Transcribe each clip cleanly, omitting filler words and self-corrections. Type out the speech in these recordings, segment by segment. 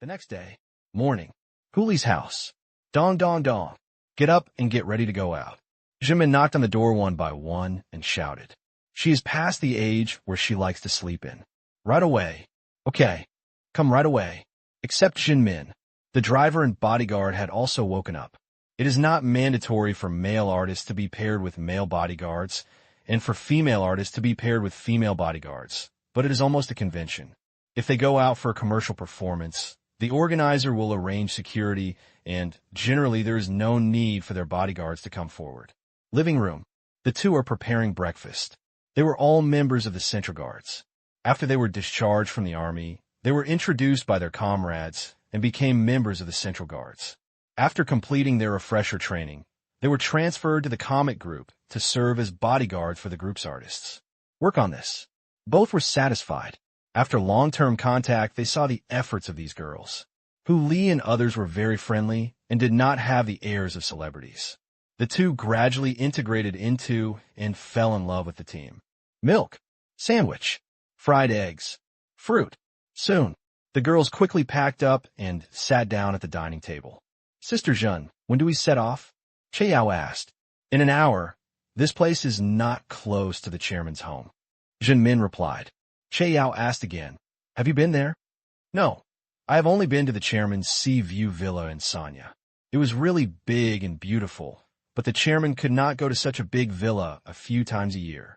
The next day, morning, Huli's house. Dong, dong, dong. Get up and get ready to go out. Zhenmin knocked on the door one by one and shouted. She is past the age where she likes to sleep in. Right away. Okay. Come right away. Except Zhenmin. The driver and bodyguard had also woken up. It is not mandatory for male artists to be paired with male bodyguards and for female artists to be paired with female bodyguards, but it is almost a convention. If they go out for a commercial performance, the organizer will arrange security, and generally there is no need for their bodyguards to come forward. Living room. The two are preparing breakfast. They were all members of the Central Guards. After they were discharged from the army, they were introduced by their comrades and became members of the Central Guards. After completing their refresher training, they were transferred to the comic group to serve as bodyguards for the group's artists. Work on this. Both were satisfied. After long-term contact, they saw the efforts of these girls. Li and others were very friendly and did not have the airs of celebrities. The two gradually integrated into and fell in love with the team. Milk, sandwich, fried eggs, fruit. Soon, the girls quickly packed up and sat down at the dining table. Sister Zhen, when do we set off? Che Yao asked. In an hour. This place is not close to the chairman's home. Zhen Min replied. Che Yao asked again. Have you been there? No. I have only been to the chairman's sea view villa in Sanya. It was really big and beautiful, but the chairman could not go to such a big villa a few times a year.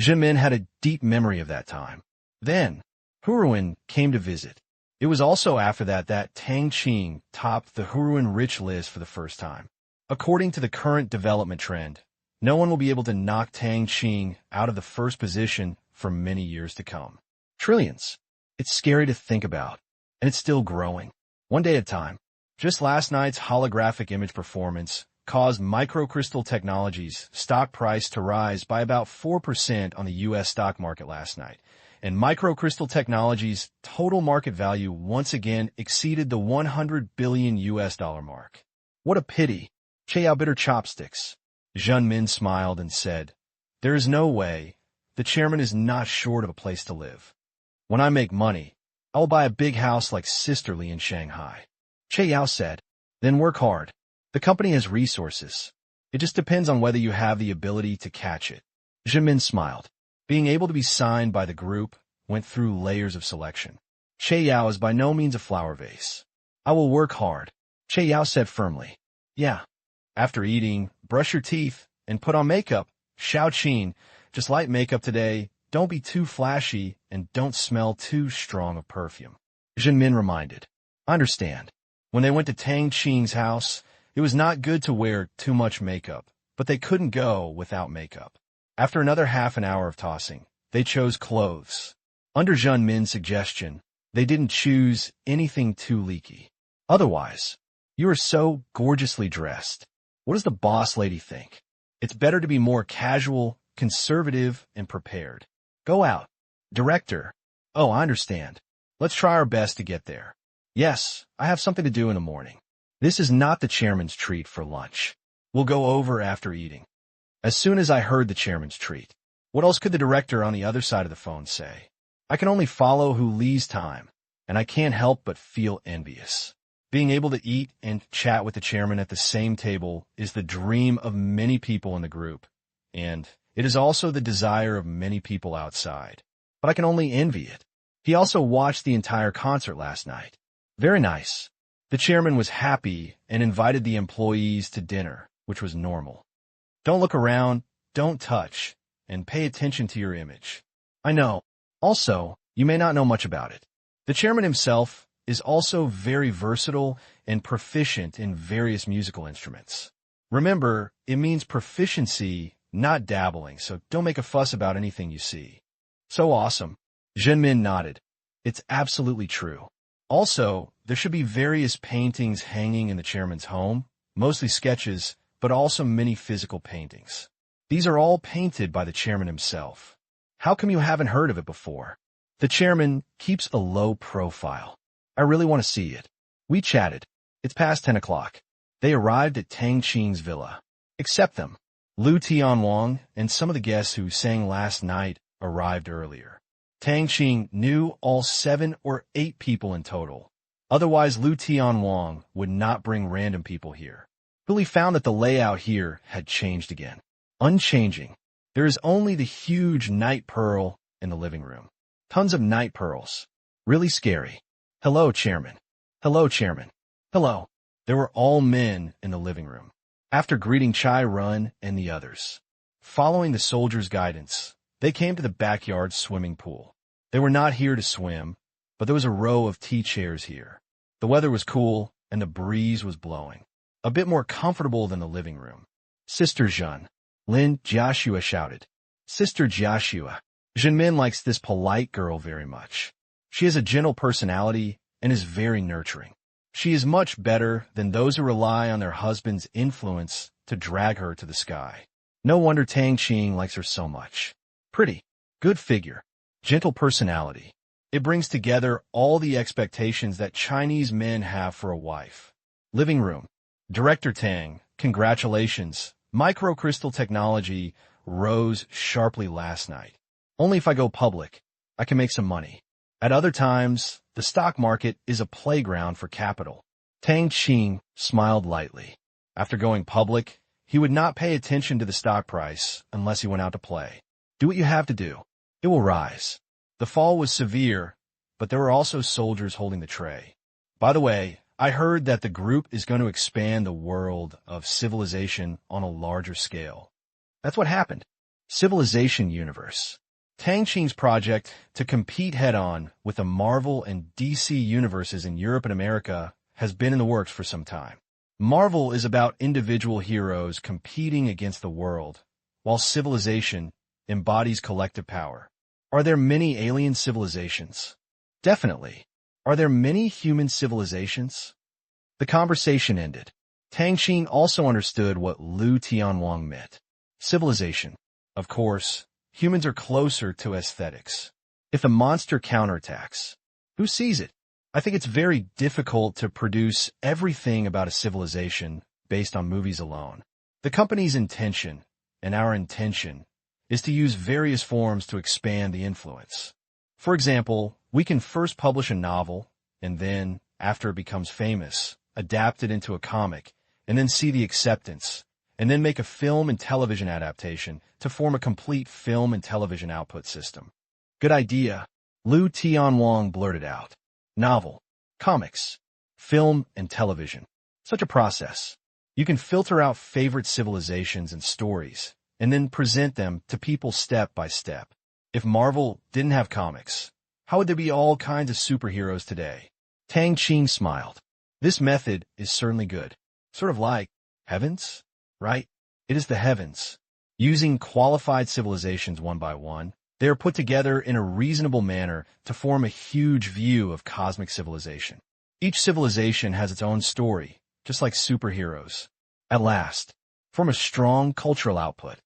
Zhen Min had a deep memory of that time. Then, Huruan came to visit. It was also after that Tang Qing topped the Huruan rich list for the first time. According to the current development trend, no one will be able to knock Tang Qing out of the first position for many years to come. Trillions. It's scary to think about, and it's still growing. One day at a time. Just last night's holographic image performance caused Microcrystal Technologies' stock price to rise by about 4% on the U.S. stock market last night, and Microcrystal Technologies' total market value once again exceeded the $100 billion mark. What a pity. Che Yao bit her chopsticks. Zhen Min smiled and said, There is no way. The chairman is not short of a place to live. When I make money, I will buy a big house like Sisterly in Shanghai. Che Yao said, Then work hard. The company has resources. It just depends on whether you have the ability to catch it. Zhen Min smiled. Being able to be signed by the group went through layers of selection. Che Yao is by no means a flower vase. I will work hard, Che Yao said firmly. Yeah. After eating, brush your teeth and put on makeup. Shao Qin, just light makeup today. Don't be too flashy and don't smell too strong of perfume. Zhen Min reminded. I understand. When they went to Tang Qing's house, it was not good to wear too much makeup, but they couldn't go without makeup. After another half an hour of tossing, they chose clothes. Under Zhen Min's suggestion, they didn't choose anything too leaky. Otherwise, you are so gorgeously dressed. What does the boss lady think? It's better to be more casual, conservative, and prepared. Go out. Director. Oh, I understand. Let's try our best to get there. Yes, I have something to do in the morning. This is not the chairman's treat for lunch. We'll go over after eating. As soon as I heard the chairman's treat, what else could the director on the other side of the phone say? I can only follow Li's time, and I can't help but feel envious. Being able to eat and chat with the chairman at the same table is the dream of many people in the group, and it is also the desire of many people outside. But I can only envy it. He also watched the entire concert last night. Very nice. The chairman was happy and invited the employees to dinner, which was normal. Don't look around, don't touch, and pay attention to your image. I know. Also, you may not know much about it. The chairman himself is also very versatile and proficient in various musical instruments. Remember, it means proficiency, not dabbling, so don't make a fuss about anything you see. So awesome. Zhen Min nodded. It's absolutely true. Also, there should be various paintings hanging in the chairman's home, mostly sketches, but also many physical paintings. These are all painted by the chairman himself. How come you haven't heard of it before? The chairman keeps a low profile. I really want to see it. We chatted. It's past 10 o'clock. They arrived at Tang Qing's villa. Except them. Lu Tianwang and some of the guests who sang last night arrived earlier. Tang Qing knew all 7 or 8 people in total. Otherwise, Lu Tianwang would not bring random people here. Billy found that the layout here had changed again. Unchanging. There is only the huge night pearl in the living room. Tons of night pearls. Really scary. Hello, Chairman. Hello, Chairman. Hello. There were all men in the living room. After greeting Chai Run and the others, following the soldier's guidance, they came to the backyard swimming pool. They were not here to swim, but there was a row of tea chairs here. The weather was cool, and the breeze was blowing. A bit more comfortable than the living room. Sister Zhen. Lin Jiashua shouted. Sister Jiashua. Zhenmin likes this polite girl very much. She has a gentle personality and is very nurturing. She is much better than those who rely on their husband's influence to drag her to the sky. No wonder Tang Qing likes her so much. Pretty. Good figure. Gentle personality. It brings together all the expectations that Chinese men have for a wife. Living room. Director Tang, congratulations. Microcrystal technology rose sharply last night. Only if I go public, I can make some money. At other times, the stock market is a playground for capital. Tang Qing smiled lightly. After going public, he would not pay attention to the stock price unless he went out to play. Do what you have to do. It will rise. The fall was severe, but there were also soldiers holding the tray. By the way, I heard that the group is going to expand the world of civilization on a larger scale. That's what happened. Civilization Universe. Tang Qing's project to compete head-on with the Marvel and DC universes in Europe and America has been in the works for some time. Marvel is about individual heroes competing against the world, while Civilization embodies collective power. Are there many alien civilizations? Definitely. Are there many human civilizations? The conversation ended. Tang Qing also understood what Lu Tianwang meant. Civilization. Of course, humans are closer to aesthetics. If the monster counterattacks, who sees it? I think it's very difficult to produce everything about a civilization based on movies alone. The company's intention, and our intention, is to use various forms to expand the influence. For example, we can first publish a novel, and then, after it becomes famous, adapt it into a comic, and then see the acceptance, and then make a film and television adaptation to form a complete film and television output system. Good idea, Lu Tianwang blurted out. Novel, comics, film, and television. Such a process. You can filter out favorite civilizations and stories, and then present them to people step by step. If Marvel didn't have comics, how would there be all kinds of superheroes today? Tang Qing smiled. This method is certainly good. Sort of like heavens, right? It is the heavens. Using qualified civilizations one by one, they are put together in a reasonable manner to form a huge view of cosmic civilization. Each civilization has its own story, just like superheroes. At last, form a strong cultural output.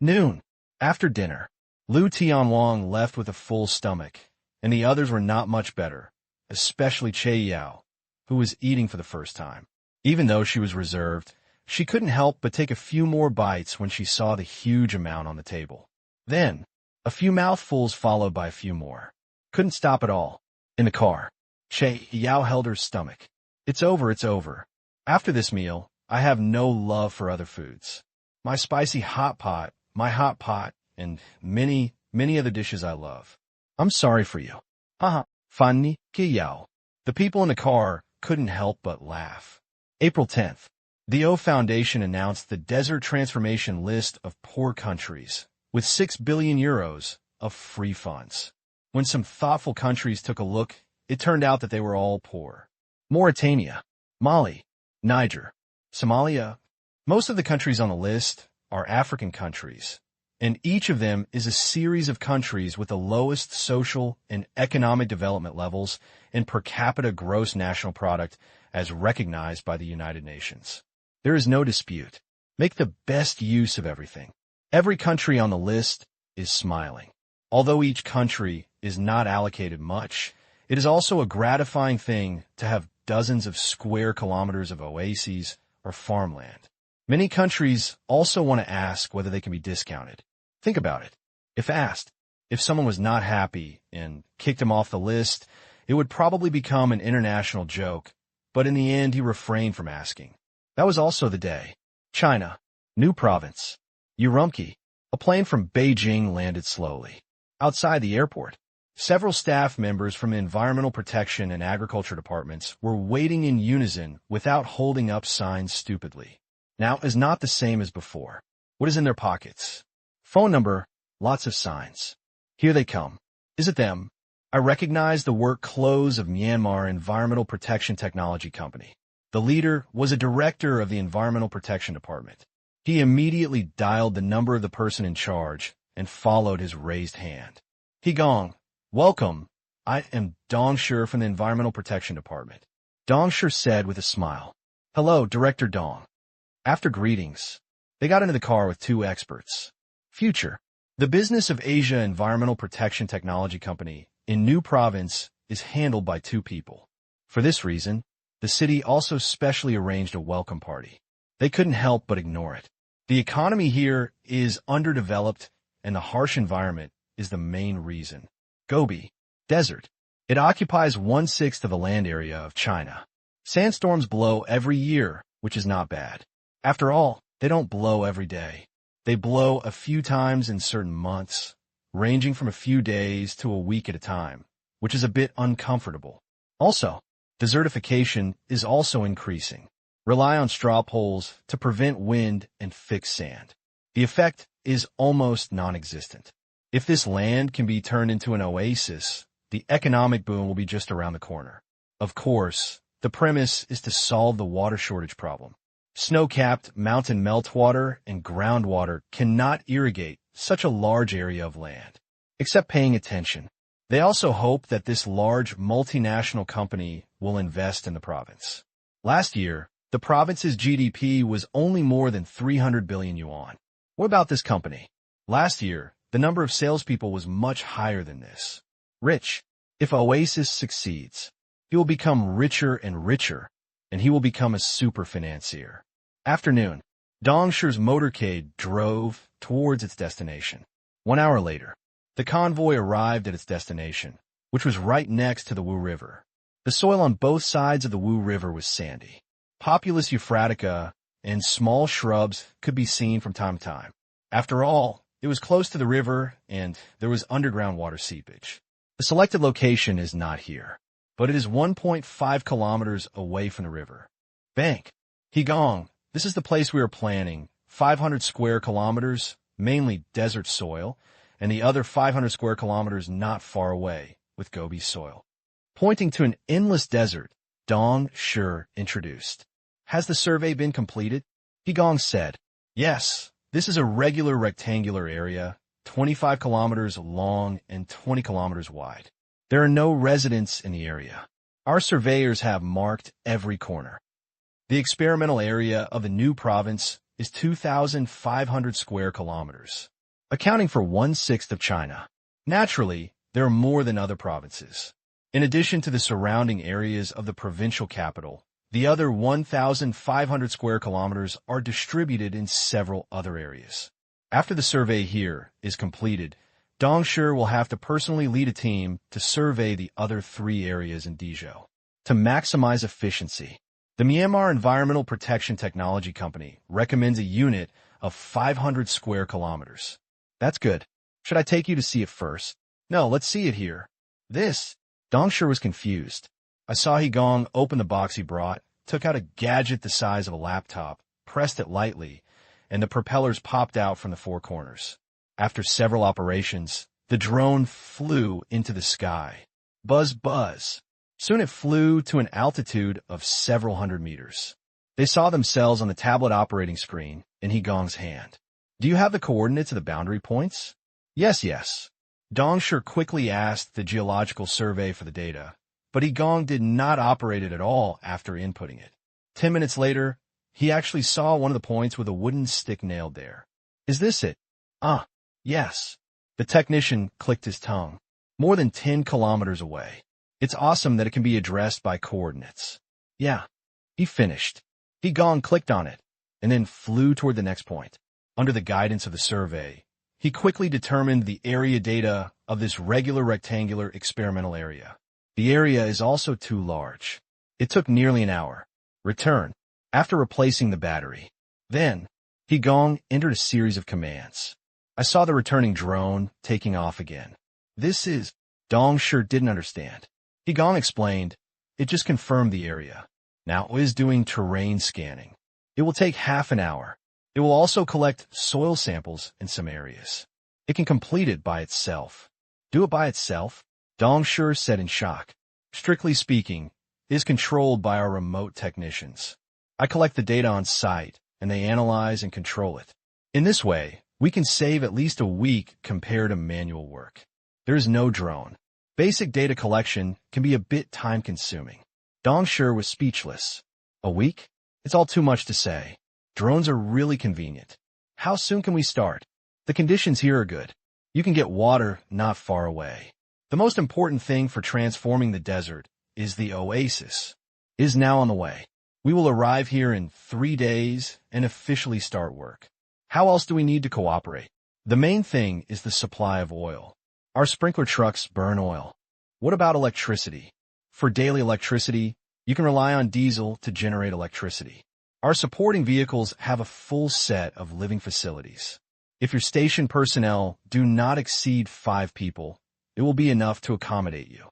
Noon. After dinner, Lu Tianwang left with a full stomach, and the others were not much better, especially Che Yao, who was eating for the first time. Even though she was reserved, she couldn't help but take a few more bites when she saw the huge amount on the table. Then, a few mouthfuls followed by a few more. Couldn't stop at all. In the car, Che Yao held her stomach. It's over, it's over. After this meal, I have no love for other foods. My spicy hot pot, my hot pot, and many, many other dishes I love. I'm sorry for you. Haha, funny, Ki Yao. The people in the car couldn't help but laugh. April 10th. The O Foundation announced the Desert Transformation list of poor countries, with 6 billion euros of free funds. When some thoughtful countries took a look, it turned out that they were all poor. Mauritania, Mali, Niger, Somalia. Most of the countries on the list are African countries, and each of them is a series of countries with the lowest social and economic development levels and per capita gross national product as recognized by the United Nations. There is no dispute. Make the best use of everything. Every country on the list is smiling. Although each country is not allocated much, it is also a gratifying thing to have dozens of square kilometers of oases or farmland. Many countries also want to ask whether they can be discounted. Think about it. If asked, if someone was not happy and kicked him off the list, It would probably become an international joke, but in the end he refrained from asking. That was also the day. China. New province. Urumqi. A plane from Beijing landed slowly. Outside the airport, several staff members from the Environmental Protection and Agriculture departments were waiting in unison without holding up signs stupidly. Now is not the same as before. What is in their pockets? Phone number, lots of signs. Here they come. Is it them? I recognize the work clothes of Myanmar Environmental Protection Technology Company. The leader was a director of the Environmental Protection Department. He immediately dialed the number of the person in charge and followed his raised hand. Gong, welcome. I am Dong Shi from the Environmental Protection Department. Dong Shi said with a smile. Hello, Director Dong. After greetings, they got into the car with two experts. Future. The business of Asia Environmental Protection Technology Company in New Province is handled by two people. For this reason, the city also specially arranged a welcome party. They couldn't help but ignore it. The economy here is underdeveloped, and the harsh environment is the main reason. Gobi. Desert. It occupies 1/6 of the land area of China. Sandstorms blow every year, which is not bad. After all, they don't blow every day. They blow a few times in certain months, ranging from a few days to a week at a time, which is a bit uncomfortable. Also, desertification is also increasing. Rely on straw poles to prevent wind and fix sand. The effect is almost non-existent. If this land can be turned into an oasis, the economic boom will be just around the corner. Of course, the premise is to solve the water shortage problem. Snow-capped mountain meltwater and groundwater cannot irrigate such a large area of land. Except paying attention. They also hope that this large multinational company will invest in the province. Last year, the province's GDP was only more than 300 billion yuan. What about this company? Last year, the number of salespeople was much higher than this. Rich. If Oasis succeeds, he will become richer and richer, and he will become a super financier. Afternoon. Dong Shi's motorcade drove towards its destination. 1 hour later, the convoy arrived at its destination, which was right next to the Wu River. The soil on both sides of the Wu River was sandy. Populous Euphratica and small shrubs could be seen from time to time. After all, it was close to the river and there was underground water seepage. The selected location is not here, but it is 1.5 kilometers away from the river. Bank. Gong, this is the place we are planning. 500 square kilometers, mainly desert soil, and the other 500 square kilometers not far away, with Gobi soil. Pointing to an endless desert, Dong Shi introduced. Has the survey been completed? Gong said. Yes, this is a regular rectangular area, 25 kilometers long and 20 kilometers wide. There are no residents in the area. Our surveyors have marked every corner. The experimental area of the new province is 2,500 square kilometers, accounting for 1/6 of China. Naturally, there are more than other provinces. In addition to the surrounding areas of the provincial capital, the other 1,500 square kilometers are distributed in several other areas. After the survey here is completed, Dong Shi will have to personally lead a team to survey the other 3 areas in Dezhou. To maximize efficiency, the Myanmar Environmental Protection Technology Company recommends a unit of 500 square kilometers. That's good. Should I take you to see it first? No, let's see it here. This. Dong Shi was confused. I saw Gong open the box he brought, took out a gadget the size of a laptop, pressed it lightly, and the propellers popped out from the 4 corners. After several operations, the drone flew into the sky. Buzz, buzz. Soon it flew to an altitude of several hundred meters. They saw themselves on the tablet operating screen in Gong's hand. Do you have the coordinates of the boundary points? Yes. Dong Shi quickly asked the geological survey for the data, but Gong did not operate it at all after inputting it. 10 minutes later, he actually saw one of the points with a wooden stick nailed there. Is this it? Yes. The technician clicked his tongue. More than 10 kilometers away. It's awesome that it can be addressed by coordinates. Yeah. He finished. Gong clicked on it, and then flew toward the next point. Under the guidance of the survey, he quickly determined the area data of this regular rectangular experimental area. The area is also too large. It took nearly an hour. Return. After replacing the battery. Then, Gong entered a series of commands. I saw the returning drone taking off again. This is... Dong sure didn't understand. Gong explained, it just confirmed the area. Now it is doing terrain scanning. It will take half an hour. It will also collect soil samples in some areas. It can complete it by itself. Do it by itself? Dong sure said in shock. Strictly speaking, it is controlled by our remote technicians. I collect the data on site, and they analyze and control it. In this way, we can save at least a week compared to manual work. There is no drone. Basic data collection can be a bit time-consuming. Dong sure was speechless. A week? It's all too much to say. Drones are really convenient. How soon can we start? The conditions here are good. You can get water not far away. The most important thing for transforming the desert is the oasis. It is now on the way. We will arrive here in 3 days and officially start work. How else do we need to cooperate? The main thing is the supply of oil. Our sprinkler trucks burn oil. What about electricity? For daily electricity, you can rely on diesel to generate electricity. Our supporting vehicles have a full set of living facilities. If your station personnel do not exceed 5 people, it will be enough to accommodate you.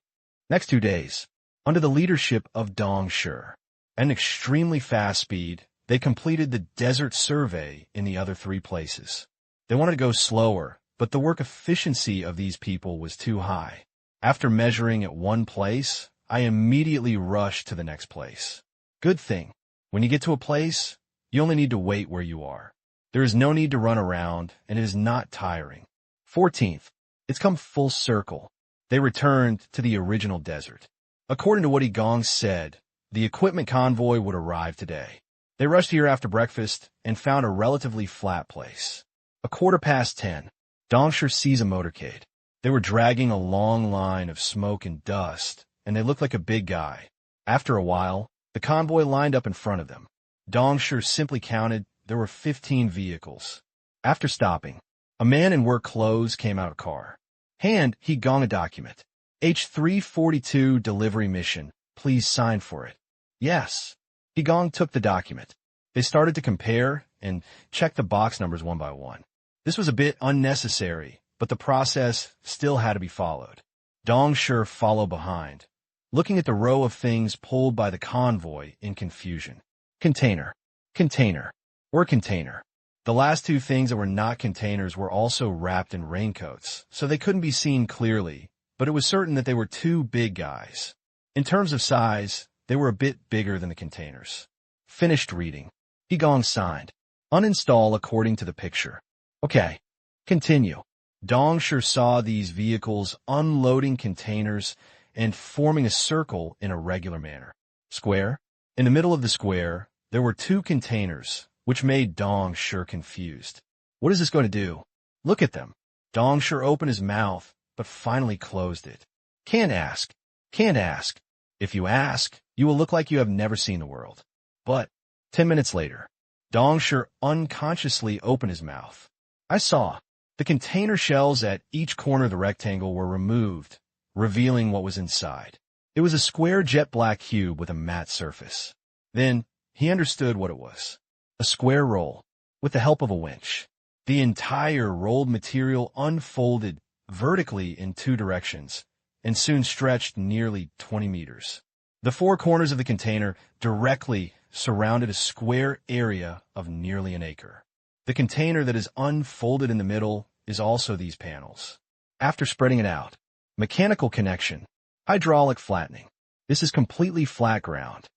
Next 2 days, under the leadership of Dong Sure, at an extremely fast speed, they completed the desert survey in the other 3 places. They wanted to go slower, but the work efficiency of these people was too high. After measuring at one place, I immediately rushed to the next place. Good thing. When you get to a place, you only need to wait where you are. There is no need to run around, and it is not tiring. 14th. It's come full circle. They returned to the original desert. According to what Gong said, the equipment convoy would arrive today. They rushed here after breakfast and found a relatively flat place. 10:15. Dongsher sees a motorcade. They were dragging a long line of smoke and dust, and they looked like a big guy. After a while, the convoy lined up in front of them. Dongsher simply counted there were 15 vehicles. After stopping, a man in work clothes came out of a car. Hand Gong a document. H342 delivery mission. Please sign for it. Yes. Gong took the document. They started to compare and check the box numbers one by one. This was a bit unnecessary, but the process still had to be followed. Dong sure followed behind, looking at the row of things pulled by the convoy in confusion. Container. Container. Or container. The last 2 things that were not containers were also wrapped in raincoats, so they couldn't be seen clearly, but it was certain that they were 2 big guys. In terms of size, they were a bit bigger than the containers. Finished reading. Gong signed. Uninstall according to the picture. Okay. Continue. Dong sure saw these vehicles unloading containers and forming a circle in a regular manner. Square. In the middle of the square, there were 2 containers, which made Dong sure confused. What is this going to do? Look at them. Dong sure opened his mouth, but finally closed it. Can't ask. Can't ask. If you ask, you will look like you have never seen the world. But 10 minutes later, Dong sure unconsciously opened his mouth. I saw. The container shells at each corner of the rectangle were removed, revealing what was inside. It was a square jet black cube with a matte surface. Then, he understood what it was. A square roll, with the help of a winch. The entire rolled material unfolded vertically in 2 directions, and soon stretched nearly 20 meters. The 4 corners of the container directly surrounded a square area of nearly an acre. The container that is unfolded in the middle is also these panels. After spreading it out, mechanical connection, hydraulic flattening. This is completely flat ground.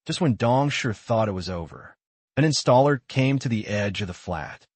Just when Dong sure thought it was over, an installer came to the edge of the flat.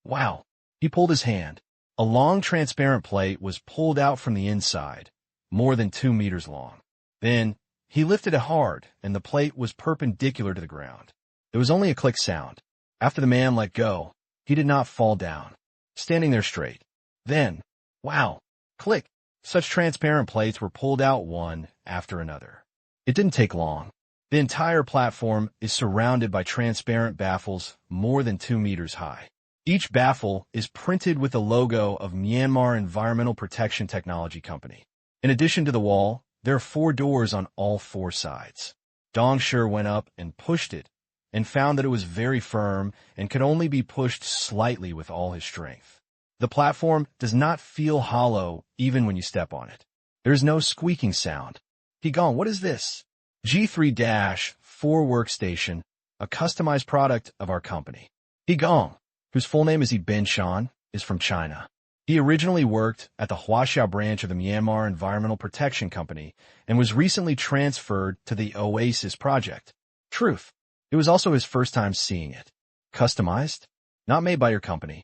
Wow! He pulled his hand. A long transparent plate was pulled out from the inside, more than 2 meters long. Then, he lifted it hard, and the plate was perpendicular to the ground. There was only a click sound. After the man let go, he did not fall down, standing there straight. Then, wow! Click! Such transparent plates were pulled out one after another. It didn't take long. The entire platform is surrounded by transparent baffles more than 2 meters high. Each baffle is printed with the logo of Myanmar Environmental Protection Technology Company. In addition to the wall, There are 4 doors on all 4 sides. Dong Shi went up and pushed it, and found that it was very firm and could only be pushed slightly with all his strength. The platform does not feel hollow even when you step on it. There is no squeaking sound. Gong, what is this? G3-4 workstation, a customized product of our company. Gong, whose full name is Ben Shan, is from China. He originally worked at the Huaxiao branch of the Myanmar Environmental Protection Company and was recently transferred to the Oasis project. Truth. It was also his first time seeing it. Customized? Not made by your company.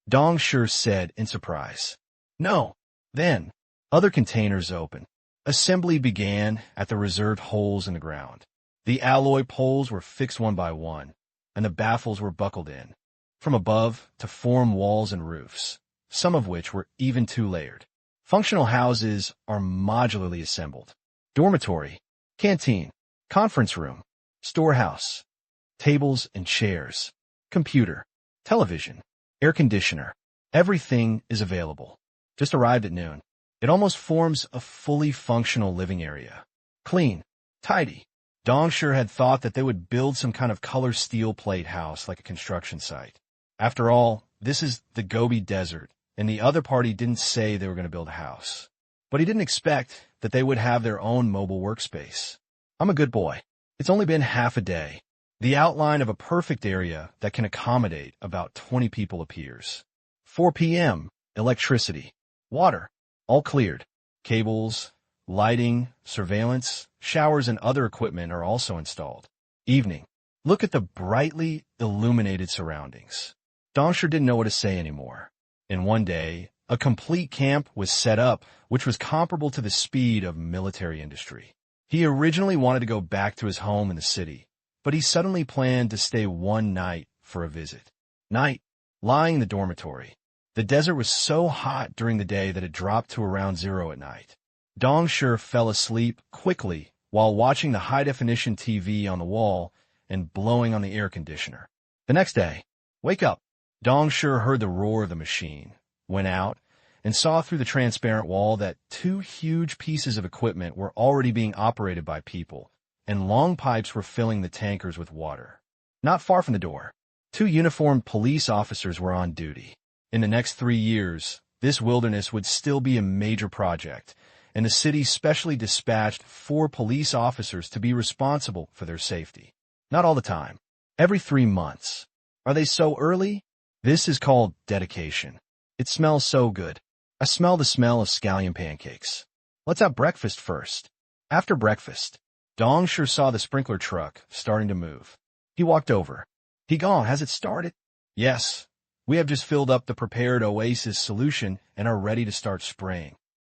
Dong Shi said in surprise. No. Then, other containers opened. Assembly began at the reserved holes in the ground. The alloy poles were fixed one by one, and the baffles were buckled in, from above to form walls and roofs, some of which were even 2-layered. Functional houses are modularly assembled. Dormitory, canteen, conference room, storehouse, tables and chairs, computer, television, air conditioner. Everything is available. Just arrived at noon. It almost forms a fully functional living area. Clean, tidy. Dong Shi had thought that they would build some kind of color steel plate house like a construction site. After all, this is the Gobi Desert, and the other party didn't say they were going to build a house. But he didn't expect that they would have their own mobile workspace. I'm a good boy. It's only been half a day. The outline of a perfect area that can accommodate about 20 people appears. 4 p.m., electricity, water, all cleared. Cables, lighting, surveillance, showers, and other equipment are also installed. Evening. Look at the brightly illuminated surroundings. Dong Shi didn't know what to say anymore. In one day, a complete camp was set up, which was comparable to the speed of military industry. He originally wanted to go back to his home in the city, but he suddenly planned to stay one night for a visit. Night. Lying in the dormitory. The desert was so hot during the day that it dropped to around 0 at night. Dong Shi fell asleep quickly while watching the high-definition TV on the wall and blowing on the air conditioner. The next day, wake up. Dong Shi heard the roar of the machine, went out, and saw through the transparent wall that 2 huge pieces of equipment were already being operated by people, and long pipes were filling the tankers with water. Not far from the door, 2 uniformed police officers were on duty. In the next 3 years, this wilderness would still be a major project, and the city specially dispatched 4 police officers to be responsible for their safety. Not all the time. Every 3 months. Are they so early? This is called dedication. It smells so good. I smell the smell of scallion pancakes. Let's have breakfast first. After breakfast, Dong Shi saw the sprinkler truck starting to move. He walked over. Gong, has it started? Yes. We have just filled up the prepared Oasis solution and are ready to start spraying.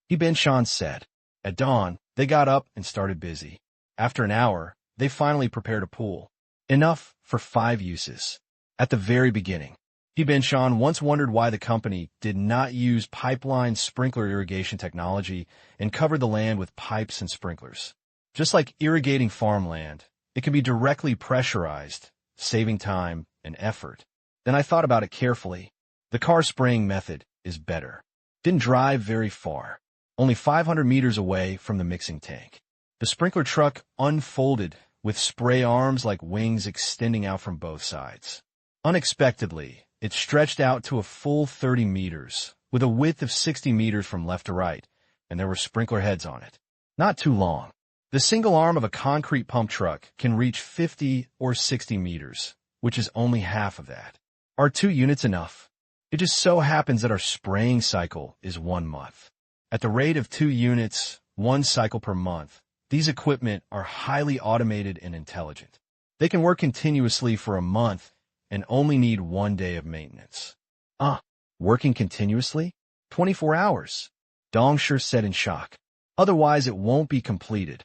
Ben Shan said. At dawn, they got up and started busy. After an hour, they finally prepared a pool. Enough for 5 uses. At the very beginning, Ben Shan once wondered why the company did not use pipeline sprinkler irrigation technology and covered the land with pipes and sprinklers. Just like irrigating farmland, it can be directly pressurized, saving time and effort. Then I thought about it carefully. The car spraying method is better. Didn't drive very far, only 500 meters away from the mixing tank. The sprinkler truck unfolded with spray arms like wings extending out from both sides. Unexpectedly, it stretched out to a full 30 meters, with a width of 60 meters from left to right, and there were sprinkler heads on it. Not too long. The single arm of a concrete pump truck can reach 50 or 60 meters, which is only half of that. Are 2 units enough? It just so happens that our spraying cycle is 1 month. At the rate of 2 units, 1 cycle per month, these equipment are highly automated and intelligent. They can work continuously for a month and only need 1 day of maintenance. Working continuously? 24 hours. Dong Shi said in shock. Otherwise, it won't be completed.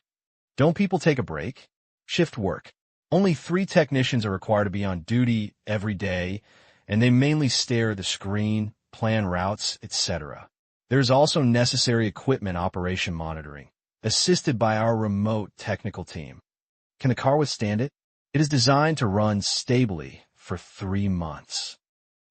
Don't people take a break? Shift work. Only 3 technicians are required to be on duty every day, and they mainly stare at the screen, plan routes, etc. There's also necessary equipment operation monitoring, assisted by our remote technical team. Can the car withstand it? It is designed to run stably for 3 months.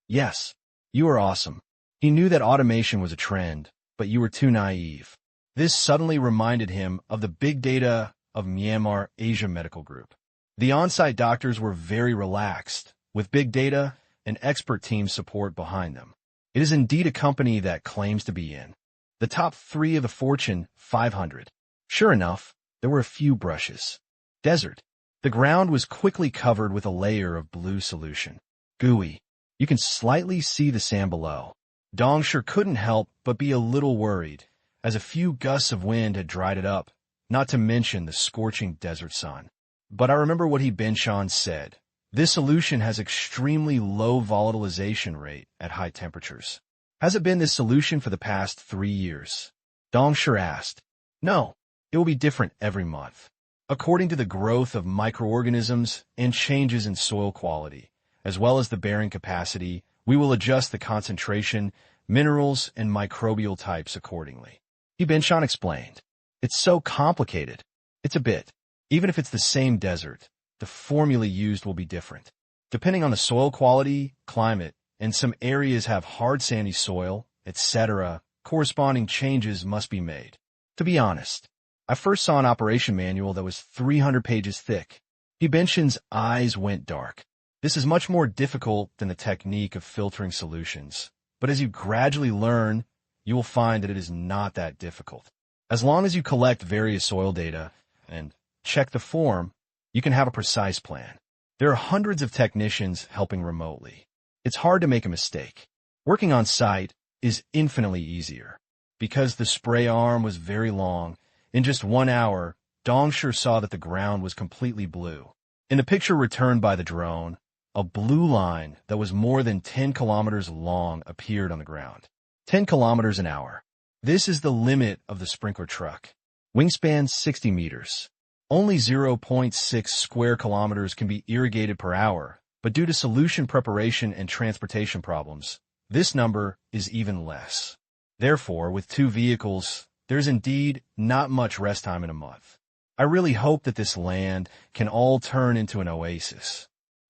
Yes, you are awesome. He knew that automation was a trend, but you were too naive. This suddenly reminded him of the big data of Myanmar Asia Medical Group. The on-site doctors were very relaxed, with big data and expert team support behind them. It is indeed a company that claims to be in the top 3 of the Fortune 500. Sure enough, there were a few brushes. Desert. The ground was quickly covered with a layer of blue solution. Gooey. You can slightly see the sand below. Dong sure couldn't help but be a little worried, as a few gusts of wind had dried it up, not to mention the scorching desert sun. But I remember what Binshan said. This solution has extremely low volatilization rate at high temperatures. Has it been this solution for the past 3 years? Dong sure asked. No, it will be different every month, according to the growth of microorganisms and changes in soil quality, as well as the bearing capacity. We will adjust the concentration, minerals, and microbial types accordingly. Binshan explained. It's so complicated. It's a bit. Even if it's the same desert, the formula used will be different. Depending on the soil quality, climate, and some areas have hard sandy soil, etc., corresponding changes must be made. To be honest, I first saw an operation manual that was 300 pages thick. Binshan's eyes went dark. This is much more difficult than the technique of filtering solutions, but as you gradually learn, you will find that it is not that difficult. As long as you collect various soil data and check the form, you can have a precise plan. There are hundreds of technicians helping remotely. It's hard to make a mistake. Working on site is infinitely easier. Because the spray arm was very long, in just 1 hour, Dong sure saw that the ground was completely blue. In the picture returned by the drone, a blue line that was more than 10 kilometers long appeared on the ground. 10 kilometers an hour. This is the limit of the sprinkler truck. Wingspan 60 meters. Only 0.6 square kilometers can be irrigated per hour, but due to solution preparation and transportation problems, this number is even less. Therefore, with 2 vehicles, there's indeed not much rest time in a month. I really hope that this land can all turn into an oasis.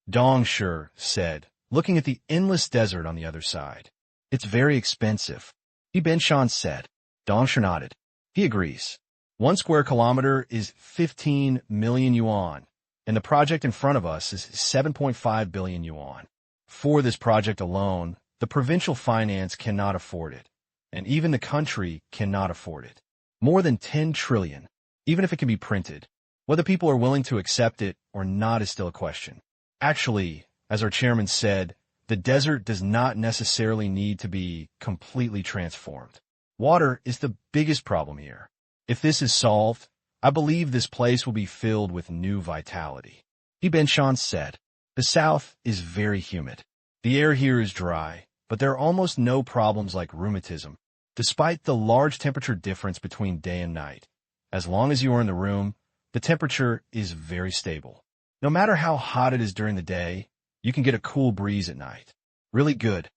Dong sure said, looking at the endless desert on the other side. It's very expensive. Binshan said. Dong sure nodded. He agrees. 1 square kilometer is 15 million yuan, and the project in front of us is 7.5 billion yuan. For this project alone, the provincial finance cannot afford it, and even the country cannot afford it. More than 10 trillion, even if it can be printed. Whether people are willing to accept it or not is still a question. Actually, as our chairman said, the desert does not necessarily need to be completely transformed. Water is the biggest problem here. If this is solved, I believe this place will be filled with new vitality. Binshan said. The south is very humid. The air here is dry, but there are almost no problems like rheumatism, despite the large temperature difference between day and night. As long as you are in the room, the temperature is very stable. No matter how hot it is during the day, you can get a cool breeze at night. Really good.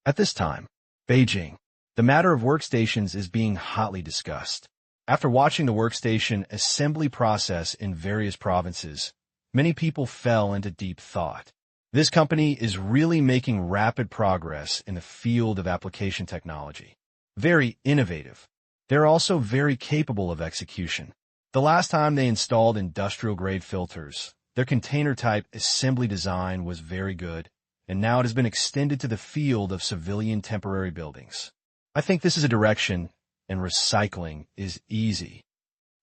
At this time, Beijing, the matter of workstations is being hotly discussed. After watching the workstation assembly process in various provinces, many people fell into deep thought. This company is really making rapid progress in the field of application technology. Very innovative. They're also very capable of execution. The last time they installed industrial-grade filters, their container-type assembly design was very good, and now it has been extended to the field of civilian temporary buildings. I think this is a direction, and recycling is easy.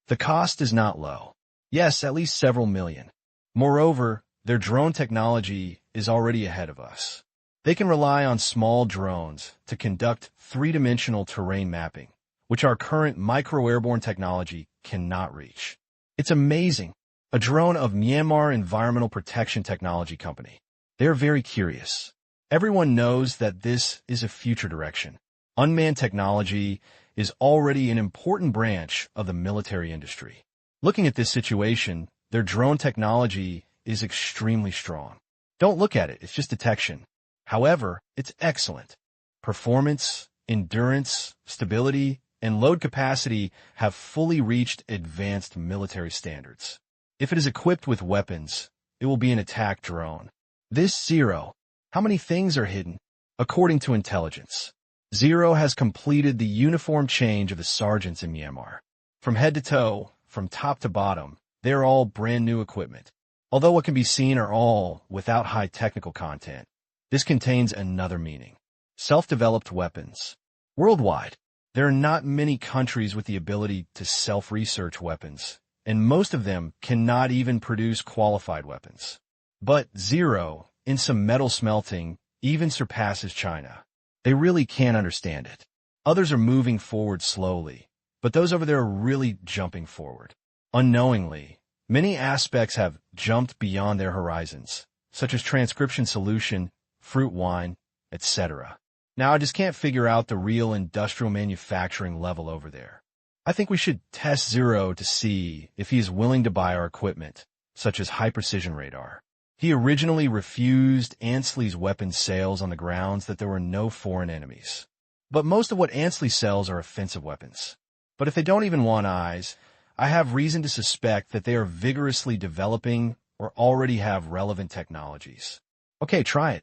The cost is not low. Yes, at least several million. Moreover, their drone technology is already ahead of us. They can rely on small drones to conduct 3-dimensional terrain mapping, which our current micro-airborne technology cannot reach. It's amazing. A drone of Myanmar Environmental Protection Technology Company. They're very curious. Everyone knows that this is a future direction. Unmanned technology is already an important branch of the military industry. Looking at this situation, their drone technology is extremely strong. Don't look at it, it's just detection. However, it's excellent. Performance, endurance, stability, and load capacity have fully reached advanced military standards. If it is equipped with weapons, it will be an attack drone. This zero. How many things are hidden? According to intelligence, Zero has completed the uniform change of the sergeants in Myanmar. From head to toe, from top to bottom, they are all brand new equipment. Although what can be seen are all without high technical content, this contains another meaning. Self-developed weapons. Worldwide, there are not many countries with the ability to self-research weapons, and most of them cannot even produce qualified weapons. But Zero, in some metal smelting, even surpasses China. They really can't understand it. Others are moving forward slowly, but those over there are really jumping forward. Unknowingly, many aspects have jumped beyond their horizons, such as transcription solution, fruit wine, etc. Now I just can't figure out the real industrial manufacturing level over there. I think we should test Zero to see if he is willing to buy our equipment, such as high-precision radar. He originally refused Ansley's weapons sales on the grounds that there were no foreign enemies. But most of what Ansley sells are offensive weapons. But if they don't even want eyes, I have reason to suspect that they are vigorously developing or already have relevant technologies. Okay, try it.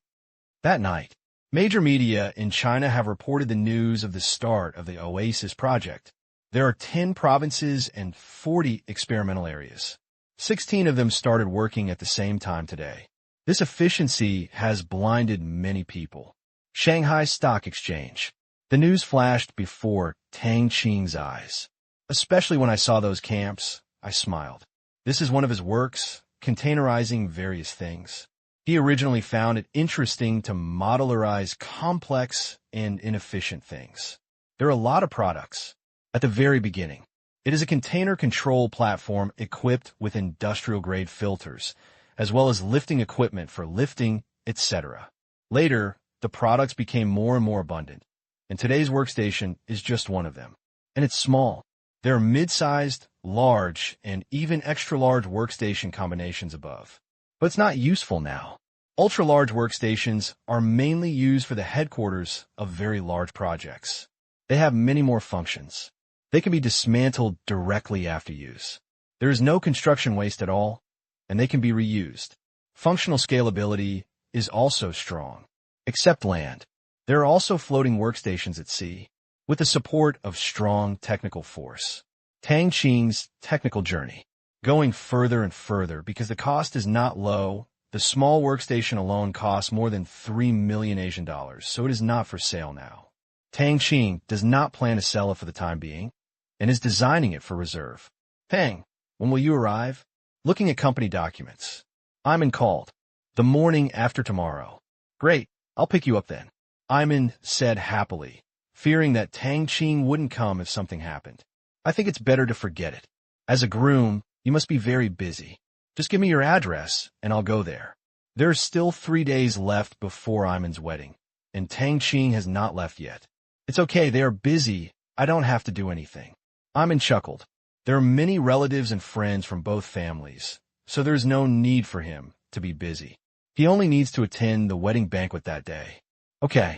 That night, major media in China have reported the news of the start of the Oasis project. There are 10 provinces and 40 experimental areas. 16 of them started working at the same time today. This efficiency has blinded many people. Shanghai Stock Exchange. The news flashed before Tang Qing's eyes. Especially when I saw those camps, I smiled. This is one of his works, containerizing various things. He originally found it interesting to modularize complex and inefficient things. There are a lot of products. At the very beginning, it is a container control platform equipped with industrial-grade filters, as well as lifting equipment for lifting, etc. Later, the products became more and more abundant, and today's workstation is just one of them. And it's small. There are mid-sized, large, and even extra-large workstation combinations above. But it's not useful now. Ultra-large workstations are mainly used for the headquarters of very large projects. They have many more functions. They can be dismantled directly after use. There is no construction waste at all, and they can be reused. Functional scalability is also strong. Except land. There are also floating workstations at sea, with the support of strong technical force. Tang Qing's technical journey. Going further and further because the cost is not low. The small workstation alone costs more than 3 million Asian dollars, so it is not for sale now. Tang Qing does not plan to sell it for the time being, and is designing it for reserve. Tang, when will you arrive? Looking at company documents. Iman called. The morning after tomorrow. Great, I'll pick you up then. Iman said happily, fearing that Tang Qing wouldn't come if something happened. I think it's better to forget it. As a groom, you must be very busy. Just give me your address, and I'll go there. There are still 3 days left before Iman's wedding, and Tang Qing has not left yet. It's okay, they are busy. I don't have to do anything. Iman chuckled. There are many relatives and friends from both families, so there is no need for him to be busy. He only needs to attend the wedding banquet that day. Okay,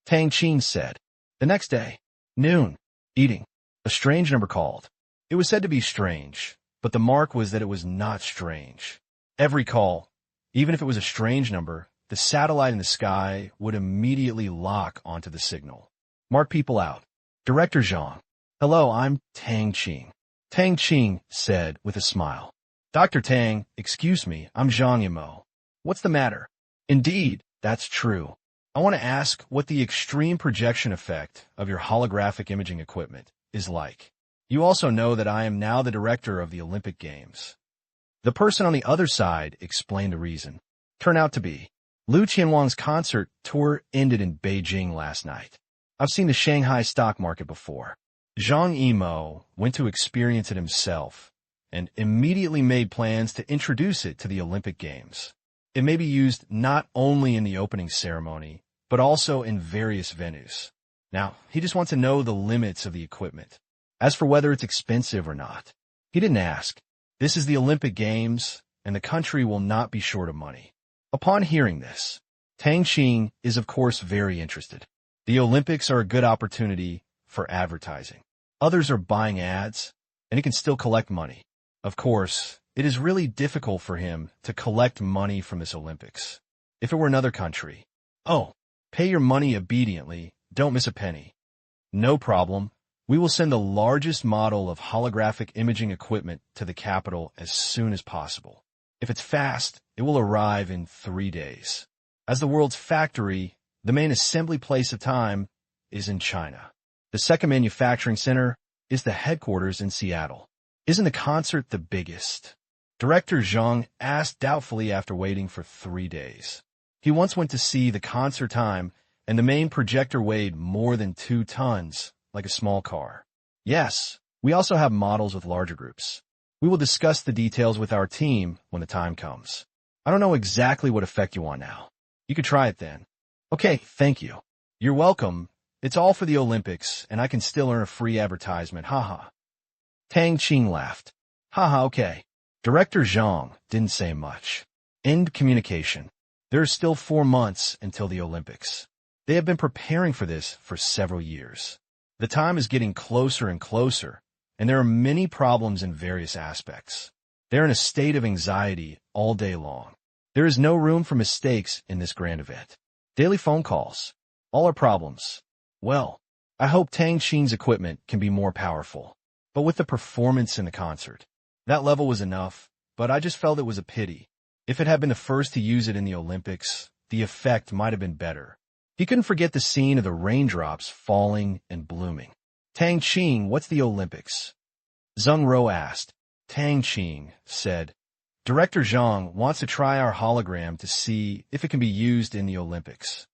Tang Qing said. The next day, noon, eating. A strange number called. It was said to be strange, but the mark was that it was not strange. Every call, even if it was a strange number, the satellite in the sky would immediately lock onto the signal. Mark people out. Director Zhang. Hello, I'm Tang Qing. Tang Qing said with a smile. Dr. Tang, excuse me, I'm Zhang Yimou. What's the matter? Indeed, that's true. I want to ask what the extreme projection effect of your holographic imaging equipment is like. You also know that I am now the director of the Olympic Games. The person on the other side explained the reason. Turned out to be Liu Qianwang's concert tour ended in Beijing last night. I've seen the Shanghai stock market before. Zhang Yimou went to experience it himself and immediately made plans to introduce it to the Olympic Games. It may be used not only in the opening ceremony, but also in various venues. Now, he just wants to know the limits of the equipment. As for whether it's expensive or not, he didn't ask. This is the Olympic Games, and the country will not be short of money. Upon hearing this, Tang Qing is of course very interested. The Olympics are a good opportunity for advertising. Others are buying ads, and he can still collect money. Of course, it is really difficult for him to collect money from this Olympics. If it were another country, oh, pay your money obediently, Don't miss a penny. No problem. We will send the largest model of holographic imaging equipment to the capital as soon as possible. If it's fast, it will arrive in 3 days. As the world's factory, the main assembly place of time is in China. The second manufacturing center is the headquarters in Seattle. Isn't the concert the biggest? Director Zhang asked doubtfully after waiting for 3 days. He once went to see the concert time, and the main projector weighed more than 2 tons, like a small car. Yes, we also have models with larger groups. We will discuss the details with our team when the time comes. I don't know exactly what effect you want now. You could try it then. Okay, thank you. You're welcome. It's all for the Olympics, and I can still earn a free advertisement, haha. Tang Qing laughed. Haha, okay. Director Zhang didn't say much. End communication. There are still 4 months until the Olympics. They have been preparing for this for several years. The time is getting closer and closer, and there are many problems in various aspects. They're in a state of anxiety all day long. There is no room for mistakes in this grand event. Daily phone calls. All are problems. Well, I hope Tang Qing's equipment can be more powerful. But with the performance in the concert, that level was enough, but I just felt it was a pity. If it had been the first to use it in the Olympics, the effect might have been better. He couldn't forget the scene of the raindrops falling and blooming. Tang Qing, what's the Olympics? Zheng Ro asked. Tang Qing said, Director Zhang wants to try our hologram to see if it can be used in the Olympics.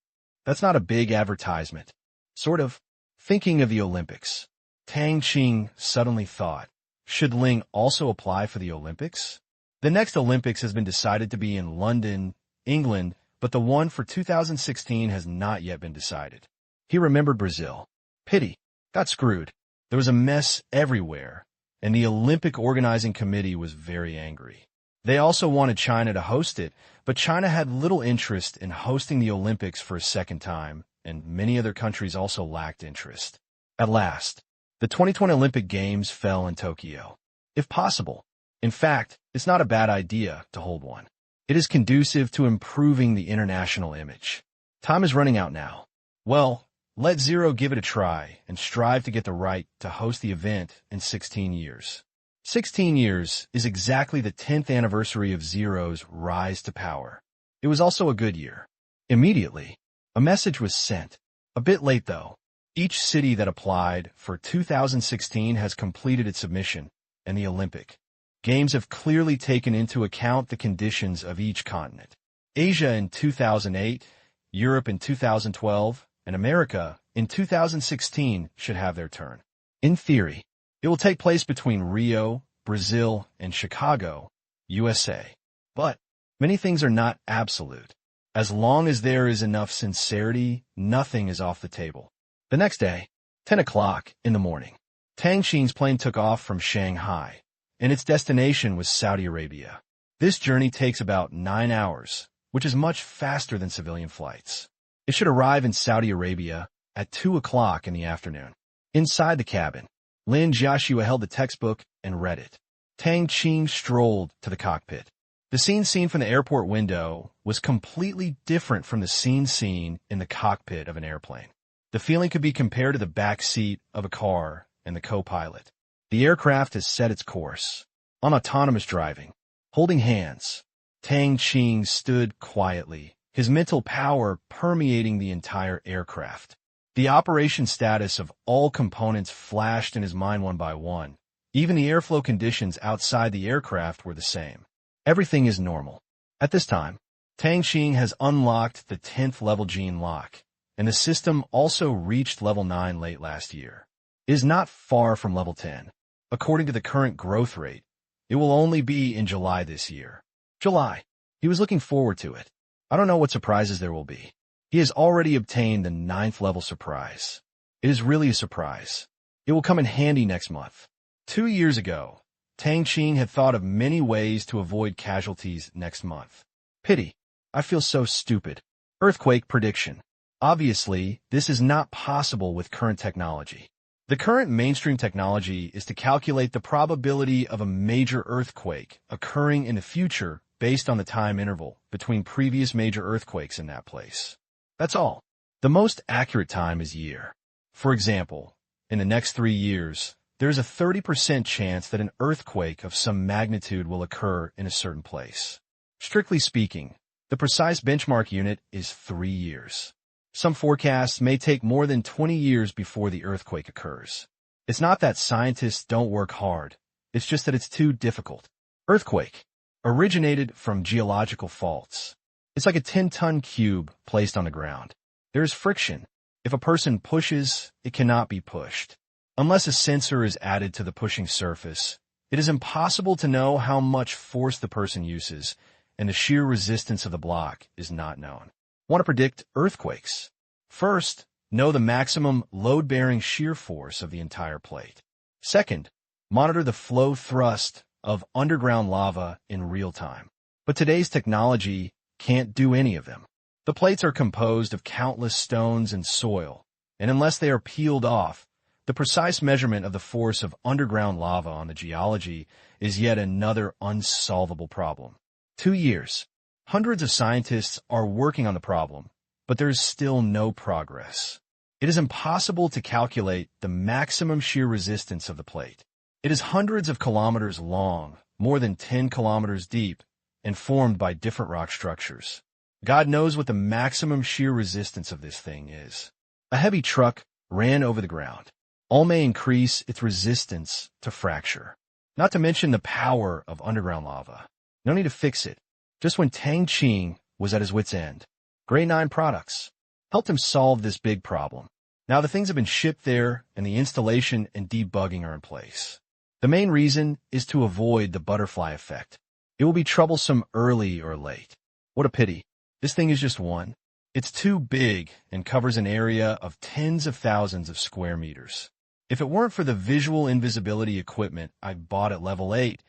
That's not a big advertisement. Sort of. Thinking of the Olympics, Tang Qing suddenly thought, should Ling also apply for the Olympics? The next Olympics has been decided to be in London, England, but the one for 2016 has not yet been decided. He remembered Brazil. Pity. Got screwed. There was a mess everywhere, and the Olympic Organizing Committee was very angry. They also wanted China to host it, but China had little interest in hosting the Olympics for a second time, and many other countries also lacked interest. At last, the 2020 Olympic Games fell in Tokyo. If possible. In fact, it's not a bad idea to hold one. It is conducive to improving the international image. Time is running out now. Well, let Zero give it a try and strive to get the right to host the event in 16 years. 16 years is exactly the 10th anniversary of Zero's rise to power. It was also a good year. Immediately, a message was sent. A bit late, though. Each city that applied for 2016 has completed its submission, and the Olympic Games have clearly taken into account the conditions of each continent. Asia in 2008, Europe in 2012, and America in 2016 should have their turn. In theory, it will take place between Rio, Brazil, and Chicago, USA. But many things are not absolute. As long as there is enough sincerity, nothing is off the table. The next day, 10 o'clock in the morning, Tang Qing's plane took off from Shanghai, and its destination was Saudi Arabia. This journey takes about 9 hours, which is much faster than civilian flights. It should arrive in Saudi Arabia at 2 o'clock in the afternoon. Inside the cabin, Lin Jiaxue held the textbook and read it. Tang Qing strolled to the cockpit. The scene seen from the airport window was completely different from the scene seen in the cockpit of an airplane. The feeling could be compared to the back seat of a car and the co-pilot. The aircraft has set its course. On autonomous driving, holding hands, Tang Qing stood quietly, his mental power permeating the entire aircraft. The operation status of all components flashed in his mind one by one. Even the airflow conditions outside the aircraft were the same. Everything is normal. At this time, Tang Qing has unlocked the 10th level gene lock, and the system also reached level 9 late last year. It is not far from level 10. According to the current growth rate, it will only be in July this year. July. He was looking forward to it. I don't know what surprises there will be. He has already obtained the 9th level surprise. It is really a surprise. It will come in handy next month. 2 years ago, Tang Qing had thought of many ways to avoid casualties next month. Pity. I feel so stupid. Earthquake prediction. Obviously, this is not possible with current technology. The current mainstream technology is to calculate the probability of a major earthquake occurring in the future based on the time interval between previous major earthquakes in that place. That's all. The most accurate time is year. For example, in the next 3 years, there is a 30% chance that an earthquake of some magnitude will occur in a certain place. Strictly speaking, the precise benchmark unit is 3 years. Some forecasts may take more than 20 years before the earthquake occurs. It's not that scientists don't work hard, it's just that it's too difficult. Earthquake originated from geological faults. It's like a 10-ton cube placed on the ground. There is friction. If a person pushes, it cannot be pushed. Unless a sensor is added to the pushing surface, it is impossible to know how much force the person uses, and the sheer resistance of the block is not known. Want to predict earthquakes? First, know the maximum load-bearing shear force of the entire plate. Second, monitor the flow thrust of underground lava in real time. But today's technology can't do any of them. The plates are composed of countless stones and soil, and unless they are peeled off, the precise measurement of the force of underground lava on the geology is yet another unsolvable problem. 2 years. Hundreds of scientists are working on the problem, but there is still no progress. It is impossible to calculate the maximum shear resistance of the plate. It is hundreds of kilometers long, more than 10 kilometers deep, and formed by different rock structures. God knows what the maximum shear resistance of this thing is. A heavy truck ran over the ground. All may increase its resistance to fracture. Not to mention the power of underground lava. No need to fix it. Just when Tang Qing was at his wit's end, Grade 9 Products helped him solve this big problem. Now the things have been shipped there, and the installation and debugging are in place. The main reason is to avoid the butterfly effect. It will be troublesome early or late. What a pity. This thing is just one. It's too big and covers an area of tens of thousands of square meters. If it weren't for the visual invisibility equipment I bought at level 8,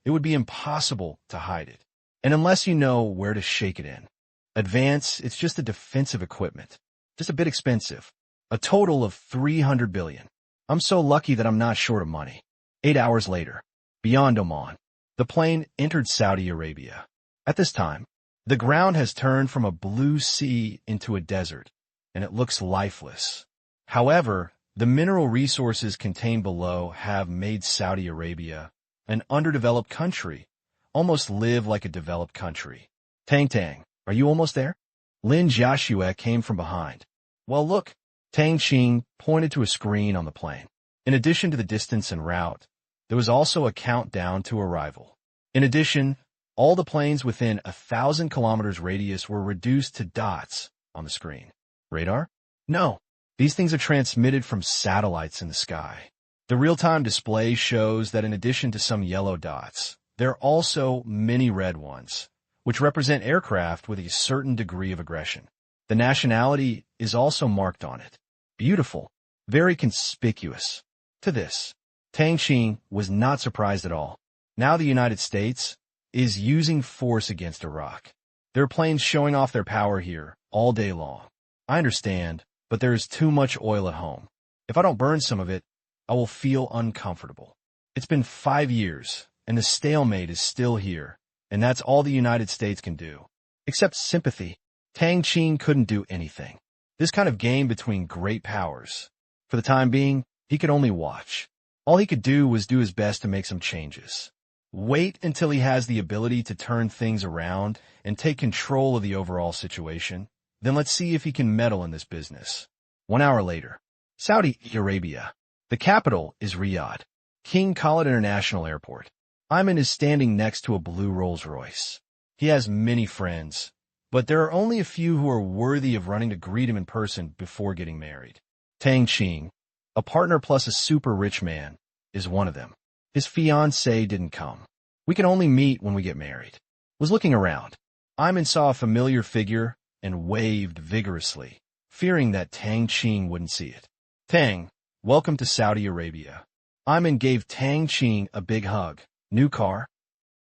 it would be impossible to hide it. And unless you know where to shake it in. Advance, it's just a defensive equipment. Just a bit expensive. A total of 300 billion. I'm so lucky that I'm not short of money. 8 hours later, beyond Oman, the plane entered Saudi Arabia. At this time, the ground has turned from a blue sea into a desert, and it looks lifeless. However, the mineral resources contained below have made Saudi Arabia, an underdeveloped country, almost live like a developed country. Tang, are you almost there? Lin Jiaxue came from behind. Well, look, Tang Qing pointed to a screen on the plane. In addition to the distance and route, there was also a countdown to arrival. In addition, all the planes within 1,000 kilometers radius were reduced to dots on the screen. Radar? No. These things are transmitted from satellites in the sky. The real-time display shows that in addition to some yellow dots, there are also many red ones, which represent aircraft with a certain degree of aggression. The nationality is also marked on it. Beautiful. Very conspicuous. To this, Tang Qing was not surprised at all. Now the United States is using force against Iraq. There are planes showing off their power here all day long. I understand, but there is too much oil at home. If I don't burn some of it, I will feel uncomfortable. It's been 5 years, and the stalemate is still here, and that's all the United States can do. Except sympathy. Tang Qing couldn't do anything. This kind of game between great powers. For the time being, he could only watch. All he could do was do his best to make some changes. Wait until he has the ability to turn things around and take control of the overall situation. Then let's see if he can meddle in this business. 1 hour later, Saudi Arabia. The capital is Riyadh. King Khalid International Airport. Ayman is standing next to a blue Rolls-Royce. He has many friends, but there are only a few who are worthy of running to greet him in person before getting married. Tang Qing, a partner plus a super rich man, is one of them. His fiancée didn't come. We can only meet when we get married. Was looking around. Ayman saw a familiar figure and waved vigorously, fearing that Tang Qing wouldn't see it. Tang, welcome to Saudi Arabia. Ayman gave Tang Qing a big hug. New car?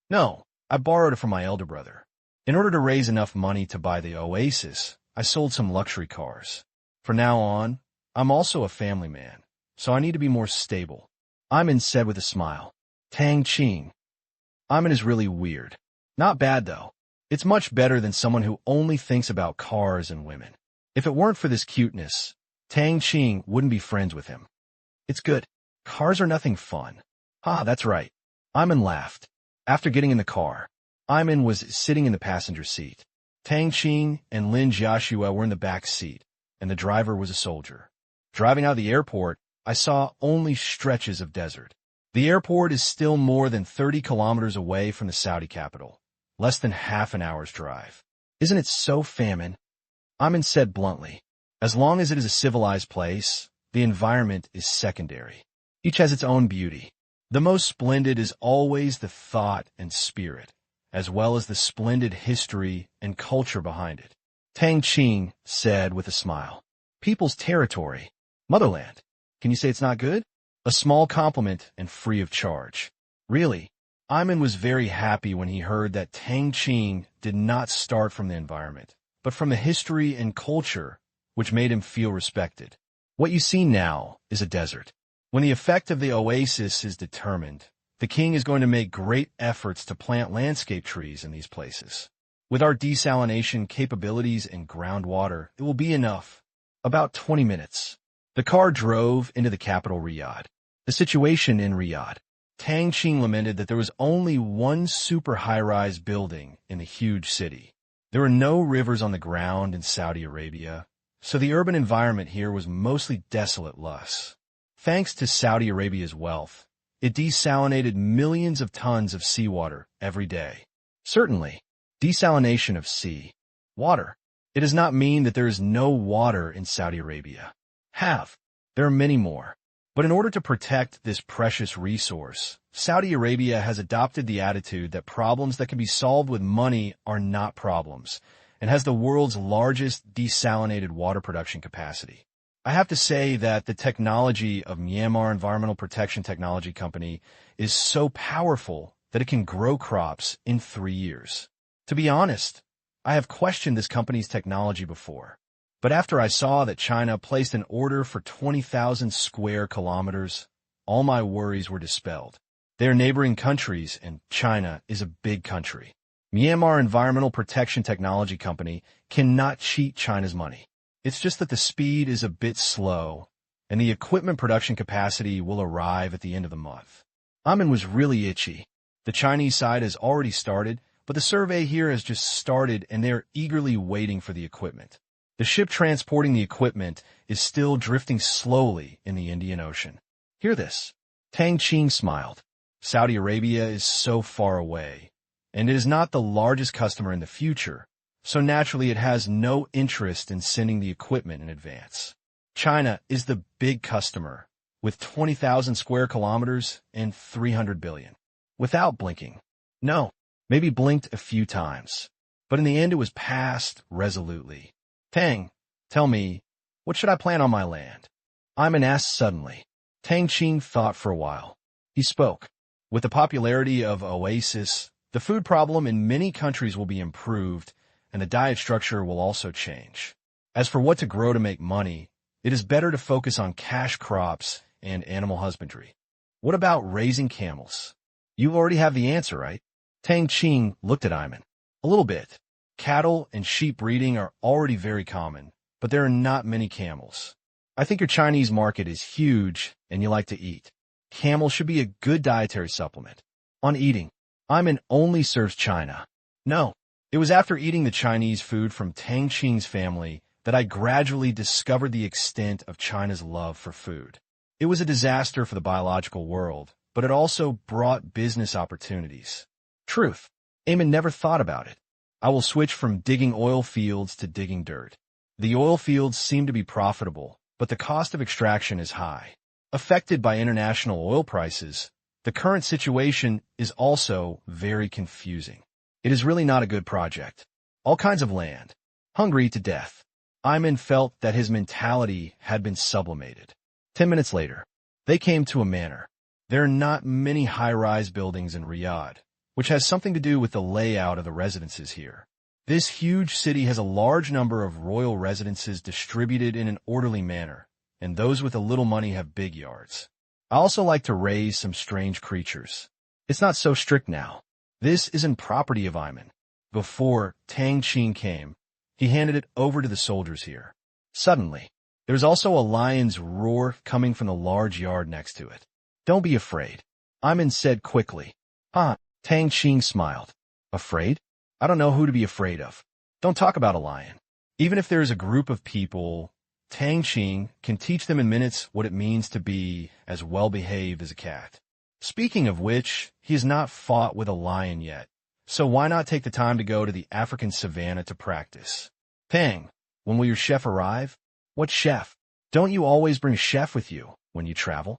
No, I borrowed it from my elder brother. In order to raise enough money to buy the Oasis, I sold some luxury cars. From now on, I'm also a family man, so I need to be more stable. Ayman said with a smile. Tang Qing. Ayman is really weird. Not bad, though. It's much better than someone who only thinks about cars and women. If it weren't for this cuteness, Tang Qing wouldn't be friends with him. It's good. Cars are nothing fun. Ha, that's right. Iman laughed. After getting in the car, Iman was sitting in the passenger seat. Tang Qing and Lin Jiaxue were in the back seat, and the driver was a soldier. Driving out of the airport, I saw only stretches of desert. The airport is still more than 30 kilometers away from the Saudi capital, less than half an hour's drive. Isn't it so famine? Amin said bluntly. As long as it is a civilized place, the environment is secondary. Each has its own beauty. The most splendid is always the thought and spirit, as well as the splendid history and culture behind it. Tang Qing said with a smile. People's territory. Motherland. Can you say it's not good? A small compliment and free of charge. Really, Iman was very happy when he heard that Tang Qing did not start from the environment, but from the history and culture, which made him feel respected. What you see now is a desert. When the effect of the oasis is determined, the king is going to make great efforts to plant landscape trees in these places. With our desalination capabilities and groundwater, it will be enough. About 20 minutes. The car drove into the capital Riyadh. The situation in Riyadh. Tang Qing lamented that there was only one super high-rise building in the huge city. There were no rivers on the ground in Saudi Arabia, so the urban environment here was mostly desolate lush. Thanks to Saudi Arabia's wealth, it desalinated millions of tons of seawater every day. Certainly, desalination of sea water. It does not mean that there is no water in Saudi Arabia. There are many more. But in order to protect this precious resource, Saudi Arabia has adopted the attitude that problems that can be solved with money are not problems, and has the world's largest desalinated water production capacity. I have to say that the technology of Myanmar Environmental Protection Technology Company is so powerful that it can grow crops in 3 years. To be honest, I have questioned this company's technology before. But after I saw that China placed an order for 20,000 square kilometers, all my worries were dispelled. They are neighboring countries, and China is a big country. Myanmar Environmental Protection Technology Company cannot cheat China's money. It's just that the speed is a bit slow, and the equipment production capacity will arrive at the end of the month. Amin was really itchy. The Chinese side has already started, but the survey here has just started, and they are eagerly waiting for the equipment. The ship transporting the equipment is still drifting slowly in the Indian Ocean. Hear this. Tang Qing smiled. Saudi Arabia is so far away, and it is not the largest customer in the future, so naturally it has no interest in sending the equipment in advance. China is the big customer, with 20,000 square kilometers and 300 billion. Without blinking. No, maybe blinked a few times, but in the end it was passed resolutely. Tang, tell me, what should I plant on my land? Iman asked suddenly. Tang Qing thought for a while. He spoke. With the popularity of Oasis, the food problem in many countries will be improved, and the diet structure will also change. As for what to grow to make money, it is better to focus on cash crops and animal husbandry. What about raising camels? You already have the answer, right? Tang Qing looked at Iman. A little bit. Cattle and sheep breeding are already very common, but there are not many camels. I think your Chinese market is huge and you like to eat. Camels should be a good dietary supplement. On eating, Iman only serves China. No, it was after eating the Chinese food from Tang Qing's family that I gradually discovered the extent of China's love for food. It was a disaster for the biological world, but it also brought business opportunities. Truth, Eamon never thought about it. I will switch from digging oil fields to digging dirt. The oil fields seem to be profitable, but the cost of extraction is high. Affected by international oil prices, the current situation is also very confusing. It is really not a good project. All kinds of land. Hungry to death. Ayman felt that his mentality had been sublimated. 10 minutes later, they came to a manor. There are not many high-rise buildings in Riyadh, which has something to do with the layout of the residences here. This huge city has a large number of royal residences distributed in an orderly manner, and those with a little money have big yards. I also like to raise some strange creatures. It's not so strict now. This isn't property of Ayman. Before Tang Qing came, he handed it over to the soldiers here. Suddenly, there's also a lion's roar coming from the large yard next to it. Don't be afraid, Iman said quickly. Ah, Tang Qing smiled. Afraid? I don't know who to be afraid of. Don't talk about a lion. Even if there's a group of people, Tang Qing can teach them in minutes what it means to be as well-behaved as a cat. Speaking of which, he has not fought with a lion yet, so why not take the time to go to the African savannah to practice? Tang, when will your chef arrive? What chef? Don't you always bring chef with you when you travel?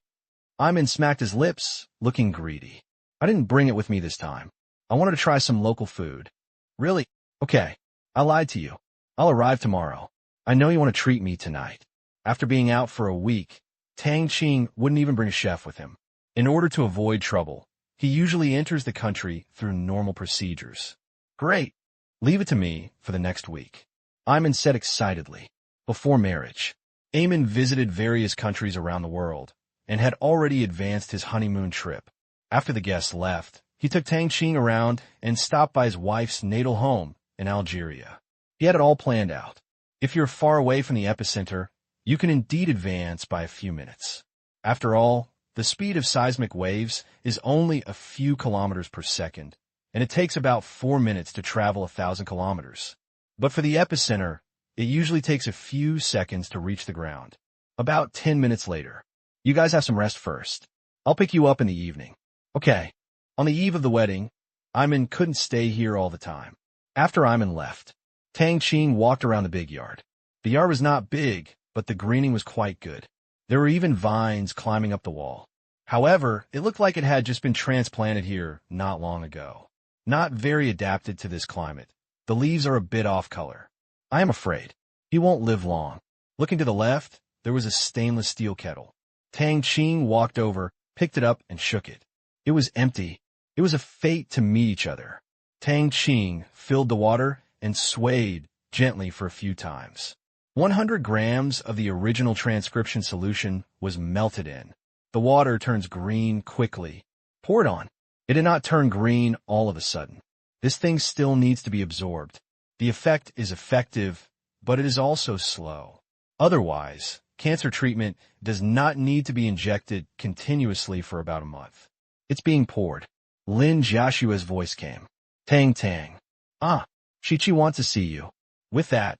Iman smacked his lips, looking greedy. I didn't bring it with me this time. I wanted to try some local food. Really? Okay, I lied to you. I'll arrive tomorrow. I know you want to treat me tonight. After being out for a week, Tang Qing wouldn't even bring a chef with him. In order to avoid trouble, he usually enters the country through normal procedures. Great. Leave it to me for the next week, Iman said excitedly. Before marriage, Iman visited various countries around the world and had already advanced his honeymoon trip. After the guests left, he took Tang Qing around and stopped by his wife's natal home in Algeria. He had it all planned out. If you're far away from the epicenter, you can indeed advance by a few minutes. After all, the speed of seismic waves is only a few kilometers per second, and it takes about 4 minutes to travel 1,000 kilometers. But for the epicenter, it usually takes a few seconds to reach the ground. About 10 minutes later. You guys have some rest first. I'll pick you up in the evening. Okay. On the eve of the wedding, Iman couldn't stay here all the time. After Iman left, Tang Qing walked around the big yard. The yard was not big, but the greening was quite good. There were even vines climbing up the wall. However, it looked like it had just been transplanted here not long ago. Not very adapted to this climate. The leaves are a bit off color. I am afraid he won't live long. Looking to the left, there was a stainless steel kettle. Tang Qing walked over, picked it up, and shook it. It was empty. It was a fate to meet each other. Tang Qing filled the water and swayed gently for a few times. 100 grams of the original transcription solution was melted in. The water turns green quickly. Pour it on. It did not turn green all of a sudden. This thing still needs to be absorbed. The effect is effective, but it is also slow. Otherwise, cancer treatment does not need to be injected continuously for about a month. It's being poured. Lin Jiashua's voice came. Tang Tang. Ah, Chi-Chi wants to see you. With that,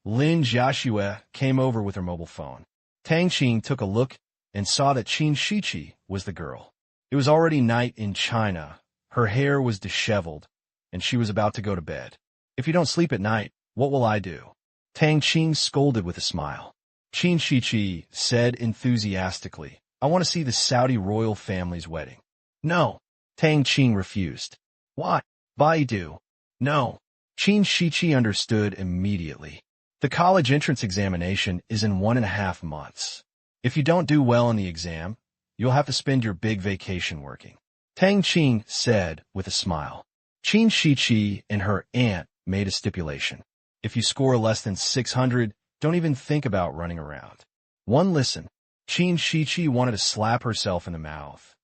Lin Jiashua came over with her mobile phone. Tang Qing took a look and saw that Qin Shichi was the girl. It was already night in China. Her hair was disheveled, and she was about to go to bed. If you don't sleep at night, what will I do? Tang Qing scolded with a smile. Qin Shichi said enthusiastically, I want to see the Saudi royal family's wedding. No, Tang Qing refused. Why? Baidu. No. Qin Shichi understood immediately. The college entrance examination is in 1.5 months. If you don't do well in the exam, you'll have to spend your big vacation working. Tang Qing said with a smile. Qin Shichi and her aunt made a stipulation. If you score less than 600, don't even think about running around. One listen. Qin Shichi wanted to slap herself in the mouth.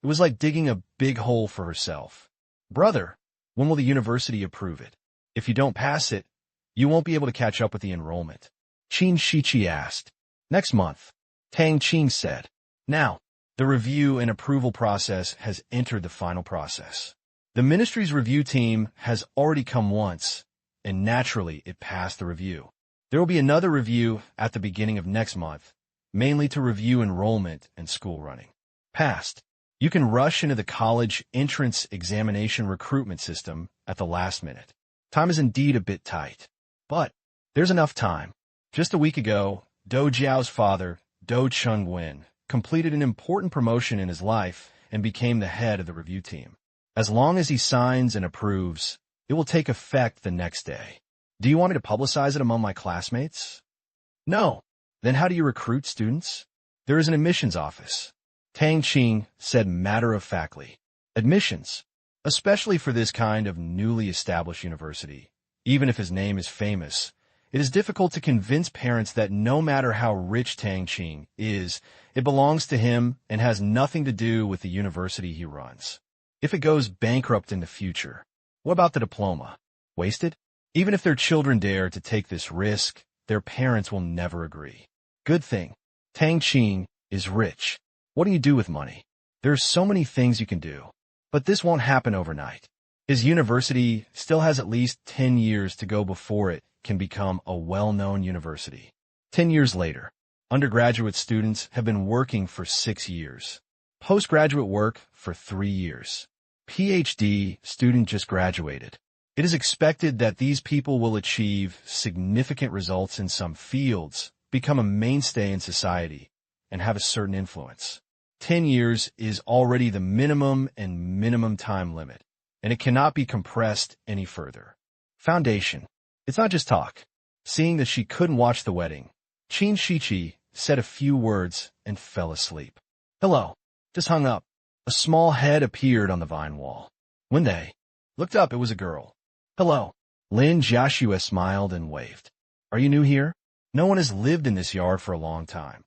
It was like digging a big hole for herself. Brother, when will the university approve it? If you don't pass it, you won't be able to catch up with the enrollment. Qin Shichi asked. Next month, Tang Qing said. Now, the review and approval process has entered the final process. The ministry's review team has already come once, and naturally it passed the review. There will be another review at the beginning of next month, mainly to review enrollment and school running. Passed. You can rush into the college entrance examination recruitment system at the last minute. Time is indeed a bit tight, but there's enough time. Just a week ago, Do Jiao's father, Do Chungwen, completed an important promotion in his life and became the head of the review team. As long as he signs and approves, it will take effect the next day. Do you want me to publicize it among my classmates? No. Then how do you recruit students? There is an admissions office. Tang Qing said matter-of-factly. Admissions, especially for this kind of newly established university, even if his name is famous, it is difficult to convince parents that no matter how rich Tang Qing is, it belongs to him and has nothing to do with the university he runs. If it goes bankrupt in the future, what about the diploma? Wasted? Even if their children dare to take this risk, their parents will never agree. Good thing. Tang Qing is rich. What do you do with money? There's so many things you can do. But this won't happen overnight. His university still has at least 10 years to go before it can become a well-known university. 10 years later, undergraduate students have been working for 6 years. Postgraduate work for 3 years. PhD student just graduated. It is expected that these people will achieve significant results in some fields, become a mainstay in society, and have a certain influence. 10 years is already the minimum time limit, and it cannot be compressed any further. Foundation. It's not just talk. Seeing that she couldn't watch the wedding, Qin Shichi said a few words and fell asleep. Hello. Just hung up. A small head appeared on the vine wall. When they looked up, it was a girl. Hello. Lin Joshua smiled and waved. Are you new here? No one has lived in this yard for a long time.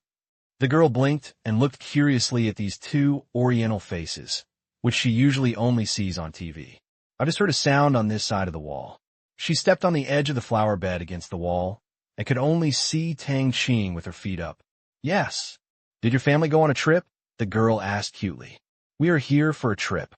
The girl blinked and looked curiously at these two oriental faces, which she usually only sees on TV. I just heard a sound on this side of the wall. She stepped on the edge of the flower bed against the wall and could only see Tang Qing with her feet up. Yes. Did your family go on a trip? The girl asked cutely. We are here for a trip.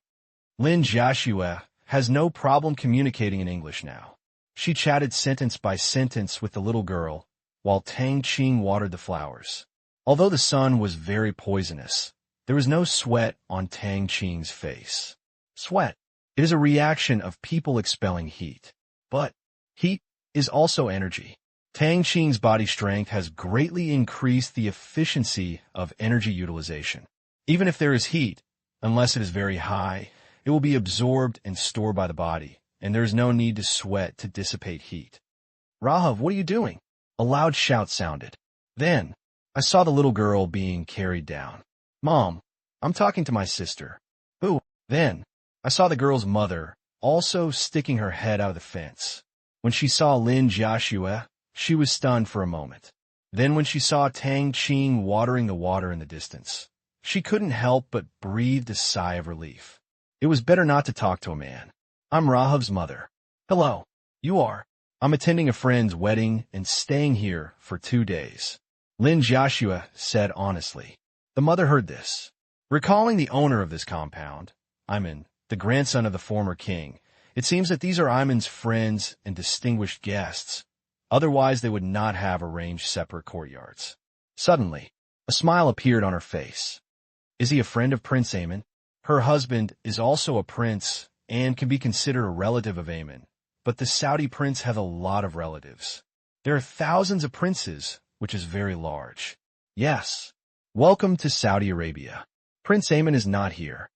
Lin Joshua has no problem communicating in English now. She chatted sentence by sentence with the little girl, while Tang Qing watered the flowers. Although the sun was very poisonous, there was no sweat on Tang Qing's face. Sweat. It is a reaction of people expelling heat. But heat is also energy. Tang Qing's body strength has greatly increased the efficiency of energy utilization. Even if there is heat, unless it is very high, it will be absorbed and stored by the body, and there is no need to sweat to dissipate heat. Rahav, what are you doing? A loud shout sounded. Then, I saw the little girl being carried down. Mom, I'm talking to my sister. Who? Then, I saw the girl's mother also sticking her head out of the fence. When she saw Lin Joshua, she was stunned for a moment. Then when she saw Tang Qing watering the water in the distance, she couldn't help but breathe a sigh of relief. It was better not to talk to a man. I'm Rahav's mother. Hello. You are. I'm attending a friend's wedding and staying here for 2 days. Lin Joshua said honestly. The mother heard this. Recalling the owner of this compound, Iman, the grandson of the former king, it seems that these are Iman's friends and distinguished guests. Otherwise, they would not have arranged separate courtyards. Suddenly, a smile appeared on her face. Is he a friend of Prince Aman? Her husband is also a prince and can be considered a relative of Aman, but the Saudi prince have a lot of relatives. There are thousands of princes, which is very large. Yes. Welcome to Saudi Arabia. Prince Aman is not here.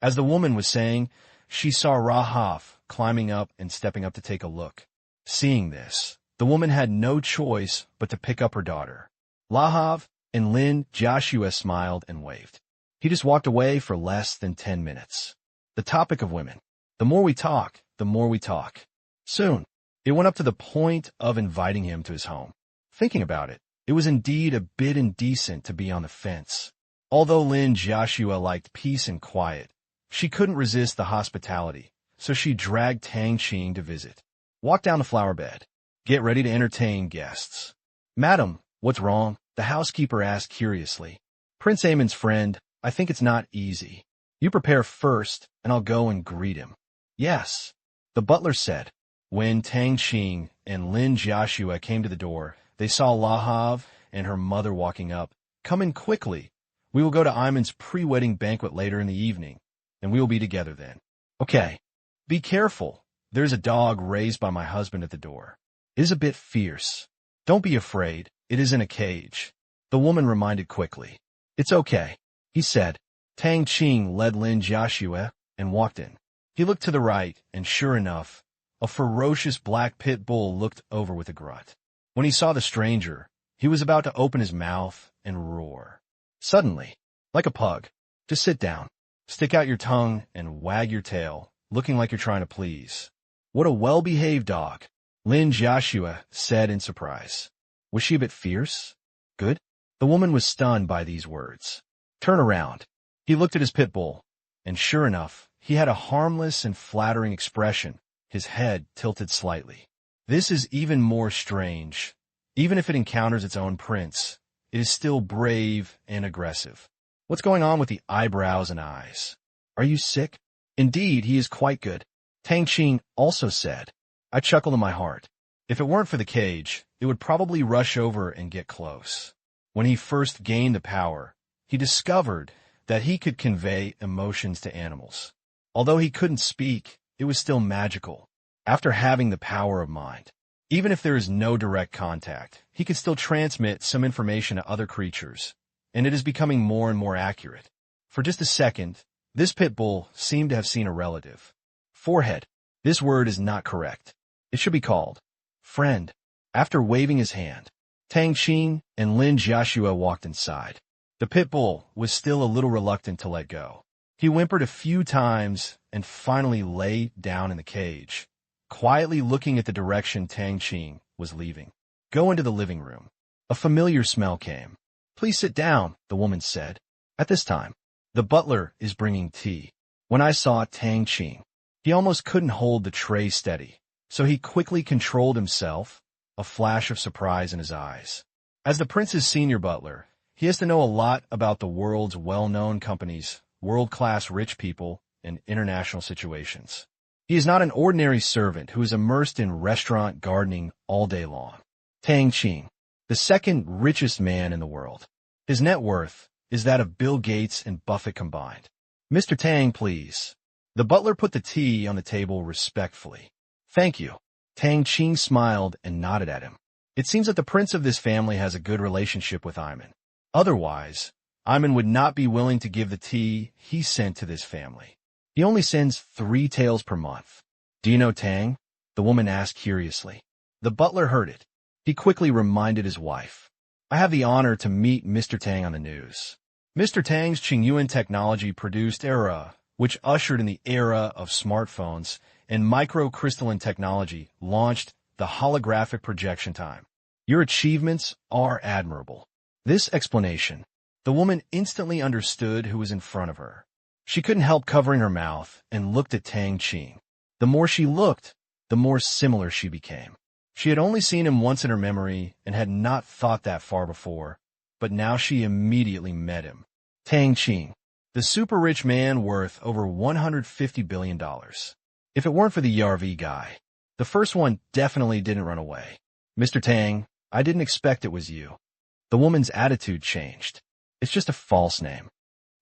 As the woman was saying, she saw Rahav climbing up and stepping up to take a look. Seeing this, the woman had no choice but to pick up her daughter. Lahav and Lin Joshua smiled and waved. He just walked away for less than 10 minutes. The topic of women. The more we talk, the more we talk. Soon, it went up to the point of inviting him to his home. Thinking about it, it was indeed a bit indecent to be on the fence. Although Lin Joshua liked peace and quiet, she couldn't resist the hospitality, so she dragged Tang Qing to visit. Walk down the flower bed. Get ready to entertain guests. Madam, what's wrong? The housekeeper asked curiously. Prince Aman's friend, I think it's not easy. You prepare first, and I'll go and greet him. Yes, the butler said. When Tang Qing and Lin Joshua came to the door, they saw Lahav and her mother walking up. Come in quickly. We will go to Iman's pre-wedding banquet later in the evening, and we will be together then. Okay. Be careful. There's a dog raised by my husband at the door. It is a bit fierce. Don't be afraid. It is in a cage. The woman reminded quickly. It's okay, he said. Tang Qing led Lin Joshua and walked in. He looked to the right, and sure enough, a ferocious black pit bull looked over with a grunt. When he saw the stranger, he was about to open his mouth and roar. Suddenly, like a pug, just sit down, stick out your tongue, and wag your tail, looking like you're trying to please. What a well-behaved dog, Lin Joshua said in surprise. Was she a bit fierce? Good? The woman was stunned by these words. Turn around. He looked at his pit bull, and sure enough, he had a harmless and flattering expression, his head tilted slightly. This is even more strange. Even if it encounters its own prince, it is still brave and aggressive. What's going on with the eyebrows and eyes? Are you sick? Indeed, he is quite good. Tang Qing also said. I chuckled in my heart. If it weren't for the cage, it would probably rush over and get close. When he first gained the power, he discovered that he could convey emotions to animals. Although he couldn't speak, it was still magical. After having the power of mind, even if there is no direct contact, he could still transmit some information to other creatures, and it is becoming more and more accurate. For just a second, this pit bull seemed to have seen a relative. Forehead. This word is not correct. It should be called friend. After waving his hand, Tang Qing and Lin Jiaxue walked inside. The pit bull was still a little reluctant to let go. He whimpered a few times and finally lay down in the cage, quietly looking at the direction Tang Qing was leaving. Go into the living room. A familiar smell came. Please sit down, the woman said. At this time, the butler is bringing tea. When I saw Tang Qing, he almost couldn't hold the tray steady, so he quickly controlled himself, a flash of surprise in his eyes. As the prince's senior butler, he has to know a lot about the world's well-known companies, world-class rich people, and international situations. He is not an ordinary servant who is immersed in restaurant gardening all day long. Tang Qing, the second richest man in the world. His net worth is that of Bill Gates and Buffett combined. Mr. Tang, please. The butler put the tea on the table respectfully. Thank you. Tang Qing smiled and nodded at him. It seems that the prince of this family has a good relationship with Iman. Otherwise, Iman would not be willing to give the tea he sent to this family. He only sends 3 taels per month. Do you know Tang? The woman asked curiously. The butler heard it. He quickly reminded his wife. I have the honor to meet Mr. Tang on the news. Mr. Tang's Qingyuan technology produced era, which ushered in the era of smartphones, and microcrystalline technology launched the holographic projection time. Your achievements are admirable. This explanation, the woman instantly understood who was in front of her. She couldn't help covering her mouth and looked at Tang Qing. The more she looked, the more similar she became. She had only seen him once in her memory and had not thought that far before, but now she immediately met him. Tang Qing, the super-rich man worth over $150 billion. If it weren't for the ERV guy, the first one definitely didn't run away. Mr. Tang, I didn't expect it was you. The woman's attitude changed. It's just a false name.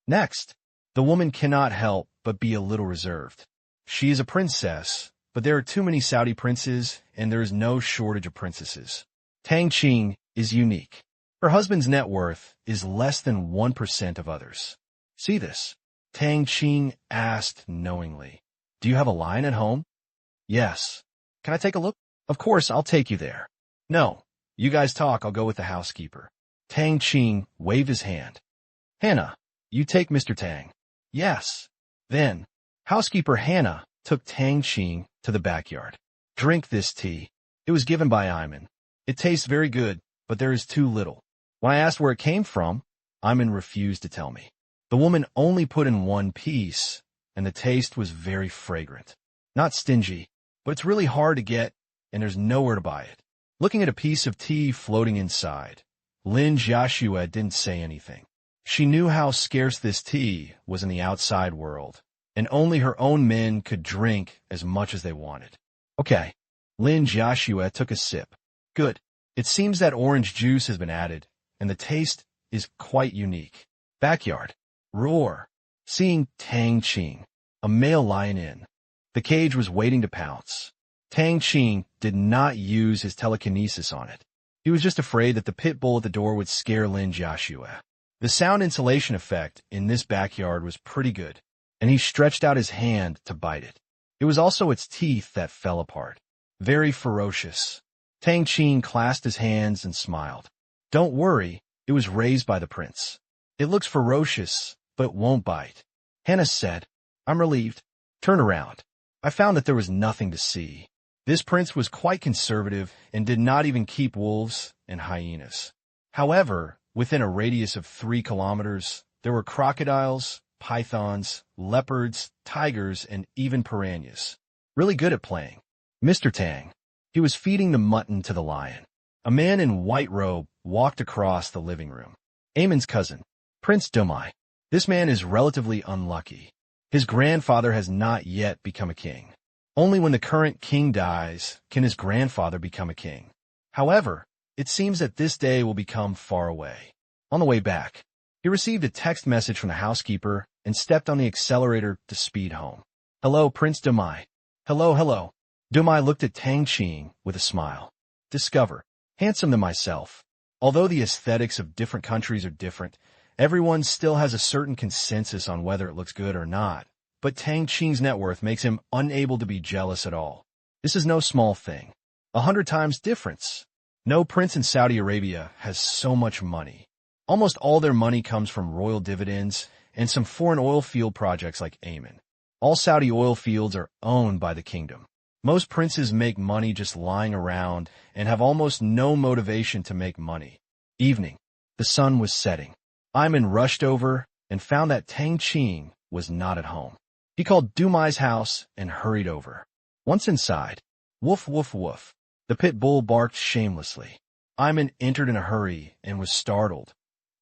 Next, the woman cannot help but be a little reserved. She is a princess, but there are too many Saudi princes, and there is no shortage of princesses. Tang Qing is unique. Her husband's net worth is less than 1% of others. See this? Tang Qing asked knowingly. Do you have a lion at home? Yes. Can I take a look? Of course, I'll take you there. No. You guys talk, I'll go with the housekeeper. Tang Qing waved his hand. Hannah, you take Mr. Tang. Yes. Then, housekeeper Hannah took Tang Qing to the backyard. Drink this tea. It was given by Iman. It tastes very good, but there is too little. When I asked where it came from, Iman refused to tell me. The woman only put in 1 piece, and the taste was very fragrant. Not stingy, but it's really hard to get, and there's nowhere to buy it. Looking at a piece of tea floating inside, Lin Jiaxue didn't say anything. She knew how scarce this tea was in the outside world, and only her own men could drink as much as they wanted. Okay. Lin Jiaxue took a sip. Good. It seems that orange juice has been added, and the taste is quite unique. Backyard. Roar. Seeing Tang Qing, a male lion in. The cage was waiting to pounce. Tang Qing did not use his telekinesis on it. He was just afraid that the pit bull at the door would scare Lin Jiaxue. The sound insulation effect in this backyard was pretty good, and he stretched out his hand to bite it. It was also its teeth that fell apart. Very ferocious. Tang Qing clasped his hands and smiled. Don't worry, it was raised by the prince. It looks ferocious, but won't bite. Hannah said, I'm relieved. Turn around. I found that there was nothing to see. This prince was quite conservative and did not even keep wolves and hyenas. However, within a radius of 3 kilometers, there were crocodiles, pythons, leopards, tigers, and even piranhas. Really good at playing. Mr. Tang. He was feeding the mutton to the lion. A man in white robe walked across the living room. Ayman's cousin, Prince Dumai. This man is relatively unlucky. His grandfather has not yet become a king. Only when the current king dies can his grandfather become a king. However, it seems that this day will become far away. On the way back, he received a text message from the housekeeper and stepped on the accelerator to speed home. Hello, Prince Dumai. Hello, hello. Dumai looked at Tang Qing with a smile. Discover. Handsome than myself. Although the aesthetics of different countries are different, everyone still has a certain consensus on whether it looks good or not. But Tang Qing's net worth makes him unable to be jealous at all. This is no small thing. 100 times difference. No prince in Saudi Arabia has so much money. Almost all their money comes from royal dividends and some foreign oil field projects like Ayman. All Saudi oil fields are owned by the kingdom. Most princes make money just lying around and have almost no motivation to make money. Evening. The sun was setting. Ayman rushed over and found that Tang Qing was not at home. He called Dumai's house and hurried over. Once inside, woof woof woof, the pit bull barked shamelessly. Ayman entered in a hurry and was startled.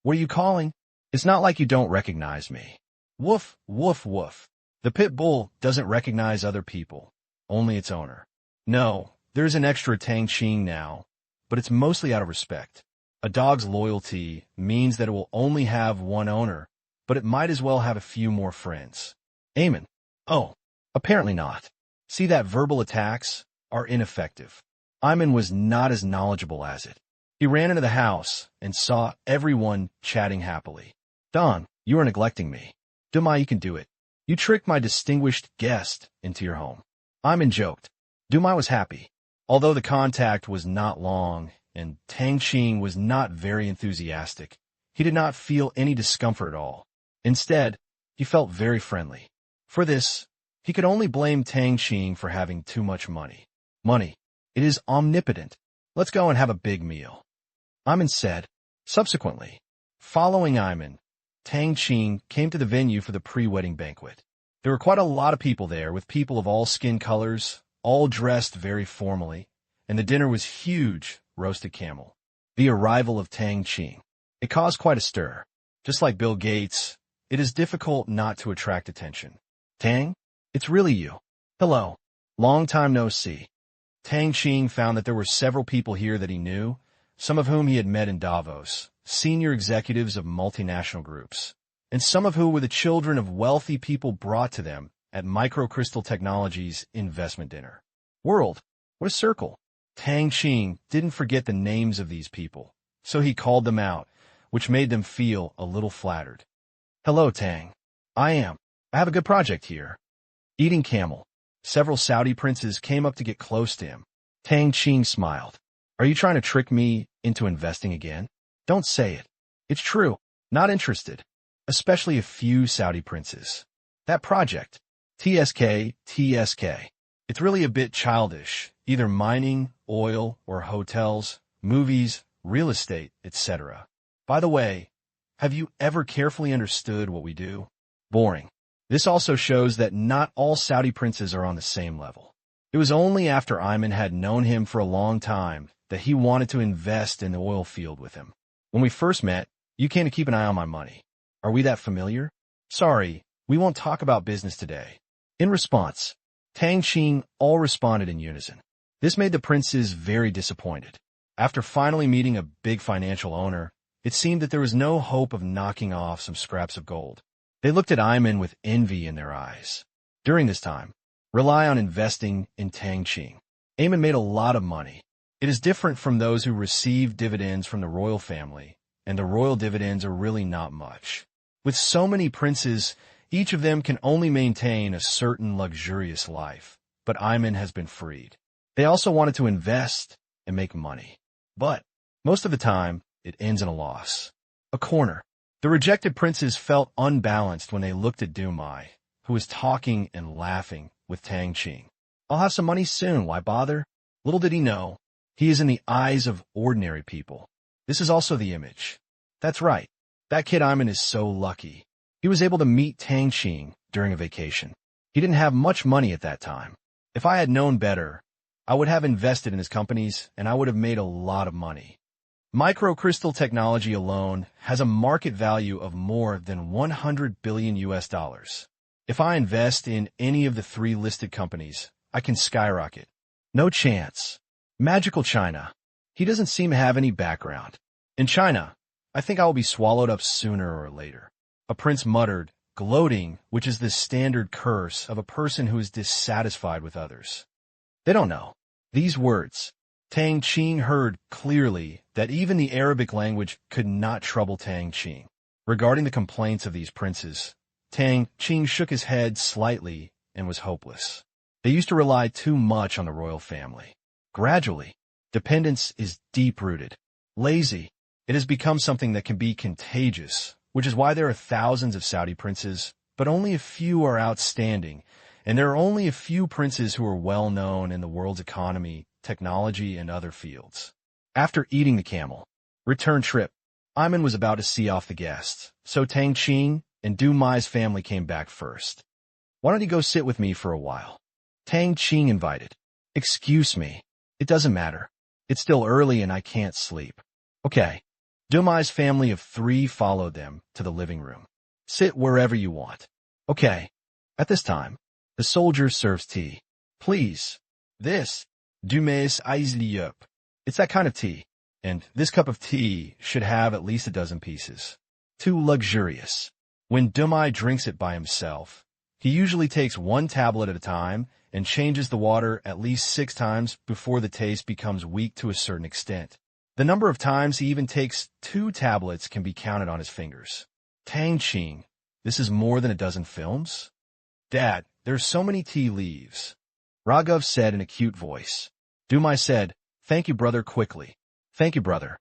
What are you calling? It's not like you don't recognize me. Woof woof woof. The pit bull doesn't recognize other people, only its owner. No, there's an extra Tang Qing now, but it's mostly out of respect. A dog's loyalty means that it will only have one owner, but it might as well have a few more friends. Ayman. Oh, apparently not. See, that verbal attacks are ineffective. Ayman was not as knowledgeable as it. He ran into the house and saw everyone chatting happily. Don, you are neglecting me. Dumai, you can do it. You tricked my distinguished guest into your home. Ayman joked. Dumai was happy. Although the contact was not long and Tang Qing was not very enthusiastic, he did not feel any discomfort at all. Instead, he felt very friendly. For this, he could only blame Tang Qing for having too much money. Money. It is omnipotent. Let's go and have a big meal. Ayman said. Subsequently, following Ayman, Tang Qing came to the venue for the pre-wedding banquet. There were quite a lot of people there, with people of all skin colors, all dressed very formally, and the dinner was huge, roasted camel. The arrival of Tang Qing. It caused quite a stir. Just like Bill Gates, it is difficult not to attract attention. Tang? It's really you. Hello. Long time no see. Tang Qing found that there were several people here that he knew, some of whom he had met in Davos, senior executives of multinational groups, and some of whom were the children of wealthy people brought to them at Microcrystal Technologies investment dinner. World, what a circle. Tang Qing didn't forget the names of these people, so he called them out, which made them feel a little flattered. Hello, Tang. I have a good project here. Eating camel. Several Saudi princes came up to get close to him. Tang Qing smiled. Are you trying to trick me into investing again? Don't say it. It's true. Not interested. Especially a few Saudi princes. That project. TSK. It's really a bit childish. Either mining, oil, or hotels, movies, real estate, etc. By the way, have you ever carefully understood what we do? Boring. This also shows that not all Saudi princes are on the same level. It was only after Ayman had known him for a long time that he wanted to invest in the oil field with him. When we first met, you came to keep an eye on my money. Are we that familiar? Sorry, we won't talk about business today. In response, Tang Qing all responded in unison. This made the princes very disappointed. After finally meeting a big financial owner, it seemed that there was no hope of knocking off some scraps of gold. They looked at Ayman with envy in their eyes. During this time, rely on investing in Tang Qing. Ayman made a lot of money. It is different from those who receive dividends from the royal family, and the royal dividends are really not much. With so many princes, each of them can only maintain a certain luxurious life, but Ayman has been freed. They also wanted to invest and make money. But, most of the time, it ends in a loss. A corner. The rejected princes felt unbalanced when they looked at Dumai, who was talking and laughing with Tang Qing. I'll have some money soon, why bother? Little did he know, he is in the eyes of ordinary people. This is also the image. That's right. That kid Ayman is so lucky. He was able to meet Tang Qing during a vacation. He didn't have much money at that time. If I had known better, I would have invested in his companies, and I would have made a lot of money. Microcrystal technology alone has a market value of more than 100 billion US dollars. If I invest in any of the 3 listed companies, I can skyrocket. No chance. Magical China. He doesn't seem to have any background. In China, I think I will be swallowed up sooner or later. A prince muttered, gloating, which is the standard curse of a person who is dissatisfied with others. They don't know. These words. Tang Qing heard clearly that even the Arabic language could not trouble Tang Qing. Regarding the complaints of these princes, Tang Qing shook his head slightly and was hopeless. They used to rely too much on the royal family. Gradually, dependence is deep-rooted. Lazy. It has become something that can be contagious, which is why there are thousands of Saudi princes, but only a few are outstanding, and there are only a few princes who are well-known in the world's economy, technology, and other fields. After eating the camel return trip, Ayman was about to see off the guests, so Tang Qing and Du Mai's family came back first. Why don't you go sit with me for a while? Tang Qing invited. Excuse me. It doesn't matter. It's still early and I can't sleep. Okay. Du Mai's family of 3 followed them to the living room. Sit wherever you want. Okay. At this time, the soldier serves tea. Please. This. Du Mai's Eisliup. It's that kind of tea. And this cup of tea should have at least a dozen pieces. Too luxurious. When Du Mai drinks it by himself, he usually takes 1 tablet at a time and changes the water at least 6 times before the taste becomes weak to a certain extent. The number of times he even takes 2 tablets can be counted on his fingers. Tang Qing, this is more than a dozen films? Dad, there's so many tea leaves. Raghav said in a cute voice. Du Mai said, thank you, brother, quickly. Thank you, brother.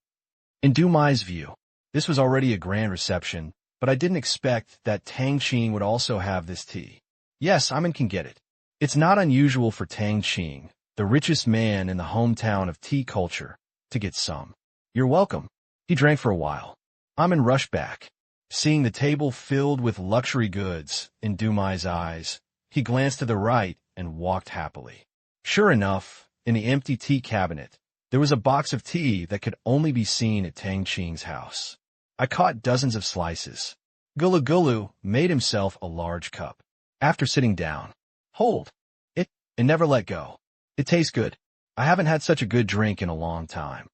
In Du Mai's view, this was already a grand reception, but I didn't expect that Tang Qing would also have this tea. Yes, Ayman can get it. It's not unusual for Tang Qing, the richest man in the hometown of tea culture, to get some. You're welcome. He drank for a while. Ayman rushed back. Seeing the table filled with luxury goods in Du Mai's eyes, he glanced to the right and walked happily. Sure enough, in the empty tea cabinet, there was a box of tea that could only be seen at Tang Qing's house. I caught dozens of slices. Gulu Gulu made himself a large cup. After sitting down, hold it and never let go. It tastes good. I haven't had such a good drink in a long time.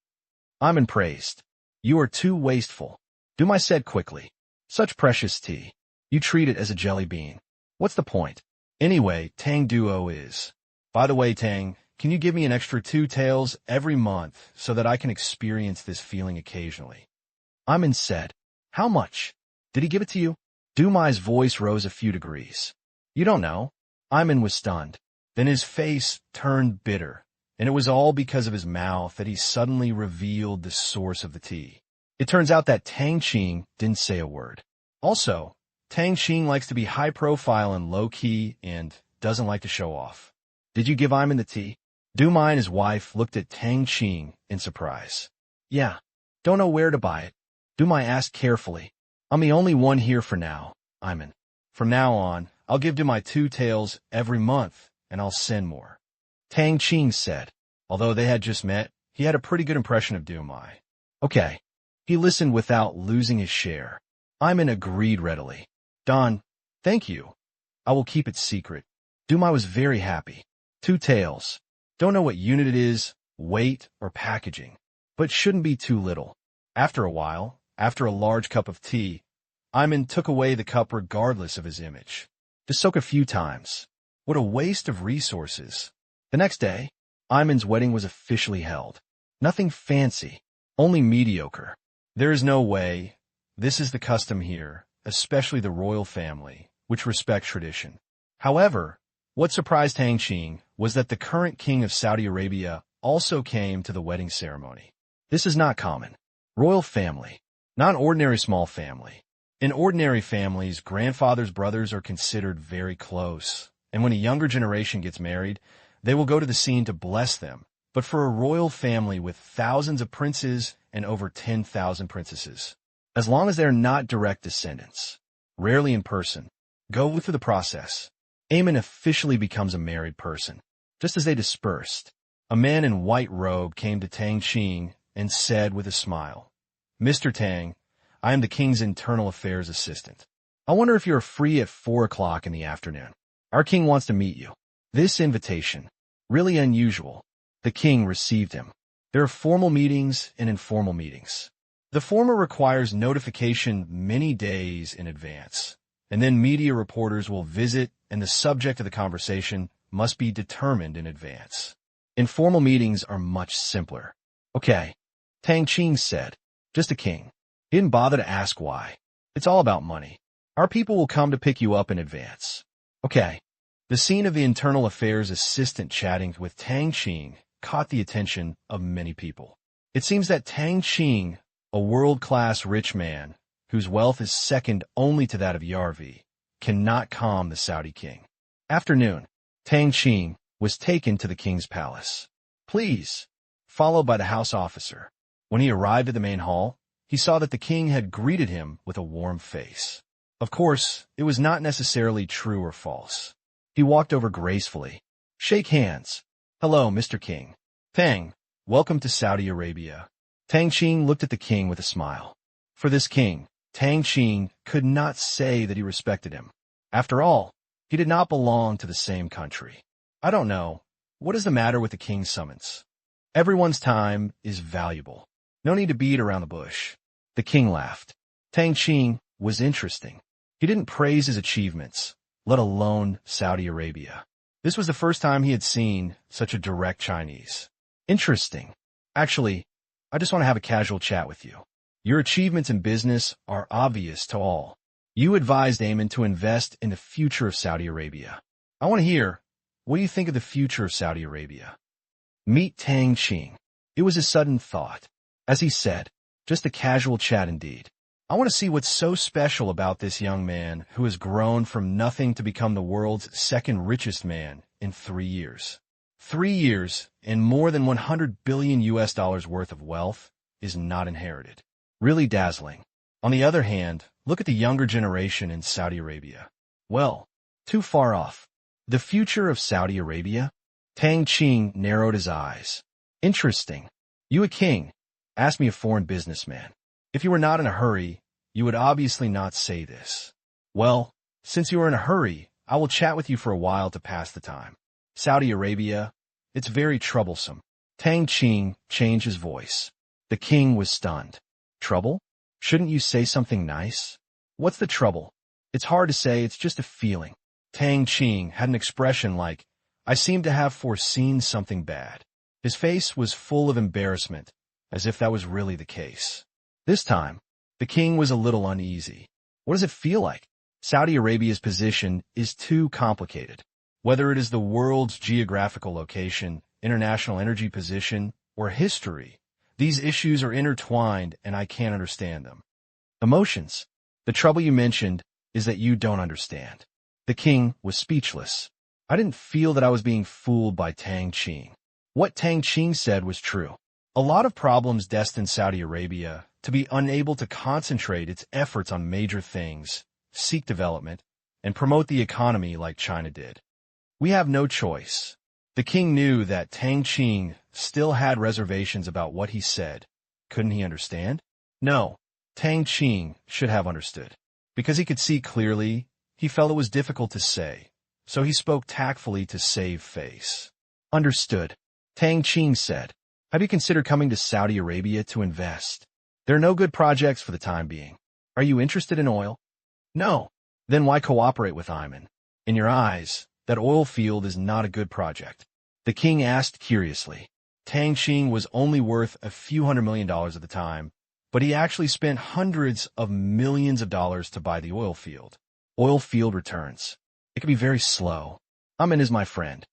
Ayman praised. You are too wasteful. Du Mai said quickly. Such precious tea. You treat it as a jelly bean. What's the point? Anyway, Tang Duo is. By the way, Tang, can you give me an extra 2 taels every month so that I can experience this feeling occasionally? Ayman said. How much? Did he give it to you? Du Mai's voice rose a few degrees. You don't know? Ayman was stunned. Then his face turned bitter, and it was all because of his mouth that he suddenly revealed the source of the tea. It turns out that Tang Qing didn't say a word. Also, Tang Qing likes to be high-profile and low-key and doesn't like to show off. Did you give Ayman the tea? Du Mai and his wife looked at Tang Qing in surprise. Yeah. Don't know where to buy it. Du Mai asked carefully. I'm the only one here for now, Ayman. From now on, I'll give Du Mai 2 taels every month, and I'll send more. Tang Qing said. Although they had just met, he had a pretty good impression of Du Mai. Okay. He listened without losing his share. Ayman agreed readily. Don, thank you. I will keep it secret. Du Mai was very happy. 2 taels. Don't know what unit it is, weight, or packaging, but shouldn't be too little. After a while, after a large cup of tea, Ayman took away the cup regardless of his image. To soak a few times. What a waste of resources. The next day, Ayman's wedding was officially held. Nothing fancy, only mediocre. There is no way. This is the custom here, especially the royal family, which respects tradition. However, what surprised Tang Qing was that the current king of Saudi Arabia also came to the wedding ceremony. This is not common. Royal family, not ordinary small family. In ordinary families, grandfathers' brothers are considered very close, and when a younger generation gets married, they will go to the scene to bless them. But for a royal family with thousands of princes and over 10,000 princesses, as long as they're not direct descendants, rarely in person, go through the process. Ayman officially becomes a married person. Just as they dispersed, A man in white robe came to Tang Qing and said with a smile, "Mr. Tang, I am the king's internal affairs assistant. I wonder if you're free at 4 o'clock in the afternoon. Our king wants to meet you." This invitation, really unusual. The king received him. There are formal meetings and informal meetings. The former requires notification many days in advance, and then media reporters will visit and the subject of the conversation must be determined in advance. Informal meetings are much simpler. "Okay," Tang Qing said, "just a king." He didn't bother to ask why. "It's all about money. Our people will come to pick you up in advance." "Okay." The scene of the internal affairs assistant chatting with Tang Qing caught the attention of many people. It seems that Tang Qing, a world-class rich man, whose wealth is second only to that of Yarvi, cannot calm the Saudi king. Afternoon, Tang Qing was taken to the king's palace. "Please," followed by the house officer. When he arrived at the main hall, he saw that the king had greeted him with a warm face. Of course, it was not necessarily true or false. He walked over gracefully. "Shake hands." "Hello, Mr. King." "Tang, welcome to Saudi Arabia." Tang Qing looked at the king with a smile. For this king, Tang Qing could not say that he respected him. After all, he did not belong to the same country. "I don't know. What is the matter with the king's summons?" "Everyone's time is valuable. No need to beat around the bush." The king laughed. Tang Qing was interesting. He didn't praise his achievements, let alone Saudi Arabia. This was the first time he had seen such a direct Chinese. "Interesting. Actually, I just want to have a casual chat with you. Your achievements in business are obvious to all. You advised Ayman to invest in the future of Saudi Arabia. I want to hear, what do you think of the future of Saudi Arabia?" Meet Tang Qing. It was a sudden thought. As he said, just a casual chat indeed. I want to see what's so special about this young man who has grown from nothing to become the world's second richest man in 3 years. 3 years and more than $100 billion worth of wealth is not inherited. Really dazzling. On the other hand, look at the younger generation in Saudi Arabia. Well, too far off. The future of Saudi Arabia? Tang Qing narrowed his eyes. "Interesting. You a king? Ask me a foreign businessman. If you were not in a hurry, you would obviously not say this." "Well, since you are in a hurry, I will chat with you for a while to pass the time. Saudi Arabia, it's very troublesome." Tang Qing changed his voice. The king was stunned. "Trouble? Shouldn't you say something nice?" "What's the trouble?" "It's hard to say, it's just a feeling." Tang Qing had an expression like, "I seem to have foreseen something bad." His face was full of embarrassment, as if that was really the case. This time, the king was a little uneasy. What does it feel like? Saudi Arabia's position is too complicated. Whether it is the world's geographical location, international energy position, or history, these issues are intertwined and I can't understand them. Emotions. The trouble you mentioned is that you don't understand. The king was speechless. I didn't feel that I was being fooled by Tang Qing. What Tang Qing said was true. A lot of problems destined Saudi Arabia to be unable to concentrate its efforts on major things, seek development, and promote the economy like China did. We have no choice. The king knew that Tang Qing still had reservations about what he said. Couldn't he understand? No, Tang Qing should have understood. Because he could see clearly, he felt it was difficult to say, so he spoke tactfully to save face. "Understood," Tang Qing said. "Have you considered coming to Saudi Arabia to invest? There are no good projects for the time being. Are you interested in oil?" "No." "Then why cooperate with Ayman? In your eyes, that oil field is not a good project." The king asked curiously. Tang Qing was only worth a few $100 million at the time, but he actually spent hundreds of millions of dollars to buy the oil field. Oil field returns. It can be very slow. Ayman is my friend.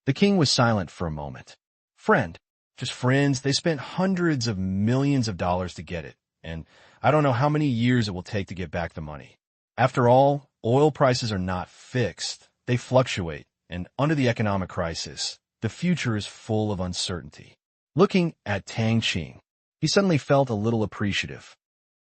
The king was silent for a moment. Friend? Just friends. They spent hundreds of millions of dollars to get it, and I don't know how many years it will take to get back the money. After all, oil prices are not fixed. They fluctuate, and under the economic crisis, the future is full of uncertainty. Looking at Tang Qing, he suddenly felt a little appreciative.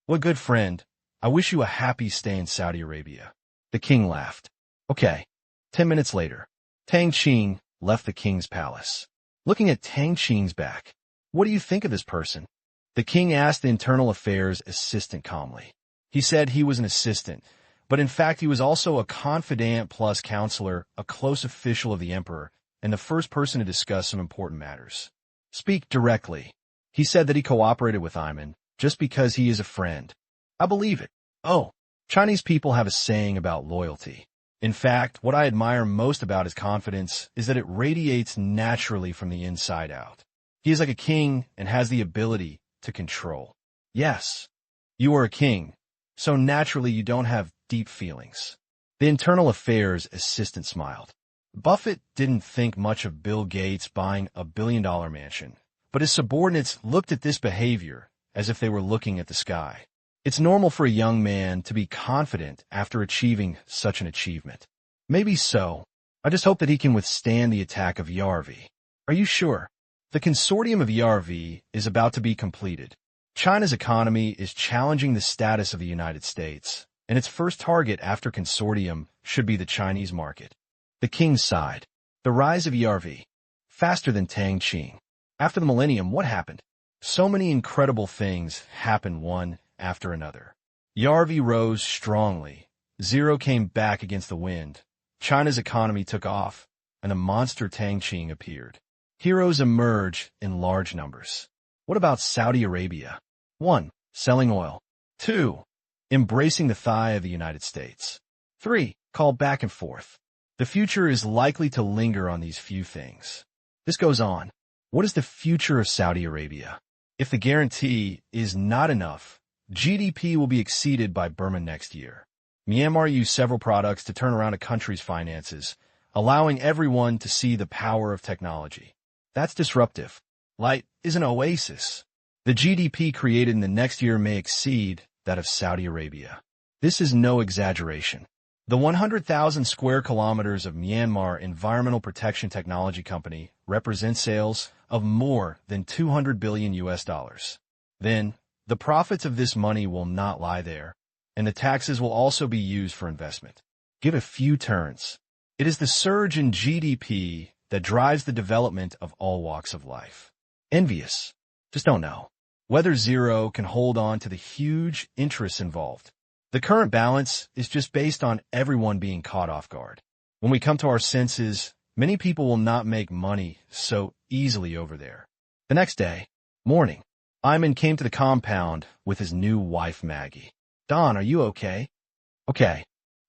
"What good friend. I wish you a happy stay in Saudi Arabia." The king laughed. Okay. 10 minutes later, Tang Qing left the king's palace. looking at Tang Qing's back. What do you think of this person? The king asked the internal affairs assistant calmly. He said he was an assistant, but in fact he was also a confidant plus counselor, a close official of the emperor, and the first person to discuss some important matters. Speak directly. He said that he cooperated with Iman just because he is a friend. I believe it. Oh, Chinese people have a saying about loyalty. In fact, what I admire most about his confidence is that it radiates naturally from the inside out. He is like a king and has the ability to control. Yes, you are a king, so naturally you don't have deep feelings. The internal affairs assistant smiled. Buffett didn't think much of Bill Gates buying a billion-dollar mansion, but his subordinates looked at this behavior as if they were looking at the sky. It's normal for a young man to be confident after achieving such an achievement. Maybe so. I just hope that he can withstand the attack of Yarvi. Are you sure? The consortium of Yarvi is about to be completed. China's economy is challenging the status of the United States, and its first target after consortium should be the Chinese market. The king sighed. The rise of Yarvi. Faster than Tang Qing. After the millennium, what happened? So many incredible things happened one after another. Yarvi rose strongly. Zero came back against the wind. China's economy took off, and the monster Tang Qing appeared. Heroes emerge in large numbers. What about Saudi Arabia? 1. Selling oil. 2. Embracing the thigh of the United States. 3. Call back and forth. The future is likely to linger on these few things. This goes on. What is the future of Saudi Arabia? If the guarantee is not enough, GDP will be exceeded by Burma next year. Myanmar used several products to turn around a country's finances, allowing everyone to see the power of technology. That's disruptive. Light is an oasis. The GDP created in the next year may exceed that of Saudi Arabia. This is no exaggeration. The 100,000 square kilometers of Myanmar Environmental Protection Technology Company represent sales of more than $200 billion US. Then, the profits of this money will not lie there, and the taxes will also be used for investment. Give a few turns. It is the surge in GDP that drives the development of all walks of life. Envious. Just don't know whether Zero can hold on to the huge interests involved. The current balance is just based on everyone being caught off guard. When we come to our senses, many people will not make money so easily over there. The next day, morning, Iman came to the compound with his new wife Maggie. Don, are you okay? Okay.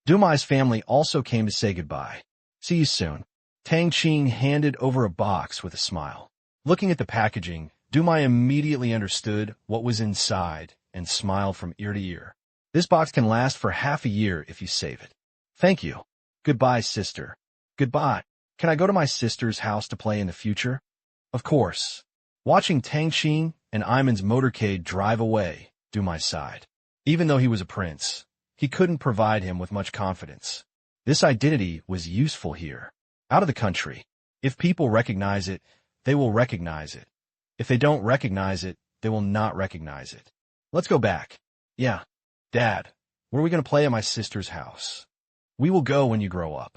Dumai's family also came to say goodbye. See you soon. Tang Qing handed over a box with a smile. Looking at the packaging, Dumai immediately understood what was inside and smiled from ear to ear. This box can last for half a year if you save it. Thank you. Goodbye, sister. Goodbye. Can I go to my sister's house to play in the future? Of course. Watching Tang Qing and Iman's motorcade drive away, Dumai sighed. Even though he was a prince, he couldn't provide him with much confidence. This identity was useful here. Out of the country. If people recognize it, they will recognize it. If they don't recognize it, they will not recognize it. Let's go back. Yeah. Dad, where are we going to play at my sister's house? We will go when you grow up.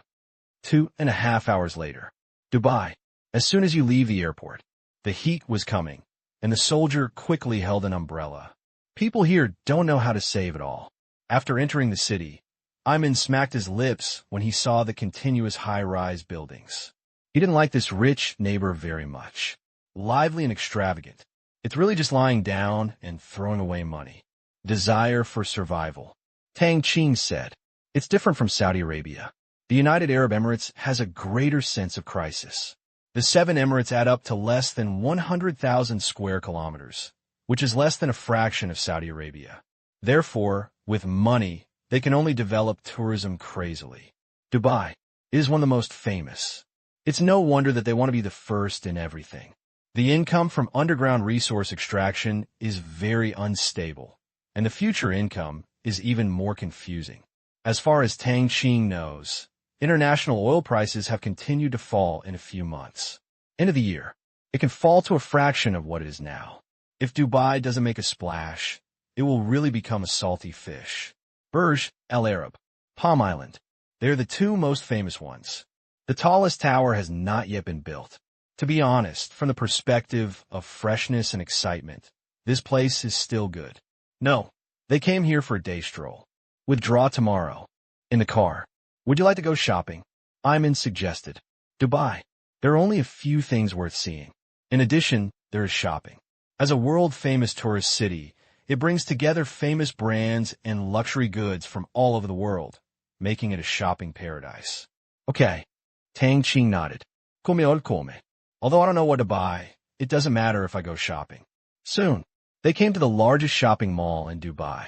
2.5 hours later. Dubai. As soon as you leave the airport, the heat was coming, and the soldier quickly held an umbrella. People here don't know how to save it all. After entering the city, Iman smacked his lips when he saw the continuous high-rise buildings. He didn't like this rich neighbor very much. Lively and extravagant. It's really just lying down and throwing away money. Desire for survival. Tang Qing said. It's different from Saudi Arabia. The United Arab Emirates has a greater sense of crisis. The 7 Emirates add up to less than 100,000 square kilometers, which is less than a fraction of Saudi Arabia. Therefore, with money, they can only develop tourism crazily. Dubai is one of the most famous. It's no wonder that they want to be the first in everything. The income from underground resource extraction is very unstable, and the future income is even more confusing. As far as Tang Qing knows, international oil prices have continued to fall in a few months. End of the year, it can fall to a fraction of what it is now. If Dubai doesn't make a splash, it will really become a salty fish. Burj Al Arab, Palm Island. They're the 2 most famous ones. The tallest tower has not yet been built. To be honest, from the perspective of freshness and excitement, this place is still good. No, they came here for a day stroll. Withdraw tomorrow. In the car. Would you like to go shopping? Ayman suggested. Dubai. There are only a few things worth seeing. In addition, there is shopping. As a world-famous tourist city, it brings together famous brands and luxury goods from all over the world, making it a shopping paradise. Okay. Tang Qing nodded. Come ol come. Although I don't know what to buy, it doesn't matter if I go shopping. Soon, they came to the largest shopping mall in Dubai.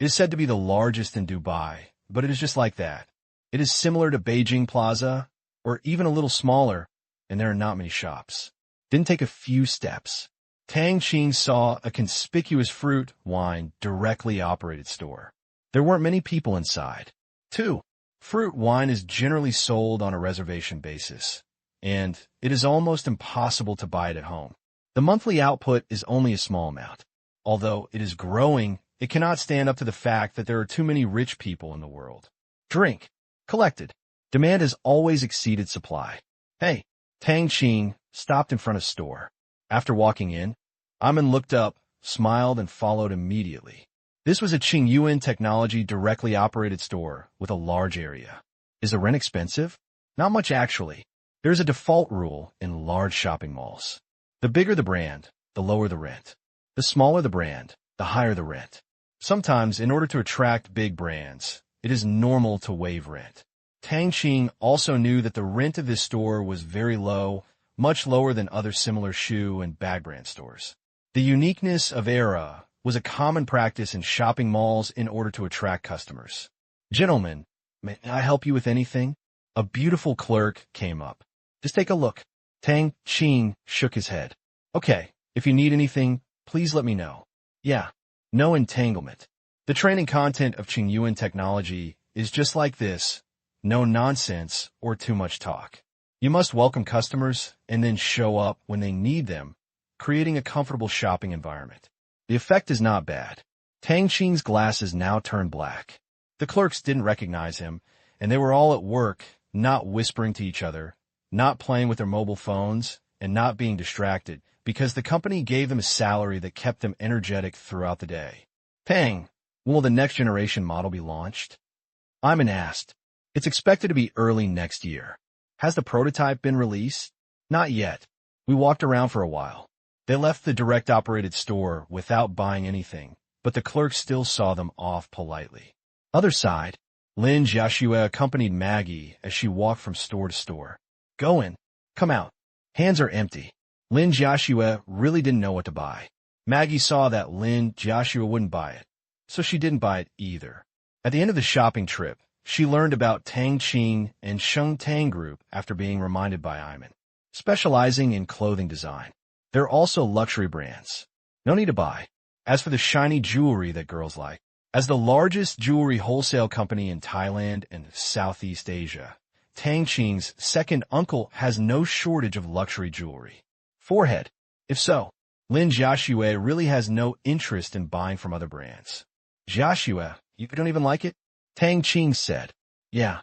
It is said to be the largest in Dubai, but it is just like that. It is similar to Beijing Plaza, or even a little smaller, and there are not many shops. Didn't take a few steps. Tang Qing saw a conspicuous fruit, wine, directly operated store. There weren't many people inside. 2. Fruit wine is generally sold on a reservation basis, and it is almost impossible to buy it at home. The monthly output is only a small amount. Although it is growing, it cannot stand up to the fact that there are too many rich people in the world. Drink. Collected. Demand has always exceeded supply. Hey, Tang Qing stopped in front of store. After walking in, Ayman looked up, smiled, and followed immediately. This was a Qingyuan technology directly operated store with a large area. Is the rent expensive? Not much actually. There is a default rule in large shopping malls. The bigger the brand, the lower the rent. The smaller the brand, the higher the rent. Sometimes, in order to attract big brands, it is normal to waive rent. Tang Qing also knew that the rent of this store was very low, much lower than other similar shoe and bag brand stores. The uniqueness of era was a common practice in shopping malls in order to attract customers. Gentlemen, may I help you with anything? A beautiful clerk came up. Just take a look. Tang Qing shook his head. Okay, if you need anything, please let me know. Yeah, no entanglement. The training content of Qingyuan technology is just like this. No nonsense or too much talk. You must welcome customers and then show up when they need them, creating a comfortable shopping environment. The effect is not bad. Tang Qing's glasses now turned black. The clerks didn't recognize him, and they were all at work, not whispering to each other, not playing with their mobile phones, and not being distracted, because the company gave them a salary that kept them energetic throughout the day. Tang, when will the next generation model be launched? Ayman asked. It's expected to be early next year. Has the prototype been released? Not yet. We walked around for a while. They left the direct-operated store without buying anything, but the clerk still saw them off politely. Other side, Lin Jiaxue accompanied Maggie as she walked from store to store. Go in. Come out. Hands are empty. Lin Jiaxue really didn't know what to buy. Maggie saw that Lin Jiaxue wouldn't buy it, so she didn't buy it either. At the end of the shopping trip, she learned about Tang Qing and Sheng Tang Group after being reminded by Ayman, specializing in clothing design. They're also luxury brands. No need to buy. As for the shiny jewelry that girls like, as the largest jewelry wholesale company in Thailand and Southeast Asia, Tang Qing's second uncle has no shortage of luxury jewelry. Forehead. If so, Lin Jiaxue really has no interest in buying from other brands. Jiaxue, you don't even like it? Tang Qing said. Yeah.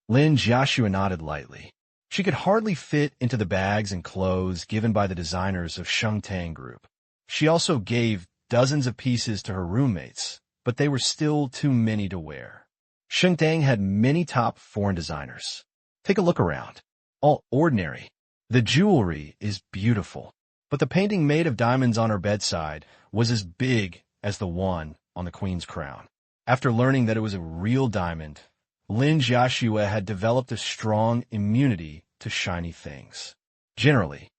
Lin Jiaxue nodded lightly. She could hardly fit into the bags and clothes given by the designers of Sheng Tang Group. She also gave dozens of pieces to her roommates, but they were still too many to wear. Sheng Tang had many top foreign designers. Take a look around. All ordinary. The jewelry is beautiful, but the painting made of diamonds on her bedside was as big as the one on the queen's crown. After learning that it was a real diamond, Lin Jiaxue had developed a strong immunity to shiny things. Generally,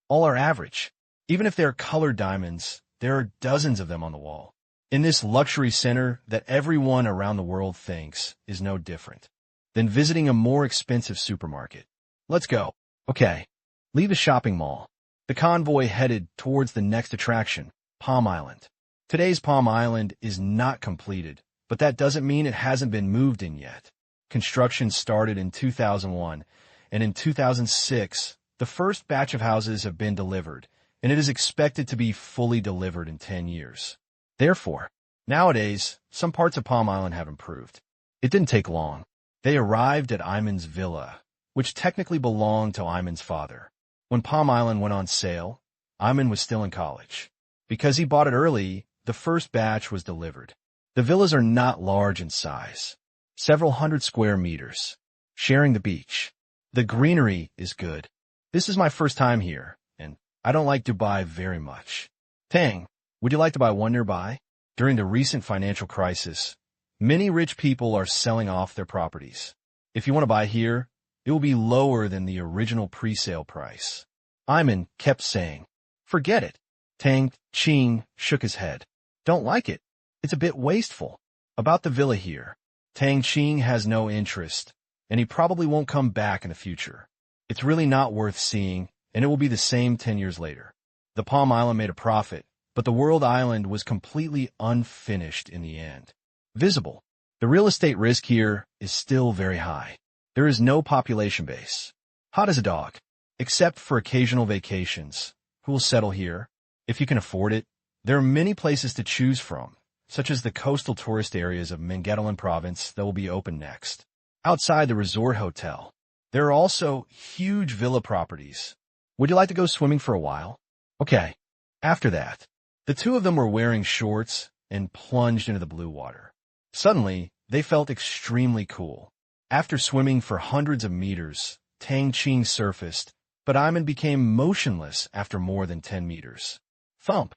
all are average. Even if they are colored diamonds, there are dozens of them on the wall. In this luxury center that everyone around the world thinks is no different than visiting a more expensive supermarket. Let's go. Okay. Leave the shopping mall. The convoy headed towards the next attraction, Palm Island. Today's Palm Island is not completed, but that doesn't mean it hasn't been moved in yet. Construction started in 2001, and in 2006, the first batch of houses have been delivered, and it is expected to be fully delivered in 10 years. Therefore, nowadays, some parts of Palm Island have improved. It didn't take long. They arrived at Ayman's villa, which technically belonged to Ayman's father. When Palm Island went on sale, Iman was still in college. Because he bought it early, the first batch was delivered. The villas are not large in size, several hundred square meters, sharing the beach. The greenery is good. This is my first time here, and I don't like Dubai very much. Tang, would you like to buy one nearby? During the recent financial crisis, many rich people are selling off their properties. If you want to buy here, it will be lower than the original pre-sale price. Iman kept saying, "Forget it." Tang Qing shook his head. "Don't like it. It's a bit wasteful." About the villa here, Tang Qing has no interest, and he probably won't come back in the future. It's really not worth seeing, and it will be the same 10 years later. The Palm Island made a profit, but the World Island was completely unfinished in the end. Visible. The real estate risk here is still very high. There is no population base. Hot as a dog. Except for occasional vacations. Who will settle here? If you can afford it, there are many places to choose from, such as the coastal tourist areas of Manggetalan province that will be open next. Outside the resort hotel, there are also huge villa properties. Would you like to go swimming for a while? Okay. After that, the two of them were wearing shorts and plunged into the blue water. Suddenly, they felt extremely cool. After swimming for hundreds of meters, Tang Qing surfaced, but Iman became motionless after more than 10 meters. Thump.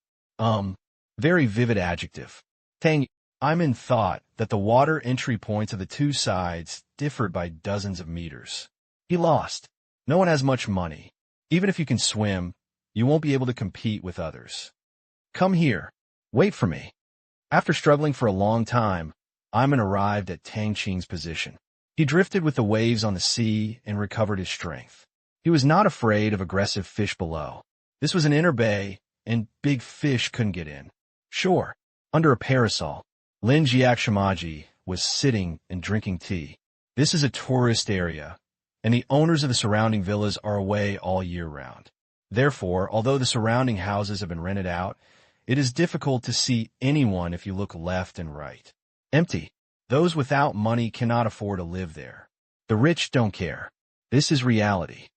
Very vivid adjective. Iman thought that the water entry points of the two sides differed by dozens of meters. He lost. No one has much money. Even if you can swim, you won't be able to compete with others. Come here. Wait for me. After struggling for a long time, Iman arrived at Tang Qing's position. He drifted with the waves on the sea and recovered his strength. He was not afraid of aggressive fish below. This was an inner bay, and big fish couldn't get in. Sure, under a parasol, Lin Jiakshimaji was sitting and drinking tea. This is a tourist area, and the owners of the surrounding villas are away all year round. Therefore, although the surrounding houses have been rented out, it is difficult to see anyone if you look left and right. Empty. Those without money cannot afford to live there. The rich don't care. This is reality.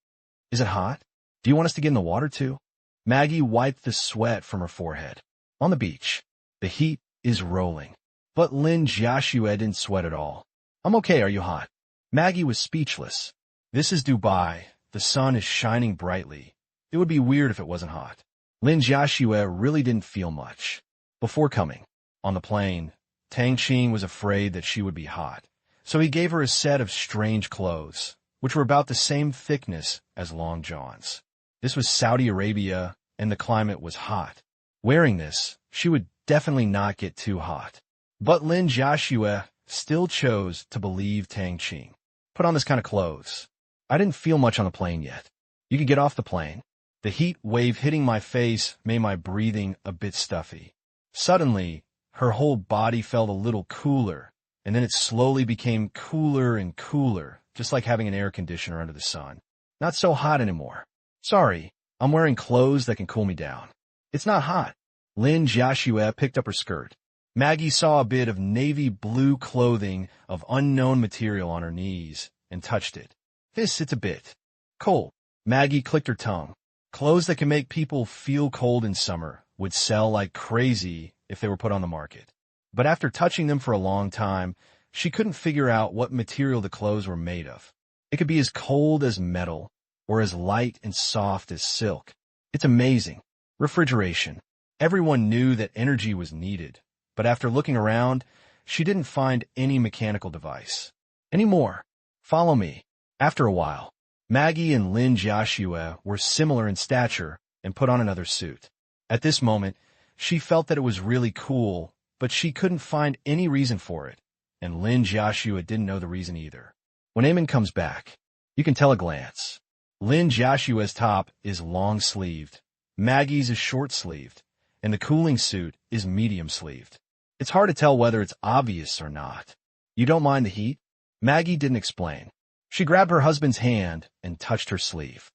Is it hot? Do you want us to get in the water too? Maggie wiped the sweat from her forehead. On the beach, the heat is rolling. But Lin Jiashue didn't sweat at all. I'm okay, are you hot? Maggie was speechless. This is Dubai. The sun is shining brightly. It would be weird if it wasn't hot. Lin Jiashue really didn't feel much. Before coming, on the plane, Tang Qing was afraid that she would be hot, so he gave her a set of strange clothes, which were about the same thickness as long johns. This was Saudi Arabia, and the climate was hot. Wearing this, she would definitely not get too hot. But Lin Jiashue still chose to believe Tang Qing. Put on this kind of clothes. I didn't feel much on the plane yet. You could get off the plane. The heat wave hitting my face made my breathing a bit stuffy. Suddenly, her whole body felt a little cooler, and then it slowly became cooler and cooler, just like having an air conditioner under the sun. Not so hot anymore. Sorry, I'm wearing clothes that can cool me down. It's not hot. Lin Jiashue picked up her skirt. Maggie saw a bit of navy blue clothing of unknown material on her knees and touched it. It's a bit cold. Maggie clicked her tongue. Clothes that can make people feel cold in summer would sell like crazy if they were put on the market. But after touching them for a long time, she couldn't figure out what material the clothes were made of. It could be as cold as metal or as light and soft as silk. It's amazing. Refrigeration. Everyone knew that energy was needed, but after looking around, she didn't find any mechanical device. Any more. Follow me. After a while, Maggie and Lin Jiashue were similar in stature and put on another suit. At this moment, she felt that it was really cool, but she couldn't find any reason for it, and Lin Jiashue didn't know the reason either. When Eamon comes back, you can tell a glance. Lin Jiashue's top is long-sleeved, Maggie's is short-sleeved, and the cooling suit is medium-sleeved. It's hard to tell whether it's obvious or not. You don't mind the heat? Maggie didn't explain. She grabbed her husband's hand and touched her sleeve.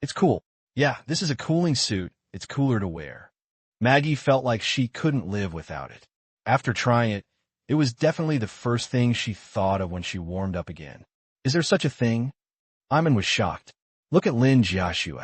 It's cool. Yeah, this is a cooling suit. It's cooler to wear. Maggie felt like she couldn't live without it. After trying it, it was definitely the first thing she thought of when she warmed up again. Is there such a thing? Iman was shocked. Look at Lin Jiaxue.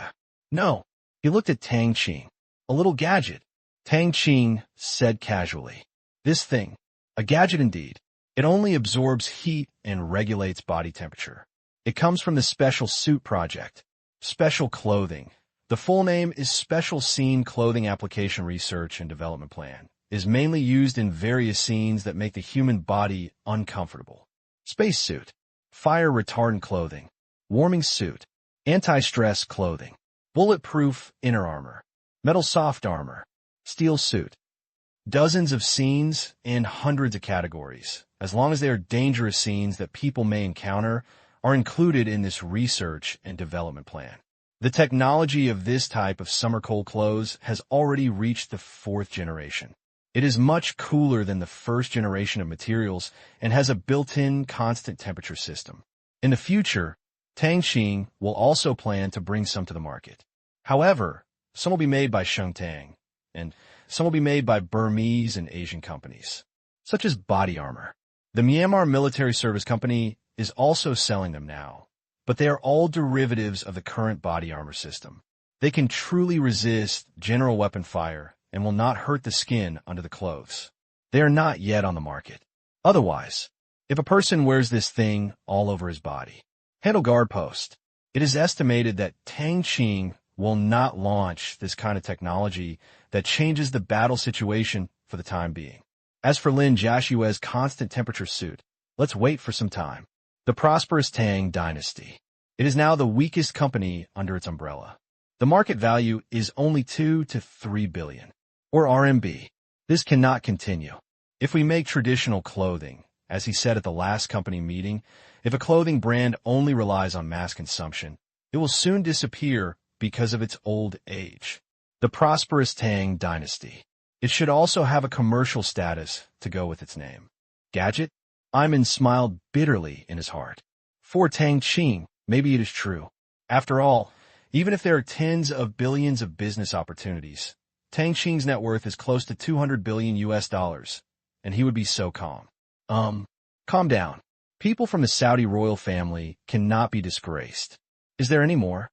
No, he looked at Tang Qing. A little gadget. Tang Qing said casually. This thing. A gadget indeed. It only absorbs heat and regulates body temperature. It comes from the Special Suit Project. Special Clothing. The full name is Special Scene Clothing Application Research and Development Plan. Is mainly used in various scenes that make the human body uncomfortable. Spacesuit. Fire retardant clothing. Warming suit. Anti-stress clothing. Bulletproof inner armor. Metal soft armor. Steel suit. Dozens of scenes in hundreds of categories, as long as they are dangerous scenes that people may encounter, are included in this research and development plan. The technology of this type of summer cold clothes has already reached the 4th generation. It is much cooler than the 1st generation of materials and has a built-in constant temperature system. In the future, Tang Qing will also plan to bring some to the market. However, some will be made by Shengtang, and some will be made by Burmese and Asian companies, such as body armor. The Myanmar Military Service Company is also selling them now, but they are all derivatives of the current body armor system. They can truly resist general weapon fire and will not hurt the skin under the clothes. They are not yet on the market. Otherwise, if a person wears this thing all over his body, handle guard post, it is estimated that Tang Qing will not launch this kind of technology that changes the battle situation for the time being. As for Lin Jiaxue's constant temperature suit, let's wait for some time. The prosperous Tang dynasty. It is now the weakest company under its umbrella. The market value is only 2 to 3 billion. Or RMB. This cannot continue. If we make traditional clothing, as he said at the last company meeting, if a clothing brand only relies on mass consumption, it will soon disappear because of its old age. The prosperous Tang dynasty. It should also have a commercial status to go with its name. Gadget? Iman smiled bitterly in his heart. For Tang Qing, maybe it is true. After all, even if there are tens of billions of business opportunities, Tang Qing's net worth is close to 200 billion US dollars, and he would be so calm. Calm down. People from the Saudi royal family cannot be disgraced. Is there any more?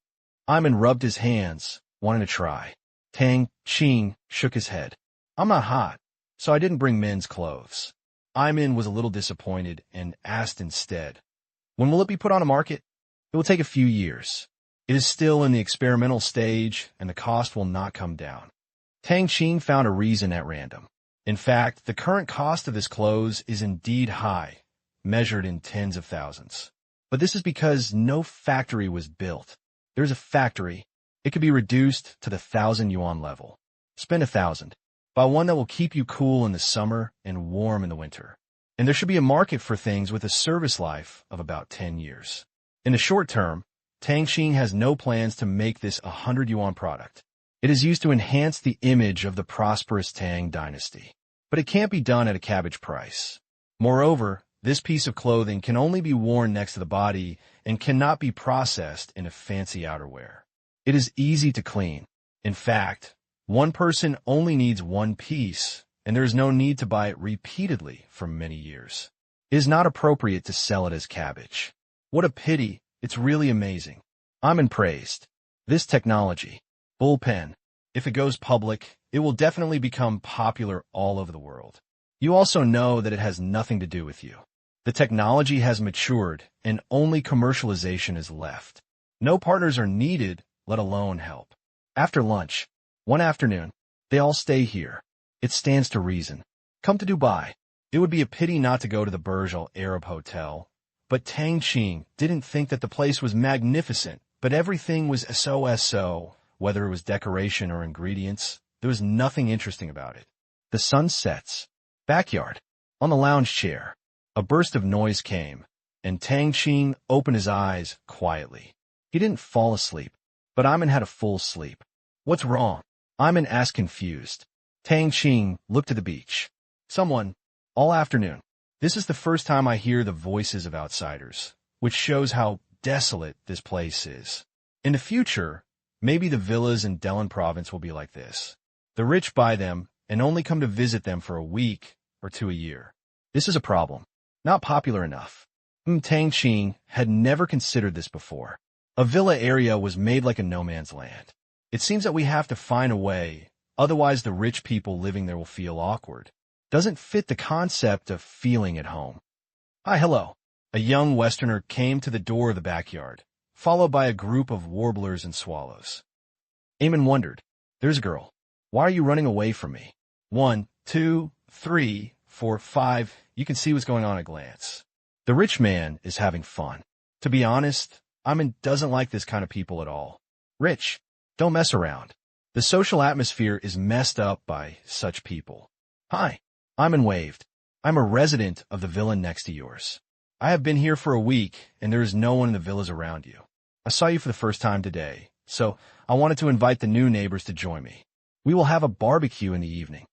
Iman rubbed his hands, wanting to try. Tang Qing shook his head. I'm not hot, so I didn't bring men's clothes. Iman was a little disappointed and asked instead, when will it be put on the market? It will take a few years. It is still in the experimental stage, and the cost will not come down. Tang Qing found a reason at random. In fact, the current cost of this clothes is indeed high, measured in tens of thousands. But this is because no factory was built. There's a factory. It could be reduced to the 1,000 yuan level. Spend 1,000. Buy one that will keep you cool in the summer and warm in the winter. And there should be a market for things with a service life of about 10 years. In the short term, Tang Qing has no plans to make this 100 yuan product. It is used to enhance the image of the prosperous Tang dynasty. But it can't be done at a cabbage price. Moreover, this piece of clothing can only be worn next to the body and cannot be processed in a fancy outerwear. It is easy to clean. In fact, one person only needs one piece, and there is no need to buy it repeatedly for many years. It is not appropriate to sell it as cabbage. What a pity. It's really amazing. I'm praised. This technology, bullpen, if it goes public, it will definitely become popular all over the world. You also know that it has nothing to do with you. The technology has matured, and only commercialization is left. No partners are needed, let alone help. After lunch, one afternoon, they all stay here. It stands to reason. Come to Dubai. It would be a pity not to go to the Burj Al Arab Hotel. But Tang Qing didn't think that the place was magnificent, but everything was so, whether it was decoration or ingredients. There was nothing interesting about it. The sun sets. Backyard. On the lounge chair. A burst of noise came, and Tang Qing opened his eyes quietly. He didn't fall asleep, but Iman had a full sleep. What's wrong? Iman asked confused. Tang Qing looked at the beach. Someone, all afternoon. This is the first time I hear the voices of outsiders, which shows how desolate this place is. In the future, maybe the villas in Delhi province will be like this. The rich buy them and only come to visit them for a week or two a year. This is a problem. Not popular enough. Tang Qing had never considered this before. A villa area was made like a no-man's land. It seems that we have to find a way, otherwise the rich people living there will feel awkward. Doesn't fit the concept of feeling at home. Hi, hello. A young Westerner came to the door of the backyard, followed by a group of warblers and swallows. Eamon wondered, "There's a girl. Why are you running away from me?" 1, 2, 3, 4, 5. You can see what's going on at a glance. The rich man is having fun. To be honest, Eamon doesn't like this kind of people at all. Rich, don't mess around. The social atmosphere is messed up by such people. Hi, Eamon waved. I'm a resident of the villa next to yours. I have been here for a week, and there is no one in the villas around you. I saw you for the first time today, so I wanted to invite the new neighbors to join me. We will have a barbecue in the evening.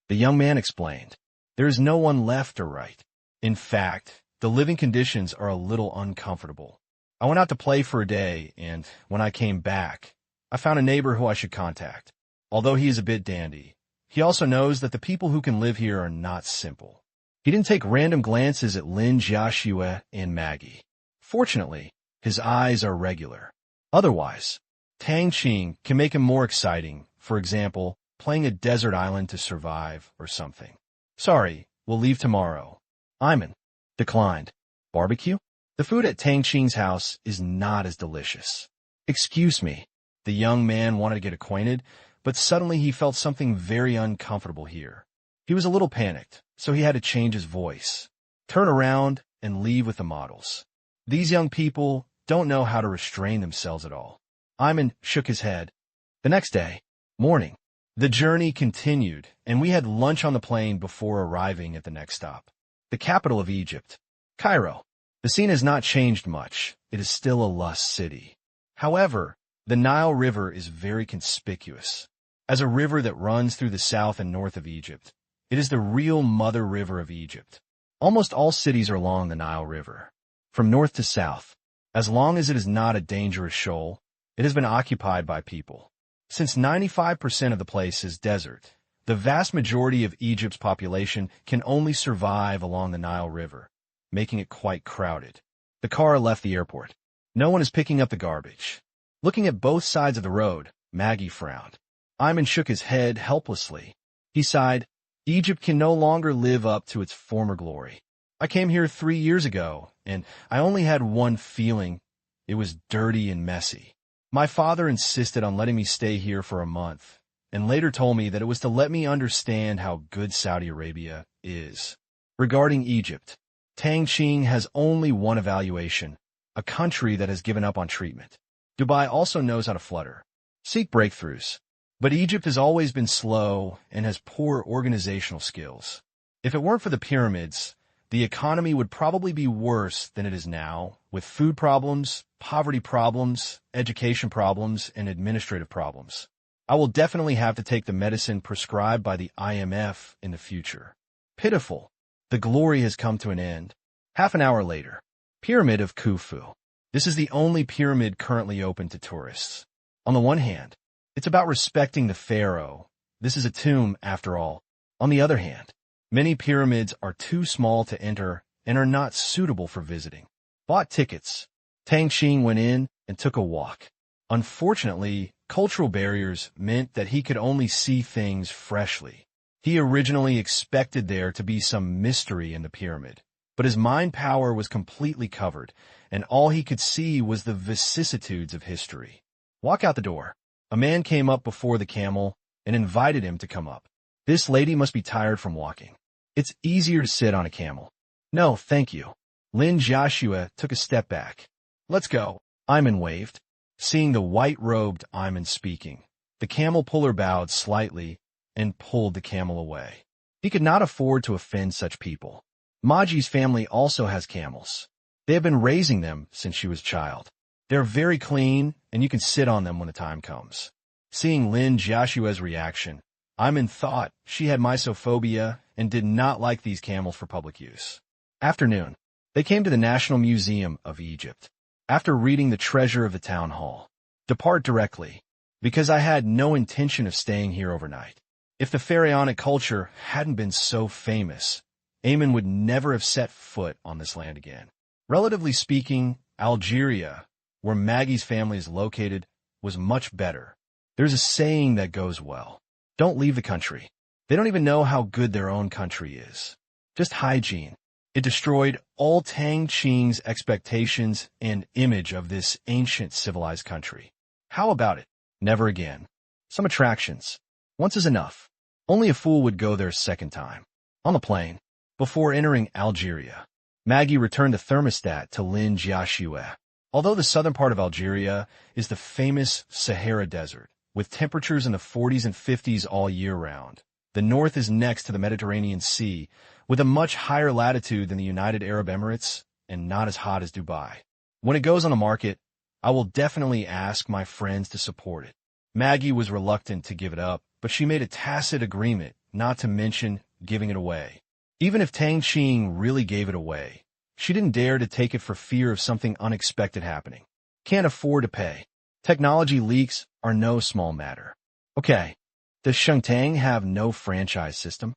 The young man explained. There is no one left or right. In fact, the living conditions are a little uncomfortable. I went out to play for a day, and when I came back, I found a neighbor who I should contact. Although he is a bit dandy, he also knows that the people who can live here are not simple. He didn't take random glances at Lin Jiaxue and Maggie. Fortunately, his eyes are regular. Otherwise, Tang Qing can make him more exciting, for example, playing a desert island to survive or something. Sorry, we'll leave tomorrow. Eamon declined. Barbecue? The food at Tang Qing's house is not as delicious. Excuse me. The young man wanted to get acquainted, but suddenly he felt something very uncomfortable here. He was a little panicked, so he had to change his voice. Turn around and leave with the models. These young people don't know how to restrain themselves at all. Eamon shook his head. The next day, morning, the journey continued, and we had lunch on the plane before arriving at the next stop, the capital of Egypt, Cairo. The scene has not changed much. It is still a lust city. However, the Nile River is very conspicuous. As a river that runs through the south and north of Egypt, it is the real mother river of Egypt. Almost all cities are along the Nile River, from north to south. As long as it is not a dangerous shoal, it has been occupied by people. Since 95% of the place is desert, the vast majority of Egypt's population can only survive along the Nile River, making it quite crowded. The car left the airport. No one is picking up the garbage. Looking at both sides of the road, Maggie frowned. Eamon shook his head helplessly. He sighed. Egypt can no longer live up to its former glory. I came here 3 years ago, and I only had one feeling. It was dirty and messy. My father insisted on letting me stay here for a month, and later told me that it was to let me understand how good Saudi Arabia is. Regarding Egypt, Tang Qing has only one evaluation, a country that has given up on treatment. Dubai also knows how to flutter, seek breakthroughs. But Egypt has always been slow and has poor organizational skills. If it weren't for the pyramids, the economy would probably be worse than it is now, with food problems, poverty problems, education problems, and administrative problems. I will definitely have to take the medicine prescribed by the IMF in the future. Pitiful. The glory has come to an end. Half an hour later. Pyramid of Khufu. This is the only pyramid currently open to tourists. On the one hand, it's about respecting the pharaoh. This is a tomb, after all. On the other hand, many pyramids are too small to enter and are not suitable for visiting. Bought tickets. Tang Qing went in and took a walk. Unfortunately, cultural barriers meant that he could only see things freshly. He originally expected there to be some mystery in the pyramid, but his mind power was completely covered, and all he could see was the vicissitudes of history. Walk out the door. A man came up before the camel and invited him to come up. This lady must be tired from walking. It's easier to sit on a camel. No, thank you. Lin Jiaxue took a step back. Let's go. Eamon waved. Seeing the white-robed Eamon speaking, the camel puller bowed slightly and pulled the camel away. He could not afford to offend such people. Maji's family also has camels. They have been raising them since she was a child. They're very clean, and you can sit on them when the time comes. Seeing Lin Jiaxue's reaction, Eamon thought she had mysophobia and did not like these camels for public use. Afternoon. They came to the National Museum of Egypt. After reading the treasure of the town hall, depart directly, because I had no intention of staying here overnight. If the pharaonic culture hadn't been so famous, Eamon would never have set foot on this land again. Relatively speaking, Algeria where Maggie's family is located, was much better. There's a saying that goes well. Don't leave the country. They don't even know how good their own country is. Just hygiene. It destroyed all Tang Qing's expectations and image of this ancient civilized country. How about it? Never again. Some attractions. Once is enough. Only a fool would go there a second time. On the plane, before entering Algeria, Maggie returned the thermostat to Lin Jiashue. Although the southern part of Algeria is the famous Sahara Desert, with temperatures in the 40s and 50s all year round, the north is next to the Mediterranean Sea, with a much higher latitude than the United Arab Emirates and not as hot as Dubai. When it goes on the market, I will definitely ask my friends to support it. Maggie was reluctant to give it up, but she made a tacit agreement not to mention giving it away. Even if Tang Qing really gave it away, she didn't dare to take it for fear of something unexpected happening. Can't afford to pay. Technology leaks are no small matter. Okay, does Shengtang have no franchise system?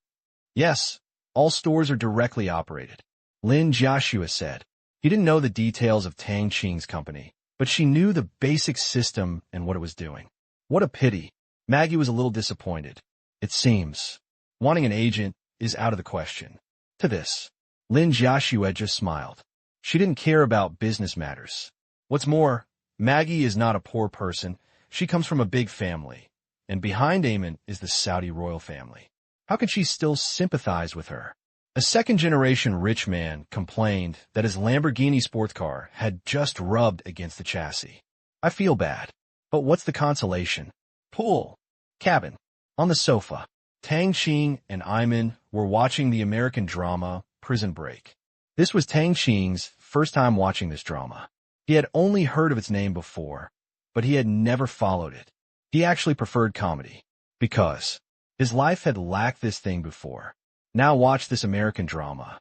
Yes, all stores are directly operated. Lin Jiashue said. He didn't know the details of Tang Qing's company, but she knew the basic system and what it was doing. What a pity. Maggie was a little disappointed. It seems. Wanting an agent is out of the question. To this, Lin Jiashue just smiled. She didn't care about business matters. What's more, Maggie is not a poor person. She comes from a big family, and behind Ayman is the Saudi royal family. How could she still sympathize with her? A second-generation rich man complained that his Lamborghini sports car had just rubbed against the chassis. I feel bad. But what's the consolation? Pool. Cabin. On the sofa, Tang Qing and Ayman were watching the American drama Prison Break. This was Tang Qing's first time watching this drama. He had only heard of its name before, but he had never followed it. He actually preferred comedy, because his life had lacked this thing before. Now watch this American drama.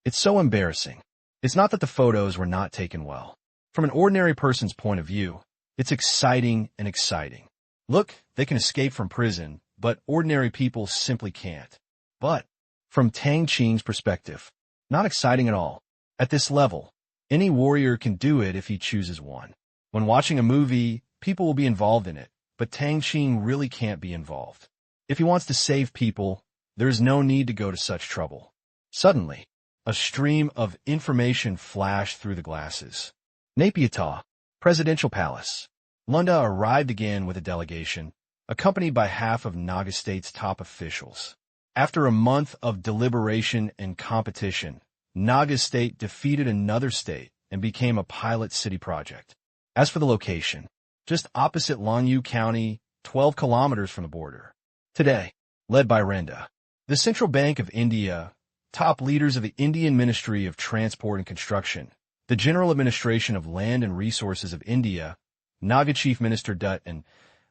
It's so embarrassing. It's not that the photos were not taken well. From an ordinary person's point of view, it's exciting and exciting. Look, they can escape from prison, but ordinary people simply can't. But from Tang Qing's perspective, not exciting at all. At this level, any warrior can do it if he chooses one. When watching a movie, people will be involved in it, but Tang Qing really can't be involved. If he wants to save people, there is no need to go to such trouble. Suddenly, a stream of information flashed through the glasses. Naypyidaw, Presidential Palace. Lunda arrived again with a delegation, accompanied by half of Naga State's top officials. After a month of deliberation and competition, Naga State defeated another state and became a pilot city project. As for the location, just opposite Longyu County, 12 kilometers from the border. Today, led by Renda, the Central Bank of India, top leaders of the Indian Ministry of Transport and Construction, the General Administration of Land and Resources of India, Naga Chief Minister Dutt, and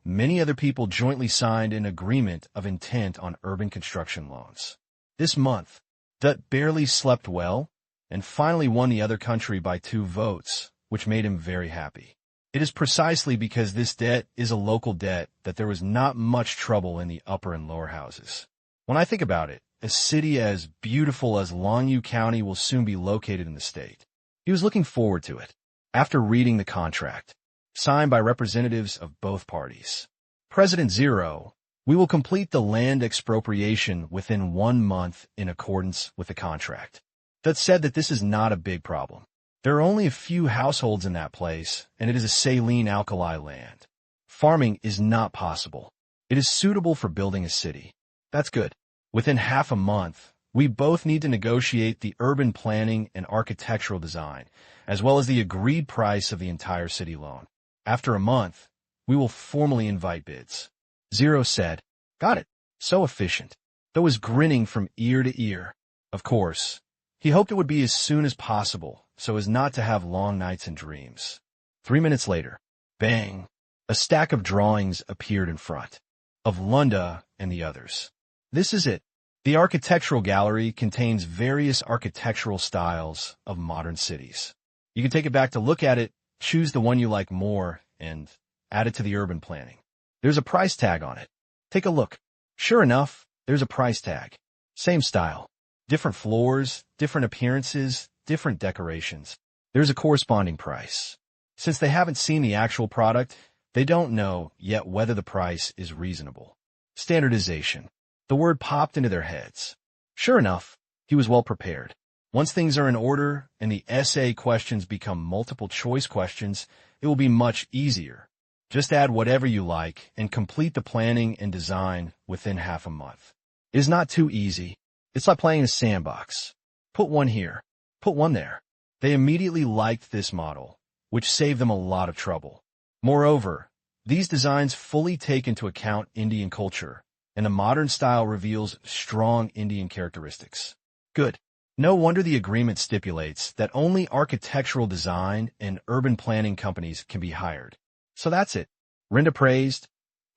many other people jointly signed an agreement of intent on urban construction loans. This month, Dutt barely slept well and finally won the other country by 2 votes, which made him very happy. It is precisely because this debt is a local debt that there was not much trouble in the upper and lower houses. When I think about it, a city as beautiful as Longyu County will soon be located in the state. He was looking forward to it. After reading the contract, signed by representatives of both parties. President Zero, we will complete the land expropriation within 1 month in accordance with the contract. That said that this is not a big problem. There are only a few households in that place, and it is a saline alkali land. Farming is not possible. It is suitable for building a city. That's good. Within half a month, we both need to negotiate the urban planning and architectural design, as well as the agreed price of the entire city loan. After a month, we will formally invite bids. Zero said, got it. So efficient. Though was grinning from ear to ear. Of course, he hoped it would be as soon as possible, so as not to have long nights and dreams. 3 minutes later, bang, a stack of drawings appeared in front of Lunda and the others. This is it. The architectural gallery contains various architectural styles of modern cities. You can take it back to look at it, choose the one you like more, and add it to the urban planning. There's a price tag on it. Take a look. Sure enough, there's a price tag. Same style. Different floors, different appearances, different decorations. There's a corresponding price. Since they haven't seen the actual product, they don't know yet whether the price is reasonable. Standardization. The word popped into their heads. Sure enough, he was well prepared. Once things are in order and the essay questions become multiple-choice questions, it will be much easier. Just add whatever you like and complete the planning and design within half a month. It is not too easy. It's like playing a sandbox. Put one here. Put one there. They immediately liked this model, which saved them a lot of trouble. Moreover, these designs fully take into account Indian culture, and the modern style reveals strong Indian characteristics. Good. No wonder the agreement stipulates that only architectural design and urban planning companies can be hired. So that's it. Rinda praised.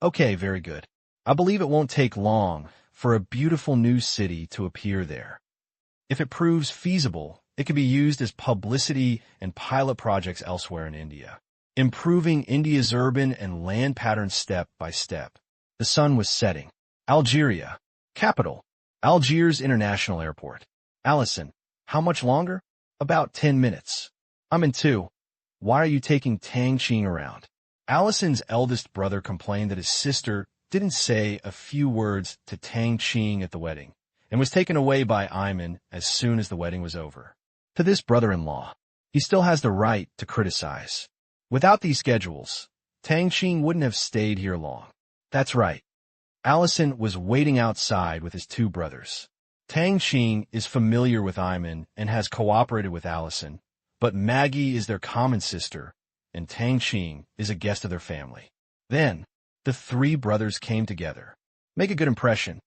Okay, very good. I believe it won't take long for a beautiful new city to appear there. If it proves feasible, it can be used as publicity and pilot projects elsewhere in India, improving India's urban and land patterns step by step. The sun was setting. Algeria. Capital. Algiers International Airport. Allison, how much longer? About 10 minutes. I'm in too. Why are you taking Tang Qing around? Allison's eldest brother complained that his sister didn't say a few words to Tang Qing at the wedding, and was taken away by Ayman as soon as the wedding was over. To this brother-in-law, he still has the right to criticize. Without these schedules, Tang Qing wouldn't have stayed here long. That's right. Allison was waiting outside with his two brothers. Tang Qing is familiar with Ayman and has cooperated with Allison, but Maggie is their common sister, and Tang Qing is a guest of their family. Then, the three brothers came together. Make a good impression.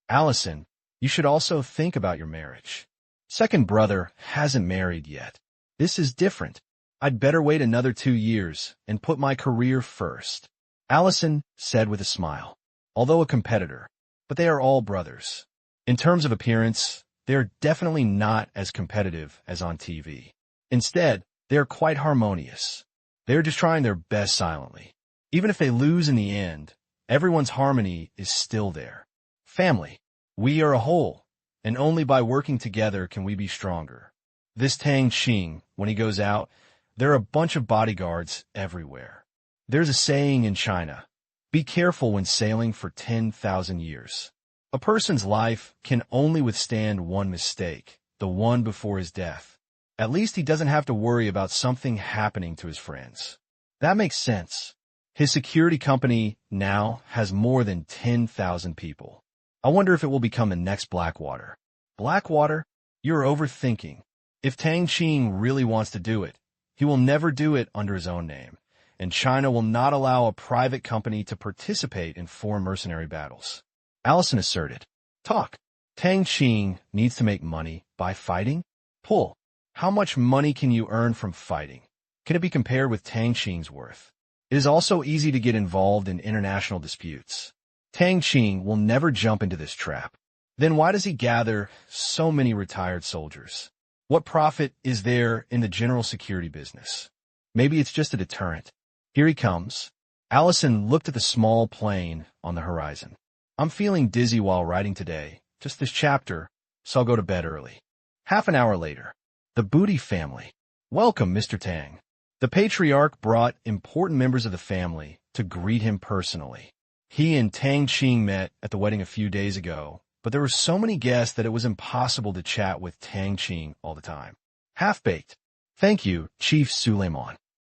Allison, you should also think about your marriage. Second brother hasn't married yet. This is different. I'd better wait another 2 years and put my career first. Allison said with a smile. Although a competitor, but they are all brothers. In terms of appearance, they are definitely not as competitive as on TV. Instead, they are quite harmonious. They are just trying their best silently. Even if they lose in the end, everyone's harmony is still there. Family. We are a whole, and only by working together can we be stronger. This Tang Qing, when he goes out, there are a bunch of bodyguards everywhere. There's a saying in China, be careful when sailing for 10,000 years. A person's life can only withstand one mistake, the one before his death. At least he doesn't have to worry about something happening to his friends. That makes sense. His security company now has more than 10,000 people. I wonder if it will become the next Blackwater. Blackwater? You're overthinking. If Tang Qing really wants to do it, he will never do it under his own name, and China will not allow a private company to participate in foreign mercenary battles. Allison asserted. Talk. Tang Qing needs to make money by fighting? Pull. How much money can you earn from fighting? Can it be compared with Tang Qing's worth? It is also easy to get involved in international disputes. Tang Qing will never jump into this trap. Then why does he gather so many retired soldiers? What profit is there in the general security business? Maybe it's just a deterrent. Here he comes. Allison looked at the small plane on the horizon. I'm feeling dizzy while writing today, just this chapter, so I'll go to bed early. Half an hour later. The Booty family. Welcome, Mr. Tang. The patriarch brought important members of the family to greet him personally. He and Tang Qing met at the wedding a few days ago, but there were so many guests that it was impossible to chat with Tang Qing all the time. Half-baked. Thank you, Chief Suleiman.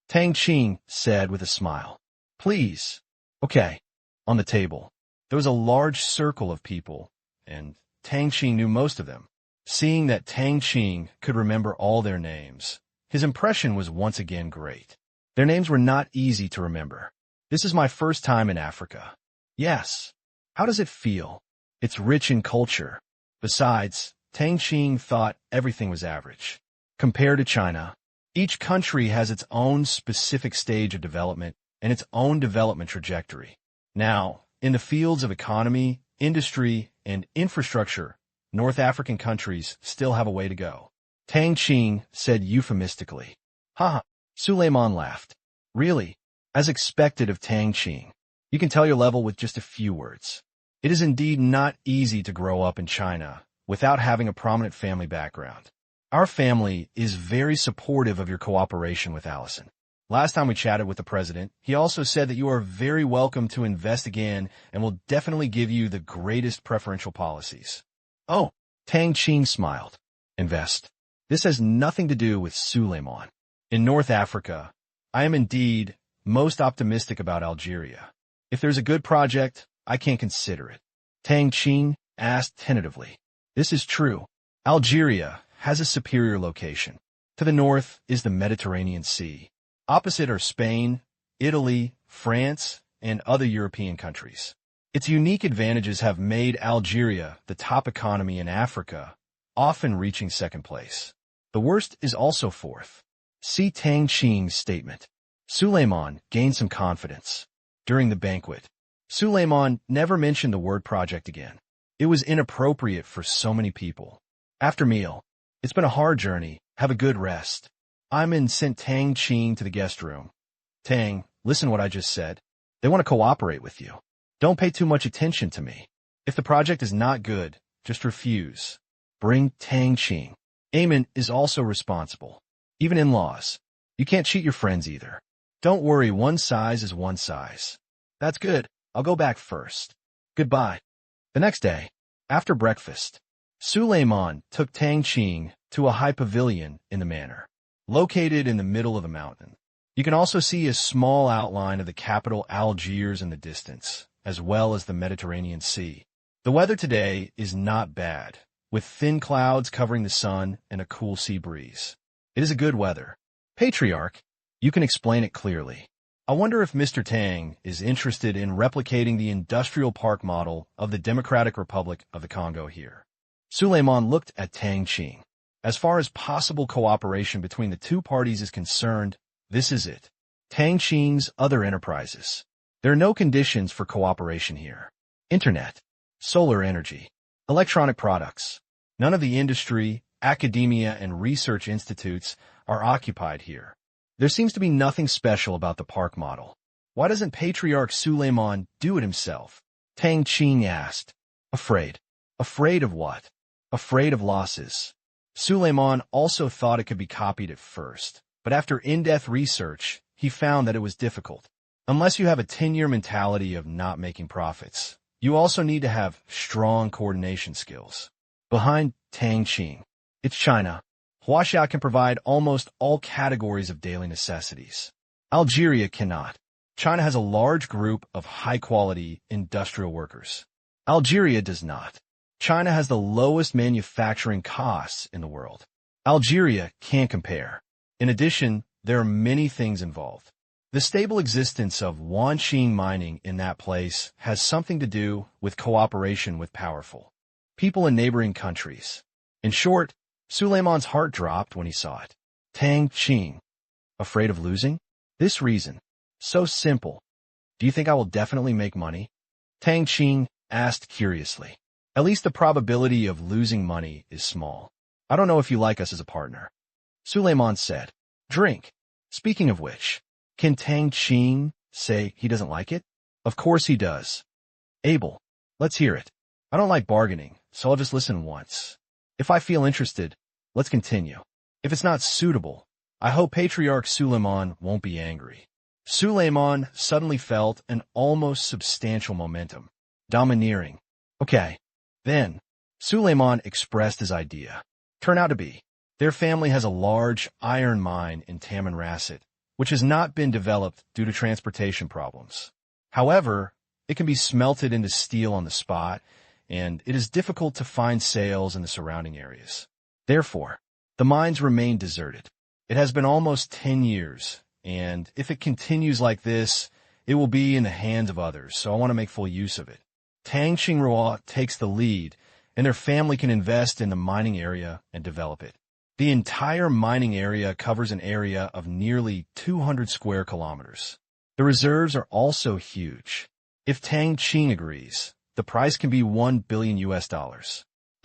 Tang Qing said with a smile. Please. Okay. On the table. There was a large circle of people, and Tang Qing knew most of them. Seeing that Tang Qing could remember all their names, his impression was once again great. Their names were not easy to remember. This is my first time in Africa. Yes. How does it feel? It's rich in culture. Besides, Tang Qing thought everything was average. Compared to China, each country has its own specific stage of development and its own development trajectory. Now, in the fields of economy, industry, and infrastructure, North African countries still have a way to go. Tang Qing said euphemistically. Ha! Suleiman laughed. Really? As expected of Tang Qing. You can tell your level with just a few words. It is indeed not easy to grow up in China without having a prominent family background. Our family is very supportive of your cooperation with Allison. Last time we chatted with the president, he also said that you are very welcome to invest again and will definitely give you the greatest preferential policies. Oh, Tang Qing smiled. Invest. This has nothing to do with Suleiman. In North Africa, I am indeed most optimistic about Algeria. If there's a good project, I can consider it. Tang Qing asked tentatively. This is true. Algeria has a superior location. To the north is the Mediterranean Sea. Opposite are Spain, Italy, France, and other European countries. Its unique advantages have made Algeria the top economy in Africa, often reaching second place. The worst is also fourth. See Tang Qing's statement. Suleiman gained some confidence. During the banquet, Suleiman never mentioned the word project again. It was inappropriate for so many people. After meal, it's been a hard journey. Have a good rest. Iman sent Tang Qing to the guest room. Tang, listen what I just said. They want to cooperate with you. Don't pay too much attention to me. If the project is not good, just refuse. Bring Tang Qing. Amen is also responsible. Even in-laws. You can't cheat your friends either. Don't worry, one size is one size. That's good. I'll go back first. Goodbye. The next day, after breakfast, Suleiman took Tang Qing to a high pavilion in the manor, located in the middle of the mountain. You can also see a small outline of the capital Algiers in the distance, as well as the Mediterranean Sea. The weather today is not bad, with thin clouds covering the sun and a cool sea breeze. It is a good weather. Patriarch, you can explain it clearly. I wonder if Mr. Tang is interested in replicating the industrial park model of the Democratic Republic of the Congo here. Suleiman looked at Tang Qing. As far as possible cooperation between the two parties is concerned, this is it. Tang Qing's other enterprises. There are no conditions for cooperation here. Internet, solar energy, electronic products. None of the industry, academia, and research institutes are occupied here. There seems to be nothing special about the park model. Why doesn't Patriarch Suleiman do it himself? Tang Qing asked. Afraid. Afraid of what? Afraid of losses. Suleiman also thought it could be copied at first, but after in-depth research, he found that it was difficult. Unless you have a 10-year mentality of not making profits, you also need to have strong coordination skills. Behind Tang Qing, it's China. Huaxia can provide almost all categories of daily necessities. Algeria cannot. China has a large group of high-quality industrial workers. Algeria does not. China has the lowest manufacturing costs in the world. Algeria can't compare. In addition, there are many things involved. The stable existence of Wanqing mining in that place has something to do with cooperation with powerful people in neighboring countries. In short, Suleiman's heart dropped when he saw it. Tang Qing. Afraid of losing? This reason. So simple. Do you think I will definitely make money? Tang Qing asked curiously. At least the probability of losing money is small. I don't know if you like us as a partner. Suleiman said. Drink. Speaking of which, can Tang Qing say he doesn't like it? Of course he does. Abel, let's hear it. I don't like bargaining, so I'll just listen once. If I feel interested, let's continue. If it's not suitable, I hope Patriarch Suleiman won't be angry. Suleiman suddenly felt an almost substantial momentum. Domineering. Okay. Then, Suleiman expressed his idea. Turned out to be. Their family has a large iron mine in Tamanrasset, which has not been developed due to transportation problems. However, it can be smelted into steel on the spot, and it is difficult to find sales in the surrounding areas. Therefore, the mines remain deserted. It has been almost 10 years, and if it continues like this, it will be in the hands of others, so I want to make full use of it. Tang Qingrua takes the lead, and their family can invest in the mining area and develop it. The entire mining area covers an area of nearly 200 square kilometers. The reserves are also huge. If Tang Qing agrees, the price can be $1 billion.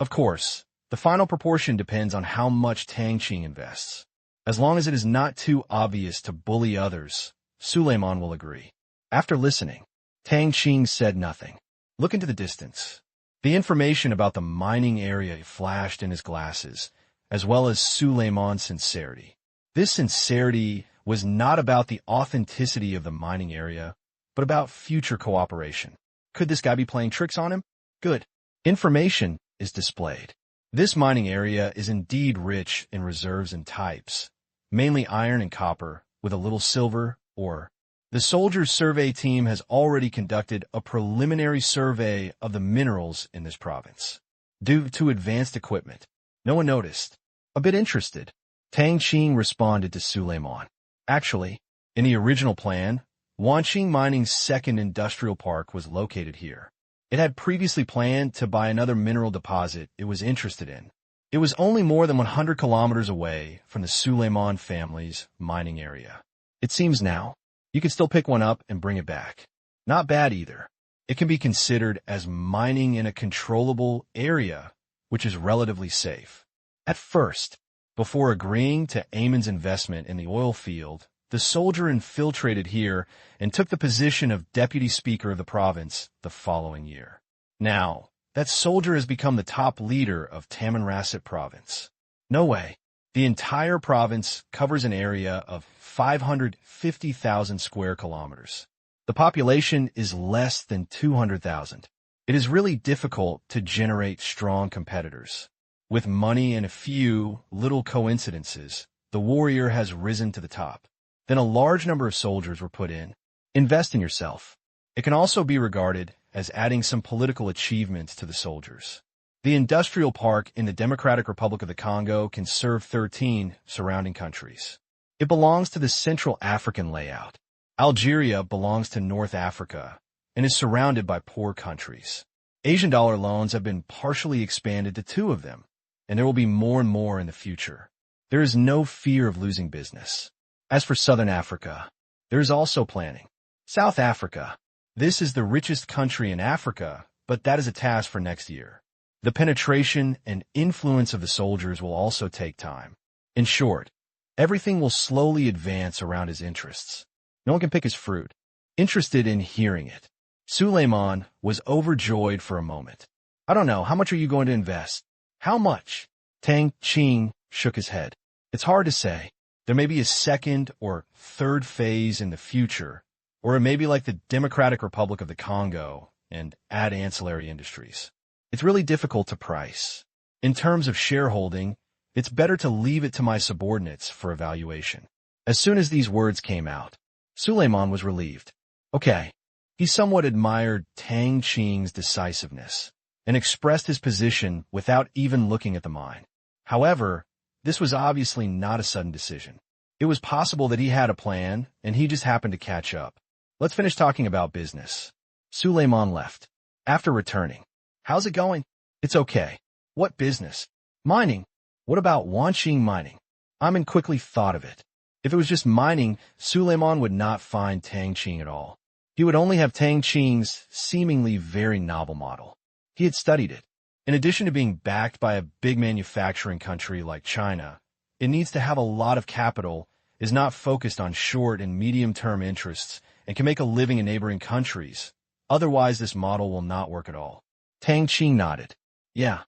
Of course, the final proportion depends on how much Tang Qing invests. As long as it is not too obvious to bully others, Suleiman will agree. After listening, Tang Qing said nothing. Look into the distance. The information about the mining area flashed in his glasses, as well as Suleiman's sincerity. This sincerity was not about the authenticity of the mining area, but about future cooperation. Could this guy be playing tricks on him? Good. Information is displayed. This mining area is indeed rich in reserves and types, mainly iron and copper, with a little silver, ore. The soldiers' survey team has already conducted a preliminary survey of the minerals in this province. Due to advanced equipment, no one noticed. A bit interested, Tang Qing responded to Suleiman. Actually, in the original plan, Wanqing Mining's second industrial park was located here. It had previously planned to buy another mineral deposit it was interested in. It was only more than 100 kilometers away from the Suleiman family's mining area. It seems now, you can still pick one up and bring it back. Not bad either. It can be considered as mining in a controllable area, which is relatively safe. At first, before agreeing to Ayman's investment in the oil field, the soldier infiltrated here and took the position of deputy speaker of the province the following year. Now, that soldier has become the top leader of Tamanrasset province. No way. The entire province covers an area of 550,000 square kilometers. The population is less than 200,000. It is really difficult to generate strong competitors. With money and a few little coincidences, the warrior has risen to the top. Then a large number of soldiers were put in. Invest in yourself. It can also be regarded as adding some political achievements to the soldiers. The industrial park in the Democratic Republic of the Congo can serve 13 surrounding countries. It belongs to the Central African layout. Algeria belongs to North Africa and is surrounded by poor countries. Asian dollar loans have been partially expanded to 2 of them, and there will be more and more in the future. There is no fear of losing business. As for Southern Africa, there is also planning. South Africa. This is the richest country in Africa, but that is a task for next year. The penetration and influence of the soldiers will also take time. In short, everything will slowly advance around his interests. No one can pick his fruit. Interested in hearing it, Suleiman was overjoyed for a moment. I don't know, how much are you going to invest? How much? Tang Qing shook his head. It's hard to say. There may be a second or third phase in the future, or it may be like the Democratic Republic of the Congo and add ancillary industries. It's really difficult to price. In terms of shareholding, it's better to leave it to my subordinates for evaluation. As soon as these words came out, Suleiman was relieved. Okay. He somewhat admired Tang Qing's decisiveness and expressed his position without even looking at the mine. However, this was obviously not a sudden decision. It was possible that he had a plan, and he just happened to catch up. Let's finish talking about business. Suleiman left. After returning, how's it going? It's okay. What business? Mining. What about Wanqing mining? Ayman quickly thought of it. If it was just mining, Suleiman would not find Tang Qing at all. He would only have Tang Qing's seemingly very novel model. He had studied it. In addition to being backed by a big manufacturing country like China, it needs to have a lot of capital, is not focused on short and medium-term interests, and can make a living in neighboring countries. Otherwise, this model will not work at all. Tang Qing nodded. Yeah.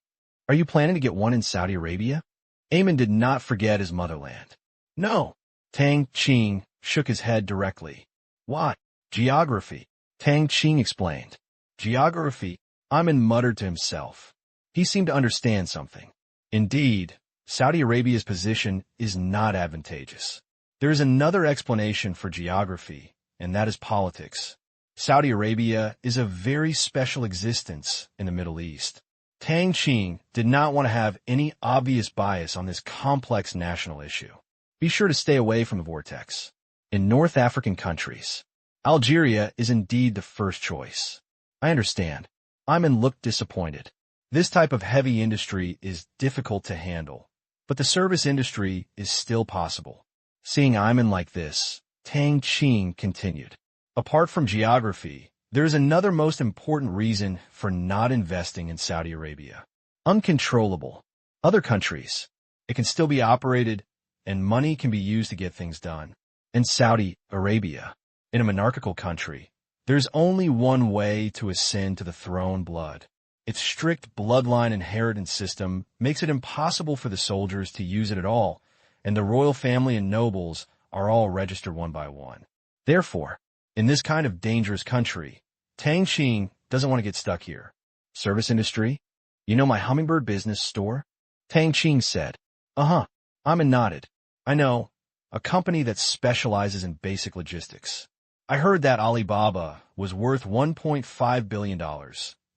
Are you planning to get one in Saudi Arabia? Ayman did not forget his motherland. No. Tang Qing shook his head directly. What? Geography. Tang Qing explained. Geography? Ayman muttered to himself. He seemed to understand something. Indeed, Saudi Arabia's position is not advantageous. There is another explanation for geography, and that is politics. Saudi Arabia is a very special existence in the Middle East. Tang Qing did not want to have any obvious bias on this complex national issue. Be sure to stay away from the vortex. In North African countries, Algeria is indeed the first choice. I understand. Ayman looked disappointed. This type of heavy industry is difficult to handle, but the service industry is still possible. Seeing Ayman like this, Tang Qing continued. Apart from geography, there is another most important reason for not investing in Saudi Arabia. Uncontrollable. Other countries, it can still be operated, and money can be used to get things done. In Saudi Arabia, in a monarchical country, there's only one way to ascend to the throne: blood. Its strict bloodline inheritance system makes it impossible for the soldiers to use it at all, and the royal family and nobles are all registered one by one. Therefore, in this kind of dangerous country, Tang Qing doesn't want to get stuck here. Service industry? You know my hummingbird business store? Tang Qing said. Uh-huh. Iman nodded. I know. A company that specializes in basic logistics. I heard that Alibaba was worth $1.5 billion,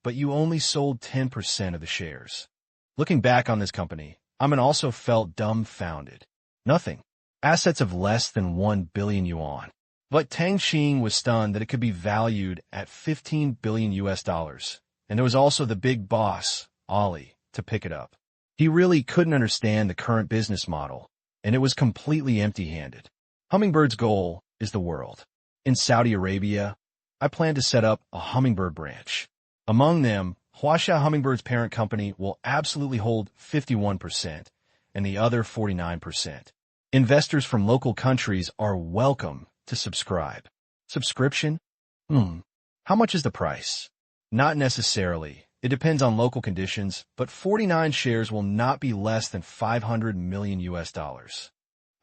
but you only sold 10% of the shares. Looking back on this company, Iman also felt dumbfounded. Nothing. Assets of less than 1 billion yuan. But Tang Qing was stunned that it could be valued at 15 billion US dollars. And there was also the big boss, Ali, to pick it up. He really couldn't understand the current business model, and it was completely empty-handed. Hummingbird's goal is the world. In Saudi Arabia, I plan to set up a Hummingbird branch. Among them, Huaxia Hummingbird's parent company will absolutely hold 51%, and the other 49%. Investors from local countries are welcome to subscribe. Subscription? How much is the price? Not necessarily. It depends on local conditions, but 49 shares will not be less than 500 million US dollars.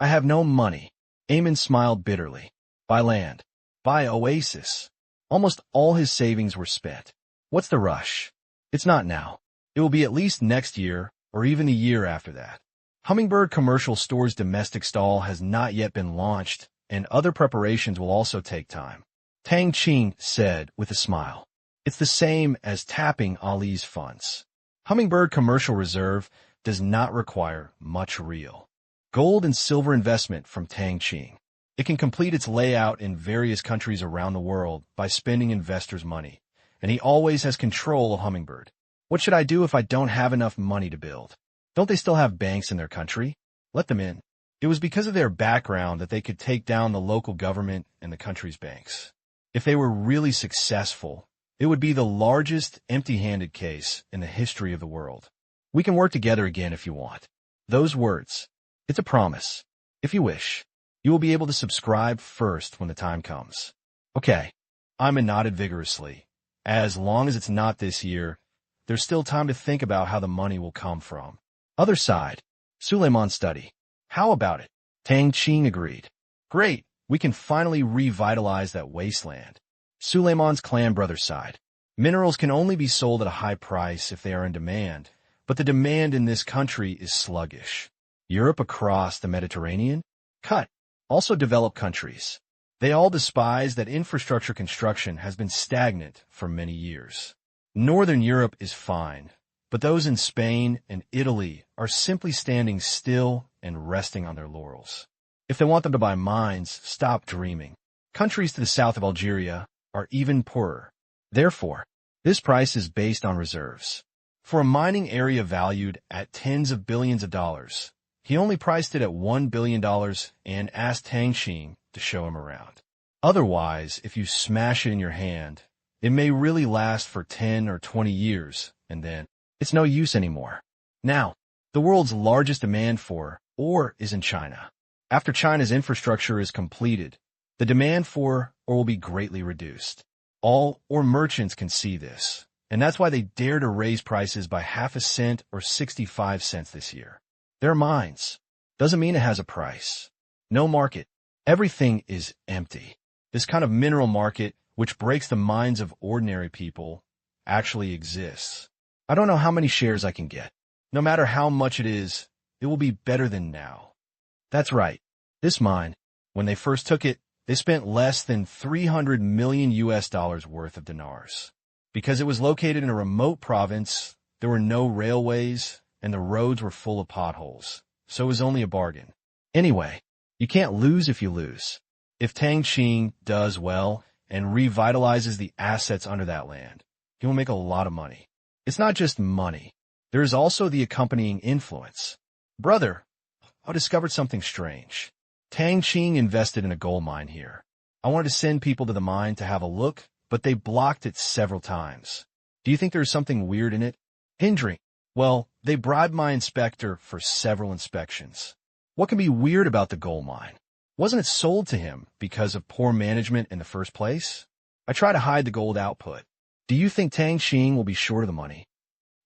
I have no money. Eamon smiled bitterly. Buy land. Buy oasis. Almost all his savings were spent. What's the rush? It's not now. It will be at least next year, or even the year after that. Hummingbird Commercial Store's domestic stall has not yet been launched, and other preparations will also take time. Tang Qing said with a smile. It's the same as tapping Ali's funds. Hummingbird Commercial Reserve does not require much real gold and silver investment from Tang Qing. It can complete its layout in various countries around the world by spending investors' money, and he always has control of Hummingbird. What should I do if I don't have enough money to build? Don't they still have banks in their country? Let them in. It was because of their background that they could take down the local government and the country's banks. If they were really successful, it would be the largest empty-handed case in the history of the world. We can work together again if you want. Those words. It's a promise. If you wish, you will be able to subscribe first when the time comes. Okay. Iman nodded vigorously. As long as it's not this year, there's still time to think about how the money will come from. Other side. Suleiman study. How about it? Tang Qing agreed. Great. We can finally revitalize that wasteland. Suleiman's clan brother sighed. Minerals can only be sold at a high price if they are in demand, but the demand in this country is sluggish. Europe across the Mediterranean? Cut. Also developed countries. They all despise that infrastructure construction has been stagnant for many years. Northern Europe is fine, but those in Spain and Italy are simply standing still and resting on their laurels. If they want them to buy mines, stop dreaming. Countries to the south of Algeria are even poorer. Therefore, this price is based on reserves. For a mining area valued at tens of billions of dollars, he only priced it at $1 billion and asked Tang Qing to show him around. Otherwise, if you smash it in your hand, it may really last for 10 or 20 years, and then it's no use anymore. Now, the world's largest demand for ore is in China. After China's infrastructure is completed, the demand for ore will be greatly reduced. All ore merchants can see this, and that's why they dare to raise prices by half a cent or 65 cents this year. Their mines. Doesn't mean it has a price. No market. Everything is empty. This kind of mineral market, which breaks the minds of ordinary people, actually exists. I don't know how many shares I can get. No matter how much it is, it will be better than now. That's right. This mine, when they first took it, they spent less than 300 million US dollars worth of dinars. Because it was located in a remote province, there were no railways, and the roads were full of potholes, so it was only a bargain. Anyway, you can't lose if you lose. If Tang Qing does well and revitalizes the assets under that land, he will make a lot of money. It's not just money. There is also the accompanying influence. Brother, I discovered something strange. Tang Qing invested in a gold mine here. I wanted to send people to the mine to have a look, but they blocked it several times. Do you think there's something weird in it? Hindering. Well, they bribed my inspector for several inspections. What can be weird about the gold mine? Wasn't it sold to him because of poor management in the first place? I try to hide the gold output. Do you think Tang Qing will be short of the money?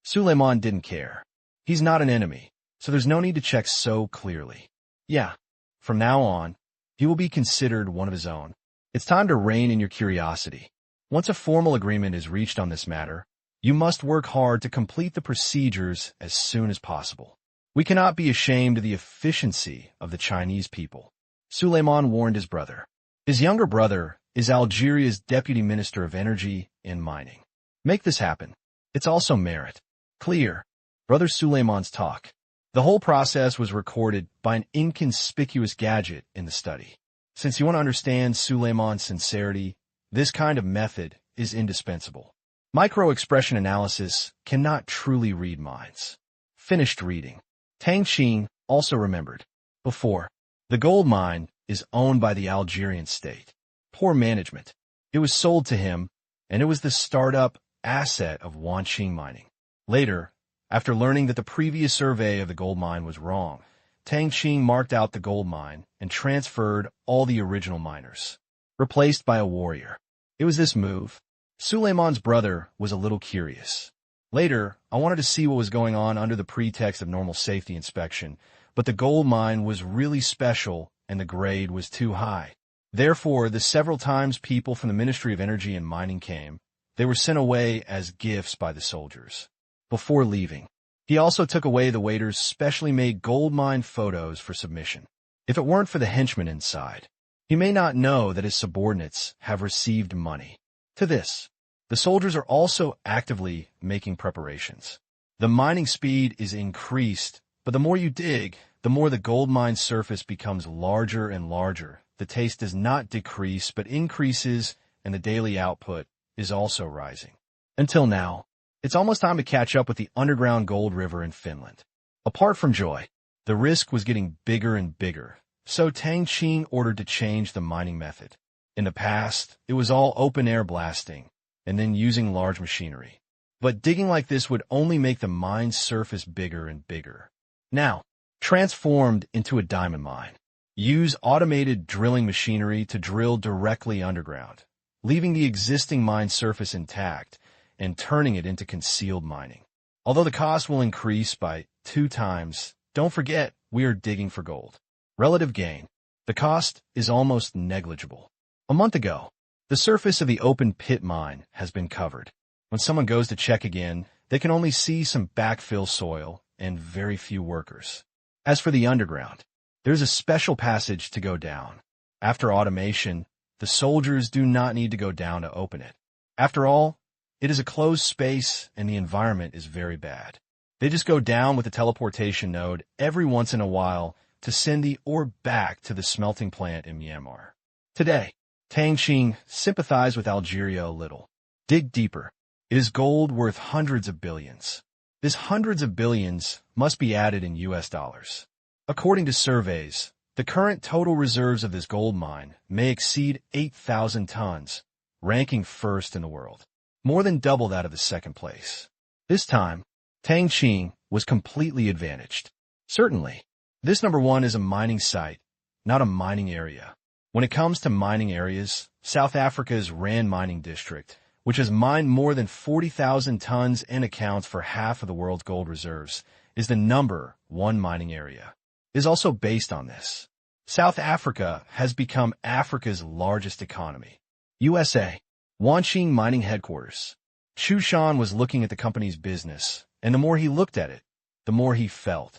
Suleiman didn't care. He's not an enemy, so there's no need to check so clearly. Yeah, from now on, he will be considered one of his own. It's time to rein in your curiosity. Once a formal agreement is reached on this matter, you must work hard to complete the procedures as soon as possible. We cannot be ashamed of the efficiency of the Chinese people. Suleiman warned his brother. His younger brother is Algeria's Deputy Minister of Energy and Mining. Make this happen. It's also merit. Clear. Brother Suleiman's talk. The whole process was recorded by an inconspicuous gadget in the study. Since you want to understand Suleiman's sincerity, this kind of method is indispensable. Micro-expression analysis cannot truly read minds. Finished reading. Tang Qing also remembered. Before, the gold mine is owned by the Algerian state. Poor management. It was sold to him, and it was the startup asset of Wanqing mining. Later, after learning that the previous survey of the gold mine was wrong, Tang Qing marked out the gold mine and transferred all the original miners, replaced by a warrior. It was this move. Suleiman's brother was a little curious. Later, I wanted to see what was going on under the pretext of normal safety inspection, but the gold mine was really special and the grade was too high. Therefore, the several times people from the Ministry of Energy and Mining came, they were sent away as gifts by the soldiers. Before leaving, he also took away the waiter's specially made gold mine photos for submission. If it weren't for the henchmen inside, he may not know that his subordinates have received money. To this, the soldiers are also actively making preparations. The mining speed is increased, but the more you dig, the more the gold mine surface becomes larger and larger. The taste does not decrease, but increases, and the daily output is also rising. Until now, it's almost time to catch up with the underground gold river in Finland. Apart from joy, the risk was getting bigger and bigger, so Tang Qing ordered to change the mining method. In the past, it was all open-air blasting, and then using large machinery. But digging like this would only make the mine's surface bigger and bigger. Now, transformed into a diamond mine. Use automated drilling machinery to drill directly underground, leaving the existing mine surface intact and turning it into concealed mining. Although the cost will increase by 2 times, don't forget we are digging for gold. Relative gain. The cost is almost negligible. A month ago, the surface of the open pit mine has been covered. When someone goes to check again, they can only see some backfill soil and very few workers. As for the underground, there's a special passage to go down. After automation, the soldiers do not need to go down to open it. After all, it is a closed space and the environment is very bad. They just go down with the teleportation node every once in a while to send the ore back to the smelting plant in Myanmar. Today, Tang Qing sympathized with Algeria a little. Dig deeper. It is gold worth hundreds of billions. This hundreds of billions must be added in US dollars. According to surveys, the current total reserves of this gold mine may exceed 8,000 tons, ranking first in the world, more than double that of the second place. This time, Tang Qing was completely advantaged. Certainly, this number 1 is a mining site, not a mining area. When it comes to mining areas, South Africa's Rand Mining District, which has mined more than 40,000 tons and accounts for half of the world's gold reserves, is the number 1 mining area. It is also based on this. South Africa has become Africa's largest economy. USA, Wanqing Mining Headquarters. Chu Shan was looking at the company's business, and the more he looked at it, the more he felt.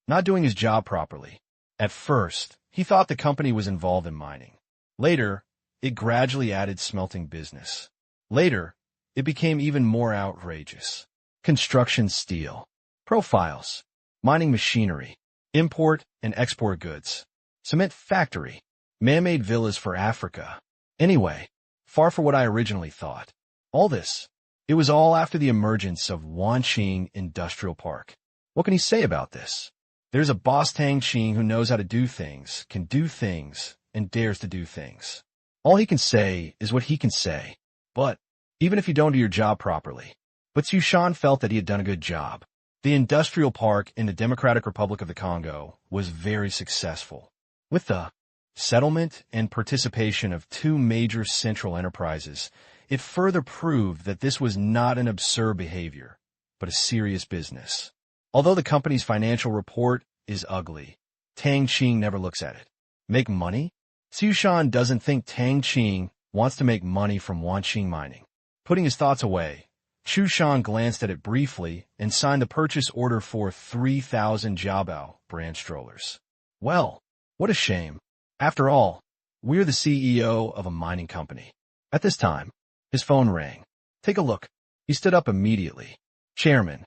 Not doing his job properly. At first, he thought the company was involved in mining. Later, it gradually added smelting business. Later, it became even more outrageous. Construction steel, profiles, mining machinery, import and export goods, cement factory, man-made villas for Africa. Anyway, far from what I originally thought. All this, it was all after the emergence of Wanqing Industrial Park. What can he say about this? There's a boss Tang Qing who knows how to do things, can do things, and dares to do things. All he can say is what he can say. But, even if you don't do your job properly. But Xu Shan felt that he had done a good job. The industrial park in the Democratic Republic of the Congo was very successful. With the settlement and participation of 2 major central enterprises, it further proved that this was not an absurd behavior, but a serious business. Although the company's financial report is ugly, Tang Qing never looks at it. Make money? Xushan doesn't think Tang Qing wants to make money from Wanqing mining. Putting his thoughts away, Xushan glanced at it briefly and signed the purchase order for 3,000 Jiabao brand strollers. Well, what a shame. After all, we're the CEO of a mining company. At this time, his phone rang. Take a look. He stood up immediately. Chairman,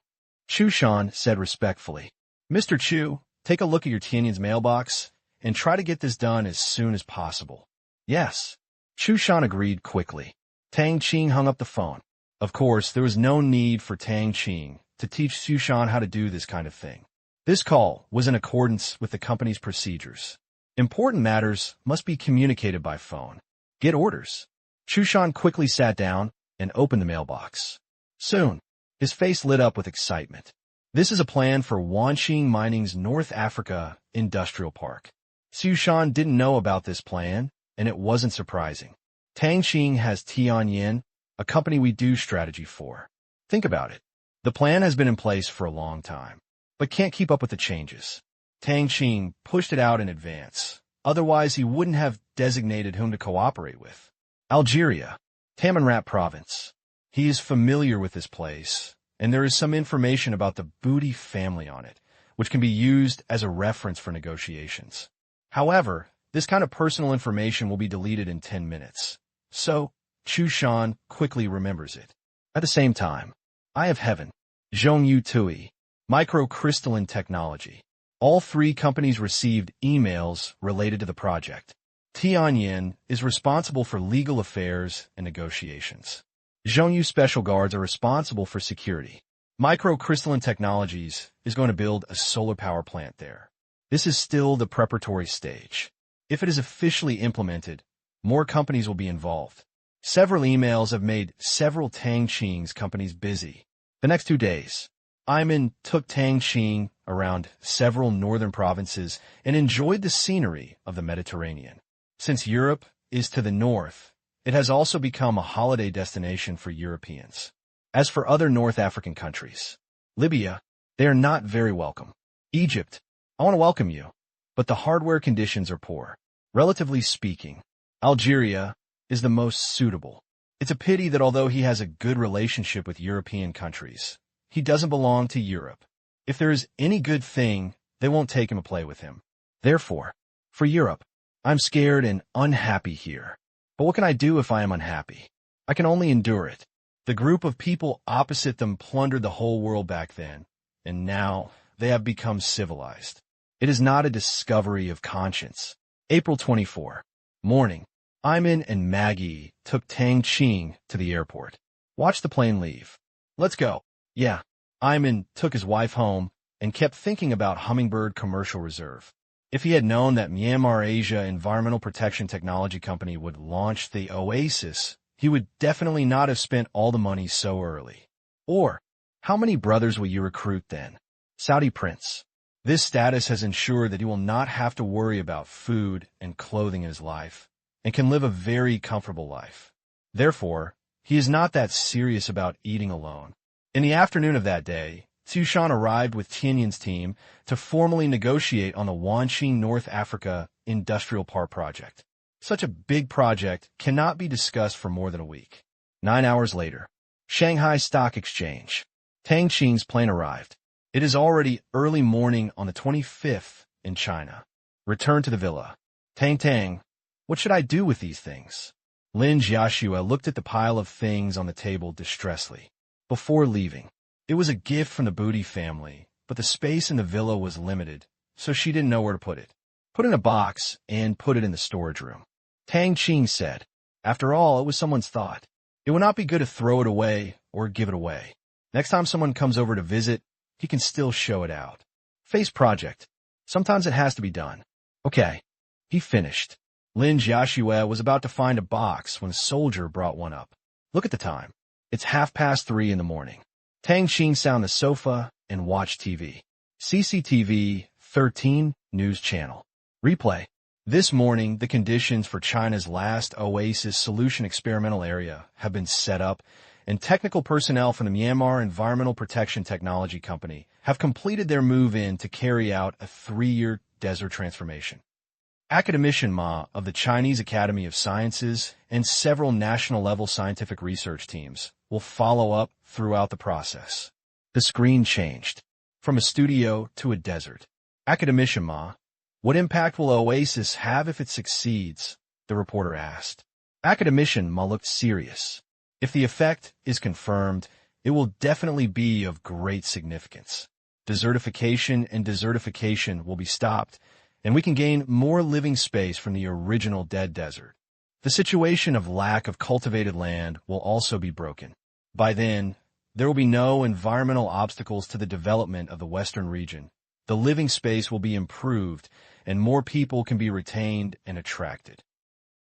Xushan said respectfully. Mr. Chu, take a look at your Tianyan's mailbox and try to get this done as soon as possible. Yes. Xushan agreed quickly. Tang Qing hung up the phone. Of course, there was no need for Tang Qing to teach Xushan how to do this kind of thing. This call was in accordance with the company's procedures. Important matters must be communicated by phone. Get orders. Xushan quickly sat down and opened the mailbox. Soon, his face lit up with excitement. This is a plan for Wanqing Mining's North Africa Industrial Park. Xushan didn't know about this plan, and it wasn't surprising. Tang Qing has Tianyan, a company we do strategy for. Think about it. The plan has been in place for a long time, but can't keep up with the changes. Tang Qing pushed it out in advance. Otherwise, he wouldn't have designated whom to cooperate with. Algeria, Tamanrat province. He is familiar with this place, and there is some information about the Booty family on it, which can be used as a reference for negotiations. However, this kind of personal information will be deleted in 10 minutes. So, Xushan quickly remembers it. At the same time, Eye of Heaven, Zhongyu Tui, Microcrystalline Technology. All three companies received emails related to the project. Tianyan is responsible for legal affairs and negotiations. Zhongyu Special Guards are responsible for security. Microcrystalline Technologies is going to build a solar power plant there. This is still the preparatory stage. If it is officially implemented, more companies will be involved. Several emails have made several Tang Qing's companies busy. The next 2 days, Iman took Tang Qing around several northern provinces and enjoyed the scenery of the Mediterranean. Since Europe is to the north, it has also become a holiday destination for Europeans. As for other North African countries, Libya, they are not very welcome. Egypt, I want to welcome you, but the hardware conditions are poor. Relatively speaking, Algeria is the most suitable. It's a pity that although he has a good relationship with European countries, he doesn't belong to Europe. If there is any good thing, they won't take him to play with him. Therefore, for Europe, I'm scared and unhappy here. But what can I do if I am unhappy? I can only endure it. The group of people opposite them plundered the whole world back then, and now they have become civilized. It is not a discovery of conscience. April 24. Morning. Iman and Maggie took Tang Qing to the airport. Watch the plane leave. Let's go. Yeah. Iman took his wife home and kept thinking about Hummingbird Commercial Reserve. If he had known that Myanmar Asia Environmental Protection Technology Company would launch the Oasis, he would definitely not have spent all the money so early. Or, how many brothers will you recruit then? Saudi Prince. This status has ensured that he will not have to worry about food and clothing in his life, and can live a very comfortable life. Therefore, he is not that serious about eating alone. In the afternoon of that day, Xushan arrived with Tianyan's team to formally negotiate on the Wanqing North Africa Industrial Park project. Such a big project cannot be discussed for more than a week. 9 hours later, Shanghai Stock Exchange. Tang Qing's plane arrived. It is already early morning on the 25th in China. Return to the villa. Tang, what should I do with these things? Lin Jiaxue looked at the pile of things on the table distressfully. Before leaving, it was a gift from the Booty family, but the space in the villa was limited, so she didn't know where to put it. Put in a box and put it in the storage room. Tang Qing said, after all, it was someone's thought. It would not be good to throw it away or give it away. Next time someone comes over to visit, he can still show it out. Face project. Sometimes it has to be done. Okay. He finished. Lin Jiaxue was about to find a box when a soldier brought one up. Look at the time. It's 3:30 in the morning. Tang Qing sat on the sofa and watched TV. CCTV 13 News Channel. Replay. This morning, the conditions for China's last Oasis solution experimental area have been set up, and technical personnel from the Myanmar Environmental Protection Technology Company have completed their move-in to carry out a 3-year desert transformation. academician Ma of the Chinese Academy of Sciences and several national-level scientific research teams will follow up throughout the process. The screen changed from a studio to a desert. Academician Ma, what impact will Oasis have if it succeeds? The reporter asked. Academician Ma looked serious. If the effect is confirmed, it will definitely be of great significance. Desertification and desertification will be stopped, and we can gain more living space from the original dead desert. The situation of lack of cultivated land will also be broken. By then, there will be no environmental obstacles to the development of the western region. The living space will be improved, and more people can be retained and attracted.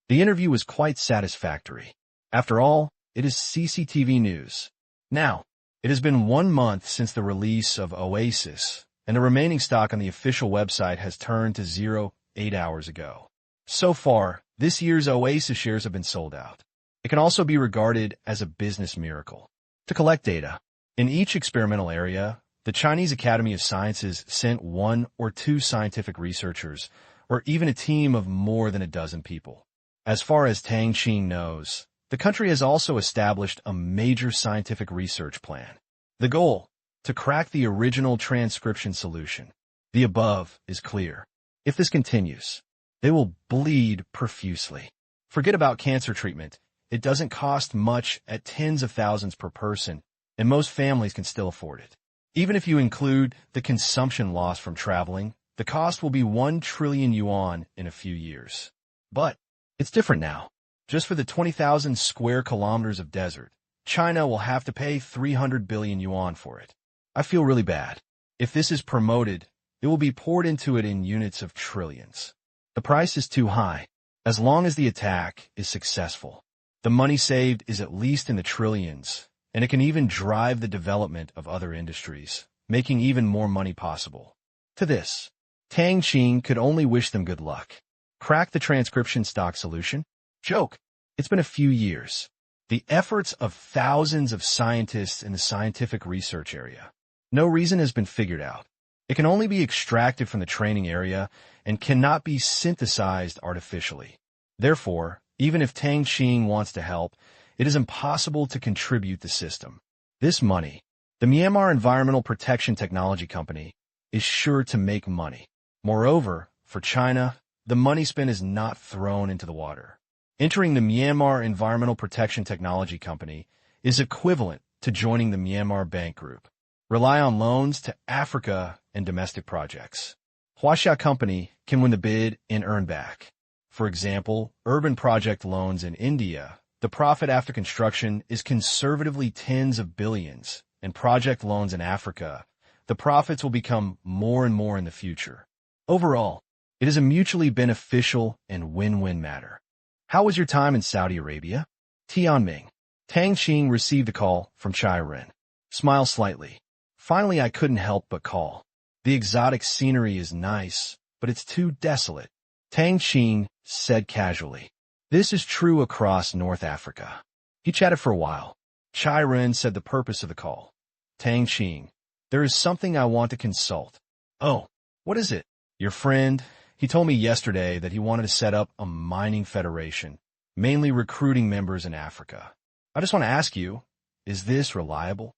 The interview was quite satisfactory. After all, it is CCTV News. Now, it has been 1 month since the release of Oasis, and the remaining stock on the official website has turned to zero 8 hours ago. So far, this year's Oasis shares have been sold out. It can also be regarded as a business miracle. To collect data, in each experimental area, the Chinese Academy of Sciences sent 1 or 2 scientific researchers, or even a team of more than a dozen people. As far as Tang Qing knows, the country has also established a major scientific research plan. The goal, to crack the original transcription solution. The above is clear. If this continues, they will bleed profusely. Forget about cancer treatment. It doesn't cost much at tens of thousands per person, and most families can still afford it. Even if you include the consumption loss from traveling, the cost will be 1 trillion yuan in a few years. But it's different now. Just for the 20,000 square kilometers of desert, China will have to pay 300 billion yuan for it. I feel really bad. If this is promoted, it will be poured into it in units of trillions. The price is too high. As long as the attack is successful, the money saved is at least in the trillions, and it can even drive the development of other industries, making even more money possible. To this, Tang Qing could only wish them good luck. Crack the transcription stock solution? Joke. It's been a few years. The efforts of thousands of scientists in the scientific research area. No reason has been figured out. It can only be extracted from the training area and cannot be synthesized artificially. Therefore, even if Tang Qing wants to help, it is impossible to contribute the system. This money, the Myanmar Environmental Protection Technology Company, is sure to make money. Moreover, for China, the money spent is not thrown into the water. Entering the Myanmar Environmental Protection Technology Company is equivalent to joining the Myanmar Bank Group. Rely on loans to Africa and domestic projects. Huaxia Company can win the bid and earn back. For example, urban project loans in India, the profit after construction is conservatively tens of billions, and project loans in Africa, the profits will become more and more in the future. Overall, it is a mutually beneficial and win-win matter. How was your time in Saudi Arabia? Tianming. Tang Qing received a call from Chai Ren. Smile slightly. Finally, I couldn't help but call. The exotic scenery is nice, but it's too desolate. Tang Qing said casually. This is true across North Africa. He chatted for a while. Chai Ren said the purpose of the call. Tang Qing, there is something I want to consult. Oh, what is it? Your friend, he told me yesterday that he wanted to set up a mining federation, mainly recruiting members in Africa. I just want to ask you, is this reliable?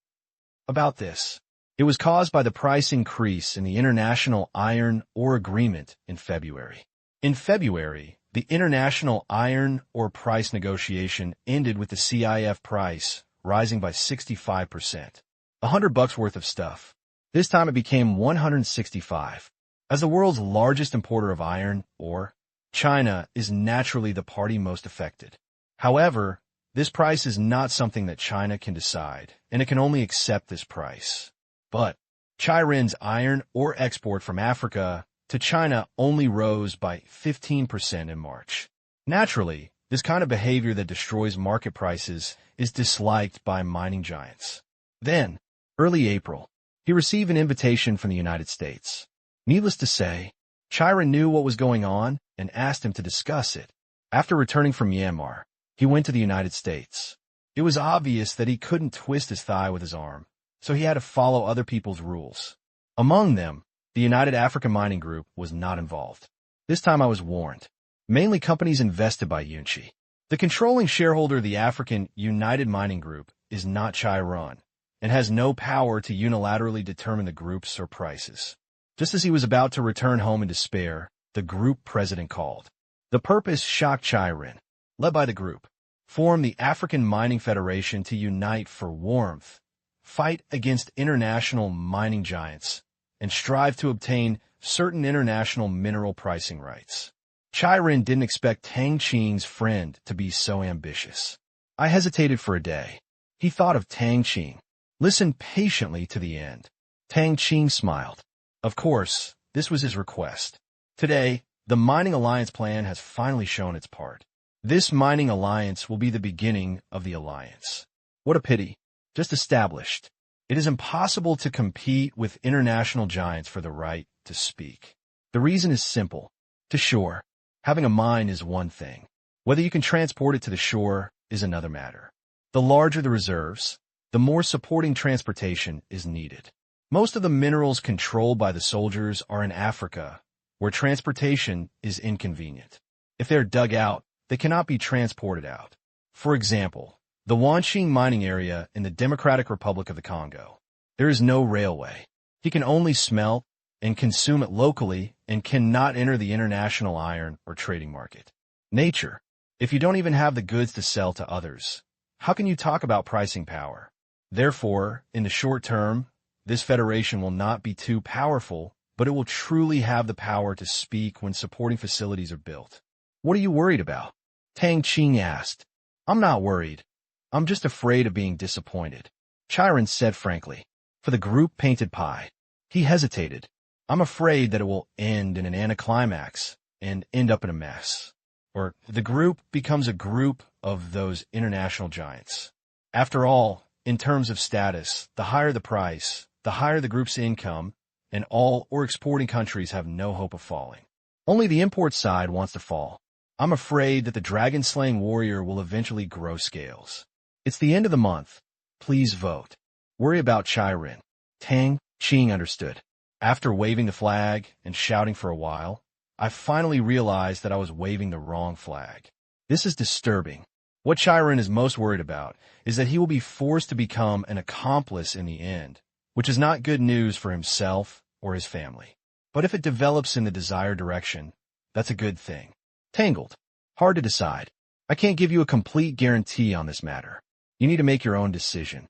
About this. It was caused by the price increase in the International Iron Ore Agreement in February. In February, the International Iron Ore price negotiation ended with the CIF price rising by 65%. $100 worth of stuff. This time it became 165. As the world's largest importer of iron ore, China is naturally the party most affected. However, this price is not something that China can decide, and it can only accept this price. But Chai Ren's iron ore export from Africa to China only rose by 15% in March. Naturally, this kind of behavior that destroys market prices is disliked by mining giants. Then, early April, he received an invitation from the United States. Needless to say, Chai Ren knew what was going on and asked him to discuss it. After returning from Myanmar, he went to the United States. It was obvious that he couldn't twist his thigh with his arm, so he had to follow other people's rules. Among them, the United African Mining Group was not involved. This time I was warned. Mainly companies invested by Yunchi. The controlling shareholder of the African United Mining Group is not Chai Run and has no power to unilaterally determine the groups or prices. Just as he was about to return home in despair, the group president called. The purpose shocked Chai Rin. Led by the group, formed the African Mining Federation to unite for warmth, fight against international mining giants, and strive to obtain certain international mineral pricing rights. Chai Rin didn't expect Tang Qing's friend to be so ambitious. I hesitated for a day. He thought of Tang Qing. Listened patiently to the end. Tang Qing smiled. Of course, this was his request. Today, the Mining Alliance plan has finally shown its part. This mining alliance will be the beginning of the alliance. What a pity. Just established. It is impossible to compete with international giants for the right to speak. The reason is simple. To shore, having a mine is one thing. Whether you can transport it to the shore is another matter. The larger the reserves, the more supporting transportation is needed. Most of the minerals controlled by the soldiers are in Africa, where transportation is inconvenient. If they're dug out, they cannot be transported out. For example, the Wanqing mining area in the Democratic Republic of the Congo. There is no railway. He can only smelt and consume it locally and cannot enter the international iron or trading market. Nature. If you don't even have the goods to sell to others, how can you talk about pricing power? Therefore, in the short term, this federation will not be too powerful, but it will truly have the power to speak when supporting facilities are built. What are you worried about? Tang Qing asked. I'm not worried. I'm just afraid of being disappointed. Chai Rin said frankly. For the group painted pie. He hesitated. I'm afraid that it will end in an anticlimax and end up in a mess. Or the group becomes a group of those international giants. After all, in terms of status, the higher the price, the higher the group's income, and all or exporting countries have no hope of falling. Only the import side wants to fall. I'm afraid that the dragon-slaying warrior will eventually grow scales. It's the end of the month. Please vote. Worry about Chai Rin. Tang Qing understood. After waving the flag and shouting for a while, I finally realized that I was waving the wrong flag. This is disturbing. What Chai Rin is most worried about is that he will be forced to become an accomplice in the end, which is not good news for himself or his family. But if it develops in the desired direction, that's a good thing. Tangled. Hard to decide. I can't give you a complete guarantee on this matter. You need to make your own decision.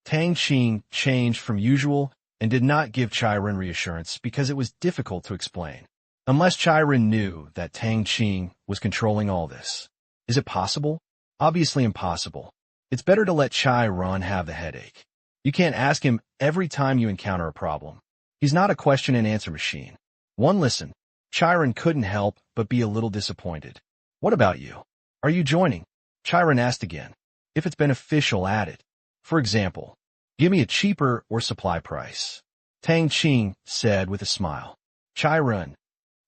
Tang Qing changed from usual and did not give Chai Rin reassurance because it was difficult to explain. Unless Chai Rin knew that Tang Qing was controlling all this. Is it possible? Obviously impossible. It's better to let Chai Rin have the headache. You can't ask him every time you encounter a problem. He's not a question and answer machine. One listen. Chai Rin couldn't help but be a little disappointed. What about you? Are you joining? Chai Rin asked again. If it's beneficial, add it. For example, give me a cheaper or supply price. Tang Qing said with a smile. Chai Rin.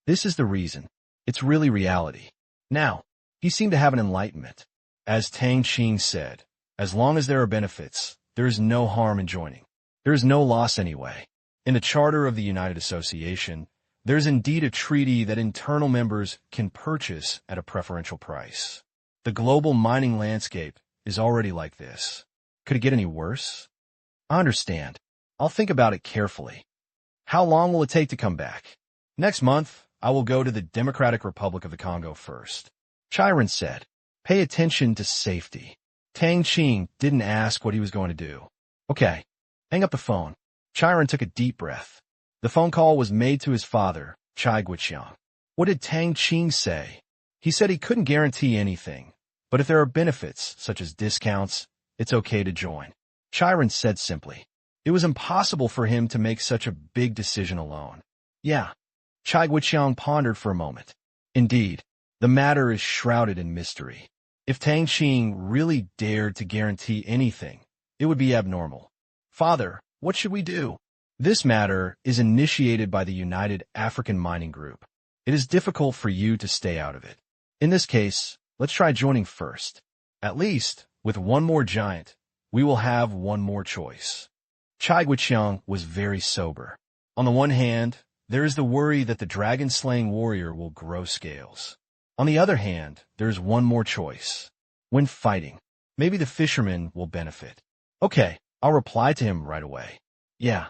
This is the reason. It's really reality. Now, he seemed to have an enlightenment. As Tang Qing said, as long as there are benefits, there is no harm in joining. There is no loss anyway. In the Charter of the United Association, there is indeed a treaty that internal members can purchase at a preferential price. The global mining landscape is already like this. Could it get any worse? I understand. I'll think about it carefully. How long will it take to come back? Next month, I will go to the Democratic Republic of the Congo first. Chai Rin said. Pay attention to safety. Tang Qing didn't ask what he was going to do. Okay. Hang up the phone. Chai Rin took a deep breath. The phone call was made to his father, Chai Guiqiang. What did Tang Qing say? He said he couldn't guarantee anything, but if there are benefits, such as discounts, it's okay to join. Chai Rin said simply. It was impossible for him to make such a big decision alone. Yeah. Chai Guiqiang pondered for a moment. Indeed, the matter is shrouded in mystery. If Tang Qing really dared to guarantee anything, it would be abnormal. Father, what should we do? This matter is initiated by the United African Mining Group. It is difficult for you to stay out of it. In this case, let's try joining first. At least, with one more giant, we will have one more choice. Chai Guiqiang was very sober. On the one hand, there is the worry that the dragon-slaying warrior will grow scales. On the other hand, there is one more choice. When fighting, maybe the fisherman will benefit. Okay, I'll reply to him right away. Yeah.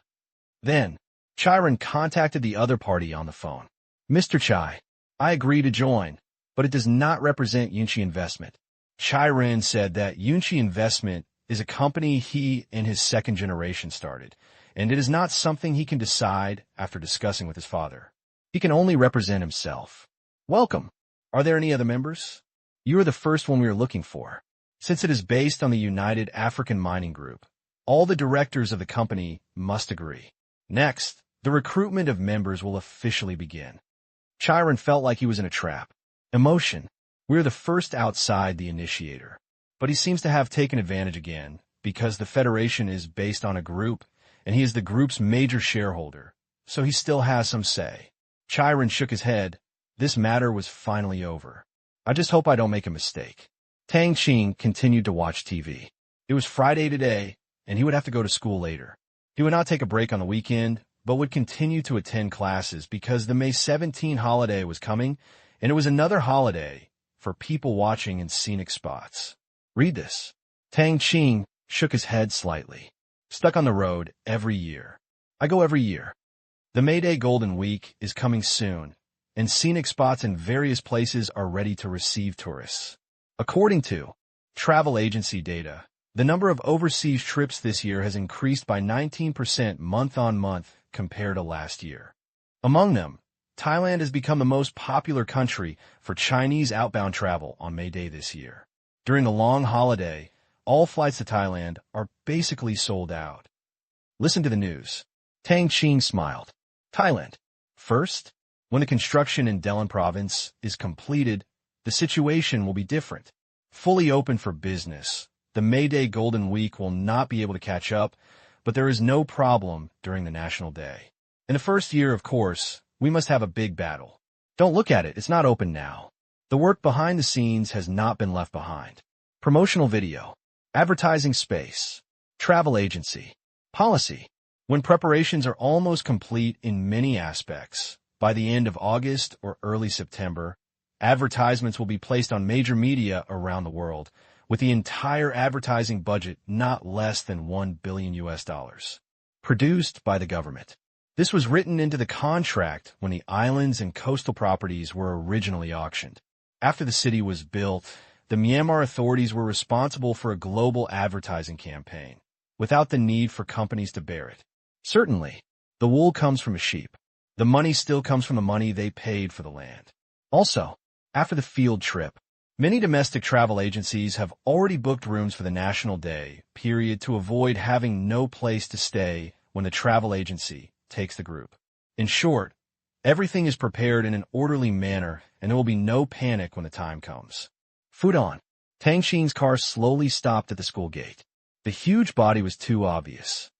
Then, Chiron contacted the other party on the phone. Mr. Chai, I agree to join, but it does not represent Yunchi Investment. Chiron said that Yunchi Investment is a company he and his second generation started, and it is not something he can decide after discussing with his father. He can only represent himself. Welcome. Are there any other members? You are the first one we are looking for. Since it is based on the United African Mining Group, all the directors of the company must agree. Next, the recruitment of members will officially begin. Chiron felt like he was in a trap. Emotion. We are the first outside the initiator. But he seems to have taken advantage again, because the Federation is based on a group, and he is the group's major shareholder, so he still has some say. Chiron shook his head. This matter was finally over. I just hope I don't make a mistake. Tang Qing continued to watch TV. It was Friday today, and he would have to go to school later. He would not take a break on the weekend, but would continue to attend classes because the May 17 holiday was coming, and it was another holiday for people watching in scenic spots. Read this. Tang Qing shook his head slightly. Stuck on the road every year. I go every year. The May Day Golden Week is coming soon, and scenic spots in various places are ready to receive tourists. According to travel agency data, the number of overseas trips this year has increased by 19% month-on-month compared to last year. Among them, Thailand has become the most popular country for Chinese outbound travel on May Day this year. During the long holiday, all flights to Thailand are basically sold out. Listen to the news. Tang Qing smiled. Thailand. First, when the construction in Delon province is completed, the situation will be different. Fully open for business, the May Day Golden Week will not be able to catch up, but there is no problem during the National Day. In the first year, of course, we must have a big battle. Don't look at it, it's not open now. The work behind the scenes has not been left behind. Promotional video, advertising space, travel agency, policy. When preparations are almost complete in many aspects, by the end of August or early September, advertisements will be placed on major media around the world, with the entire advertising budget not less than $1 billion. Produced by the government. This was written into the contract when the islands and coastal properties were originally auctioned. After the city was built, the Myanmar authorities were responsible for a global advertising campaign, without the need for companies to bear it. Certainly, the wool comes from a sheep. The money still comes from the money they paid for the land. Also, after the field trip, many domestic travel agencies have already booked rooms for the National Day period to avoid having no place to stay when the travel agency takes the group. In short, everything is prepared in an orderly manner and there will be no panic when the time comes. Fudan. Tang Qing's car slowly stopped at the school gate. The huge body was too obvious.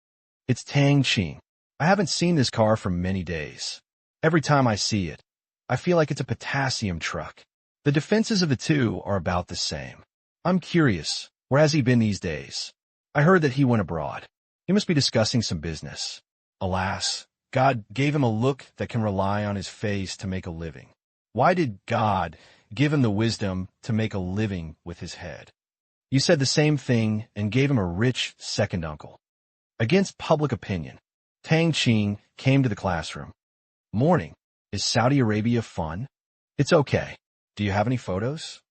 It's Tang Qing. I haven't seen this car for many days. Every time I see it, I feel like it's a potassium truck. The defenses of the two are about the same. I'm curious, where has he been these days? I heard that he went abroad. He must be discussing some business. Alas, God gave him a look that can rely on his face to make a living. Why did God give him the wisdom to make a living with his head? You said the same thing and gave him a rich second uncle. Against public opinion, Tang Qing came to the classroom. Morning. Is Saudi Arabia fun? It's okay. Do you have any photos?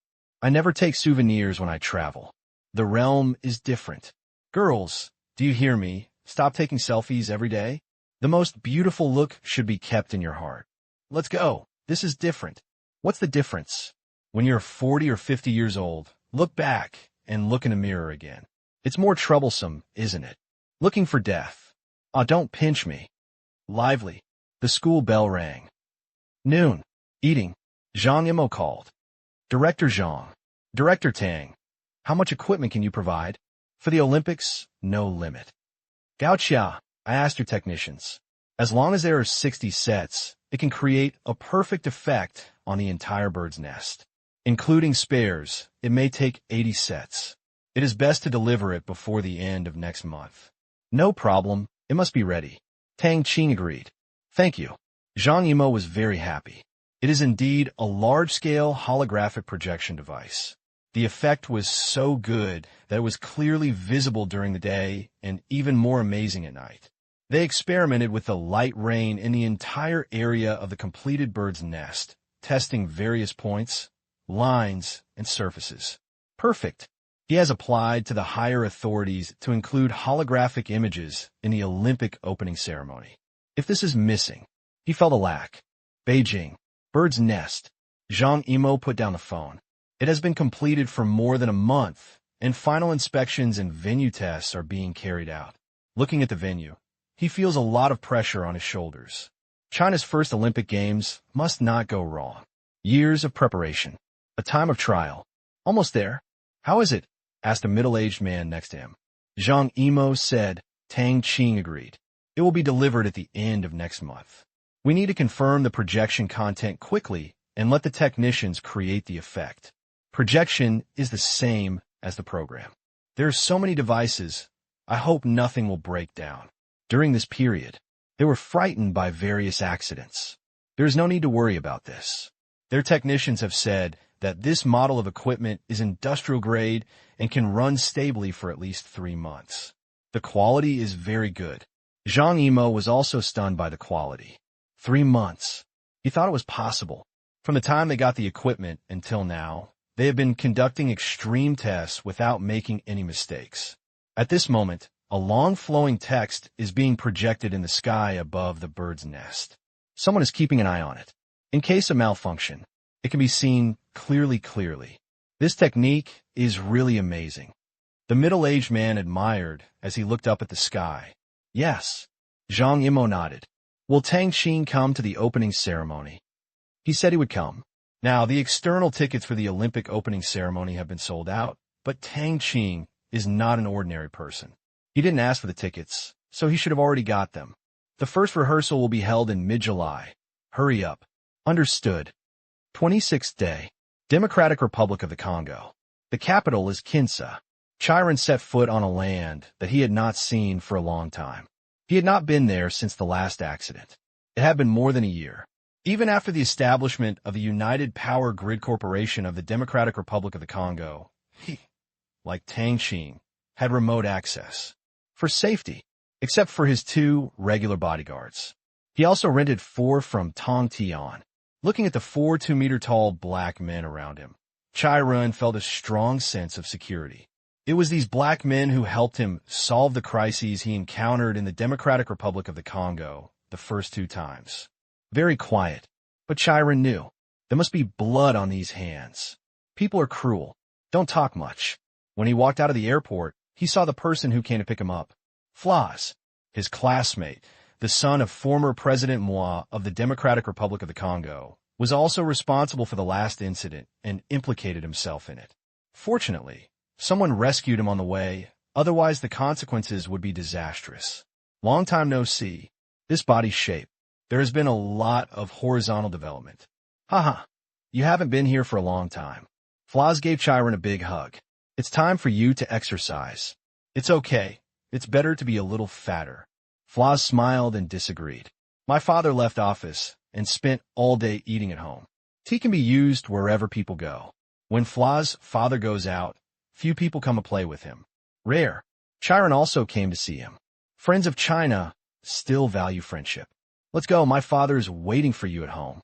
I never take souvenirs when I travel. The realm is different. Girls, do you hear me? Stop taking selfies every day. The most beautiful look should be kept in your heart. Let's go. This is different. What's the difference? When you're 40 or 50 years old, look back and look in a mirror again. It's more troublesome, isn't it? Looking for death. Ah, don't pinch me. Lively. The school bell rang. Noon. Eating. Zhang Imo called. Director Zhang. Director Tang. How much equipment can you provide? For the Olympics, no limit. Gao Chia, I asked your technicians. As long as there are 60 sets, it can create a perfect effect on the entire bird's nest. Including spares, it may take 80 sets. It is best to deliver it before the end of next month. No problem, it must be ready. Tang Qing agreed. Thank you. Zhang Yimou was very happy. It is indeed a large-scale holographic projection device. The effect was so good that it was clearly visible during the day and even more amazing at night. They experimented with the light rain in the entire area of the completed bird's nest, testing various points, lines, and surfaces. Perfect. He has applied to the higher authorities to include holographic images in the Olympic opening ceremony. If this is missing, he felt a lack. Beijing. Bird's nest. Zhang Yimou put down the phone. It has been completed for more than a month, and final inspections and venue tests are being carried out. Looking at the venue, he feels a lot of pressure on his shoulders. China's first Olympic Games must not go wrong. Years of preparation. A time of trial. Almost there. How is it? Asked a middle-aged man next to him. Zhang Yimou said. Tang Qing agreed. It will be delivered at the end of next month. We need to confirm the projection content quickly and let the technicians create the effect. Projection is the same as the program. There are so many devices, I hope nothing will break down. During this period, they were frightened by various accidents. There is no need to worry about this. Their technicians have said that this model of equipment is industrial grade and can run stably for at least 3 months. The quality is very good. Zhang Yimou was also stunned by the quality. 3 months. He thought it was possible. From the time they got the equipment until now, they have been conducting extreme tests without making any mistakes. At this moment, a long flowing text is being projected in the sky above the bird's nest. Someone is keeping an eye on it. In case of malfunction, it can be seen clearly. This technique is really amazing. The middle-aged man admired as he looked up at the sky. Yes. Zhang Yimou nodded. Will Tang Qing come to the opening ceremony? He said he would come. Now, the external tickets for the Olympic opening ceremony have been sold out, but Tang Qing is not an ordinary person. He didn't ask for the tickets, so he should have already got them. The first rehearsal will be held in mid-July. Hurry up. Understood. 26th day. Democratic Republic of the Congo. The capital is Kinshasa. Chiron set foot on a land that he had not seen for a long time. He had not been there since the last accident. It had been more than a year. Even after the establishment of the United Power Grid Corporation of the Democratic Republic of the Congo, he, like Tang Qing, had remote access. For safety, except for his 2 regular bodyguards. He also rented 4 from Tang Qing. Looking at the 4 2-meter-tall black men around him, Chiron felt a strong sense of security. It was these black men who helped him solve the crises he encountered in the Democratic Republic of the Congo the first 2 times. Very quiet, but Chiron knew. There must be blood on these hands. People are cruel. Don't talk much. When he walked out of the airport, he saw the person who came to pick him up. Flaws, his classmate, the son of former President Moi of the Democratic Republic of the Congo, was also responsible for the last incident and implicated himself in it. Fortunately, someone rescued him on the way, otherwise the consequences would be disastrous. Long time no see. This body's shape. There has been a lot of horizontal development. Haha, you haven't been here for a long time. Flaws gave Chiron a big hug. It's time for you to exercise. It's okay. It's better to be a little fatter. Flaws smiled and disagreed. My father left office and spent all day eating at home. Tea can be used wherever people go. When Flaws' father goes out, few people come to play with him. Rare. Chiron also came to see him. Friends of China still value friendship. Let's go, my father is waiting for you at home.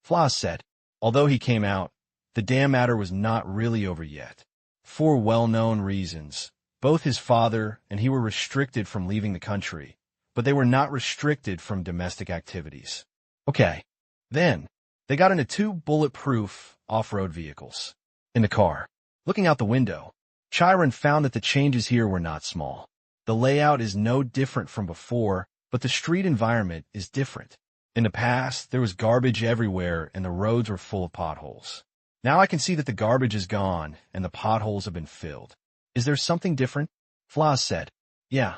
Flaws said. Although he came out, the damn matter was not really over yet. For well-known reasons, both his father and he were restricted from leaving the country, but they were not restricted from domestic activities. Okay. Then, they got into 2 bulletproof off-road vehicles. In the car, looking out the window, Chiron found that the changes here were not small. The layout is no different from before, but the street environment is different. In the past, there was garbage everywhere and the roads were full of potholes. Now I can see that the garbage is gone and the potholes have been filled. Is there something different? Flaws said. Yeah.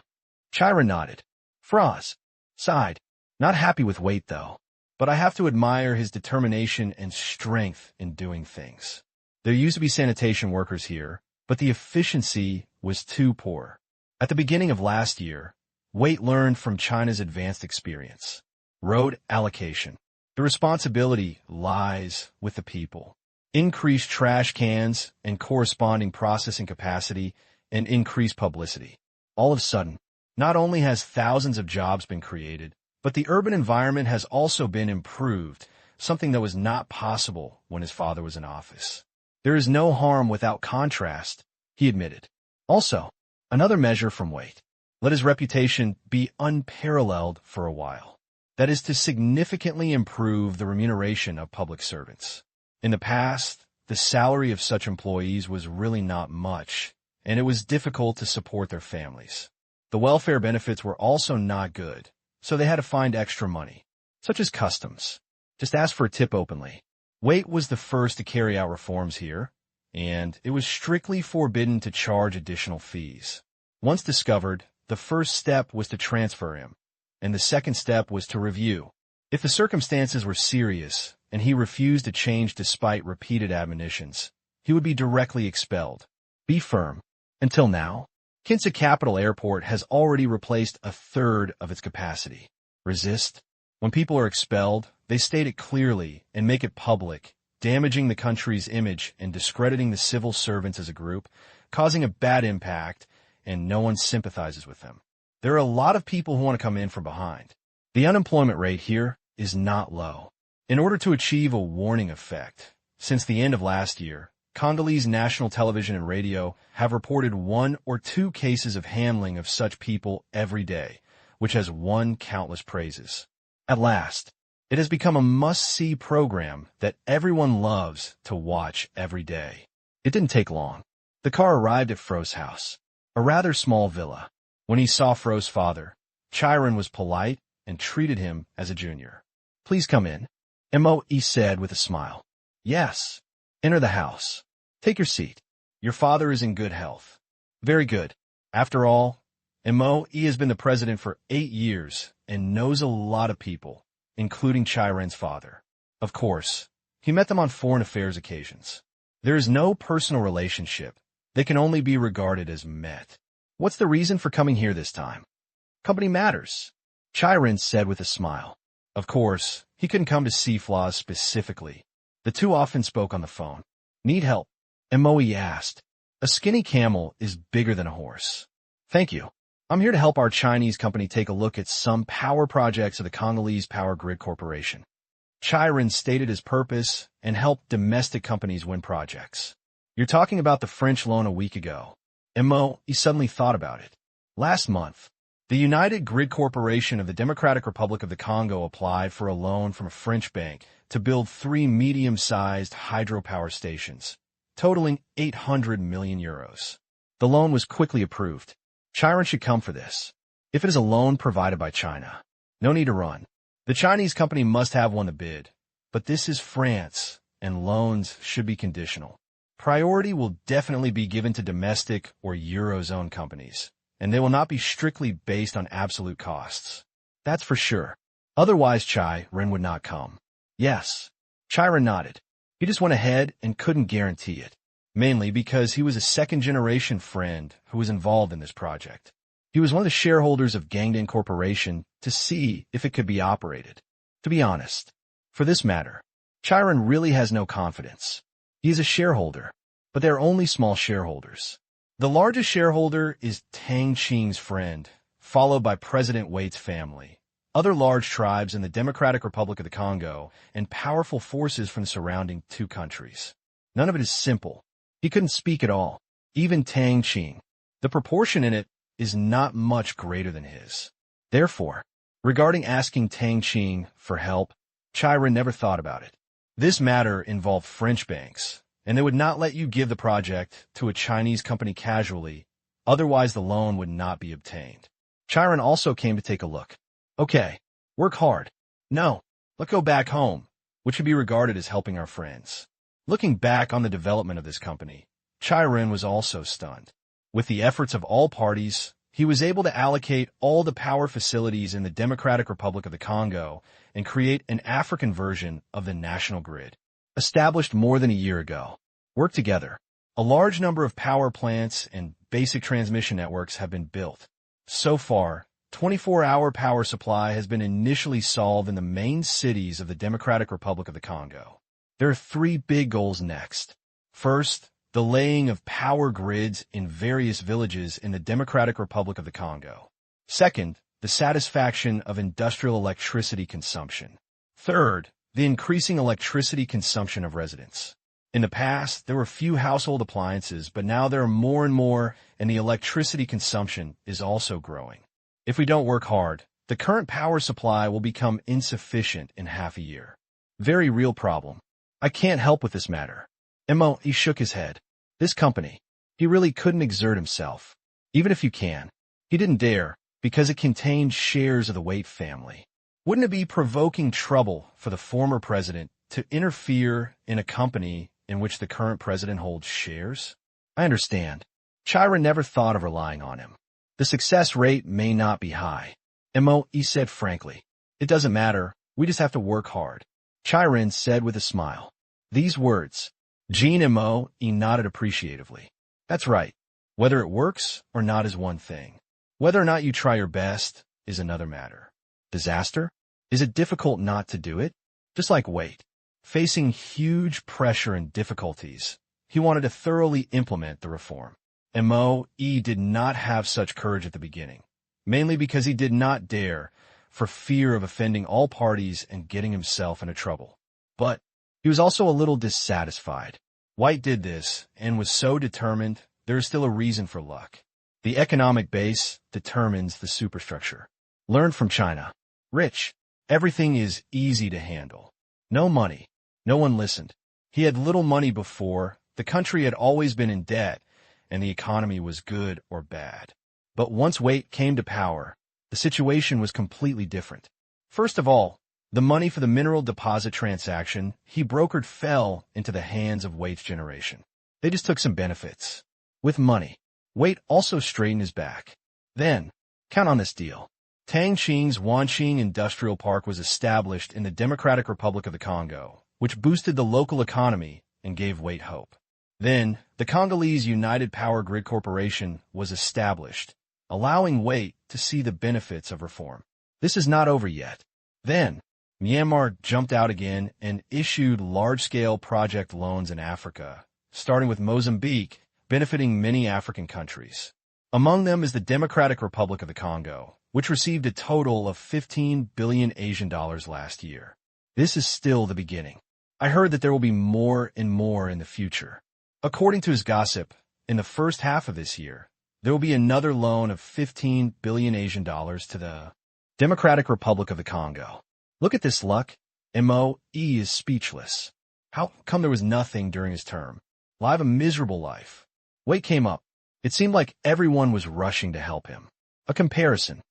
Chiron nodded. Flaws sighed. Not happy with weight though, but I have to admire his determination and strength in doing things. There used to be sanitation workers here, but the efficiency was too poor. At the beginning of last year, Wait learned from China's advanced experience. Road allocation. The responsibility lies with the people. Increased trash cans and corresponding processing capacity and increased publicity. All of a sudden, not only has thousands of jobs been created, but the urban environment has also been improved, something that was not possible when his father was in office. There is no harm without contrast, he admitted. Also, another measure from Wait. Let his reputation be unparalleled for a while. That is to significantly improve the remuneration of public servants. In the past, the salary of such employees was really not much, and it was difficult to support their families. The welfare benefits were also not good, so they had to find extra money, such as customs. Just ask for a tip openly. Wait was the first to carry out reforms here, and it was strictly forbidden to charge additional fees. Once discovered, the first step was to transfer him, and the second step was to review. If the circumstances were serious, and he refused to change despite repeated admonitions, he would be directly expelled. Be firm. Until now, Kinsa Capital Airport has already replaced a third of its capacity. Resist. When people are expelled, they state it clearly and make it public, damaging the country's image and discrediting the civil servants as a group, causing a bad impact, and no one sympathizes with them. There are a lot of people who want to come in from behind. The unemployment rate here is not low. In order to achieve a warning effect, since the end of last year, Congolese national television and radio have reported 1 or 2 cases of handling of such people every day, which has won countless praises. At last, it has become a must-see program that everyone loves to watch every day. It didn't take long. The car arrived at Fro's house, a rather small villa. When he saw Fro's father, Chiron was polite and treated him as a junior. Please come in, Mo said with a smile. Yes. Enter the house. Take your seat. Your father is in good health. Very good. After all, Mo has been the president for 8 years and knows a lot of people, including Chiron's father. Of course, he met them on foreign affairs occasions. There is no personal relationship. They can only be regarded as met. What's the reason for coming here this time? Company matters, Chiron said with a smile. Of course, he couldn't come to see Flaws specifically. The two often spoke on the phone. Need help? Mo asked. A skinny camel is bigger than a horse. Thank you. I'm here to help our Chinese company take a look at some power projects of the Congolese Power Grid Corporation. Chiron stated his purpose and helped domestic companies win projects. You're talking about the French loan a week ago. Mo suddenly thought about it. Last month, the United Grid Corporation of the Democratic Republic of the Congo applied for a loan from a French bank to build 3 medium-sized hydropower stations, totaling 800 million euros. The loan was quickly approved. Chiron should come for this. If it is a loan provided by China, no need to run. The Chinese company must have won the bid, but this is France, and loans should be conditional. Priority will definitely be given to domestic or Eurozone companies, and they will not be strictly based on absolute costs. That's for sure. Otherwise, Chiron would not come. Yes. Chiron nodded. He just went ahead and couldn't guarantee it, mainly because he was a second-generation friend who was involved in this project. He was one of the shareholders of Gangdon Corporation to see if it could be operated. To be honest, for this matter, Chiron really has no confidence. He is a shareholder, but they are only small shareholders. The largest shareholder is Tang Qing's friend, followed by President Wait's family, other large tribes in the Democratic Republic of the Congo, and powerful forces from the surrounding 2 countries. None of it is simple. He couldn't speak at all, even Tang Qing. The proportion in it is not much greater than his. Therefore, regarding asking Tang Qing for help, Chiron never thought about it. This matter involved French banks, and they would not let you give the project to a Chinese company casually, otherwise the loan would not be obtained. Chiron also came to take a look. Okay, work hard. No, let's go back home, which would be regarded as helping our friends. Looking back on the development of this company, Chiron was also stunned. With the efforts of all parties, he was able to allocate all the power facilities in the Democratic Republic of the Congo and create an African version of the national grid. Established more than a year ago. Work together. A large number of power plants and basic transmission networks have been built. So far, 24-hour power supply has been initially solved in the main cities of the Democratic Republic of the Congo. There are three big goals next. First, the laying of power grids in various villages in the Democratic Republic of the Congo. Second, the satisfaction of industrial electricity consumption. Third, the increasing electricity consumption of residents. In the past, there were few household appliances, but now there are more and more, and the electricity consumption is also growing. If we don't work hard, the current power supply will become insufficient in half a year. Very real problem. I can't help with this matter. He shook his head. This company, he really couldn't exert himself. Even if you can. He didn't dare, because it contained shares of the Wait family. Wouldn't it be provoking trouble for the former president to interfere in a company in which the current president holds shares? I understand. Chira never thought of relying on him. The success rate may not be high. He said frankly. It doesn't matter, we just have to work hard. Chirin said with a smile. These words, Jean he nodded appreciatively. That's right. Whether it works or not is one thing. Whether or not you try your best is another matter. Disaster? Is it difficult not to do it? Just like Wait. Facing huge pressure and difficulties, he wanted to thoroughly implement the reform. He did not have such courage at the beginning, mainly because he did not dare, for fear of offending all parties and getting himself into trouble. But he was also a little dissatisfied. White did this and was so determined there is still a reason for luck. The economic base determines the superstructure. Learn from China. Rich. Everything is easy to handle. No money. No one listened. He had little money before, the country had always been in debt, and the economy was good or bad. But once Wait came to power, the situation was completely different. First of all, the money for the mineral deposit transaction he brokered fell into the hands of Wait's generation. They just took some benefits. With money, Wait also straightened his back. Then, count on this deal. Tang Qing's Wanqing Industrial Park was established in the Democratic Republic of the Congo, which boosted the local economy and gave Wait hope. Then, the Congolese United Power Grid Corporation was established, allowing Wait to see the benefits of reform. This is not over yet. Then, Myanmar jumped out again and issued large-scale project loans in Africa, starting with Mozambique, benefiting many African countries. Among them is the Democratic Republic of the Congo, which received a total of 15 billion Asian dollars last year. This is still the beginning. I heard that there will be more and more in the future. According to his gossip, in the first half of this year, there will be another loan of 15 billion Asian dollars to the Democratic Republic of the Congo. Look at this luck. He is speechless. How come there was nothing during his term? Live a miserable life. Wait came up. It seemed like everyone was rushing to help him. A comparison.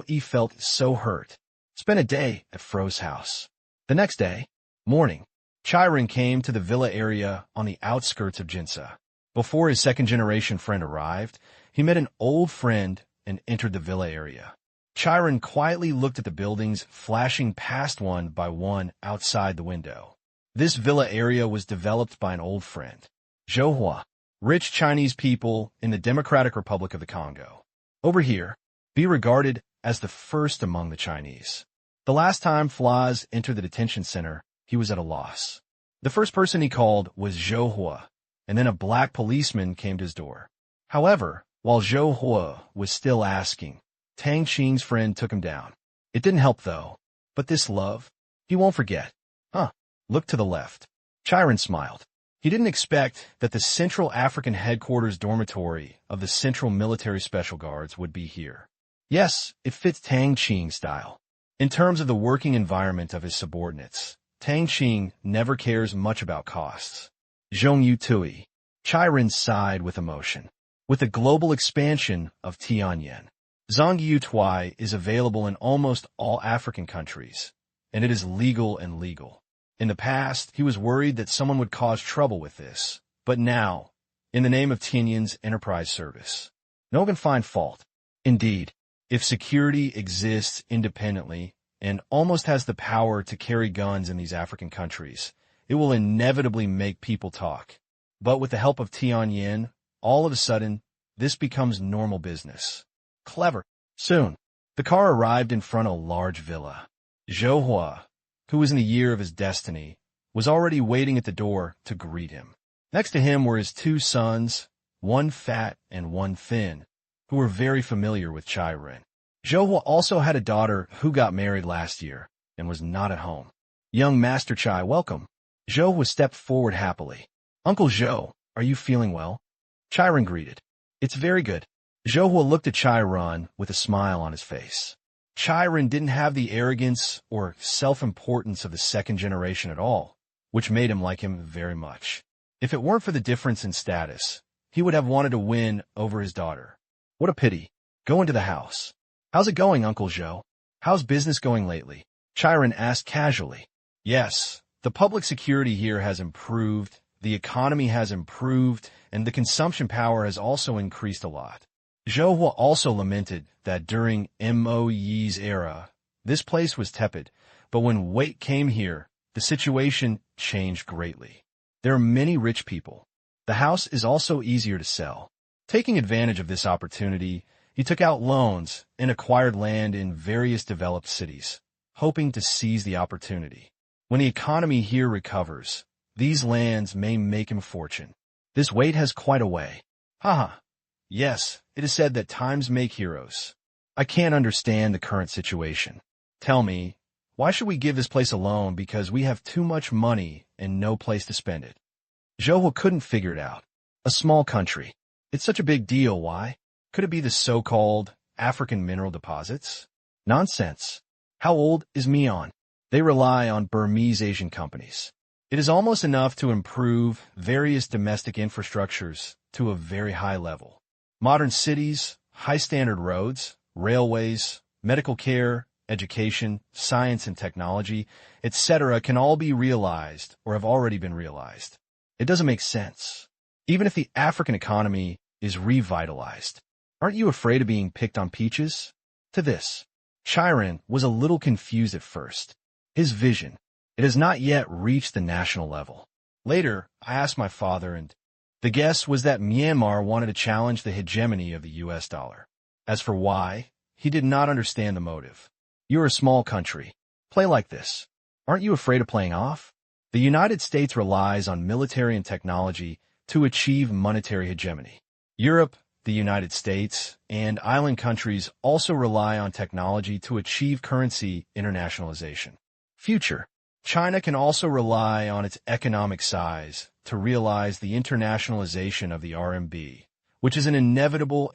He felt so hurt. Spent a day at Fro's house. The next day, morning, Chirin came to the villa area on the outskirts of Jinsa. Before his second-generation friend arrived, he met an old friend and entered the villa area. Chirin quietly looked at the buildings flashing past one by one outside the window. This villa area was developed by an old friend, Zhou, rich Chinese people in the Democratic Republic of the Congo. Over here, be regarded as the first among the Chinese. The last time Flaz entered the detention center, he was at a loss. The first person he called was Zhou, and then a black policeman came to his door. However, while Zhou was still asking, Tang Qing's friend took him down. It didn't help, though. But this love, he won't forget. Look to the left. Chirin smiled. He didn't expect that the Central African Headquarters dormitory of the Central Military Special Guards would be here. Yes, it fits Tang Qing's style. In terms of the working environment of his subordinates, Tang Qing never cares much about costs. Zhongyu Tui. Chirin sighed with emotion. With the global expansion of Tianyan, Zhongyu Tui is available in almost all African countries, and it is legal and legal. In the past, he was worried that someone would cause trouble with this, but now, in the name of Tianyan's enterprise service, no one can find fault. Indeed, if security exists independently and almost has the power to carry guns in these African countries, it will inevitably make people talk. But with the help of Tianyan, all of a sudden, this becomes normal business. Clever. Soon, The car arrived in front of a large villa. Zhou Hua, who was in the year of his destiny, was already waiting at the door to greet him. Next to him were his two sons, one fat and one thin, who were very familiar with Chai Ren. Zhou Hua also had a daughter who got married last year and was not at home. Young Master Chai, welcome. Zhou Hua stepped forward happily. Uncle Zhou, are you feeling well? Chai Ren greeted. It's very good. Zhou Hua looked at Chai Ren with a smile on his face. Chai Ren didn't have the arrogance or self-importance of the second generation at all, which made him like him very much. If it weren't for the difference in status, he would have wanted to win over his daughter. What a pity. Go into the house. How's it going, Uncle Zhou? How's business going lately? Chai Ren asked casually. Yes, the public security here has improved, the economy has improved, and the consumption power has also increased a lot. Zhou Hua also lamented that during Mo Yi's era, this place was tepid, but when Wei came here, the situation changed greatly. There are many rich people. The house is also easier to sell. Taking advantage of this opportunity, he took out loans and acquired land in various developed cities, hoping to seize the opportunity. When the economy here recovers, these lands may make him a fortune. This Wei has quite a way. Haha. Yes, it is said that times make heroes. I can't understand the current situation. Tell me, why should we give this place a loan because we have too much money and no place to spend it? Zhou Hua couldn't figure it out. A small country. It's such a big deal, why? Could it be the so-called African mineral deposits? Nonsense. How old is Mian? They rely on Burmese Asian companies. It is almost enough to improve various domestic infrastructures to a very high level. Modern cities, high-standard roads, railways, medical care, education, science and technology, etc. can all be realized or have already been realized. It doesn't make sense. Even if the African economy is revitalized, aren't you afraid of being picked on peaches? To this, Chai Ren was a little confused at first. His vision, it has not yet reached the national level. Later, I asked my father, and the guess was that Myanmar wanted to challenge the hegemony of the US dollar. As for why, he did not understand the motive. You're a small country. Play like this. Aren't you afraid of playing off? The United States relies on military and technology to achieve monetary hegemony. Europe, the United States, and island countries also rely on technology to achieve currency internationalization. Future. China can also rely on its economic size to realize the internationalization of the RMB, which is an inevitable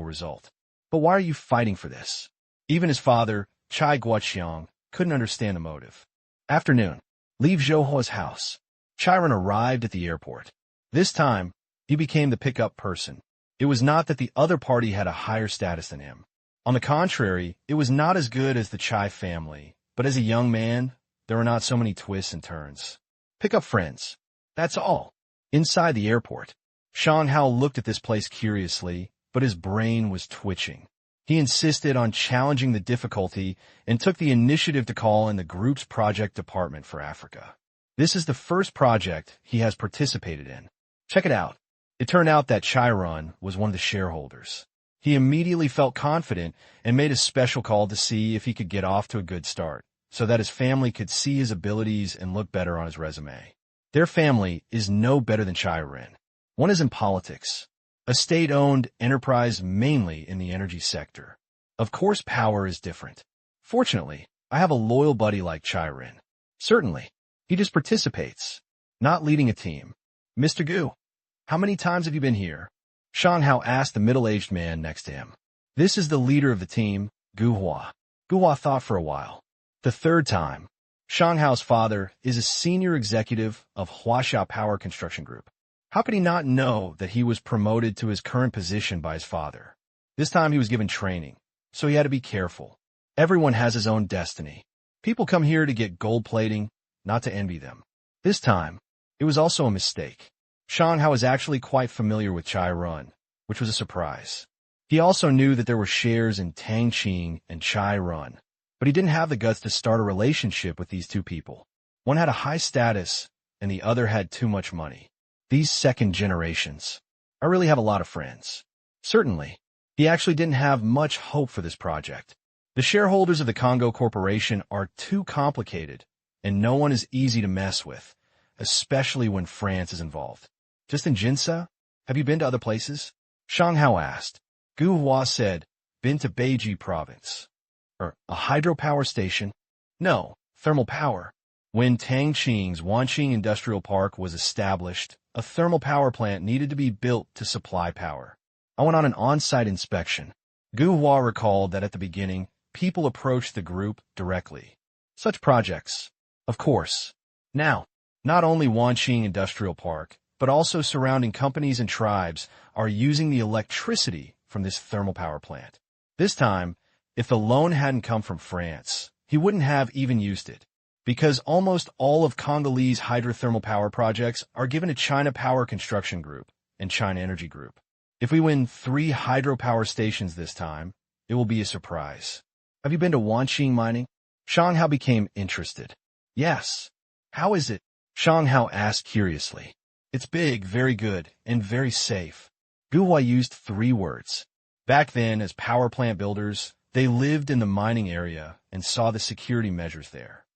result. But why are you fighting for this? Even his father, Chai Guoqiang, couldn't understand the motive. Afternoon. Leave Zhou Hua's house. Chai Ren arrived at the airport. This time, he became the pickup person. It was not that the other party had a higher status than him. On the contrary, it was not as good as the Chai family, but as a young man, there were not so many twists and turns. Pick up friends. That's all. Inside the airport, Shang Hao looked at this place curiously, but his brain was twitching. He insisted on challenging the difficulty and took the initiative to call in the group's project department for Africa. This is the first project he has participated in. Check it out. It turned out that Chai Ren was one of the shareholders. He immediately felt confident and made a special call to see if he could get off to a good start, so that his family could see his abilities and look better on his resume. Their family is no better than Chai Ren. One is in politics, a state-owned enterprise mainly in the energy sector. Of course, power is different. Fortunately, I have a loyal buddy like Chai Ren. Certainly, he just participates, not leading a team. Mr. Gu, how many times have you been here? Shang Hao asked the middle-aged man next to him. This is the leader of the team, Gu Hua. Gu Hua thought for a while. The third time. Shang Hao's father is a senior executive of Huaxia Power Construction Group. How could he not know that he was promoted to his current position by his father? This time he was given training, so he had to be careful. Everyone has his own destiny. People come here to get gold plating, not to envy them. This time, it was also a mistake. Shang Hao was actually quite familiar with Chai Ren, which was a surprise. He also knew that there were shares in Tang Qing and Chai Ren, but he didn't have the guts to start a relationship with these two people. One had a high status, and the other had too much money. These second generations. I really have a lot of friends. Certainly. He actually didn't have much hope for this project. The shareholders of the Congo Corporation are too complicated, and no one is easy to mess with, especially when France is involved. Just in Jinsa? Have you been to other places? Shang Hao asked. Gu Hua said, been to Beiji province. A hydropower station? No, thermal power. When Tang Qing's Wanqing Industrial Park was established, a thermal power plant needed to be built to supply power. I went on an on-site inspection. Gu Hua recalled that at the beginning, people approached the group directly. Such projects, of course. Now, not only Wanqing Industrial Park, but also surrounding companies and tribes are using the electricity from this thermal power plant. This time, if the loan hadn't come from France, he wouldn't have even used it, because almost all of Congolese hydrothermal power projects are given to China Power Construction Group and China Energy Group. If we win 3 hydropower stations this time, it will be a surprise. Have you been to Wanqing mining? Shang Hao became interested. Yes. How is it? Shang Hao asked curiously. It's big, very good, and very safe. Gu Hua used 3 words. Back then, as power plant builders, they lived in the mining area and saw the security measures there.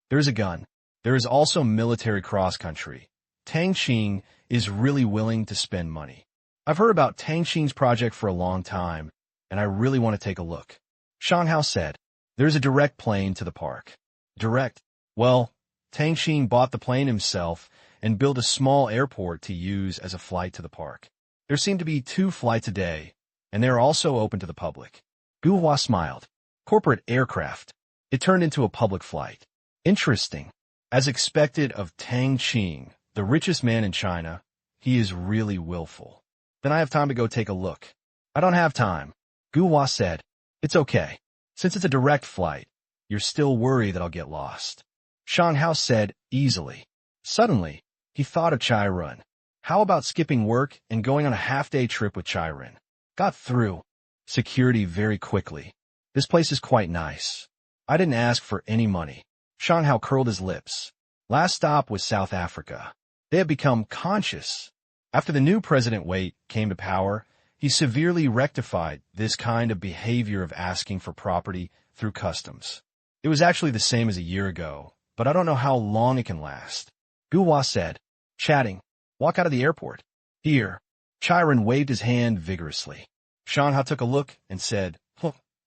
There's a gun. There is also military cross-country. Tang Qing is really willing to spend money. I've heard about Tang Qing's project for a long time, and I really want to take a look. Shang Hao said, there's a direct plane to the park. Direct? Well, Tang Qing bought the plane himself and built a small airport to use as a flight to the park. There seem to be 2 flights a day, and they are also open to the public. Gu Hua smiled. Corporate aircraft. It turned into a public flight. Interesting. As expected of Tang Qing, the richest man in China, he is really willful. Then I have time to go take a look. I don't have time. Gu Hua said. It's okay. Since it's a direct flight, you're still worried that I'll get lost. Shang Hao said easily. Suddenly, he thought of Chai Run. How about skipping work and going on a half-day trip with Chai Run? Got through security very quickly. This place is quite nice. I didn't ask for any money. Shang Hao curled his lips. Last stop was South Africa. They have become conscious. After the new President Wait came to power, he severely rectified this kind of behavior of asking for property through customs. It was actually the same as a year ago, but I don't know how long it can last. Gu Hua said, chatting, walk out of the airport. Here. Chiron waved his hand vigorously. Shang Hao took a look and said,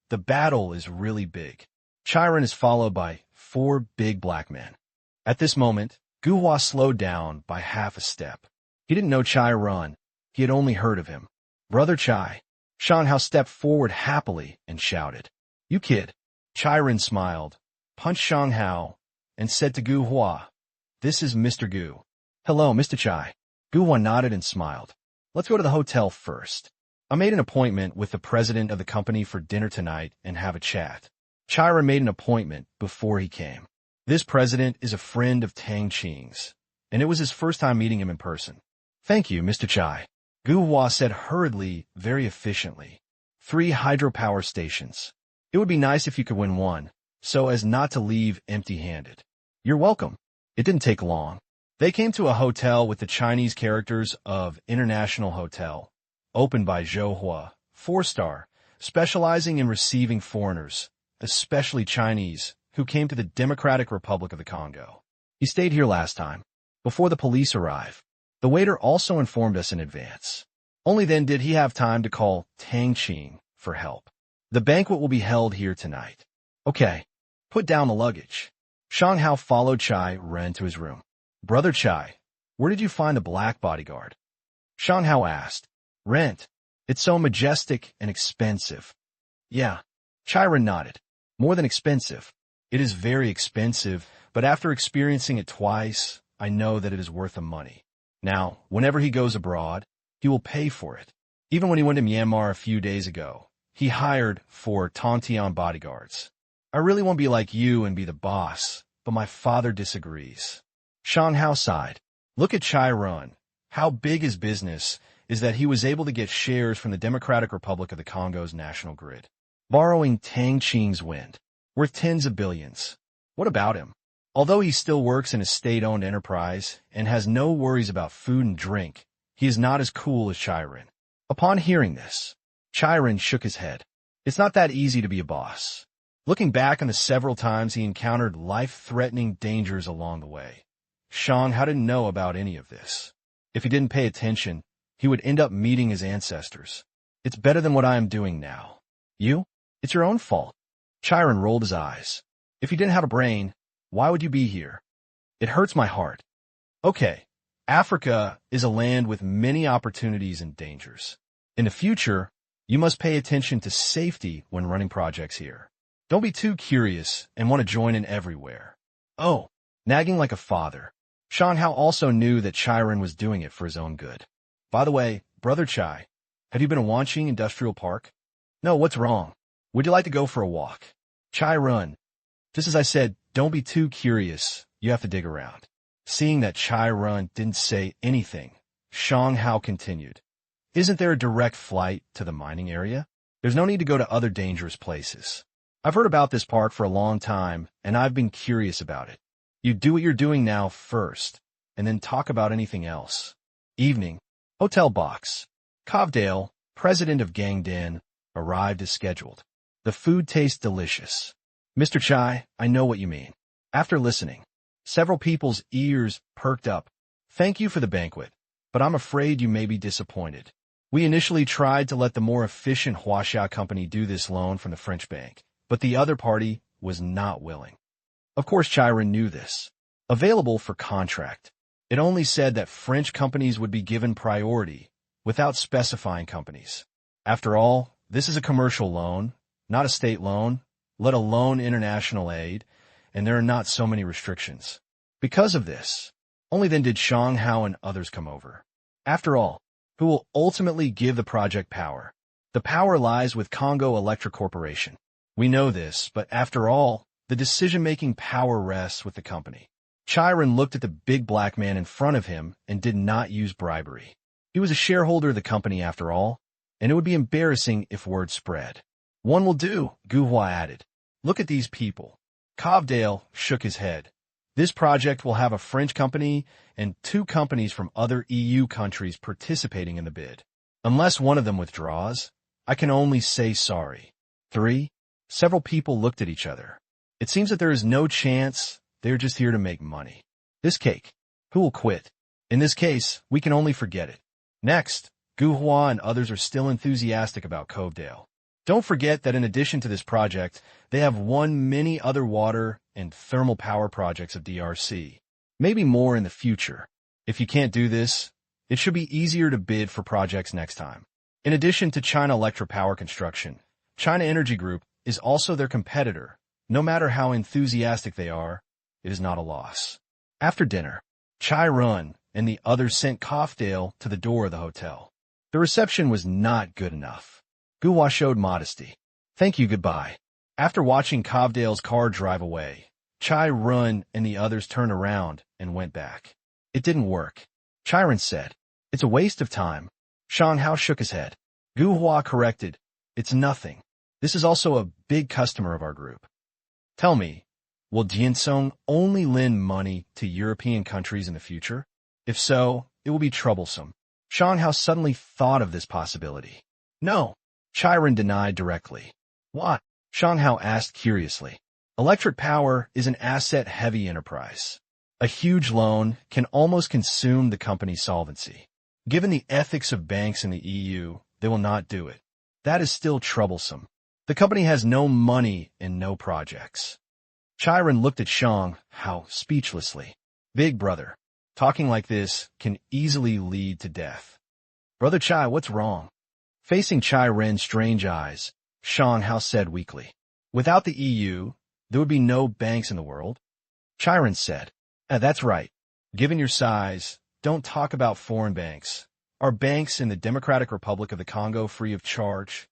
the battle is really big. Chiron is followed by 4 big black men. At this moment, Gu Hua slowed down by half a step. He didn't know Chai Run. He had only heard of him. Brother Chai. Shang Hao stepped forward happily and shouted, you kid. Chai Run smiled, punched Shang Hao, and said to Gu Hua, this is Mr. Gu. Hello, Mr. Chai. Gu Hua nodded and smiled. Let's go to the hotel first. I made an appointment with the president of the company for dinner tonight and have a chat. Chai Run made an appointment before he came. This president is a friend of Tang Qing's, and it was his first time meeting him in person. Thank you, Mr. Chai. Gu Hua said hurriedly, very efficiently. 3 hydropower stations. It would be nice if you could win one, so as not to leave empty-handed. You're welcome. It didn't take long. They came to a hotel with the Chinese characters of International Hotel, opened by Zhou Hua, 4-star, specializing in receiving foreigners, especially Chinese, who came to the Democratic Republic of the Congo. He stayed here last time, before the police arrived. The waiter also informed us in advance. Only then did he have time to call Tang Qing for help. The banquet will be held here tonight. Okay, put down the luggage. Shang Hao followed Chai Ren to his room. Brother Chai, where did you find the black bodyguard? Shang Hao asked. Rent. It's so majestic and expensive. Yeah. Chai Ren nodded. More than expensive. It is very expensive, but after experiencing it twice, I know that it is worth the money. Now, whenever he goes abroad, he will pay for it. Even when he went to Myanmar a few days ago, he hired 4 Tontian bodyguards. I really won't be like you and be the boss, but my father disagrees. Shang Hao sighed. Look at Chai Run. How big his business is that he was able to get shares from the Democratic Republic of the Congo's national grid, borrowing Tang Qing's wind, worth tens of billions. What about him? Although he still works in a state-owned enterprise and has no worries about food and drink, he is not as cool as Chai Ren. Upon hearing this, Chiron shook his head. It's not that easy to be a boss. Looking back on the several times he encountered life-threatening dangers along the way, Shang Hao didn't know about any of this. If he didn't pay attention, he would end up meeting his ancestors. It's better than what I am doing now. You? It's your own fault. Chiron rolled his eyes. If you didn't have a brain, why would you be here? It hurts my heart. Okay, Africa is a land with many opportunities and dangers. In the future, you must pay attention to safety when running projects here. Don't be too curious and want to join in everywhere. Oh, nagging like a father. Shang Hao also knew that Chiron was doing it for his own good. By the way, Brother Chai, have you been watching Industrial Park? No, what's wrong? Would you like to go for a walk? Chiron. Just as I said, don't be too curious. You have to dig around. Seeing that Chiron didn't say anything, Shang Hao continued. Isn't there a direct flight to the mining area? There's no need to go to other dangerous places. I've heard about this park for a long time, and I've been curious about it. You do what you're doing now first, and then talk about anything else. Evening. Hotel box. Covdale, president of Gangden, arrived as scheduled. The food tastes delicious. Mr. Chai, I know what you mean. After listening, several people's ears perked up. Thank you for the banquet, but I'm afraid you may be disappointed. We initially tried to let the more efficient Huaxia company do this loan from the French bank, but the other party was not willing. Of course, Chiron knew this. Available for contract. It only said that French companies would be given priority, without specifying companies. After all, this is a commercial loan, not a state loan, let alone international aid, and there are not so many restrictions. Because of this, only then did Shang Hao and others come over. After all, who will ultimately give the project power? The power lies with Congo Electric Corporation. We know this, but after all, the decision-making power rests with the company. Chiron looked at the big black man in front of him and did not use bribery. He was a shareholder of the company after all, and it would be embarrassing if word spread. One will do, Guhua added. Look at these people. Covdale shook his head. This project will have a French company and 2 companies from other EU countries participating in the bid. Unless one of them withdraws, I can only say sorry. 3. Several people looked at each other. It seems that there is no chance. They're just here to make money. This cake. Who will quit? In this case, we can only forget it. Next, Guhua and others are still enthusiastic about Covdale. Don't forget that in addition to this project, they have won many other water and thermal power projects of DRC. Maybe more in the future. If you can't do this, it should be easier to bid for projects next time. In addition to China Electric Power Construction, China Energy Group is also their competitor. No matter how enthusiastic they are, it is not a loss. After dinner, Chiron and the others sent Covdale to the door of the hotel. The reception was not good enough. Guhua showed modesty. Thank you, goodbye. After watching Covdale's car drive away, Chiron and the others turned around and went back. It didn't work. Chiron said, it's a waste of time. Shang Hao shook his head. Guhua corrected, it's nothing. This is also a big customer of our group. Tell me, will Jinsong only lend money to European countries in the future? If so, it will be troublesome. Shang Hao suddenly thought of this possibility. No, Chiron denied directly. What? Shang Hao asked curiously. Electric power is an asset-heavy enterprise. A huge loan can almost consume the company's solvency. Given the ethics of banks in the EU, they will not do it. That is still troublesome. The company has no money and no projects. Chiron looked at Shang Hao speechlessly. Big brother, talking like this can easily lead to death. Brother Chai, what's wrong? Facing Chiron's strange eyes, Shang Hao said weakly. Without the EU, there would be no banks in the world. Chiron said, that's right. Given your size, don't talk about foreign banks. Are banks in the Democratic Republic of the Congo free of charge?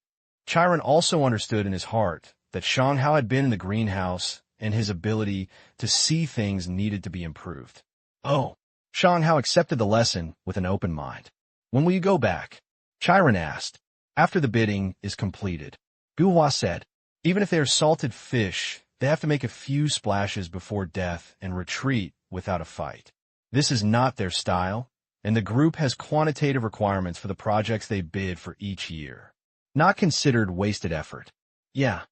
Chiron also understood in his heart that Shang Hao had been in the greenhouse and his ability to see things needed to be improved. Oh, Shang Hao accepted the lesson with an open mind. When will you go back? Chiron asked. After the bidding is completed. Guhua said, even if they are salted fish, they have to make a few splashes before death and retreat without a fight. This is not their style, and the group has quantitative requirements for the projects they bid for each year. Not considered wasted effort. Yeah.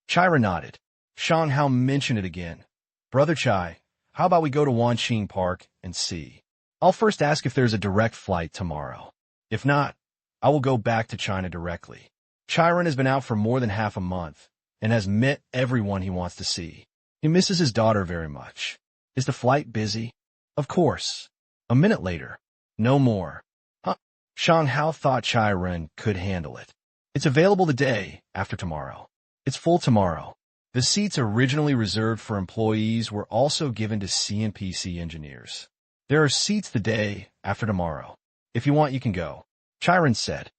Chira nodded. Shang Hao mentioned it again. Brother Chai, how about we go to Wanqing Park and see? I'll first ask if there's a direct flight tomorrow. If not, I will go back to China directly. Chiron has been out for more than half a month and has met everyone he wants to see. He misses his daughter very much. Is the flight busy? Of course. A minute later. No more. Huh? Shang Hao thought Chiron could handle it. It's available the day after tomorrow. It's full tomorrow. The seats originally reserved for employees were also given to CNPC engineers. There are seats the day after tomorrow. If you want, you can go. Chiron said.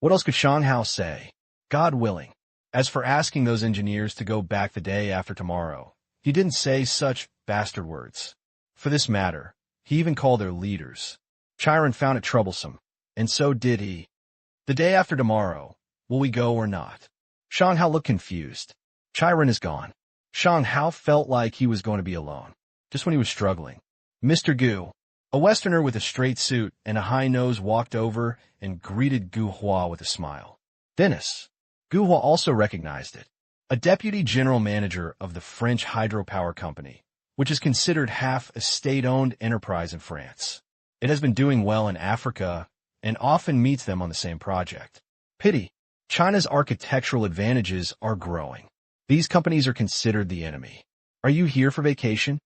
What else could Shang Hao say? God willing. As for asking those engineers to go back the day after tomorrow, he didn't say such bastard words. For this matter, he even called their leaders. Chiron found it troublesome, and so did he. The day after tomorrow, will we go or not? Shang Hao looked confused. Chiron is gone. Shang Hao felt like he was going to be alone, just when he was struggling. Mr. Gu, a Westerner with a straight suit and a high nose, walked over and greeted Gu Hua with a smile. Dennis. Gu Hua also recognized it. A deputy general manager of the French hydropower company, which is considered half a state-owned enterprise in France. It has been doing well in Africa and often meets them on the same project. Pity. China's architectural advantages are growing. These companies are considered the enemy. Are you here for vacation?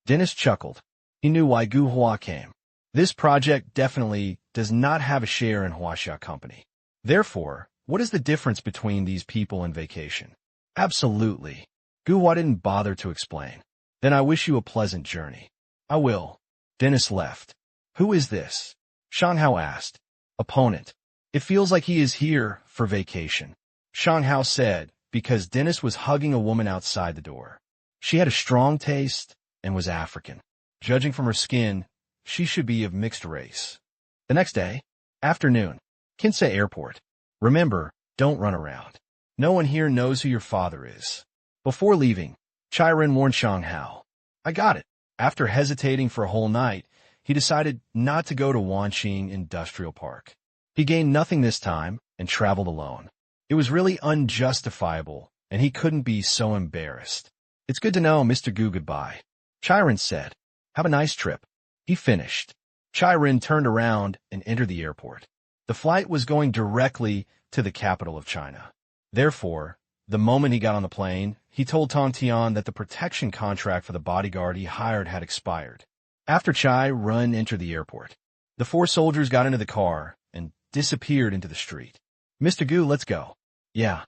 Dennis chuckled. He knew why Gu Hua came. This project definitely does not have a share in Huaxia Company. Therefore, what is the difference between these people and vacation? Absolutely. Gu Hua didn't bother to explain. Then I wish you a pleasant journey. I will. Dennis left. Who is this? Shang Hao asked. Opponent. It feels like he is here for vacation. Shang Hao said, because Dennis was hugging a woman outside the door. She had a strong taste and was African. Judging from her skin, she should be of mixed race. The next day, afternoon, Kinsei Airport. Remember, don't run around. No one here knows who your father is. Before leaving, Chiron warned Shang Hao. I got it. After hesitating for a whole night, he decided not to go to Wanqing Industrial Park. He gained nothing this time and traveled alone. It was really unjustifiable, and he couldn't be so embarrassed. It's good to know Mr. Gu goodbye. Chiron said, have a nice trip. He finished. Chiron turned around and entered the airport. The flight was going directly to the capital of China. Therefore, the moment he got on the plane, he told Tang Tian that the protection contract for the bodyguard he hired had expired. After Chiron entered the airport, the 4 soldiers got into the car and disappeared into the street. Mr. Gu, let's go. Yeah.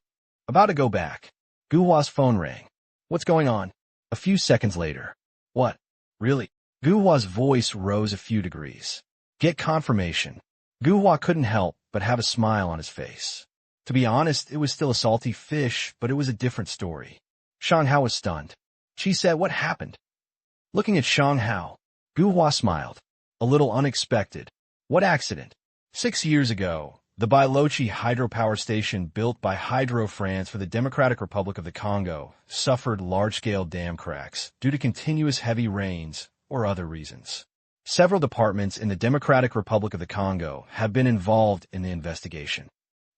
About to go back. Gu Hua's phone rang. What's going on? A few seconds later. What? Really? Gu Hua's voice rose a few degrees. Get confirmation. Gu Hua couldn't help but have a smile on his face. To be honest, it was still a salty fish, but it was a different story. Shang Hao was stunned. She said, what happened? Looking at Shang Hao, Gu Hua smiled. A little unexpected. What accident? 6 years ago, the Bailochi hydropower station built by Hydro France for the Democratic Republic of the Congo suffered large-scale dam cracks due to continuous heavy rains or other reasons. Several departments in the Democratic Republic of the Congo have been involved in the investigation.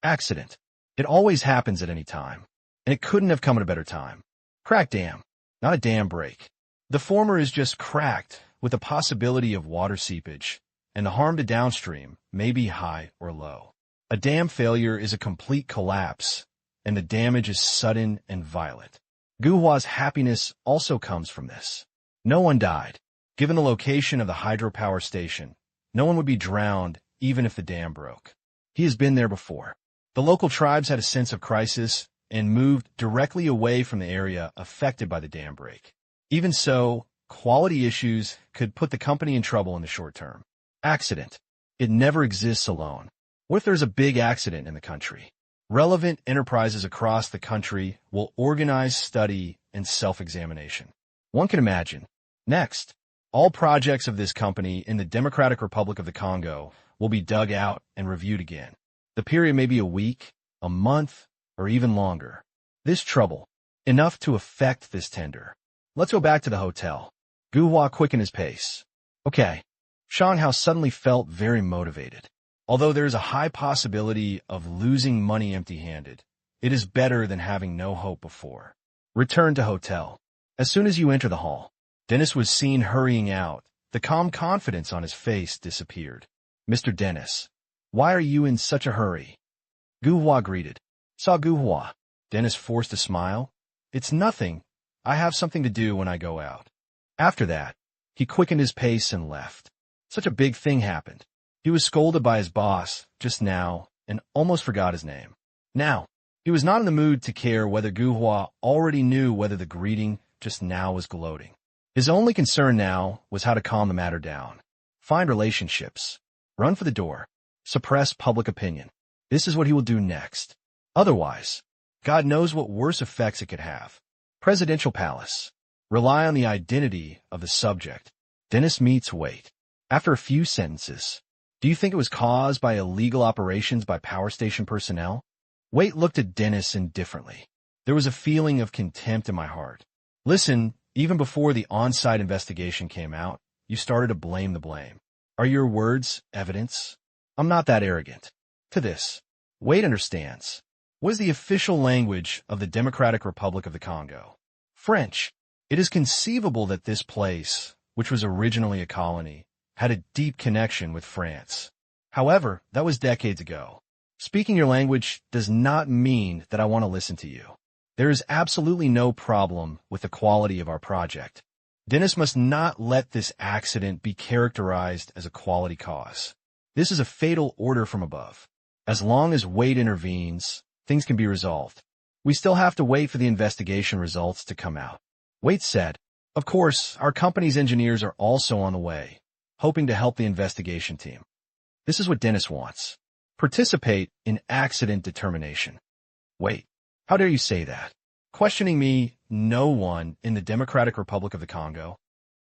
Accident. It always happens at any time, and it couldn't have come at a better time. Cracked dam, not a dam break. The former is just cracked with the possibility of water seepage, and the harm to downstream may be high or low. A dam failure is a complete collapse, and the damage is sudden and violent. Gu Hua's happiness also comes from this. No one died. Given the location of the hydropower station, no one would be drowned even if the dam broke. He has been there before. The local tribes had a sense of crisis and moved directly away from the area affected by the dam break. Even so, quality issues could put the company in trouble in the short term. Accident. It never exists alone. What if there's a big accident in the country? Relevant enterprises across the country will organize study and self-examination. One can imagine. Next, all projects of this company in the Democratic Republic of the Congo will be dug out and reviewed again. The period may be a week, a month, or even longer. This trouble, enough to affect this tender. Let's go back to the hotel. Gu Hua quickened his pace. Okay. Shang Hao suddenly felt very motivated. Although there is a high possibility of losing money empty-handed, it is better than having no hope before. Return to hotel. As soon as you enter the hall, Dennis was seen hurrying out. The calm confidence on his face disappeared. Mr. Dennis, why are you in such a hurry? Gu Hua greeted. Saw Gu Hua. Dennis forced a smile. It's nothing. I have something to do when I go out. After that, he quickened his pace and left. Such a big thing happened. He was scolded by his boss just now and almost forgot his name. Now, he was not in the mood to care whether Gu Hua already knew whether the greeting just now was gloating. His only concern now was how to calm the matter down. Find relationships. Run for the door. Suppress public opinion. This is what he will do next. Otherwise, God knows what worse effects it could have. Presidential palace. Rely on the identity of the subject. Dennis meets Wait. After a few sentences. Do you think it was caused by illegal operations by power station personnel? Wait looked at Dennis indifferently. There was a feeling of contempt in my heart. Listen, even before the on-site investigation came out, you started to blame the blame. Are your words evidence? I'm not that arrogant. To this, Wait understands. What is the official language of the Democratic Republic of the Congo? French. It is conceivable that this place, which was originally a colony, had a deep connection with France. However, that was decades ago. Speaking your language does not mean that I want to listen to you. There is absolutely no problem with the quality of our project. Dennis must not let this accident be characterized as a quality cause. This is a fatal order from above. As long as Wade intervenes, things can be resolved. We still have to wait for the investigation results to come out. Wade said, of course, our company's engineers are also on the way, hoping to help the investigation team. This is what Dennis wants. Participate in accident determination. Wait, how dare you say that? Questioning me, no one in the Democratic Republic of the Congo?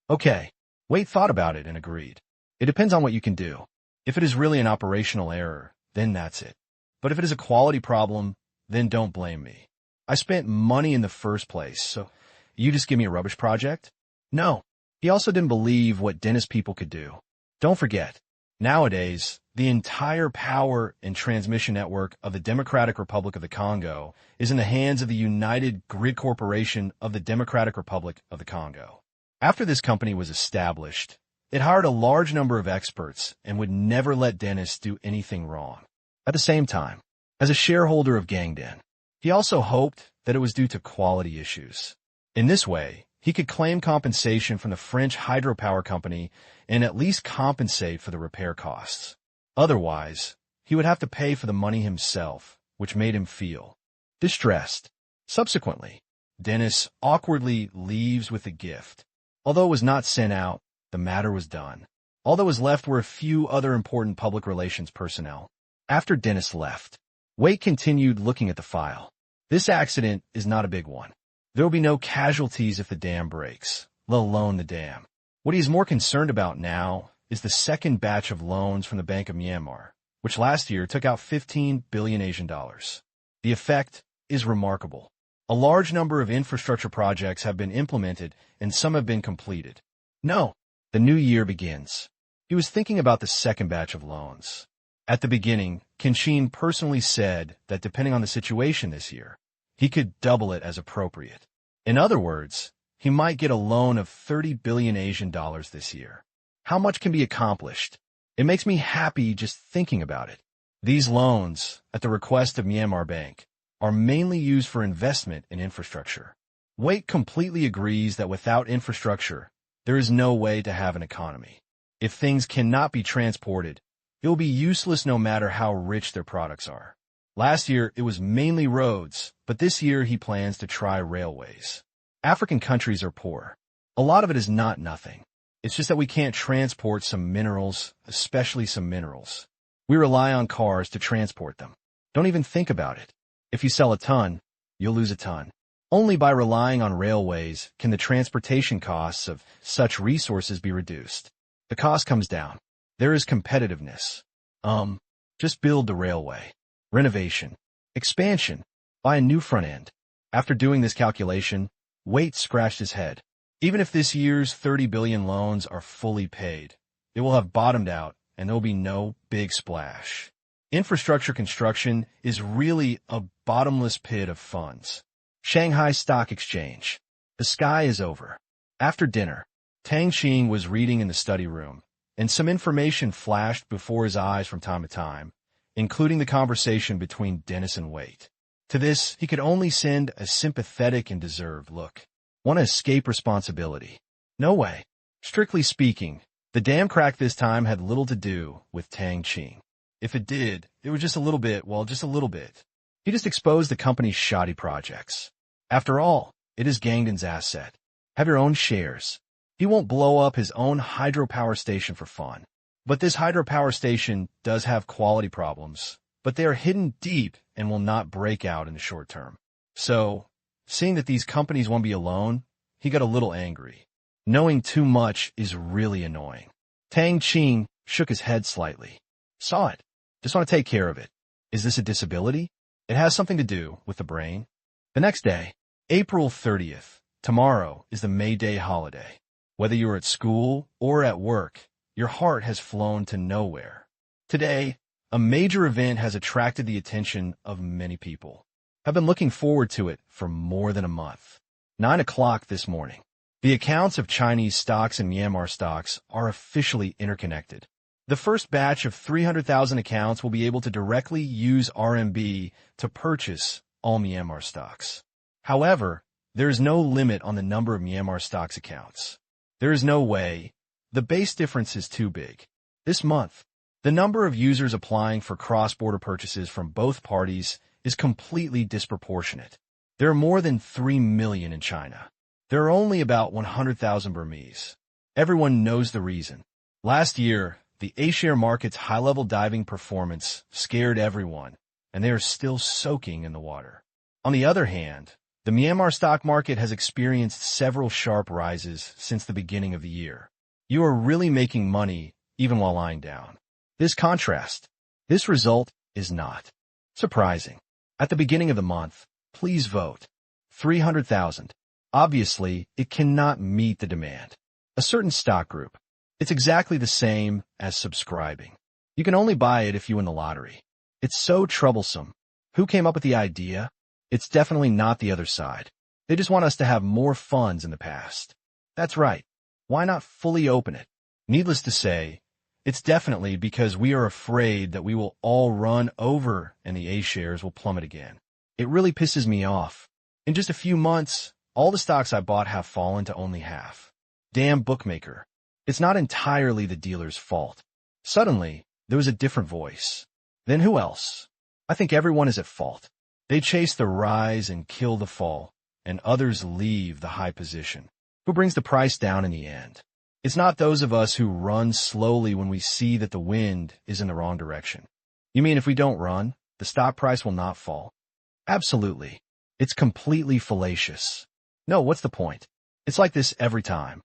Okay, Wade thought about it and agreed. It depends on what you can do. If it is really an operational error, then that's it. But if it is a quality problem, then don't blame me. I spent money in the first place, so you just give me a rubbish project? No. He also didn't believe what Dennis people could do. Don't forget, nowadays, the entire power and transmission network of the Democratic Republic of the Congo is in the hands of the United Grid Corporation of the Democratic Republic of the Congo. After this company was established, it hired a large number of experts and would never let Dennis do anything wrong. At the same time, as a shareholder of Gangden, he also hoped that it was due to quality issues. In this way, he could claim compensation from the French hydropower company and at least compensate for the repair costs. Otherwise, he would have to pay for the money himself, which made him feel distressed. Subsequently, Dennis awkwardly leaves with a gift. Although it was not sent out, the matter was done. All that was left were a few other important public relations personnel. After Dennis left, Wade continued looking at the file. This accident is not a big one. There will be no casualties if the dam breaks, let alone the dam. What he is more concerned about now is the second batch of loans from the Bank of Myanmar, which last year took out 15 billion Asian dollars. The effect is remarkable. A large number of infrastructure projects have been implemented and some have been completed. No, the new year begins. He was thinking about the second batch of loans. At the beginning, Kenshin personally said that depending on the situation this year, he could double it as appropriate. In other words, he might get a loan of 30 billion Asian dollars this year. How much can be accomplished? It makes me happy just thinking about it. These loans, at the request of Myanmar Bank, are mainly used for investment in infrastructure. Wade completely agrees that without infrastructure, there is no way to have an economy. If things cannot be transported, it will be useless no matter how rich their products are. Last year, it was mainly roads, but this year he plans to try railways. African countries are poor. A lot of it is not nothing. It's just that we can't transport some minerals, especially some minerals. We rely on cars to transport them. Don't even think about it. If you sell a ton, you'll lose a ton. Only by relying on railways can the transportation costs of such resources be reduced. The cost comes down. There is competitiveness. Just build the railway. Renovation. Expansion. Buy a new front end. After doing this calculation, Wade scratched his head. Even if this year's 30 billion loans are fully paid, it will have bottomed out and there'll be no big splash. Infrastructure construction is really a bottomless pit of funds. Shanghai Stock Exchange. The sky is over. After dinner, Tang Qing was reading in the study room, and some information flashed before his eyes from time to time, including the conversation between Dennis and Wait. To this, he could only send a sympathetic and deserved look. Want to escape responsibility? No way. Strictly speaking, the damn crack this time had little to do with Tang Qing. If it did, it was just a little bit, well, just a little bit. He just exposed the company's shoddy projects. After all, it is Gangden's asset. Have your own shares. He won't blow up his own hydropower station for fun. But this hydropower station does have quality problems, but they are hidden deep and will not break out in the short term. So, seeing that these companies won't be alone, he got a little angry. Knowing too much is really annoying. Tang Qing shook his head slightly. Saw it. Just want to take care of it. Is this a disability? It has something to do with the brain. The next day, April 30th, tomorrow is the May Day holiday. Whether you're at school or at work, your heart has flown to nowhere. Today, a major event has attracted the attention of many people. I've been looking forward to it for more than a month. 9 o'clock this morning. The accounts of Chinese stocks and Myanmar stocks are officially interconnected. The first batch of 300,000 accounts will be able to directly use RMB to purchase all Myanmar stocks. However, there is no limit on the number of Myanmar stocks accounts. There is no way. The base difference is too big. This month, the number of users applying for cross-border purchases from both parties is completely disproportionate. There are more than 3 million in China. There are only about 100,000 Burmese. Everyone knows the reason. Last year, the A-share market's high-level diving performance scared everyone, and they are still soaking in the water. On the other hand, the Myanmar stock market has experienced several sharp rises since the beginning of the year. You are really making money even while lying down. This result is not surprising. At the beginning of the month, please vote. 300,000. Obviously, it cannot meet the demand. A certain stock group. It's exactly the same as subscribing. You can only buy it if you win the lottery. It's so troublesome. Who came up with the idea? It's definitely not the other side. They just want us to have more funds in the past. That's right. Why not fully open it? Needless to say, it's definitely because we are afraid that we will all run over and the A-shares will plummet again. It really pisses me off. In just a few months, all the stocks I bought have fallen to only half. Damn bookmaker. It's not entirely the dealer's fault. Suddenly, there was a different voice. Then who else? I think everyone is at fault. They chase the rise and kill the fall, and others leave the high position. Who brings the price down in the end? It's not those of us who run slowly when we see that the wind is in the wrong direction. You mean if we don't run, the stock price will not fall? Absolutely. It's completely fallacious. No, what's the point? It's like this every time.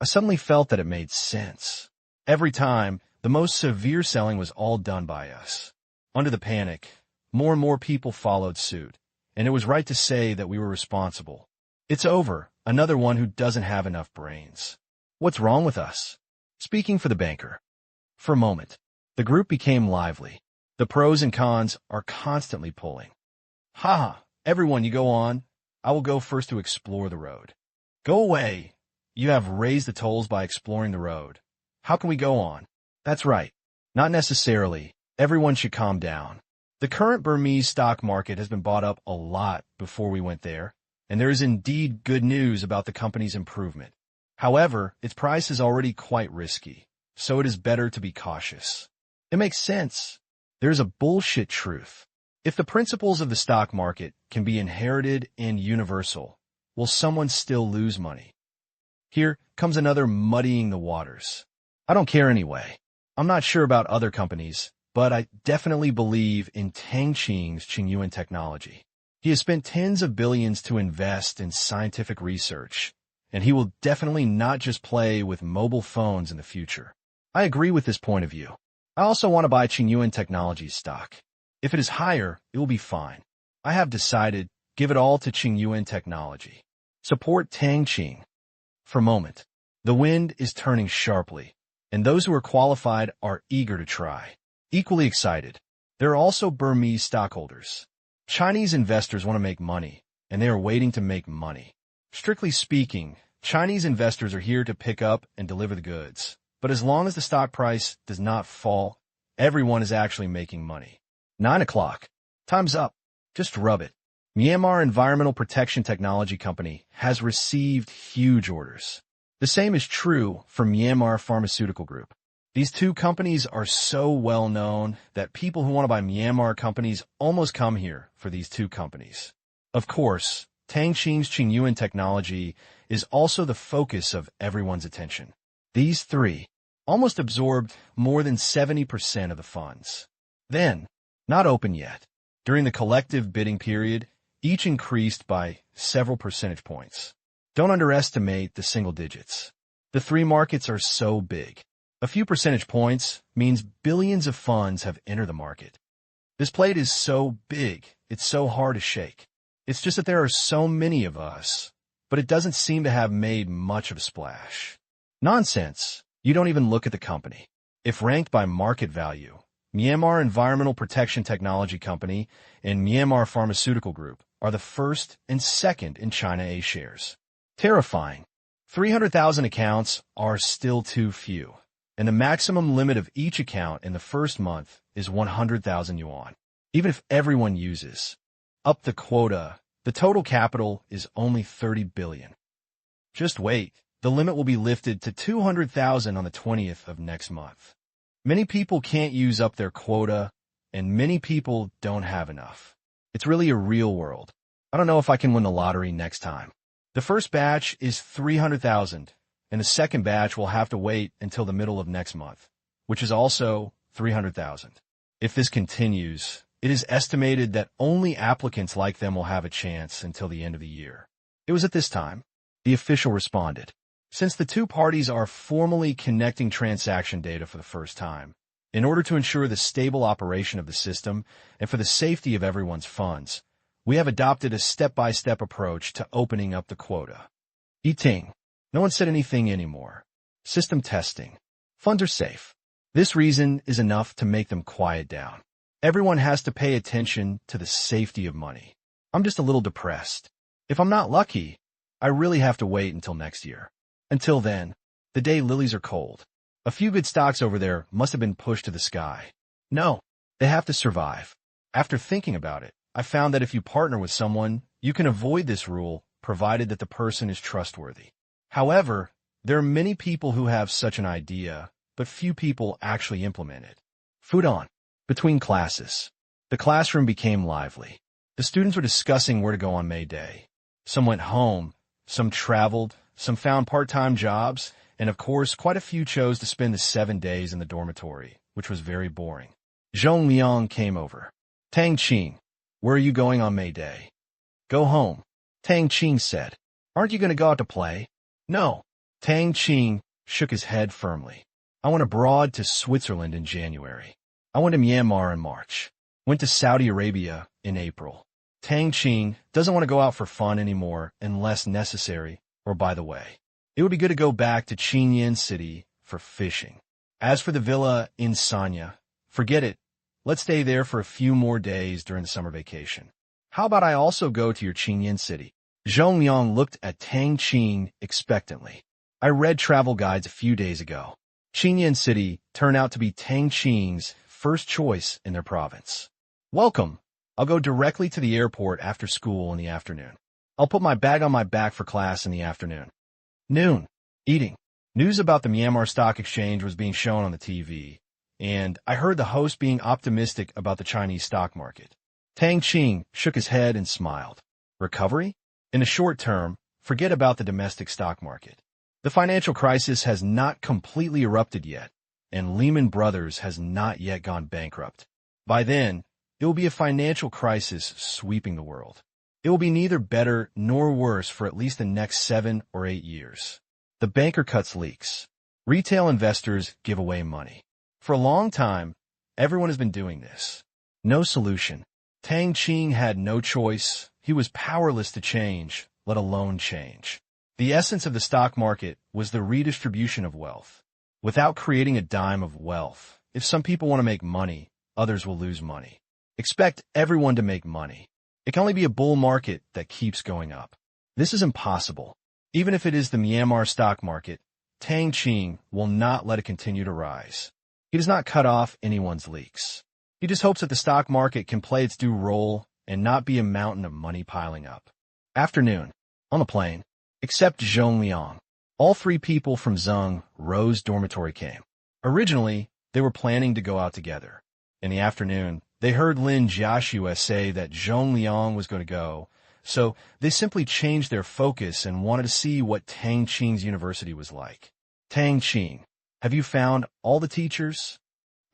I suddenly felt that it made sense. Every time, the most severe selling was all done by us. Under the panic, more and more people followed suit, and it was right to say that we were responsible. It's over, another one who doesn't have enough brains. What's wrong with us? Speaking for the banker. For a moment, the group became lively. The pros and cons are constantly pulling. Ha! Everyone, you go on. I will go first to explore the road. Go away. You have raised the tolls by exploring the road. How can we go on? That's right. Not necessarily. Everyone should calm down. The current Burmese stock market has been bought up a lot before we went there, and there is indeed good news about the company's improvement. However, its price is already quite risky, so it is better to be cautious. It makes sense. There's a bullshit truth. If the principles of the stock market can be inherited and universal, will someone still lose money? Here comes another muddying the waters. I don't care anyway. I'm not sure about other companies, but I definitely believe in Tang Qing's Qingyuan technology. He has spent tens of billions to invest in scientific research, and he will definitely not just play with mobile phones in the future. I agree with this point of view. I also want to buy Qingyuan Technologies stock. If it is higher, it will be fine. I have decided, give it all to Qingyuan Technology. Support Tang Qing. For a moment, the wind is turning sharply, and those who are qualified are eager to try. Equally excited, there are also Burmese stockholders. Chinese investors want to make money, and they are waiting to make money. Strictly speaking, Chinese investors are here to pick up and deliver the goods. But as long as the stock price does not fall, everyone is actually making money. 9 o'clock. Time's up. Just rub it. Myanmar Environmental Protection Technology Company has received huge orders. The same is true for Myanmar Pharmaceutical Group. These two companies are so well known that people who want to buy Myanmar companies almost come here for these two companies. Of course, Tang Qing's Qingyuan technology is also the focus of everyone's attention. These three almost absorbed more than 70% of the funds. Then, not open yet. During the collective bidding period, each increased by several percentage points. Don't underestimate the single digits. The three markets are so big. A few percentage points means billions of funds have entered the market. This plate is so big, it's so hard to shake. It's just that there are so many of us, but it doesn't seem to have made much of a splash. Nonsense. You don't even look at the company. If ranked by market value, Myanmar Environmental Protection Technology Company and Myanmar Pharmaceutical Group are the first and second in China A shares. Terrifying. 300,000 accounts are still too few, and the maximum limit of each account in the first month is 100,000 yuan. Even if everyone uses up the quota, the total capital is only 30 billion. Just wait. The limit will be lifted to 200,000 on the 20th of next month. Many people can't use up their quota, and many people don't have enough. It's really a real world. I don't know if I can win the lottery next time. The first batch is 300,000, and the second batch will have to wait until the middle of next month, which is also 300,000. If this continues, it is estimated that only applicants like them will have a chance until the end of the year. It was at this time the official responded. Since the two parties are formally connecting transaction data for the first time, in order to ensure the stable operation of the system and for the safety of everyone's funds, we have adopted a step-by-step approach to opening up the quota. Eating. No one said anything anymore. System testing. Funds are safe. This reason is enough to make them quiet down. Everyone has to pay attention to the safety of money. I'm just a little depressed. If I'm not lucky, I really have to wait until next year. Until then, the day lilies are cold. A few good stocks over there must have been pushed to the sky. No, they have to survive. After thinking about it, I found that if you partner with someone, you can avoid this rule, provided that the person is trustworthy. However, there are many people who have such an idea, but few people actually implement it. Food on. Between classes. The classroom became lively. The students were discussing where to go on May Day. Some went home, some traveled, some found part-time jobs, and of course, quite a few chose to spend the 7 days in the dormitory, which was very boring. Zhong Liang came over. Tang Qing, where are you going on May Day? Go home. Tang Qing said. Aren't you going to go out to play? No. Tang Qing shook his head firmly. I went abroad to Switzerland in January. I went to Myanmar in March. Went to Saudi Arabia in April. Tang Qing doesn't want to go out for fun anymore unless necessary. Or by the way, it would be good to go back to Qingyuan City for fishing. As for the villa in Sanya, forget it. Let's stay there for a few more days during the summer vacation. How about I also go to your Qingyuan City? Zhong Liang looked at Tang Qing expectantly. I read travel guides a few days ago. Qingyuan City turned out to be Tang Qing's first choice in their province. Welcome. I'll go directly to the airport after school in the afternoon. I'll put my bag on my back for class in the afternoon. Noon. Eating. News about the Myanmar Stock Exchange was being shown on the TV, and I heard the host being optimistic about the Chinese stock market. Tang Qing shook his head and smiled. Recovery? In the short term, forget about the domestic stock market. The financial crisis has not completely erupted yet, and Lehman Brothers has not yet gone bankrupt. By then, it will be a financial crisis sweeping the world. It will be neither better nor worse for at least the next 7 or 8 years. The banker cuts leaks. Retail investors give away money. For a long time, everyone has been doing this. No solution. Tang Qing had no choice. He was powerless to change, let alone change. The essence of the stock market was the redistribution of wealth. Without creating a dime of wealth, if some people want to make money, others will lose money. Expect everyone to make money. It can only be a bull market that keeps going up. This is impossible. Even if it is the Myanmar stock market, Tang Qing will not let it continue to rise. He does not cut off anyone's leaks. He just hopes that the stock market can play its due role and not be a mountain of money piling up. Afternoon. On the plane. Except Zhong Liang. All three people from Zheng Ro's dormitory came. Originally, they were planning to go out together. In the afternoon, they heard Lin Jiaxue say that Zhong Liang was going to go, so they simply changed their focus and wanted to see what Tang Qing's university was like. Tang Qing, have you found all the teachers?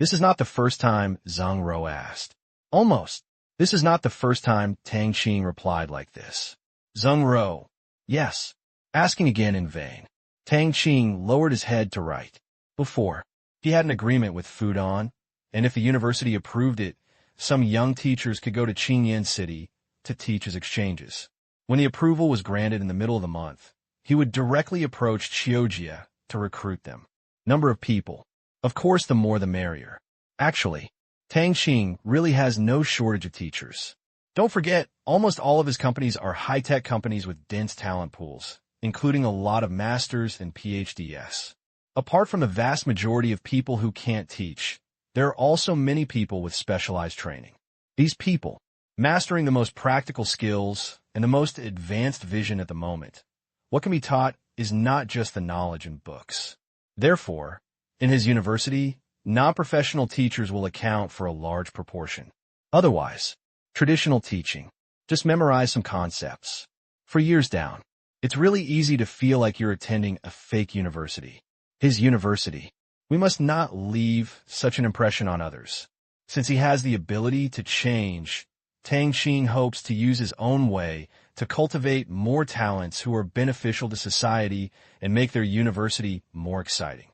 This is not the first time Zheng Ro asked. Almost. This is not the first time Tang Qing replied like this. Zheng Ro, yes. Asking again in vain. Tang Qing lowered his head to write. Before, he had an agreement with Fudan, and if the university approved it, some young teachers could go to Qingyan City to teach as exchanges. When the approval was granted in the middle of the month, he would directly approach Chiojia to recruit them. Number of people. Of course, the more the merrier. Actually, Tang Qing really has no shortage of teachers. Don't forget, almost all of his companies are high-tech companies with dense talent pools, including a lot of masters and PhDs. Apart from the vast majority of people who can't teach, there are also many people with specialized training. These people, mastering the most practical skills and the most advanced vision at the moment, what can be taught is not just the knowledge in books. Therefore, in his university, non-professional teachers will account for a large proportion. Otherwise, traditional teaching, just memorize some concepts. For years down, it's really easy to feel like you're attending a fake university. His university. We must not leave such an impression on others. Since he has the ability to change, Tang Qing hopes to use his own way to cultivate more talents who are beneficial to society and make their university more exciting.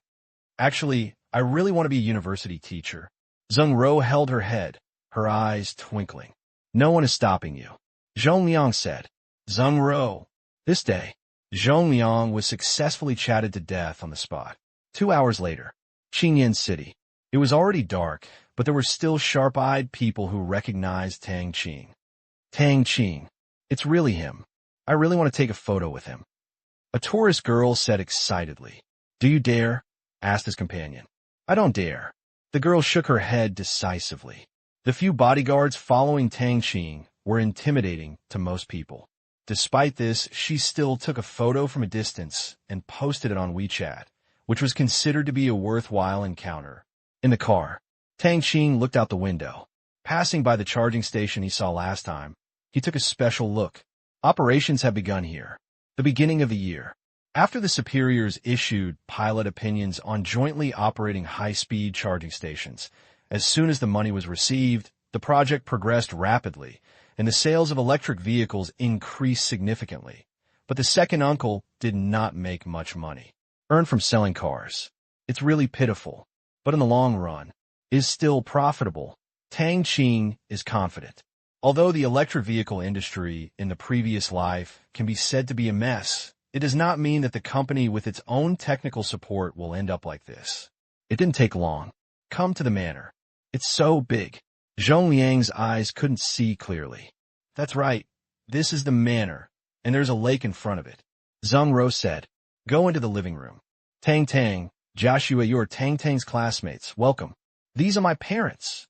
Actually, I really want to be a university teacher. Zheng Ro held her head, her eyes twinkling. No one is stopping you. Zhong Liang said. Zheng Ro. This day, Zhong Liang was successfully chatted to death on the spot. 2 hours later, Qingyan City. It was already dark, but there were still sharp-eyed people who recognized Tang Qing. Tang Qing. It's really him. I really want to take a photo with him. A tourist girl said excitedly. Do you dare? Asked his companion. I don't dare. The girl shook her head decisively. The few bodyguards following Tang Qing were intimidating to most people. Despite this, she still took a photo from a distance and posted it on WeChat, which was considered to be a worthwhile encounter. In the car, Tang Qing looked out the window. Passing by the charging station he saw last time, he took a special look. Operations have begun here. The beginning of the year. After the superiors issued pilot opinions on jointly operating high-speed charging stations, as soon as the money was received, the project progressed rapidly, and the sales of electric vehicles increased significantly. But the second uncle did not make much money earned from selling cars. It's really pitiful, but in the long run, is still profitable. Tang Qing is confident. Although the electric vehicle industry in the previous life can be said to be a mess, it does not mean that the company with its own technical support will end up like this. It didn't take long. Come to the manor. It's so big. Zhong Liang's eyes couldn't see clearly. That's right. This is the manor, and there's a lake in front of it. Zheng Ro said. Go into the living room. Tang, Joshua, you are Tang's classmates. Welcome. These are my parents.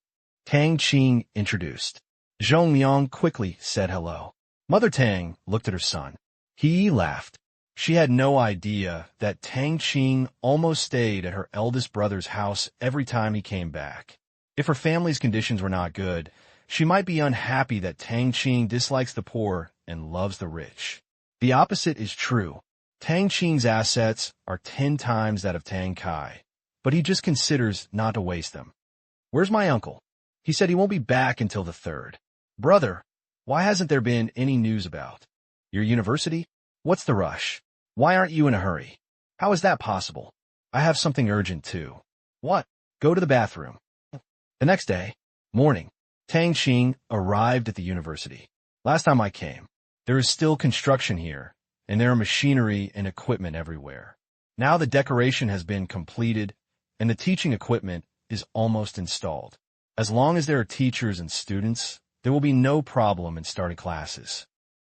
Tang Qing introduced. Zhong Liang quickly said hello. Mother Tang looked at her son. He laughed. She had no idea that Tang Qing almost stayed at her eldest brother's house every time he came back. If her family's conditions were not good, she might be unhappy that Tang Qing dislikes the poor and loves the rich. The opposite is true. Tang Qing's assets are 10 times that of Tang Kai, but he just considers not to waste them. Where's my uncle? He said he won't be back until the 3rd. Brother, why hasn't there been any news about your university? What's the rush? Why aren't you in a hurry? How is that possible? I have something urgent too. What? Go to the bathroom. The next day, morning, Tang Qing arrived at the university. Last time I came, there is still construction here, and there are machinery and equipment everywhere. Now the decoration has been completed, and the teaching equipment is almost installed. As long as there are teachers and students, there will be no problem in starting classes.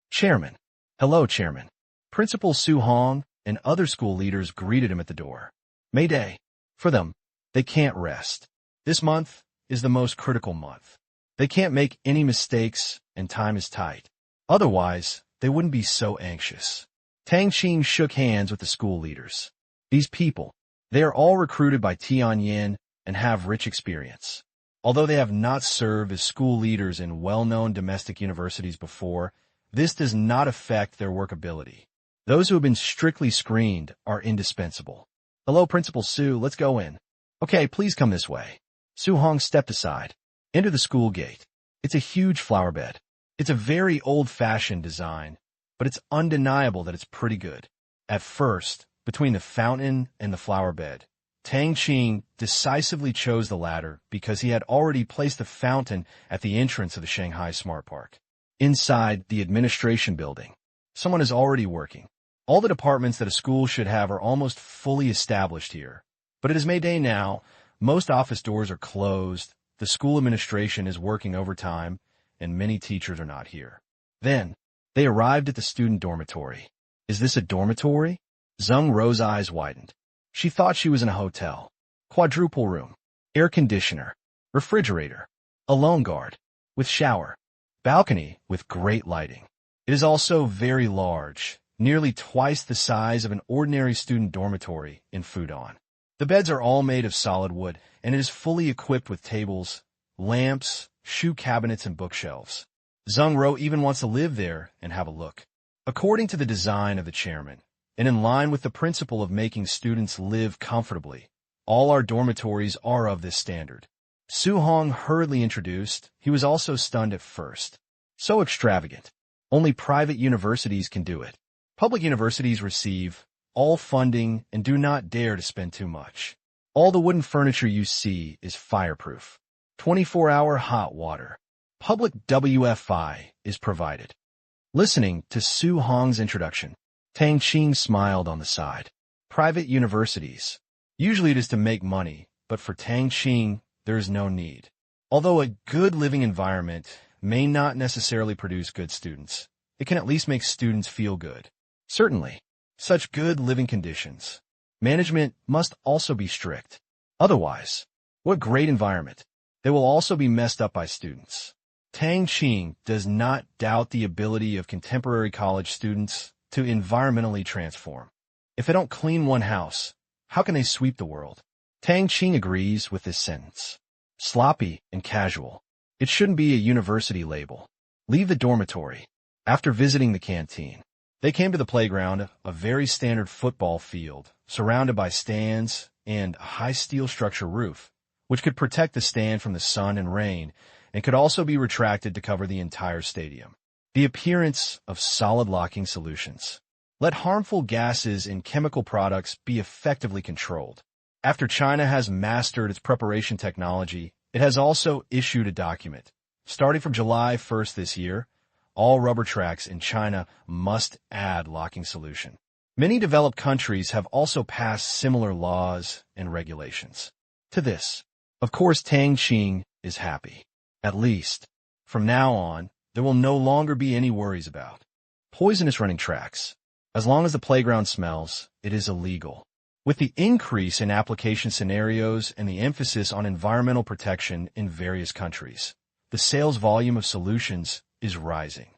Chairman. Hello, Chairman. Principal Su Hong and other school leaders greeted him at the door. Mayday. For them, they can't rest. This month is the most critical month. They can't make any mistakes, and time is tight. Otherwise, they wouldn't be so anxious. Tang Qing shook hands with the school leaders. These people, they are all recruited by Tianyin and have rich experience. Although they have not served as school leaders in well-known domestic universities before, this does not affect their workability. Those who have been strictly screened are indispensable. Hello, Principal Su, let's go in. Okay, please come this way. Su Hong stepped aside. Enter the school gate. It's a huge flower bed. It's a very old-fashioned design, but it's undeniable that it's pretty good. At first, between the fountain and the flower bed, Tang Qing decisively chose the latter because he had already placed the fountain at the entrance of the Shanghai Smart Park. Inside the administration building, someone is already working. All the departments that a school should have are almost fully established here. But it is Mayday now. Most office doors are closed, the school administration is working overtime, and many teachers are not here. Then, they arrived at the student dormitory. Is this a dormitory? Zheng Ro's eyes widened. She thought she was in a hotel. Quadruple room, air conditioner, refrigerator, a lone guard, with shower, balcony with great lighting. It is also very large, nearly twice the size of an ordinary student dormitory in Fudan. The beds are all made of solid wood, and it is fully equipped with tables, lamps, shoe cabinets, and bookshelves. Zheng Ro even wants to live there and have a look. According to the design of the chairman, and in line with the principle of making students live comfortably, all our dormitories are of this standard. Su Hong hurriedly introduced. He was also stunned at first. So extravagant. Only private universities can do it. Public universities receive all funding and do not dare to spend too much. All the wooden furniture you see is fireproof. 24-hour hot water. Public Wi-Fi is provided. Listening to Su Hong's introduction, Tang Qing smiled on the side. Private universities. Usually it is to make money, but for Tang Qing, there is no need. Although a good living environment may not necessarily produce good students, it can at least make students feel good. Certainly, such good living conditions. Management must also be strict. Otherwise, what great environment. They will also be messed up by students. Tang Qing does not doubt the ability of contemporary college students to environmentally transform. If they don't clean one house, how can they sweep the world? Tang Qing agrees with this sentence. Sloppy and casual. It shouldn't be a university label. Leave the dormitory. After visiting the canteen, they came to the playground, a very standard football field, surrounded by stands and a high steel structure roof, which could protect the stand from the sun and rain, and could also be retracted to cover the entire stadium. The appearance of solid locking solutions. Let harmful gases in chemical products be effectively controlled. After China has mastered its preparation technology, it has also issued a document. Starting from July 1st this year, all rubber tracks in China must add locking solution. Many developed countries have also passed similar laws and regulations. To this, of course, Tang Qing is happy. At least, from now on, there will no longer be any worries about poisonous running tracks. As long as the playground smells, it is illegal. With the increase in application scenarios and the emphasis on environmental protection in various countries, the sales volume of solutions is rising.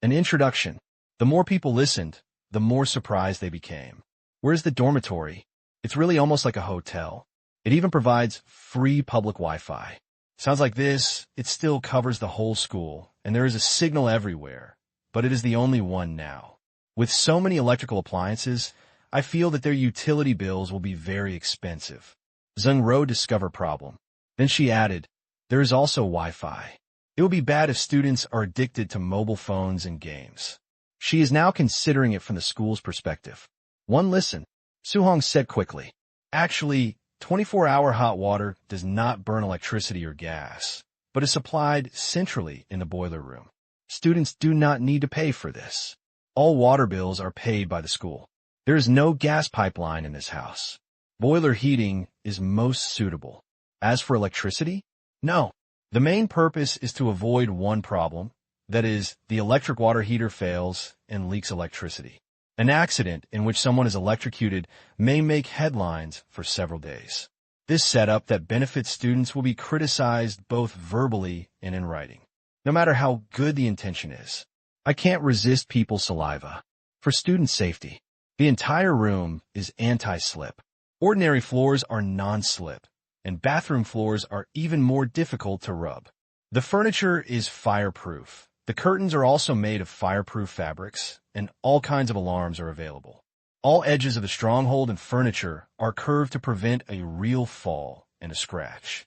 An introduction. The more people listened, the more surprised they became. Where's the dormitory? It's really almost like a hotel. It even provides free public Wi-Fi. Sounds like this, it still covers the whole school, and there is a signal everywhere, but it is the only one now. With so many electrical appliances, I feel that their utility bills will be very expensive. Zheng Ro discovered problem. Then she added, there is also Wi-Fi. It would be bad if students are addicted to mobile phones and games. She is now considering it from the school's perspective. One listen, Su Hong said quickly. Actually, 24-hour hot water does not burn electricity or gas, but is supplied centrally in the boiler room. Students do not need to pay for this. All water bills are paid by the school. There is no gas pipeline in this house. Boiler heating is most suitable. As for electricity, no. The main purpose is to avoid one problem, that is, the electric water heater fails and leaks electricity. An accident in which someone is electrocuted may make headlines for several days. This setup that benefits students will be criticized both verbally and in writing, no matter how good the intention is. I can't resist people's saliva. For student safety, the entire room is anti-slip. Ordinary floors are non-slip, and bathroom floors are even more difficult to rub. The furniture is fireproof. The curtains are also made of fireproof fabrics, and all kinds of alarms are available. All edges of the stronghold and furniture are curved to prevent a real fall and a scratch.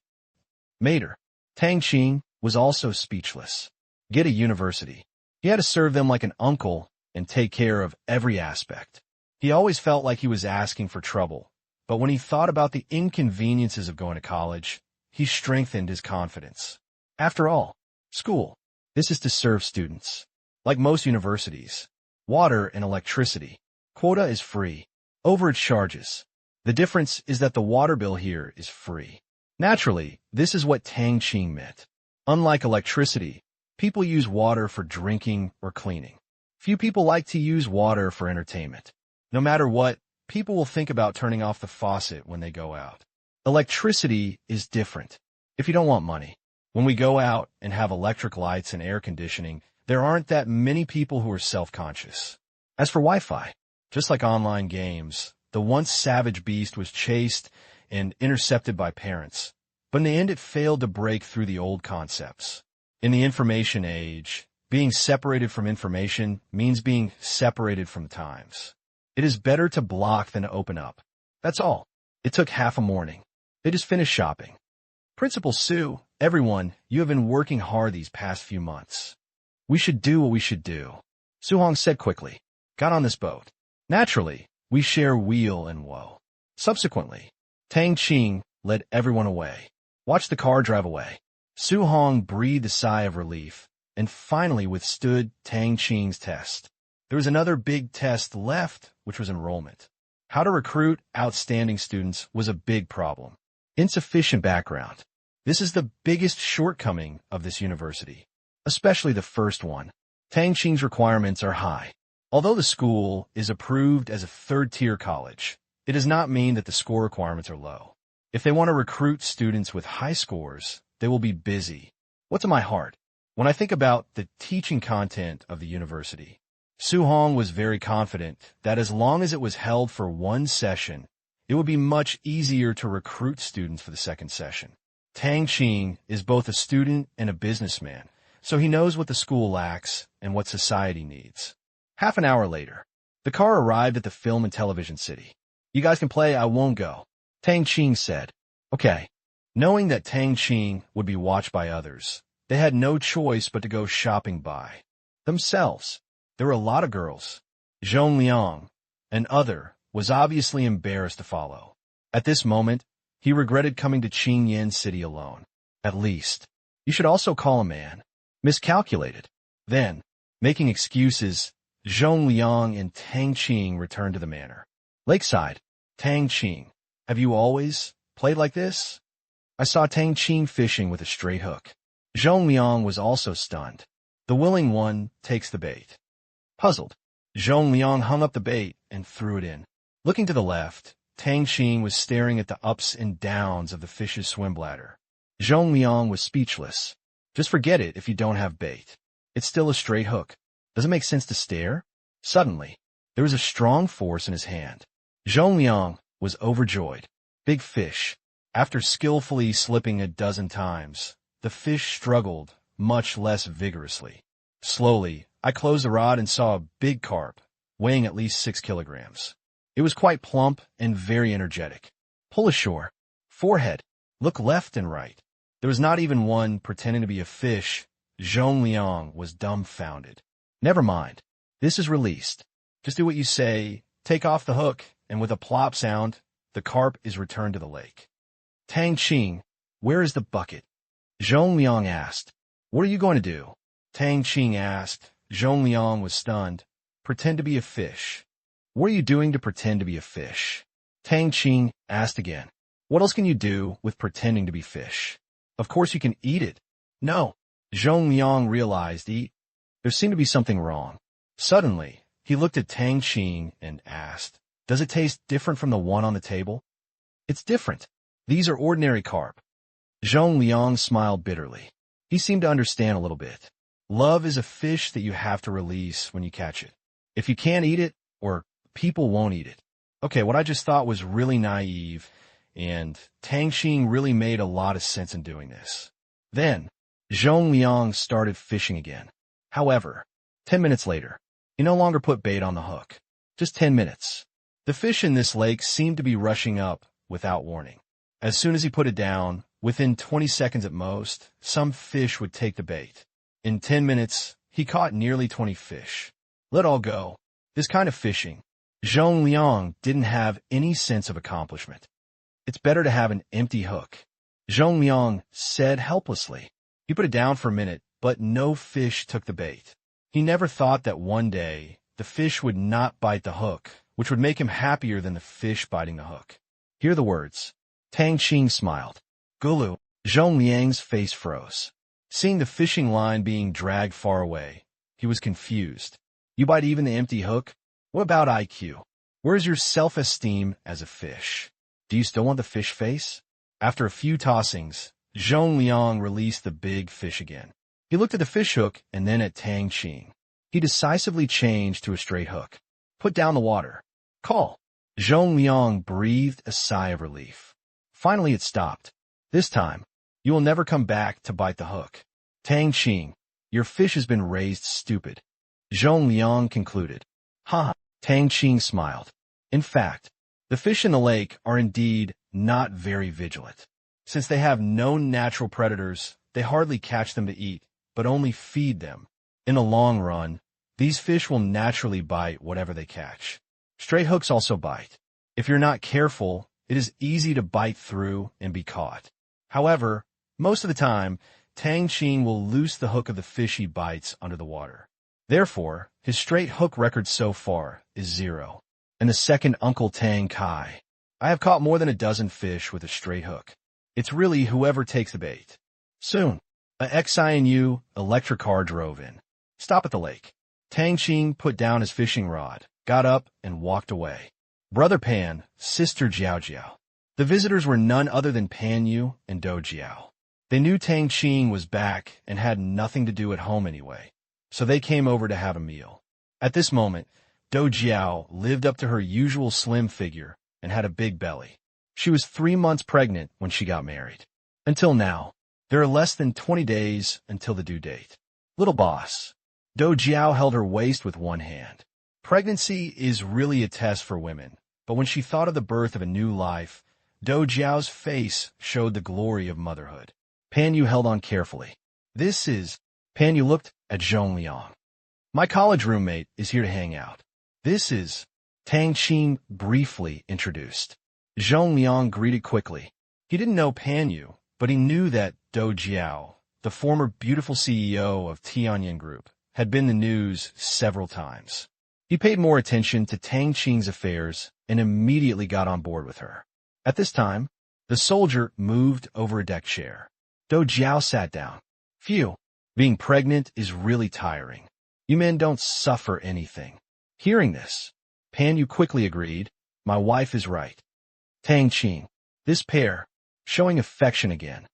Mater, Tang Qing, was also speechless. Get a university. He had to serve them like an uncle and take care of every aspect. He always felt like he was asking for trouble, but when he thought about the inconveniences of going to college, he strengthened his confidence. After all, school, this is to serve students. Like most universities, water and electricity, quota is free. Overage charges. The difference is that the water bill here is free. Naturally, this is what Tang Qing meant. Unlike electricity, people use water for drinking or cleaning. Few people like to use water for entertainment. No matter what, people will think about turning off the faucet when they go out. Electricity is different. If you don't want money, when we go out and have electric lights and air conditioning, there aren't that many people who are self-conscious. As for Wi-Fi, just like online games, the once savage beast was chased and intercepted by parents, but in the end it failed to break through the old concepts. In the information age, being separated from information means being separated from times. It is better to block than to open up. That's all. It took half a morning. They just finished shopping. Principal Sue, everyone, you have been working hard these past few months. We should do what we should do. Su Hong said quickly. Got on this boat. Naturally, we share weal and woe. Subsequently, Tang Qing led everyone away. Watched the car drive away. Su Hong breathed a sigh of relief and finally withstood Tang Qing's test. There was another big test left, which was enrollment. How to recruit outstanding students was a big problem. Insufficient background. This is the biggest shortcoming of this university, especially the first one. Tang Qing's requirements are high. Although the school is approved as a third-tier college, it does not mean that the score requirements are low. If they want to recruit students with high scores, they will be busy. What's in my heart? When I think about the teaching content of the university, Su Hong was very confident that as long as it was held for one session, it would be much easier to recruit students for the second session. Tang Qing is both a student and a businessman, so he knows what the school lacks and what society needs. Half an hour later, the car arrived at the film and television city. You guys can play, I won't go, Tang Qing said. Okay. Knowing that Tang Qing would be watched by others, they had no choice but to go shopping by themselves. There were a lot of girls. Zhong Liang, an other, was obviously embarrassed to follow. At this moment, he regretted coming to Qingyan City alone. At least, you should also call a man. Miscalculated. Then, making excuses, Zhong Liang and Tang Qing returned to the manor. Lakeside. Tang Qing, have you always played like this? I saw Tang Qing fishing with a straight hook. Zhong Liang was also stunned. The willing one takes the bait. Puzzled, Zhong Liang hung up the bait and threw it in. Looking to the left, Tang Qing was staring at the ups and downs of the fish's swim bladder. Zhong Liang was speechless. Just forget it if you don't have bait. It's still a straight hook. Does it make sense to stare? Suddenly, there was a strong force in his hand. Zhong Liang was overjoyed. Big fish. After skillfully slipping a dozen times, the fish struggled, much less vigorously. Slowly, I closed the rod and saw a big carp, weighing at least 6 kilograms. It was quite plump and very energetic. Pull ashore. Forehead. Look left and right. There was not even one pretending to be a fish. Zhong Liang was dumbfounded. Never mind. This is released. Just do what you say, take off the hook, and with a plop sound, the carp is returned to the lake. Tang Qing, where is the bucket? Zhong Liang asked. What are you going to do? Tang Qing asked. Zhong Liang was stunned. Pretend to be a fish. What are you doing to pretend to be a fish? Tang Qing asked again. What else can you do with pretending to be fish? Of course you can eat it. No. Zhong Liang realized there seemed to be something wrong. Suddenly, he looked at Tang Qing and asked, Does it taste different from the one on the table? It's different. These are ordinary carp. Zhong Liang smiled bitterly. He seemed to understand a little bit. Love is a fish that you have to release when you catch it. If you can't eat it, or people won't eat it. Okay, what I just thought was really naive, and Tang Qing really made a lot of sense in doing this. Then, Zhong Liang started fishing again. However, 10 minutes later, he no longer put bait on the hook. Just 10 minutes. The fish in this lake seemed to be rushing up without warning. As soon as he put it down, within 20 seconds at most, some fish would take the bait. In 10 minutes, he caught nearly 20 fish. Let all go. This kind of fishing, Zhong Liang didn't have any sense of accomplishment. It's better to have an empty hook, Zhong Liang said helplessly. He put it down for a minute, but no fish took the bait. He never thought that one day the fish would not bite the hook, which would make him happier than the fish biting the hook. Hear the words. Tang Qing smiled. Gulu. Zhong Liang's face froze. Seeing the fishing line being dragged far away, he was confused. You bite even the empty hook? What about IQ? Where's your self-esteem as a fish? Do you still want the fish face? After a few tossings, Zhong Liang released the big fish again. He looked at the fish hook and then at Tang Qing. He decisively changed to a straight hook. Put down the water. Call. Zhong Liang breathed a sigh of relief. Finally it stopped. This time, you will never come back to bite the hook. Tang Qing, your fish has been raised stupid. Zhong Liang concluded. Ha! Tang Qing smiled. In fact, the fish in the lake are indeed not very vigilant. Since they have no natural predators, they hardly catch them to eat, but only feed them. In the long run, these fish will naturally bite whatever they catch. Straight hooks also bite. If you're not careful, it is easy to bite through and be caught. However, most of the time, Tang Qing will loose the hook of the fish he bites under the water. Therefore, his straight hook record so far is 0. And the second Uncle Tang Kai. I have caught more than a dozen fish with a straight hook. It's really whoever takes the bait. Soon, a XINU electric car drove in. Stop at the lake. Tang Qing put down his fishing rod, got up, and walked away. Brother Pan, Sister Jiao Jiao. The visitors were none other than Pan Yu and Do Jiao. They knew Tang Qing was back and had nothing to do at home anyway, so they came over to have a meal. At this moment, Do Jiao lived up to her usual slim figure and had a big belly. She was 3 months pregnant when she got married. Until now, there are less than 20 days until the due date. Little boss. Do Jiao held her waist with one hand. Pregnancy is really a test for women, but when she thought of the birth of a new life, Do Jiao's face showed the glory of motherhood. Pan Yu held on carefully. This is... Pan Yu looked at Zhong Liang. My college roommate is here to hang out. This is... Tang Qing briefly introduced. Zhong Liang greeted quickly. He didn't know Pan Yu, but he knew that Do Jiao, the former beautiful CEO of Tianyan Group, had been in the news several times. He paid more attention to Tang Qing's affairs and immediately got on board with her. At this time, the soldier moved over a deck chair. Do Jiao sat down. Phew, being pregnant is really tiring. You men don't suffer anything. Hearing this, Pan Yu quickly agreed, my wife is right. Tang Qing, this pair, showing affection again.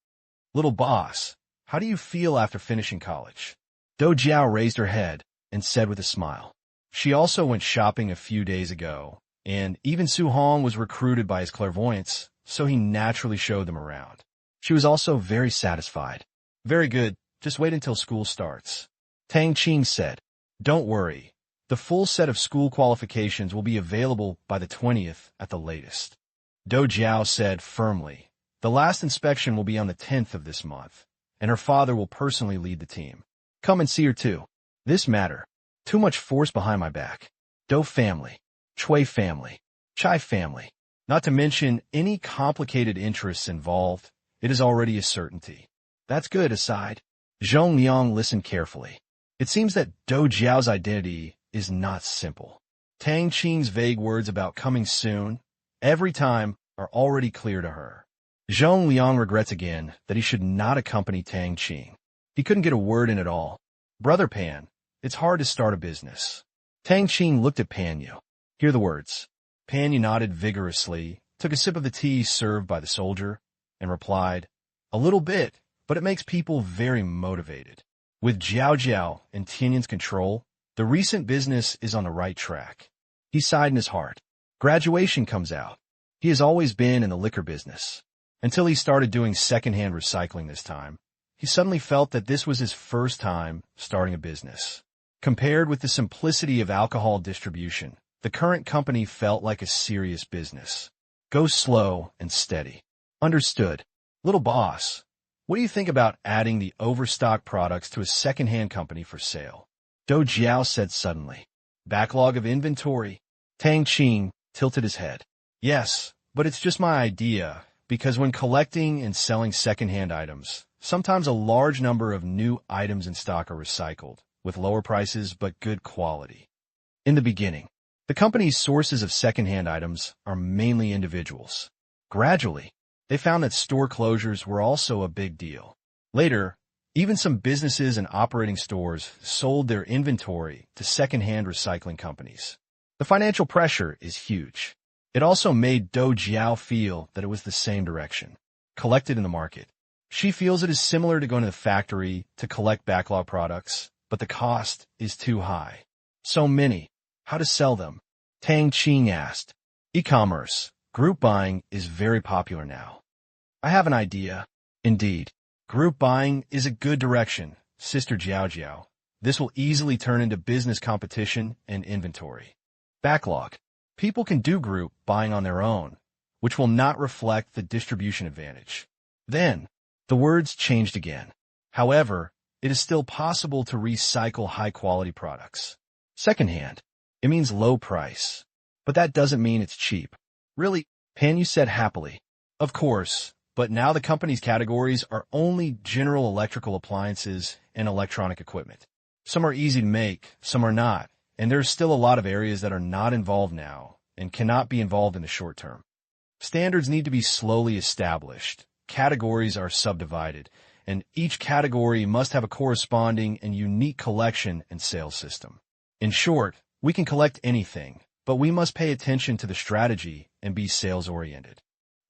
Little boss, how do you feel after finishing college? Do Jiao raised her head and said with a smile. She also went shopping a few days ago, and even Su Hong was recruited by his clairvoyance, so he naturally showed them around. She was also very satisfied. Very good, just wait until school starts. Tang Qing said, don't worry. The full set of school qualifications will be available by the 20th at the latest. Do Jiao said firmly, the last inspection will be on the 10th of this month, and her father will personally lead the team. Come and see her too. This matter. Too much force behind my back. Do family. Chui family. Chai family. Not to mention any complicated interests involved. It is already a certainty. That's good, aside. Zhong Liang listened carefully. It seems that Do Jiao's identity is not simple. Tang Qing's vague words about coming soon, every time, are already clear to her. Zhong Liang regrets again that he should not accompany Tang Qing. He couldn't get a word in at all. Brother Pan, it's hard to start a business. Tang Qing looked at Pan Yu. Hear the words. Pan Yu nodded vigorously, took a sip of the tea served by the soldier, and replied, "A little bit, but it makes people very motivated. With Jiao Jiao in Tianyan's control, the recent business is on the right track." He sighed in his heart. Graduation comes out. He has always been in the liquor business. Until he started doing second-hand recycling this time, he suddenly felt that this was his first time starting a business. Compared with the simplicity of alcohol distribution, the current company felt like a serious business. Go slow and steady. Understood. Little boss, what do you think about adding the overstock products to a second-hand company for sale? Do Jiao said suddenly. Backlog of inventory. Tang Qing tilted his head. Yes, but it's just my idea, because when collecting and selling second-hand items, sometimes a large number of new items in stock are recycled, with lower prices but good quality. In the beginning, the company's sources of second-hand items are mainly individuals. Gradually, they found that store closures were also a big deal. Later, even some businesses and operating stores sold their inventory to second-hand recycling companies. The financial pressure is huge. It also made Do Jiao feel that it was the same direction. Collected in the market. She feels it is similar to going to the factory to collect backlog products, but the cost is too high. So many. How to sell them? Tang Qing asked. E-commerce, group buying is very popular now. I have an idea. Indeed. Group buying is a good direction, Sister Jiao Jiao. This will easily turn into business competition and inventory. Backlog. People can do group buying on their own, which will not reflect the distribution advantage. Then, the words changed again. However, it is still possible to recycle high-quality products. Secondhand. It means low price. But that doesn't mean it's cheap. Really, Pan Yu said happily. Of course, but now the company's categories are only general electrical appliances and electronic equipment. Some are easy to make, some are not. And there's still a lot of areas that are not involved now and cannot be involved in the short term. Standards need to be slowly established. Categories are subdivided, and each category must have a corresponding and unique collection and sales system. In short, we can collect anything, but we must pay attention to the strategy and be sales-oriented.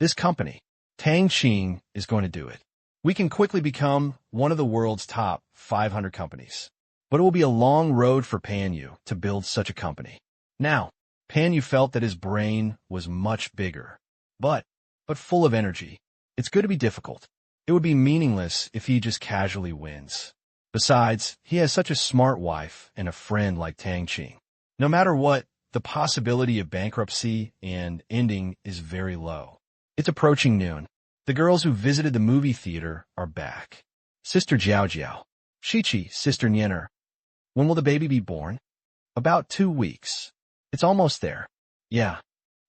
This company, Tang Qing, is going to do it. We can quickly become one of the world's top 500 companies. But it will be a long road for Pan Yu to build such a company. Now, Pan Yu felt that his brain was much bigger, but full of energy. It's good to be difficult. It would be meaningless if he just casually wins. Besides, he has such a smart wife and a friend like Tang Qing. No matter what, the possibility of bankruptcy and ending is very low. It's approaching noon. The girls who visited the movie theater are back. Sister Jiao Jiao. Shichi, Sister Nyener. When will the baby be born? About 2 weeks. It's almost there. Yeah.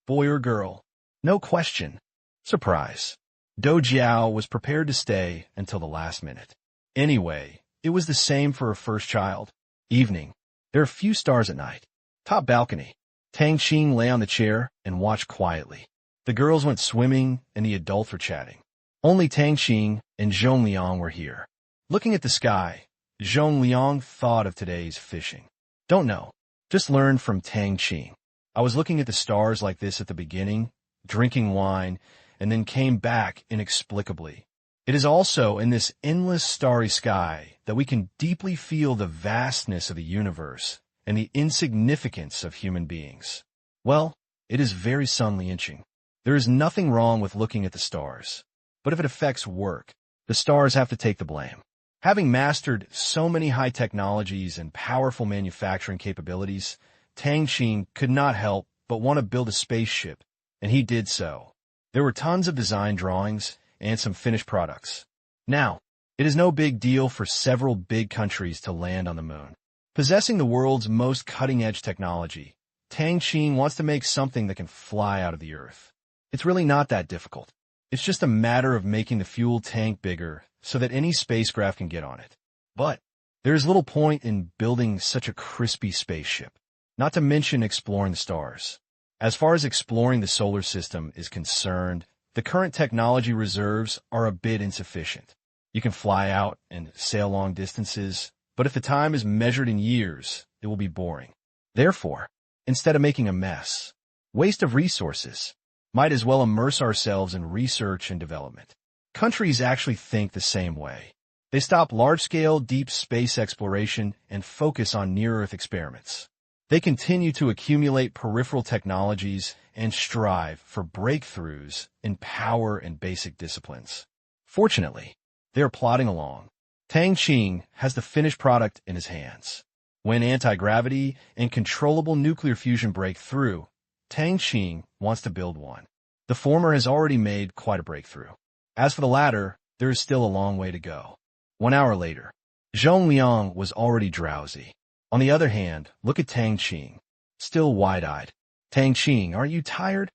Boy or girl? No question. Surprise. Do Jiao was prepared to stay until the last minute. Anyway, it was the same for her first child. Evening. There are few stars at night. Top balcony. Tang Qing lay on the chair and watched quietly. The girls went swimming and the adults were chatting. Only Tang Qing and Zhong Liang were here. Looking at the sky, Zhong Liang thought of today's fishing. Don't know. Just learned from Tang Qing. I was looking at the stars like this at the beginning, drinking wine, and then came back inexplicably. It is also in this endless starry sky that we can deeply feel the vastness of the universe and the insignificance of human beings. Well, it is very sun-lynching. There is nothing wrong with looking at the stars. But if it affects work, the stars have to take the blame. Having mastered so many high technologies and powerful manufacturing capabilities, Tang Qing could not help but want to build a spaceship, and he did so. There were tons of design drawings and some finished products. Now, it is no big deal for several big countries to land on the moon. Possessing the world's most cutting-edge technology, Tang Qing wants to make something that can fly out of the Earth. It's really not that difficult. It's just a matter of making the fuel tank bigger so that any spacecraft can get on it. But there is little point in building such a crispy spaceship. not to mention exploring the stars. As far as exploring the solar system is concerned, the current technology reserves are a bit insufficient. You can fly out and sail long distances, but if the time is measured in years, it will be boring. Therefore, instead of making a mess, waste of resources, might as well immerse ourselves in research and development. Countries actually think the same way. They stop large-scale deep space exploration and focus on near-Earth experiments. They continue to accumulate peripheral technologies and strive for breakthroughs in power and basic disciplines. Fortunately, they are plodding along. Tang Qing has the finished product in his hands. When anti-gravity and controllable nuclear fusion break through, Tang Qing wants to build one. The former has already made quite a breakthrough. As for the latter, there is still a long way to go. 1 hour later, Zhong Liang was already drowsy. On the other hand, look at Tang Qing, still wide-eyed. Tang Qing, aren't you tired?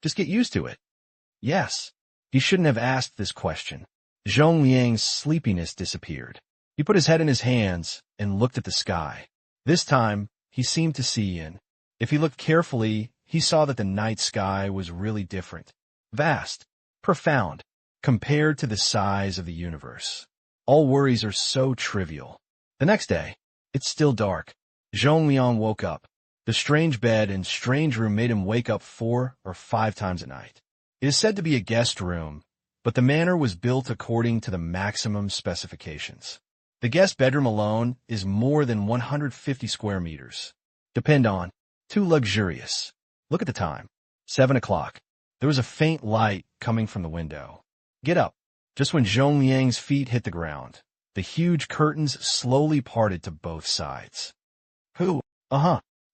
Just get used to it. Yes. He shouldn't have asked this question. Zhong Liang's sleepiness disappeared. He put his head in his hands and looked at the sky. This time, he seemed to see in. If he looked carefully, he saw that the night sky was really different. Vast, profound, compared to the size of the universe. All worries are so trivial. The next day, it's still dark. Zhong Liang woke up. The strange bed and strange room made him wake up 4 or 5 times a night. It is said to be a guest room, but the manor was built according to the maximum specifications. The guest bedroom alone is more than 150 square meters. Depend on. Too luxurious. Look at the time. 7 o'clock. There was a faint light coming from the window. Get up. Just when Zhong Liang's feet hit the ground, the huge curtains slowly parted to both sides. Who?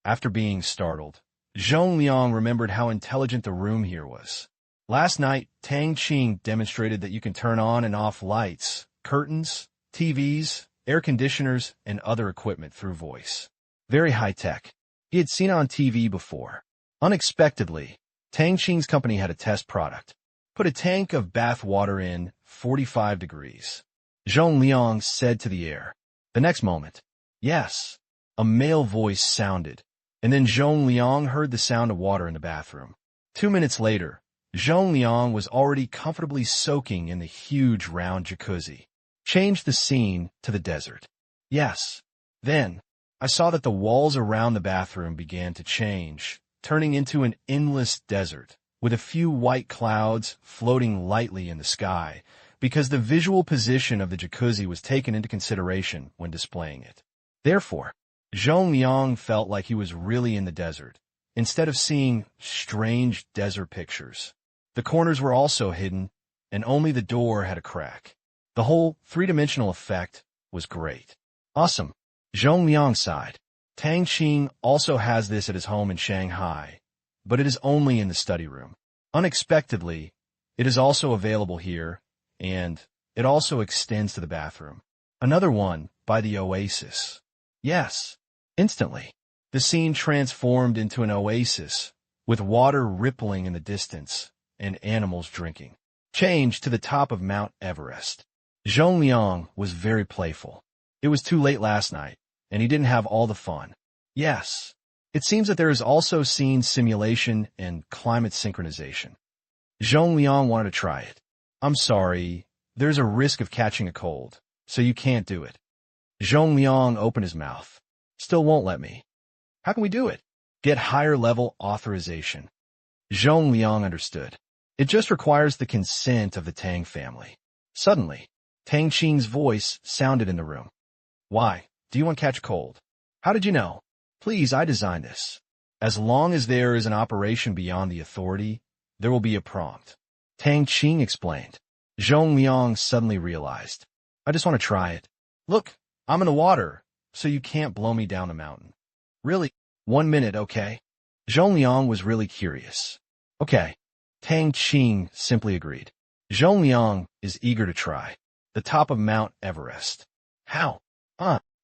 After being startled, Zhong Liang remembered how intelligent the room here was. Last night, Tang Qing demonstrated that you can turn on and off lights, curtains, TVs, air conditioners, and other equipment through voice. Very high-tech. He had seen it on TV before. Unexpectedly, Tang Qing's company had a test product. Put a tank of bath water in 45 degrees. Zhong Liang said to the air. The next moment, yes, a male voice sounded, and then Zhong Liang heard the sound of water in the bathroom. 2 minutes later, Zhong Liang was already comfortably soaking in the huge round jacuzzi. Changed the scene to the desert. Yes. Then, I saw that the walls around the bathroom began to change, turning into an endless desert, with a few white clouds floating lightly in the sky, because the visual position of the jacuzzi was taken into consideration when displaying it. Therefore, Zhong Liang felt like he was really in the desert, instead of seeing strange desert pictures. The corners were also hidden, and only the door had a crack. The whole three-dimensional effect was great. Awesome. Zhong Liang sighed. Tang Qing also has this at his home in Shanghai, but it is only in the study room. Unexpectedly, it is also available here, and it also extends to the bathroom. Another one by the oasis. Yes. Instantly, the scene transformed into an oasis, with water rippling in the distance and animals drinking. Changed to the top of Mount Everest. Zhong Liang was very playful. It was too late last night, and he didn't have all the fun. Yes. It seems that there is also scene simulation and climate synchronization. Zhong Liang wanted to try it. I'm sorry, there's a risk of catching a cold, so you can't do it. Zhong Liang opened his mouth. Still won't let me. How can we do it? Get higher level authorization. Zhong Liang understood. It just requires the consent of the Tang family. Suddenly, Tang Qing's voice sounded in the room. Why? Do you want to catch cold? How did you know? Please, I designed this. As long as there is an operation beyond the authority, there will be a prompt. Tang Qing explained. Zhong Liang suddenly realized. I just want to try it. Look, I'm in the water, so you can't blow me down the mountain. Really? 1 minute, okay? Zhong Liang was really curious. Okay. Tang Qing simply agreed. Zhong Liang is eager to try. The top of Mount Everest. How?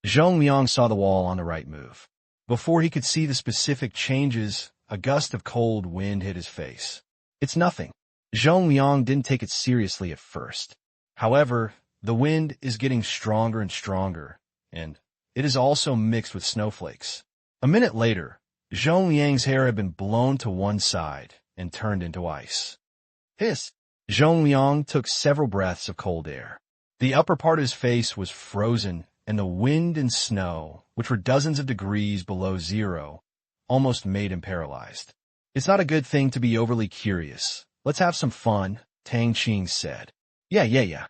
Zhong Liang saw the wall on the right move. Before he could see the specific changes, a gust of cold wind hit his face. It's nothing. Zhong Liang didn't take it seriously at first. However, the wind is getting stronger and stronger, and it is also mixed with snowflakes. A minute later, Zhong Liang's hair had been blown to one side and turned into ice. Hiss! Zhong Liang took several breaths of cold air. The upper part of his face was frozen, and the wind and snow, which were dozens of degrees below zero, almost made him paralyzed. It's not a good thing to be overly curious. Let's have some fun, Tang Qing said. Yeah.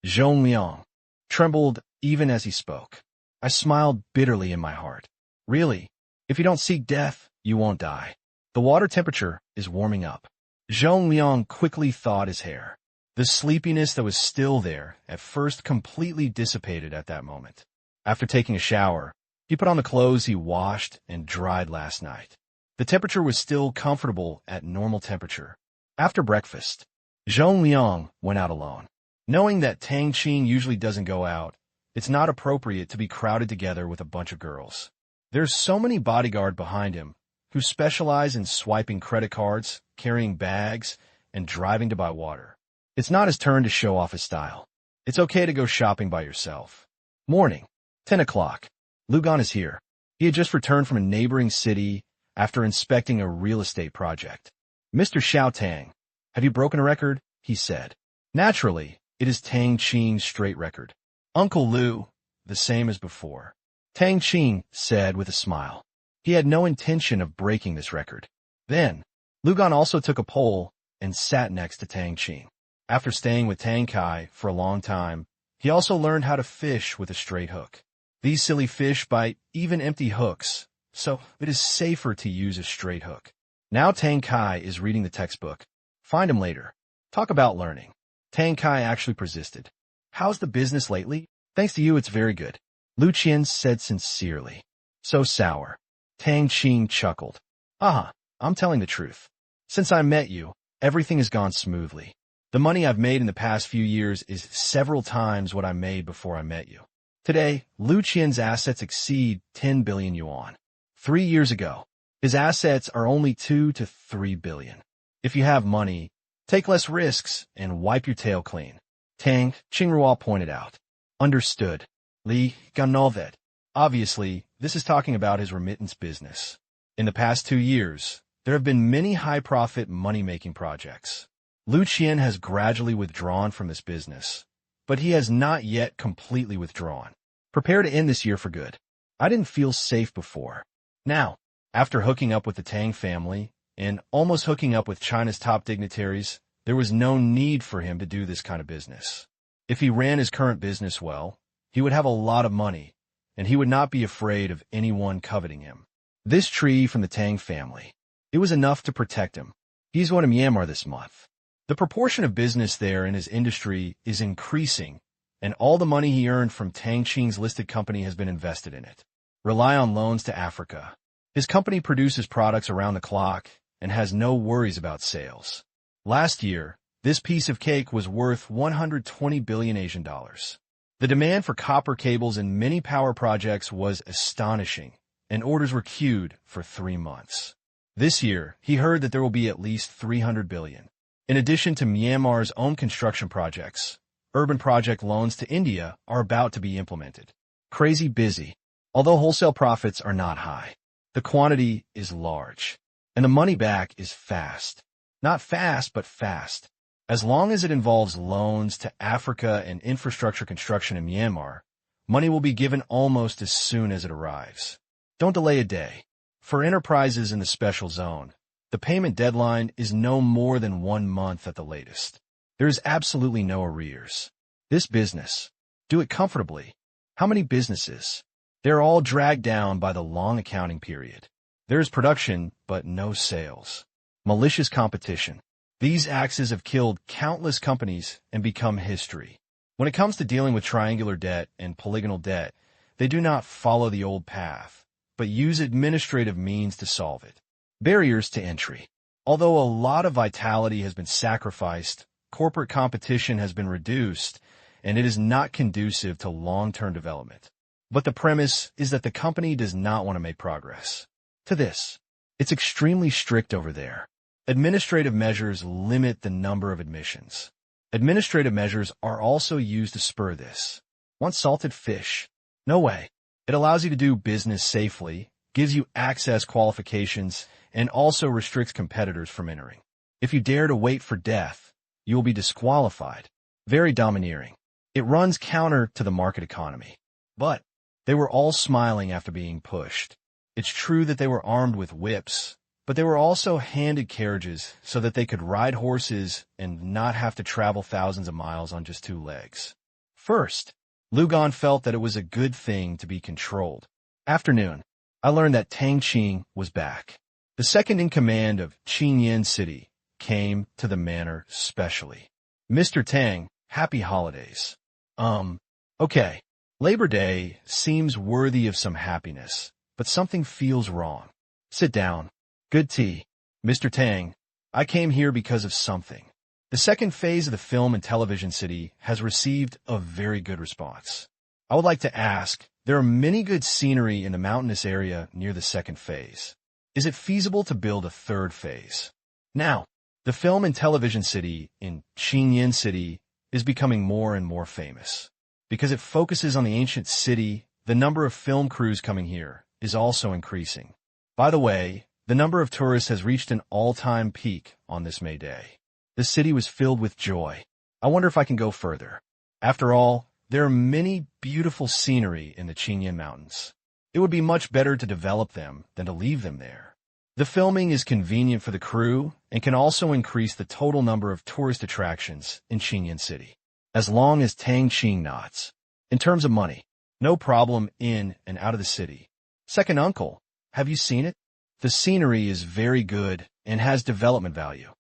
Zhong Liang trembled even as he spoke. I smiled bitterly in my heart. Really? If you don't seek death, you won't die. The water temperature is warming up. Zhong Liang quickly thawed his hair. The sleepiness that was still there at first completely dissipated at that moment. After taking a shower, he put on the clothes he washed and dried last night. The temperature was still comfortable at normal temperature. After breakfast, Zhong Liang went out alone. Knowing that Tang Qing usually doesn't go out, it's not appropriate to be crowded together with a bunch of girls. There's so many bodyguards behind him who specialize in swiping credit cards, carrying bags, and driving to buy water. It's not his turn to show off his style. It's okay to go shopping by yourself. Morning, 10 o'clock. Lugan is here. He had just returned from a neighboring city after inspecting a real estate project. Mr. Xiao Tang, have you broken a record? He said. Naturally, it is Tang Qing's straight record. Uncle Lu, the same as before. Tang Qing said with a smile. He had no intention of breaking this record. Then, Lugan also took a pole and sat next to Tang Qing. After staying with Tang Kai for a long time, he also learned how to fish with a straight hook. These silly fish bite even empty hooks, so it is safer to use a straight hook. Now Tang Kai is reading the textbook. Find him later. Talk about learning. Tang Kai actually persisted. How's the business lately? Thanks to you, it's very good. Lu Qian said sincerely. So sour. Tang Qing chuckled. I'm telling the truth. Since I met you, everything has gone smoothly. The money I've made in the past few years is several times what I made before I met you. Today, Lu Qian's assets exceed 10 billion yuan. 3 years ago, his assets are only 2 to 3 billion. If you have money, take less risks and wipe your tail clean. Tang Qingrua pointed out. Understood. Li Ganolvet. Obviously, this is talking about his remittance business. In the past 2 years, there have been many high-profit money-making projects. Lu Qian has gradually withdrawn from this business, but he has not yet completely withdrawn. Prepare to end this year for good. I didn't feel safe before. Now, after hooking up with the Tang family and almost hooking up with China's top dignitaries, there was no need for him to do this kind of business. If he ran his current business well, he would have a lot of money, and he would not be afraid of anyone coveting him. This tree from the Tang family, it was enough to protect him. He's going to Myanmar this month. The proportion of business there in his industry is increasing, and all the money he earned from Tang Qing's listed company has been invested in it. Rely on loans to Africa. His company produces products around the clock and has no worries about sales. Last year, this piece of cake was worth 120 billion Asian dollars. The demand for copper cables in many power projects was astonishing, and orders were queued for 3 months. This year, he heard that there will be at least 300 billion. In addition to Myanmar's own construction projects, urban project loans to India are about to be implemented. Crazy busy. Although wholesale profits are not high, the quantity is large, and the money back is fast. Not fast, but fast. As long as it involves loans to Africa and infrastructure construction in Myanmar, money will be given almost as soon as it arrives. Don't delay a day. For enterprises in the special zone, the payment deadline is no more than 1 month at the latest. There is absolutely no arrears. This business, do it comfortably. How many businesses? They're all dragged down by the long accounting period. There is production, but no sales. Malicious competition. These axes have killed countless companies and become history. When it comes to dealing with triangular debt and polygonal debt, they do not follow the old path, but use administrative means to solve it. Barriers to entry. Although a lot of vitality has been sacrificed, corporate competition has been reduced, and it is not conducive to long-term development. But the premise is that the company does not want to make progress. To this, it's extremely strict over there. Administrative measures limit the number of admissions. Administrative measures are also used to spur this. Want salted fish? No way. It allows you to do business safely, gives you access qualifications, and also restricts competitors from entering. If you dare to wait for death, you will be disqualified. Very domineering. It runs counter to the market economy. But they were all smiling after being pushed. It's true that they were armed with whips, but they were also handed carriages so that they could ride horses and not have to travel thousands of miles on just 2 legs. First, Lugon felt that it was a good thing to be controlled. Afternoon, I learned that Tang Qing was back. The second in command of Qingyan City came to the manor specially. Mr. Tang, happy holidays. Okay. Labor Day seems worthy of some happiness, but something feels wrong. Sit down. Good tea. Mr. Tang, I came here because of something. The second phase of the film and television city has received a very good response. I would like to ask, there are many good scenery in the mountainous area near the second phase. Is it feasible to build a third phase? Now, the film and television city in Qingyan City is becoming more and more famous. Because it focuses on the ancient city, the number of film crews coming here is also increasing. By the way, the number of tourists has reached an all-time peak on this May Day. The city was filled with joy. I wonder if I can go further. After all, there are many beautiful scenery in the Qingyan Mountains. It would be much better to develop them than to leave them there. The filming is convenient for the crew and can also increase the total number of tourist attractions in Qingyan City. As long as Tang Qing nods. In terms of money, no problem in and out of the city. Second uncle, have you seen it? The scenery is very good and has development value.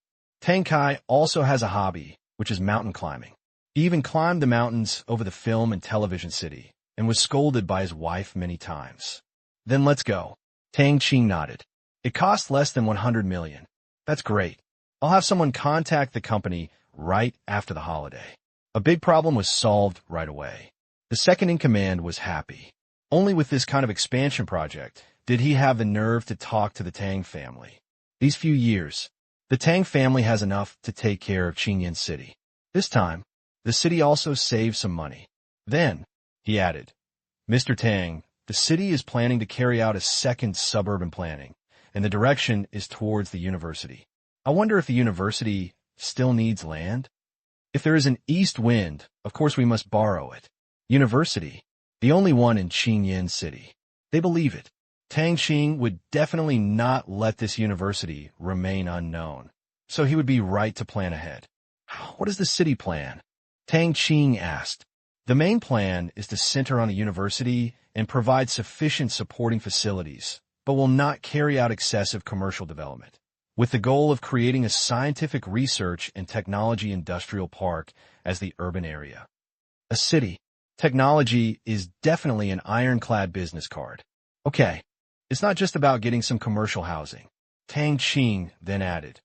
Tang Kai also has a hobby, which is mountain climbing. He even climbed the mountains over the film and television city and was scolded by his wife many times. Then let's go. Tang Qing nodded. It costs less than 100 million. That's great. I'll have someone contact the company right after the holiday. A big problem was solved right away. The second in command was happy. Only with this kind of expansion project did he have the nerve to talk to the Tang family. These few years, the Tang family has enough to take care of Qingyan City. This time, the city also saved some money. Then, he added, Mr. Tang, the city is planning to carry out a second suburban planning, and the direction is towards the university. I wonder if the university still needs land? If there is an east wind, of course we must borrow it. University, the only one in Qingyan City. They believe it. Tang Qing would definitely not let this university remain unknown, so he would be right to plan ahead. What is the city plan? Tang Qing asked. The main plan is to center on a university and provide sufficient supporting facilities, but will not carry out excessive commercial development, with the goal of creating a scientific research and technology industrial park as the urban area. A city. Technology is definitely an ironclad business card. Okay, it's not just about getting some commercial housing. Tang Qing then added,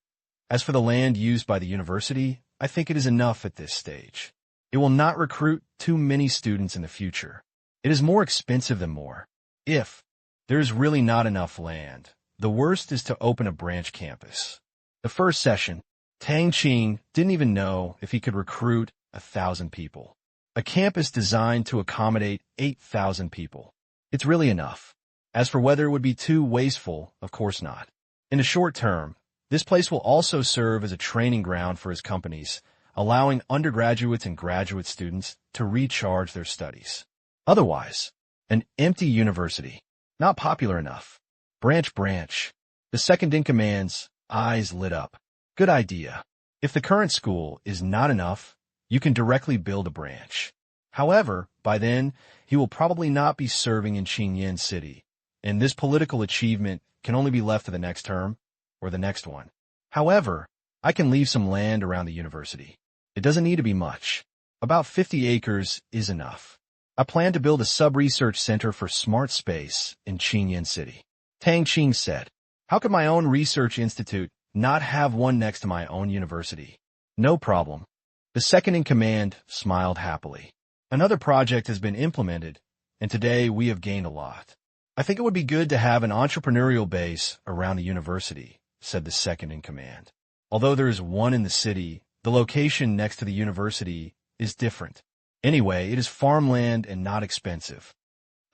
as for the land used by the university, I think it is enough at this stage. It will not recruit too many students in the future. It is more expensive than more. If there is really not enough land, the worst is to open a branch campus. The first session, Tang Qing didn't even know if he could recruit 1,000 people. A campus designed to accommodate 8,000 people. It's really enough. As for whether it would be too wasteful, of course not. In the short term, this place will also serve as a training ground for his companies, allowing undergraduates and graduate students to recharge their studies. Otherwise, an empty university, not popular enough. Branch. The second in command's eyes lit up. Good idea. If the current school is not enough, you can directly build a branch. However, by then, he will probably not be serving in Qingyan City, and this political achievement can only be left to the next term or the next one. However, I can leave some land around the university. It doesn't need to be much. About 50 acres is enough. I plan to build a sub-research center for smart space in Qingyan City. Tang Qing said, how could my own research institute not have one next to my own university? No problem. The second in command smiled happily. Another project has been implemented, and today we have gained a lot. I think it would be good to have an entrepreneurial base around the university, said the second in command. Although there is one in the city, the location next to the university is different. Anyway, it is farmland and not expensive.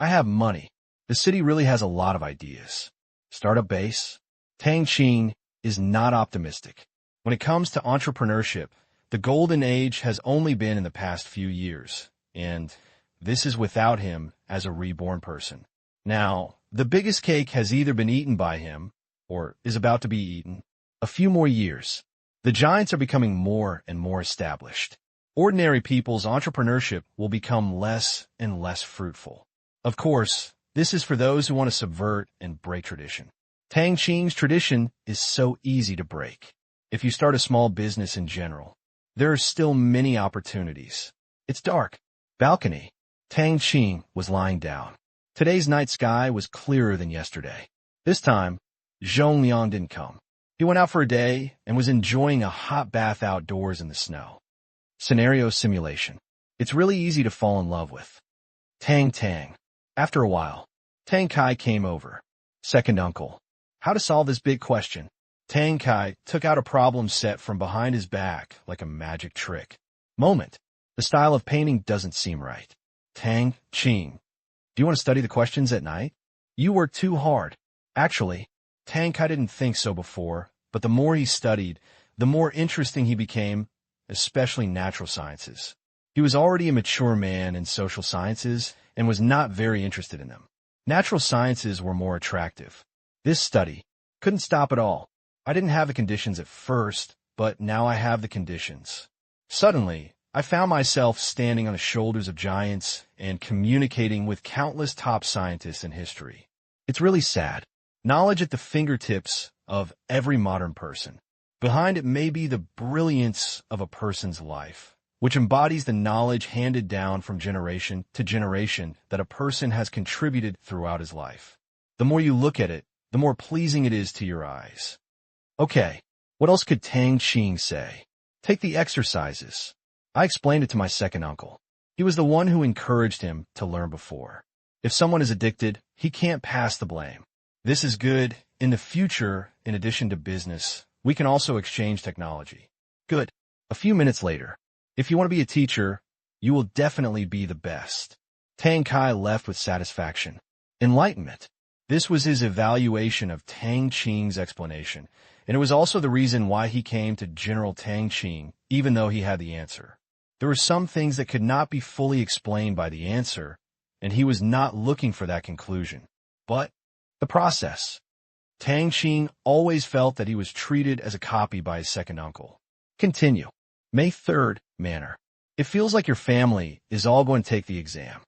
I have money. The city really has a lot of ideas. Startup base? Tang Qing is not optimistic. When it comes to entrepreneurship, the golden age has only been in the past few years, and this is without him as a reborn person. Now, the biggest cake has either been eaten by him, or is about to be eaten. A few more years. The giants are becoming more and more established. Ordinary people's entrepreneurship will become less and less fruitful. Of course, this is for those who want to subvert and break tradition. Tang Qing's tradition is so easy to break. If you start a small business in general, there are still many opportunities. It's dark. Balcony. Tang Qing was lying down. Today's night sky was clearer than yesterday. This time, Zhong Liang didn't come. He went out for a day and was enjoying a hot bath outdoors in the snow. Scenario simulation. It's really easy to fall in love with. Tang. After a while, Tang Kai came over. Second uncle. How to solve this big question? Tang Kai took out a problem set from behind his back like a magic trick. Moment. The style of painting doesn't seem right. Tang Qing. Do you want to study the questions at night? You work too hard. Actually, Tang Kai didn't think so before, but the more he studied, the more interesting he became, especially natural sciences. He was already a mature man in social sciences and was not very interested in them. Natural sciences were more attractive. This study couldn't stop at all. I didn't have the conditions at first, but now I have the conditions. Suddenly, I found myself standing on the shoulders of giants and communicating with countless top scientists in history. It's really sad. Knowledge at the fingertips of every modern person. Behind it may be the brilliance of a person's life, which embodies the knowledge handed down from generation to generation that a person has contributed throughout his life. The more you look at it, the more pleasing it is to your eyes. Okay, what else could Tang Qing say? Take the exercises. I explained it to my second uncle. He was the one who encouraged him to learn before. If someone is addicted, he can't pass the blame. This is good. In the future, in addition to business, we can also exchange technology. Good. A few minutes later. If you want to be a teacher, you will definitely be the best. Tang Kai left with satisfaction. Enlightenment. This was his evaluation of Tang Qing's explanation, and it was also the reason why he came to General Tang Qing, even though he had the answer. There were some things that could not be fully explained by the answer, and he was not looking for that conclusion. But the process. Tang Qing always felt that he was treated as a copy by his second uncle. Continue. May 3rd, manner. It feels like your family is all going to take the exam.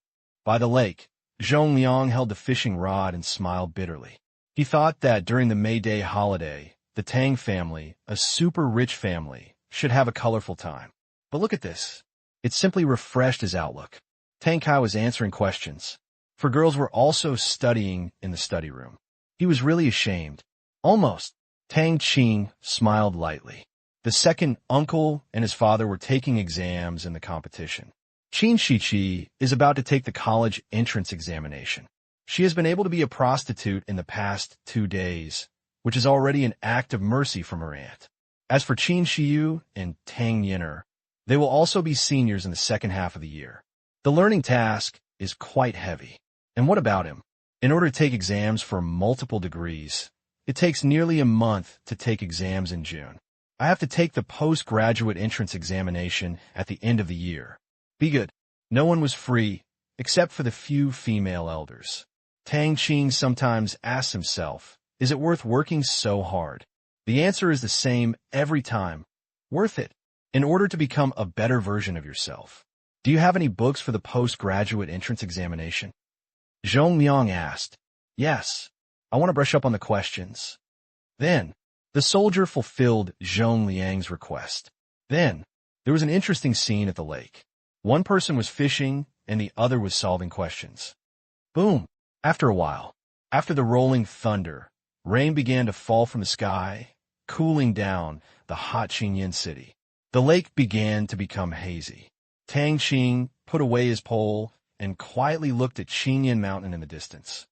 By the lake, Zhong Liang held the fishing rod and smiled bitterly. He thought that during the May Day holiday, the Tang family, a super rich family, should have a colorful time. But look at this. It simply refreshed his outlook. Tang Kai was answering questions. For girls were also studying in the study room. He was really ashamed. Almost. Tang Qing smiled lightly. The second uncle and his father were taking exams in the competition. Qin Shiqi is about to take the college entrance examination. She has been able to be a prostitute in the past 2 days, which is already an act of mercy from her aunt. As for Qin Shiyu and Tang Yin'er, they will also be seniors in the second half of the year. The learning task is quite heavy. And what about him? In order to take exams for multiple degrees, it takes nearly a month to take exams in June. I have to take the postgraduate entrance examination at the end of the year. Be good. No one was free, except for the few female elders. Tang Qing sometimes asks himself, is it worth working so hard? The answer is the same every time. Worth it. In order to become a better version of yourself. Do you have any books for the postgraduate entrance examination? Zhong Liang asked. Yes. I want to brush up on the questions. Then, the soldier fulfilled Zhong Liang's request. Then, there was an interesting scene at the lake. One person was fishing, and the other was solving questions. Boom! After a while, after the rolling thunder, rain began to fall from the sky, cooling down the hot Qingyan city. The lake began to become hazy. Tang Qing put away his pole and quietly looked at Qingyan Mountain in the distance.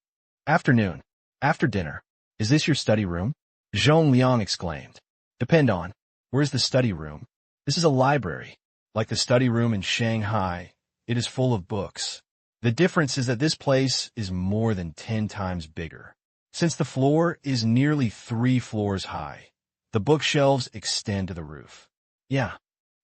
Afternoon. After dinner. Is this your study room? Zhong Liang exclaimed. Depend on. Where's the study room? This is a library. Like the study room in Shanghai, it is full of books. The difference is that this place is more than 10 times bigger. Since the floor is nearly 3 floors high, the bookshelves extend to the roof. Yeah.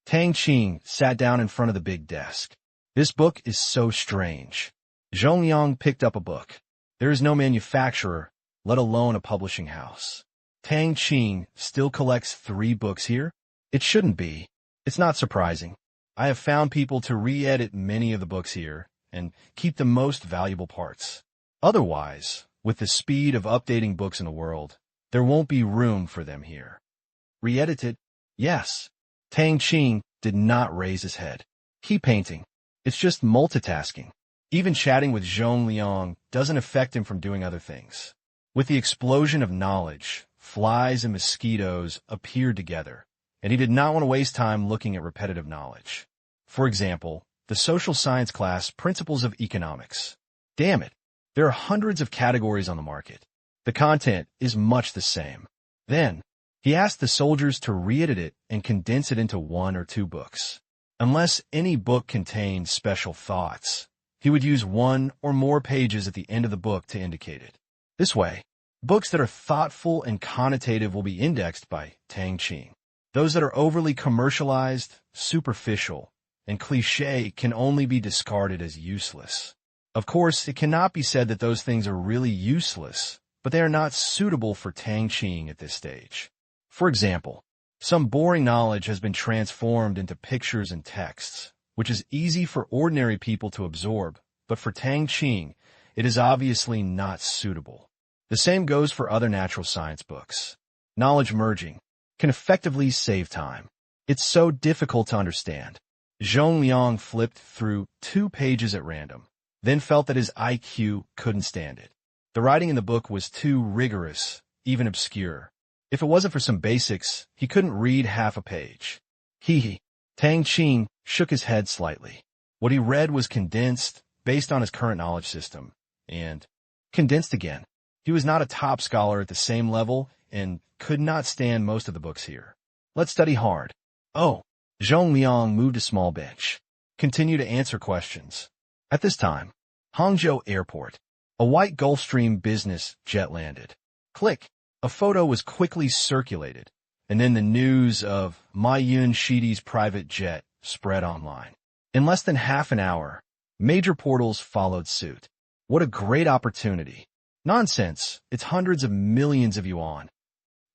Tang Qing sat down in front of the big desk. This book is so strange. Zhongliang picked up a book. There is no manufacturer, let alone a publishing house. Tang Qing still collects 3 books here? It shouldn't be. It's not surprising. I have found people to re-edit many of the books here and keep the most valuable parts. Otherwise, with the speed of updating books in the world, there won't be room for them here. Re-edited? Yes. Tang Qing did not raise his head. Keep painting. It's just multitasking. Even chatting with Zhong Liang doesn't affect him from doing other things. With the explosion of knowledge, flies and mosquitoes appeared together, and he did not want to waste time looking at repetitive knowledge. For example, the social science class Principles of Economics. Damn it, there are hundreds of categories on the market. The content is much the same. Then, he asked the soldiers to re-edit it and condense it into 1 or 2 books. Unless any book contained special thoughts, he would use 1 or more pages at the end of the book to indicate it. This way, books that are thoughtful and connotative will be indexed by Tang Qing. Those that are overly commercialized, superficial, and cliché can only be discarded as useless. Of course, it cannot be said that those things are really useless, but they are not suitable for Tang Qing at this stage. For example, some boring knowledge has been transformed into pictures and texts, which is easy for ordinary people to absorb, but for Tang Qing, it is obviously not suitable. The same goes for other natural science books. Knowledge merging can effectively save time. It's so difficult to understand. Zhong Liang flipped through 2 pages at random, then felt that his IQ couldn't stand it. The writing in the book was too rigorous, even obscure. If it wasn't for some basics, he couldn't read half a page. Tang Qing shook his head slightly. What he read was condensed, based on his current knowledge system, and condensed again. He was not a top scholar at the same level and could not stand most of the books here. Let's study hard. Oh, Zhong Liang moved a small bench. Continue to answer questions. At this time, Hangzhou Airport. A white Gulfstream business jet landed. Click. A photo was quickly circulated, and then the news of Ma Yun Shidi's private jet spread online. In less than half an hour, major portals followed suit. What a great opportunity. Nonsense, it's hundreds of millions of yuan.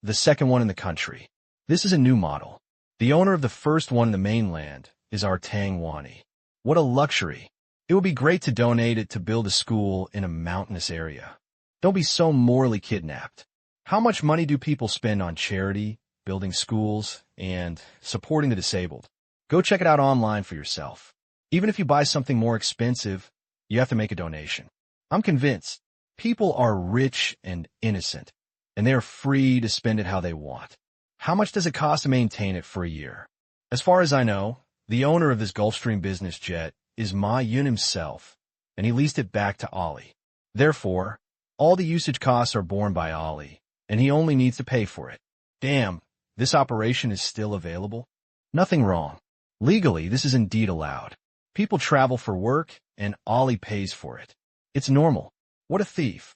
The second one in the country. This is a new model. The owner of the first one in the mainland is our Tang Wani. What a luxury. It would be great to donate it to build a school in a mountainous area. Don't be so morally kidnapped. How much money do people spend on charity, building schools, and supporting the disabled? Go check it out online for yourself. Even if you buy something more expensive, you have to make a donation. I'm convinced people are rich and innocent, and they are free to spend it how they want. How much does it cost to maintain it for a year? As far as I know, the owner of this Gulfstream business jet is Ma Yun himself, and he leased it back to Ali. Therefore, all the usage costs are borne by Ali, and he only needs to pay for it. Damn, this operation is still available? Nothing wrong. Legally, this is indeed allowed. People travel for work, and Ali pays for it. It's normal. What a thief.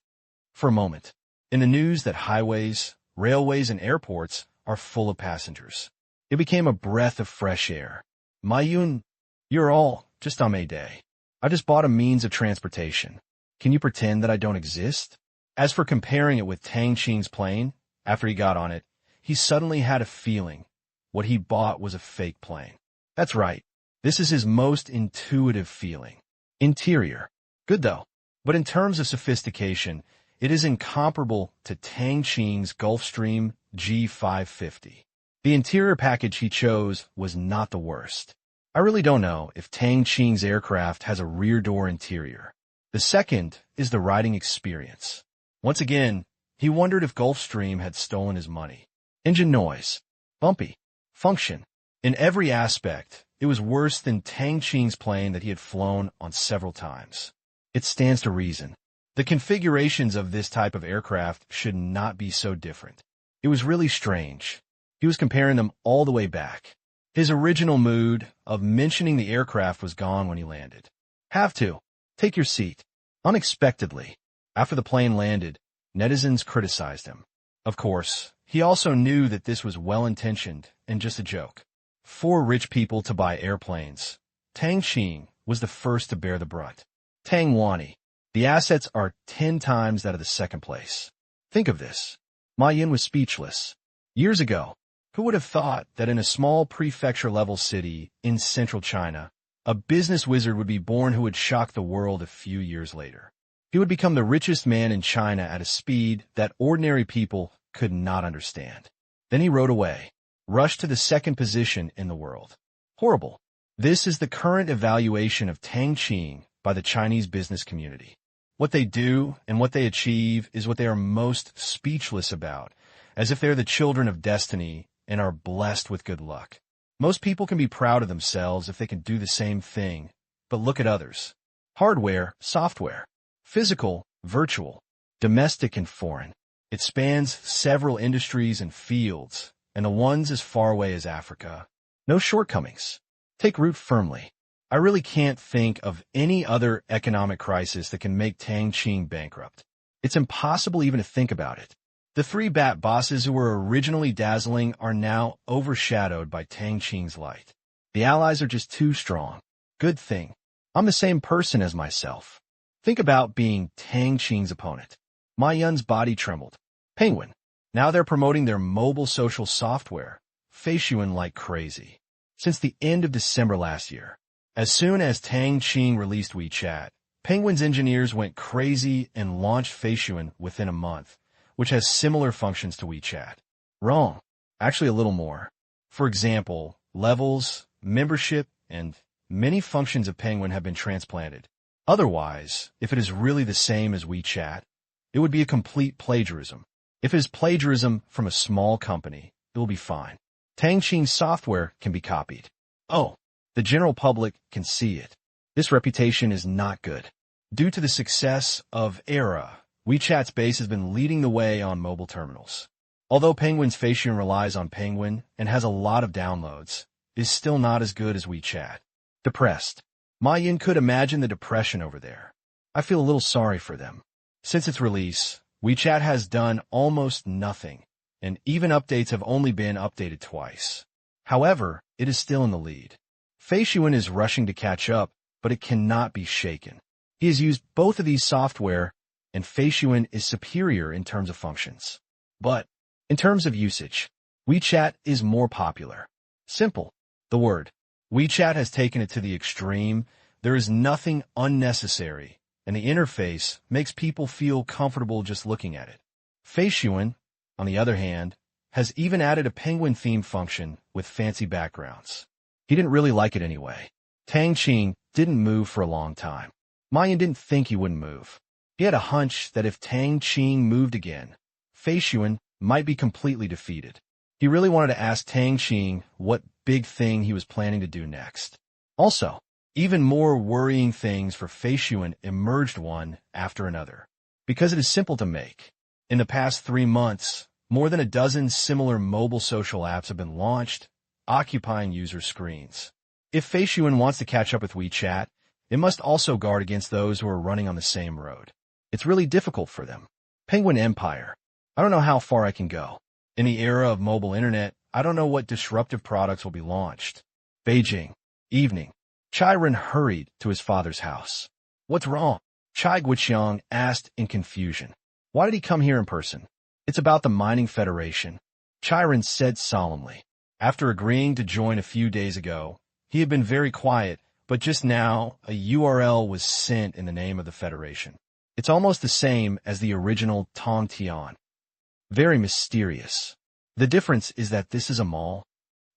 For a moment, in the news that highways, railways, and airports are full of passengers, it became a breath of fresh air. Mayun, you're all just on Mayday. I just bought a means of transportation. Can you pretend that I don't exist? As for comparing it with Tang Qing's plane, after he got on it, he suddenly had a feeling what he bought was a fake plane. That's right. This is his most intuitive feeling. Interior. Good though. But in terms of sophistication, it is incomparable to Tang Qing's Gulfstream G550. The interior package he chose was not the worst. I really don't know if Tang Qing's aircraft has a rear door interior. The second is the riding experience. Once again, he wondered if Gulfstream had stolen his money. Engine noise. Bumpy. Function. In every aspect, it was worse than Tang Qing's plane that he had flown on several times. It stands to reason. The configurations of this type of aircraft should not be so different. It was really strange. He was comparing them all the way back. His original mood of mentioning the aircraft was gone when he landed. Have to. Take your seat. Unexpectedly, after the plane landed, netizens criticized him. Of course, he also knew that this was well-intentioned and just a joke. For rich people to buy airplanes, Tang Qing was the first to bear the brunt. Tang Wani, the assets are 10 times that of the second place. Think of this. Ma Yin was speechless. Years ago, who would have thought that in a small prefecture-level city in central China, a business wizard would be born who would shock the world a few years later? He would become the richest man in China at a speed that ordinary people could not understand. Then he rode away, rushed to the second position in the world. Horrible. This is the current evaluation of Tang Qing by the Chinese business community. What they do and what they achieve is what they are most speechless about, as if they're the children of destiny and are blessed with good luck. Most people can be proud of themselves if they can do the same thing, but look at others. Hardware, software, physical, virtual, domestic and foreign. It spans several industries and fields, and the ones as far away as Africa. No shortcomings. Take root firmly. I really can't think of any other economic crisis that can make Tang Qing bankrupt. It's impossible even to think about it. The three bat bosses who were originally dazzling are now overshadowed by Tang Qing's light. The allies are just too strong. Good thing. I'm the same person as myself. Think about being Tang Qing's opponent. Ma Yun's body trembled. Penguin. Now they're promoting their mobile social software, Feishuan, like crazy. Since the end of December last year. As soon as Tang Qing released WeChat, Penguin's engineers went crazy and launched Feishuan within a month, which has similar functions to WeChat. Wrong. Actually, a little more. For example, levels, membership, and many functions of Penguin have been transplanted. Otherwise, if it is really the same as WeChat, it would be a complete plagiarism. If it is plagiarism from a small company, it will be fine. Tang Qing's software can be copied. Oh, the general public can see it. This reputation is not good. Due to the success of Era, WeChat's base has been leading the way on mobile terminals. Although Penguin's Feishuan relies on Penguin and has a lot of downloads, it is still not as good as WeChat. Depressed. Ma Yin could imagine the depression over there. I feel a little sorry for them. Since its release, WeChat has done almost nothing, and even updates have only been updated twice. However, it is still in the lead. Feishuan is rushing to catch up, but it cannot be shaken. He has used both of these software, and Feishuan is superior in terms of functions. But, in terms of usage, WeChat is more popular. Simple. The word. WeChat has taken it to the extreme. There is nothing unnecessary, and the interface makes people feel comfortable just looking at it. Feishuan, on the other hand, has even added a penguin theme function with fancy backgrounds. He didn't really like it anyway. Tang Qing didn't move for a long time. Ma Yin didn't think he wouldn't move. He had a hunch that if Tang Qing moved again, Feishuan might be completely defeated. He really wanted to ask Tang Qing what big thing he was planning to do next. Also, even more worrying things for Feishuan emerged one after another. Because it is simple to make. In the past 3 months, more than a dozen similar mobile social apps have been launched, occupying user screens. If Feishuan wants to catch up with WeChat, it must also guard against those who are running on the same road. It's really difficult for them. Penguin Empire. I don't know how far I can go. In the era of mobile internet, I don't know what disruptive products will be launched. Beijing. Evening. Chai Ren hurried to his father's house. What's wrong? Chai Guiqiang asked in confusion. Why did he come here in person? It's about the Mining Federation. Chai Ren said solemnly. After agreeing to join a few days ago, he had been very quiet, but just now a URL was sent in the name of the Federation. It's almost the same as the original Tang Tian. Very mysterious. The difference is that this is a mall.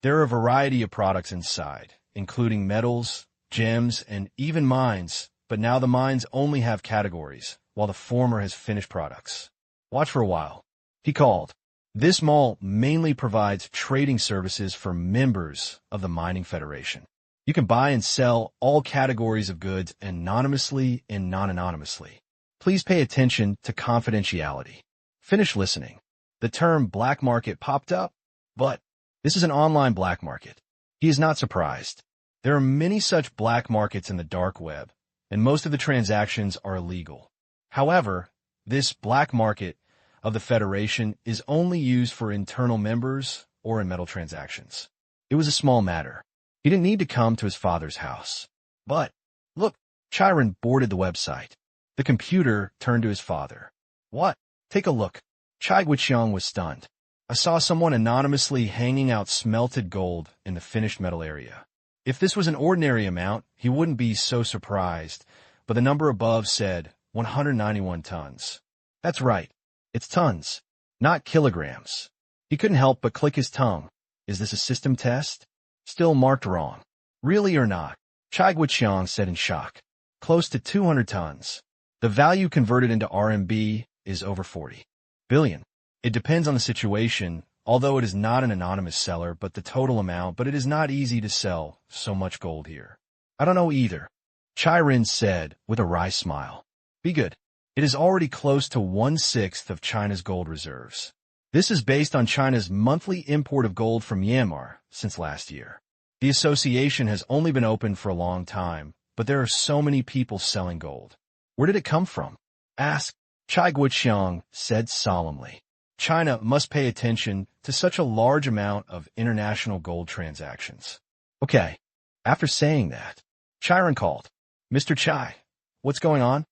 There are a variety of products inside, including metals, gems, and even mines, but now the mines only have categories, while the former has finished products. Watch for a while. He called. This mall mainly provides trading services for members of the Mining Federation. You can buy and sell all categories of goods anonymously and non-anonymously. Please pay attention to confidentiality. Finish listening. The term black market popped up, but this is an online black market. He is not surprised. There are many such black markets in the dark web, and most of the transactions are illegal. However, this black market of the Federation is only used for internal members or in metal transactions. It was a small matter. He didn't need to come to his father's house. But, look, Chiron boarded the website. The computer turned to his father. What? Take a look. Chai Guiqiang was stunned. I saw someone anonymously hanging out smelted gold in the finished metal area. If this was an ordinary amount, he wouldn't be so surprised, but the number above said 191 tons. That's right. It's tons, not kilograms. He couldn't help but click his tongue. Is this a system test? Still marked wrong. Really or not? Chai Guiqiang said in shock. Close to 200 tons. The value converted into RMB is over 40 billion. It depends on the situation, although it is not an anonymous seller, but the total amount, but it is not easy to sell so much gold here. I don't know either. Chiron said with a wry smile. Be good. It is already close to 1/6 of China's gold reserves. This is based on China's monthly import of gold from Myanmar since last year. The association has only been open for a long time, but there are so many people selling gold. Where did it come from? Ask. Chai Guiqiang said solemnly. China must pay attention to such a large amount of international gold transactions. Okay. After saying that, Chiron called. Mr. Chai, what's going on?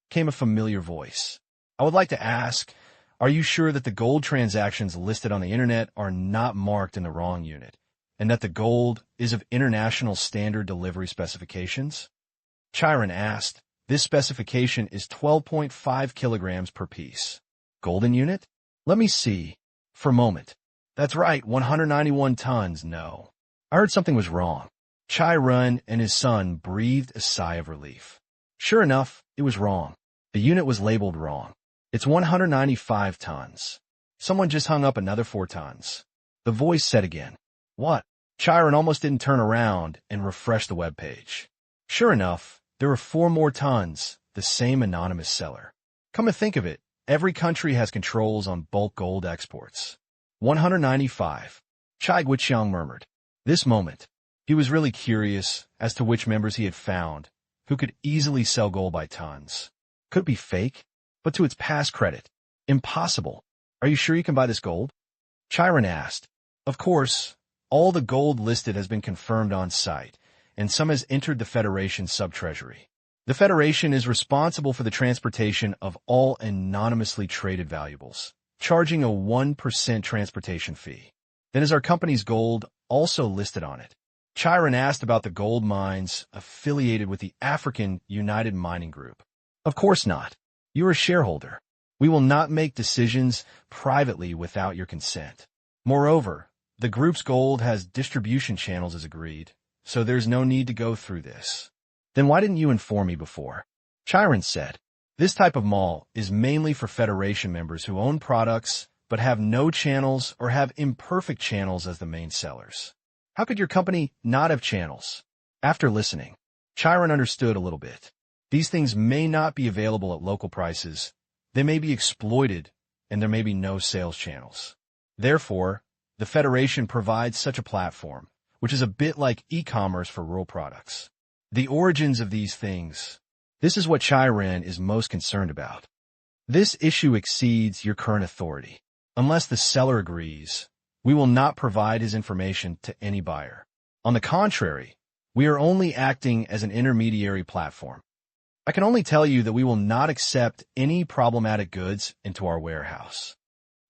Came a familiar voice. I would like to ask, are you sure that the gold transactions listed on the internet are not marked in the wrong unit, and that the gold is of international standard delivery specifications? Chiron asked. This specification is 12.5 kilograms per piece. Golden unit? Let me see. For a moment. That's right, 191 tons, no. I heard something was wrong. Chiron and his son breathed a sigh of relief. Sure enough, it was wrong. The unit was labeled wrong. It's 195 tons. Someone just hung up another 4 tons. The voice said again. What? Chiron almost didn't turn around and refresh the web page. Sure enough, there were 4 more tons, the same anonymous seller. Come to think of it, every country has controls on bulk gold exports. 195. Chai Guiqiang murmured. This moment, he was really curious as to which members he had found, who could easily sell gold by tons. Could it be fake? But to its past credit, impossible. Are you sure you can buy this gold? Chiron asked. Of course, all the gold listed has been confirmed on site, and some has entered the Federation's sub-treasury. The Federation is responsible for the transportation of all anonymously traded valuables, charging a 1% transportation fee. Then is our company's gold also listed on it? Chiron asked about the gold mines affiliated with the African United Mining Group. Of course not. You are a shareholder. We will not make decisions privately without your consent. Moreover, the group's gold has distribution channels as agreed, so there's no need to go through this. Then why didn't you inform me before? Chiron said. This type of mall is mainly for Federation members who own products but have no channels or have imperfect channels as the main sellers. How could your company not have channels? After listening, Chiron understood a little bit. These things may not be available at local prices. They may be exploited, and there may be no sales channels. Therefore, the Federation provides such a platform, which is a bit like e-commerce for rural products. The origins of these things. This is what Chiron is most concerned about. This issue exceeds your current authority. Unless the seller agrees, we will not provide his information to any buyer. On the contrary, we are only acting as an intermediary platform. I can only tell you that we will not accept any problematic goods into our warehouse.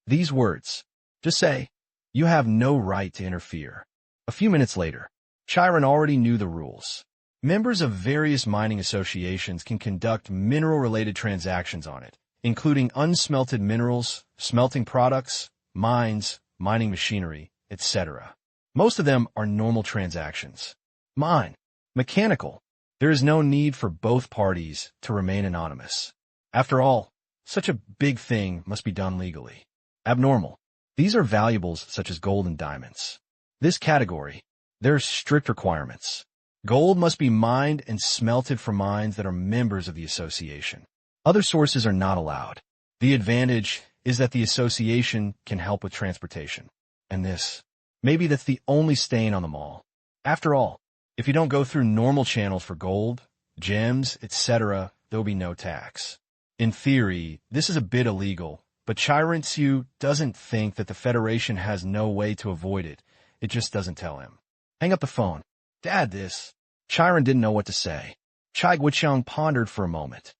These words. Just say, you have no right to interfere. A few minutes later, Chiron already knew the rules. Members of various mining associations can conduct mineral-related transactions on it, including unsmelted minerals, smelting products, mines, mining machinery, etc. Most of them are normal transactions. Mine, mechanical. There is no need for both parties to remain anonymous. After all, such a big thing must be done legally. Abnormal. These are valuables such as gold and diamonds. This category, there are strict requirements. Gold must be mined and smelted from mines that are members of the association. Other sources are not allowed. The advantage is that the association can help with transportation. And this, maybe that's the only stain on them all. After all, if you don't go through normal channels for gold, gems, etc., there will be no tax. In theory, this is a bit illegal, but Chirin-Tsu doesn't think that the Federation has no way to avoid it. It just doesn't tell him. Hang up the phone. Dad, this. Chirin didn't know what to say. Chai Guiqiang pondered for a moment.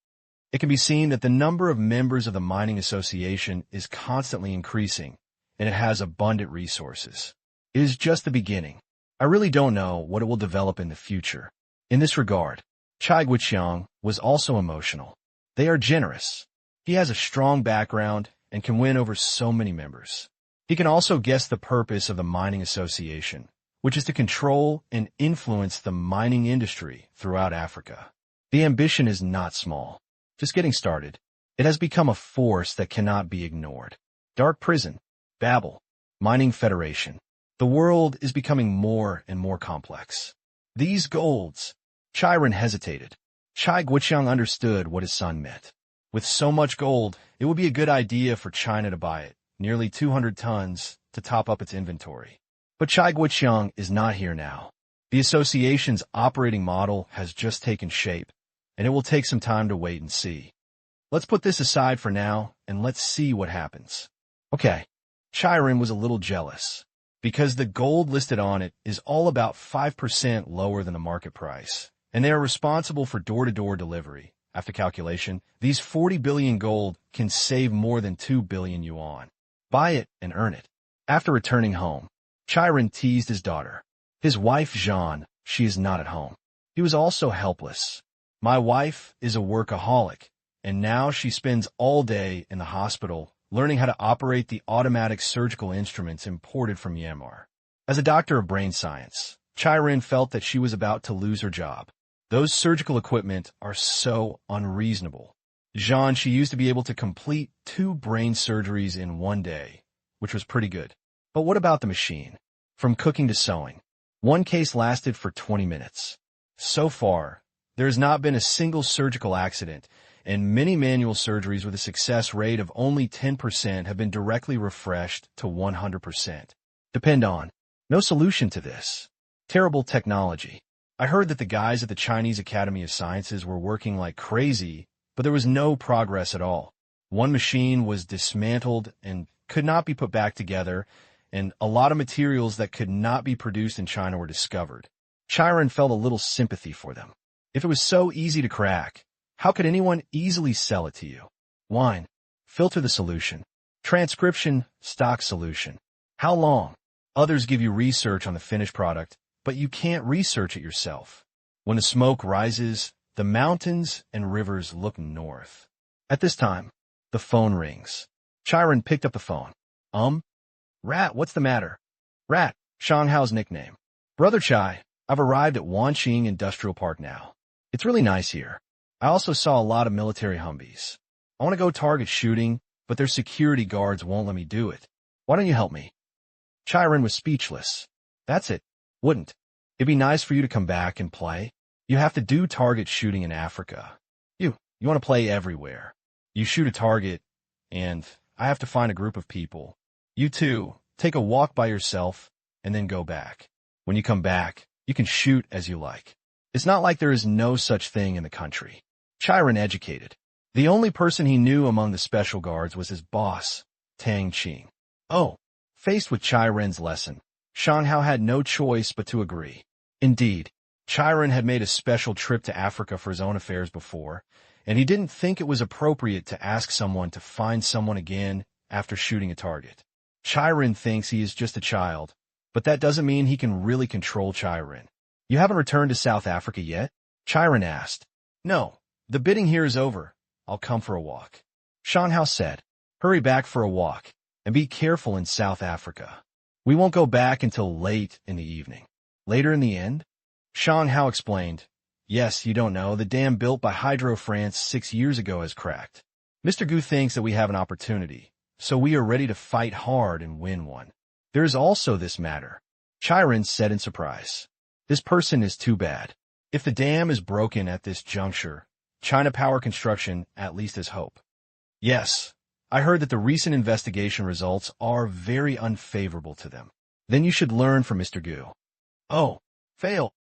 It can be seen that the number of members of the mining association is constantly increasing, and it has abundant resources. It is just the beginning. I really don't know what it will develop in the future. In this regard, Chai Guiqiang was also emotional. They are generous. He has a strong background and can win over so many members. He can also guess the purpose of the mining association, which is to control and influence the mining industry throughout Africa. The ambition is not small. Just getting started, it has become a force that cannot be ignored. Dark Prison, Babel, Mining Federation. The world is becoming more and more complex. These golds. Chirin hesitated. Chai Guiqiang understood what his son meant. With so much gold, it would be a good idea for China to buy it, nearly 200 tons, to top up its inventory. But Chai Guiqiang is not here now. The association's operating model has just taken shape, and it will take some time to wait and see. Let's put this aside for now, and let's see what happens. Okay, Chirin was a little jealous, because the gold listed on it is all about 5% lower than the market price, and they are responsible for door-to-door delivery. After calculation, these 40 billion gold can save more than 2 billion yuan. Buy it and earn it. After returning home, Chirin teased his daughter. His wife, Jean, she is not at home. He was also helpless. My wife is a workaholic, and now she spends all day in the hospital learning how to operate the automatic surgical instruments imported from Myanmar. As a doctor of brain science, Chirin felt that she was about to lose her job. Those surgical equipment are so unreasonable. Jean, she used to be able to complete 2 brain surgeries in one day, which was pretty good. But what about the machine? From cooking to sewing. One case lasted for 20 minutes. So far, there has not been a single surgical accident, and many manual surgeries with a success rate of only 10% have been directly refreshed to 100%. Depend on. No solution to this. Terrible technology. I heard that the guys at the Chinese Academy of Sciences were working like crazy, but there was no progress at all. One machine was dismantled and could not be put back together, and a lot of materials that could not be produced in China were discovered. Chirin felt a little sympathy for them. If it was so easy to crack, how could anyone easily sell it to you? Wine. Filter the solution. Transcription, stock solution. How long? Others give you research on the finished product, but you can't research it yourself. When the smoke rises, the mountains and rivers look north. At this time, the phone rings. Chirin picked up the phone. Rat, what's the matter? Rat, Shanghao's nickname. Brother Chai, I've arrived at Wanqing Industrial Park now. It's really nice here. I also saw a lot of military Humvees. I want to go target shooting, but their security guards won't let me do it. Why don't you help me? Chirin was speechless. That's it. Wouldn't. It'd be nice for you to come back and play. You have to do target shooting in Africa. You want to play everywhere. You shoot a target, and I have to find a group of people. You too, take a walk by yourself, and then go back. When you come back, you can shoot as you like. It's not like there is no such thing in the country. Chirin educated. The only person he knew among the special guards was his boss, Tang Qing. Oh, faced with Chirin's lesson, Shanghao had no choice but to agree. Indeed, Chirin had made a special trip to Africa for his own affairs before, and he didn't think it was appropriate to ask someone to find someone again after shooting a target. Chirin thinks he is just a child, but that doesn't mean he can really control Chirin. You haven't returned to South Africa yet? Chirin asked. No, the bidding here is over. I'll come for a walk. Shanghao said. Hurry back for a walk, and be careful in South Africa. We won't go back until late in the evening. Later in the end? Shanghao explained. Yes, you don't know, the dam built by Hydro France 6 years ago has cracked. Mr. Gu thinks that we have an opportunity, so we are ready to fight hard and win one. There is also this matter. Chirin said in surprise. This person is too bad. If the dam is broken at this juncture, China Power Construction at least has hope. Yes, I heard that the recent investigation results are very unfavorable to them. Then you should learn from Mr. Gu. Oh, fail.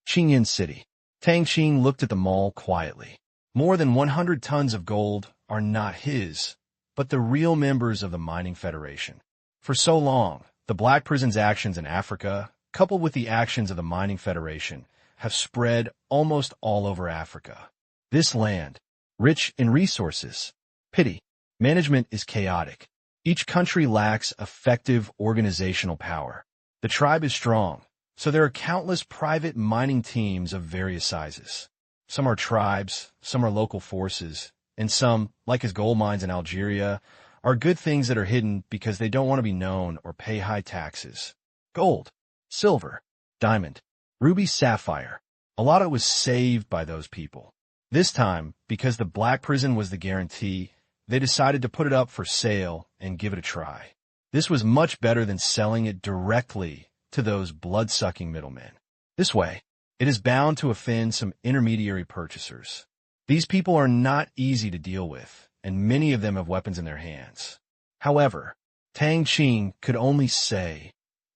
Qingyan City. Tang Qing looked at them all quietly. More than 100 tons of gold are not his, but the real members of the Mining Federation. For so long, the Black Prison's actions in Africa, coupled with the actions of the Mining Federation, have spread almost all over Africa. This land, rich in resources, pity, management is chaotic. Each country lacks effective organizational power. The tribe is strong, so there are countless private mining teams of various sizes. Some are tribes, some are local forces, and some, like his gold mines in Algeria, are good things that are hidden because they don't want to be known or pay high taxes. Gold, silver, diamond, ruby, sapphire. A lot of it was saved by those people. This time, because the Black Prison was the guarantee, they decided to put it up for sale and give it a try. This was much better than selling it directly to those blood-sucking middlemen. This way, it is bound to offend some intermediary purchasers. These people are not easy to deal with, and many of them have weapons in their hands. However, Tang Qing could only say,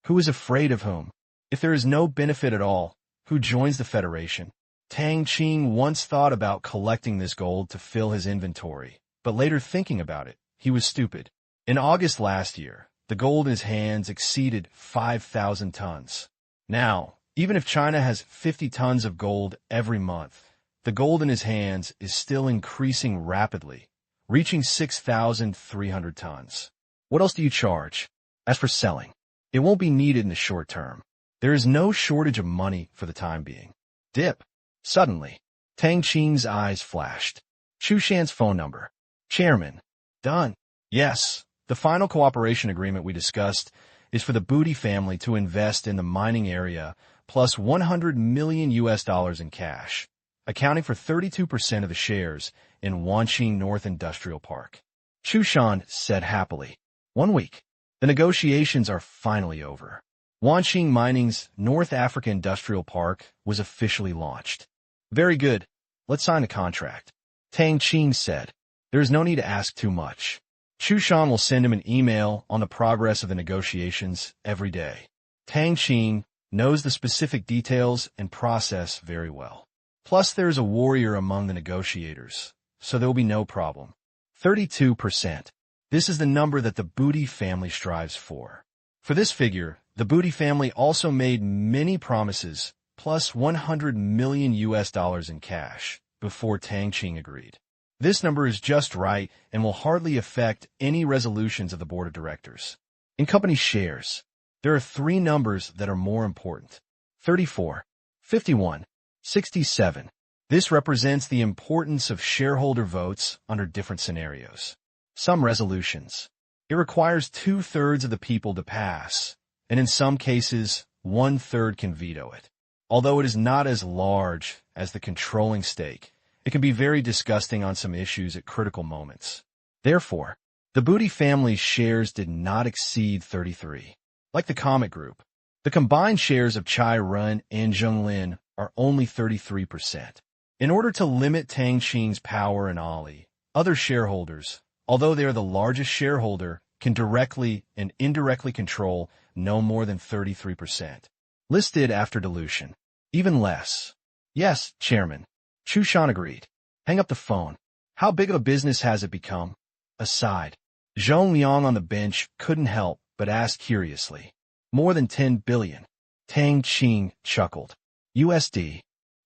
who is afraid of whom? If there is no benefit at all, who joins the Federation? Tang Qing once thought about collecting this gold to fill his inventory, but later thinking about it, he was stupid. In August last year, the gold in his hands exceeded 5,000 tons. Now, even if China has 50 tons of gold every month, the gold in his hands is still increasing rapidly, reaching 6,300 tons. What else do you charge? As for selling, it won't be needed in the short term. There is no shortage of money for the time being. Dip. Suddenly, Tang Qing's eyes flashed. Chu Shan's phone number. Chairman. Done. Yes, the final cooperation agreement we discussed is for the Booty family to invest in the mining area plus $100 million in cash, accounting for 32% of the shares in Wanqing North Industrial Park. Chu Shan said happily. 1 week. The negotiations are finally over. Wanqing Mining's North Africa Industrial Park was officially launched. Very good. Let's sign the contract. Tang Qing said. There is no need to ask too much. Chu Shan will send him an email on the progress of the negotiations every day. Tang Qing knows the specific details and process very well. Plus, there is a warrior among the negotiators, so there will be no problem. 32%. This is the number that the Booty family strives for. For this figure, the Booty family also made many promises, plus $100 million in cash, before Tang Qing agreed. This number is just right and will hardly affect any resolutions of the board of directors. In company shares, there are 3 numbers that are more important. 34, 51, 67. This represents the importance of shareholder votes under different scenarios. Some resolutions. It requires 2/3 of the people to pass, and in some cases, 1/3 can veto it. Although it is not as large as the controlling stake, it can be very disgusting on some issues at critical moments. Therefore, the Booty family's shares did not exceed 33. Like the Comet Group, the combined shares of Chai Run and Zhonglin are only 33%. In order to limit Tang Qing's power and Ali, other shareholders, although they are the largest shareholder, can directly and indirectly control no more than 33%. Listed after dilution. Even less. Yes, Chairman. Chu Shan agreed. Hang up the phone. How big of a business has it become? Aside. Zhong Liang on the bench couldn't help but ask curiously. More than 10 billion. Tang Qing chuckled. USD.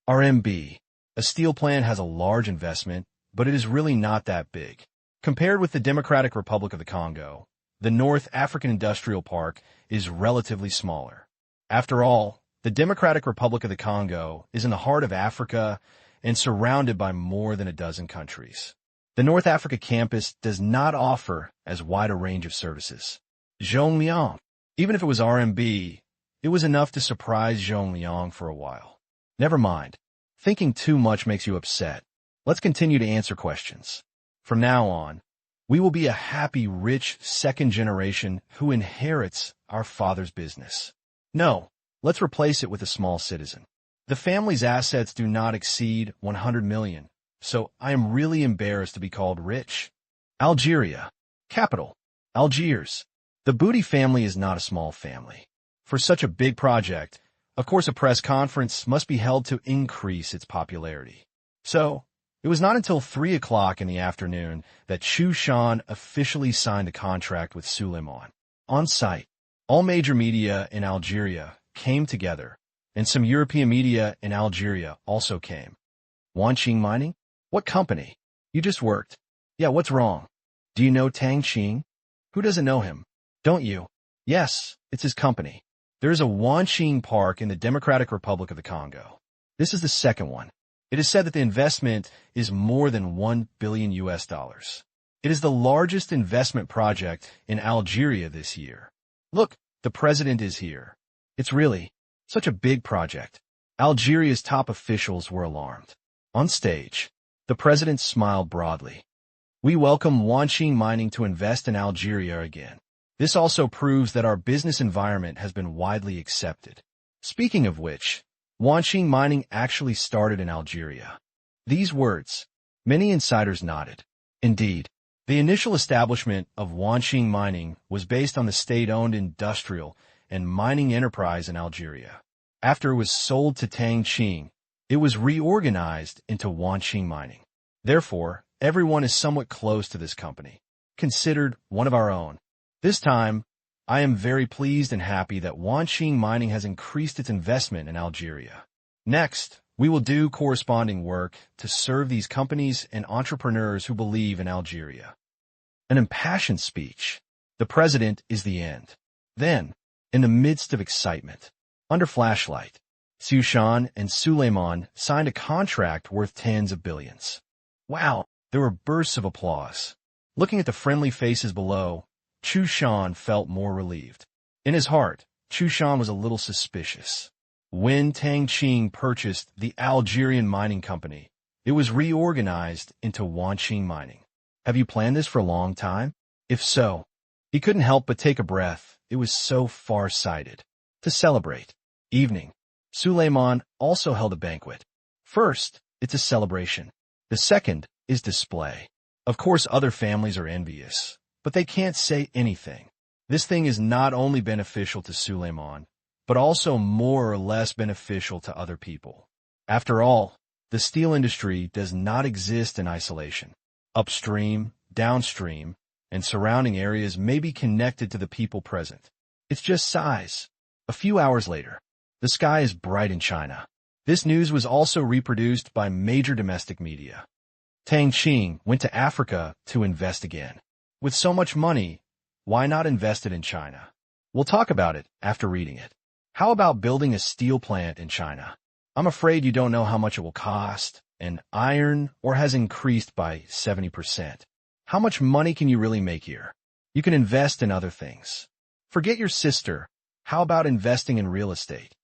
RMB. A steel plant has a large investment, but it is really not that big. Compared with the Democratic Republic of the Congo, the North African Industrial Park is relatively smaller. After all, the Democratic Republic of the Congo is in the heart of Africa and surrounded by more than a dozen countries. The North Africa campus does not offer as wide a range of services. Zhongliang. Even if it was RMB, it was enough to surprise Zhongliang for a while. Never mind. Thinking too much makes you upset. Let's continue to answer questions. From now on, we will be a happy, rich second generation who inherits our father's business. No, let's replace it with a small citizen. The family's assets do not exceed 100 million, so I am really embarrassed to be called rich. Algeria. Capital. Algiers. The Booty family is not a small family. For such a big project, Of course, a press conference must be held to increase its popularity. So, it was not until 3 o'clock in the afternoon that Chu Shan officially signed the contract with Suleiman. On site, all major media in Algeria came together, and some European media in Algeria also came. Wanqing Mining? What company? You just worked. Yeah, what's wrong? Do you know Tang Qing? Who doesn't know him? Don't you? Yes, it's his company. There is a Wanqing Park in the Democratic Republic of the Congo. This is the second one. It is said that the investment is more than $1 billion. It is the largest investment project in Algeria this year. Look, the president is here. It's really such a big project. Algeria's top officials were alarmed. On stage, the president smiled broadly. We welcome Wanqing Mining to invest in Algeria again. This also proves that our business environment has been widely accepted. Speaking of which, Wanqing Mining actually started in Algeria. These words, many insiders nodded. Indeed, the initial establishment of Wanqing Mining was based on the state-owned industrial and mining enterprise in Algeria. After it was sold to Tang Qing, it was reorganized into Wanqing Mining. Therefore, everyone is somewhat close to this company, considered one of our own. This time, I am very pleased and happy that Wanqing Mining has increased its investment in Algeria. Next, we will do corresponding work to serve these companies and entrepreneurs who believe in Algeria. An impassioned speech. The president is the end. Then, in the midst of excitement, under flashlight, Sushan and Suleiman signed a contract worth tens of billions. Wow, there were bursts of applause. Looking at the friendly faces below, Chu Shan felt more relieved. In his heart, Chu Shan was a little suspicious. When Tang Qing purchased the Algerian mining company, it was reorganized into Wanqing Mining. Have you planned this for a long time? If so, he couldn't help but take a breath. It was so far-sighted. To celebrate. Evening. Suleiman also held a banquet. First, it's a celebration. The second is display. Of course, other families are envious, but they can't say anything. This thing is not only beneficial to Suleiman, but also more or less beneficial to other people. After all, the steel industry does not exist in isolation. Upstream, downstream, and surrounding areas may be connected to the people present. It's just size. A few hours later, the sky is bright in China. This news was also reproduced by major domestic media. Tang Qing went to Africa to invest again. With so much money, why not invest it in China? We'll talk about it after reading it. How about building a steel plant in China? I'm afraid you don't know how much it will cost, and iron ore has increased by 70%. How much money can you really make here? You can invest in other things. Forget your sister. How about investing in real estate?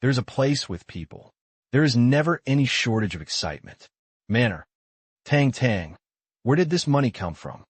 There's a place with people. There is never any shortage of excitement. Manner. Tang, where did this money come from?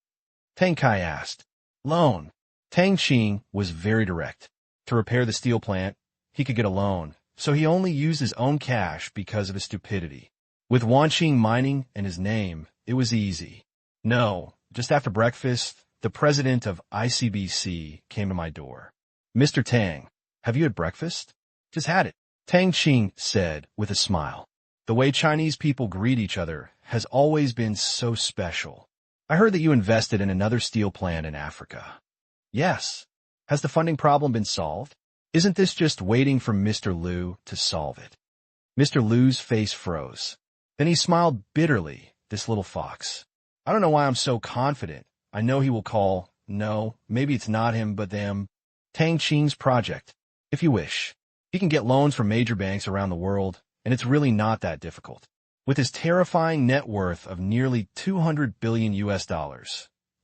Tang Kai asked. Loan. Tang Qing was very direct. To repair the steel plant, he could get a loan, so he only used his own cash because of his stupidity. With Wanqing Mining and his name, it was easy. No, just after breakfast, the president of ICBC came to my door. Mr. Tang, have you had breakfast? Just had it, Tang Qing said with a smile. The way Chinese people greet each other has always been so special. I heard that you invested in another steel plant in Africa. Yes. Has the funding problem been solved? Isn't this just waiting for Mr. Liu to solve it? Mr. Liu's face froze. Then he smiled bitterly, this little fox. I don't know why I'm so confident. I know he will call. No, maybe it's not him, but them. Tang Qing's project. If you wish. He can get loans from major banks around the world, and it's really not that difficult. With his terrifying net worth of nearly $200 billion,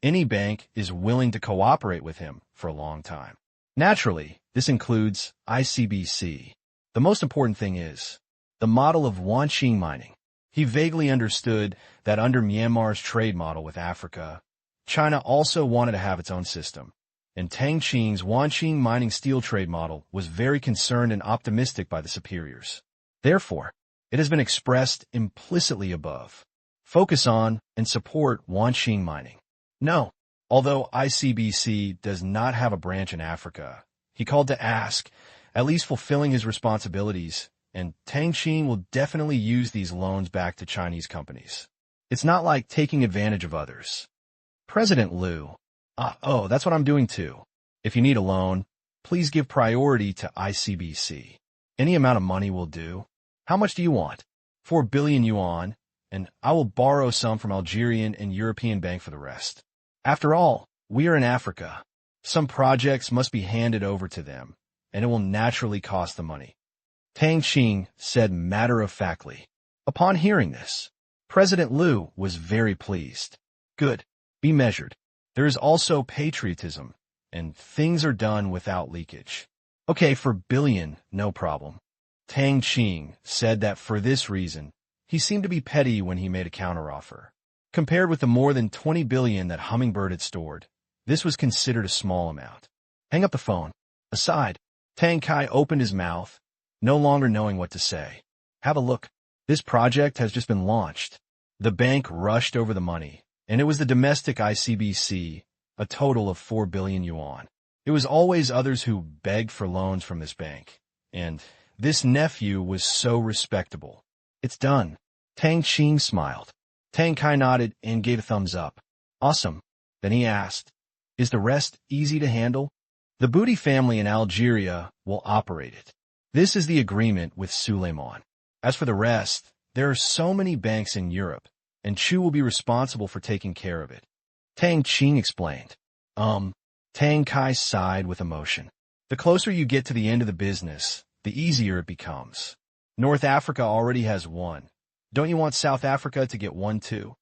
any bank is willing to cooperate with him for a long time. Naturally, this includes ICBC. The most important thing is the model of Wanqing Mining. He vaguely understood that under Myanmar's trade model with Africa, China also wanted to have its own system. And Tang Qing's Wanqing Mining steel trade model was very concerned and optimistic by the superiors. Therefore, it has been expressed implicitly above. Focus on and support Wanqing Mining. No, although ICBC does not have a branch in Africa, he called to ask, at least fulfilling his responsibilities, and Tang Qing will definitely use these loans back to Chinese companies. It's not like taking advantage of others. President Liu. Oh, that's what I'm doing too. If you need a loan, please give priority to ICBC. Any amount of money will do. How much do you want? 4 billion yuan, and I will borrow some from Algerian and European bank for the rest. After all, we are in Africa. Some projects must be handed over to them, and it will naturally cost the money. Tang Qing said matter-of-factly. Upon hearing this, President Liu was very pleased. Good. Be measured. There is also patriotism, and things are done without leakage. Okay, for billion, no problem. Tang Qing said that for this reason, he seemed to be petty when he made a counteroffer. Compared with the more than 20 billion that Hummingbird had stored, this was considered a small amount. Hang up the phone. Aside, Tang Kai opened his mouth, no longer knowing what to say. Have a look. This project has just been launched. The bank rushed over the money, and it was the domestic ICBC, a total of 4 billion yuan. It was always others who begged for loans from this bank, and this nephew was so respectable. It's done. Tang Qing smiled. Tang Kai nodded and gave a thumbs up. Awesome. Then he asked, is the rest easy to handle? The Booty family in Algeria will operate it. This is the agreement with Suleiman. As for the rest, there are so many banks in Europe, and Chu will be responsible for taking care of it. Tang Qing explained. Tang Kai sighed with emotion. The closer you get to the end of the business, the easier it becomes. North Africa already has one. Don't you want South Africa to get one too?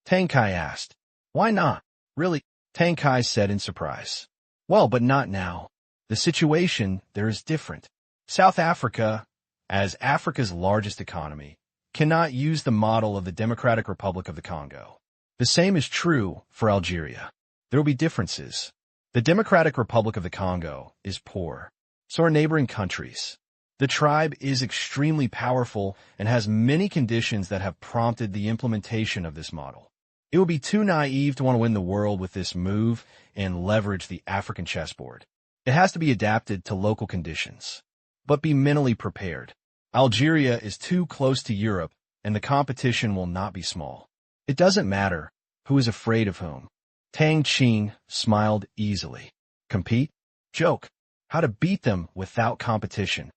Tang Kai asked. Why not? Really? Tang Kai said in surprise. Well, but not now. The situation there is different. South Africa, as Africa's largest economy, cannot use the model of the Democratic Republic of the Congo. The same is true for Algeria. There will be differences. The Democratic Republic of the Congo is poor. So are neighboring countries. The tribe is extremely powerful and has many conditions that have prompted the implementation of this model. It would be too naive to want to win the world with this move and leverage the African chessboard. It has to be adapted to local conditions. But be mentally prepared. Algeria is too close to Europe, and the competition will not be small. It doesn't matter who is afraid of whom. Tang Qing smiled easily. Compete? Joke. How to beat them without competition.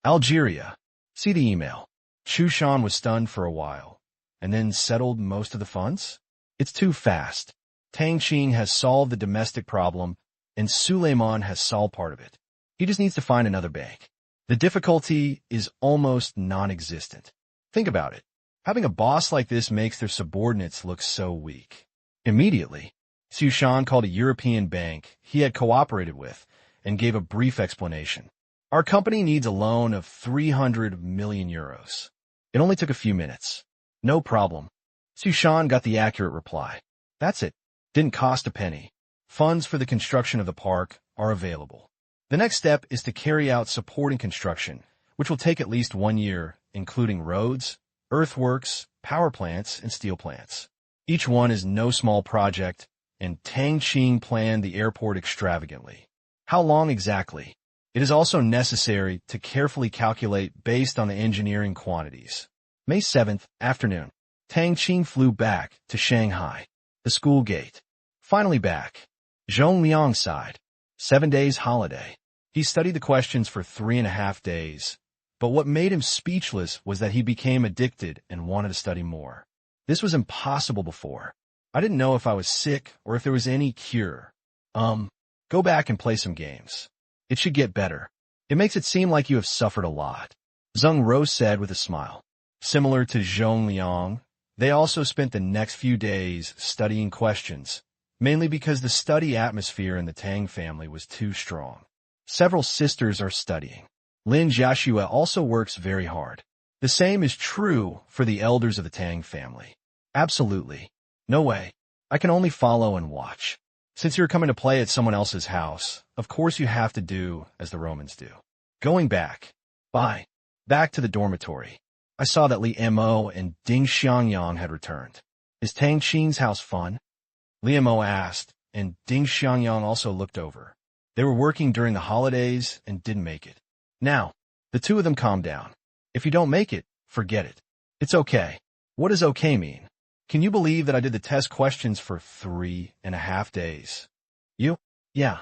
Algeria. See the email. Chushan was stunned for a while, and then settled most of the funds? It's too fast. Tang Qing has solved the domestic problem, and Suleiman has solved part of it. He just needs to find another bank. The difficulty is almost non-existent. Think about it. Having a boss like this makes their subordinates look so weak. Immediately, Sushan called a European bank he had cooperated with and gave a brief explanation. Our company needs a loan of 300 million euros. It only took a few minutes. No problem. Sushan got the accurate reply. That's it. Didn't cost a penny. Funds for the construction of the park are available. The next step is to carry out supporting construction, which will take at least 1 year, including roads, earthworks, power plants, and steel plants. Each one is no small project, and Tang Qing planned the airport extravagantly. How long exactly? It is also necessary to carefully calculate based on the engineering quantities. May 7th, afternoon. Tang Qing flew back to Shanghai, the school gate. Finally back. Zhong Liang sighed. 7 days holiday. He studied the questions for 3.5 days, but what made him speechless was that he became addicted and wanted to study more. This was impossible before. I didn't know if I was sick or if there was any cure. Go back and play some games. It should get better. It makes it seem like you have suffered a lot. Zheng Ro said with a smile. Similar to Zhong Liang, they also spent the next few days studying questions, mainly because the study atmosphere in the Tang family was too strong. Several sisters are studying. Lin Jiaxue also works very hard. The same is true for the elders of the Tang family. Absolutely. No way. I can only follow and watch. Since you're coming to play at someone else's house, of course you have to do as the Romans do. Going back. Bye. Back to the dormitory. I saw that Li Mo and Ding Xiangyang had returned. Is Tang Qing's house fun? Li Mo asked, and Ding Xiangyang also looked over. They were working during the holidays and didn't make it. Now, the two of them calmed down. If you don't make it, forget it. It's okay. What does okay mean? Can you believe that I did the test questions for 3.5 days? You? Yeah.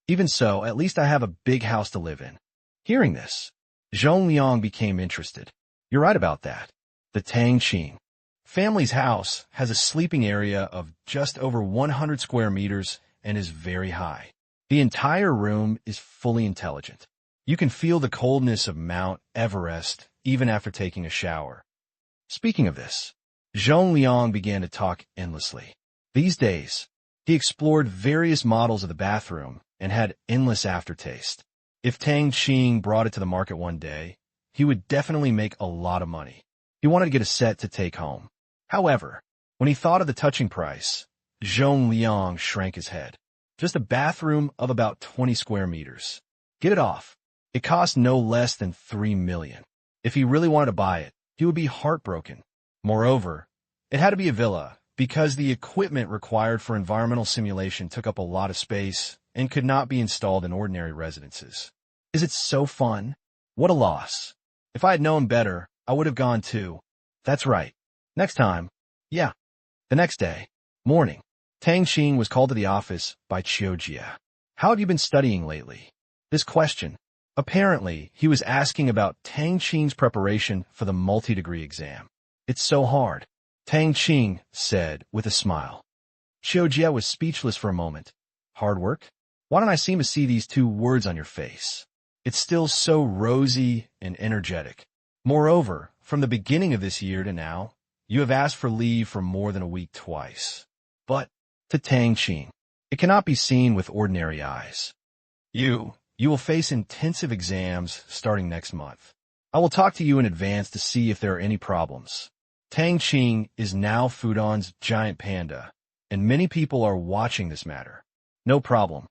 Even so, at least I have a big house to live in. Hearing this, Zhong Liang became interested. You're right about that. The Tang Qing family's house has a sleeping area of just over 100 square meters and is very high. The entire room is fully intelligent. You can feel the coldness of Mount Everest even after taking a shower. Speaking of this, Zhong Liang began to talk endlessly. These days, he explored various models of the bathroom and had endless aftertaste. If Tang Qing brought it to the market one day, he would definitely make a lot of money. He wanted to get a set to take home. However, when he thought of the touching price, Zhong Liang shrank his head. Just a bathroom of about 20 square meters. Get it off. It cost no less than 3 million. If he really wanted to buy it, he would be heartbroken. Moreover, it had to be a villa because the equipment required for environmental simulation took up a lot of space and could not be installed in ordinary residences. Is it so fun? What a loss. If I had known better, I would have gone too. That's right. Next time. Yeah. The next day, morning, Tang Qing was called to the office by Qiu Jie. How have you been studying lately? This question. Apparently, he was asking about Tang Qing's preparation for the multi-degree exam. It's so hard, Tang Qing said with a smile. Qiu Jie was speechless for a moment. Hard work? Why don't I seem to see these two words on your face? It's still so rosy and energetic. Moreover, from the beginning of this year to now, you have asked for leave for more than a week twice. But, to Tang Qing, it cannot be seen with ordinary eyes. You will face intensive exams starting next month. I will talk to you in advance to see if there are any problems. Tang Qing is now Fudan's giant panda, and many people are watching this matter. No problem.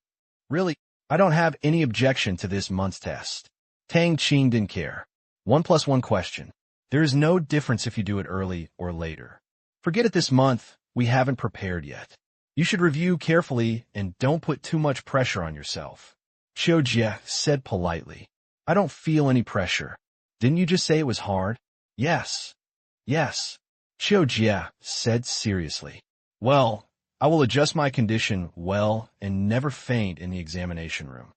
Really, I don't have any objection to this month's test. Tang Qing didn't care. 1+1 question. There is no difference if you do it early or later. Forget it this month, we haven't prepared yet. You should review carefully and don't put too much pressure on yourself. Qiu Jie said politely. I don't feel any pressure. Didn't you just say it was hard? Yes. Yes. Qiu Jie said seriously. Well, I will adjust my condition well and never faint in the examination room.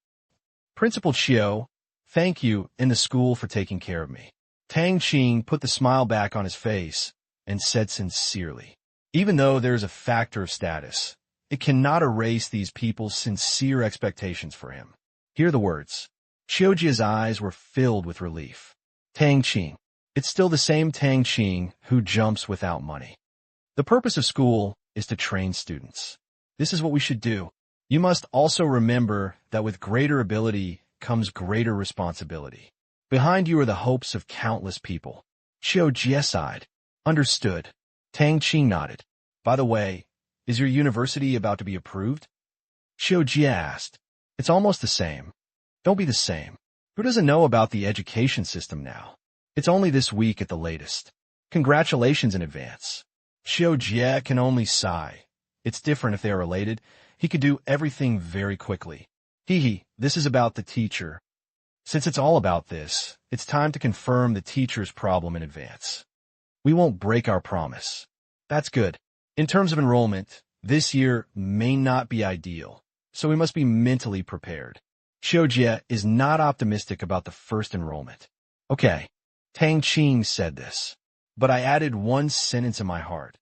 Principal Qiu, thank you in the school for taking care of me. Tang Qing put the smile back on his face and said sincerely. Even though there is a factor of status, it cannot erase these people's sincere expectations for him. Hear the words. Qiu Jie's eyes were filled with relief. Tang Qing. It's still the same Tang Qing who jumps without money. The purpose of school is to train students. This is what we should do. You must also remember that with greater ability comes greater responsibility. Behind you are the hopes of countless people. Qiu Jie sighed. Understood. Tang Qing nodded. By the way, is your university about to be approved? Qiu Jie asked. It's almost the same. Don't be the same. Who doesn't know about the education system now? It's only this week at the latest. Congratulations in advance. Qiu Jie can only sigh. It's different if they are related. He could do everything very quickly. This is about the teacher. Since it's all about this, it's time to confirm the teacher's problem in advance. We won't break our promise. That's good. In terms of enrollment, this year may not be ideal, so we must be mentally prepared. Qiu Jie is not optimistic about the first enrollment. Okay, Tang Qing said this, but I added one sentence in my heart.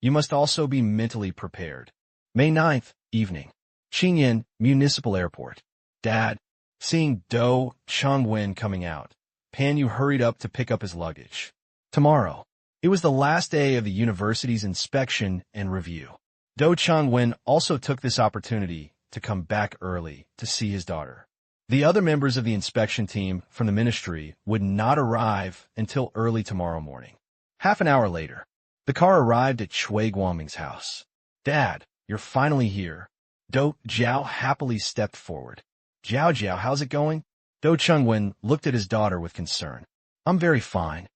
You must also be mentally prepared. May 9th, evening. Qingyan Municipal Airport. Dad, seeing Do Changwen coming out, Pan Yu hurried up to pick up his luggage. Tomorrow. It was the last day of the university's inspection and review. Do Changwen also took this opportunity to come back early to see his daughter. The other members of the inspection team from the ministry would not arrive until early tomorrow morning. Half an hour later, the car arrived at Shui Guangming's house. Dad, you're finally here. Do Jiao happily stepped forward. Jiao, how's it going? Do Changwen looked at his daughter with concern. I'm very fine.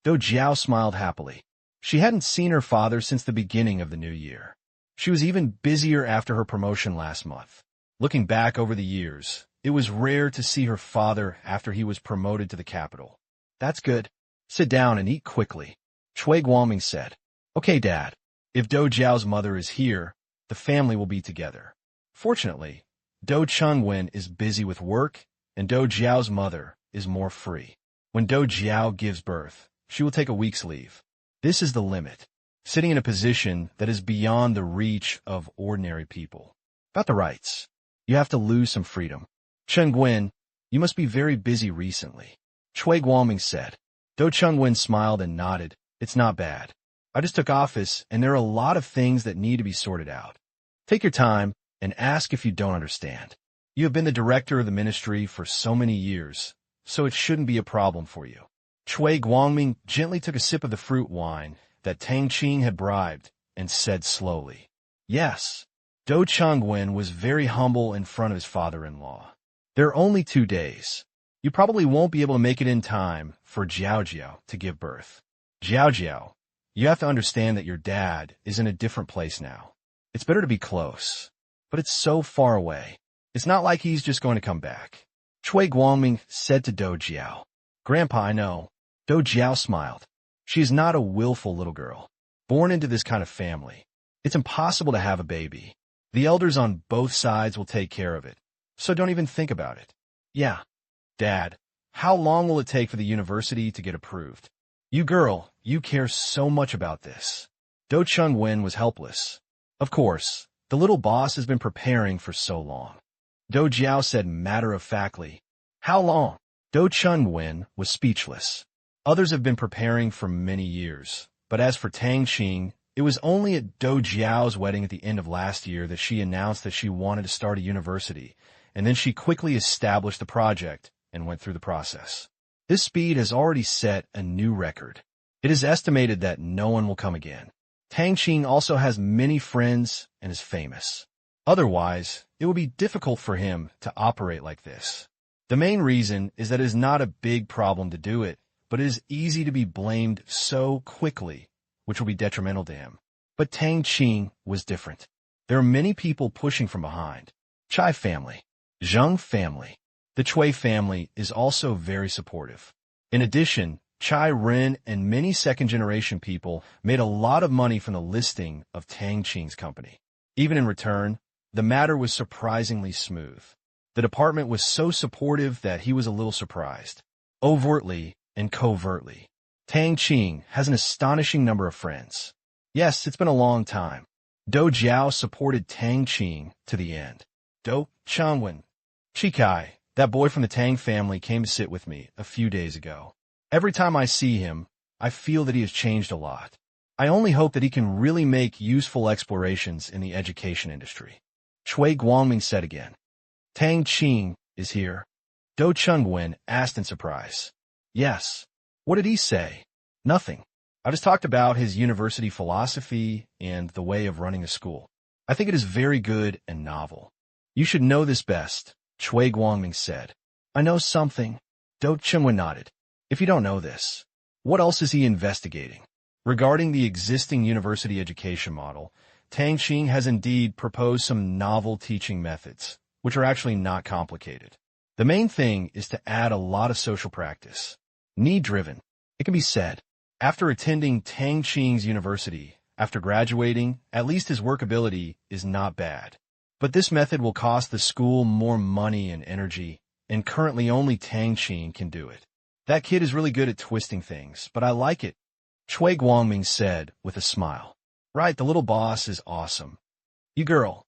Do Jiao smiled happily. She hadn't seen her father since the beginning of the new year. She was even busier after her promotion last month. Looking back over the years, It was rare to see her father after he was promoted to the capital. That's good. Sit down and eat quickly, Chui Guangming said. Okay, Dad. If Dou Jiao's mother is here, the family will be together. Fortunately, Dou Chengwen is busy with work, and Dou Jiao's mother is more free. When Dou Jiao gives birth, she will take a week's leave. This is the limit, sitting in a position that is beyond the reach of ordinary people. About the rights. You have to lose some freedom. Chengwen, you must be very busy recently, Chui Guangming said. Dou Chengwen smiled and nodded. It's not bad. I just took office, and there are a lot of things that need to be sorted out. Take your time and ask if you don't understand. You have been the director of the ministry for so many years, so it shouldn't be a problem for you. Chui Guangming gently took a sip of the fruit wine that Tang Qing had bribed and said slowly, Yes. Dou Chengwen was very humble in front of his father-in-law. There are only 2 days. You probably won't be able to make it in time for Jiao to give birth. Jiao, you have to understand that your dad is in a different place now. It's better to be close, but it's so far away. It's not like he's just going to come back. Chui Guangming said to Dou Jiao. Grandpa, I know. Dou Jiao smiled. She is not a willful little girl, born into this kind of family. It's impossible to have a baby. The elders on both sides will take care of it, so don't even think about it. Yeah. Dad, how long will it take for the university to get approved? You girl, you care so much about this. Dou Chengwen was helpless. Of course, the little boss has been preparing for so long. Dou Jiao said matter-of-factly. How long? Dou Chengwen was speechless. Others have been preparing for many years, but as for Tang Qing, it was only at Dou Jiao's wedding at the end of last year that she announced that she wanted to start a university, and then she quickly established the project and went through the process. This speed has already set a new record. It is estimated that no one will come again. Tang Qing also has many friends and is famous. Otherwise, it would be difficult for him to operate like this. The main reason is that it is not a big problem to do it, but it is easy to be blamed so quickly, which will be detrimental to him. But Tang Qing was different. There are many people pushing from behind. Chai family, Zheng family. The Chui family is also very supportive. In addition, Chai Ren and many second-generation people made a lot of money from the listing of Tang Qing's company. Even in return, the matter was surprisingly smooth. The department was so supportive that he was a little surprised. Overtly and covertly, Tang Qing has an astonishing number of friends. Yes, it's been a long time. Dou Jiao supported Tang Qing to the end. Dou Chengwen. Chikai, that boy from the Tang family, came to sit with me a few days ago. Every time I see him, I feel that he has changed a lot. I only hope that he can really make useful explorations in the education industry. Chui Guangming said again. Tang Qing is here. Dou Chengwen asked in surprise. Yes. What did he say? Nothing. I just talked about his university philosophy and the way of running a school. I think it is very good and novel. You should know this best, Chui Guangming said. I know something. Dou Chengwen nodded. If you don't know this, what else is he investigating? Regarding the existing university education model, Tang Qing has indeed proposed some novel teaching methods, which are actually not complicated. The main thing is to add a lot of social practice. Need-driven. It can be said, after attending Tang Qing's university, after graduating, at least his workability is not bad. But this method will cost the school more money and energy, and currently only Tang Qing can do it. That kid is really good at twisting things, but I like it, Chui Guangming said with a smile. Right, the little boss is awesome. You girl.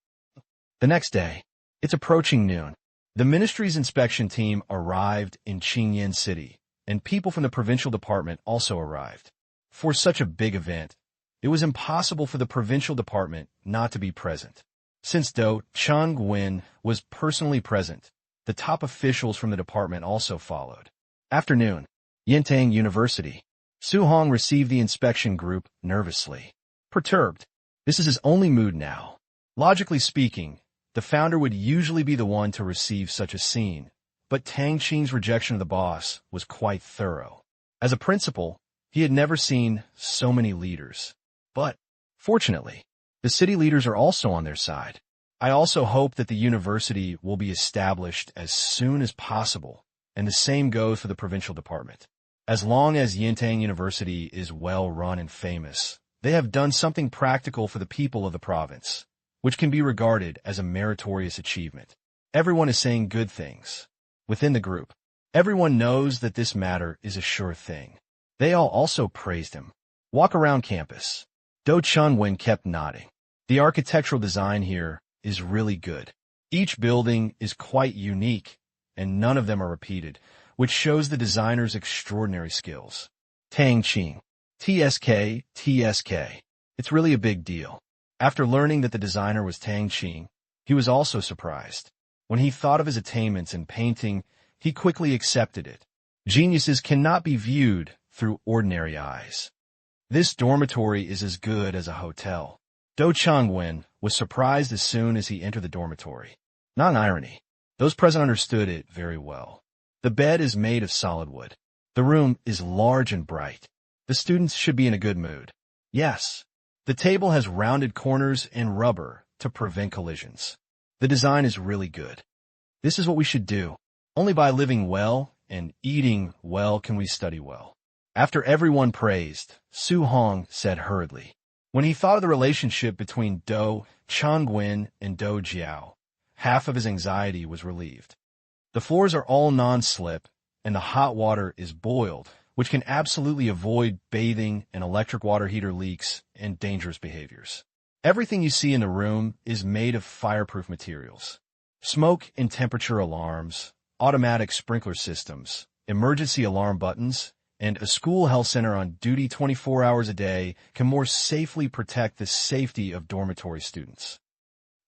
The next day, it's approaching noon. The ministry's inspection team arrived in Qingyan City, and people from the provincial department also arrived. For such a big event, it was impossible for the provincial department not to be present. Since Dou Chengwen was personally present, the top officials from the department also followed. Afternoon, Yintang University. Su Hong received the inspection group nervously. Perturbed. This is his only mood now. Logically speaking, the founder would usually be the one to receive such a scene, but Tang Qing's rejection of the boss was quite thorough. As a principal, he had never seen so many leaders. But, fortunately, the city leaders are also on their side. I also hope that the university will be established as soon as possible, and the same goes for the provincial department. As long as Yintang University is well run and famous, they have done something practical for the people of the province, which can be regarded as a meritorious achievement. Everyone is saying good things. Within the group, everyone knows that this matter is a sure thing. They all also praised him. Walk around campus. Do Chunwen kept nodding. The architectural design here is really good. Each building is quite unique, and none of them are repeated, which shows the designer's extraordinary skills. Tang Qing. TSK. It's really a big deal. After learning that the designer was Tang Qing, he was also surprised. When he thought of his attainments in painting, he quickly accepted it. Geniuses cannot be viewed through ordinary eyes. This dormitory is as good as a hotel. Do Changwen was surprised as soon as he entered the dormitory. Not an irony. Those present understood it very well. The bed is made of solid wood. The room is large and bright. The students should be in a good mood. Yes. The table has rounded corners and rubber to prevent collisions. The design is really good. This is what we should do. Only by living well and eating well can we study well. After everyone praised, Su Hong said hurriedly. When he thought of the relationship between Do Changwen and Do Jiao, half of his anxiety was relieved. The floors are all non-slip, and the hot water is boiled, which can absolutely avoid bathing and electric water heater leaks and dangerous behaviors. Everything you see in the room is made of fireproof materials. Smoke and temperature alarms, automatic sprinkler systems, emergency alarm buttons, and a school health center on duty 24 hours a day can more safely protect the safety of dormitory students.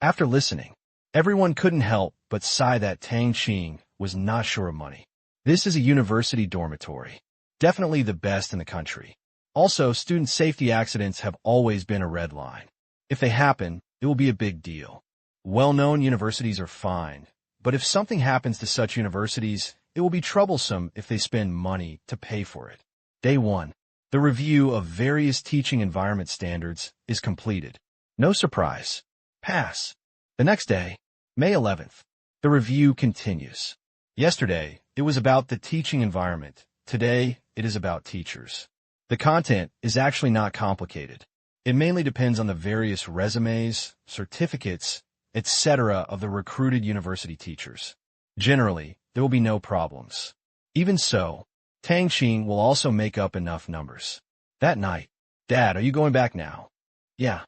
After listening, everyone couldn't help but sigh that Tang Qing was not short of money. This is a university dormitory, definitely the best in the country. Also, student safety accidents have always been a red line. If they happen, it will be a big deal. Well-known universities are fine, but if something happens to such universities, it will be troublesome if they spend money to pay for it. Day 1. The review of various teaching environment standards is completed. No surprise. Pass. The next day, May 11th, the review continues. Yesterday, it was about the teaching environment. Today, it is about teachers. The content is actually not complicated. It mainly depends on the various resumes, certificates, etc. of the recruited university teachers. Generally, there will be no problems. Even so, Tang Qing will also make up enough numbers. That night, Dad, are you going back now? Yeah.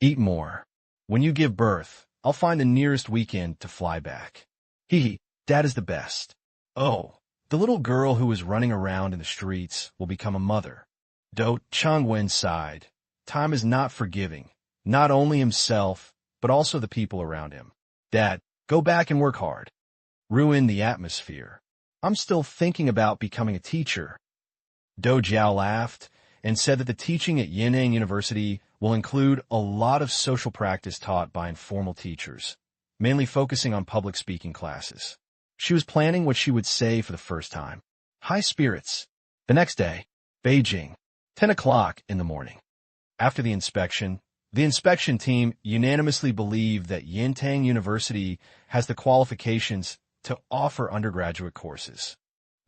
Eat more. When you give birth, I'll find the nearest weekend to fly back. Dad is the best. Oh, the little girl who is running around in the streets will become a mother. Do Changwen sighed. Time is not forgiving, not only himself, but also the people around him. Dad, go back and work hard. Ruin the atmosphere. I'm still thinking about becoming a teacher. Do Jiao laughed and said that the teaching at Yineng University will include a lot of social practice taught by informal teachers, mainly focusing on public speaking classes. She was planning what she would say for the first time. High spirits. The next day, Beijing, 10 o'clock in the morning. After the inspection team unanimously believed that Yintang University has the qualifications to offer undergraduate courses.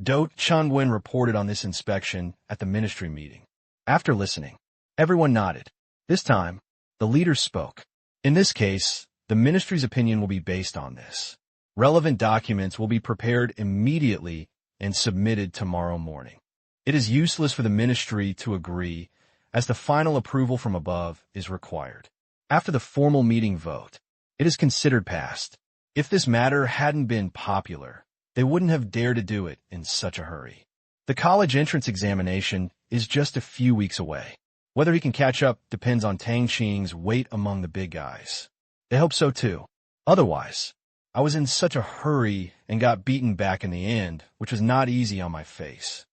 Do Chunwen reported on this inspection at the ministry meeting. After listening, everyone nodded. This time, the leaders spoke. In this case, the ministry's opinion will be based on this. Relevant documents will be prepared immediately and submitted tomorrow morning. It is useless for the ministry to agree, as the final approval from above is required. After the formal meeting vote, it is considered passed. If this matter hadn't been popular, they wouldn't have dared to do it in such a hurry. The college entrance examination is just a few weeks away. Whether he can catch up depends on Tang Qing's weight among the big guys. They hope so too. Otherwise, I was in such a hurry and got beaten back in the end, which was not easy on my face.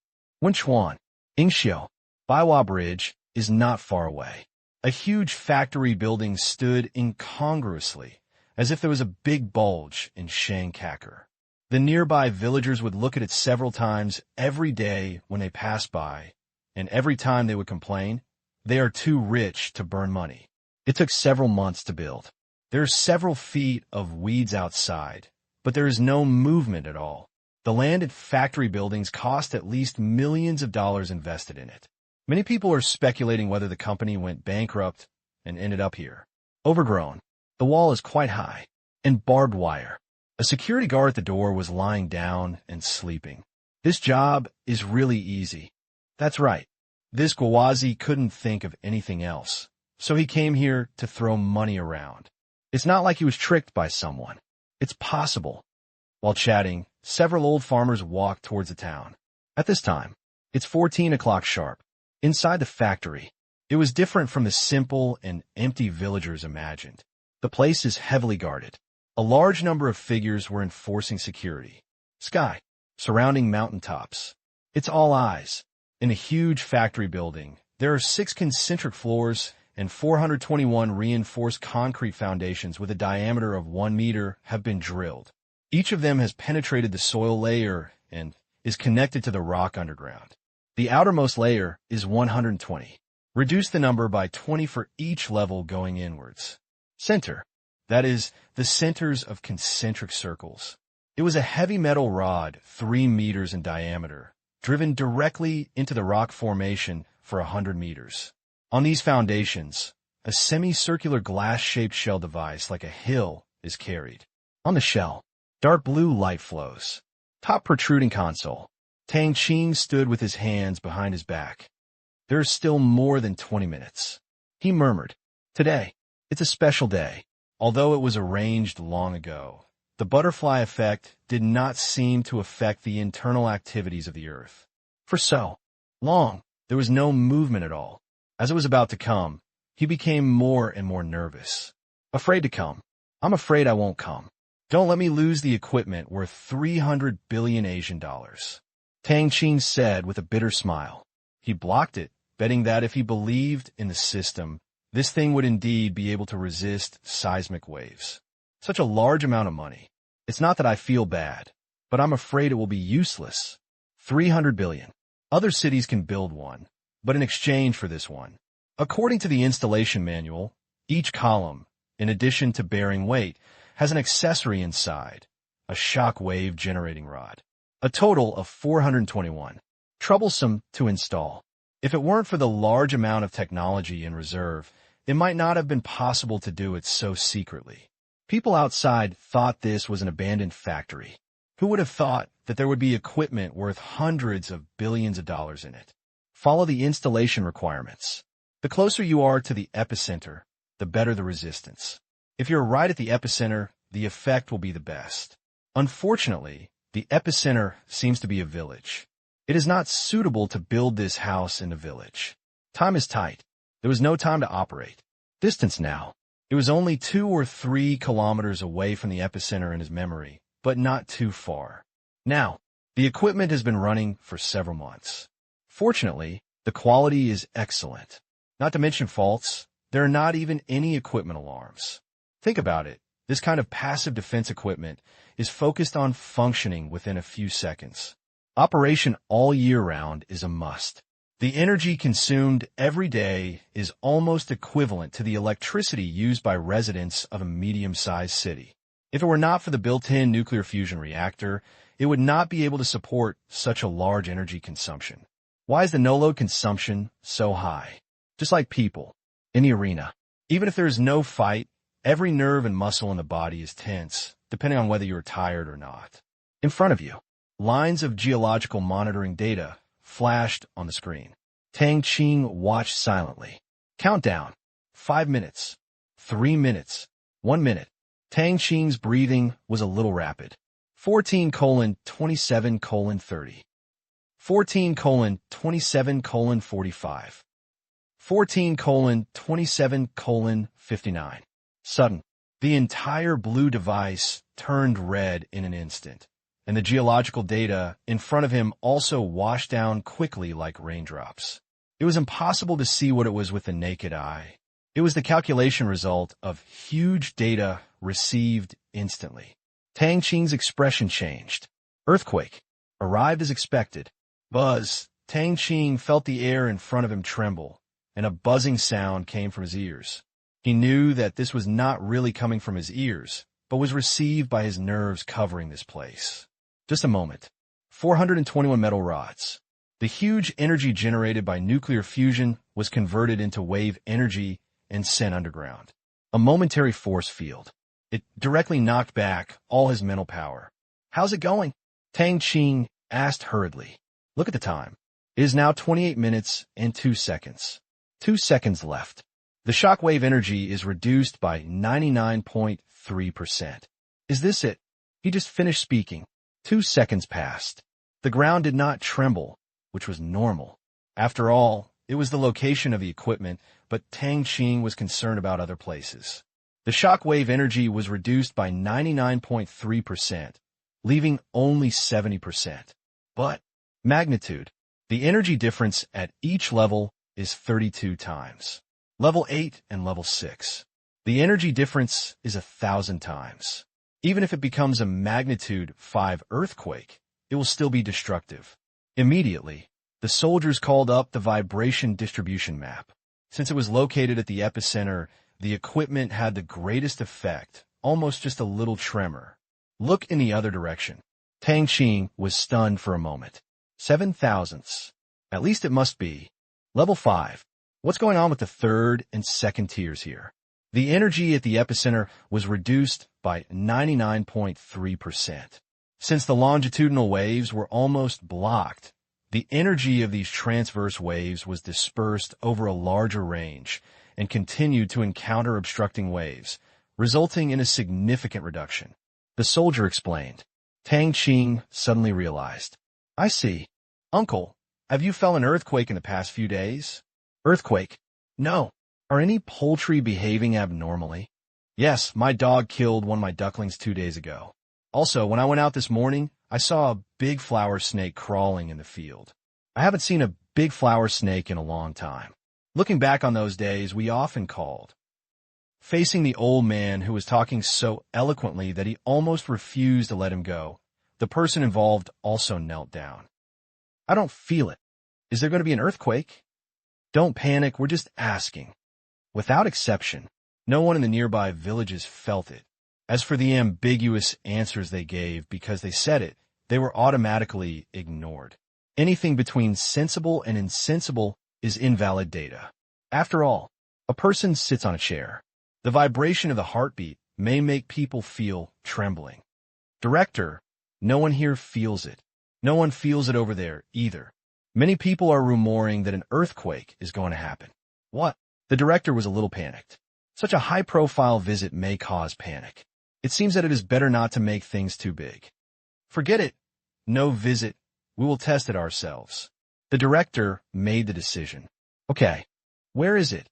Wenchuan, Yingxiu, Baiwa Bridge is not far away. A huge factory building stood incongruously, as if there was a big bulge in Shangkaker. The nearby villagers would look at it several times every day when they passed by, and every time they would complain, they are too rich to burn money. It took several months to build. There are several feet of weeds outside, but there is no movement at all. The land and factory buildings cost at least millions of dollars invested in it. Many people are speculating whether the company went bankrupt and ended up here. Overgrown. The wall is quite high. And barbed wire. A security guard at the door was lying down and sleeping. This job is really easy. That's right. This Gwazi couldn't think of anything else, so he came here to throw money around. It's not like he was tricked by someone. It's possible. While chatting, several old farmers walked towards the town. At this time, it's 14 o'clock sharp. Inside the factory, it was different from the simple and empty villagers imagined. The place is heavily guarded. A large number of figures were enforcing security. Sky, surrounding mountaintops. It's all eyes. In a huge factory building, there are 6 concentric floors and 421 reinforced concrete foundations with a diameter of 1 meter have been drilled. Each of them has penetrated the soil layer and is connected to the rock underground. The outermost layer is 120. Reduce the number by 20 for each level going inwards. Center. That is, the centers of concentric circles. It was a heavy metal rod, 3 meters in diameter, driven directly into the rock formation for 100 meters. On these foundations, a semicircular glass-shaped shell device like a hill is carried. On the shell, dark blue light flows. Top protruding console. Tang Qing stood with his hands behind his back. There is still more than 20 minutes. He murmured, "Today, it's a special day." Although it was arranged long ago, the butterfly effect did not seem to affect the internal activities of the earth. For so long, there was no movement at all. As it was about to come, he became more and more nervous. Afraid to come. I'm afraid I won't come. Don't let me lose the equipment worth 300 billion Asian dollars. Tang Qing said with a bitter smile. He blocked it, betting that if he believed in the system, this thing would indeed be able to resist seismic waves. Such a large amount of money. It's not that I feel bad, but I'm afraid it will be useless. 300 billion. Other cities can build one, but in exchange for this one. According to the installation manual, each column, in addition to bearing weight, has an accessory inside, a shock wave generating rod. A total of 421. Troublesome to install. If it weren't for the large amount of technology in reserve, it might not have been possible to do it so secretly. People outside thought this was an abandoned factory. Who would have thought that there would be equipment worth hundreds of billions of dollars in it? Follow the installation requirements. The closer you are to the epicenter, the better the resistance. If you're right at the epicenter, the effect will be the best. Unfortunately, the epicenter seems to be a village. It is not suitable to build this house in a village. Time is tight. There was no time to operate. Distance now. It was only 2 or 3 kilometers away from the epicenter in his memory, but not too far. Now, the equipment has been running for several months. Fortunately, the quality is excellent. Not to mention faults, there are not even any equipment alarms. Think about it. This kind of passive defense equipment is focused on functioning within a few seconds. Operation all year round is a must. The energy consumed every day is almost equivalent to the electricity used by residents of a medium-sized city. If it were not for the built-in nuclear fusion reactor, it would not be able to support such a large energy consumption. Why is the no-load consumption so high? Just like people, in the arena. Even if there is no fight, every nerve and muscle in the body is tense, depending on whether you are tired or not. In front of you, lines of geological monitoring data flashed on the screen. Tang Qing watched silently. Countdown. 5 minutes. 3 minutes. 1 minute. Tang Qing's breathing was a little rapid. 14:27:30. 14:27:45. 14:27:59. Sudden. The entire blue device turned red in an instant, and the geological data in front of him also washed down quickly like raindrops. It was impossible to see what it was with the naked eye. It was the calculation result of huge data received instantly. Tang Qing's expression changed. Earthquake. Arrived as expected. Buzz. Tang Qing felt the air in front of him tremble, and a buzzing sound came from his ears. He knew that this was not really coming from his ears, but was received by his nerves covering this place. Just a moment. 421 metal rods. The huge energy generated by nuclear fusion was converted into wave energy and sent underground. A momentary force field. It directly knocked back all his mental power. "How's it going?" Tang Qing asked hurriedly. "Look at the time. It is now 28 minutes and 2 seconds. 2 seconds left. The shockwave energy is reduced by 99.3%. Is this it?" He just finished speaking. 2 seconds passed. The ground did not tremble, which was normal. After all, it was the location of the equipment, but Tang Qing was concerned about other places. The shockwave energy was reduced by 99.3%, leaving only 70%. But magnitude. The energy difference at each level is 32 times. Level 8 and level 6. The energy difference is 1,000 times. Even if it becomes a magnitude 5 earthquake, it will still be destructive. Immediately, the soldiers called up the vibration distribution map. Since it was located at the epicenter, the equipment had the greatest effect, almost just a little tremor. Look in the other direction. Tang Qing was stunned for a moment. 7 thousandths. At least it must be. Level 5. What's going on with the third and second tiers here? The energy at the epicenter was reduced by 99.3%. Since the longitudinal waves were almost blocked, the energy of these transverse waves was dispersed over a larger range and continued to encounter obstructing waves, resulting in a significant reduction. The soldier explained. Tang Qing suddenly realized. "I see. Uncle, have you felt an earthquake in the past few days?" "Earthquake? No. Are any poultry behaving abnormally?" "Yes, my dog killed one of my ducklings 2 days ago. Also, when I went out this morning, I saw a big flower snake crawling in the field. I haven't seen a big flower snake in a long time." Looking back on those days, we often called. Facing the old man who was talking so eloquently that he almost refused to let him go, the person involved also knelt down. "I don't feel it. Is there going to be an earthquake?" "Don't panic, we're just asking." Without exception, no one in the nearby villages felt it. As for the ambiguous answers they gave because they said it, they were automatically ignored. Anything between sensible and insensible is invalid data. After all, a person sits on a chair. The vibration of the heartbeat may make people feel trembling. Director, no one here feels it. No one feels it over there either. Many people are rumoring that an earthquake is going to happen. What? The director was a little panicked. Such a high-profile visit may cause panic. It seems that it is better not to make things too big. Forget it. No visit. We will test it ourselves. The director made the decision. Okay, where is it?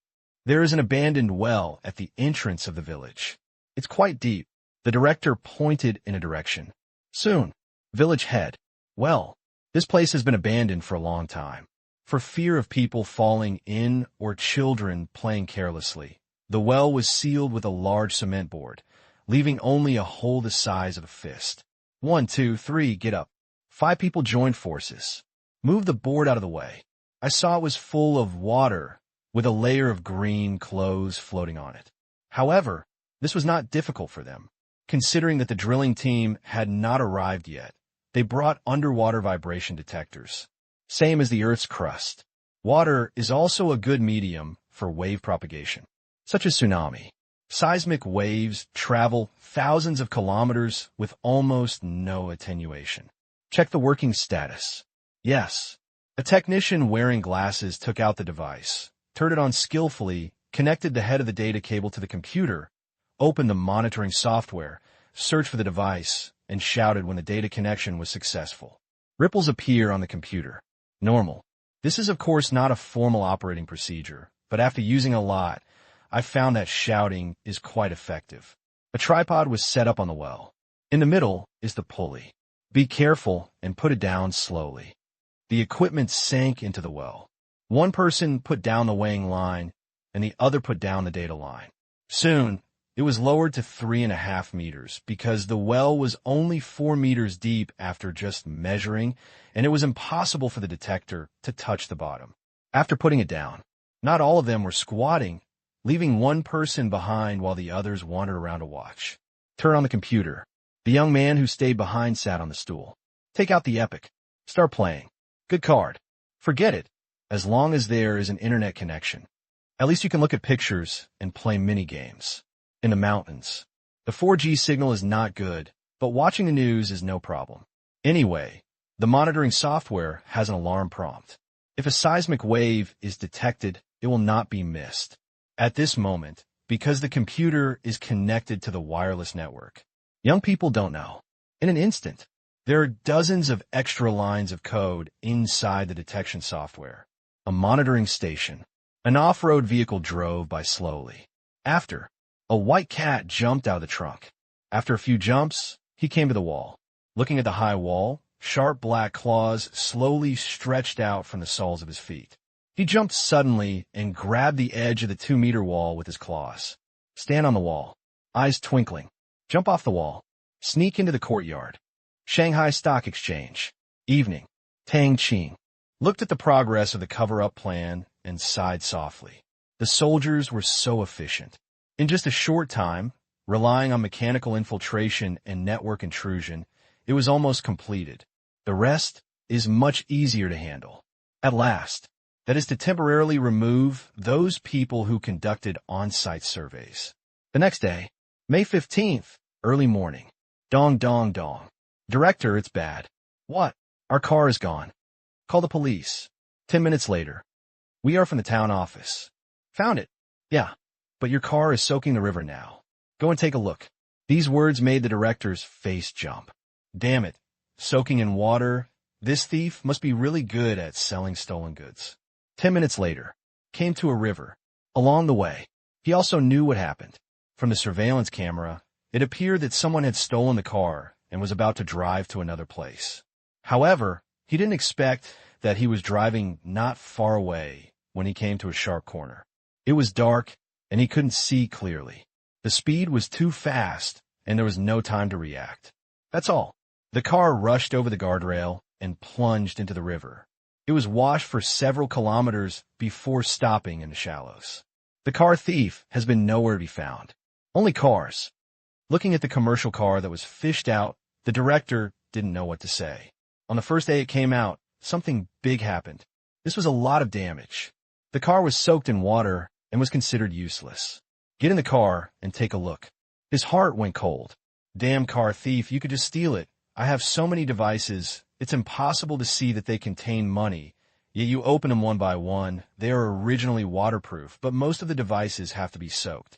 There is an abandoned well at the entrance of the village. It's quite deep. The director pointed in a direction. Soon. Village head. Well, this place has been abandoned for a long time. For fear of people falling in or children playing carelessly, the well was sealed with a large cement board, leaving only a hole the size of a fist. 1, 2, 3, get up. 5 people joined forces. Move the board out of the way. I saw it was full of water, with a layer of green clothes floating on it. However, this was not difficult for them. Considering that the drilling team had not arrived yet, they brought underwater vibration detectors. Same as the Earth's crust. Water is also a good medium for wave propagation, such as tsunami. Seismic waves travel thousands of kilometers with almost no attenuation. Check the working status. Yes. A technician wearing glasses took out the device, turned it on skillfully, connected the head of the data cable to the computer, opened the monitoring software, searched for the device, and shouted when the data connection was successful. Ripples appear on the computer. Normal. This is of course not a formal operating procedure, but after using a lot, I found that shouting is quite effective. A tripod was set up on the well. In the middle is the pulley. Be careful and put it down slowly. The equipment sank into the well. One person put down the weighing line, and the other put down the data line. Soon, it was lowered to 3.5 meters because the well was only 4 meters deep after just measuring, and it was impossible for the detector to touch the bottom. After putting it down, not all of them were squatting, leaving one person behind while the others wandered around to watch. Turn on the computer. The young man who stayed behind sat on the stool. Take out the Epic. Start playing. Good card. Forget it, as long as there is an internet connection. At least you can look at pictures and play mini-games. In the mountains. The 4G signal is not good, but watching the news is no problem. Anyway, the monitoring software has an alarm prompt. If a seismic wave is detected, it will not be missed. At this moment, because the computer is connected to the wireless network. Young people don't know. In an instant, there are dozens of extra lines of code inside the detection software. A monitoring station. An off-road vehicle drove by slowly. After, a white cat jumped out of the trunk. After a few jumps, he came to the wall. Looking at the high wall, sharp black claws slowly stretched out from the soles of his feet. He jumped suddenly and grabbed the edge of the 2-meter wall with his claws. Stand on the wall. Eyes twinkling. Jump off the wall. Sneak into the courtyard. Shanghai Stock Exchange. Evening. Tang Qing looked at the progress of the cover-up plan and sighed softly. The soldiers were so efficient. In just a short time, relying on mechanical infiltration and network intrusion, it was almost completed. The rest is much easier to handle. At last, that is to temporarily remove those people who conducted on-site surveys. The next day, May 15th, early morning. Dong dong dong. Director, it's bad. What? Our car is gone. Call the police. 10 minutes later. We are from the town office. Found it. Yeah, but your car is soaking the river now. Go and take a look. These words made the director's face jump. Damn it. Soaking in water. This thief must be really good at selling stolen goods. 10 minutes later. Came to a river. Along the way, he also knew what happened. From the surveillance camera, it appeared that someone had stolen the car and was about to drive to another place. However, he didn't expect that he was driving not far away when he came to a sharp corner. It was dark, and he couldn't see clearly. The speed was too fast, and there was no time to react. That's all. The car rushed over the guardrail and plunged into the river. It was washed for several kilometers before stopping in the shallows. The car thief has been nowhere to be found. Only cars. Looking at the commercial car that was fished out, the director didn't know what to say. On the first day it came out, something big happened. This was a lot of damage. The car was soaked in water and was considered useless. Get in the car and take a look. His heart went cold. Damn car thief, you could just steal it. I have so many devices, it's impossible to see that they contain money. Yet you open them one by one. They are originally waterproof, but most of the devices have to be soaked.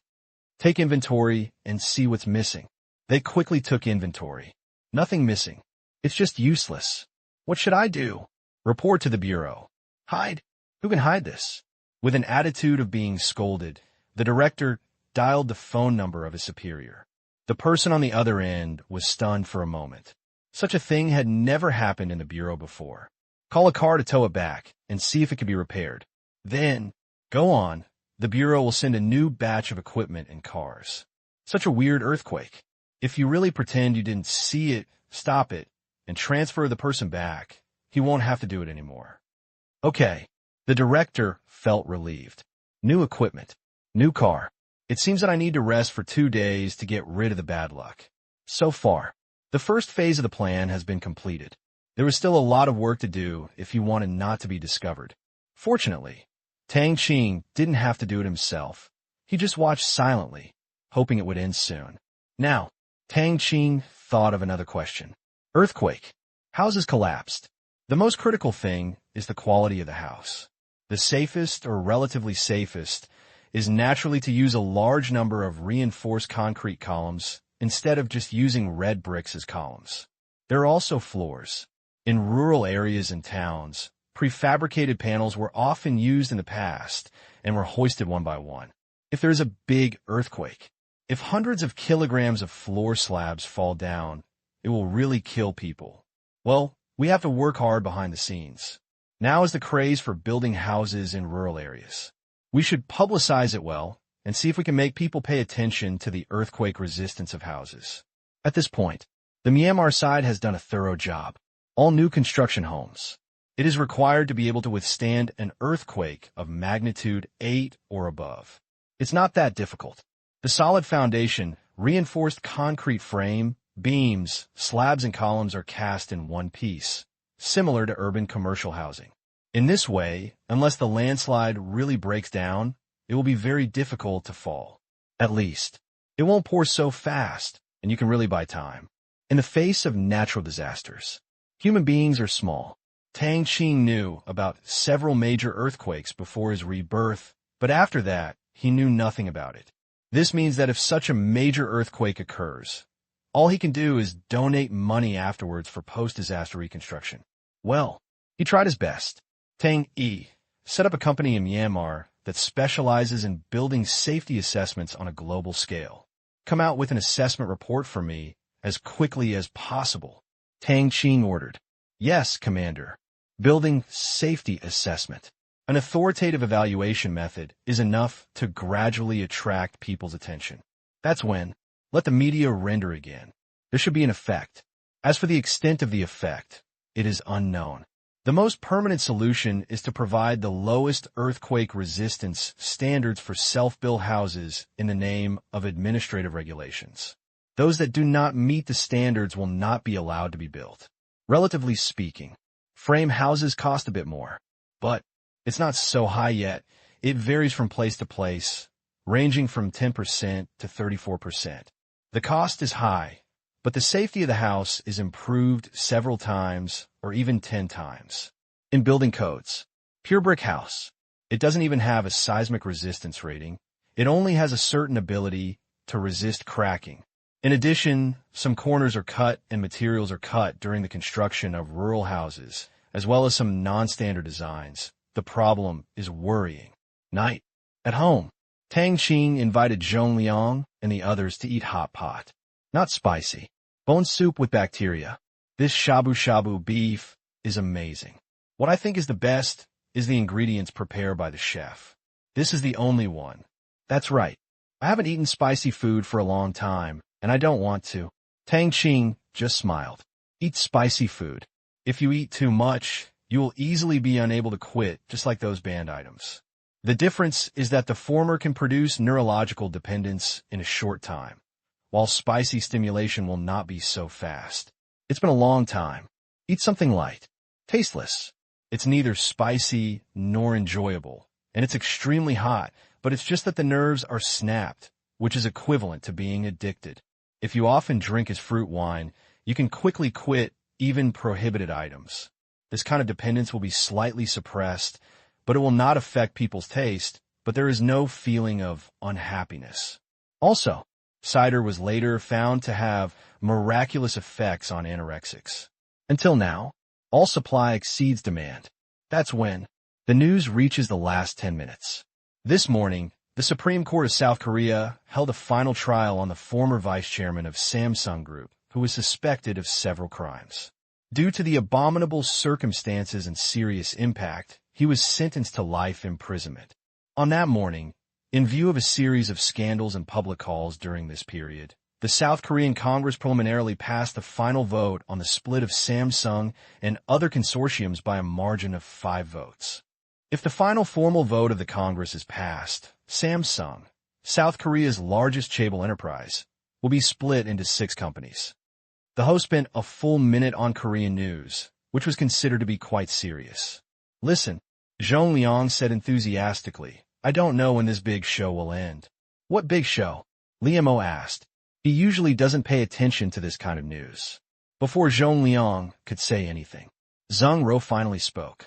Take inventory and see what's missing. They quickly took inventory. Nothing missing. It's just useless. What should I do? Report to the bureau. Hide? Who can hide this? With an attitude of being scolded, the director dialed the phone number of his superior. The person on the other end was stunned for a moment. Such a thing had never happened in the bureau before. Call a car to tow it back and see if it can be repaired. Then, go on. The bureau will send a new batch of equipment and cars. Such a weird earthquake. If you really pretend you didn't see it, stop it, and transfer the person back, he won't have to do it anymore. Okay. The director felt relieved. New equipment. New car. It seems that I need to rest for 2 days to get rid of the bad luck. So far, the first phase of the plan has been completed. There was still a lot of work to do if he wanted not to be discovered. Fortunately, Tang Qing didn't have to do it himself. He just watched silently, hoping it would end soon. Now, Tang Qing thought of another question. Earthquake. Houses collapsed. The most critical thing is the quality of the house. The safest, or relatively safest, is naturally to use a large number of reinforced concrete columns instead of just using red bricks as columns. There are also floors. In rural areas and towns, prefabricated panels were often used in the past and were hoisted one by one. If there is a big earthquake, if hundreds of kilograms of floor slabs fall down, it will really kill people. Well, we have to work hard behind the scenes. Now is the craze for building houses in rural areas. We should publicize it well and see if we can make people pay attention to the earthquake resistance of houses. At this point, the Myanmar side has done a thorough job. All new construction homes. It is required to be able to withstand an earthquake of magnitude 8 or above. It's not that difficult. The solid foundation, reinforced concrete frame, beams, slabs and columns are cast in one piece, similar to urban commercial housing. In this way, unless the landslide really breaks down, it will be very difficult to fall. At least, it won't pour so fast, and you can really buy time. In the face of natural disasters, human beings are small. Tang Qing knew about several major earthquakes before his rebirth, but after that, he knew nothing about it. This means that if such a major earthquake occurs, all he can do is donate money afterwards for post-disaster reconstruction. Well, he tried his best. Tang Yi set up a company in Myanmar that specializes in building safety assessments on a global scale. Come out with an assessment report for me as quickly as possible, Tang Qing ordered. Yes, Commander. Building safety assessment. An authoritative evaluation method is enough to gradually attract people's attention. That's when, let the media render again. There should be an effect. As for the extent of the effect, it is unknown. The most permanent solution is to provide the lowest earthquake resistance standards for self-built houses in the name of administrative regulations. Those that do not meet the standards will not be allowed to be built. Relatively speaking, frame houses cost a bit more, but it's not so high yet. It varies from place to place, ranging from 10% to 34%. The cost is high, but the safety of the house is improved several times or even 10 times. In building codes, pure brick house, it doesn't even have a seismic resistance rating. It only has a certain ability to resist cracking. In addition, some corners are cut and materials are cut during the construction of rural houses, as well as some non-standard designs. The problem is worrying. Night. At home, Tang Qing invited Zhong Liang and the others to eat hot pot. Not spicy. Bone soup with bacteria. This shabu-shabu beef is amazing. What I think is the best is the ingredients prepared by the chef. This is the only one. That's right. I haven't eaten spicy food for a long time, and I don't want to. Tang Qing just smiled. Eat spicy food. If you eat too much, you will easily be unable to quit, just like those banned items. The difference is that the former can produce neurological dependence in a short time, while spicy stimulation will not be so fast. It's been a long time. Eat something light, tasteless. It's neither spicy nor enjoyable, and it's extremely hot, but it's just that the nerves are snapped, which is equivalent to being addicted. If you often drink as fruit wine, you can quickly quit even prohibited items. This kind of dependence will be slightly suppressed, but it will not affect people's taste, but there is no feeling of unhappiness. Also, cider was later found to have miraculous effects on anorexics. Until now, all supply exceeds demand. That's when the news reaches the last 10 minutes. This morning, the Supreme Court of South Korea held a final trial on the former vice chairman of Samsung Group, who was suspected of several crimes. Due to the abominable circumstances and serious impact, he was sentenced to life imprisonment. On that morning, in view of a series of scandals and public calls during this period, the South Korean Congress preliminarily passed the final vote on the split of Samsung and other consortiums by a margin of 5 votes. If the final formal vote of the Congress is passed, Samsung, South Korea's largest chaebol enterprise, will be split into 6 companies. The host spent a full minute on Korean news, which was considered to be quite serious. Listen, Zhong Liang said enthusiastically, I don't know when this big show will end. What big show? Liam O asked. He usually doesn't pay attention to this kind of news. Before Zhong Liang could say anything, Zhang Ro finally spoke.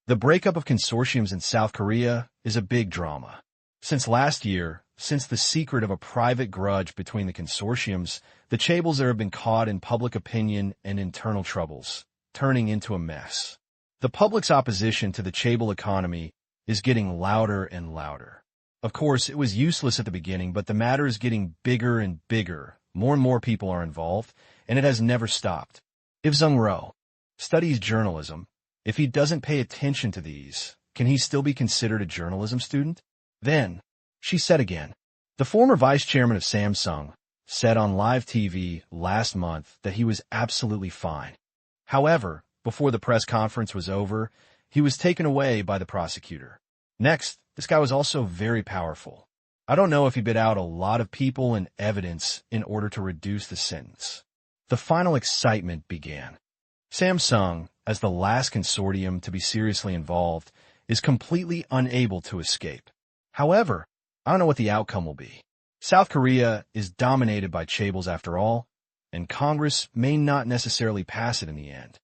The breakup of consortiums in South Korea is a big drama. Since last year, since the secret of a private grudge between the consortiums, the chaebols there have been caught in public opinion and internal troubles, turning into a mess. The public's opposition to the chaebol economy is getting louder and louder. Of course, it was useless at the beginning, but the matter is getting bigger and bigger. More and more people are involved, and it has never stopped. If Zhang Ro studies journalism, if he doesn't pay attention to these, can he still be considered a journalism student? Then, she said again, the former vice chairman of Samsung said on live TV last month that he was absolutely fine. However, before the press conference was over, he was taken away by the prosecutor. Next, this guy was also very powerful. I don't know if he bid out a lot of people and evidence in order to reduce the sentence. The final excitement began. Samsung, as the last consortium to be seriously involved, is completely unable to escape. However, I don't know what the outcome will be. South Korea is dominated by chaebols after all, and Congress may not necessarily pass it in the end.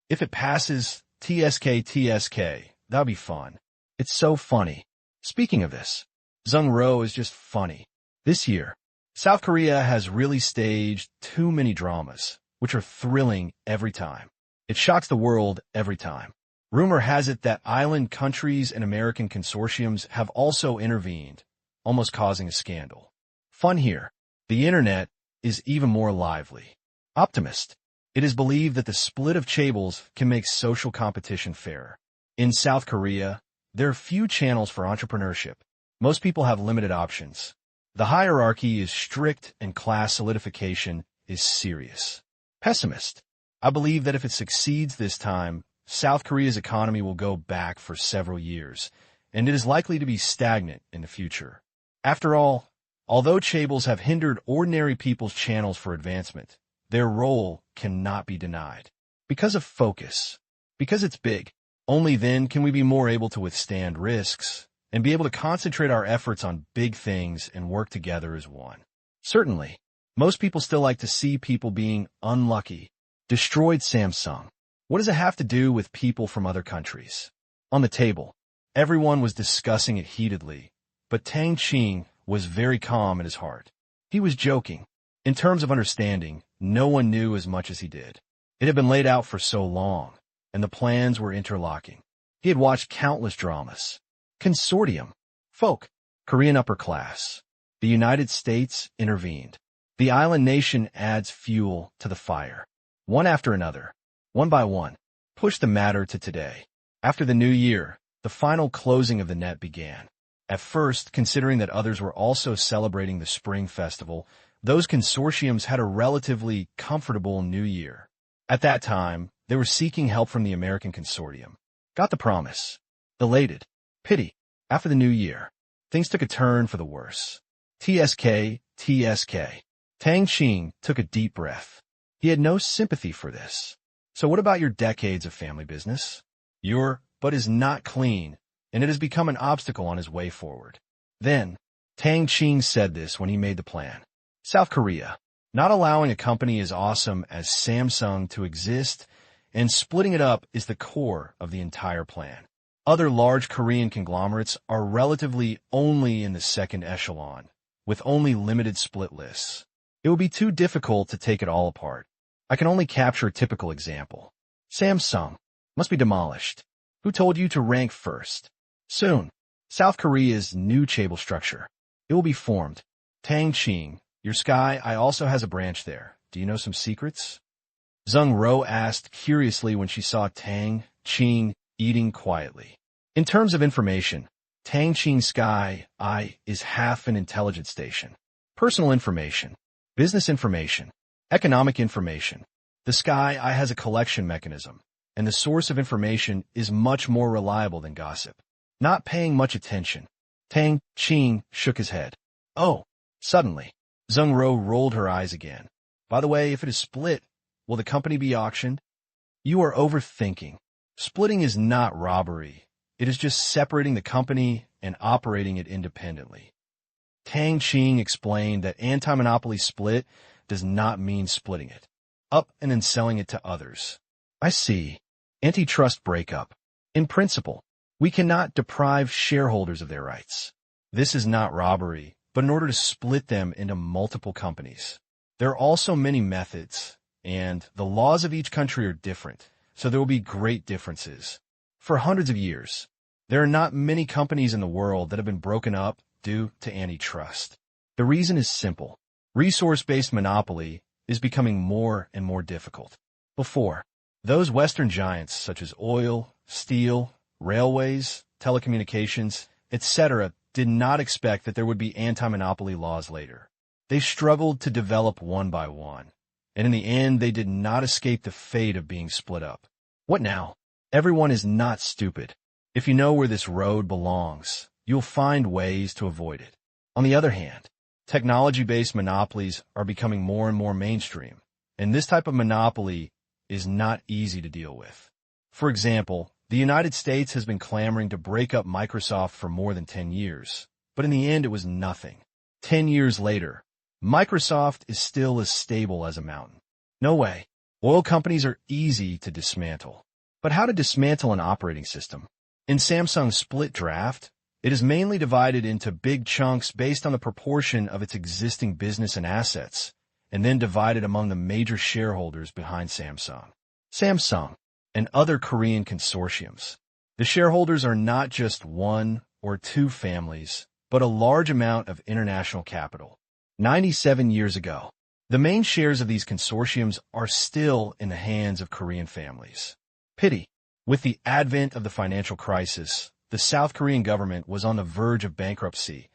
If it passes, TSK, that'll be fun. It's so funny. Speaking of this, Zung-ro is just funny. This year, South Korea has really staged too many dramas, which are thrilling every time. It shocks the world every time. Rumor has it that island countries and American consortiums have also intervened, almost causing a scandal. Fun here. The internet is even more lively. Optimist. It is believed that the split of chaebols can make social competition fairer. In South Korea, there are few channels for entrepreneurship. Most people have limited options. The hierarchy is strict and class solidification is serious. Pessimist. I believe that if it succeeds this time, South Korea's economy will go back for several years, and it is likely to be stagnant in the future. After all, although chaebols have hindered ordinary people's channels for advancement, their role cannot be denied. Because of focus. Because it's big. Only then can we be more able to withstand risks and be able to concentrate our efforts on big things and work together as one. Certainly, most people still like to see people being unlucky. Destroyed Samsung. What does it have to do with people from other countries? On the table, everyone was discussing it heatedly, but Tang Qing was very calm in his heart. He was joking. In terms of understanding, no one knew as much as he did. It had been laid out for so long, and the plans were interlocking. He had watched countless dramas. Consortium. Folk. Korean upper class. The United States intervened. The island nation adds fuel to the fire. One after another, one by one, pushed the matter to today. After the new year, the final closing of the net began. At first, considering that others were also celebrating the Spring Festival, those consortiums had a relatively comfortable new year. At that time, they were seeking help from the American consortium. Got the promise. Elated. Pity. After the new year, things took a turn for the worse. Tang Qing took a deep breath. He had no sympathy for this. So what about your decades of family business? Your butt is not clean, and it has become an obstacle on his way forward. Then, Tang Qing said this when he made the plan. South Korea, not allowing a company as awesome as Samsung to exist and splitting it up is the core of the entire plan. Other large Korean conglomerates are relatively only in the second echelon, with only limited split lists. It would be too difficult to take it all apart. I can only capture a typical example. Samsung must be demolished. Who told you to rank first? Soon, South Korea's new chaebol structure. It will be formed. Tang Qing, your sky I also has a branch there. Do you know some secrets? Zung-ro asked curiously when she saw Tang Qing eating quietly. In terms of information, Tang Qing Sky I is half an intelligence station. Personal information, business information, economic information. The Sky I has a collection mechanism, and the source of information is much more reliable than gossip. Not paying much attention. Tang Qing shook his head. Oh, suddenly, Zung-ro rolled her eyes again. By the way, if it is split, will the company be auctioned? You are overthinking. Splitting is not robbery. It is just separating the company and operating it independently. Tang Qing explained that anti-monopoly split does not mean splitting it up and then selling it to others. I see. Antitrust breakup. In principle, we cannot deprive shareholders of their rights. This is not robbery, but in order to split them into multiple companies. There are also many methods, and the laws of each country are different, so there will be great differences. For hundreds of years, there are not many companies in the world that have been broken up due to antitrust. The reason is simple. Resource-based monopoly is becoming more and more difficult. Before, those Western giants such as oil, steel, railways, telecommunications, etc. did not expect that there would be anti-monopoly laws later. They struggled to develop one by one, and in the end they did not escape the fate of being split up. What now? Everyone is not stupid. If you know where this road belongs, you'll find ways to avoid it. On the other hand, technology-based monopolies are becoming more and more mainstream, and this type of monopoly is not easy to deal with. For example, the United States has been clamoring to break up Microsoft for more than 10 years, but in the end it was nothing. 10 years later, Microsoft is still as stable as a mountain. No way. Oil companies are easy to dismantle. But how to dismantle an operating system? In Samsung's split draft, it is mainly divided into big chunks based on the proportion of its existing business and assets, and then divided among the major shareholders behind Samsung. Samsung and other Korean consortiums. The shareholders are not just one or two families, but a large amount of international capital. 97 years ago, the main shares of these consortiums are still in the hands of Korean families. Pity. With the advent of the financial crisis, the South Korean government was on the verge of bankruptcy,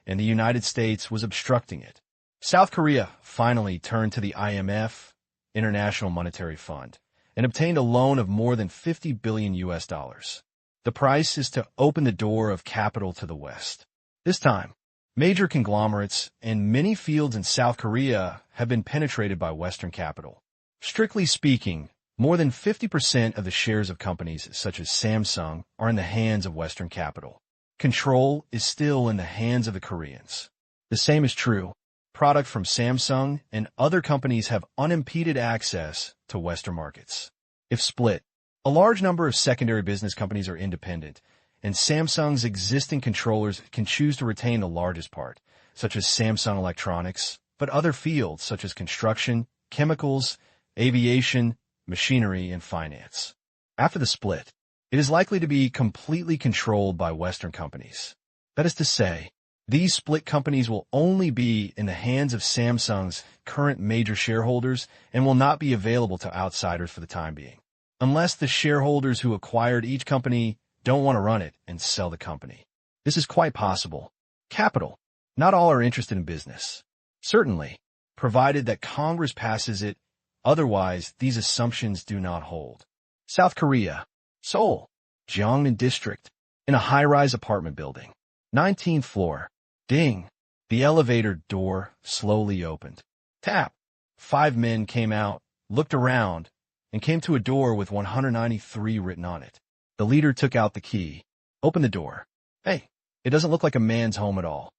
and the United States was obstructing it. South Korea finally turned to the IMF, International Monetary Fund, and obtained a loan of more than $50 billion. The price is to open the door of capital to the West. This time, major conglomerates and many fields in South Korea have been penetrated by Western capital. Strictly speaking, more than 50% of the shares of companies such as Samsung are in the hands of Western capital. Control is still in the hands of the Koreans. The same is true. Product from Samsung and other companies have unimpeded access to Western markets. If split, a large number of secondary business companies are independent, and Samsung's existing controllers can choose to retain the largest part, such as Samsung Electronics, but other fields such as construction, chemicals, aviation, machinery, and finance. After the split, it is likely to be completely controlled by Western companies. That is to say, these split companies will only be in the hands of Samsung's current major shareholders and will not be available to outsiders for the time being, unless the shareholders who acquired each company don't want to run it and sell the company. This is quite possible. Capital. Not all are interested in business. Certainly, provided that Congress passes it. Otherwise, these assumptions do not hold. South Korea, Seoul, Jeongnan District, in a high-rise apartment building. 19th floor. Ding. The elevator door slowly opened. Tap. 5 men came out, looked around, and came to a door with 193 written on it. The leader took out the key, opened the door. Hey, it doesn't look like a man's home at all.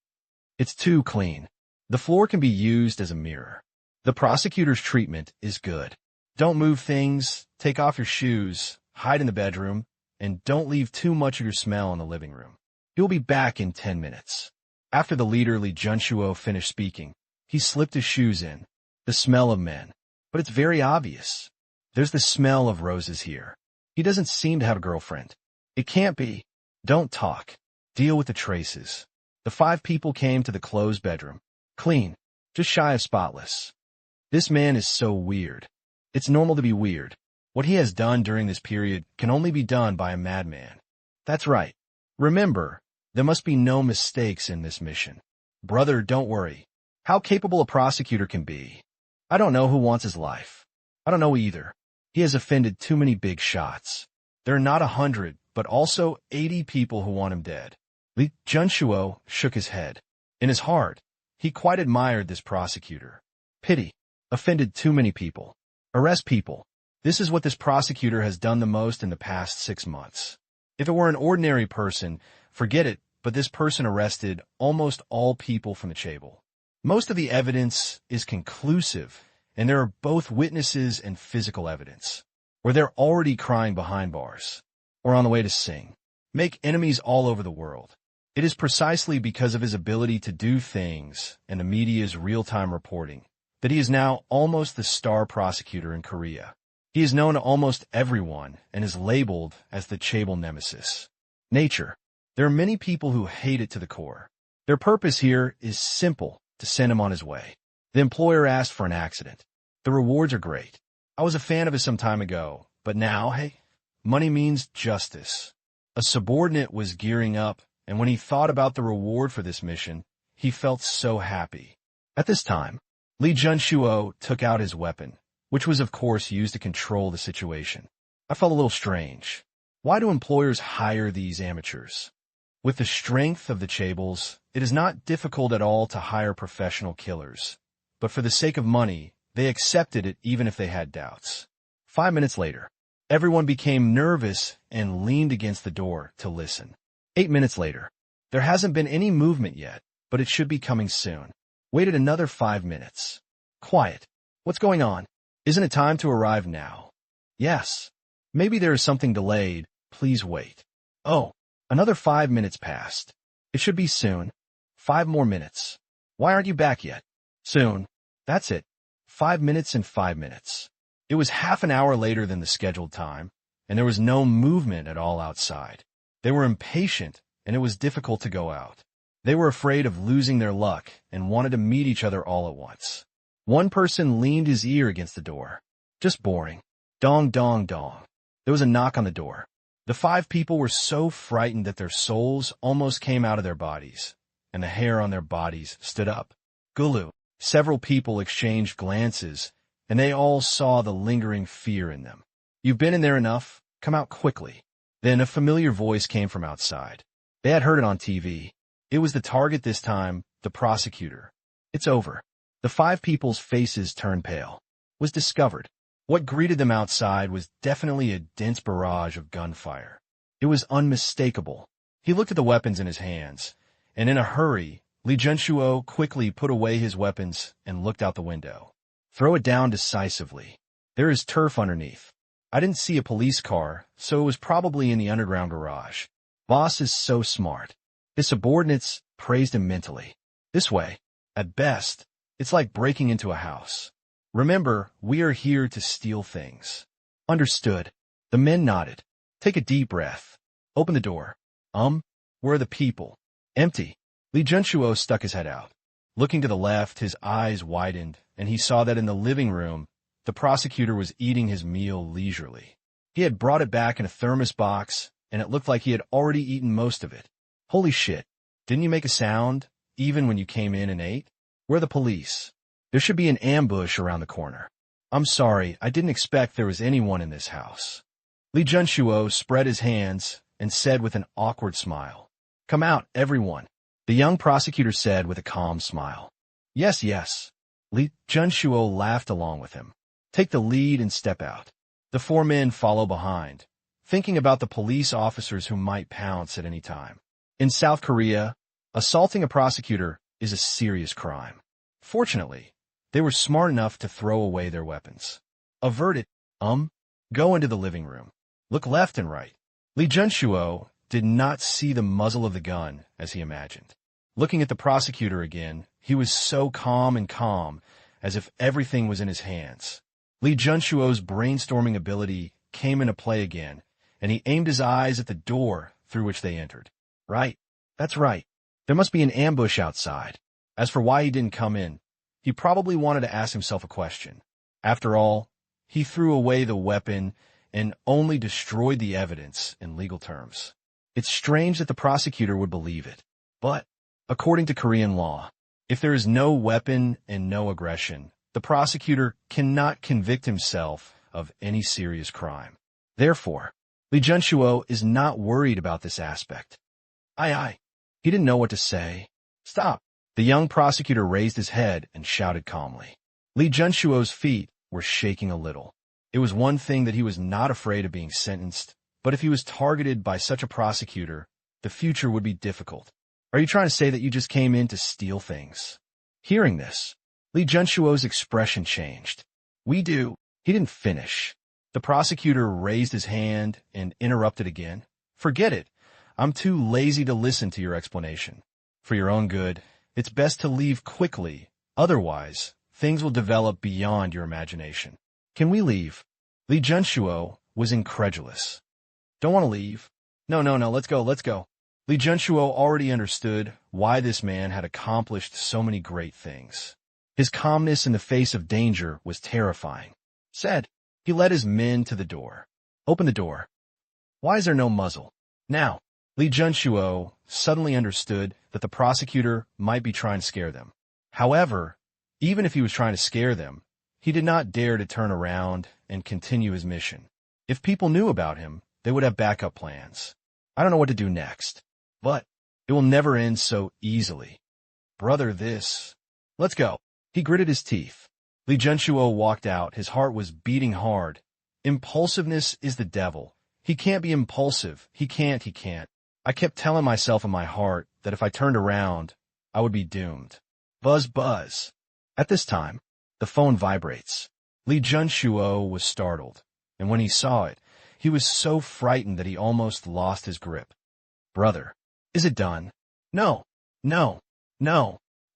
It's too clean. The floor can be used as a mirror. The prosecutor's treatment is good. Don't move things, take off your shoes, hide in the bedroom, and don't leave too much of your smell in the living room. You'll be back in 10 minutes. After the leader Lee Jun-shuo finished speaking, he slipped his shoes in. The smell of men. But it's very obvious. There's the smell of roses here. He doesn't seem to have a girlfriend. It can't be. Don't talk. Deal with the traces. The 5 people came to the closed bedroom. Clean. Just shy of spotless. This man is so weird. It's normal to be weird. What he has done during this period can only be done by a madman. That's right. Remember, there must be no mistakes in this mission. Brother, don't worry. How capable a prosecutor can be. I don't know who wants his life. I don't know either. He has offended too many big shots. There are not 100, but also 80 people who want him dead. Lee Jun-shuo shook his head. In his heart, he quite admired this prosecutor. Pity. Offended too many people. Arrest people. This is what this prosecutor has done the most in the past 6 months. If it were an ordinary person, forget it, but this person arrested almost all people from the chaebol. Most of the evidence is conclusive, and there are both witnesses and physical evidence. Or they're already crying behind bars. Or on the way to sing. Make enemies all over the world. It is precisely because of his ability to do things and the media's real-time reporting that he is now almost the star prosecutor in Korea. He is known to almost everyone and is labeled as the chaebol nemesis. Nature. There are many people who hate it to the core. Their purpose here is simple, to send him on his way. The employer asked for an accident. The rewards are great. I was a fan of it some time ago, but now, hey, money means justice. A subordinate was gearing up, and when he thought about the reward for this mission, he felt so happy. At this time, Lee Jun-shuo took out his weapon, which was of course used to control the situation. I felt a little strange. Why do employers hire these amateurs? With the strength of the Chables, it is not difficult at all to hire professional killers. But for the sake of money, they accepted it even if they had doubts. 5 minutes later, everyone became nervous and leaned against the door to listen. 8 minutes later, there hasn't been any movement yet, but it should be coming soon. Waited another 5 minutes. Quiet. What's going on? Isn't it time to arrive now? Yes. Maybe there is something delayed. Please wait. Oh, another 5 minutes passed. It should be soon. 5 more minutes. Why aren't you back yet? Soon. That's it. 5 minutes and 5 minutes. It was half an hour later than the scheduled time, and there was no movement at all outside. They were impatient, and it was difficult to go out. They were afraid of losing their luck and wanted to meet each other all at once. One person leaned his ear against the door. Just boring. Dong, dong, dong. There was a knock on the door. The 5 people were so frightened that their souls almost came out of their bodies, and the hair on their bodies stood up. Gulu. Several people exchanged glances, and they all saw the lingering fear in them. You've been in there enough. Come out quickly. Then a familiar voice came from outside. They had heard it on TV. It was the target this time, the prosecutor. It's over. The 5 people's faces turned pale. Was discovered. What greeted them outside was definitely a dense barrage of gunfire. It was unmistakable. He looked at the weapons in his hands, and in a hurry, Li Junshuo quickly put away his weapons and looked out the window. Throw it down decisively. There is turf underneath. I didn't see a police car, so it was probably in the underground garage. Boss is so smart. His subordinates praised him mentally. This way, at best, it's like breaking into a house. Remember, we are here to steal things. Understood. The men nodded. Take a deep breath. Open the door. Where are the people? Empty. Li Junshuo stuck his head out. Looking to the left, his eyes widened, and he saw that in the living room, the prosecutor was eating his meal leisurely. He had brought it back in a thermos box, and it looked like he had already eaten most of it. Holy shit. Didn't you make a sound, even when you came in and ate? Where are the police? There should be an ambush around the corner. I'm sorry, I didn't expect there was anyone in this house. Li Junshuo spread his hands and said with an awkward smile, Come out, everyone. The young prosecutor said with a calm smile. Yes, yes. Li Junshuo laughed along with him. Take the lead and step out. The 4 men follow behind, thinking about the police officers who might pounce at any time. In South Korea, assaulting a prosecutor is a serious crime. Fortunately, they were smart enough to throw away their weapons. Avert it. Go into the living room. Look left and right. Li Junshuo did not see the muzzle of the gun as he imagined. Looking at the prosecutor again, he was so calm, as if everything was in his hands. Li Junshuo's brainstorming ability came into play again, and he aimed his eyes at the door through which they entered. Right. That's right. There must be an ambush outside. As for why he didn't come in, he probably wanted to ask himself a question. After all, he threw away the weapon and only destroyed the evidence in legal terms. It's strange that the prosecutor would believe it. But, according to Korean law, if there is no weapon and no aggression, the prosecutor cannot convict himself of any serious crime. Therefore, Li Junshuo is not worried about this aspect. Aye. He didn't know what to say. Stop. The young prosecutor raised his head and shouted calmly. Li Junshuo's feet were shaking a little. It was one thing that he was not afraid of being sentenced, but if he was targeted by such a prosecutor, the future would be difficult. Are you trying to say that you just came in to steal things? Hearing this, Li Junshuo's expression changed. We do. He didn't finish. The prosecutor raised his hand and interrupted again. Forget it. I'm too lazy to listen to your explanation. For your own good, it's best to leave quickly. Otherwise, things will develop beyond your imagination. Can we leave? Li Junshuo was incredulous. Don't want to leave? No, let's go. Li Junshuo already understood why this man had accomplished so many great things. His calmness in the face of danger was terrifying. Said, he led his men to the door. Open the door. Why is there no muzzle? Now, Li Junshuo suddenly understood that the prosecutor might be trying to scare them. However, even if he was trying to scare them, he did not dare to turn around and continue his mission. If people knew about him, they would have backup plans. I don't know what to do next. But it will never end so easily. Brother, this. Let's go. He gritted his teeth. Li Junchuo walked out. His heart was beating hard. Impulsiveness is the devil. He can't be impulsive. He can't. I kept telling myself in my heart that if I turned around, I would be doomed. Buzz, buzz. At this time, the phone vibrates. Li Junchuo was startled, and when he saw it, he was so frightened that he almost lost his grip. Brother, is it done? No.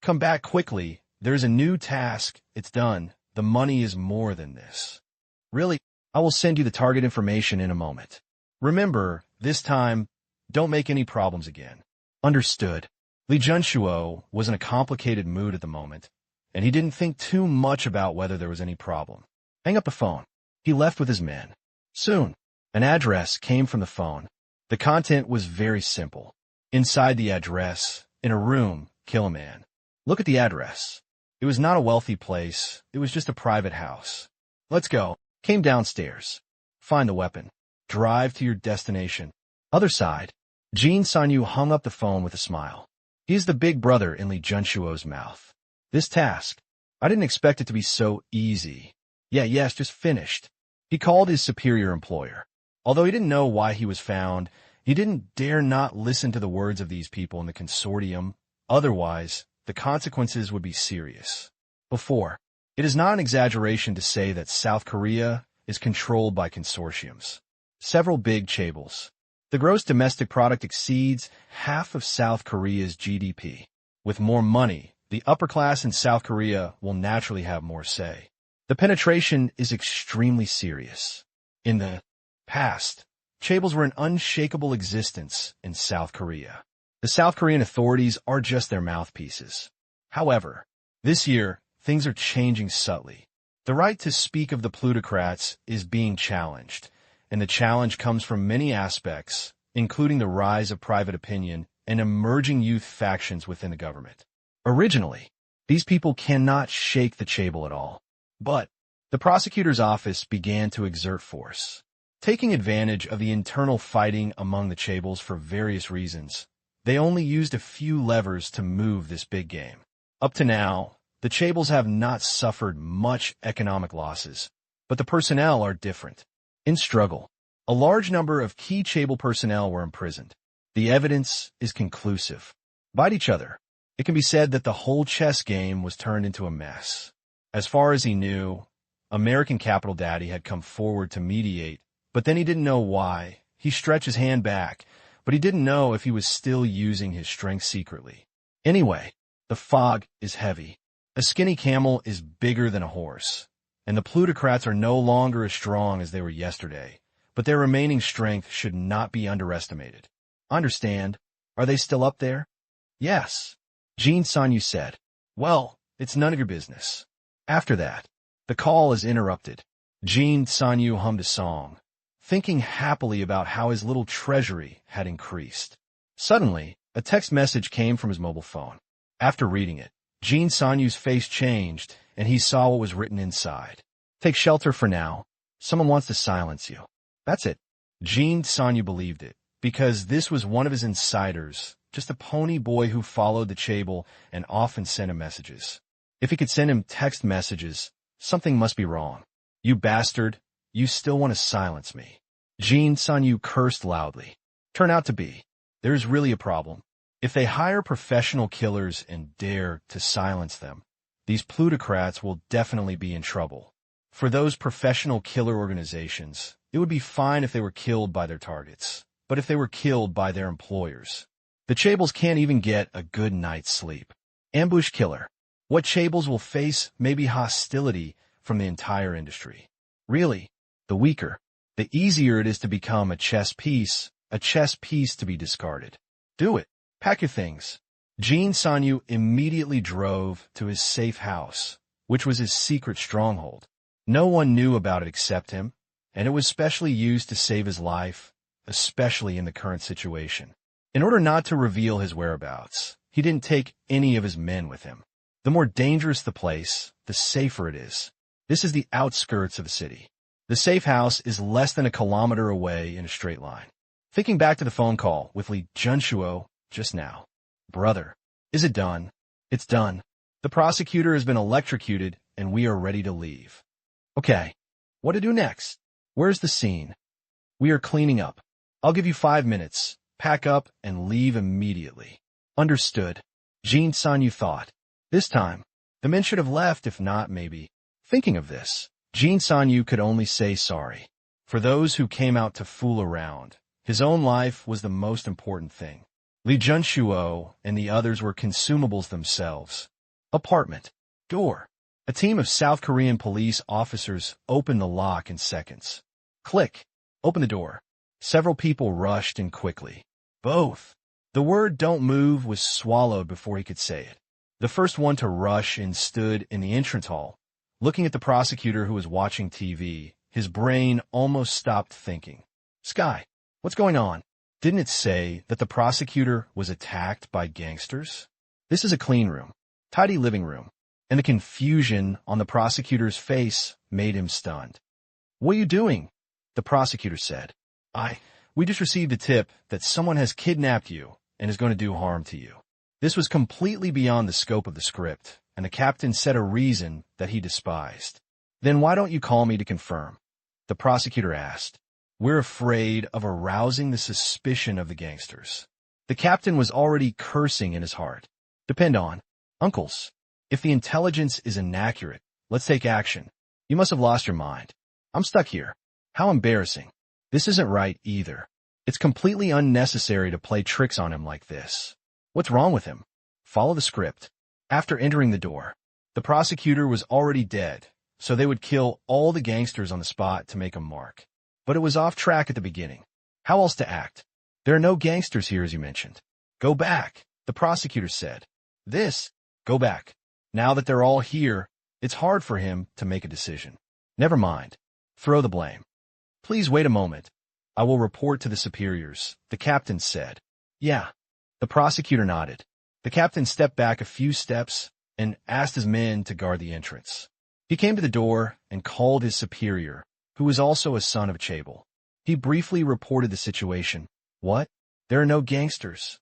Come back quickly. There's a new task. It's done. The money is more than this. Really? I will send you the target information in a moment. Remember, this time, don't make any problems again. Understood. Li Junchuo was in a complicated mood at the moment, and he didn't think too much about whether there was any problem. Hang up the phone. He left with his men. Soon, an address came from the phone. The content was very simple. Inside the address, in a room, kill a man. Look at the address. It was not a wealthy place. It was just a private house. Let's go. Came downstairs. Find the weapon. Drive to your destination. Other side. Jin Sanyu hung up the phone with a smile. He is the big brother in Li Junchuo's mouth. This task, I didn't expect it to be so easy. Yes, just finished. He called his superior employer. Although he didn't know why he was found, he didn't dare not listen to the words of these people in the consortium. Otherwise, the consequences would be serious. Before, it is not an exaggeration to say that South Korea is controlled by consortiums. Several big chaebols. The gross domestic product exceeds half of South Korea's GDP. With more money, the upper class in South Korea will naturally have more say. The penetration is extremely serious. In the past, chaebols were an unshakable existence in South Korea. The South Korean authorities are just their mouthpieces. However, this year, things are changing subtly. The right to speak of the plutocrats is being challenged, and the challenge comes from many aspects, including the rise of private opinion and emerging youth factions within the government. Originally, these people cannot shake the chaebol at all. But the prosecutor's office began to exert force. Taking advantage of the internal fighting among the chaebols for various reasons, they only used a few levers to move this big game. Up to now, the chaebols have not suffered much economic losses, but the personnel are different. In struggle, a large number of key chaebol personnel were imprisoned. The evidence is conclusive. Bite each other. It can be said that the whole chess game was turned into a mess. As far as he knew, American Capital Daddy had come forward to mediate, but then he didn't know why. He stretched his hand back, but he didn't know if he was still using his strength secretly. Anyway, the fog is heavy. A skinny camel is bigger than a horse, and the plutocrats are no longer as strong as they were yesterday, but their remaining strength should not be underestimated. Understand? Are they still up there? Yes. Jin Sanyu said. Well, it's none of your business. After that, the call is interrupted. Jin Sanyu hummed a song, thinking happily about how his little treasury had increased. Suddenly, a text message came from his mobile phone. After reading it, Jin Sanyu's face changed, and he saw what was written inside. Take shelter for now. Someone wants to silence you. That's it. Jin Sanyu believed it, because this was one of his insiders, just a pony boy who followed the chaebol and often sent him messages. If he could send him text messages, something must be wrong. You bastard, you still want to silence me. Jin Sanyu cursed loudly. Turn out to be. There's really a problem. If they hire professional killers and dare to silence them, these plutocrats will definitely be in trouble. For those professional killer organizations, it would be fine if they were killed by their targets, but if they were killed by their employers, the chaebols can't even get a good night's sleep. Ambush killer. What chaebols will face may be hostility from the entire industry. Really, the weaker, the easier it is to become a chess piece to be discarded. Do it. Pack your things. Jin Sanyu immediately drove to his safe house, which was his secret stronghold. No one knew about it except him, and it was specially used to save his life, especially in the current situation. In order not to reveal his whereabouts, he didn't take any of his men with him. The more dangerous the place, the safer it is. This is the outskirts of the city. The safe house is less than a kilometer away in a straight line. Thinking back to the phone call with Li Junchuo, just now. Brother, is it done? It's done. The prosecutor has been electrocuted, and we are ready to leave. Okay, what to do next? Where's the scene? We are cleaning up. I'll give you 5 minutes. Pack up and leave immediately. Understood. Jean Sanyu thought. This time, the men should have left, if not, maybe. Thinking of this, Jean Sanyu could only say sorry. For those who came out to fool around, his own life was the most important thing. Li Junshuo and the others were consumables themselves. Apartment. Door. A team of South Korean police officers opened the lock in seconds. Click. Open the door. Several people rushed in quickly. Both. The word "don't move" was swallowed before he could say it. The first one to rush in stood in the entrance hall. Looking at the prosecutor who was watching TV, his brain almost stopped thinking. Sky, what's going on? Didn't it say that the prosecutor was attacked by gangsters? This is a clean room, tidy living room, and the confusion on the prosecutor's face made him stunned. What are you doing? The prosecutor said. We just received a tip that someone has kidnapped you and is going to do harm to you. This was completely beyond the scope of the script, and the captain said a reason that he despised. Then why don't you call me to confirm? The prosecutor asked. We're afraid of arousing the suspicion of the gangsters. The captain was already cursing in his heart. Depend on. Uncles, if the intelligence is inaccurate, let's take action. You must have lost your mind. I'm stuck here. How embarrassing. This isn't right either. It's completely unnecessary to play tricks on him like this. What's wrong with him? Follow the script. After entering the door, the prosecutor was already dead, so they would kill all the gangsters on the spot to make a mark. But it was off track at the beginning. How else to act? There are no gangsters here, as you mentioned. Go back, the prosecutor said. Go back. Now that they're all here, it's hard for him to make a decision. Never mind. Throw the blame. Please wait a moment. I will report to the superiors, the captain said. Yeah. The prosecutor nodded. The captain stepped back a few steps and asked his men to guard the entrance. He came to the door and called his superior, who was also a son of Chable. He briefly reported the situation. What? There are no gangsters.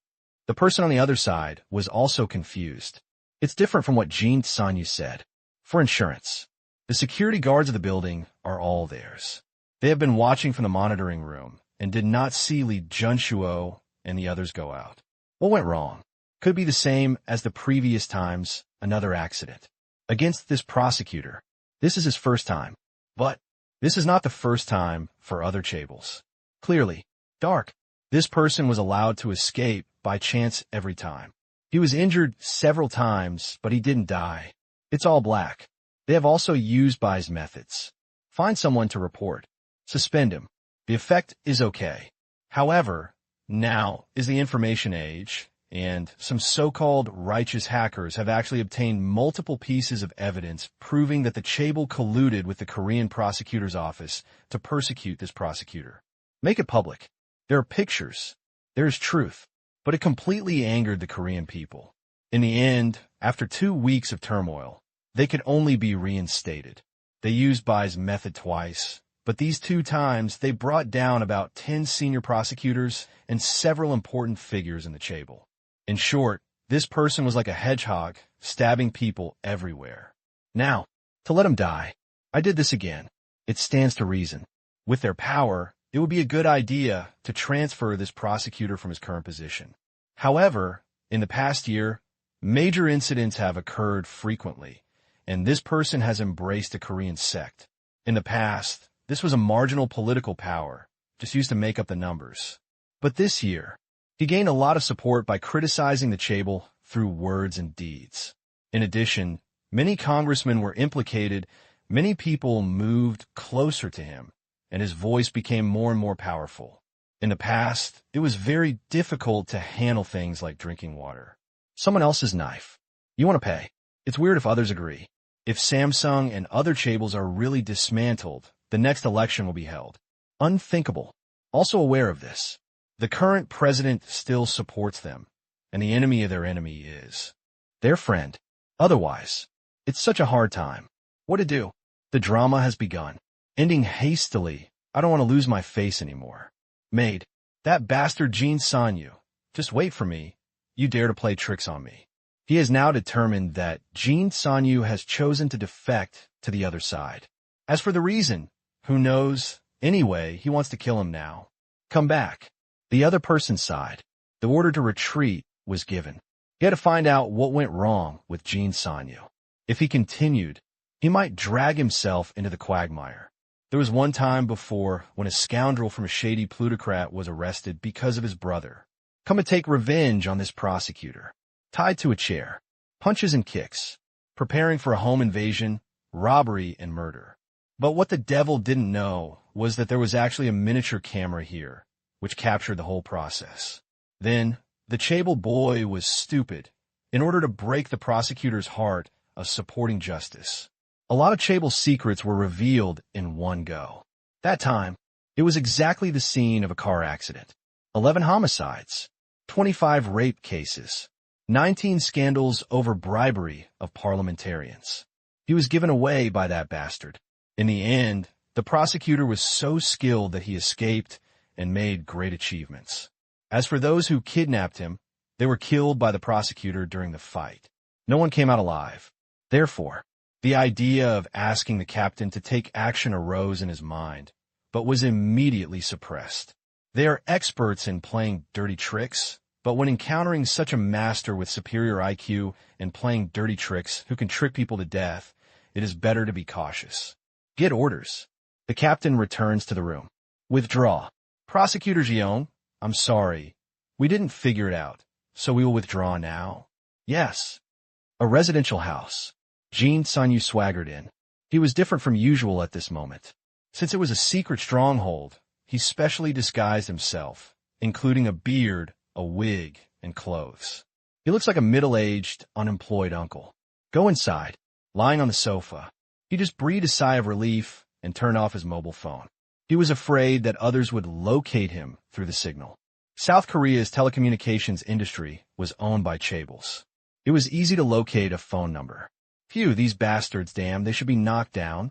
The person on the other side was also confused. It's different from what Jean Sanyu said. For insurance. The security guards of the building are all theirs. They have been watching from the monitoring room and did not see Li Junshuo and the others go out. What went wrong? Could be the same as the previous times, another accident. Against this prosecutor, this is his first time. But this is not the first time for other Chables. Clearly, dark. This person was allowed to escape by chance every time. He was injured several times, but he didn't die. It's all black. They have also used Bai's methods. Find someone to report. Suspend him. The effect is okay. However, now is the information age, and some so-called righteous hackers have actually obtained multiple pieces of evidence proving that the Chable colluded with the Korean prosecutor's office to persecute this prosecutor. Make it public. There are pictures. There is truth. But it completely angered the Korean people. In the end, after 2 weeks of turmoil, they could only be reinstated. They used Bai's method twice, but these 2 times they brought down about 10 senior prosecutors and several important figures in the Chable. In short, this person was like a hedgehog, stabbing people everywhere. Now, to let him die. I did this again. It stands to reason. With their power, it would be a good idea to transfer this prosecutor from his current position. However, in the past year, major incidents have occurred frequently, and this person has embraced a Korean sect. In the past, this was a marginal political power, just used to make up the numbers. But this year, he gained a lot of support by criticizing the Chable through words and deeds. In addition, many congressmen were implicated, many people moved closer to him, and his voice became more and more powerful. In the past, it was very difficult to handle things like drinking water. Someone else's knife. You want to pay. It's weird if others agree. If Samsung and other Chables are really dismantled, the next election will be held. Unthinkable. Also aware of this. The current president still supports them, and the enemy of their enemy is their friend. Otherwise, it's such a hard time. What to do? The drama has begun. Ending hastily. I don't want to lose my face anymore. Maid, that bastard Jean Sanyu. Just wait for me, you dare to play tricks on me. He has now determined that Jin Sanyu has chosen to defect to the other side. As for the reason, who knows? Anyway, he wants to kill him now. Come back. The other person's side. The order to retreat was given. He had to find out what went wrong with Jin Sanyu. If he continued, he might drag himself into the quagmire. There was one time before when a scoundrel from a shady plutocrat was arrested because of his brother. Come to take revenge on this prosecutor. Tied to a chair. Punches and kicks. Preparing for a home invasion, robbery, and murder. But what the devil didn't know was that there was actually a miniature camera here, which captured the whole process. Then, the Chable boy was stupid in order to break the prosecutor's heart of supporting justice. A lot of Chable's secrets were revealed in one go. That time, it was exactly the scene of a car accident. 11 homicides, 25 rape cases, 19 scandals over bribery of parliamentarians. He was given away by that bastard. In the end, the prosecutor was so skilled that he escaped and made great achievements. As for those who kidnapped him, they were killed by the prosecutor during the fight. No one came out alive. Therefore, the idea of asking the captain to take action arose in his mind, but was immediately suppressed. They are experts in playing dirty tricks, but when encountering such a master with superior IQ and playing dirty tricks who can trick people to death, it is better to be cautious. Get orders. The captain returns to the room. Withdraw. Prosecutor Jion, I'm sorry. We didn't figure it out, so we will withdraw now. Yes. A residential house. Jin Sanyu swaggered in. He was different from usual at this moment. Since it was a secret stronghold, he specially disguised himself, including a beard, a wig, and clothes. He looks like a middle-aged, unemployed uncle. Go inside. Lying on the sofa, he just breathed a sigh of relief and turned off his mobile phone. He was afraid that others would locate him through the signal. South Korea's telecommunications industry was owned by Chables. It was easy to locate a phone number. Phew, these bastards, damn, they should be knocked down.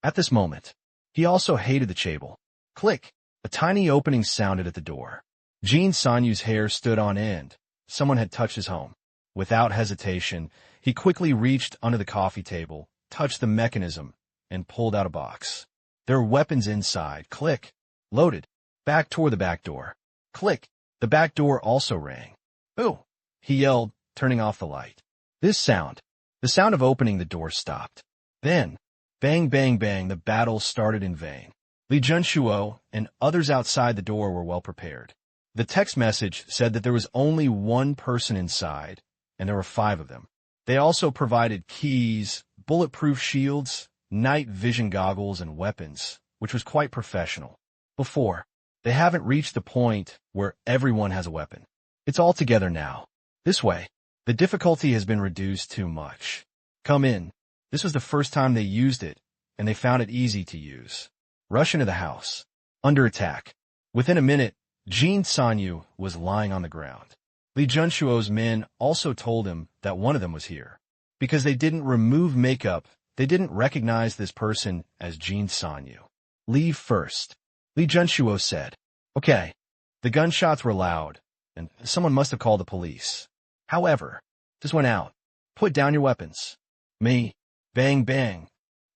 At this moment, he also hated the Chable. Click. A tiny opening sounded at the door. Jin Sanyu's hair stood on end. Someone had touched his home. Without hesitation, he quickly reached under the coffee table, touched the mechanism, and pulled out a box. There were weapons inside. Click. Loaded. Back toward the back door. Click. The back door also rang. Ooh, he yelled, turning off the light. The sound of opening the door stopped. Then, bang, bang, bang, the battle started in vain. Li Junshuo and others outside the door were well prepared. The text message said that there was only one person inside, and there were 5 of them. They also provided keys, bulletproof shields, night vision goggles, and weapons, which was quite professional. Before, they haven't reached the point where everyone has a weapon. It's all together now. This way, the difficulty has been reduced too much. Come in. This was the first time they used it, and they found it easy to use. Rush into the house. Under attack. Within a minute, Jin Sanyu was lying on the ground. Li Junshuo's men also told him that one of them was here. Because they didn't remove makeup, they didn't recognize this person as Jin Sanyu. Leave first. Li Junshuo said. Okay. The gunshots were loud, and someone must have called the police. However, just went out. Put down your weapons. Me. Bang, bang.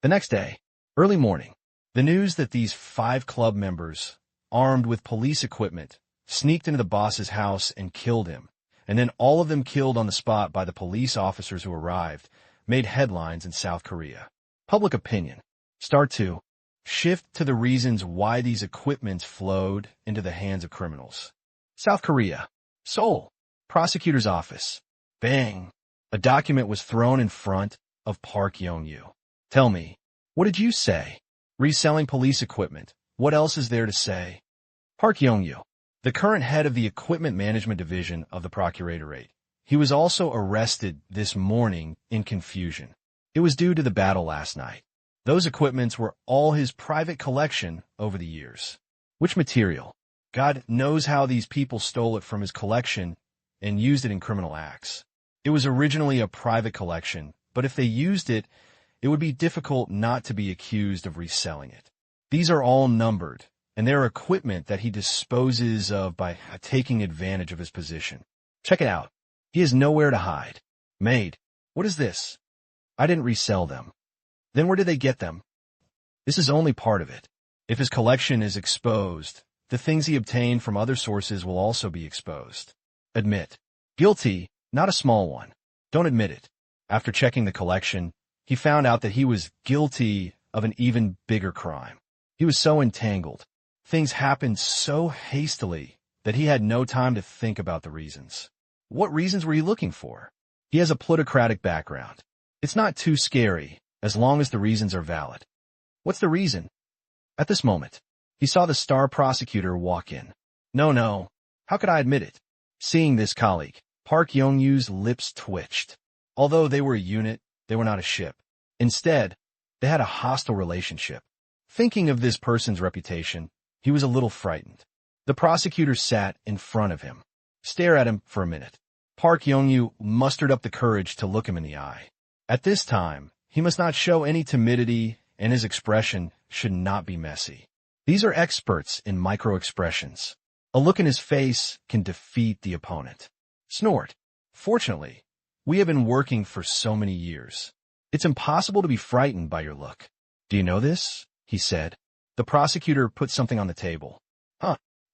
The next day, early morning, the news that these 5 club members, armed with police equipment, sneaked into the boss's house and killed him, and then all of them killed on the spot by the police officers who arrived, made headlines in South Korea. Public opinion. Start to shift to the reasons why these equipments flowed into the hands of criminals. South Korea. Seoul. Prosecutor's office. Bang. A document was thrown in front of Park Yong-yu. Tell me, what did you say? Reselling police equipment. What else is there to say? Park Yong-yu, the current head of the Equipment Management Division of the Procuratorate. He was also arrested this morning in confusion. It was due to the battle last night. Those equipments were all his private collection over the years. Which material? God knows how these people stole it from his collection and used it in criminal acts. It was originally a private collection, but if they used it, it would be difficult not to be accused of reselling it. These are all numbered, and they're equipment that he disposes of by taking advantage of his position. Check it out. He has nowhere to hide. Maid, what is this? I didn't resell them. Then where did they get them? This is only part of it. If his collection is exposed, the things he obtained from other sources will also be exposed. Admit. Guilty, not a small one. Don't admit it. After checking the collection, he found out that he was guilty of an even bigger crime. He was so entangled. Things happened so hastily that he had no time to think about the reasons. What reasons were you looking for? He has a plutocratic background. It's not too scary, as long as the reasons are valid. What's the reason? At this moment, he saw the star prosecutor walk in. No, how could I admit it? Seeing this colleague, Park Yong-yu's lips twitched. Although they were a unit, they were not a ship. Instead, they had a hostile relationship. Thinking of this person's reputation, he was a little frightened. The prosecutor sat in front of him. Stare at him for a minute. Park Yong-yu mustered up the courage to look him in the eye. At this time, he must not show any timidity, and his expression should not be messy. These are experts in micro-expressions. A look in his face can defeat the opponent. Snort. Fortunately, we have been working for so many years. It's impossible to be frightened by your look. Do you know this? He said. The prosecutor put something on the table.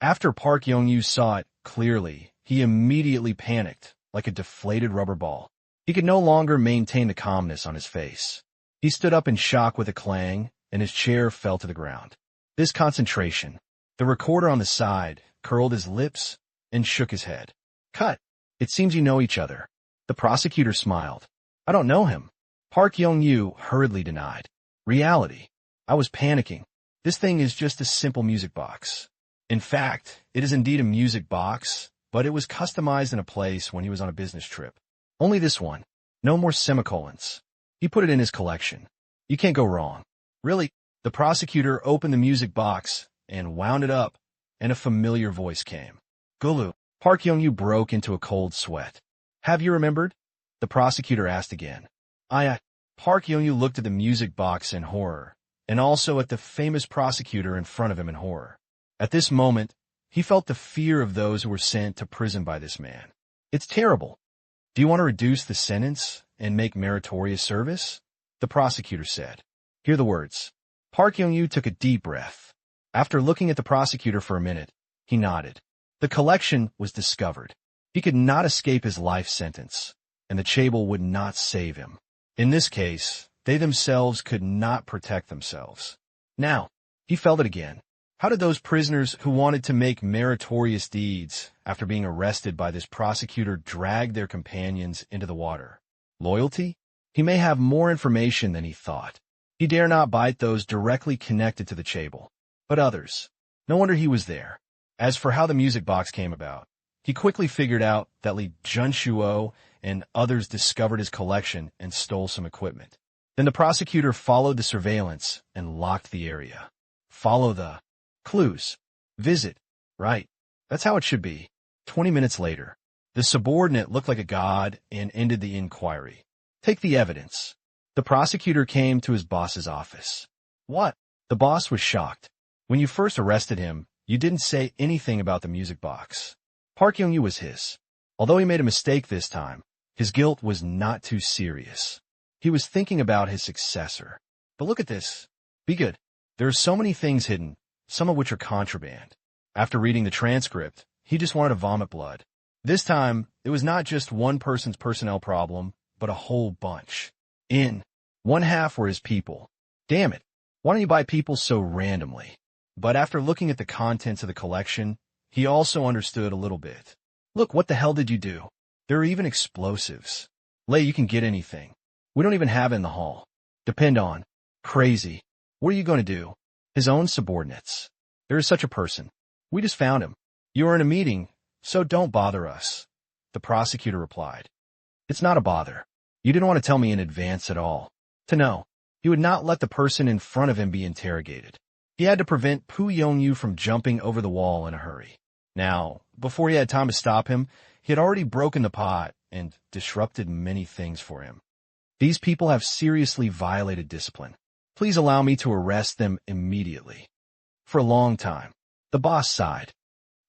After Park Yong-yu saw it clearly, he immediately panicked, like a deflated rubber ball. He could no longer maintain the calmness on his face. He stood up in shock with a clang, and his chair fell to the ground. This concentration. The recorder on the side curled his lips and shook his head. Cut. It seems you know each other. The prosecutor smiled. I don't know him. Park Yong-yu hurriedly denied. Reality. I was panicking. This thing is just a simple music box. In fact, it is indeed a music box, but it was customized in a place when he was on a business trip. Only this one. No more semicolons. He put it in his collection. You can't go wrong. Really? The prosecutor opened the music box and wound it up, and a familiar voice came. Gulu. Park Yong-yu broke into a cold sweat. Have you remembered? The prosecutor asked again. Park Yong-yu looked at the music box in horror, and also at the famous prosecutor in front of him in horror. At this moment, he felt the fear of those who were sent to prison by this man. It's terrible. Do you want to reduce the sentence and make meritorious service? The prosecutor said. Hear the words. Park Yong-yu took a deep breath. After looking at the prosecutor for a minute, he nodded. The collection was discovered. He could not escape his life sentence, and the chaebol would not save him. In this case, they themselves could not protect themselves. Now, he felt it again. How did those prisoners who wanted to make meritorious deeds after being arrested by this prosecutor drag their companions into the water? Loyalty? He may have more information than he thought. He dare not bite those directly connected to the chaebol, but others. No wonder he was there. As for how the music box came about, he quickly figured out that Li Junshuo and others discovered his collection and stole some equipment. Then the prosecutor followed the surveillance and locked the area. Follow the clues. Visit. Right. That's how it should be. 20 minutes later, the subordinate looked like a god and ended the inquiry. Take the evidence. The prosecutor came to his boss's office. What? The boss was shocked. When you first arrested him, you didn't say anything about the music box. Park Yong-yu was his. Although he made a mistake this time, his guilt was not too serious. He was thinking about his successor. But look at this. Be good. There are so many things hidden, some of which are contraband. After reading the transcript, he just wanted to vomit blood. This time, it was not just one person's personnel problem, but a whole bunch. One half were his people. Damn it. Why don't you buy people so randomly? But after looking at the contents of the collection, he also understood a little bit. Look, what the hell did you do? There are even explosives. Lei, you can get anything. We don't even have it in the hall. Depend on. Crazy. What are you going to do? His own subordinates. There is such a person. We just found him. You were in a meeting, so don't bother us. The prosecutor replied. It's not a bother. You didn't want to tell me in advance at all. To know. He would not let the person in front of him be interrogated. He had to prevent Pu Yong-yu from jumping over the wall in a hurry. Now, before he had time to stop him, he had already broken the pot and disrupted many things for him. These people have seriously violated discipline. Please allow me to arrest them immediately. For a long time, the boss sighed.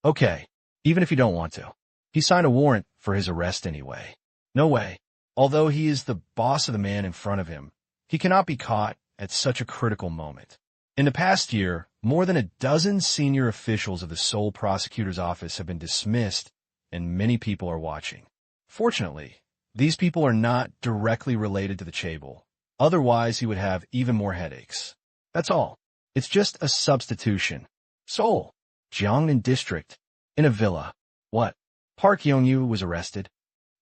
Okay, even if you don't want to. He signed a warrant for his arrest anyway. No way. Although he is the boss of the man in front of him, he cannot be caught at such a critical moment. In the past year, more than a dozen senior officials of the Seoul prosecutor's office have been dismissed, and many people are watching. Fortunately, these people are not directly related to the chaebol. Otherwise, he would have even more headaches. That's all. It's just a substitution. Seoul, Gyeongnan District, in a villa. What? Park Young-yu was arrested.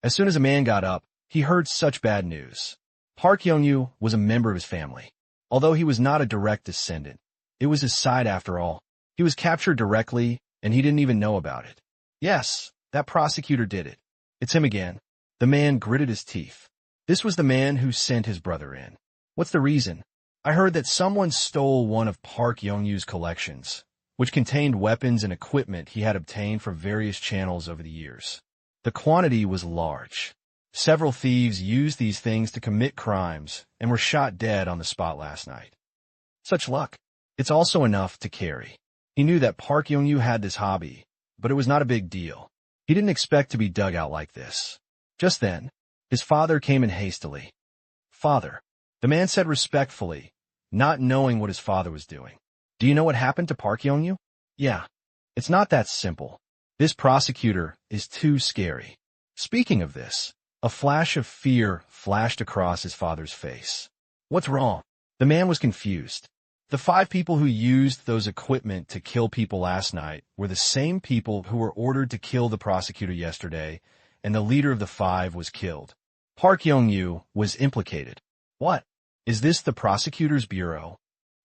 As soon as a man got up, he heard such bad news. Park Young-yu was a member of his family. Although he was not a direct descendant, it was his side after all. He was captured directly, and he didn't even know about it. Yes, that prosecutor did it. It's him again. The man gritted his teeth. This was the man who sent his brother in. What's the reason? I heard that someone stole one of Park Young-yu's collections, which contained weapons and equipment he had obtained from various channels over the years. The quantity was large. Several thieves used these things to commit crimes and were shot dead on the spot last night. Such luck. It's also enough to carry. He knew that Park Young-yu had this hobby, but it was not a big deal. He didn't expect to be dug out like this. Just then, his father came in hastily. Father, the man said respectfully, not knowing what his father was doing. Do you know what happened to Park Young-yu? Yeah. It's not that simple. This prosecutor is too scary. Speaking of this, a flash of fear flashed across his father's face. What's wrong? The man was confused. The 5 people who used those equipment to kill people last night were the same people who were ordered to kill the prosecutor yesterday, and the leader of the 5 was killed. Park Young-yu was implicated. What? Is this the prosecutor's bureau?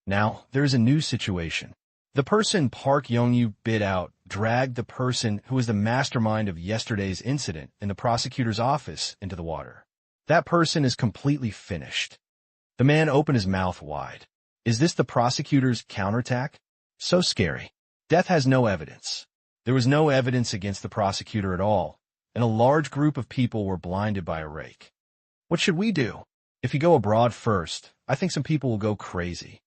Now, there is a new situation. The person Park Young-yu bid out dragged the person who was the mastermind of yesterday's incident in the prosecutor's office into the water. That person is completely finished. The man opened his mouth wide. Is this the prosecutor's counterattack? So scary. Death has no evidence. There was no evidence against the prosecutor at all, and a large group of people were blinded by a rake. What should we do? If you go abroad first, I think some people will go crazy.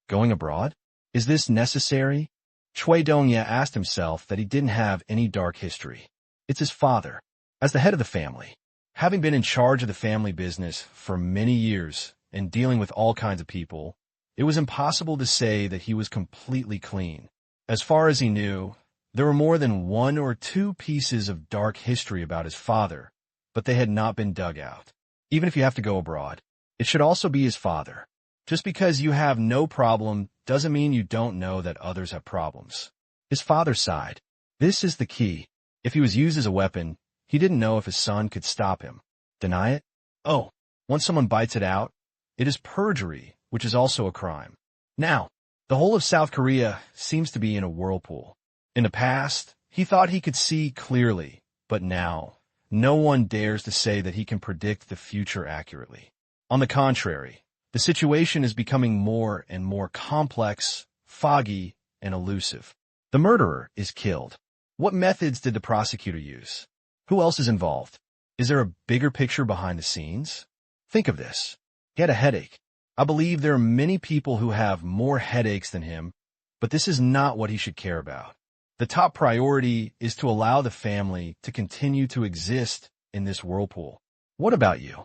Going abroad? Is this necessary? Choi Dong-ye asked himself that he didn't have any dark history. It's his father. As the head of the family, having been in charge of the family business for many years and dealing with all kinds of people, it was impossible to say that he was completely clean. As far as he knew, there were more than 1 or 2 pieces of dark history about his father, but they had not been dug out. Even if you have to go abroad, it should also be his father. Just because you have no problem doesn't mean you don't know that others have problems. His father sighed. This is the key. If he was used as a weapon, he didn't know if his son could stop him. Deny it? Oh, once someone bites it out, it is perjury, which is also a crime. Now, the whole of South Korea seems to be in a whirlpool. In the past, he thought he could see clearly, but now, no one dares to say that he can predict the future accurately. On the contrary, the situation is becoming more and more complex, foggy, and elusive. The murderer is killed. What methods did the prosecutor use? Who else is involved? Is there a bigger picture behind the scenes? Think of this. He had a headache. I believe there are many people who have more headaches than him, but this is not what he should care about. The top priority is to allow the family to continue to exist in this whirlpool. What about you?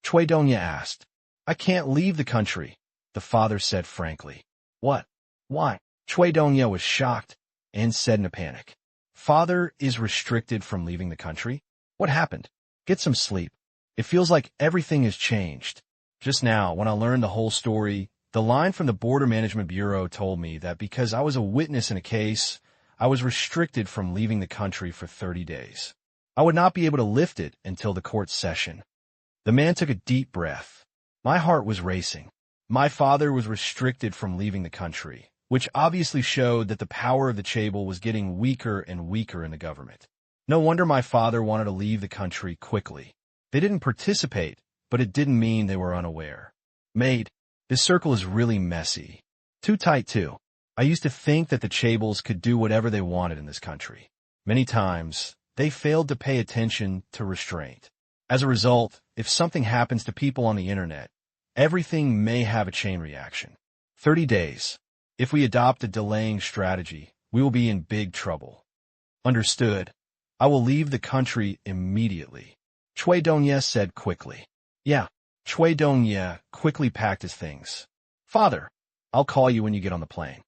Choi Dong-ye asked. I can't leave the country, the father said frankly. What? Why? Choi Dong-ye was shocked and said in a panic. Father is restricted from leaving the country? What happened? Get some sleep. It feels like everything has changed. Just now, when I learned the whole story, the line from the Border Management Bureau told me that because I was a witness in a case, I was restricted from leaving the country for 30 days. I would not be able to lift it until the court session. The man took a deep breath. My heart was racing. My father was restricted from leaving the country, which obviously showed that the power of the chaebol was getting weaker and weaker in the government. No wonder my father wanted to leave the country quickly. They didn't participate, but it didn't mean they were unaware. Maid, this circle is really messy. Too tight, too. I used to think that the chaebols could do whatever they wanted in this country. Many times, they failed to pay attention to restraint. As a result, if something happens to people on the internet, everything may have a chain reaction. 30 days. If we adopt a delaying strategy, we will be in big trouble. Understood. I will leave the country immediately, Cui Dongye said quickly. Yeah, Cui Dongye quickly packed his things. Father, I'll call you when you get on the plane.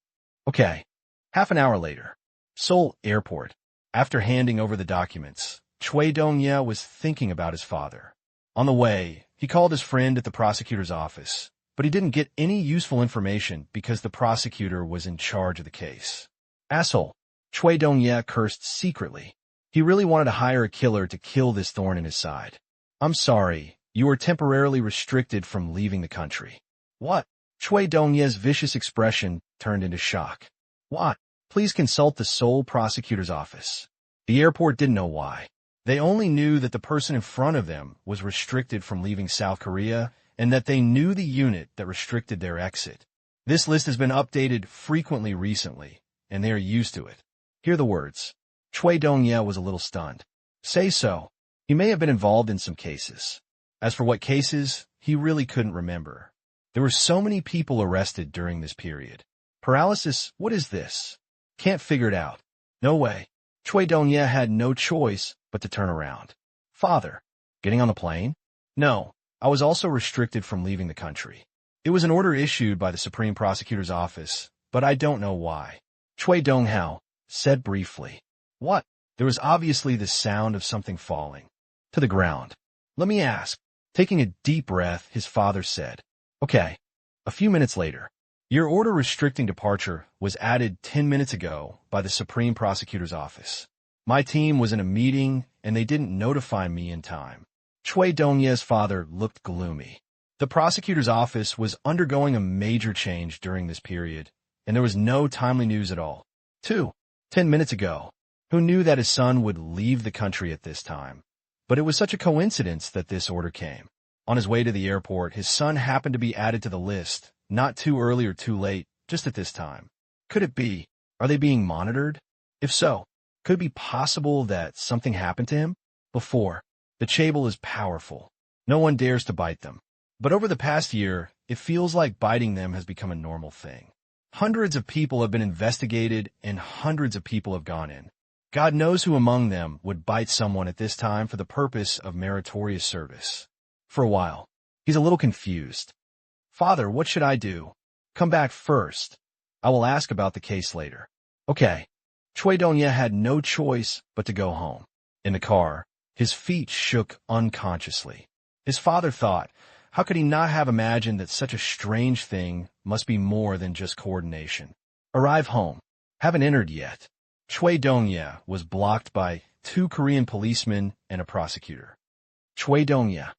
Okay. Half an hour later, Seoul Airport. After handing over the documents, Cui Dongye was thinking about his father. On the way, he called his friend at the prosecutor's office, but he didn't get any useful information because the prosecutor was in charge of the case. Asshole, Cui Dongye cursed secretly. He really wanted to hire a killer to kill this thorn in his side. I'm sorry, you are temporarily restricted from leaving the country. What? Cui Dongye's vicious expression turned into shock. What? Please consult the Seoul prosecutor's office. The airport didn't know why. They only knew that the person in front of them was restricted from leaving South Korea and that they knew the unit that restricted their exit. This list has been updated frequently recently, and they are used to it. Hear the words. Cui Dongye was a little stunned. Say so. He may have been involved in some cases. As for what cases, he really couldn't remember. There were so many people arrested during this period. Paralysis, what is this? Can't figure it out. No way. Cui Dongye had no choice but to turn around. Father, getting on the plane? No, I was also restricted from leaving the country. It was an order issued by the Supreme Prosecutor's Office, but I don't know why. Cui Donghao said briefly. What? There was obviously the sound of something falling to the ground. Let me ask. Taking a deep breath, his father said. Okay. A few minutes later, your order restricting departure was added 10 minutes ago by the Supreme Prosecutor's Office. My team was in a meeting and they didn't notify me in time. Cui Dongye's father looked gloomy. The prosecutor's office was undergoing a major change during this period, and there was no timely news at all. 10 minutes ago. Who knew that his son would leave the country at this time? But it was such a coincidence that this order came. On his way to the airport, his son happened to be added to the list, not too early or too late, just at this time. Could it be? Are they being monitored? If so, could it be possible that something happened to him? Before, the Chable is powerful. No one dares to bite them. But over the past year, it feels like biting them has become a normal thing. Hundreds of people have been investigated and hundreds of people have gone in. God knows who among them would bite someone at this time for the purpose of meritorious service. For a while, he's a little confused. Father, what should I do? Come back first. I will ask about the case later. Okay. Cui Dongye had no choice but to go home. In the car, his feet shook unconsciously. His father thought, how could he not have imagined that such a strange thing must be more than just coordination? Arrive home. Haven't entered yet. Cui Dongye was blocked by 2 Korean policemen and a prosecutor. Cui Dongye.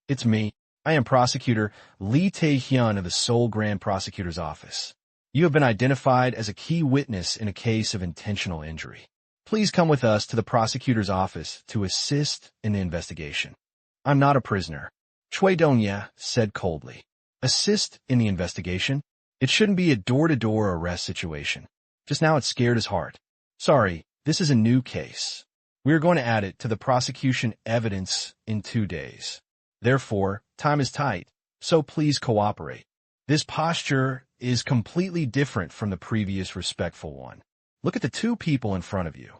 It's me. I am Prosecutor Lee Tae-hyun of the Seoul Grand Prosecutor's Office. You have been identified as a key witness in a case of intentional injury. Please come with us to the prosecutor's office to assist in the investigation. I'm not a prisoner. Cui Dongye said coldly. Assist in the investigation? It shouldn't be a door-to-door arrest situation. Just now it scared his heart. Sorry, this is a new case. We are going to add it to the prosecution evidence in 2 days. Therefore, time is tight, so please cooperate. This posture is completely different from the previous respectful one. Look at the 2 people in front of you.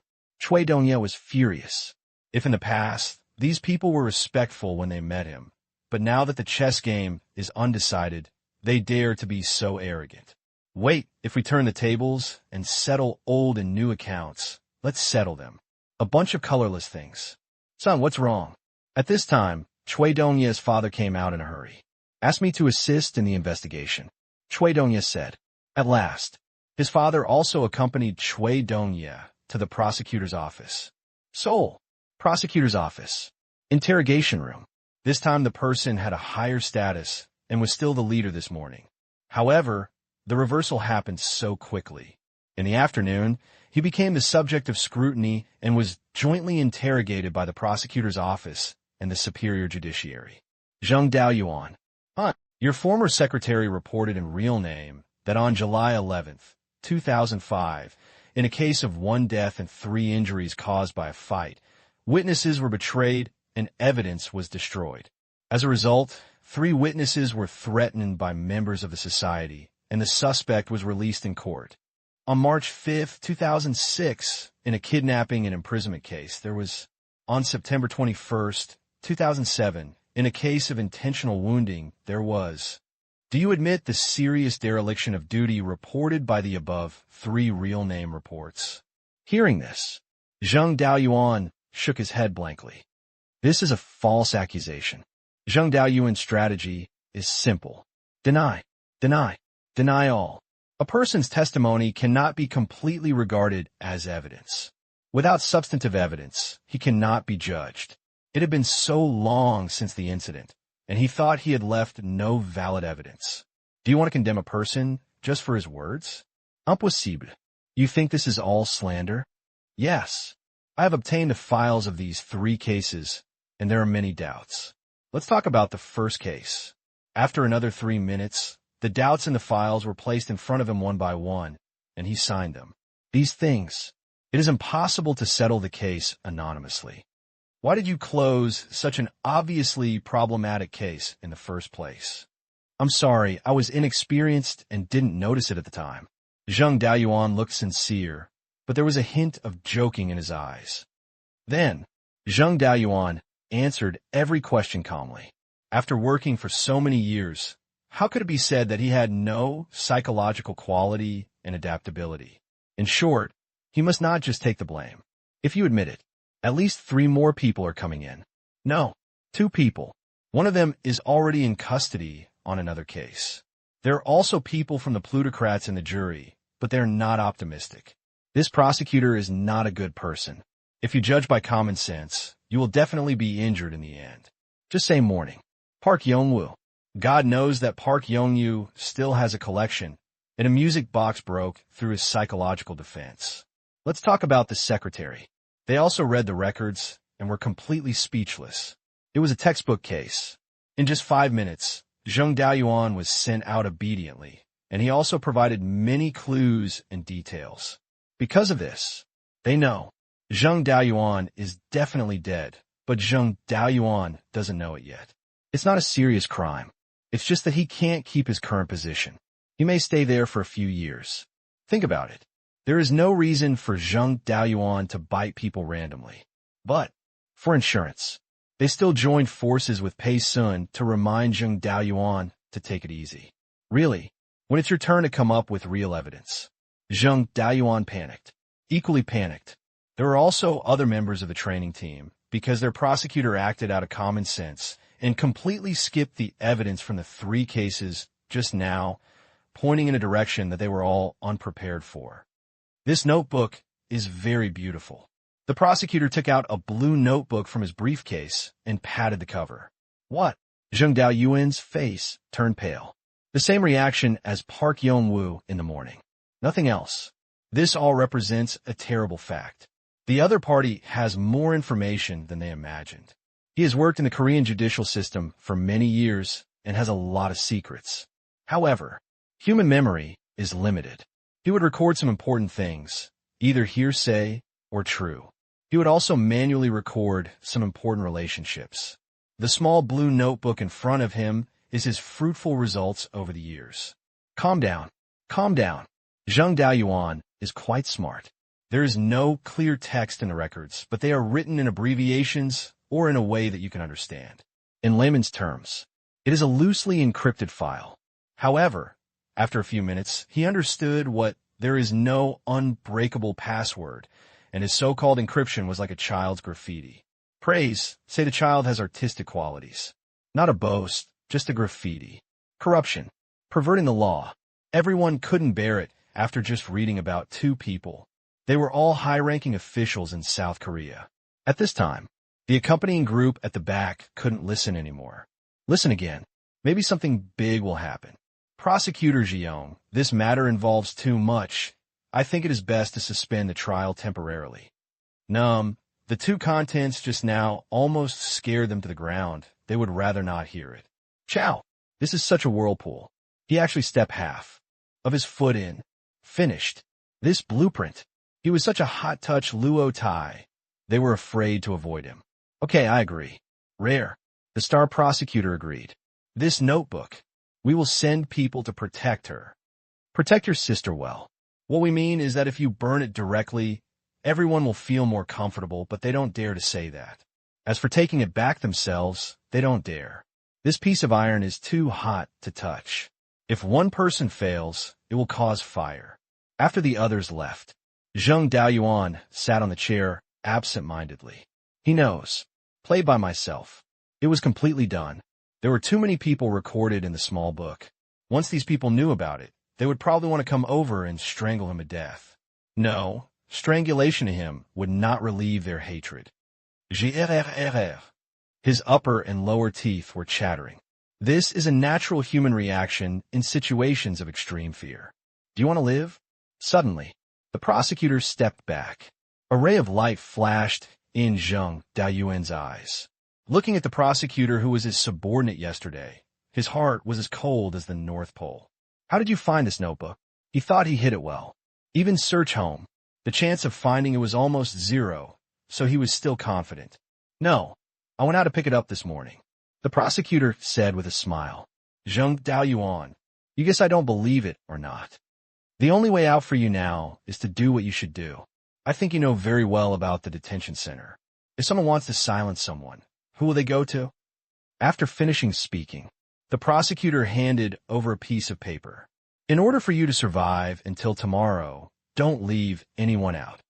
Cui Dongye was furious. If in the past, these people were respectful when they met him, but now that the chess game is undecided, they dare to be so arrogant. Wait, if we turn the tables and settle old and new accounts, let's settle them. A bunch of colorless things. Son, what's wrong? At this time, Cui Dongye's father came out in a hurry. Asked me to assist in the investigation. Cui Dongye said. At last, his father also accompanied Cui Dongye to the prosecutor's office. Seoul, prosecutor's office. Interrogation room. This time the person had a higher status and was still the leader this morning. However, the reversal happened so quickly. In the afternoon, he became the subject of scrutiny and was jointly interrogated by the prosecutor's office and the superior judiciary. Zheng Daoyuan. Your former secretary reported in real name that on July 11th, 2005, in a case of 1 death and 3 injuries caused by a fight, witnesses were betrayed and evidence was destroyed. As a result, 3 witnesses were threatened by members of the society, and the suspect was released in court. On March 5th, 2006, in a kidnapping and imprisonment case. There was on September 21st, 2007, in a case of intentional wounding. There was. Do you admit the serious dereliction of duty reported by the above 3 real name reports? Hearing this, Zheng Daoyuan shook his head blankly. This is a false accusation. Zheng Daoyuan's strategy is simple. Deny, deny, deny all. A person's testimony cannot be completely regarded as evidence. Without substantive evidence, he cannot be judged. It had been so long since the incident, and he thought he had left no valid evidence. Do you want to condemn a person just for his words? Impossible. You think this is all slander? Yes. I have obtained the files of these 3 cases, and there are many doubts. Let's talk about the first case. After another 3 minutes, the doubts in the files were placed in front of him one by one, and he signed them. These things. It is impossible to settle the case anonymously. Why did you close such an obviously problematic case in the first place? I'm sorry, I was inexperienced and didn't notice it at the time. Zheng Daoyuan looked sincere, but there was a hint of joking in his eyes. Then, Zheng Daoyuan answered every question calmly. After working for so many years, how could it be said that he had no psychological quality and adaptability? In short, he must not just take the blame. If you admit it, at least 3 more people are coming in. No, 2 people. One of them is already in custody on another case. There are also people from the plutocrats in the jury, but they're not optimistic. This prosecutor is not a good person. If you judge by common sense, you will definitely be injured in the end. Just say morning. Park Yong-woo. God knows that Park Yong-woo still has a collection, and a music box broke through his psychological defense. Let's talk about the secretary. They also read the records and were completely speechless. It was a textbook case. In just 5 minutes, Zheng Daoyuan was sent out obediently, and he also provided many clues and details. Because of this, they know Zheng Daoyuan is definitely dead, but Zheng Daoyuan doesn't know it yet. It's not a serious crime. It's just that he can't keep his current position. He may stay there for a few years. Think about it. There is no reason for Zheng Daoyuan to bite people randomly. But, for insurance, they still joined forces with Pei Sun to remind Zheng Daoyuan to take it easy. Really, when it's your turn to come up with real evidence. Zheng Daoyuan panicked. Equally panicked. There were also other members of the training team, because their prosecutor acted out of common sense and completely skipped the evidence from the 3 cases just now, pointing in a direction that they were all unprepared for. This notebook is very beautiful. The prosecutor took out a blue notebook from his briefcase and patted the cover. What? Zheng Daoyuan's face turned pale. The same reaction as Park Yong-woo in the morning. Nothing else. This all represents a terrible fact. The other party has more information than they imagined. He has worked in the Korean judicial system for many years and has a lot of secrets. However, human memory is limited. He would record some important things, either hearsay or true. He would also manually record some important relationships. The small blue notebook in front of him is his fruitful results over the years. Calm down. Calm down. Zheng Daoyuan is quite smart. There is no clear text in the records, but they are written in abbreviations or in a way that you can understand. In layman's terms, it is a loosely encrypted file. However, after a few minutes, he understood what there is no unbreakable password, and his so-called encryption was like a child's graffiti. Praise, say the child has artistic qualities. Not a boast, just a graffiti. Corruption, perverting the law. Everyone couldn't bear it after just reading about 2 people. They were all high-ranking officials in South Korea. At this time, the accompanying group at the back couldn't listen anymore. Listen again. Maybe something big will happen. Prosecutor Jeong, this matter involves too much. I think it is best to suspend the trial temporarily. The 2 contents just now almost scared them to the ground. They would rather not hear it. Chow! This is such a whirlpool. He actually stepped half of his foot in. Finished. This blueprint. He was such a hot-touch Luo Tai. They were afraid to avoid him. Okay, I agree. Rare. The star prosecutor agreed. This notebook. We will send people to protect her. Protect your sister well. What we mean is that if you burn it directly, everyone will feel more comfortable, but they don't dare to say that. As for taking it back themselves, they don't dare. This piece of iron is too hot to touch. If one person fails, it will cause fire. After the others left, Zheng Daoyuan sat on the chair absent-mindedly. He knows. Play by myself. It was completely done. There were too many people recorded in the small book. Once these people knew about it, they would probably want to come over and strangle him to death. No, strangulation to him would not relieve their hatred. His upper and lower teeth were chattering. This is a natural human reaction in situations of extreme fear. Do you want to live? Suddenly, the prosecutor stepped back. A ray of light flashed in Zheng Daoyuan's eyes. Looking at the prosecutor who was his subordinate yesterday, his heart was as cold as the North Pole. How did you find this notebook? He thought he hid it well. Even search home. The chance of finding it was almost zero, so he was still confident. No, I went out to pick it up this morning. The prosecutor said with a smile. Zheng Daoyuan, you guess I don't believe it or not. The only way out for you now is to do what you should do. I think you know very well about the detention center. If someone wants to silence someone, who will they go to? After finishing speaking, the prosecutor handed over a piece of paper. In order for you to survive until tomorrow, don't leave anyone out.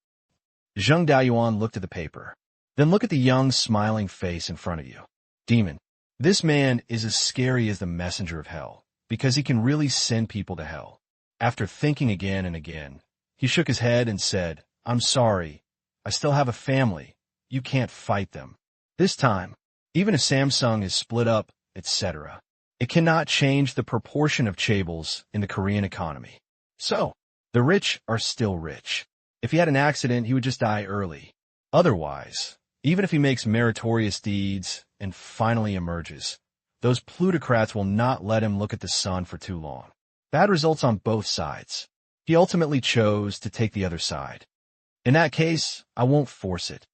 Zheng Daoyuan looked at the paper. Then look at the young, smiling face in front of you. Demon. This man is as scary as the messenger of hell, because he can really send people to hell. After thinking again and again, he shook his head and said, I'm sorry. I still have a family. You can't fight them. This time, even if Samsung is split up, etc., it cannot change the proportion of chaebols in the Korean economy. So, the rich are still rich. If he had an accident, he would just die early. Otherwise, even if he makes meritorious deeds and finally emerges, those plutocrats will not let him look at the sun for too long. Bad results on both sides. He ultimately chose to take the other side. In that case, I won't force it.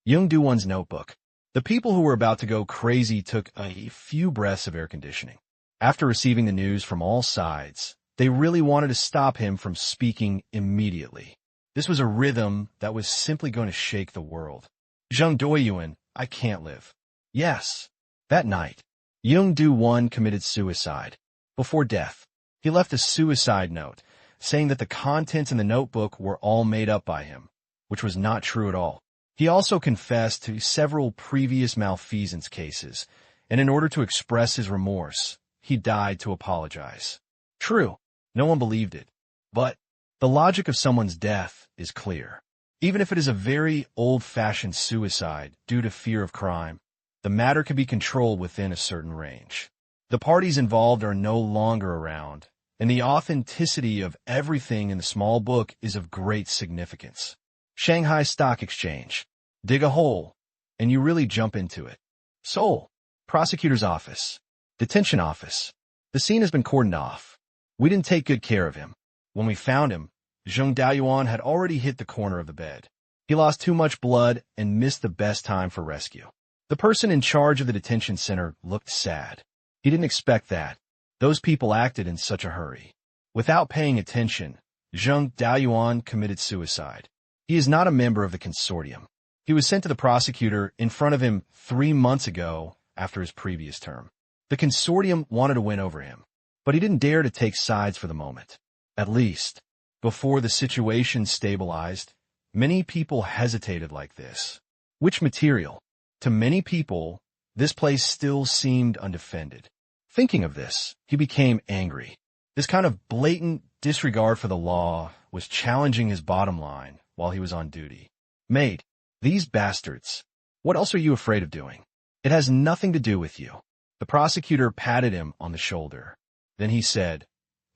Young Do-won's notebook. The people who were about to go crazy took a few breaths of air conditioning. After receiving the news from all sides, they really wanted to stop him from speaking immediately. This was a rhythm that was simply going to shake the world. Zheng Daoyuan, I can't live. Yes. That night, Young Do-won committed suicide. Before death, he left a suicide note, saying that the contents in the notebook were all made up by him, which was not true at all. He also confessed to several previous malfeasance cases, and in order to express his remorse, he died to apologize. True, no one believed it, but the logic of someone's death is clear. Even if it is a very old-fashioned suicide due to fear of crime, the matter can be controlled within a certain range. The parties involved are no longer around, and the authenticity of everything in the small book is of great significance. Shanghai Stock Exchange. Dig a hole, and you really jump into it. Seoul. Prosecutor's office. Detention office. The scene has been cordoned off. We didn't take good care of him. When we found him, Zheng Daoyuan had already hit the corner of the bed. He lost too much blood and missed the best time for rescue. The person in charge of the detention center looked sad. He didn't expect that. Those people acted in such a hurry. Without paying attention, Zheng Daoyuan committed suicide. He is not a member of the consortium. He was sent to the prosecutor in front of him 3 months ago after his previous term. The consortium wanted to win over him, but he didn't dare to take sides for the moment. At least, before the situation stabilized, many people hesitated like this. Which material? To many people, this place still seemed undefended. Thinking of this, he became angry. This kind of blatant disregard for the law was challenging his bottom line while he was on duty. Mate, these bastards. What else are you afraid of doing? It has nothing to do with you. The prosecutor patted him on the shoulder. Then he said,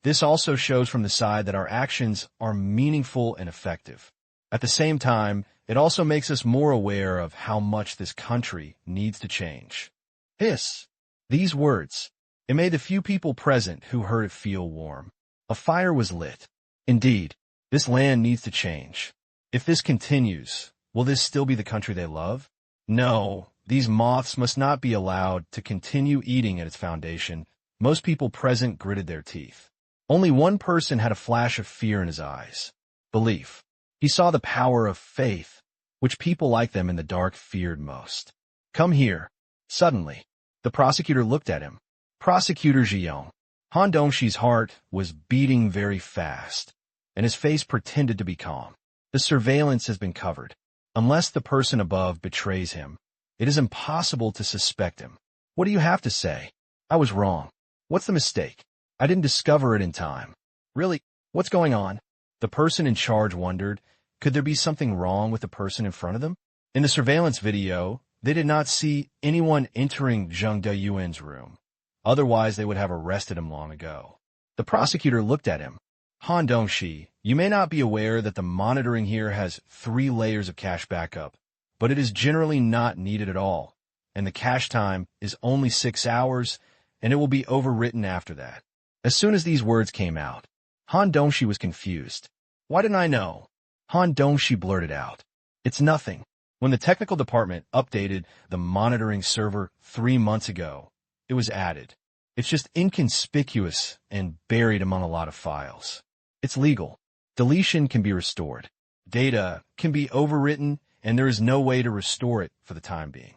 this also shows from the side that our actions are meaningful and effective. At the same time, it also makes us more aware of how much this country needs to change. Hiss. These words. It made the few people present who heard it feel warm. A fire was lit. Indeed, this land needs to change. If this continues, will this still be the country they love? No, these moths must not be allowed to continue eating at its foundation. Most people present gritted their teeth. Only one person had a flash of fear in his eyes. Belief. He saw the power of faith, which people like them in the dark feared most. Come here. Suddenly, the prosecutor looked at him. Prosecutor Jiang. Han Dongxi's heart was beating very fast, and his face pretended to be calm. The surveillance has been covered. Unless the person above betrays him, it is impossible to suspect him. What do you have to say? I was wrong. What's the mistake? I didn't discover it in time. Really? What's going on? The person in charge wondered, could there be something wrong with the person in front of them? In the surveillance video, they did not see anyone entering Zheng Dayuan's room. Otherwise, they would have arrested him long ago. The prosecutor looked at him. Han Dongxi, you may not be aware that the monitoring here has 3 layers of cache backup, but it is generally not needed at all, and the cache time is only 6 hours, and it will be overwritten after that. As soon as these words came out, Han Dongxi was confused. Why didn't I know? Han Dongxi blurted out. It's nothing. When the technical department updated the monitoring server 3 months ago, it was added. It's just inconspicuous and buried among a lot of files. It's legal. Deletion can be restored. Data can be overwritten, and there is no way to restore it for the time being.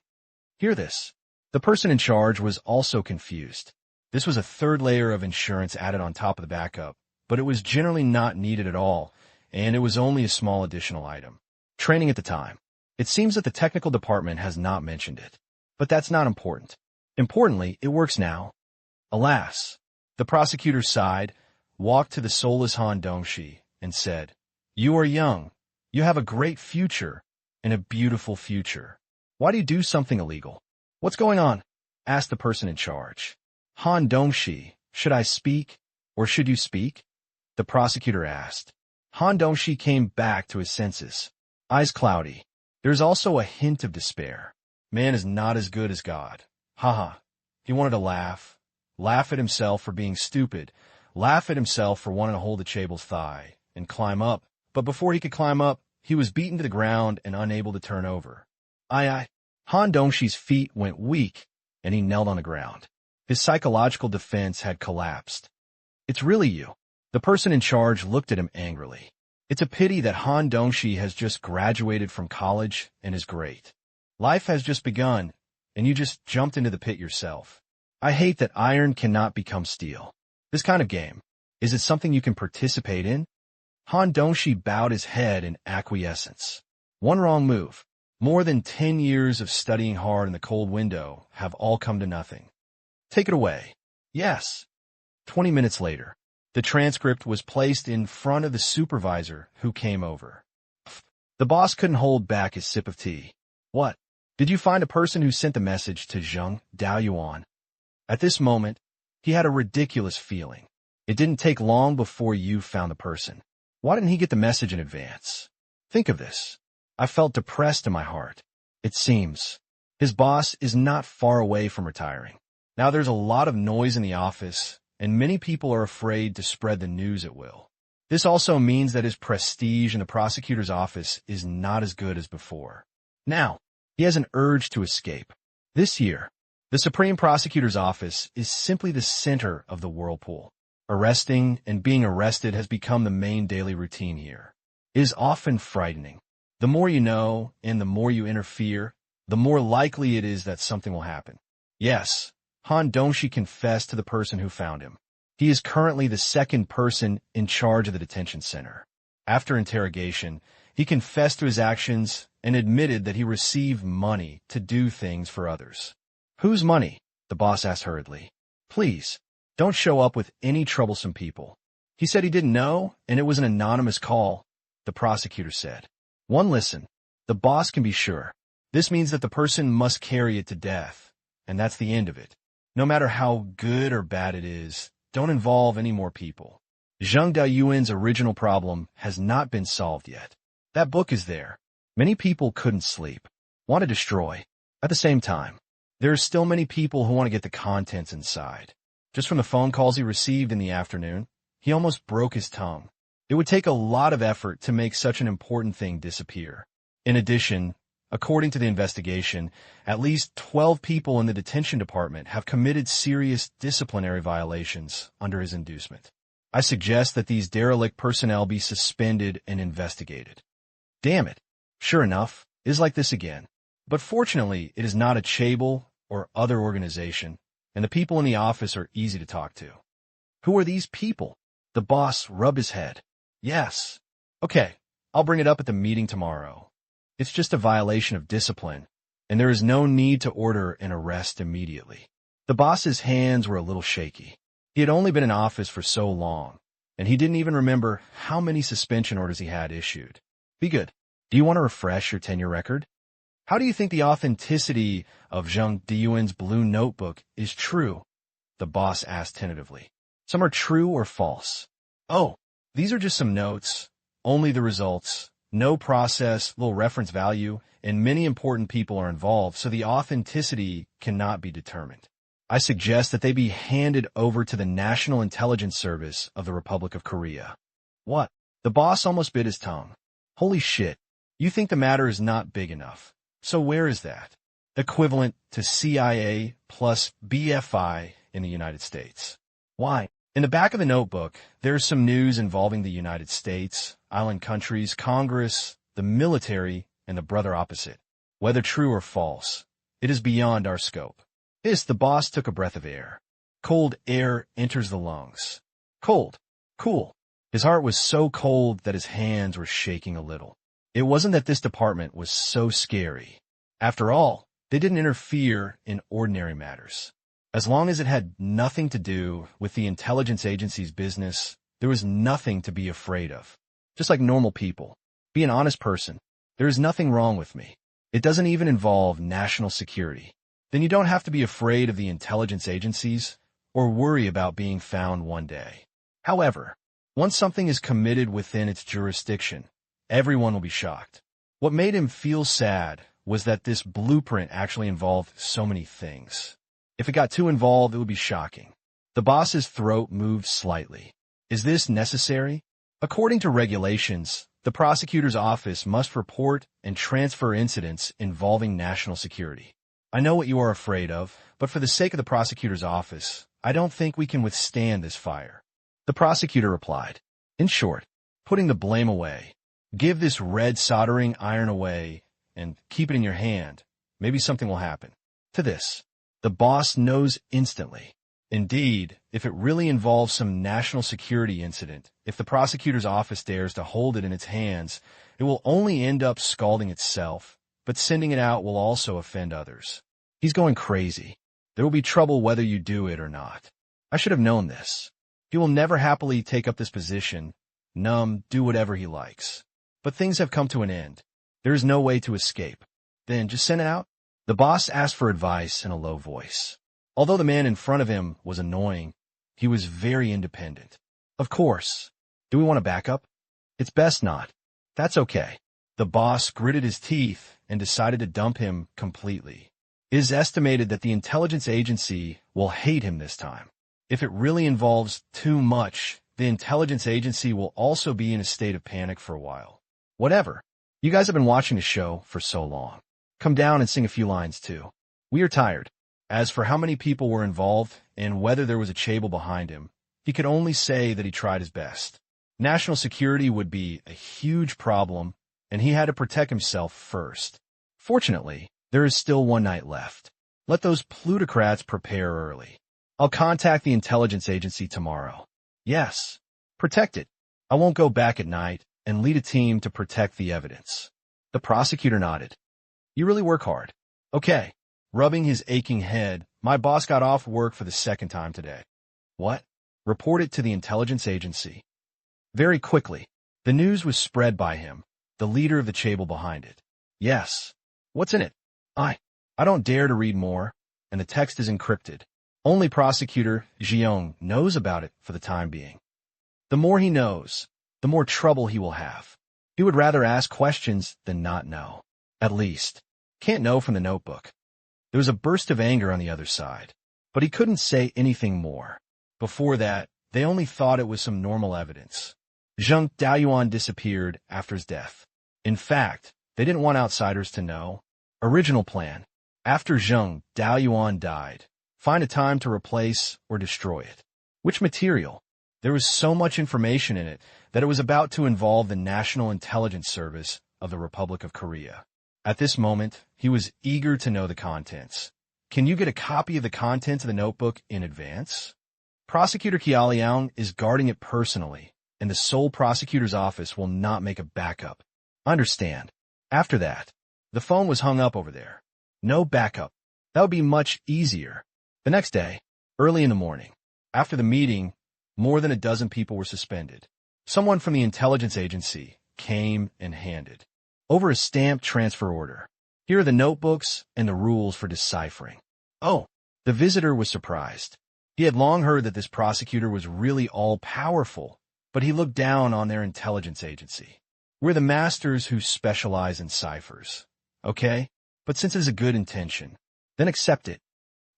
Hear this. The person in charge was also confused. This was a 3rd layer of insurance added on top of the backup, but it was generally not needed at all, and it was only a small additional item. Training at the time. It seems that the technical department has not mentioned it. But that's not important. Importantly, it works now. Alas. The prosecutor sighed, walked to the soulless Han Dongxi, and said, You are young. You have a great future, and a beautiful future. Why do you do something illegal? What's going on? Asked the person in charge. Han Dongxi, should I speak, or should you speak? The prosecutor asked. Han Dongxi came back to his senses. Eyes cloudy. There's also a hint of despair. Man is not as good as God. Haha. He wanted to laugh. Laugh at himself for being stupid. Laugh at himself for wanting to hold the Chable's thigh and climb up. But before he could climb up, he was beaten to the ground and unable to turn over. Han Dongxi's feet went weak, and he knelt on the ground. His psychological defense had collapsed. It's really you. The person in charge looked at him angrily. It's a pity that Han Dongxi has just graduated from college and is great. Life has just begun, and you just jumped into the pit yourself. I hate that iron cannot become steel. This kind of game, is it something you can participate in? Han Dongxi bowed his head in acquiescence. One wrong move. More than 10 years of studying hard in the cold window have all come to nothing. Take it away. Yes. 20 minutes later, the transcript was placed in front of the supervisor who came over. The boss couldn't hold back his sip of tea. What? Did you find a person who sent the message to Zheng Daoyuan? At this moment, he had a ridiculous feeling. It didn't take long before you found the person. Why didn't he get the message in advance? Think of this. I felt depressed in my heart. It seems his boss is not far away from retiring. Now there's a lot of noise in the office, and many people are afraid to spread the news at will. This also means that his prestige in the prosecutor's office is not as good as before. Now, he has an urge to escape. This year, the Supreme Prosecutor's office is simply the center of the whirlpool. Arresting and being arrested has become the main daily routine here. It is often frightening. The more you know and the more you interfere, the more likely it is that something will happen. Yes, Han Dongxi confessed to the person who found him. He is currently the 2nd person in charge of the detention center. After interrogation, he confessed to his actions and admitted that he received money to do things for others. Whose money? The boss asked hurriedly. Please, don't show up with any troublesome people. He said he didn't know, and it was an anonymous call, the prosecutor said. One listen. The boss can be sure. This means that the person must carry it to death, and that's the end of it. No matter how good or bad it is, don't involve any more people. Zheng Daoyuan's original problem has not been solved yet. That book is there. Many people couldn't sleep, want to destroy. At the same time, there are still many people who want to get the contents inside. Just from the phone calls he received in the afternoon, he almost broke his tongue. It would take a lot of effort to make such an important thing disappear. In addition, according to the investigation, at least 12 people in the detention department have committed serious disciplinary violations under his inducement. I suggest that these derelict personnel be suspended and investigated. Damn it. Sure enough, it is like this again. But fortunately, it is not a chaebol or other organization, and the people in the office are easy to talk to. Who are these people? The boss rubbed his head. Yes. Okay, I'll bring it up at the meeting tomorrow. It's just a violation of discipline, and there is no need to order an arrest immediately. The boss's hands were a little shaky. He had only been in office for so long, and he didn't even remember how many suspension orders he had issued. Be good. Do you want to refresh your tenure record? How do you think the authenticity of Zheng Diyuan's blue notebook is true? The boss asked tentatively. Some are true or false. Oh, these are just some notes. Only the results. No process, little reference value, and many important people are involved, so the authenticity cannot be determined. I suggest that they be handed over to the National Intelligence Service of the Republic of Korea. What? The boss almost bit his tongue. Holy shit. You think the matter is not big enough. So where is that? Equivalent to CIA plus BFI in the United States. Why? In the back of the notebook, there's some news involving the United States, island countries, Congress, the military, and the brother opposite. Whether true or false, it is beyond our scope. The boss took a breath of air. Cold air enters the lungs. Cold. Cool. His heart was so cold that his hands were shaking a little. It wasn't that this department was so scary. After all, they didn't interfere in ordinary matters. As long as it had nothing to do with the intelligence agency's business, there was nothing to be afraid of. Just like normal people. Be an honest person. There is nothing wrong with me. It doesn't even involve national security. Then you don't have to be afraid of the intelligence agencies or worry about being found one day. However, once something is committed within its jurisdiction, everyone will be shocked. What made him feel sad was that this blueprint actually involved so many things. If it got too involved, it would be shocking. The boss's throat moved slightly. Is this necessary? According to regulations, the prosecutor's office must report and transfer incidents involving national security. I know what you are afraid of, but for the sake of the prosecutor's office, I don't think we can withstand this fire. The prosecutor replied. In short, putting the blame away. Give this red soldering iron away and keep it in your hand. Maybe something will happen. To this, the boss knows instantly. Indeed, if it really involves some national security incident, if the prosecutor's office dares to hold it in its hands, it will only end up scalding itself, but sending it out will also offend others. He's going crazy. There will be trouble whether you do it or not. I should have known this. He will never happily take up this position, do whatever he likes. But things have come to an end. There is no way to escape. Then just send it out? The boss asked for advice in a low voice. Although the man in front of him was annoying, he was very independent. Of course. Do we want to back up? It's best not. That's okay. The boss gritted his teeth and decided to dump him completely. It is estimated that the intelligence agency will hate him this time. If it really involves too much, the intelligence agency will also be in a state of panic for a while. Whatever. You guys have been watching the show for so long. Come down and sing a few lines too. We are tired. As for how many people were involved and whether there was a chaebol behind him, he could only say that he tried his best. National security would be a huge problem, and he had to protect himself first. Fortunately, there is still one night left. Let those plutocrats prepare early. I'll contact the intelligence agency tomorrow. Yes. Protect it. I won't go back at night and lead a team to protect the evidence. The prosecutor nodded. You really work hard. Okay. Rubbing his aching head, my boss got off work for the second time today. What? Report it to the intelligence agency. Very quickly, the news was spread by him, the leader of the chaebol behind it. Yes. What's in it? I don't dare to read more, and the text is encrypted. Only Prosecutor Jiang knows about it for the time being. The more he knows, the more trouble he will have. He would rather ask questions than not know. At least, can't know from the notebook. There was a burst of anger on the other side, but he couldn't say anything more. Before that, they only thought it was some normal evidence. Zheng Daoyuan disappeared after his death. In fact, they didn't want outsiders to know. Original plan. After Zheng Daoyuan died, find a time to replace or destroy it. Which material? There was so much information in it that it was about to involve the National Intelligence Service of the Republic of Korea. At this moment, he was eager to know the contents. Can you get a copy of the contents of the notebook in advance? Prosecutor Kialiang is guarding it personally, and the Seoul prosecutor's office will not make a backup. Understand. After that, the phone was hung up over there. No backup. That would be much easier. The next day, early in the morning, after the meeting, more than a dozen people were suspended. Someone from the intelligence agency came and handed over a stamped transfer order. Here are the notebooks and the rules for deciphering. Oh, the visitor was surprised. He had long heard that this prosecutor was really all-powerful, but he looked down on their intelligence agency. We're the masters who specialize in ciphers. Okay? But since it's a good intention, then accept it.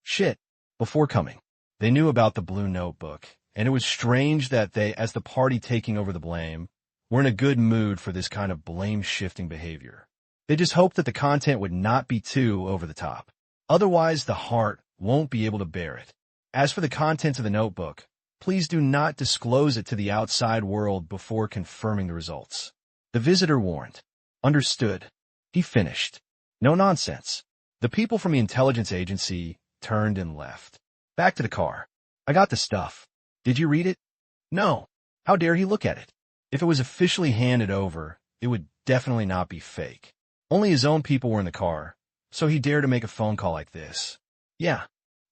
Shit. Before coming, they knew about the blue notebook, and it was strange that they, as the party taking over the blame, were in a good mood for this kind of blame-shifting behavior. They just hoped that the content would not be too over the top. Otherwise, the heart won't be able to bear it. As for the contents of the notebook, please do not disclose it to the outside world before confirming the results. The visitor warned. Understood. He finished. No nonsense. The people from the intelligence agency turned and left. Back to the car. I got the stuff. Did you read it? No. How dare he look at it? If it was officially handed over, it would definitely not be fake. Only his own people were in the car, so he dared to make a phone call like this. Yeah.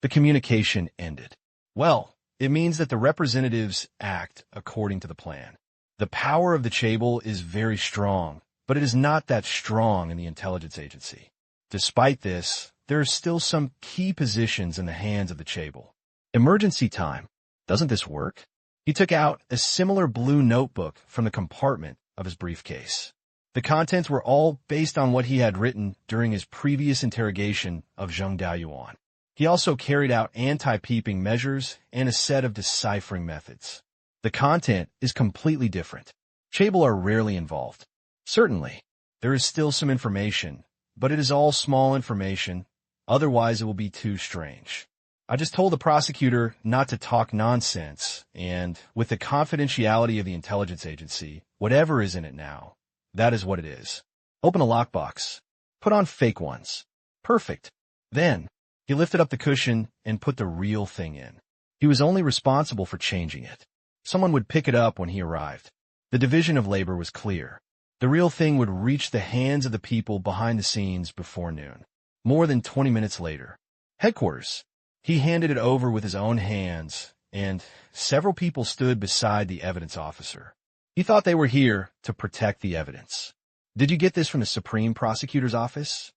The communication ended. Well, it means that the representatives act according to the plan. The power of the chaebol is very strong, but it is not that strong in the intelligence agency. Despite this, there are still some key positions in the hands of the chaebol. Emergency time. Doesn't this work? He took out a similar blue notebook from the compartment of his briefcase. The contents were all based on what he had written during his previous interrogation of Zheng Daoyuan. He also carried out anti-peeping measures and a set of deciphering methods. The content is completely different. Chaebol are rarely involved. Certainly, there is still some information, but it is all small information, otherwise it will be too strange. I just told the prosecutor not to talk nonsense, and with the confidentiality of the intelligence agency, whatever is in it now, that is what it is. Open a lockbox. Put on fake ones. Perfect. Then, he lifted up the cushion and put the real thing in. He was only responsible for changing it. Someone would pick it up when he arrived. The division of labor was clear. The real thing would reach the hands of the people behind the scenes before noon. More than 20 minutes later. Headquarters. He handed it over with his own hands, and several people stood beside the evidence officer. He thought they were here to protect the evidence. Did you get this from the Supreme Prosecutor's office?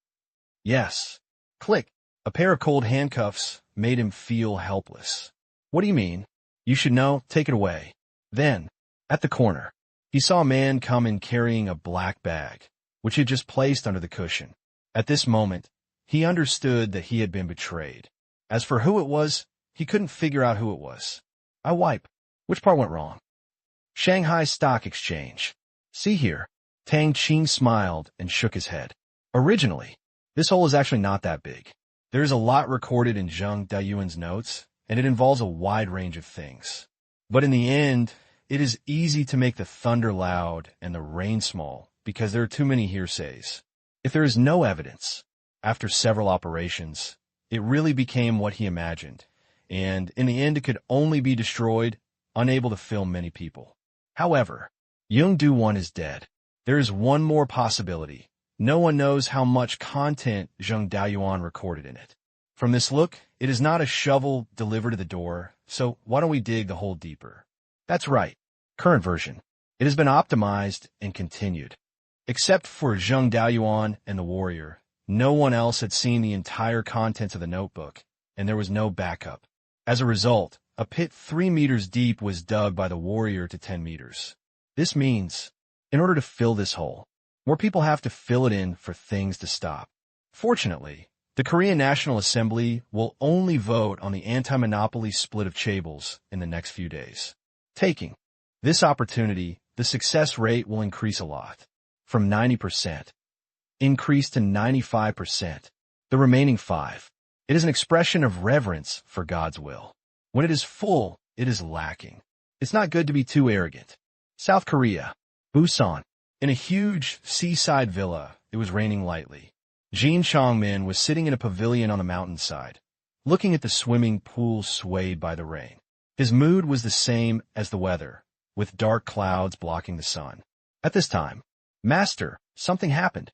Yes. Click. A pair of cold handcuffs made him feel helpless. What do you mean? You should know. Take it away. Then, at the corner, he saw a man come in carrying a black bag, which he had just placed under the cushion. At this moment, he understood that he had been betrayed. As for who it was, he couldn't figure out who it was. I wipe. Which part went wrong? Shanghai Stock Exchange. See here. Tang Qing smiled and shook his head. Originally, this hole is actually not that big. There is a lot recorded in Zheng Daoyuan's notes, and it involves a wide range of things. But in the end, it is easy to make the thunder loud and the rain small because there are too many hearsays. If there is no evidence, after several operations, it really became what he imagined, and in the end it could only be destroyed, unable to film many people. However, Yung Du-won is dead. There is one more possibility. No one knows how much content Zheng Daoyuan recorded in it. From this look, it is not a shovel delivered to the door, so why don't we dig the hole deeper? That's right. Current version. It has been optimized and continued. Except for Zheng Daoyuan and the warrior, no one else had seen the entire contents of the notebook, and there was no backup. As a result, a pit 3 meters deep was dug by the warrior to 10 meters. This means, in order to fill this hole, more people have to fill it in for things to stop. Fortunately, the Korean National Assembly will only vote on the anti-monopoly split of chaebols in the next few days. Taking this opportunity, the success rate will increase a lot, from 90%. Increase to 95%. The remaining 5%. It is an expression of reverence for God's will. When it is full, it is lacking. It's not good to be too arrogant. South Korea. Busan. In a huge seaside villa, it was raining lightly. Jin Chongmin was sitting in a pavilion on the mountainside, looking at the swimming pool swayed by the rain. His mood was the same as the weather, with dark clouds blocking the sun. At this time, "Master, something happened."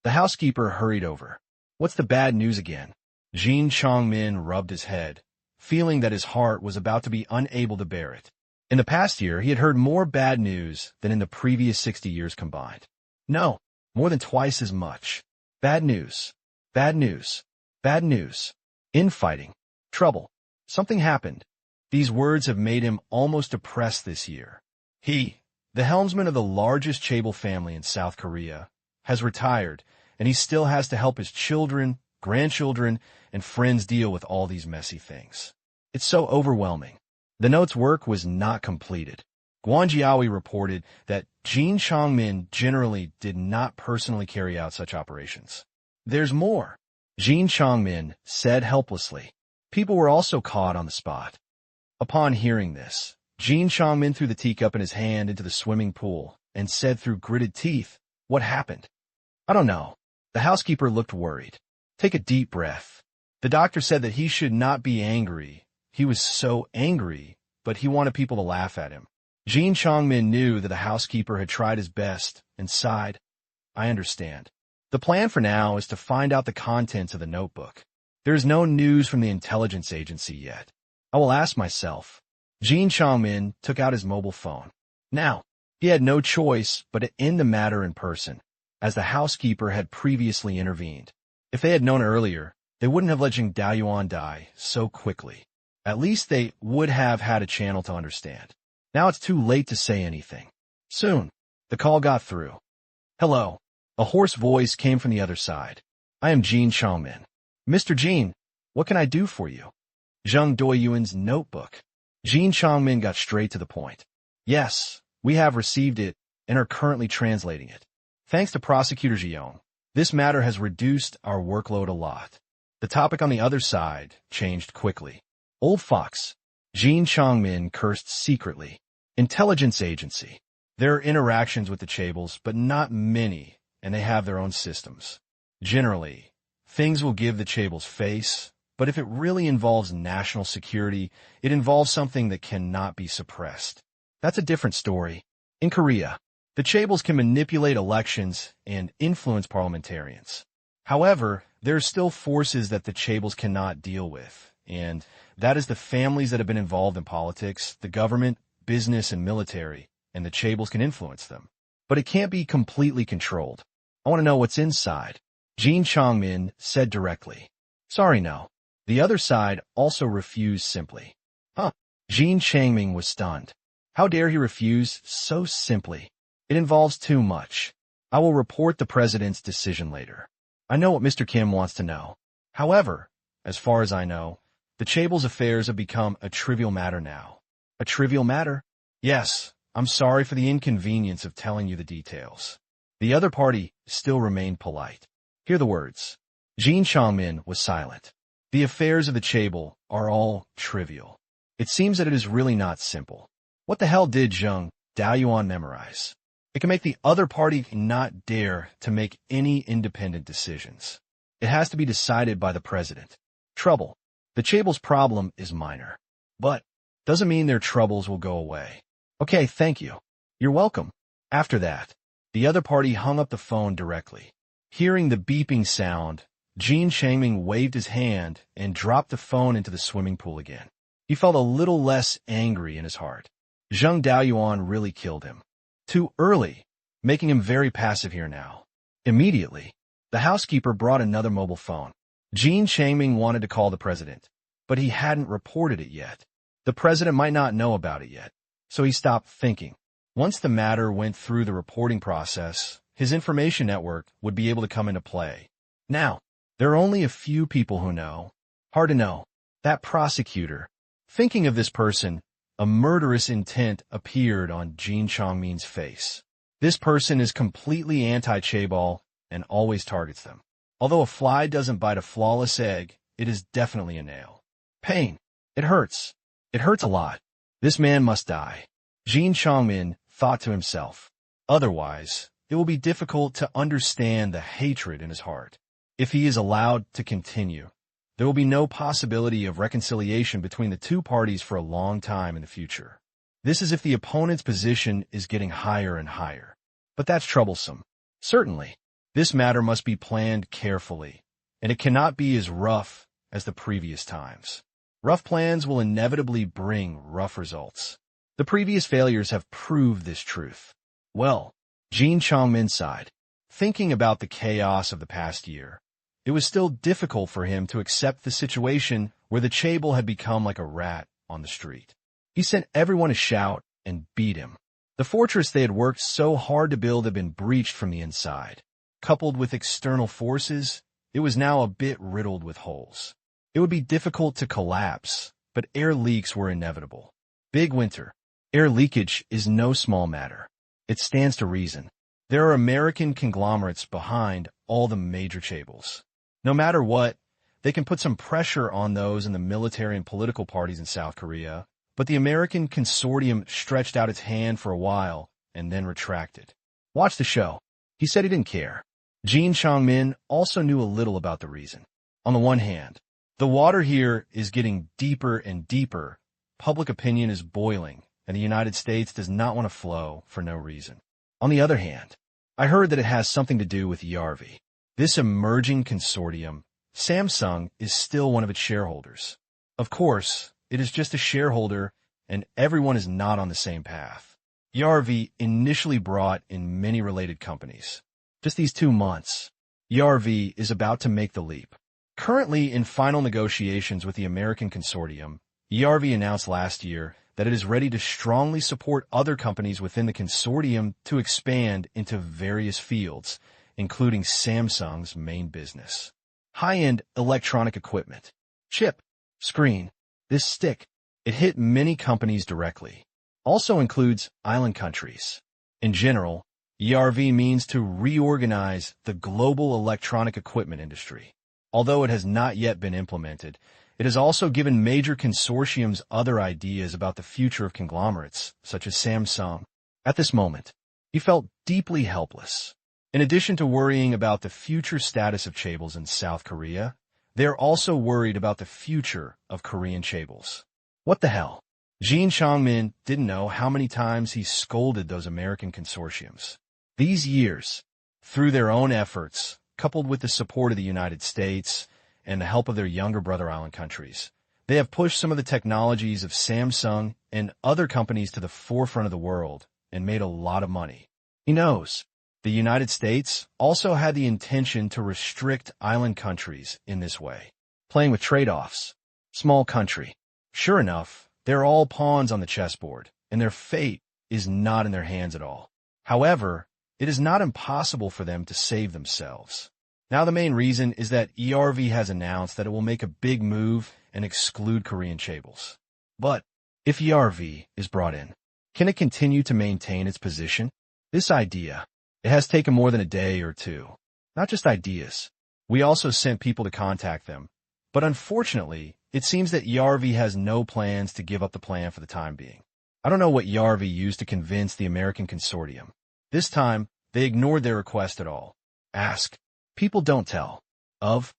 The housekeeper hurried over. "What's the bad news again?" Jin Chongmin rubbed his head, feeling that his heart was about to be unable to bear it. In the past year, he had heard more bad news than in the previous 60 years combined. No, more than twice as much. Bad news. Bad news. Bad news. Infighting. Trouble. Something happened. These words have made him almost depressed this year. He, the helmsman of the largest chaebol family in South Korea, has retired, and he still has to help his children, grandchildren, and friends deal with all these messy things. It's so overwhelming. The note's work was not completed. Guangjiawi reported that Jin Chongmin generally did not personally carry out such operations. "There's more," Jin Chongmin said helplessly. People were also caught on the spot. Upon hearing this, Jin Chongmin threw the teacup in his hand into the swimming pool and said through gritted teeth, "What happened?" "I don't know." The housekeeper looked worried. "Take a deep breath." The doctor said that he should not be angry. He was so angry, but he wanted people to laugh at him. Jin Chongmin knew that the housekeeper had tried his best and sighed. "I understand. The plan for now is to find out the contents of the notebook. There is no news from the intelligence agency yet. I will ask myself." Jin Chongmin took out his mobile phone. Now, he had no choice but to end the matter in person, as the housekeeper had previously intervened. If they had known earlier, they wouldn't have let Jing Daoyuan die so quickly. At least they would have had a channel to understand. Now it's too late to say anything. Soon, the call got through. "Hello." A hoarse voice came from the other side. "I am Jin Chongmin." "Mr. Jin, what can I do for you?" Zheng Doyuan's notebook. Jin Chongmin got straight to the point. "Yes, we have received it and are currently translating it. Thanks to Prosecutor Jiang, this matter has reduced our workload a lot." The topic on the other side changed quickly. "Old fox." Jin Chongmin cursed secretly. "Intelligence agency. There are interactions with the chaebols, but not many, and they have their own systems. Generally, things will give the chaebols face, but if it really involves national security, it involves something that cannot be suppressed. That's a different story. In Korea, the chaebols can manipulate elections and influence parliamentarians. However, there are still forces that the chaebols cannot deal with, and that is the families that have been involved in politics, the government, business, and military, and the chaebols can influence them. But it can't be completely controlled. I want to know what's inside." Jin Chongmin said directly. "Sorry, no." The other side also refused simply. "Huh?" Jin Changming was stunned. How dare he refuse so simply? "It involves too much. I will report the president's decision later. I know what Mr. Kim wants to know. However, as far as I know, the chaebols' affairs have become a trivial matter now." "A trivial matter?" "Yes, I'm sorry for the inconvenience of telling you the details." The other party still remained polite. Hear the words. Jin Chongmin was silent. The affairs of the chaebol are all trivial. It seems that it is really not simple. What the hell did Zheng Daoyuan memorize? It can make the other party not dare to make any independent decisions. It has to be decided by the president. Trouble. The chaebol's problem is minor, but doesn't mean their troubles will go away. "Okay, thank you." "You're welcome." After that, the other party hung up the phone directly. Hearing the beeping sound, Jin Changming waved his hand and dropped the phone into the swimming pool again. He felt a little less angry in his heart. Zheng Daoyuan really killed him. Too early, making him very passive here now. Immediately, the housekeeper brought another mobile phone. Jin Changming wanted to call the president, but he hadn't reported it yet. The president might not know about it yet, so he stopped thinking. Once the matter went through the reporting process, his information network would be able to come into play. Now, there are only a few people who know. Hard to know. That prosecutor. Thinking of this person, a murderous intent appeared on Jin Chongmin's face. This person is completely anti-chaebol and always targets them. Although a fly doesn't bite a flawless egg, it is definitely a nail. Pain. It hurts. It hurts a lot. This man must die, Jin Chongmin thought to himself. Otherwise, it will be difficult to understand the hatred in his heart. If he is allowed to continue, there will be no possibility of reconciliation between the two parties for a long time in the future. This is if the opponent's position is getting higher and higher. But that's troublesome. Certainly, this matter must be planned carefully, and it cannot be as rough as the previous times. Rough plans will inevitably bring rough results. The previous failures have proved this truth. Well, Jin Chongmin sighed. Thinking about the chaos of the past year, it was still difficult for him to accept the situation where the chaebol had become like a rat on the street. He sent everyone to shout and beat him. The fortress they had worked so hard to build had been breached from the inside. Coupled with external forces, it was now a bit riddled with holes. It would be difficult to collapse, but air leaks were inevitable. Big winter. Air leakage is no small matter. It stands to reason. There are American conglomerates behind all the major chaebols. No matter what, they can put some pressure on those in the military and political parties in South Korea, but the American consortium stretched out its hand for a while and then retracted. Watch the show. He said he didn't care. Jin Chongmin also knew a little about the reason. On the one hand, the water here is getting deeper and deeper. Public opinion is boiling, and the United States does not want to flow for no reason. On the other hand, I heard that it has something to do with ERV. This emerging consortium, Samsung, is still one of its shareholders. Of course, it is just a shareholder, and everyone is not on the same path. ERV initially brought in many related companies. Just these 2 months, ERV is about to make the leap. Currently in final negotiations with the American consortium, ERV announced last year that it is ready to strongly support other companies within the consortium to expand into various fields, including Samsung's main business. High-end electronic equipment. Chip. Screen. This stick. It hit many companies directly. Also includes island countries. In general, ERV means to reorganize the global electronic equipment industry. Although it has not yet been implemented, it has also given major consortiums other ideas about the future of conglomerates, such as Samsung. At this moment, he felt deeply helpless. In addition to worrying about the future status of chaebols in South Korea, they are also worried about the future of Korean chaebols. What the hell? Jin Chongmin didn't know how many times he scolded those American consortiums. These years, through their own efforts, coupled with the support of the United States and the help of their younger brother island countries, they have pushed some of the technologies of Samsung and other companies to the forefront of the world and made a lot of money. He knows. The United States also had the intention to restrict island countries in this way, playing with trade-offs. Small country. Sure enough, they're all pawns on the chessboard, and their fate is not in their hands at all. However, it is not impossible for them to save themselves. Now the main reason is that ERV has announced that it will make a big move and exclude Korean chaebols. But if ERV is brought in, can it continue to maintain its position? This idea, it has taken more than a day or two. Not just ideas. We also sent people to contact them. But unfortunately, it seems that ERV has no plans to give up the plan for the time being. I don't know what ERV used to convince the American consortium. This time, they ignored their request at all. Ask. People don't tell. Of.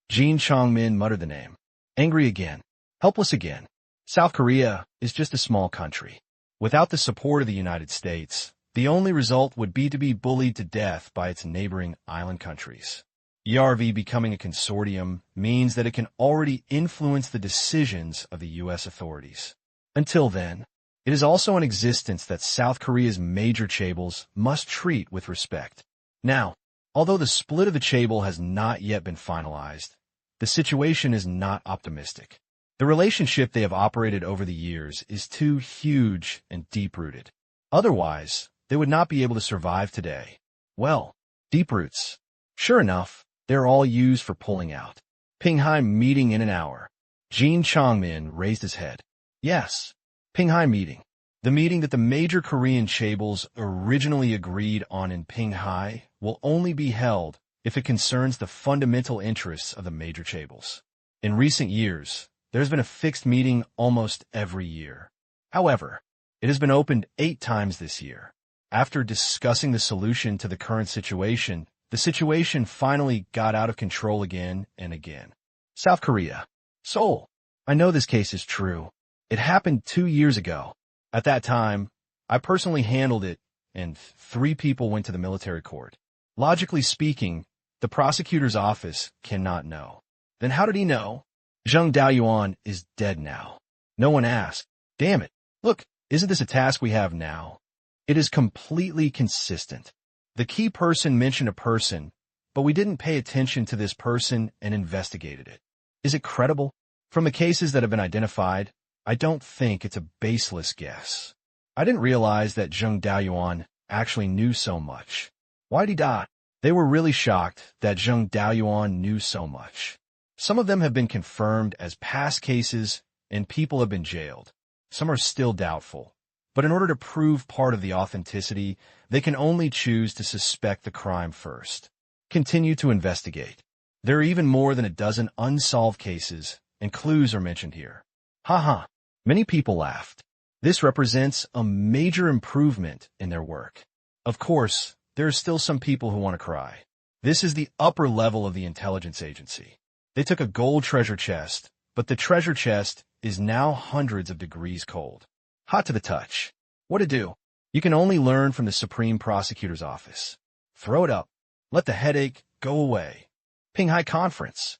Jin Chongmin muttered the name. Angry again. Helpless again. South Korea is just a small country. Without the support of the United States, the only result would be to be bullied to death by its neighboring island countries. ERV becoming a consortium means that it can already influence the decisions of the U.S. authorities. Until then, it is also in existence that South Korea's major chaebols must treat with respect. Now, although the split of the chaebol has not yet been finalized, the situation is not optimistic. The relationship they have operated over the years is too huge and deep-rooted. Otherwise, they would not be able to survive today. Well, deep roots. Sure enough, they're all used for pulling out. Pinghai meeting in an hour. Jin Chongmin raised his head. Yes, Pinghai meeting. The meeting that the major Korean chaebols originally agreed on in Pinghai will only be held if it concerns the fundamental interests of the major chaebols. In recent years, there's been a fixed meeting almost every year. However, it has been opened 8 times this year. After discussing the solution to the current situation, the situation finally got out of control again and again. South Korea. Seoul. I know this case is true. It happened 2 years ago. At that time, I personally handled it, and 3 people went to the military court. Logically speaking, the prosecutor's office cannot know. Then how did he know? Zheng Daoyuan is dead now. No one asked. Damn it. Look, isn't this a task we have now? It is completely consistent. The key person mentioned a person, but we didn't pay attention to this person and investigated it. Is it credible? From the cases that have been identified, I don't think it's a baseless guess. I didn't realize that Zheng Daoyuan actually knew so much. Why'd he die? They were really shocked that Zheng Daoyuan knew so much. Some of them have been confirmed as past cases and people have been jailed. Some are still doubtful. But in order to prove part of the authenticity, they can only choose to suspect the crime first. Continue to investigate. There are even more than a dozen unsolved cases, and clues are mentioned here. Haha, many people laughed. This represents a major improvement in their work. Of course, there are still some people who want to cry. This is the upper level of the intelligence agency. They took a gold treasure chest, but the treasure chest is now hundreds of degrees cold. Hot to the touch. What to do? You can only learn from the Supreme Prosecutor's Office. Throw it up. Let the headache go away. Pinghai Conference.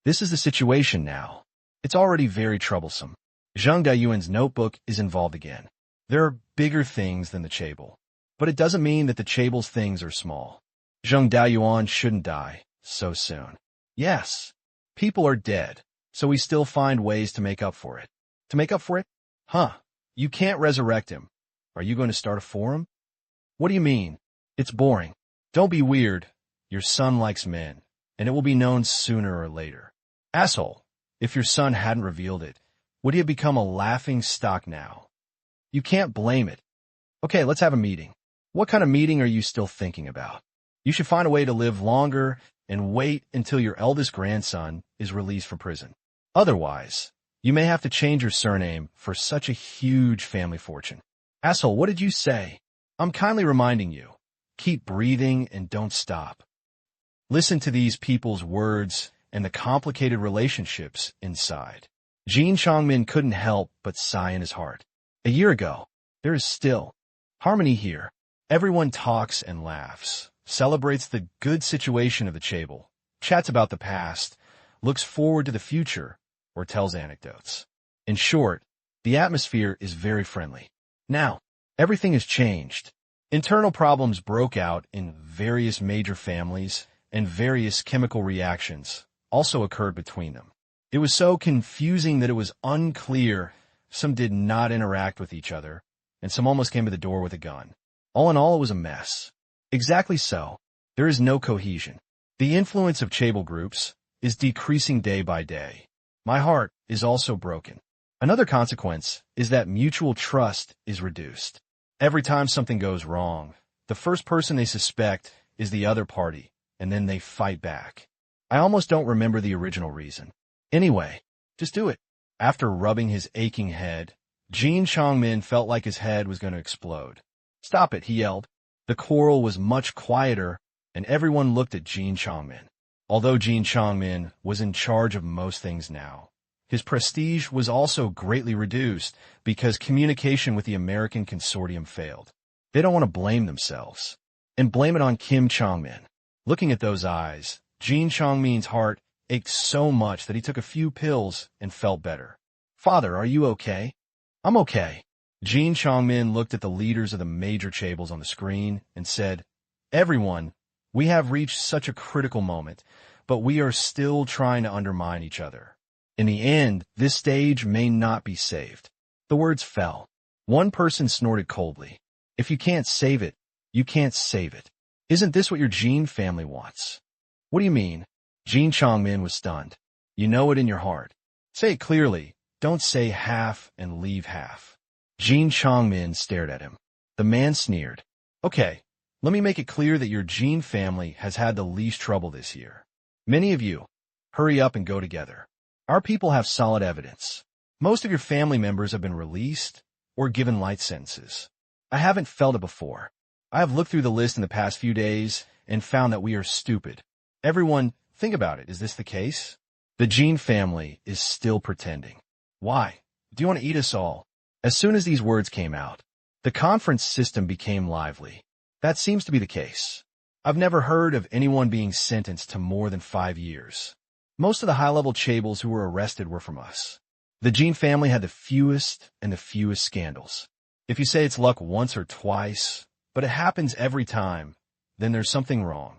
This is the situation now. It's already very troublesome. Zheng Daoyuan's notebook is involved again. There are bigger things than the Chaebol. But it doesn't mean that the Chaebel's things are small. Zheng Daoyuan shouldn't die so soon. Yes, people are dead, so we still find ways to make up for it. To make up for it? Huh. You can't resurrect him. Are you going to start a forum? What do you mean? It's boring. Don't be weird. Your son likes men, and it will be known sooner or later. Asshole, if your son hadn't revealed it, would he have become a laughing stock now? You can't blame it. Okay, let's have a meeting. What kind of meeting are you still thinking about? You should find a way to live longer and wait until your eldest grandson is released from prison. Otherwise, you may have to change your surname for such a huge family fortune. Asshole, what did you say? I'm kindly reminding you. Keep breathing and don't stop. Listen to these people's words and the complicated relationships inside. Jin Chongmin couldn't help but sigh in his heart. A year ago, there is still harmony here. Everyone talks and laughs, celebrates the good situation of the Chaebol, chats about the past, looks forward to the future, or tells anecdotes. In short, the atmosphere is very friendly. Now, everything has changed. Internal problems broke out in various major families, and various chemical reactions also occurred between them. It was so confusing that it was unclear. Some did not interact with each other, and some almost came to the door with a gun. All in all, it was a mess. Exactly so. There is no cohesion. The influence of Chaebol groups is decreasing day by day. My heart is also broken. Another consequence is that mutual trust is reduced. Every time something goes wrong, the first person they suspect is the other party, and then they fight back. I almost don't remember the original reason. Anyway, just do it. After rubbing his aching head, Jin Chongmin felt like his head was going to explode. Stop it, he yelled. The quarrel was much quieter, and everyone looked at Jin Chongmin. Although Jin Chongmin was in charge of most things now, his prestige was also greatly reduced because communication with the American consortium failed. They don't want to blame themselves, and blame it on Kim Chongmin. Looking at those eyes, Jin Chongmin's heart ached so much that he took a few pills and felt better. Father, are you okay? I'm okay. Jin Chongmin looked at the leaders of the major Chaebols on the screen and said, Everyone, we have reached such a critical moment, but we are still trying to undermine each other. In the end, this stage may not be saved. The words fell. One person snorted coldly. If you can't save it, you can't save it. Isn't this what your Jin family wants? What do you mean? Jin Chongmin was stunned. You know it in your heart. Say it clearly. Don't say half and leave half. Jin Chongmin stared at him. The man sneered. Okay, let me make it clear that your Jin family has had the least trouble this year. Many of you, hurry up and go together. Our people have solid evidence. Most of your family members have been released, or given light sentences. I haven't felt it before. I have looked through the list in the past few days and found that we are stupid. Everyone, think about it. Is this the case? The Qing family is still pretending. Why? Do you want to eat us all? As soon as these words came out, the conference system became lively. That seems to be the case. I've never heard of anyone being sentenced to more than 5 years. Most of the high-level chaebol who were arrested were from us. The Qing family had the fewest scandals. If you say it's luck once or twice, but it happens every time, then there's something wrong.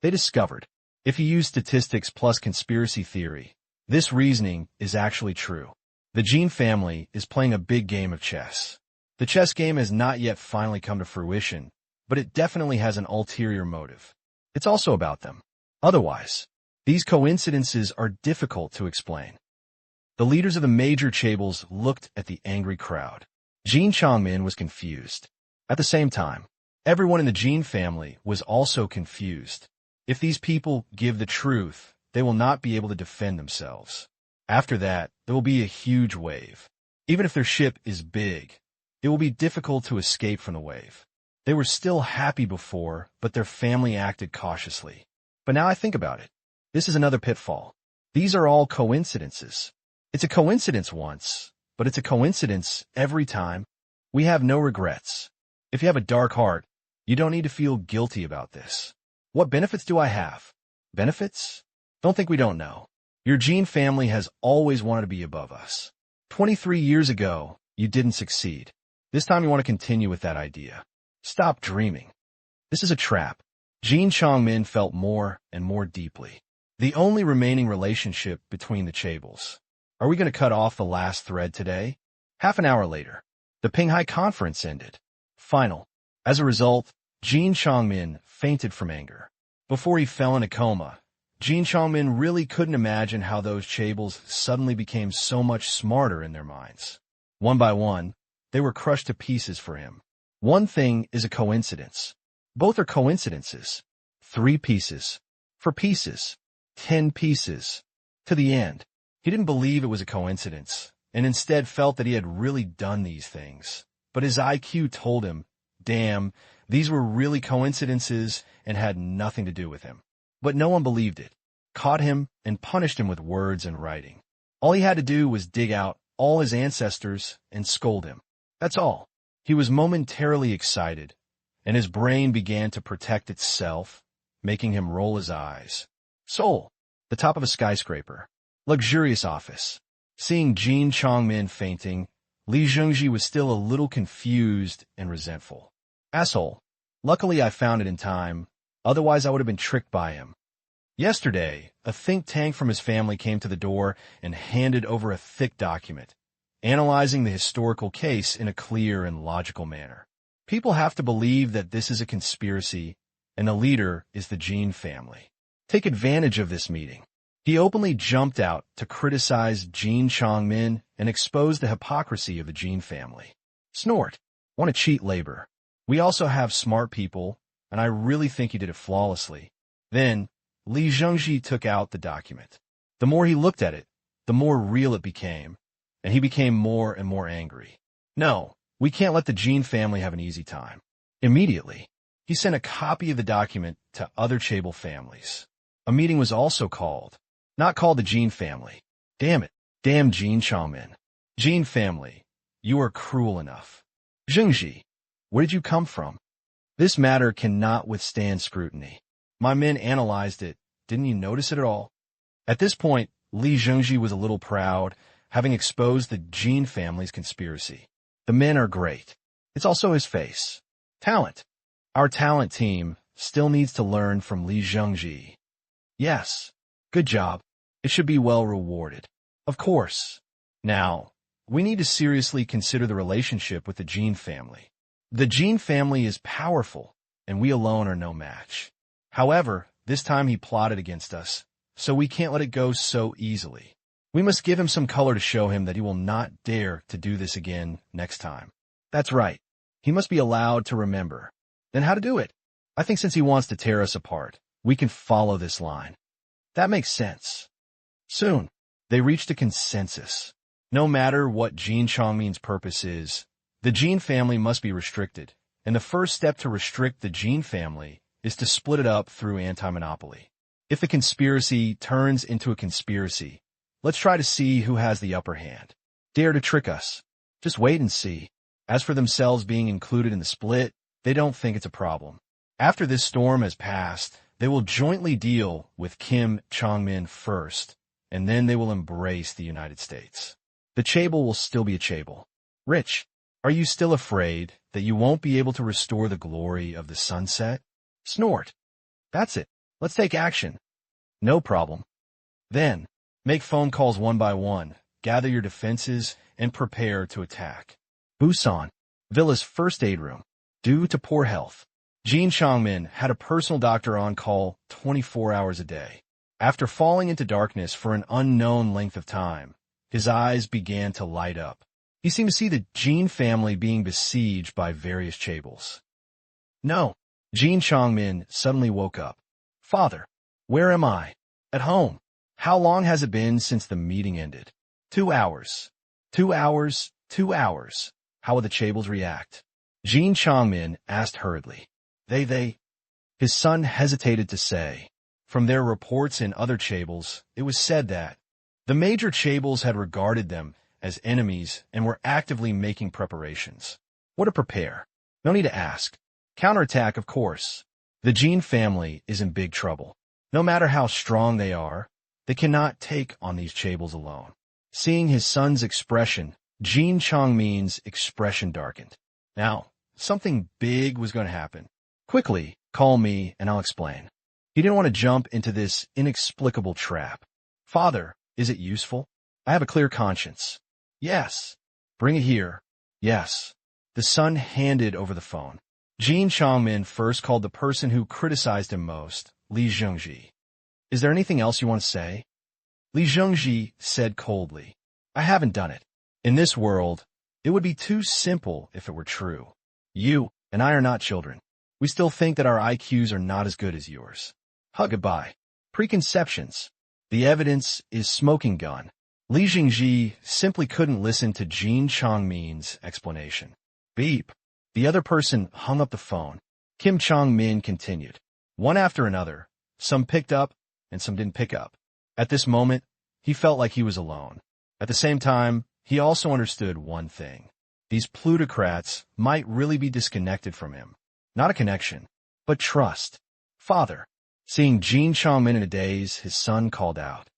They discovered, if you use statistics plus conspiracy theory, this reasoning is actually true. The Qing family is playing a big game of chess. The chess game has not yet finally come to fruition, but it definitely has an ulterior motive. It's also about them. Otherwise, these coincidences are difficult to explain. The leaders of the major chaebols looked at the angry crowd. Jin Chongmin was confused. At the same time, everyone in the Qing family was also confused. If these people give the truth, they will not be able to defend themselves. After that, there will be a huge wave. Even if their ship is big, it will be difficult to escape from the wave. They were still happy before, but their family acted cautiously. But now I think about it, this is another pitfall. These are all coincidences. It's a coincidence once, but it's a coincidence every time. We have no regrets. If you have a dark heart, you don't need to feel guilty about this. What benefits do I have? Benefits? Don't think we don't know. Your Qing family has always wanted to be above us. 23 years ago, you didn't succeed. This time you want to continue with that idea. Stop dreaming. This is a trap. Jin Chongmin felt more and more deeply. The only remaining relationship between the chaebols. Are we going to cut off the last thread today? Half an hour later, the Pinghai conference ended. Final. As a result, Jin Chongmin fainted from anger. Before he fell in a coma, Jin Chongmin really couldn't imagine how those chaebols suddenly became so much smarter in their minds. One by one, they were crushed to pieces for him. One thing is a coincidence. Both are coincidences. 3 pieces. 4 pieces. 10 pieces. To the end. He didn't believe it was a coincidence, and instead felt that he had really done these things. But his IQ told him, damn, these were really coincidences and had nothing to do with him. But no one believed it, caught him, and punished him with words and writing. All he had to do was dig out all his ancestors and scold him. That's all. He was momentarily excited, and his brain began to protect itself, making him roll his eyes. Seoul, the top of a skyscraper. Luxurious office. Seeing Jin Chongmin fainting, Li Zhengji was still a little confused and resentful. Asshole. Luckily I found it in time, otherwise I would have been tricked by him. Yesterday, a think tank from his family came to the door and handed over a thick document, analyzing the historical case in a clear and logical manner. People have to believe that this is a conspiracy, and the leader is the Qing family. Take advantage of this meeting. He openly jumped out to criticize Jin Chongmin and expose the hypocrisy of the Qing family. Snort. Want to cheat labor. We also have smart people, and I really think he did it flawlessly. Then, Li Zhengji took out the document. The more he looked at it, the more real it became, and he became more and more angry. No, we can't let the Qing family have an easy time. Immediately, he sent a copy of the document to other chaebol families. A meeting was also called. Not called the Qing family. Damn it. Damn Jin Chongmin. Qing family, you are cruel enough. Zhengji, where did you come from? This matter cannot withstand scrutiny. My men analyzed it. Didn't you notice it at all? At this point, Li Zhengji was a little proud, having exposed the Qing family's conspiracy. The men are great. It's also his face. Talent. Our talent team still needs to learn from Li Zhengji. Yes. Good job. It should be well rewarded. Of course. Now, we need to seriously consider the relationship with the Qing family. The Qing family is powerful, and we alone are no match. However, this time he plotted against us, so we can't let it go so easily. We must give him some color to show him that he will not dare to do this again next time. That's right. He must be allowed to remember. Then how to do it? I think since he wants to tear us apart, we can follow this line. That makes sense. Soon, they reached a consensus. No matter what Jin Chongmin's purpose is, The Jin family must be restricted, and the first step to restrict the Jin family is to split it up through anti-monopoly. If the conspiracy turns into a conspiracy, let's try to see who has the upper hand. Dare to trick us. Just wait and see. As for themselves being included in the split, they don't think it's a problem. After this storm has passed, they will jointly deal with Kim Jong-min first, and then they will embrace the United States. The chaebol will still be a chaebol. Rich, are you still afraid that you won't be able to restore the glory of the sunset? Snort. That's it. Let's take action. No problem. Then, make phone calls one by one, gather your defenses, and prepare to attack. Busan, Villa's first aid room. Due to poor health, Jin Chongmin had a personal doctor on call 24 hours a day. After falling into darkness for an unknown length of time, his eyes began to light up. He seemed to see the Jin family being besieged by various chaebols. No. Jin Chongmin suddenly woke up. Father, where am I? At home. How long has it been since the meeting ended? 2 hours. 2 hours, 2 hours. How will the chaebols react? Jin Chongmin asked hurriedly. His son hesitated to say. From their reports in other chaebols, it was said that the major chaebols had regarded them as enemies and were actively making preparations. What to prepare? No need to ask. Counterattack, of course. The Jin family is in big trouble. No matter how strong they are, they cannot take on these chaebols alone. Seeing his son's expression, Jin Chongmin's expression darkened. Now, something big was going to happen. Quickly, call me and I'll explain. He didn't want to jump into this inexplicable trap. Father, is it useful? I have a clear conscience. Yes. Bring it here. Yes. The son handed over the phone. Jin Chongmin first called the person who criticized him most, Li Zhengji. Is there anything else you want to say? Li Zhengji said coldly. I haven't done it. In this world, it would be too simple if it were true. You and I are not children. We still think that our IQs are not as good as yours. Goodbye. Preconceptions. The evidence is smoking gun. Li Zhengji simply couldn't listen to Jin Chongmin's explanation. Beep. The other person hung up the phone. Kim Chong-min continued. One after another, some picked up and some didn't pick up. At this moment, he felt like he was alone. At the same time, he also understood one thing. These plutocrats might really be disconnected from him. Not a connection, but trust. Father. Seeing Jin Chongmin in a daze, his son called out.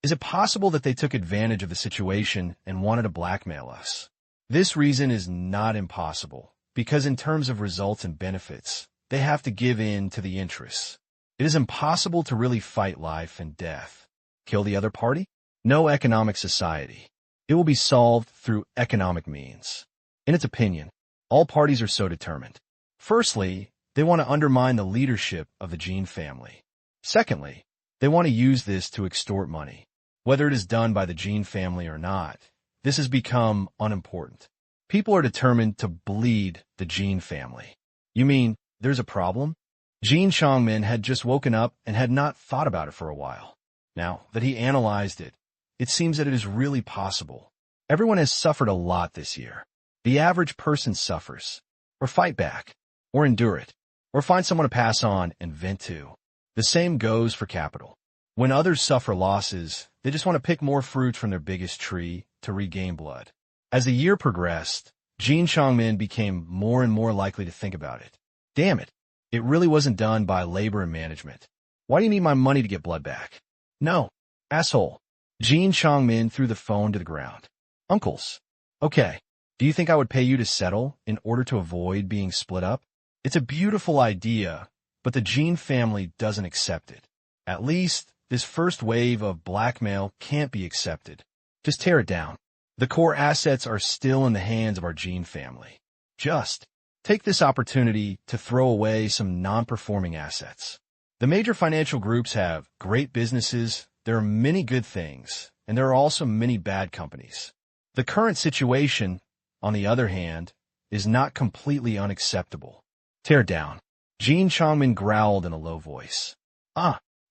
Is it possible that they took advantage of the situation and wanted to blackmail us? This reason is not impossible, because in terms of results and benefits, they have to give in to the interests. It is impossible to really fight life and death. Kill the other party? No economic society. It will be solved through economic means. In its opinion, all parties are so determined. Firstly, they want to undermine the leadership of the Jin family. Secondly, they want to use this to extort money. Whether it is done by the Jin family or not, this has become unimportant. People are determined to bleed the Jin family. You mean there's a problem? Jin Chongmin had just woken up and had not thought about it for a while. Now that he analyzed it, it seems that it is really possible. Everyone has suffered a lot this year. The average person suffers, or fight back, or endure it, or find someone to pass on and vent to. The same goes for capital. When others suffer losses, they just want to pick more fruit from their biggest tree to regain blood. As the year progressed, Jin Chongmin became more and more likely to think about it. Damn it, it really wasn't done by labor and management. Why do you need my money to get blood back? No, asshole. Jin Chongmin threw the phone to the ground. Uncles. Okay, do you think I would pay you to settle in order to avoid being split up? It's a beautiful idea, but the Jin family doesn't accept it. At least, this first wave of blackmail can't be accepted. Just tear it down. The core assets are still in the hands of our Jin family. Just take this opportunity to throw away some non-performing assets. The major financial groups have great businesses, there are many good things, and there are also many bad companies. The current situation, on the other hand, is not completely unacceptable. Tear down. Jin Chongmin growled in a low voice.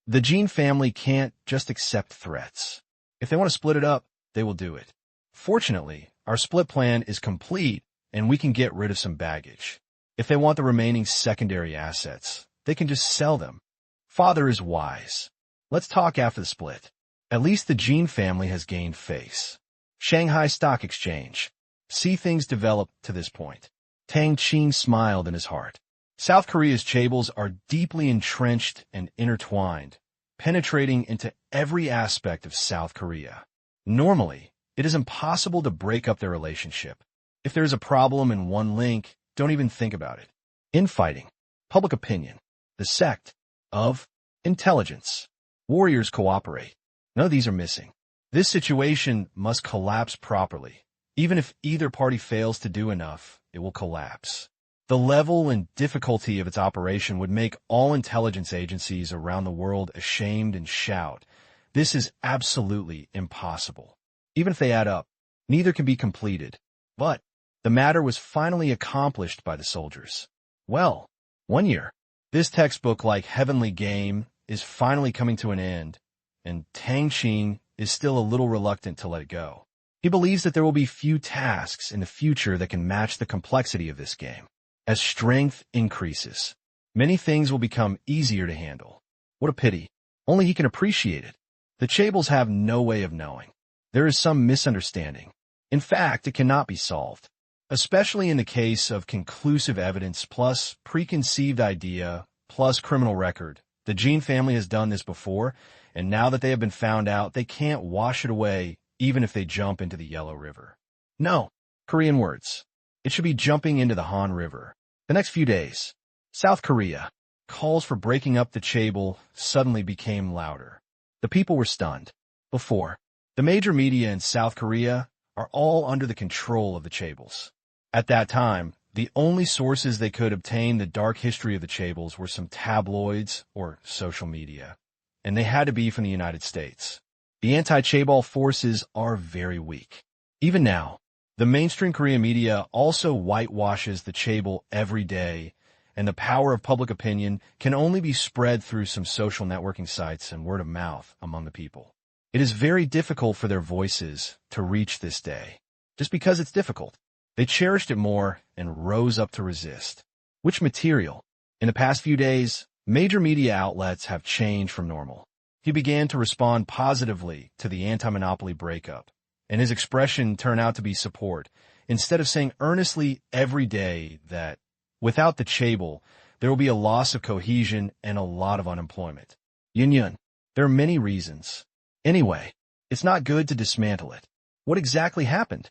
The Jin family can't just accept threats. If they want to split it up, they will do it. Fortunately, our split plan is complete, and we can get rid of some baggage. If they want the remaining secondary assets, they can just sell them. Father is wise. Let's talk after the split. At least the Qing family has gained face. Shanghai Stock Exchange. See things develop to this point. Tang Qing smiled in his heart. South Korea's chaebols are deeply entrenched and intertwined, penetrating into every aspect of South Korea. Normally, it is impossible to break up their relationship. If there is a problem in one link, don't even think about it. Infighting, public opinion, the sect of intelligence. Warriors cooperate. None of these are missing. This situation must collapse properly. Even if either party fails to do enough, it will collapse. The level and difficulty of its operation would make all intelligence agencies around the world ashamed and shout, "This is absolutely impossible." Even if they add up, neither can be completed. But the matter was finally accomplished by the soldiers. Well, 1 year. This textbook-like heavenly game is finally coming to an end, and Tang Qing is still a little reluctant to let it go. He believes that there will be few tasks in the future that can match the complexity of this game. As strength increases, many things will become easier to handle. What a pity. Only he can appreciate it. The chaebols have no way of knowing. There is some misunderstanding. In fact, it cannot be solved. Especially in the case of conclusive evidence plus preconceived idea plus criminal record. The Qing family has done this before, and now that they have been found out, they can't wash it away even if they jump into the Yellow River. No, Korean words. It should be jumping into the Han River. The next few days, South Korea, calls for breaking up the chaebol suddenly became louder. The people were stunned. Before, the major media in South Korea are all under the control of the chaebols. At that time, the only sources they could obtain the dark history of the chaebols were some tabloids or social media, and they had to be from the United States. The anti-chaebol forces are very weak. Even now, the mainstream Korean media also whitewashes the chaebol every day, and the power of public opinion can only be spread through some social networking sites and word of mouth among the people. It is very difficult for their voices to reach this day. Just because it's difficult, they cherished it more and rose up to resist. Which material? In the past few days, major media outlets have changed from normal. He began to respond positively to the anti-monopoly breakup, and his expression turned out to be support, instead of saying earnestly every day that, without the chaebol, there will be a loss of cohesion and a lot of unemployment. Yun, there are many reasons. Anyway, it's not good to dismantle it. What exactly happened?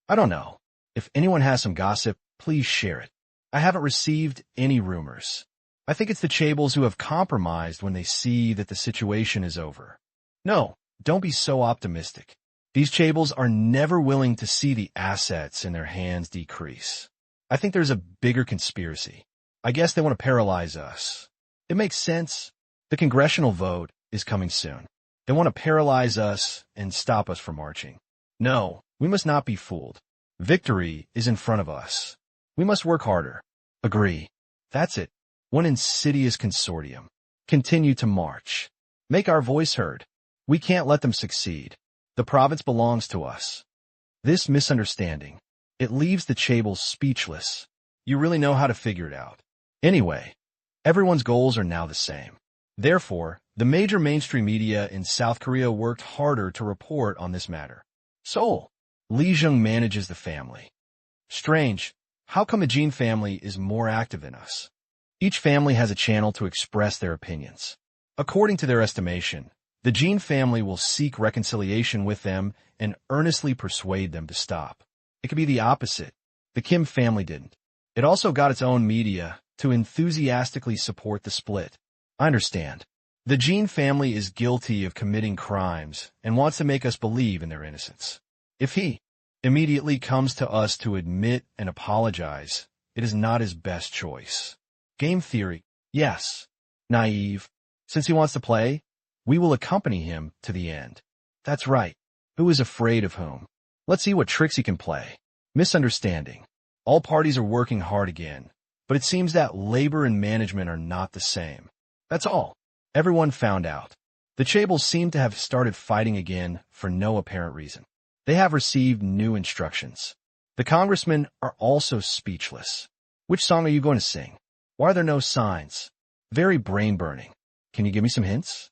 I don't know. If anyone has some gossip, please share it. I haven't received any rumors. I think it's the chaebols who have compromised when they see that the situation is over. No, don't be so optimistic. These chaebols are never willing to see the assets in their hands decrease. I think there's a bigger conspiracy. I guess they want to paralyze us. It makes sense. The congressional vote is coming soon. They want to paralyze us and stop us from marching. No, we must not be fooled. Victory is in front of us. We must work harder. Agree. That's it. One insidious consortium. Continue to march. Make our voice heard. We can't let them succeed. The province belongs to us. This misunderstanding, it leaves the chaebols speechless. You really know how to figure it out. Anyway, everyone's goals are now the same. Therefore, the major mainstream media in South Korea worked harder to report on this matter. Seoul. Lee Jung manages the family. Strange. How come the Qing family is more active than us? Each family has a channel to express their opinions. According to their estimation, the Qing family will seek reconciliation with them and earnestly persuade them to stop. It could be the opposite. The Kim family didn't. It also got its own media to enthusiastically support the split. I understand. The Qing family is guilty of committing crimes and wants to make us believe in their innocence. If he immediately comes to us to admit and apologize, it is not his best choice. Game theory, yes. Naive. Since he wants to play, we will accompany him to the end. That's right. Who is afraid of whom? Let's see what tricks he can play. Misunderstanding. All parties are working hard again, but it seems that labor and management are not the same. That's all. Everyone found out. The chaebols seem to have started fighting again for no apparent reason. They have received new instructions. The congressmen are also speechless. Which song are you going to sing? Why are there no signs? Very brain-burning. Can you give me some hints?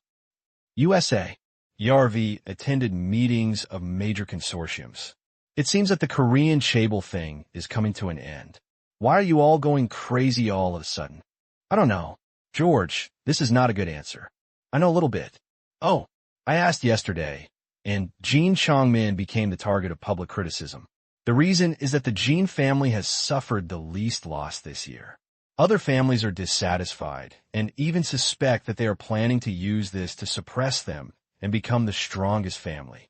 USA. Yarvi attended meetings of major consortiums. It seems that the Korean chaebol thing is coming to an end. Why are you all going crazy all of a sudden? I don't know. George, this is not a good answer. I know a little bit. Oh, I asked yesterday, and Jean Chongmin became the target of public criticism. The reason is that the Jean family has suffered the least loss this year. Other families are dissatisfied and even suspect that they are planning to use this to suppress them and become the strongest family.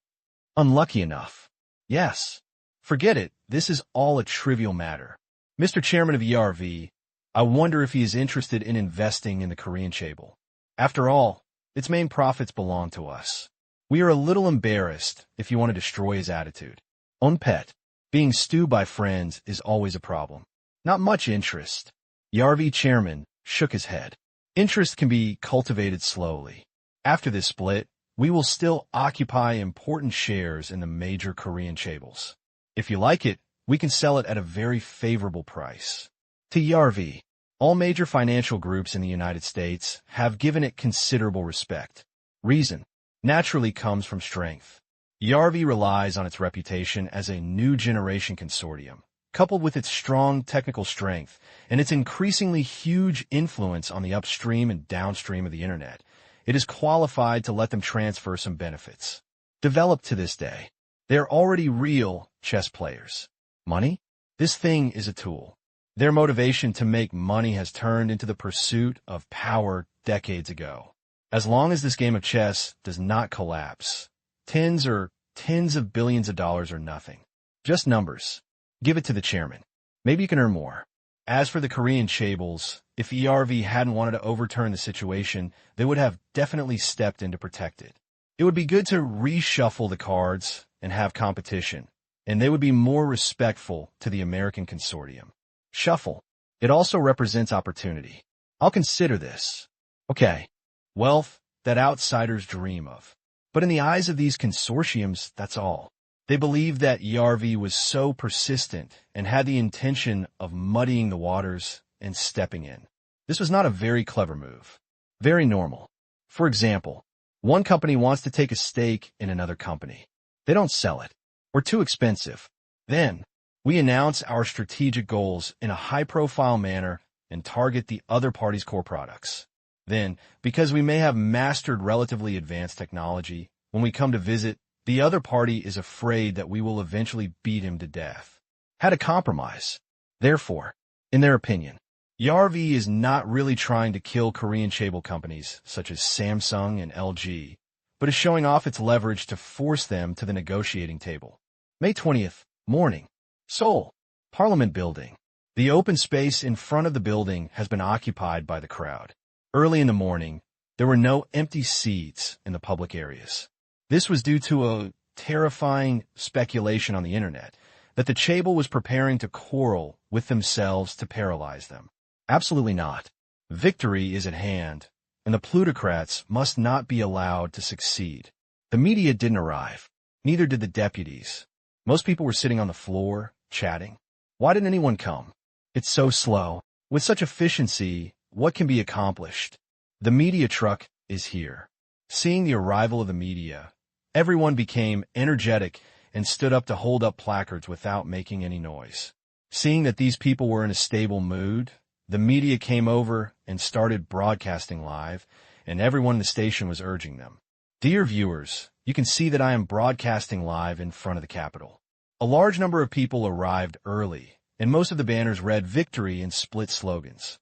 Unlucky enough. Yes. Forget it. This is all a trivial matter. Mr. Chairman of ERV, I wonder if he is interested in investing in the Korean chaebol. After all, its main profits belong to us. We are a little embarrassed if you want to destroy his attitude. On pet, being stewed by friends is always a problem. Not much interest. Yarvi chairman shook his head. Interest can be cultivated slowly. After this split, we will still occupy important shares in the major Korean chaebols. If you like it, we can sell it at a very favorable price. To Yarvi, all major financial groups in the United States have given it considerable respect. Reason naturally comes from strength. Yarvi relies on its reputation as a new generation consortium, coupled with its strong technical strength and its increasingly huge influence on the upstream and downstream of the Internet. It is qualified to let them transfer some benefits. Developed to this day, they are already real chess players. Money? This thing is a tool. Their motivation to make money has turned into the pursuit of power decades ago. As long as this game of chess does not collapse, tens of billions of dollars are nothing. Just numbers. Give it to the chairman. Maybe you can earn more. As for the Korean chaebols, if ERV hadn't wanted to overturn the situation, they would have definitely stepped in to protect it. It would be good to reshuffle the cards and have competition, and they would be more respectful to the American consortium. Shuffle. It also represents opportunity. I'll consider this. Okay. Wealth that outsiders dream of. But in the eyes of these consortiums, that's all. They believed that ERV was so persistent and had the intention of muddying the waters and stepping in. This was not a very clever move. Very normal. For example, one company wants to take a stake in another company. They don't sell it. We're too expensive. Then, we announce our strategic goals in a high-profile manner and target the other party's core products. Then, because we may have mastered relatively advanced technology, when we come to visit, the other party is afraid that we will eventually beat him to death. Had a compromise. Therefore, in their opinion, Yarvi is not really trying to kill Korean chaebol companies such as Samsung and LG, but is showing off its leverage to force them to the negotiating table. May 20th, morning. Seoul, Parliament Building. The open space in front of the building has been occupied by the crowd. Early in the morning, there were no empty seats in the public areas. This was due to a terrifying speculation on the Internet that the chaebol was preparing to quarrel with themselves to paralyze them. Absolutely not. Victory is at hand, and the plutocrats must not be allowed to succeed. The media didn't arrive. Neither did the deputies. Most people were sitting on the floor, chatting. Why didn't anyone come? It's so slow. With such efficiency, what can be accomplished? The media truck is here. Seeing the arrival of the media, everyone became energetic and stood up to hold up placards without making any noise. Seeing that these people were in a stable mood, the media came over and started broadcasting live, and everyone in the station was urging them. Dear viewers, you can see that I am broadcasting live in front of the Capitol. A large number of people arrived early, and most of the banners read victory in split slogans.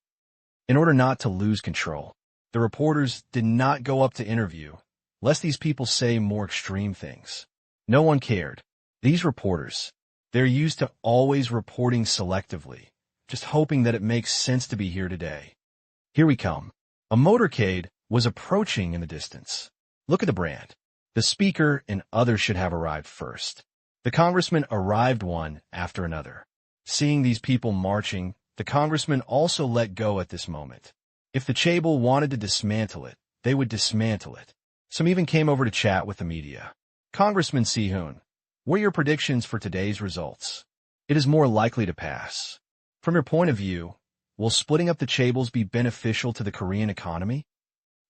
In order not to lose control, the reporters did not go up to interview, lest these people say more extreme things. No one cared. These reporters, they're used to always reporting selectively, just hoping that it makes sense to be here today. Here we come. A motorcade was approaching in the distance. Look at the brand. The speaker and others should have arrived first. The congressman arrived one after another. Seeing these people marching, the congressman also let go at this moment. If the chaebol wanted to dismantle it, they would dismantle it. Some even came over to chat with the media. Congressman Si-hoon, what are your predictions for today's results? it is more likely to pass. From your point of view, will splitting up the chaebols be beneficial to the Korean economy?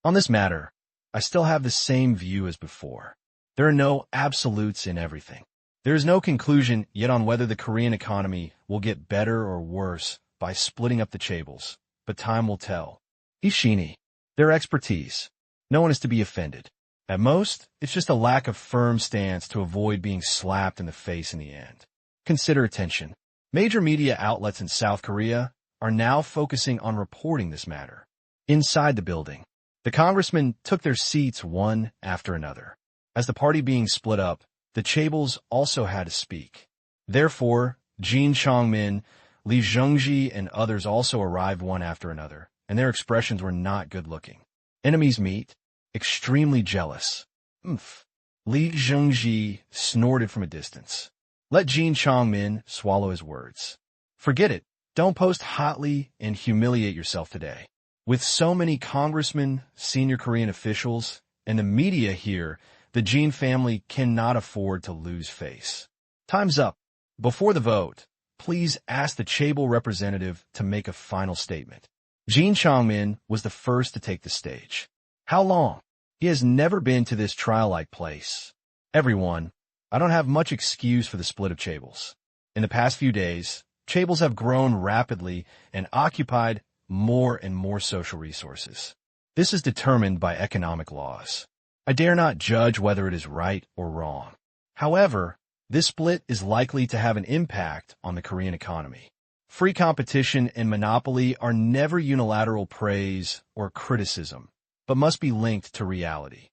On this matter, I still have the same view as before. There are no absolutes in everything. There is no conclusion yet on whether the Korean economy will get better or worse by splitting up the chaebols, but time will tell. Ishini, their expertise. No one is to be offended. At most, it's just a lack of firm stance to avoid being slapped in the face in the end. Consider attention. Major media outlets in South Korea are now focusing on reporting this matter. Inside the building, the congressmen took their seats one after another. As the party being split up, the chaebols also had to speak. Therefore, Jin Chong-min, Lee Jung-ji, and others also arrived one after another, and their expressions were not good-looking. Enemies meet, extremely jealous. Oomph. Lee Jung-ji snorted from a distance. Let Jin Chong-min swallow his words. Forget it. Don't post hotly and humiliate yourself today. With so many congressmen, senior Korean officials, and the media here, the Jin family cannot afford to lose face. Time's up. Before the vote, please ask the chaebol representative to make a final statement. Jin Chong-min was the first to take the stage. How long? He has never been to this trial-like place. Everyone, I don't have much excuse for the split of chaebols. In the past few days, chaebols have grown rapidly and occupied more and more social resources. This is determined by economic laws. I dare not judge whether it is right or wrong. However, this split is likely to have an impact on the Korean economy. Free competition and monopoly are never unilateral praise or criticism, but must be linked to reality.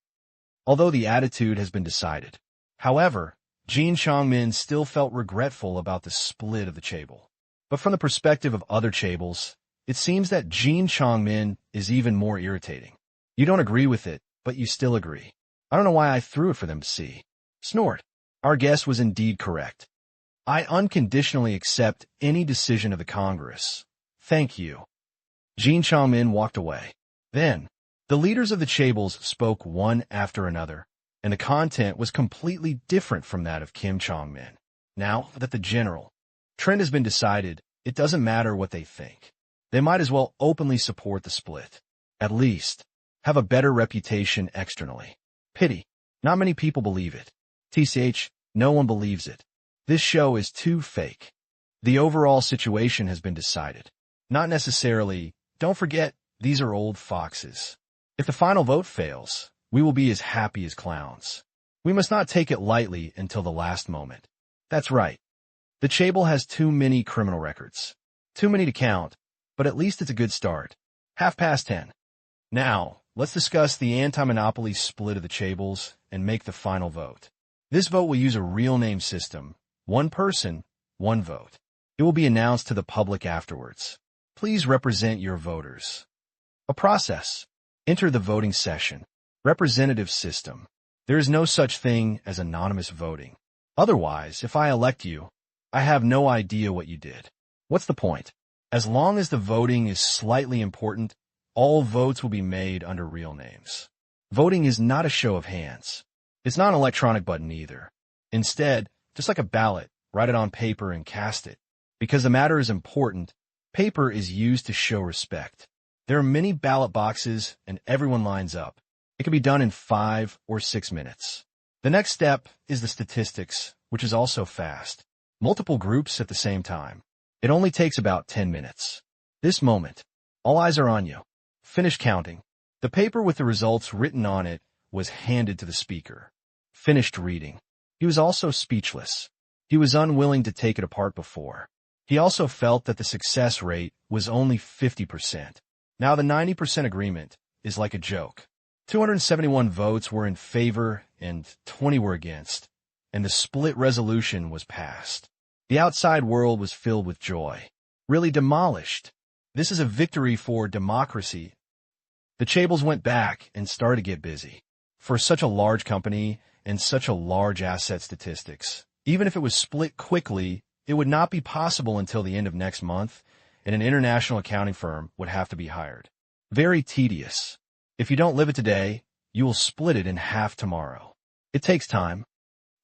Although the attitude has been decided. However, Jin Chong-min still felt regretful about the split of the chaebol. But from the perspective of other chaebols, it seems that Jin Chong-min is even more irritating. You don't agree with it, but you still agree. I don't know why I threw it for them to see. Snort. Our guess was indeed correct. I unconditionally accept any decision of the Congress. Thank you. Jin Chong-min walked away. Then, the leaders of the chaebols spoke one after another, and the content was completely different from that of Kim Chong-min. Now that the general trend has been decided, it doesn't matter what they think. They might as well openly support the split. At least, have a better reputation externally. Pity. Not many people believe it. TCH, no one believes it. This show is too fake. The overall situation has been decided. Not necessarily. Don't forget, these are old foxes. If the final vote fails, we will be as happy as clowns. We must not take it lightly until the last moment. That's right. The chaebol has too many criminal records. Too many to count, but at least it's a good start. 10:30. Now, let's discuss the anti-monopoly split of the chaebols and make the final vote. This vote will use a real name system. One person, one vote. It will be announced to the public afterwards. Please represent your voters. A process. Enter the voting session. Representative system. There is no such thing as anonymous voting. Otherwise, if I elect you, I have no idea what you did. What's the point? As long as the voting is slightly important, all votes will be made under real names. Voting is not a show of hands. It's not an electronic button either. Instead, just like a ballot, write it on paper and cast it. Because the matter is important, paper is used to show respect. There are many ballot boxes and everyone lines up. It can be done in 5 or 6 minutes. The next step is the statistics, which is also fast. Multiple groups at the same time. It only takes about 10 minutes. This moment, all eyes are on you. Finish counting. The paper with the results written on it was handed to the speaker. Finished reading. He was also speechless. He was unwilling to take it apart before. He also felt that the success rate was only 50%. Now the 90% agreement is like a joke. 271 votes were in favor and 20 were against, and the split resolution was passed. The outside world was filled with joy. Really demolished. This is a victory for democracy. The chaebols went back and started to get busy. For such a large company and such a large asset statistics, even if it was split quickly, it would not be possible until the end of next month, and an international accounting firm would have to be hired. Very tedious. If you don't live it today, you will split it in half tomorrow. It takes time.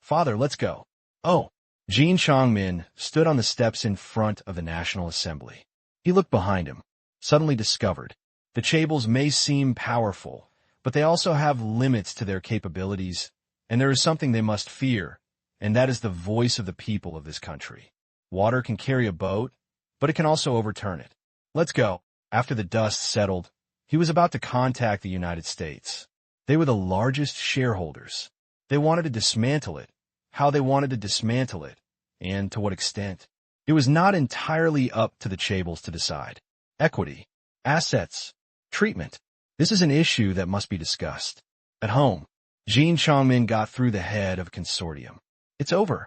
Father, let's go. Oh, Jin Chongmin stood on the steps in front of the National Assembly. He looked behind him, suddenly discovered. The Chaebol may seem powerful, but they also have limits to their capabilities, and there is something they must fear, and that is the voice of the people of this country. Water can carry a boat, but it can also overturn it. Let's go. After the dust settled, he was about to contact the United States. They were the largest shareholders. They wanted to dismantle it, how they wanted to dismantle it, and to what extent. It was not entirely up to the Chaebols to decide. Equity, assets, treatment. This is an issue that must be discussed. At home, Jin Chongmin got through the head of a consortium. It's over.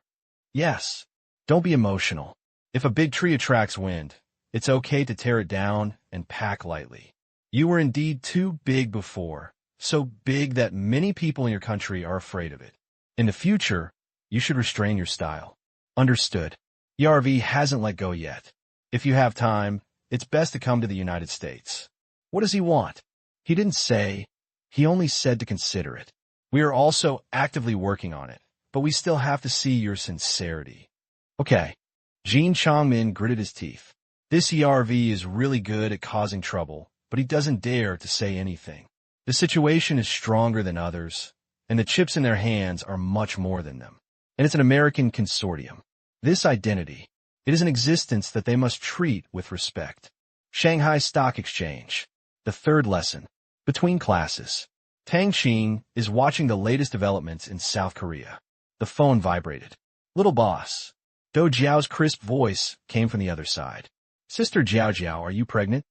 Yes. Don't be emotional. If a big tree attracts wind, it's okay to tear it down and pack lightly. You were indeed too big before, so big that many people in your country are afraid of it. In the future, you should restrain your style. Understood. ERV hasn't let go yet. If you have time, it's best to come to the United States. What does he want? He didn't say. He only said to consider it. We are also actively working on it, but we still have to see your sincerity. Okay. Jin Chongmin gritted his teeth. This ERV is really good at causing trouble, but he doesn't dare to say anything. The situation is stronger than others, and the chips in their hands are much more than them. And it's an American consortium. This identity, it is an existence that they must treat with respect. Shanghai Stock Exchange. The third lesson. Between classes. Tang Qing is watching the latest developments in South Korea. The phone vibrated. Little boss. Do Jiao's crisp voice came from the other side. Sister Jiao Jiao, are you pregnant?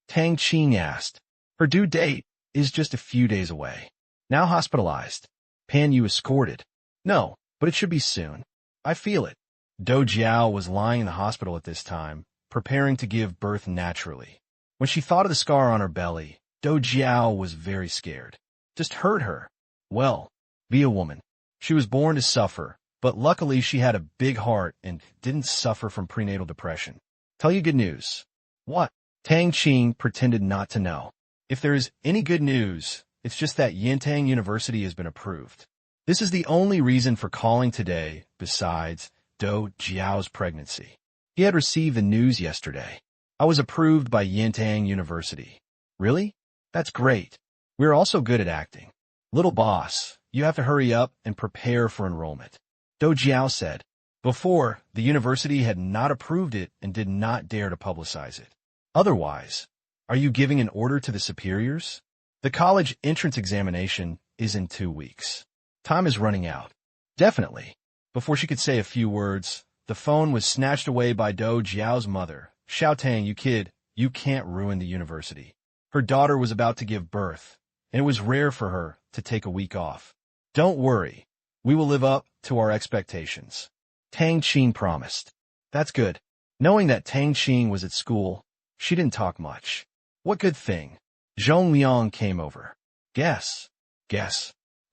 Tang Qing asked. Her due date is just a few days away. Now hospitalized. Pan Yu escorted. No, but it should be soon. I feel it. Do Jiao was lying in the hospital at this time, preparing to give birth naturally. When she thought of the scar on her belly, Do Jiao was very scared. Just hurt her. Well, be a woman. She was born to suffer, but luckily she had a big heart and didn't suffer from prenatal depression. Tell you good news. What? Tang Qing pretended not to know. If there is any good news, it's just that Yintang University has been approved. This is the only reason for calling today, besides Do Jiao's pregnancy. He had received the news yesterday. I was approved by Yintang University. Really? That's great. We're also good at acting. Little boss, you have to hurry up and prepare for enrollment. Do Jiao said. Before, the university had not approved it and did not dare to publicize it. Otherwise, are you giving an order to the superiors? The college entrance examination is in 2 weeks. Time is running out. Definitely. Before she could say a few words, the phone was snatched away by Do Jiao's mother. Xiaotang, you kid, you can't ruin the university. Her daughter was about to give birth, and it was rare for her to take a week off. Don't worry. We will live up to our expectations. Tang Qing promised. That's good. Knowing that Tang Qing was at school, she didn't talk much. What good thing. Zhong Liang came over. Guess.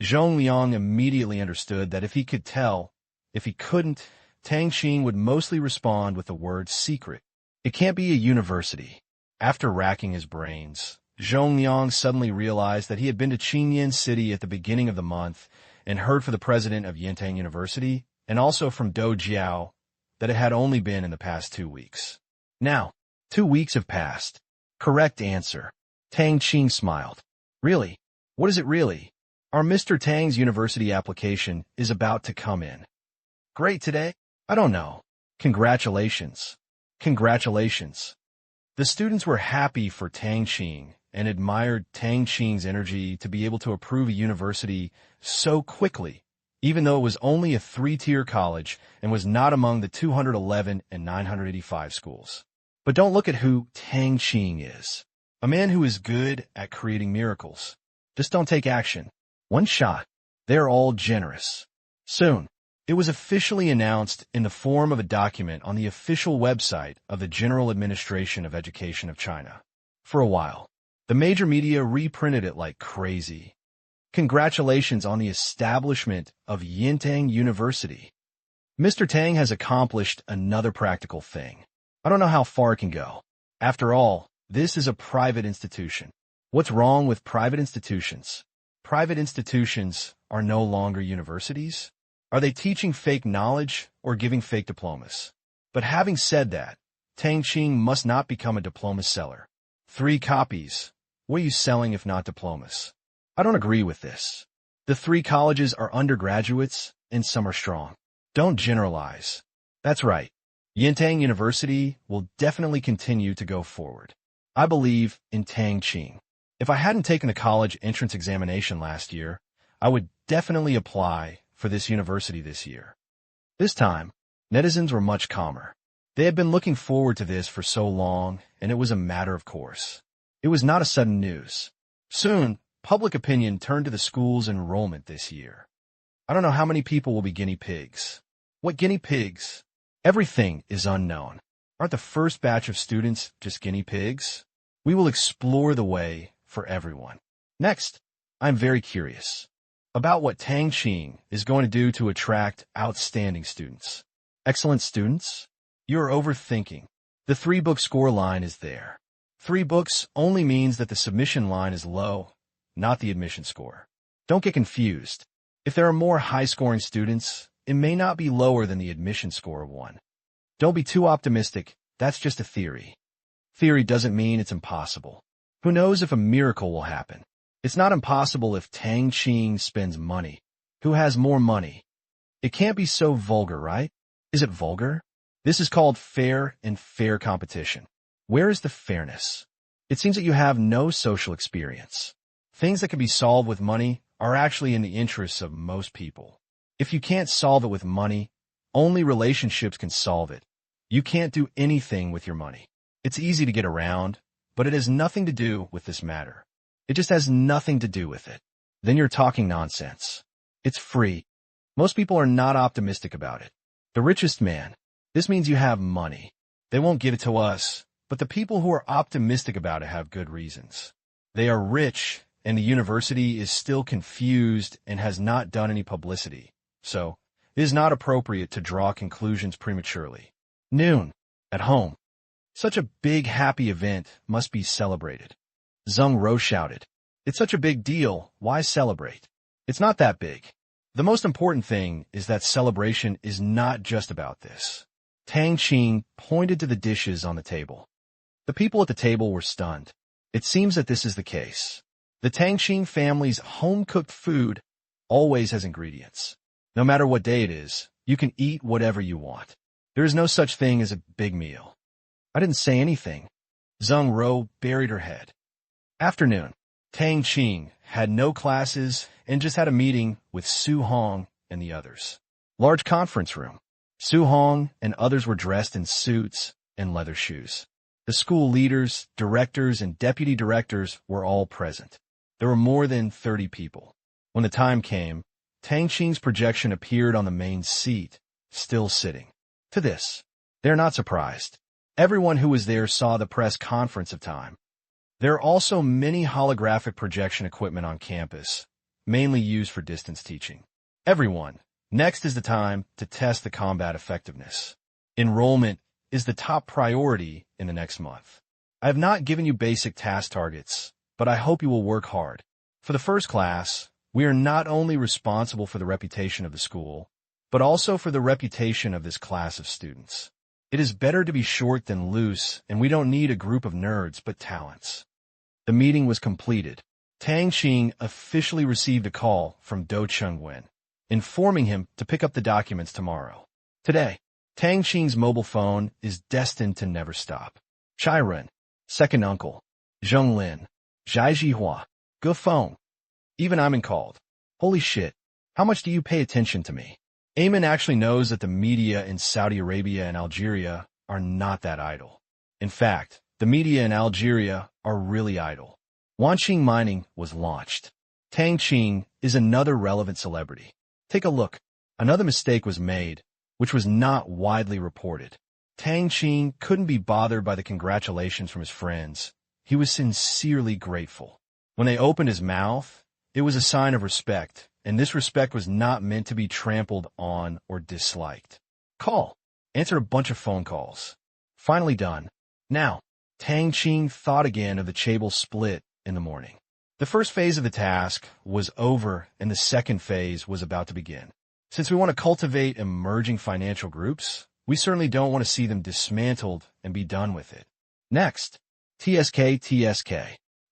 Zhong Liang immediately understood that if he could tell, if he couldn't, Tang Qing would mostly respond with the word secret. It can't be a university. After racking his brains, Zhong Liang suddenly realized that he had been to Qingyan City at the beginning of the month and heard from the president of Yintang University and also from Do Jiao that it had only been in the past 2 weeks. Now, 2 weeks have passed. Correct answer. Tang Qing smiled. Really? What is it really? Our Mr. Tang's university application is about to come in. Great today? I don't know. Congratulations. Congratulations. The students were happy for Tang Qing and admired Tang Qing's energy to be able to approve a university so quickly, even though it was only a 3-tier college and was not among the 211 and 985 schools. But don't look at who Tang Qing is. A man who is good at creating miracles. Just don't take action. One shot. They're all generous. Soon, it was officially announced in the form of a document on the official website of the General Administration of Education of China. For a while, the major media reprinted it like crazy. Congratulations on the establishment of Yintang University. Mr. Tang has accomplished another practical thing. I don't know how far it can go. After all, this is a private institution. What's wrong with private institutions? Private institutions are no longer universities. Are they teaching fake knowledge or giving fake diplomas? But having said that, Tang Qing must not become a diploma seller. 3 copies. What are you selling if not diplomas? I don't agree with this. The 3 colleges are undergraduates, and some are strong. Don't generalize. That's right. Yintang University will definitely continue to go forward. I believe in Tang Qing. If I hadn't taken the college entrance examination last year, I would definitely apply for this university this year. This time, netizens were much calmer. They had been looking forward to this for so long, and it was a matter of course. It was not a sudden news. Soon, public opinion turned to the school's enrollment this year. I don't know how many people will be guinea pigs. What guinea pigs? Everything is unknown. Aren't the first batch of students just guinea pigs? We will explore the way for everyone. Next, I'm very curious about what Tang Qing is going to do to attract outstanding students. Excellent students? You're overthinking. The 3-book score line is there. 3 books only means that the submission line is low, not the admission score. Don't get confused. If there are more high-scoring students, it may not be lower than the admission score of 1. Don't be too optimistic. That's just a theory. Theory doesn't mean it's impossible. Who knows if a miracle will happen? It's not impossible if Tang Qing spends money. Who has more money? It can't be so vulgar, right? Is it vulgar? This is called fair and fair competition. Where is the fairness? It seems that you have no social experience. Things that can be solved with money are actually in the interests of most people. If you can't solve it with money, only relationships can solve it. You can't do anything with your money. It's easy to get around, but it has nothing to do with this matter. It just has nothing to do with it. Then you're talking nonsense. It's free. Most people are not optimistic about it. The richest man. This means you have money. They won't give it to us, but the people who are optimistic about it have good reasons. They are rich, and the university is still confused and has not done any publicity. So, it is not appropriate to draw conclusions prematurely. Noon. At home. Such a big, happy event must be celebrated. Zheng Ro shouted. It's such a big deal, why celebrate? It's not that big. The most important thing is that celebration is not just about this. Tang Qing pointed to the dishes on the table. The people at the table were stunned. It seems that this is the case. The Tang Qing family's home-cooked food always has ingredients. No matter what day it is, you can eat whatever you want. There is no such thing as a big meal. I didn't say anything. Zheng Ro buried her head. Afternoon. Tang Qing had no classes and just had a meeting with Su Hong and the others. Large conference room. Su Hong and others were dressed in suits and leather shoes. The school leaders, directors, and deputy directors were all present. There were more than 30 people. When the time came, Tang Qing's projection appeared on the main seat, still sitting. To this, they're not surprised. Everyone who was there saw the press conference of time. There are also many holographic projection equipment on campus, mainly used for distance teaching. Everyone. Next is the time to test the combat effectiveness. Enrollment is the top priority in the next month. I have not given you basic task targets, but I hope you will work hard. For the first class, we are not only responsible for the reputation of the school, but also for the reputation of this class of students. It is better to be short than loose, and we don't need a group of nerds but talents. The meeting was completed. Tang Qing officially received a call from Do Chengwen, informing him to pick up the documents tomorrow. Today, Tang Qing's mobile phone is destined to never stop. Chiren, second uncle, Zhonglin, Zhai Jihua, good phone. Even I'm called. Holy shit, how much do you pay attention to me? Ayman actually knows that the media in Saudi Arabia and Algeria are not that idle. In fact, the media in Algeria are really idle. Wanqing Mining was launched. Tang Qing is another relevant celebrity. Take a look. Another mistake was made, which was not widely reported. Tang Qing couldn't be bothered by the congratulations from his friends. He was sincerely grateful. When they opened his mouth, it was a sign of respect, and this respect was not meant to be trampled on or disliked. Call. Answered a bunch of phone calls. Finally done. Now, Tang Qing thought again of the Chabal split in the morning. The first phase of the task was over, and the second phase was about to begin. Since we want to cultivate emerging financial groups, we certainly don't want to see them dismantled and be done with it. Next, TSK.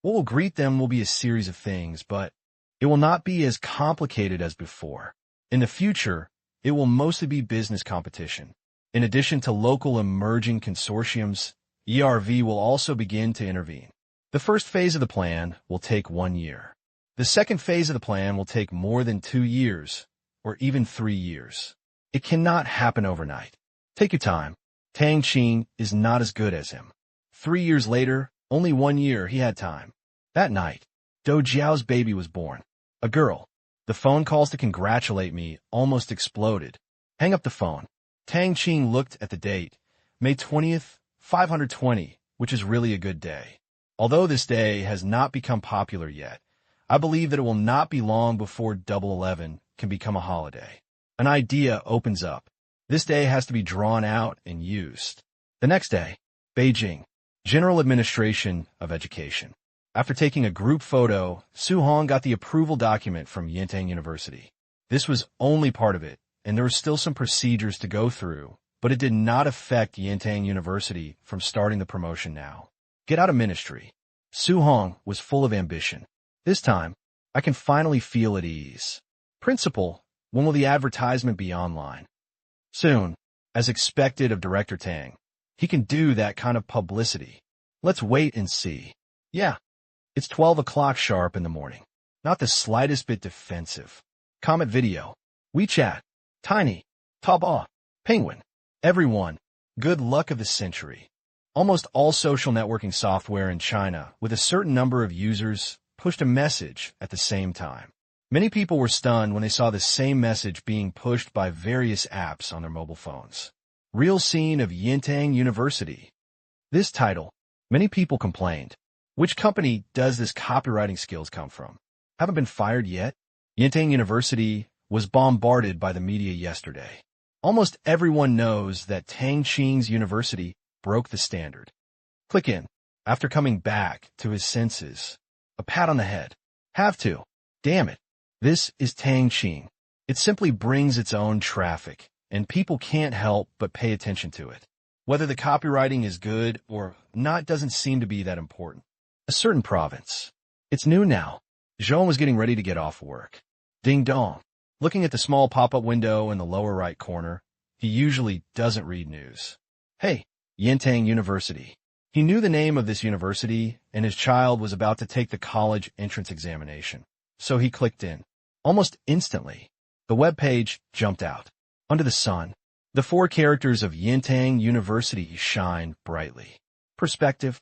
What will greet them will be a series of things, but it will not be as complicated as before. In the future, it will mostly be business competition. In addition to local emerging consortiums, ERV will also begin to intervene. The first phase of the plan will take 1 year. The second phase of the plan will take more than 2 years, or even 3 years. It cannot happen overnight. Take your time. Tang Qing is not as good as him. 3 years later, only 1 year, he had time. That night, Do Jiao's baby was born. A girl. The phone calls to congratulate me almost exploded. Hang up the phone. Tang Qing looked at the date, May 20th, 520, which is really a good day. Although this day has not become popular yet, I believe that it will not be long before Double 11 can become a holiday. An idea opens up. This day has to be drawn out and used. The next day, Beijing, General Administration of Education. After taking a group photo, Su Hong got the approval document from Yintang University. This was only part of it, and there were still some procedures to go through, but it did not affect Yintang University from starting the promotion now. Get out of ministry. Su Hong was full of ambition. This time, I can finally feel at ease. Principal, when will the advertisement be online? Soon, as expected of Director Tang. He can do that kind of publicity. Let's wait and see. Yeah, it's 12 o'clock sharp in the morning. Not the slightest bit defensive. Comment video. WeChat. Tiny. Taobao. Penguin. Everyone. Good luck of the century. Almost all social networking software in China, with a certain number of users, pushed a message at the same time. Many people were stunned when they saw the same message being pushed by various apps on their mobile phones. Real scene of Yintang University. This title, many people complained. Which company does this copywriting skills come from? Haven't been fired yet? Yintang University was bombarded by the media yesterday. Almost everyone knows that Tang Qing's university broke the standard. Click in. After coming back to his senses. A pat on the head. Have to. Damn it. This is Tang Qing. It simply brings its own traffic, and people can't help but pay attention to it. Whether the copywriting is good or not doesn't seem to be that important. A certain province. It's noon now. Zhou was getting ready to get off work. Ding dong. Looking at the small pop-up window in the lower right corner, he usually doesn't read news. Hey, Yintang University. He knew the name of this university, and his child was about to take the college entrance examination. So he clicked in. Almost instantly, the web page jumped out. Under the sun, the 4 characters of Yintang University shine brightly. Perspective.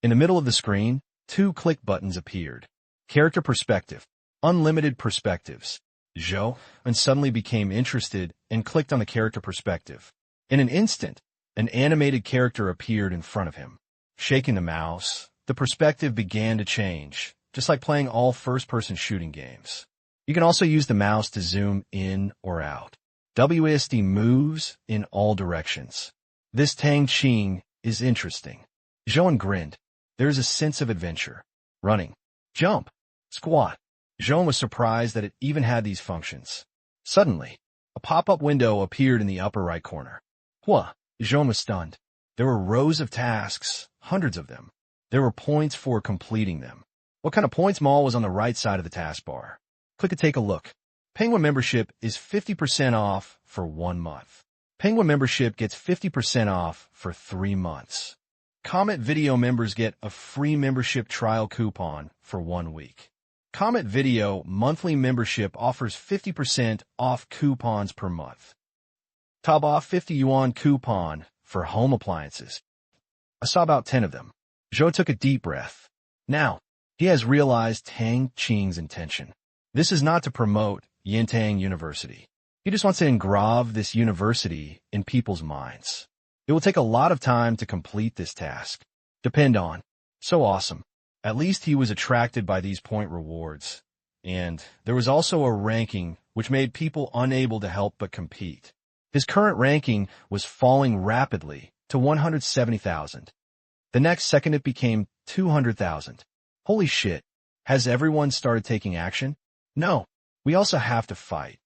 In the middle of the screen, 2 click buttons appeared. Character perspective. Unlimited perspectives. Zhou suddenly became interested and clicked on the character perspective. In an instant, an animated character appeared in front of him. Shaking the mouse, the perspective began to change, just like playing all first-person shooting games. You can also use the mouse to zoom in or out. WASD moves in all directions. This Tang Qing is interesting. Zhou grinned. There's a sense of adventure. Running. Jump. Squat. Zhou was surprised that it even had these functions. Suddenly, a pop-up window appeared in the upper right corner. Hua! Zhou was stunned. There were rows of tasks, hundreds of them. There were points for completing them. What kind of points mall was on the right side of the taskbar? Click to take a look. Penguin membership is 50% off for 1 month. Penguin membership gets 50% off for 3 months. Comment Video members get a free membership trial coupon for 1 week. Comment Video monthly membership offers 50% off coupons per month. Taobao 50 yuan coupon for home appliances. I saw about 10 of them. Zhou took a deep breath. Now, he has realized Tang Qing's intention. This is not to promote Yintang University. He just wants to engrave this university in people's minds. It will take a lot of time to complete this task. Depend on. So awesome. At least he was attracted by these point rewards. And there was also a ranking which made people unable to help but compete. His current ranking was falling rapidly to 170,000. The next second it became 200,000. Holy shit. Has everyone started taking action? No. We also have to fight.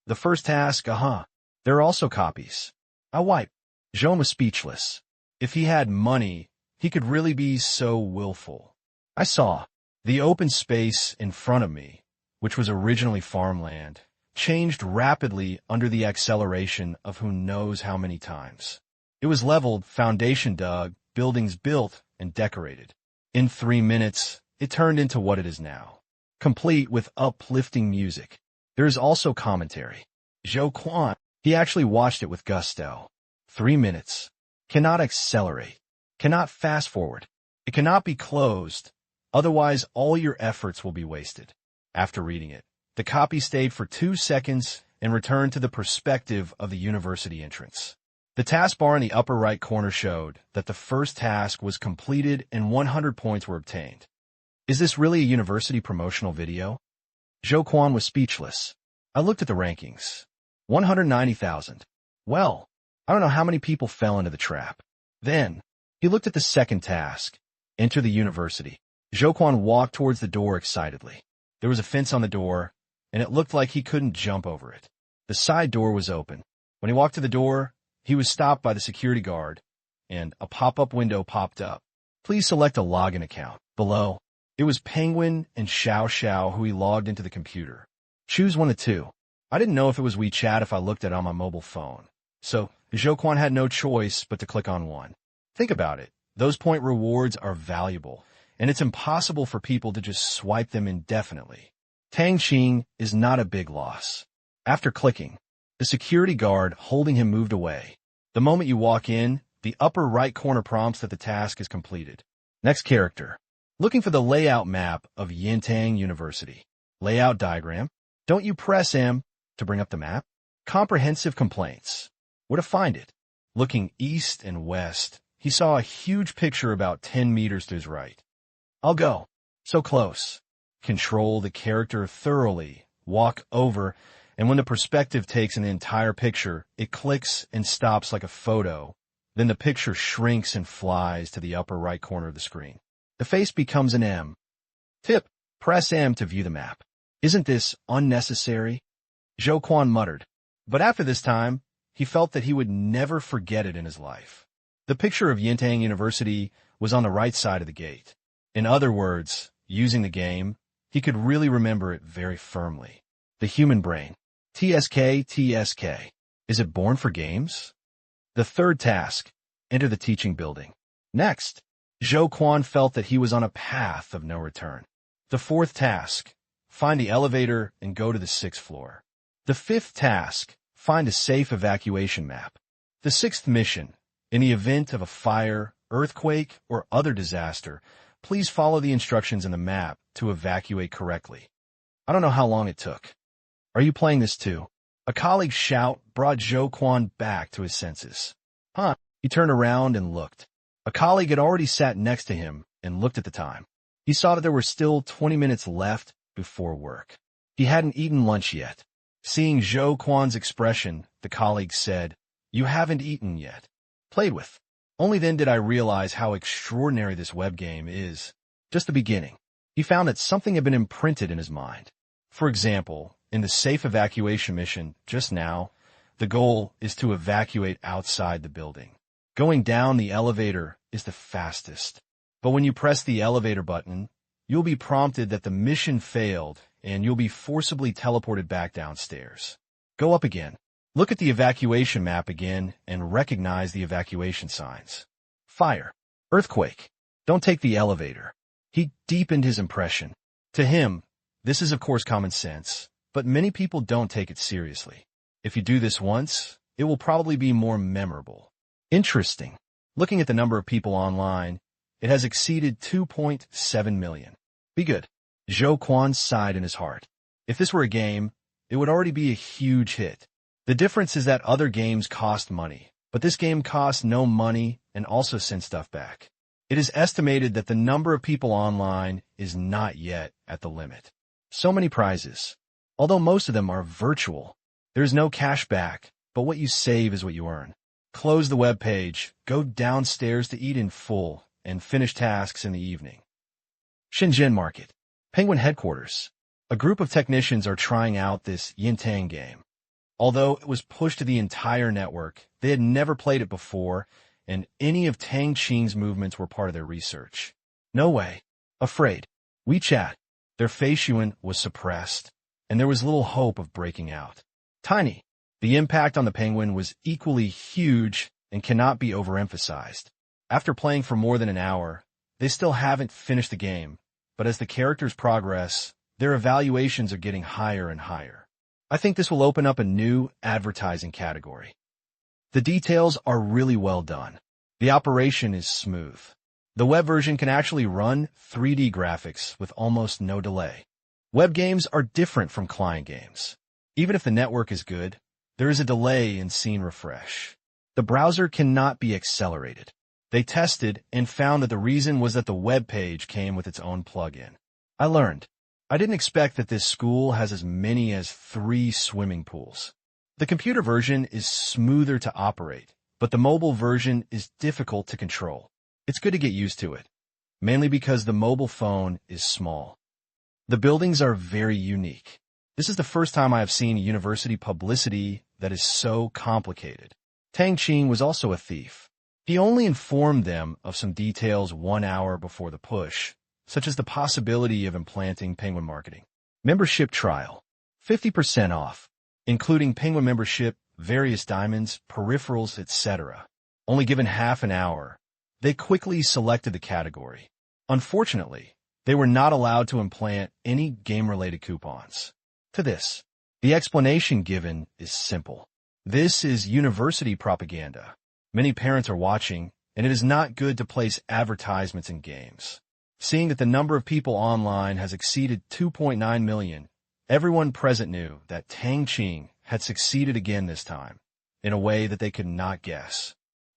The first task, there are also copies. I wipe. Jean was speechless. If he had money, he could really be so willful. I saw the open space in front of me, which was originally farmland, changed rapidly under the acceleration of who knows how many times. It was leveled, foundation dug, buildings built, and decorated. In 3 minutes, it turned into what it is now, complete with uplifting music. There is also commentary. Zhou Quan, he actually watched it with gusto. 3 minutes. Cannot accelerate. Cannot fast forward. It cannot be closed. Otherwise, all your efforts will be wasted. After reading it, the copy stayed for 2 seconds and returned to the perspective of the university entrance. The taskbar in the upper right corner showed that the first task was completed and 100 points were obtained. Is this really a university promotional video? Zhou Quan was speechless. I looked at the rankings. 190,000. Well, I don't know how many people fell into the trap. Then, he looked at the second task. Enter the university. Zhou Quan walked towards the door excitedly. There was a fence on the door, and it looked like he couldn't jump over it. The side door was open. When he walked to the door, he was stopped by the security guard, and a pop-up window popped up. Please select a login account. Below, it was Penguin and Xiao Xiao who he logged into the computer. Choose one of two. I didn't know if it was WeChat if I looked at it on my mobile phone. So, Zhou Quan had no choice but to click on one. Think about it. Those point rewards are valuable, and it's impossible for people to just swipe them indefinitely. Tang Qing is not a big loss. After clicking, the security guard holding him moved away. The moment you walk in, the upper right corner prompts that the task is completed. Next character. Looking for the layout map of Yintang University. Layout diagram. Don't you press M to bring up the map? Comprehensive complaints. Where to find it? Looking east and west, he saw a huge picture about 10 meters to his right. I'll go. So close. Control the character thoroughly. Walk over, and when the perspective takes an entire picture, it clicks and stops like a photo. Then the picture shrinks and flies to the upper right corner of the screen. The face becomes an M. Tip. Press M to view the map. Isn't this unnecessary? Zhou Quan muttered. But after this time, he felt that he would never forget it in his life. The picture of Yintang University was on the right side of the gate. In other words, using the game, he could really remember it very firmly. The human brain. TSK. Is it born for games? The third task. Enter the teaching building. Next, Zhou Quan felt that he was on a path of no return. The fourth task. Find the elevator and go to the 6th floor. The fifth task. Find a safe evacuation map. The sixth mission. In the event of a fire, earthquake, or other disaster, please follow the instructions in the map to evacuate correctly. I don't know how long it took. Are you playing this too? A colleague's shout brought Zhou Quan back to his senses. He turned around and looked. A colleague had already sat next to him and looked at the time. He saw that there were still 20 minutes left before work. He hadn't eaten lunch yet. Seeing Zhou Quan's expression, the colleague said, "You haven't eaten yet." Played with. Only then did I realize how extraordinary this web game is. Just the beginning. He found that something had been imprinted in his mind. For example, in the safe evacuation mission just now, the goal is to evacuate outside the building. Going down the elevator is the fastest. But when you press the elevator button, you'll be prompted that the mission failed and you'll be forcibly teleported back downstairs. Go up again. Look at the evacuation map again and recognize the evacuation signs. Fire. Earthquake. Don't take the elevator. He deepened his impression. To him, this is of course common sense, but many people don't take it seriously. If you do this once, it will probably be more memorable. Interesting. Looking at the number of people online, it has exceeded 2.7 million. Be good. Zhou Quan sighed in his heart. If this were a game, it would already be a huge hit. The difference is that other games cost money, but this game costs no money and also sends stuff back. It is estimated that the number of people online is not yet at the limit. So many prizes. Although most of them are virtual, there is no cash back, but what you save is what you earn. Close the web page, go downstairs to eat in full, and finish tasks in the evening. Shenzhen Market. Penguin Headquarters. A group of technicians are trying out this Yintang game. Although it was pushed to the entire network, they had never played it before, and any of Tang Qing's movements were part of their research. No way. Afraid. WeChat. Their Feishuan was suppressed, and there was little hope of breaking out. Tiny. The impact on the penguin was equally huge and cannot be overemphasized. After playing for more than an hour, they still haven't finished the game, but as the characters progress, their evaluations are getting higher and higher. I think this will open up a new advertising category. The details are really well done. The operation is smooth. The web version can actually run 3D graphics with almost no delay. Web games are different from client games. Even if the network is good, there is a delay in scene refresh. The browser cannot be accelerated. They tested and found that the reason was that the web page came with its own plugin. I learned. I didn't expect that this school has as many as 3 swimming pools. The computer version is smoother to operate, but the mobile version is difficult to control. It's good to get used to it, mainly because the mobile phone is small. The buildings are very unique. This is the first time I have seen university publicity that is so complicated. Tang Qing was also a thief. He only informed them of some details 1 hour before the push, such as the possibility of implanting penguin marketing. Membership trial. 50% off, including penguin membership, various diamonds, peripherals, etc. Only given half an hour, they quickly selected the category. Unfortunately, they were not allowed to implant any game-related coupons. To this, the explanation given is simple. This is university propaganda. Many parents are watching, and it is not good to place advertisements in games. Seeing that the number of people online has exceeded 2.9 million, everyone present knew that Tang Qing had succeeded again this time, in a way that they could not guess.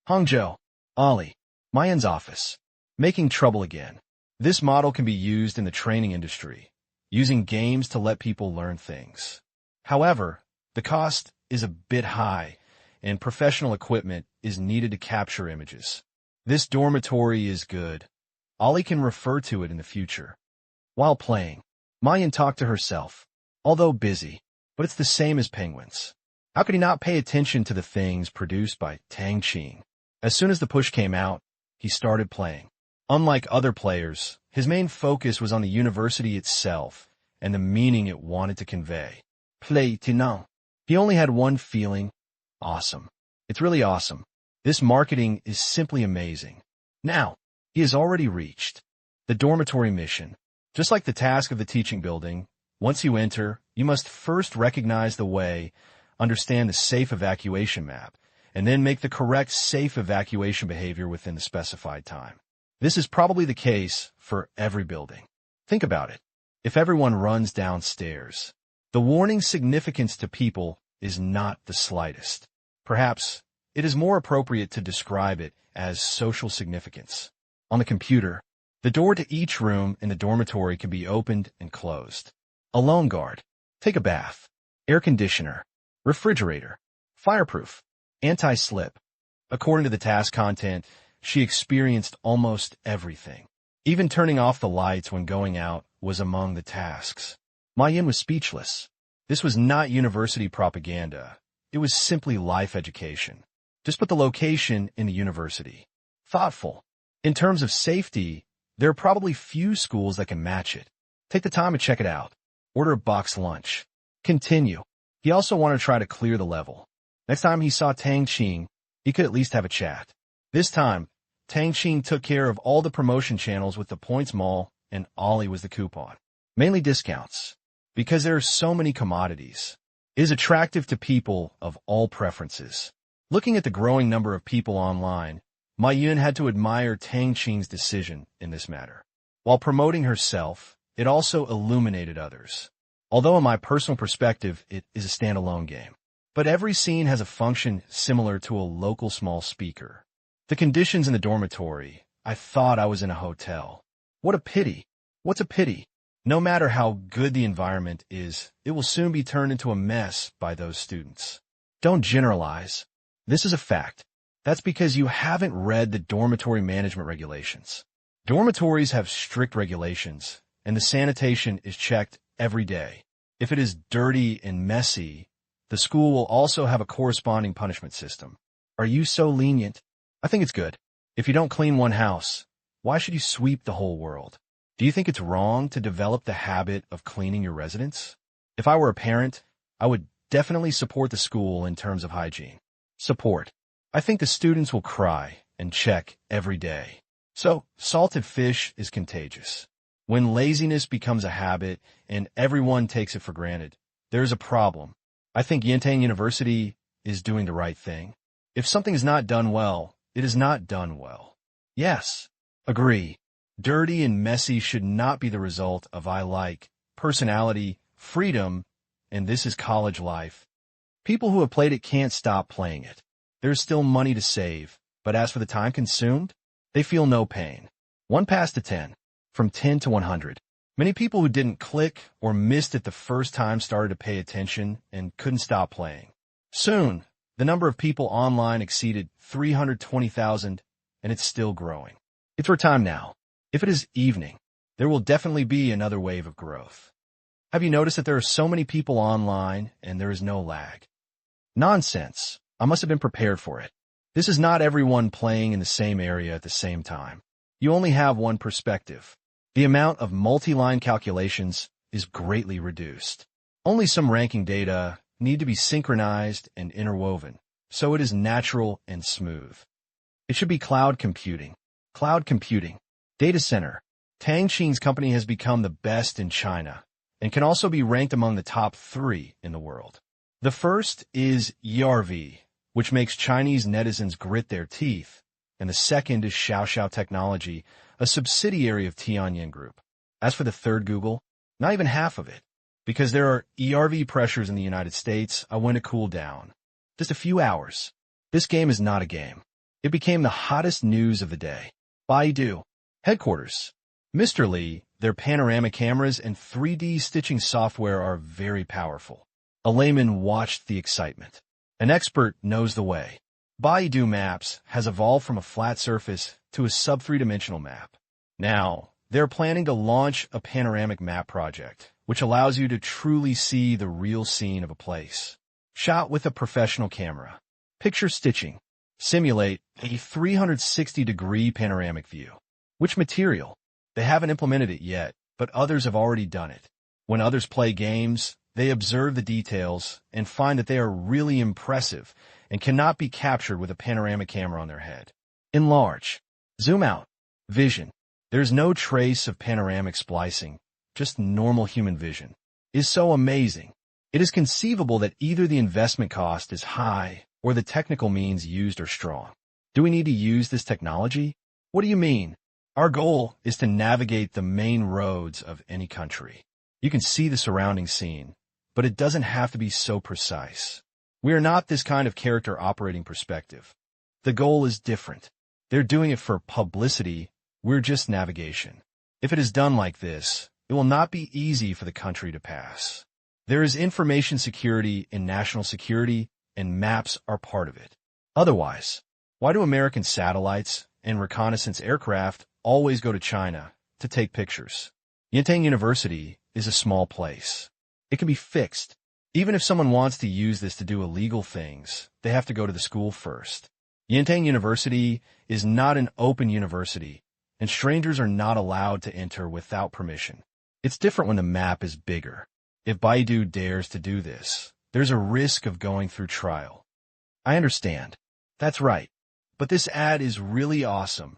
Hangzhou, Ollie, Mayan's office, making trouble again. This model can be used in the training industry, using games to let people learn things. However, the cost is a bit high, and professional equipment is needed to capture images. This dormitory is good. Ollie can refer to it in the future. While playing, Mayan talked to herself, although busy, but it's the same as penguins. How could he not pay attention to the things produced by Tang Qing? As soon as the push came out, he started playing. Unlike other players, his main focus was on the university itself and the meaning it wanted to convey. Play Tinang. He only had one feeling. Awesome. It's really awesome. This marketing is simply amazing. Now, he has already reached the dormitory mission. Just like the task of the teaching building, once you enter, you must first recognize the way, understand the safe evacuation map, and then make the correct safe evacuation behavior within the specified time. This is probably the case for every building. Think about it. If everyone runs downstairs, the warning significance to people is not the slightest. Perhaps it is more appropriate to describe it as social significance. On the computer, the door to each room in the dormitory can be opened and closed. A lone guard. Take a bath. Air conditioner. Refrigerator. Fireproof. Anti-slip. According to the task content, she experienced almost everything. Even turning off the lights when going out was among the tasks. Mayan was speechless. This was not university propaganda. It was simply life education. Just put the location in the university. Thoughtful. In terms of safety, there are probably few schools that can match it. Take the time to check it out. Order a box lunch. Continue. He also wanted to try to clear the level. Next time he saw Tang Qing, he could at least have a chat. This time, Tang Qing took care of all the promotion channels with the Points Mall, and Ollie was the coupon. Mainly discounts. Because there are so many commodities. It is attractive to people of all preferences. Looking at the growing number of people online, Ma Yun had to admire Tang Qing's decision in this matter. While promoting herself, it also illuminated others. Although in my personal perspective, it is a standalone game. But every scene has a function similar to a local small speaker. The conditions in the dormitory, I thought I was in a hotel. What a pity. What's a pity? No matter how good the environment is, it will soon be turned into a mess by those students. Don't generalize. This is a fact. That's because you haven't read the dormitory management regulations. Dormitories have strict regulations, and the sanitation is checked every day. If it is dirty and messy, The school will also have a corresponding punishment system. Are you so lenient? I think it's good. If you don't clean one house, why should you sweep the whole world? Do you think it's wrong to develop the habit of cleaning your residence? If I were a parent, I would definitely support the school in terms of hygiene. Support. I think the students will cry and check every day. So, salted fish is contagious. When laziness becomes a habit and everyone takes it for granted, there is a problem. I think Yintang University is doing the right thing. If something is not done well, it is not done well. Yes, agree. Dirty and messy should not be the result of I like, personality, freedom, and this is college life. People who have played it can't stop playing it. There's still money to save, but as for the time consumed, they feel no pain. 1 past to 10. From 10 to 100. Many people who didn't click or missed it the first time started to pay attention and couldn't stop playing. Soon, the number of people online exceeded 320,000, and it's still growing. It's our time now. If it is evening, there will definitely be another wave of growth. Have you noticed that there are so many people online and there is no lag? Nonsense. I must have been prepared for it. This is not everyone playing in the same area at the same time. You only have one perspective. The amount of multi-line calculations is greatly reduced. Only some ranking data need to be synchronized and interwoven, so it is natural and smooth. It should be cloud computing. Cloud computing. Data center. Tang Qing's company has become the best in China and can also be ranked among the top 3 in the world. The first is ERV, which makes Chinese netizens grit their teeth, and the second is Xiaoxiao Technology, a subsidiary of Tianyin Group. As for the third Google, not even half of it. Because there are ERV pressures in the United States, I went to cool down. Just a few hours. This game is not a game. It became the hottest news of the day. Baidu. Headquarters. Mr. Li, their panoramic cameras and 3D stitching software are very powerful. A layman watched the excitement. An expert knows the way. Baidu Maps has evolved from a flat surface to a sub-3-dimensional map. Now, they're planning to launch a panoramic map project, which allows you to truly see the real scene of a place. Shot with a professional camera. Picture stitching. Simulate a 360-degree panoramic view. Which material? They haven't implemented it yet, but others have already done it. When others play games, they observe the details and find that they are really impressive and cannot be captured with a panoramic camera on their head. Enlarge. Zoom out. Vision. There's no trace of panoramic splicing, just normal human vision. Is so amazing. It is conceivable that either the investment cost is high or the technical means used are strong. Do we need to use this technology? What do you mean? Our goal is to navigate the main roads of any country. You can see the surrounding scene, but it doesn't have to be so precise. We are not this kind of character operating perspective. The goal is different. They're doing it for publicity. We're just navigation. If it is done like this, it will not be easy for the country to pass. There is information security and national security, and maps are part of it. Otherwise, why do American satellites and reconnaissance aircraft always go to China to take pictures? Yintang University is a small place. It can be fixed. Even if someone wants to use this to do illegal things, they have to go to the school first. Yintang University is not an open university, and strangers are not allowed to enter without permission. It's different when the map is bigger. If Baidu dares to do this, there's a risk of going through trial. I understand. That's right. But this ad is really awesome.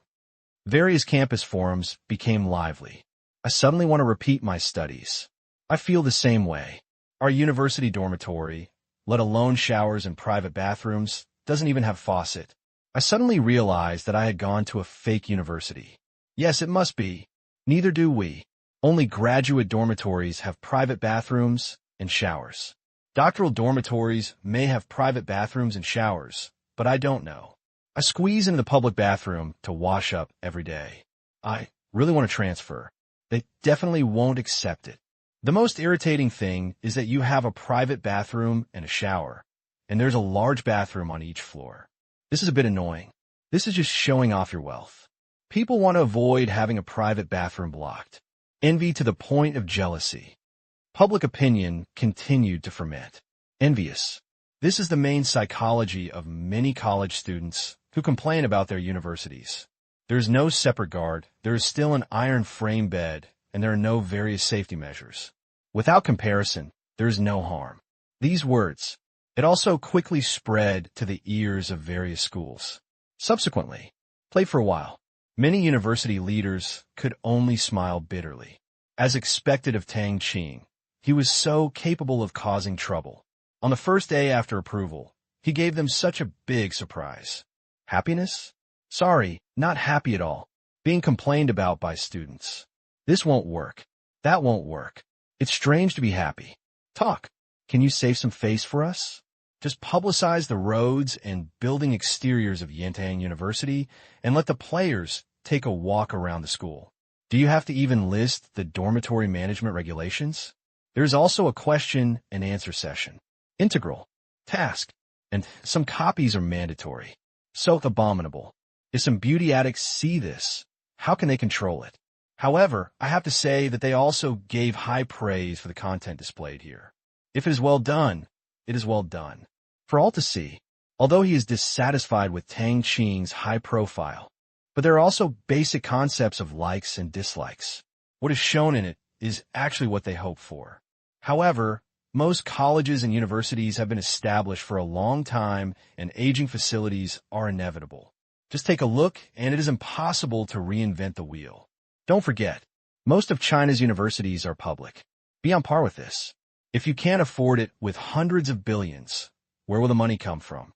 Various campus forums became lively. I suddenly want to repeat my studies. I feel the same way. Our university dormitory, let alone showers and private bathrooms, doesn't even have faucet. I suddenly realized that I had gone to a fake university. Yes, it must be. Neither do we. Only graduate dormitories have private bathrooms and showers. Doctoral dormitories may have private bathrooms and showers, but I don't know. I squeeze into the public bathroom to wash up every day. I really want to transfer. They definitely won't accept it. The most irritating thing is that you have a private bathroom and a shower, and there's a large bathroom on each floor. This is a bit annoying. This is just showing off your wealth. People want to avoid having a private bathroom blocked. Envy to the point of jealousy. Public opinion continued to ferment. Envious. This is the main psychology of many college students who complain about their universities. There is no separate guard, there is still an iron frame bed, and there are no various safety measures. Without comparison, there is no harm. These words, it also quickly spread to the ears of various schools. Subsequently, played for a while, many university leaders could only smile bitterly. As expected of Tang Qing, he was so capable of causing trouble. On the first day after approval, he gave them such a big surprise. Happiness? Sorry, not happy at all. Being complained about by students. This won't work. That won't work. It's strange to be happy. Talk. Can you save some face for us? Just publicize the roads and building exteriors of Yintang University and let the players take a walk around the school. Do you have to even list the dormitory management regulations? There's also a question and answer session. Integral. Task. And some copies are mandatory. So abominable. If some beauty addicts see this, how can they control it? However, I have to say that they also gave high praise for the content displayed here. If it is well done, it is well done. For all to see, although he is dissatisfied with Tang Qing's high profile, but there are also basic concepts of likes and dislikes. What is shown in it is actually what they hope for. However, most colleges and universities have been established for a long time and aging facilities are inevitable. Just take a look and it is impossible to reinvent the wheel. Don't forget, most of China's universities are public. Be on par with this. If you can't afford it with hundreds of billions, where will the money come from?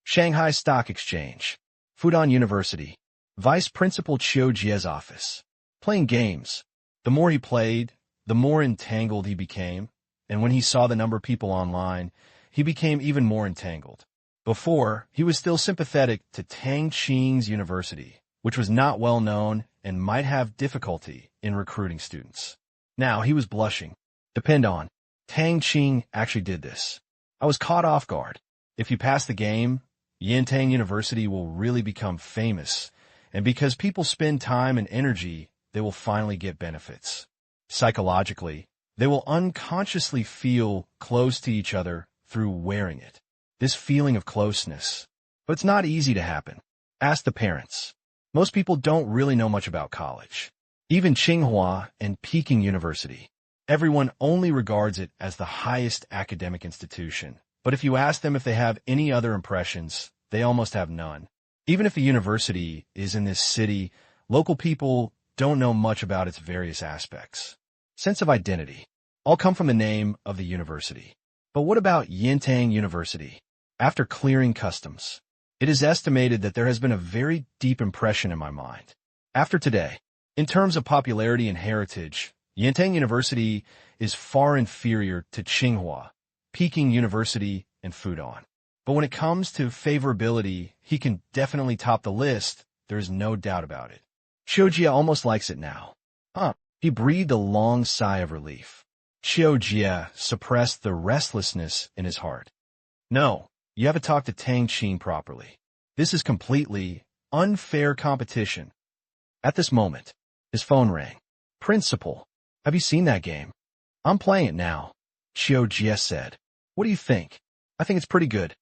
Shanghai Stock Exchange. Fudan University. Vice Principal Qiu Jie's office. Playing games. The more he played, the more entangled he became, and when he saw the number of people online, he became even more entangled. Before, he was still sympathetic to Tang Qing's university, which was not well known and might have difficulty in recruiting students. Now he was blushing. Depend on. Tang Qing actually did this. I was caught off guard. If you pass the game, Yintang University will really become famous, and because people spend time and energy, they will finally get benefits. Psychologically, they will unconsciously feel close to each other through wearing it. This feeling of closeness. But it's not easy to happen. Ask the parents. Most people don't really know much about college. Even Tsinghua and Peking University. Everyone only regards it as the highest academic institution. But if you ask them if they have any other impressions, they almost have none. Even if a university is in this city, local people don't know much about its various aspects. Sense of identity. All come from the name of the university. But what about Yintang University? After clearing customs, it is estimated that there has been a very deep impression in my mind. After today, in terms of popularity and heritage, Yintang University is far inferior to Tsinghua, Peking University, and Fudan. But when it comes to favorability, he can definitely top the list. There is no doubt about it. Qiujia almost likes it now. He breathed a long sigh of relief. Qiujia suppressed the restlessness in his heart. No, you haven't talked to Tang Qing properly. This is completely unfair competition. At this moment, his phone rang. Principal, have you seen that game? I'm playing it now, Qiujia said. What do you think? I think it's pretty good.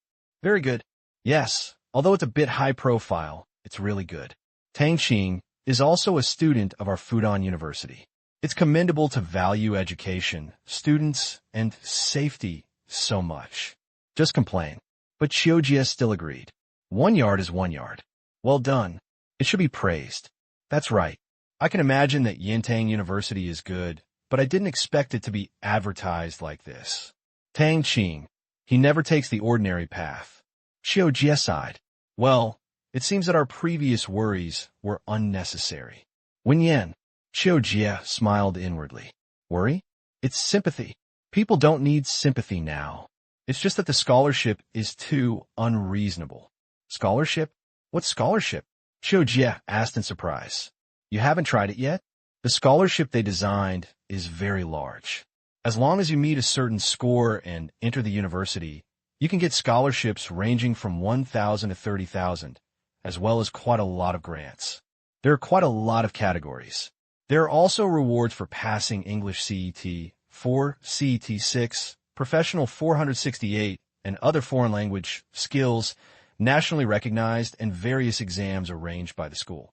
Very good. Yes, although it's a bit high profile, it's really good. Tang Qing is also a student of our Fudan University. It's commendable to value education, students, and safety so much. Just complain. But Qiujia still agreed. 1 yard is 1 yard. Well done. It should be praised. That's right. I can imagine that Yintang University is good, but I didn't expect it to be advertised like this. Tang Qing, he never takes the ordinary path. Qiujia sighed. Well, it seems that our previous worries were unnecessary. Wen Yan, Qiujia smiled inwardly. Worry? It's sympathy. People don't need sympathy now. It's just that the scholarship is too unreasonable. Scholarship? What scholarship? Qiujia asked in surprise. You haven't tried it yet? The scholarship they designed is very large. As long as you meet a certain score and enter the university, you can get scholarships ranging from 1,000 to 30,000, as well as quite a lot of grants. There are quite a lot of categories. There are also rewards for passing English CET 4, CET 6, professional 468, and other foreign language skills nationally recognized, and various exams arranged by the school.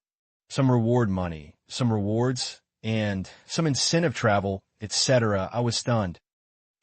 Some reward money, some rewards, and some incentive travel, etc. I was stunned.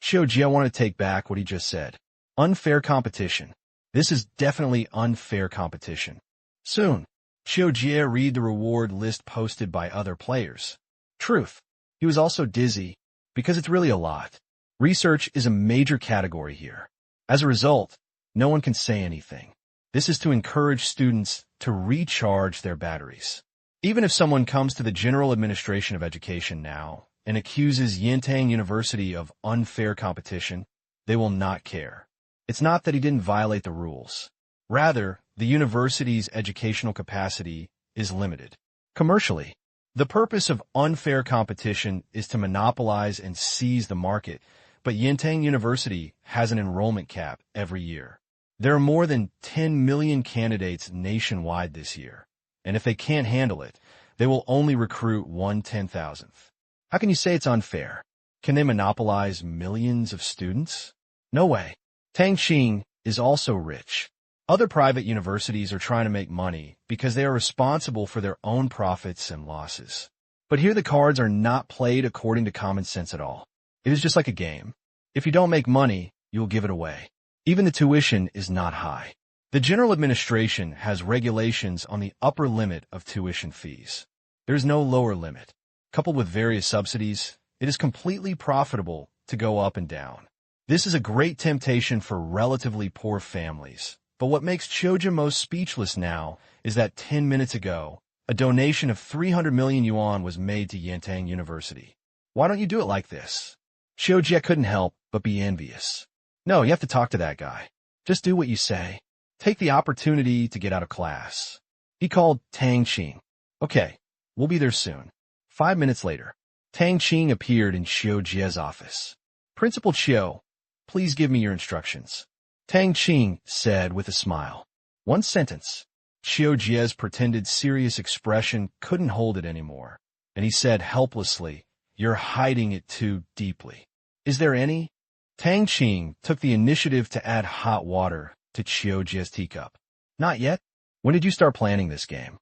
Xiaojie wanted to take back what he just said. Unfair competition. This is definitely unfair competition. Soon, Xiaojie read the reward list posted by other players. Truth. He was also dizzy, because it's really a lot. Research is a major category here. As a result, no one can say anything. This is to encourage students to recharge their batteries. Even if someone comes to the General Administration of Education now and accuses Yintang University of unfair competition, they will not care. It's not that he didn't violate the rules. Rather, the university's educational capacity is limited. Commercially, the purpose of unfair competition is to monopolize and seize the market, but Yintang University has an enrollment cap every year. There are more than 10 million candidates nationwide this year, and if they can't handle it, they will only recruit 1/10,000th. How can you say it's unfair? Can they monopolize millions of students? No way. Tang Qing is also rich. Other private universities are trying to make money because they are responsible for their own profits and losses. But here the cards are not played according to common sense at all. It is just like a game. If you don't make money, you will give it away. Even the tuition is not high. The General Administration has regulations on the upper limit of tuition fees. There is no lower limit. Coupled with various subsidies, it is completely profitable to go up and down. This is a great temptation for relatively poor families. But what makes Xiaojie most speechless now is that 10 minutes ago, a donation of 300 million yuan was made to Yintang University. Why don't you do it like this? Xiaojie couldn't help but be envious. No, you have to talk to that guy. Just do what you say. Take the opportunity to get out of class. He called Tang Qing. Okay, we'll be there soon. 5 minutes later, Tang Qing appeared in Xiaojie's office. Principal Qiu, please give me your instructions. Tang Qing said with a smile. One sentence. Xiaojie's pretended serious expression couldn't hold it anymore, and he said helplessly, "You're hiding it too deeply. Is there any?" Tang Qing took the initiative to add hot water to Xiaojie's teacup. Not yet. When did you start planning this game?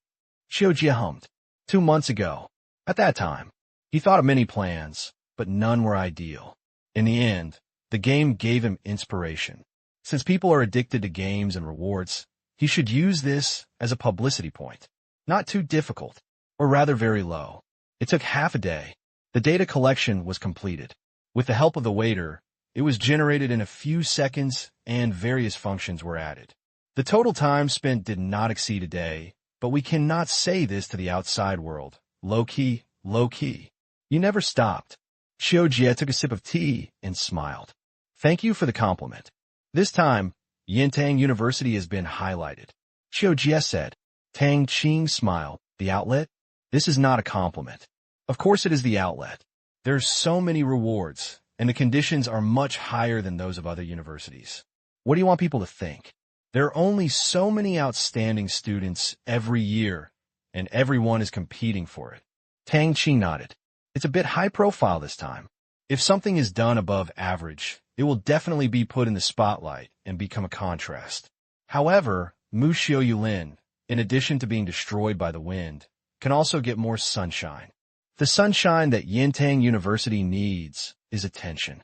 Xiaojie hummed. 2 months ago. At that time, he thought of many plans, but none were ideal. In the end, the game gave him inspiration. Since people are addicted to games and rewards, he should use this as a publicity point. Not too difficult, or rather very low. It took half a day. The data collection was completed. With the help of the waiter, it was generated in a few seconds and various functions were added. The total time spent did not exceed a day, but we cannot say this to the outside world. Low-key, low-key. You never stopped. Xiaojie took a sip of tea and smiled. Thank you for the compliment. This time, Yintang University has been highlighted. Xiaojie said. Tang Qing smiled. The outlet? This is not a compliment. Of course it is the outlet. There are so many rewards, and the conditions are much higher than those of other universities. What do you want people to think? There are only so many outstanding students every year, and everyone is competing for it. Tang Qing nodded. It's a bit high profile this time. If something is done above average, it will definitely be put in the spotlight and become a contrast. However, Mu Xiu Yulin, in addition to being destroyed by the wind, can also get more sunshine. The sunshine that Yintang University needs is attention.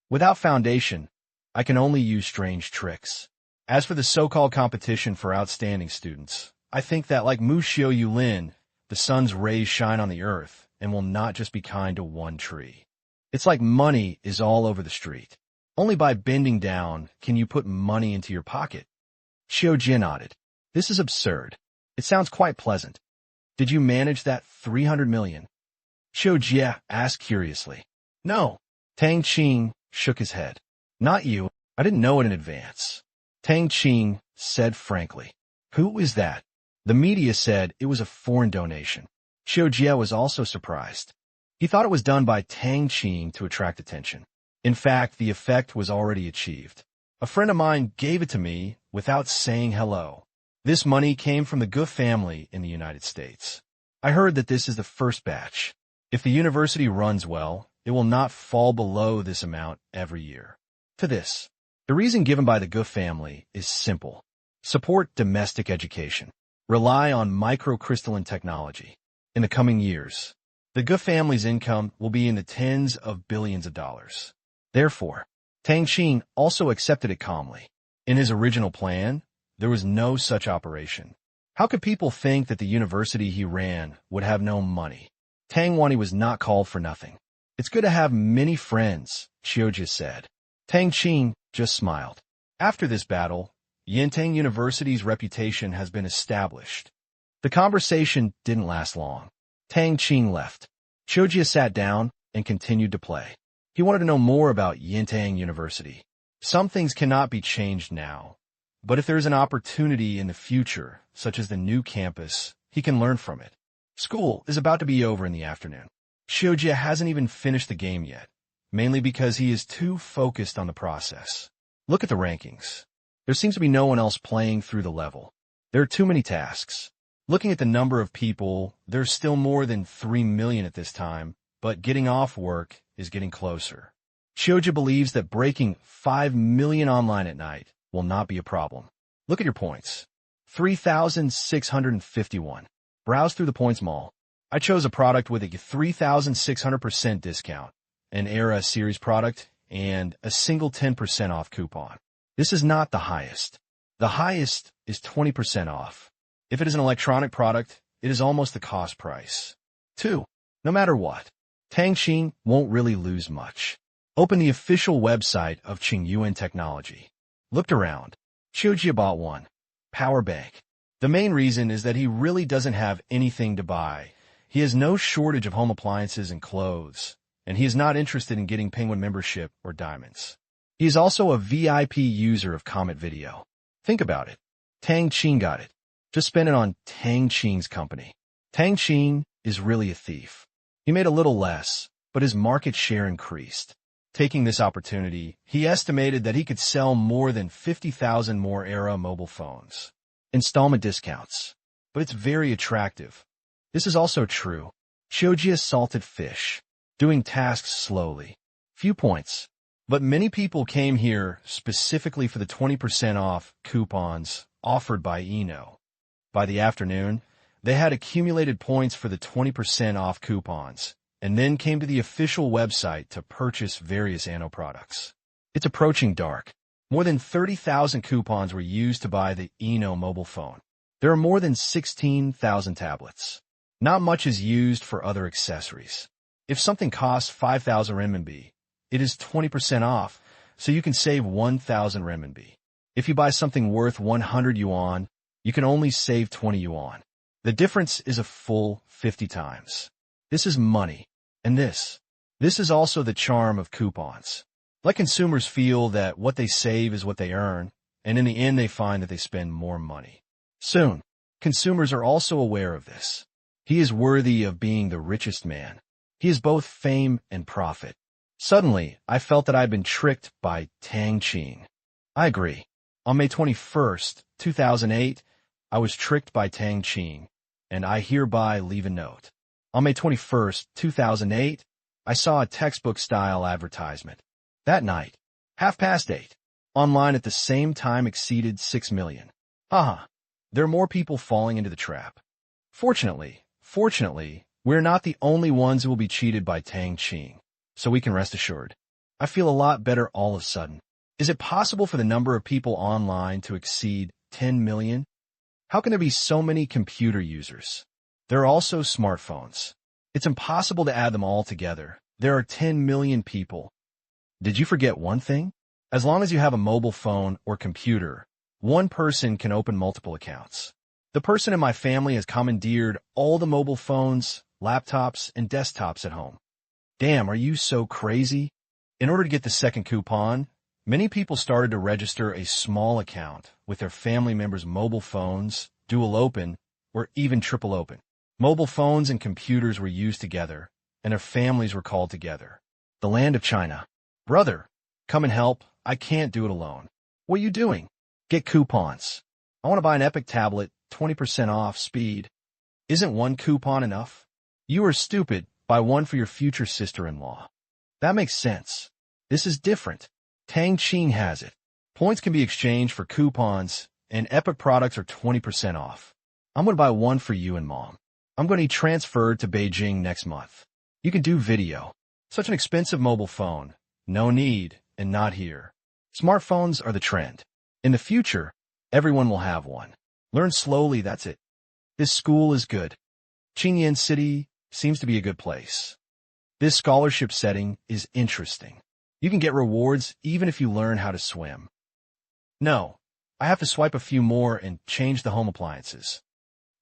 Without foundation, I can only use strange tricks. As for the so-called competition for outstanding students, I think that like Mu Xiu Yulin, the sun's rays shine on the earth and will not just be kind to one tree. It's like money is all over the street. Only by bending down can you put money into your pocket. Xiaojie nodded. This is absurd. It sounds quite pleasant. Did you manage that 300 million? Xiaojie asked curiously. No. Tang Qing shook his head. Not you. I didn't know it in advance. Tang Qing said frankly. Who is that? The media said it was a foreign donation. Xiaojie was also surprised. He thought it was done by Tang Qing to attract attention. In fact, the effect was already achieved. A friend of mine gave it to me without saying hello. This money came from the Gu family in the United States. I heard that this is the first batch. If the university runs well, it will not fall below this amount every year. to this. The reason given by the Gu family is simple. Support domestic education. Rely on microcrystalline technology. In the coming years, the Gu family's income will be in the tens of billions of dollars. Therefore, Tang Qing also accepted it calmly. In his original plan, there was no such operation. How could people think that the university he ran would have no money? Tang Wani was not called for nothing. It's good to have many friends, Qiujia said. Tang Qing just smiled. After this battle, Yintang University's reputation has been established. The conversation didn't last long. Tang Qing left. Qiujia sat down and continued to play. He wanted to know more about Yintang University. Some things cannot be changed now, but if there is an opportunity in the future, such as the new campus, he can learn from it. School is about to be over in the afternoon. Qiujia hasn't even finished the game yet, mainly because he is too focused on the process. Look at the rankings. There seems to be no one else playing through the level. There are too many tasks. Looking at the number of people, there's still more than 3 million at this time, but getting off work is getting closer. Qiujia believes that breaking 5 million online at night will not be a problem. Look at your points. 3,651. Browse through the points mall. I chose a product with a 3,600% discount, an Era series product, and a single 10% off coupon. This is not the highest. The highest is 20% off. If it is an electronic product, it is almost the cost price. 2. No matter what, Tang Qing won't really lose much. Open the official website of Qingyuan Technology. Looked around. Qiujia bought one. Power bank. The main reason is that he really doesn't have anything to buy. He has no shortage of home appliances and clothes, and he is not interested in getting Penguin membership or diamonds. He is also a VIP user of Comet Video. Think about it. Tang Qing got it. Just spend it on Tang Qing's company. Tang Qing is really a thief. He made a little less, but his market share increased. Taking this opportunity, he estimated that he could sell more than 50,000 more Era mobile phones. Installment discounts. But it's very attractive. This is also true. Qiujia salted fish. Doing tasks slowly. Few points. But many people came here specifically for the 20% off coupons offered by Eno. By the afternoon, they had accumulated points for the 20% off coupons, and then came to the official website to purchase various Anno products. It's approaching dark. More than 30,000 coupons were used to buy the Eno mobile phone. There are more than 16,000 tablets. Not much is used for other accessories. If something costs 5,000 renminbi, it is 20% off, so you can save 1,000 renminbi. If you buy something worth 100 yuan, you can only save 20 yuan. The difference is a full 50 times. This is money. And this is also the charm of coupons. Let consumers feel that what they save is what they earn, and in the end they find that they spend more money. Soon, consumers are also aware of this. He is worthy of being the richest man. He is both fame and profit. Suddenly, I felt that I had been tricked by Tang Qing. I agree. On May 21st, 2008, I was tricked by Tang Qing, and I hereby leave a note. On May 21st, 2008, I saw a textbook-style advertisement. That night, 8:30, online at the same time exceeded 6 million. Haha, there are more people falling into the trap. Fortunately, we're not the only ones who will be cheated by Tang Qing, so we can rest assured. I feel a lot better all of a sudden. Is it possible for the number of people online to exceed 10 million? How can there be so many computer users? There are also smartphones. It's impossible to add them all together. There are 10 million people. Did you forget one thing? As long as you have a mobile phone or computer, one person can open multiple accounts. The person in my family has commandeered all the mobile phones, laptops, and desktops at home. Damn, are you so crazy? In order to get the second coupon, many people started to register a small account with their family members' mobile phones, dual open, or even triple open. Mobile phones and computers were used together, and their families were called together. The land of China. Brother, come and help. I can't do it alone. What are you doing? Get coupons. I want to buy an Epic tablet, 20% off speed. Isn't one coupon enough? You are stupid. Buy one for your future sister-in-law. That makes sense. This is different. Tang Qing has it. Points can be exchanged for coupons, and Epic products are 20% off. I'm going to buy one for you and Mom. I'm going to be transferred to Beijing next month. You can do video. Such an expensive mobile phone. No need, and not here. Smartphones are the trend. In the future, everyone will have one. Learn slowly, that's it. This school is good. Qingyan City seems to be a good place. This scholarship setting is interesting. You can get rewards even if you learn how to swim. No, I have to swipe a few more and change the home appliances.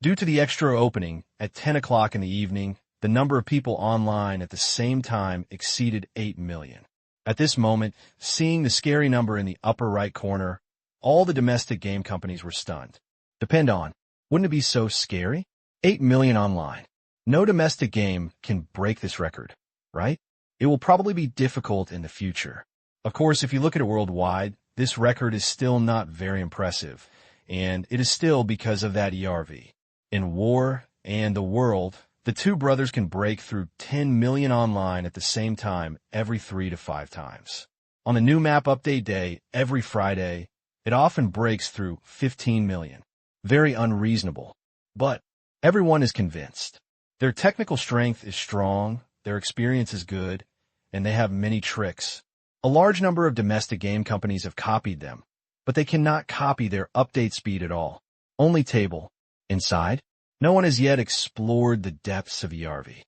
Due to the extra opening at 10 o'clock in the evening, the number of people online at the same time exceeded 8 million. At this moment, seeing the scary number in the upper right corner, all the domestic game companies were stunned. Depend on, wouldn't it be so scary? 8 million online. No domestic game can break this record, right? It will probably be difficult in the future. Of course, if you look at it worldwide, this record is still not very impressive, and it is still because of that ERV. In war and the world, the two brothers can break through 10 million online at the same time every 3 to 5 times. On a new map update day, every Friday, it often breaks through 15 million. Very unreasonable. But everyone is convinced. Their technical strength is strong, their experience is good, and they have many tricks. A large number of domestic game companies have copied them, but they cannot copy their update speed at all. Only table. Inside, no one has yet explored the depths of ERV.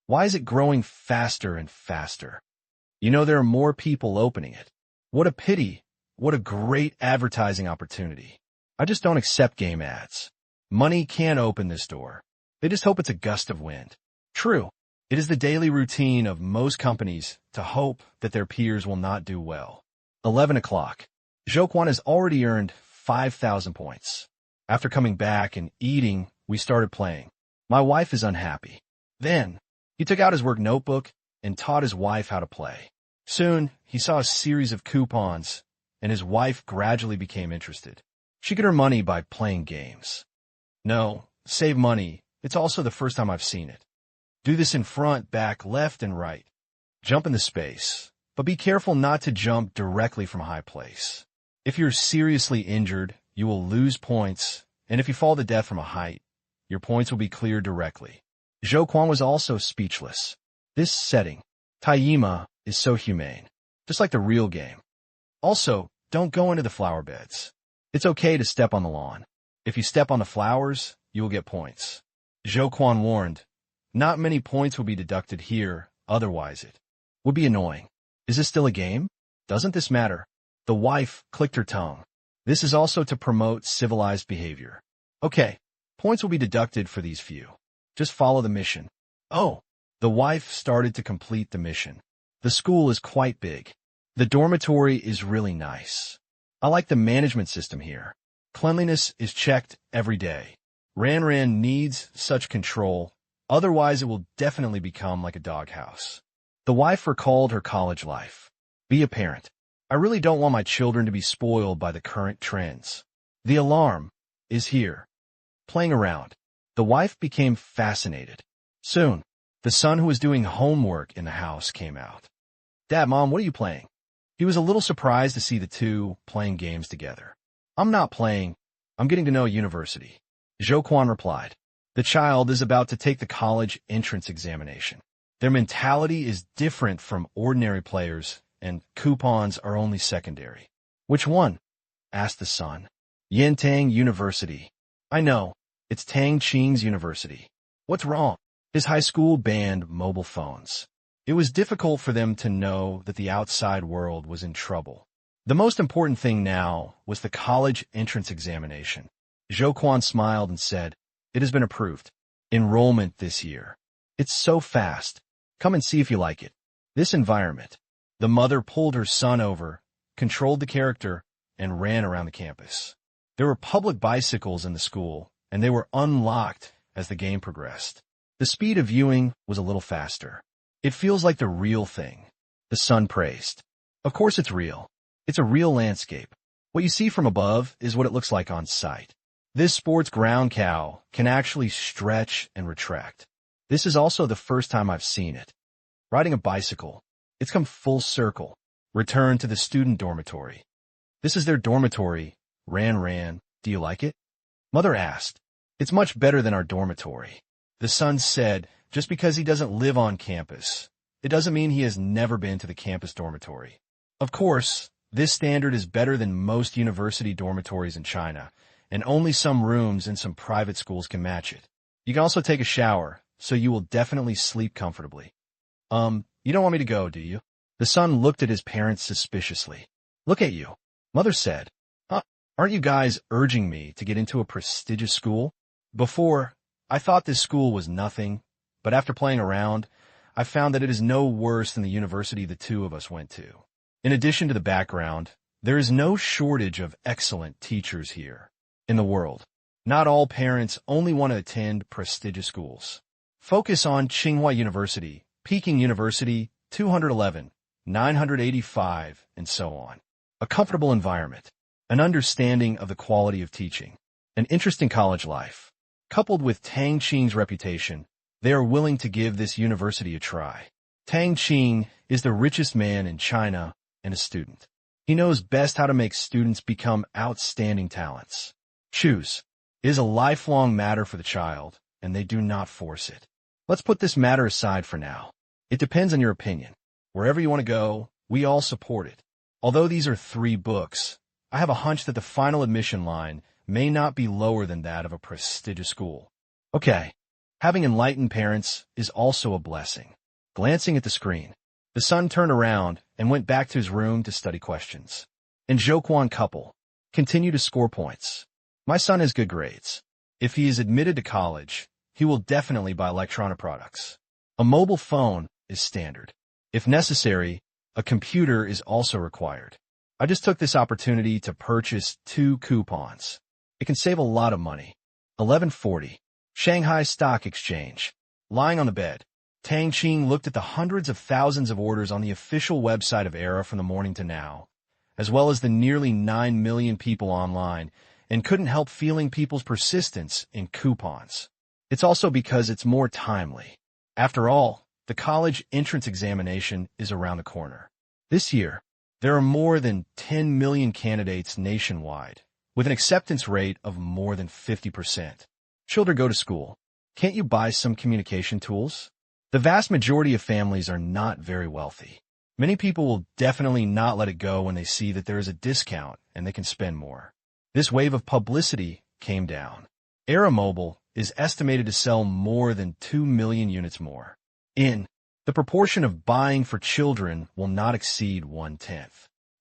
Why is it growing faster and faster? You know, there are more people opening it. What a pity. What a great advertising opportunity. I just don't accept game ads. Money can open this door. They just hope it's a gust of wind. True. It is the daily routine of most companies to hope that their peers will not do well. 11 o'clock. Zhou has already earned 5,000 points. After coming back and eating, we started playing. My wife is unhappy. Then, he took out his work notebook and taught his wife how to play. Soon, he saw a series of coupons, and his wife gradually became interested. She could earn money by playing games. No, save money. It's also the first time I've seen it. Do this in front, back, left, and right. Jump in the space, but be careful not to jump directly from a high place. If you're seriously injured, you will lose points, and if you fall to death from a height, your points will be cleared directly. Zhou was also speechless. This setting, Taima, is so humane, just like the real game. Also, don't go into the flower beds. It's okay to step on the lawn. If you step on the flowers, you will get points. Zhou warned, not many points will be deducted here, otherwise it would be annoying. Is this still a game? Doesn't this matter? The wife clicked her tongue. This is also to promote civilized behavior. Okay, points will be deducted for these few. Just follow the mission. Oh, the wife started to complete the mission. The school is quite big. The dormitory is really nice. I like the management system here. Cleanliness is checked every day. Ran needs such control, otherwise it will definitely become like a doghouse. The wife recalled her college life. Be a parent. I really don't want my children to be spoiled by the current trends. The alarm is here. Playing around. The wife became fascinated. Soon, the son who was doing homework in the house came out. Dad, Mom, what are you playing? He was a little surprised to see the two playing games together. I'm not playing. I'm getting to know university. Zhou replied. The child is about to take the college entrance examination. Their mentality is different from ordinary players, and coupons are only secondary. Which one? Asked the son. Yintang University. I know. It's Tang Qing's university. What's wrong? His high school banned mobile phones. It was difficult for them to know that the outside world was in trouble. The most important thing now was the college entrance examination. Zhou smiled and said, it has been approved. Enrollment this year. It's so fast. Come and see if you like it. This environment. The mother pulled her son over, controlled the character, and ran around the campus. There were public bicycles in the school, and they were unlocked as the game progressed. The speed of viewing was a little faster. It feels like the real thing. The son praised. Of course it's real. It's a real landscape. What you see from above is what it looks like on site. This sports ground cow can actually stretch and retract. This is also the first time I've seen it. Riding a bicycle. It's come full circle. Return to the student dormitory. This is their dormitory. Ran, do you like it? Mother asked. It's much better than our dormitory. The son said, just because he doesn't live on campus, it doesn't mean he has never been to the campus dormitory. Of course, this standard is better than most university dormitories in China, and only some rooms in some private schools can match it. You can also take a shower, so you will definitely sleep comfortably. You don't want me to go, do you? The son looked at his parents suspiciously. Look at you. Mother said, aren't you guys urging me to get into a prestigious school? Before, I thought this school was nothing, but after playing around, I found that it is no worse than the university the two of us went to. In addition to the background, there is no shortage of excellent teachers here in the world. Not all parents only want to attend prestigious schools. Focus on Tsinghua University, Peking University, 211, 985, and so on. A comfortable environment, an understanding of the quality of teaching, an interesting college life. Coupled with Tang Qing's reputation, they are willing to give this university a try. Tang Qing is the richest man in China and a student. He knows best how to make students become outstanding talents. Choose. It is a lifelong matter for the child, and they do not force it. Let's put this matter aside for now. It depends on your opinion. Wherever you want to go, we all support it. Although these are 3 books, I have a hunch that the final admission line may not be lower than that of a prestigious school. Okay, having enlightened parents is also a blessing. Glancing at the screen, the son turned around and went back to his room to study questions. And Zhouquan couple, continue to score points. My son has good grades. If he is admitted to college, he will definitely buy electronic products. A mobile phone is standard. If necessary, a computer is also required. I just took this opportunity to purchase 2 coupons. It can save a lot of money. 11:40. Shanghai Stock Exchange. Lying on the bed, Tang Qing looked at the hundreds of thousands of orders on the official website of Era from the morning to now, as well as the nearly 9 million people online, and couldn't help feeling people's persistence in coupons. It's also because it's more timely. After all, the college entrance examination is around the corner. This year, there are more than 10 million candidates nationwide, with an acceptance rate of more than 50%. Children go to school. Can't you buy some communication tools? The vast majority of families are not very wealthy. Many people will definitely not let it go when they see that there is a discount and they can spend more. This wave of publicity came down. Era Mobile is estimated to sell more than 2 million units more. The proportion of buying for children will not exceed 1/10.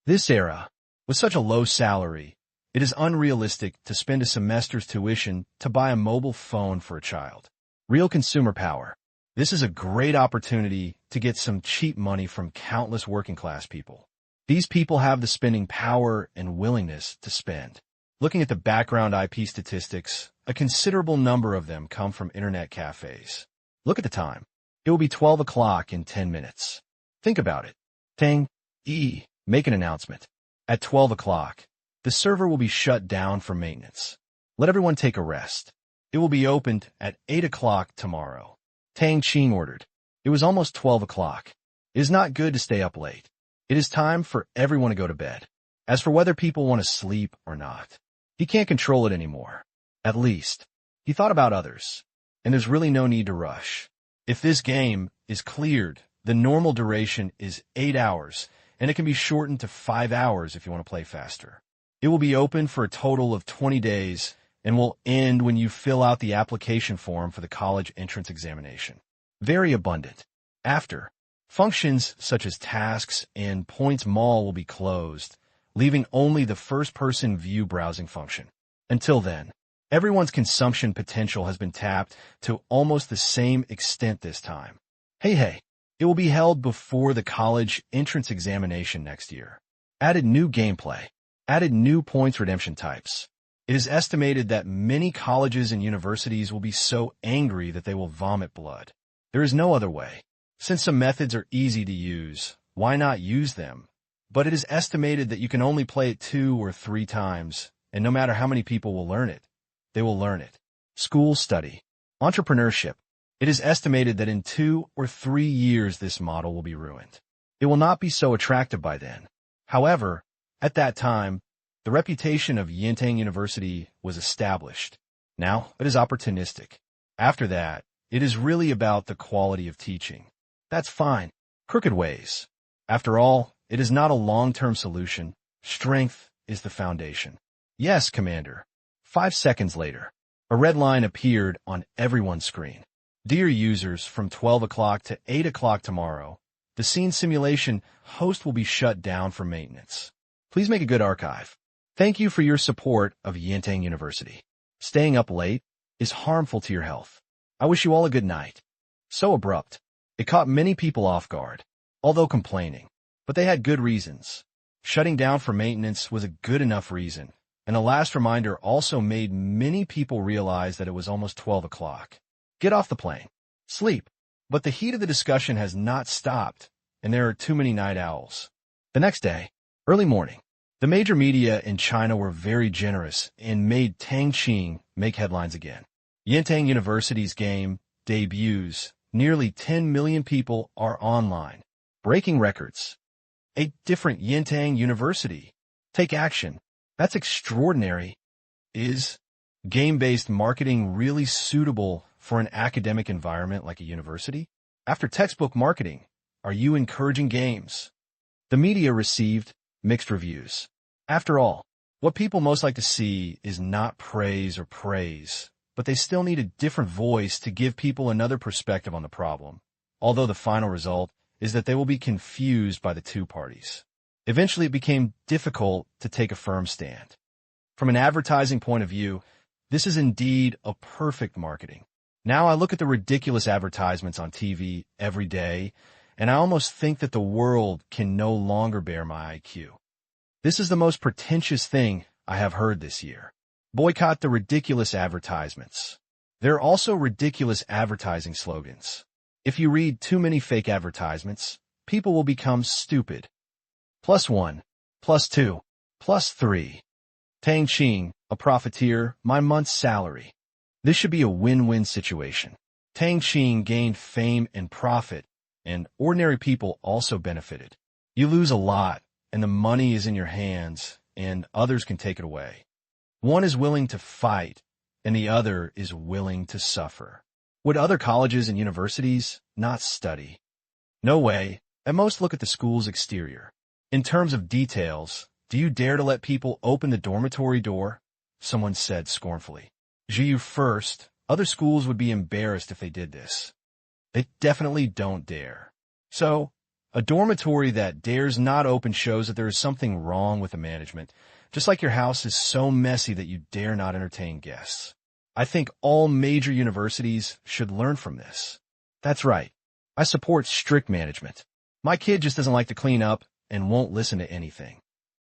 This era, with such a low salary, it is unrealistic to spend a semester's tuition to buy a mobile phone for a child. Real consumer power. This is a great opportunity to get some cheap money from countless working-class people. These people have the spending power and willingness to spend. Looking at the background IP statistics, a considerable number of them come from internet cafes. Look at the time. It will be 12 o'clock in 10 minutes. Think about it. Tang, make an announcement. At 12 o'clock, the server will be shut down for maintenance. Let everyone take a rest. It will be opened at 8 o'clock tomorrow. Tang Qing ordered. It was almost 12 o'clock. It is not good to stay up late. It is time for everyone to go to bed. As for whether people want to sleep or not, he can't control it anymore. At least, he thought about others, and there's really no need to rush. If this game is cleared, the normal duration is 8 hours, and it can be shortened to 5 hours if you want to play faster. It will be open for a total of 20 days and will end when you fill out the application form for the college entrance examination. Very abundant. After, functions such as tasks and points mall will be closed, leaving only the first-person view browsing function. Until then, everyone's consumption potential has been tapped to almost the same extent this time. Hey, it will be held before the college entrance examination next year. Added new gameplay. Added new points redemption types. It is estimated that many colleges and universities will be so angry that they will vomit blood. There is no other way. Since some methods are easy to use, why not use them? But it is estimated that you can only play it 2 or 3 times, and no matter how many people will learn it, they will learn it. School study. Entrepreneurship. It is estimated that in 2 or 3 years this model will be ruined. It will not be so attractive by then. However, at that time, the reputation of Yintang University was established. Now, it is opportunistic. After that, it is really about the quality of teaching. That's fine. Crooked ways. After all, it is not a long-term solution. Strength is the foundation. Yes, Commander. 5 seconds later, a red line appeared on everyone's screen. Dear users, from 12 o'clock to 8 o'clock tomorrow, the scene simulation host will be shut down for maintenance. Please make a good archive. Thank you for your support of Yintang University. Staying up late is harmful to your health. I wish you all a good night. So abrupt. It caught many people off guard, although complaining. But they had good reasons. Shutting down for maintenance was a good enough reason, and a last reminder also made many people realize that it was almost 12 o'clock. Get off the plane. Sleep. But the heat of the discussion has not stopped, and there are too many night owls. The next day, early morning, the major media in China were very generous and made Tang Qing make headlines again. Yintang University's game debuts. Nearly 10 million people are online. Breaking records. A different Yintang University. Take action. That's extraordinary. Is game-based marketing really suitable for an academic environment like a university? After textbook marketing, are you encouraging games? The media received mixed reviews. After all, what people most like to see is not praise or praise, but they still need a different voice to give people another perspective on the problem, although the final result is that they will be confused by the two parties. Eventually, it became difficult to take a firm stand. From an advertising point of view, this is indeed a perfect marketing. Now I look at the ridiculous advertisements on TV every day, and I almost think that the world can no longer bear my IQ. This is the most pretentious thing I have heard this year. Boycott the ridiculous advertisements. There are also ridiculous advertising slogans. If you read too many fake advertisements, people will become stupid. +1, +2, +3. Tang Qing, a profiteer, my month's salary. This should be a win-win situation. Tang Qing gained fame and profit, and ordinary people also benefited. You lose a lot, and the money is in your hands, and others can take it away. One is willing to fight, and the other is willing to suffer. Would other colleges and universities not study? No way. At most, look at the school's exterior. In terms of details, do you dare to let people open the dormitory door? Someone said scornfully. You first. Other schools would be embarrassed if they did this. They definitely don't dare. So, a dormitory that dares not open shows that there is something wrong with the management, just like your house is so messy that you dare not entertain guests. I think all major universities should learn from this. That's right. I support strict management. My kid just doesn't like to clean up and won't listen to anything.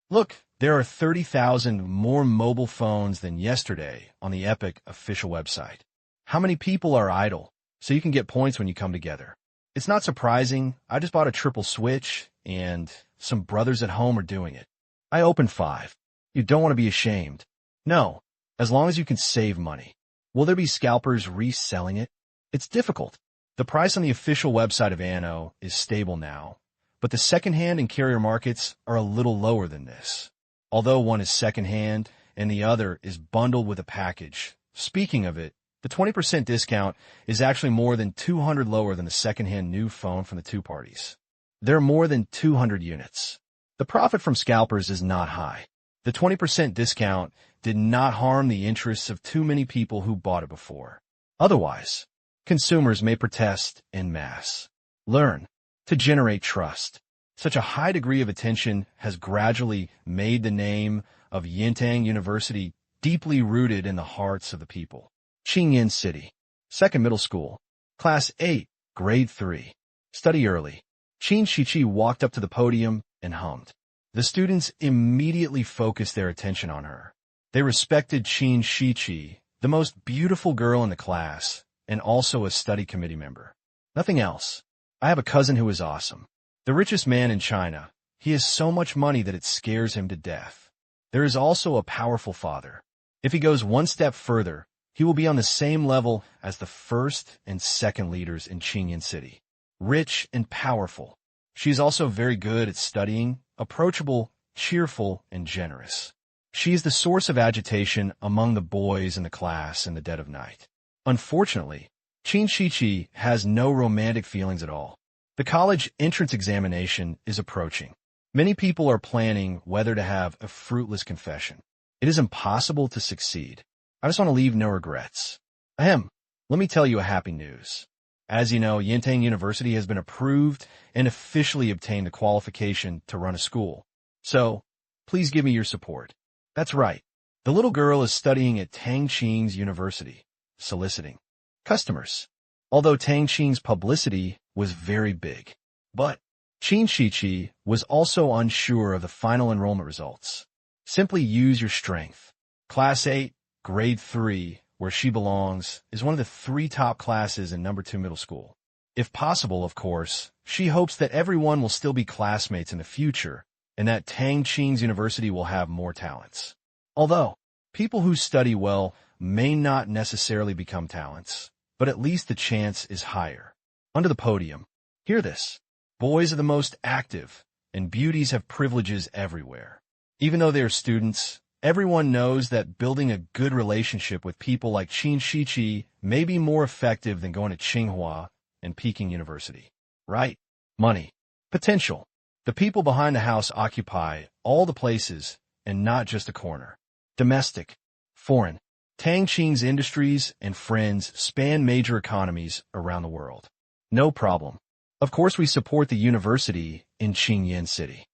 Look, there are 30,000 more mobile phones than yesterday on the Epic official website. How many people are idle? So you can get points when you come together. It's not surprising. I just bought a triple switch, and some brothers at home are doing it. I opened 5. You don't want to be ashamed. No, as long as you can save money. Will there be scalpers reselling it? It's difficult. The price on the official website of Anno is stable now, but the second-hand and carrier markets are a little lower than this. Although one is second-hand and the other is bundled with a package. Speaking of it, the 20% discount is actually more than 200 lower than the second-hand new phone from the two parties. There are more than 200 units. The profit from scalpers is not high. The 20% discount did not harm the interests of too many people who bought it before. Otherwise, consumers may protest en masse. Learn to generate trust. Such a high degree of attention has gradually made the name of Yintang University deeply rooted in the hearts of the people. Qingyan City. Second middle school. Class 8, grade 3. Study early. Qin Shiqi walked up to the podium and hummed. The students immediately focused their attention on her. They respected Qin Shiqi, the most beautiful girl in the class, and also a study committee member. Nothing else. I have a cousin who is awesome. The richest man in China. He has so much money that it scares him to death. There is also a powerful father. If he goes one step further, he will be on the same level as the first and second leaders in Qingyan City. Rich and powerful. She is also very good at studying, approachable, cheerful, and generous. She is the source of agitation among the boys in the class in the dead of night. Unfortunately, Qin Shiqi has no romantic feelings at all. The college entrance examination is approaching. Many people are planning whether to have a fruitless confession. It is impossible to succeed. I just want to leave no regrets. Ahem. Let me tell you a happy news. As you know, Yintang University has been approved and officially obtained the qualification to run a school. So, please give me your support. That's right. The little girl is studying at Tang Qing's university, soliciting customers. Although Tang Qing's publicity was very big. But Qin Shiqi was also unsure of the final enrollment results. Simply use your strength. Class 8, Grade 3, where she belongs, is one of the 3 top classes in number 2 middle school. If possible, of course, she hopes that everyone will still be classmates in the future and that Tang Qing's university will have more talents. Although, people who study well may not necessarily become talents, but at least the chance is higher. Under the podium, hear this. Boys are the most active, and beauties have privileges everywhere. Even though they are students, everyone knows that building a good relationship with people like Qin Shiqi may be more effective than going to Tsinghua and Peking University. Right? Money. Potential. The people behind the house occupy all the places and not just a corner. Domestic. Foreign. Tang Qing's industries and friends span major economies around the world. No problem. Of course, we support the university in Qingyan City.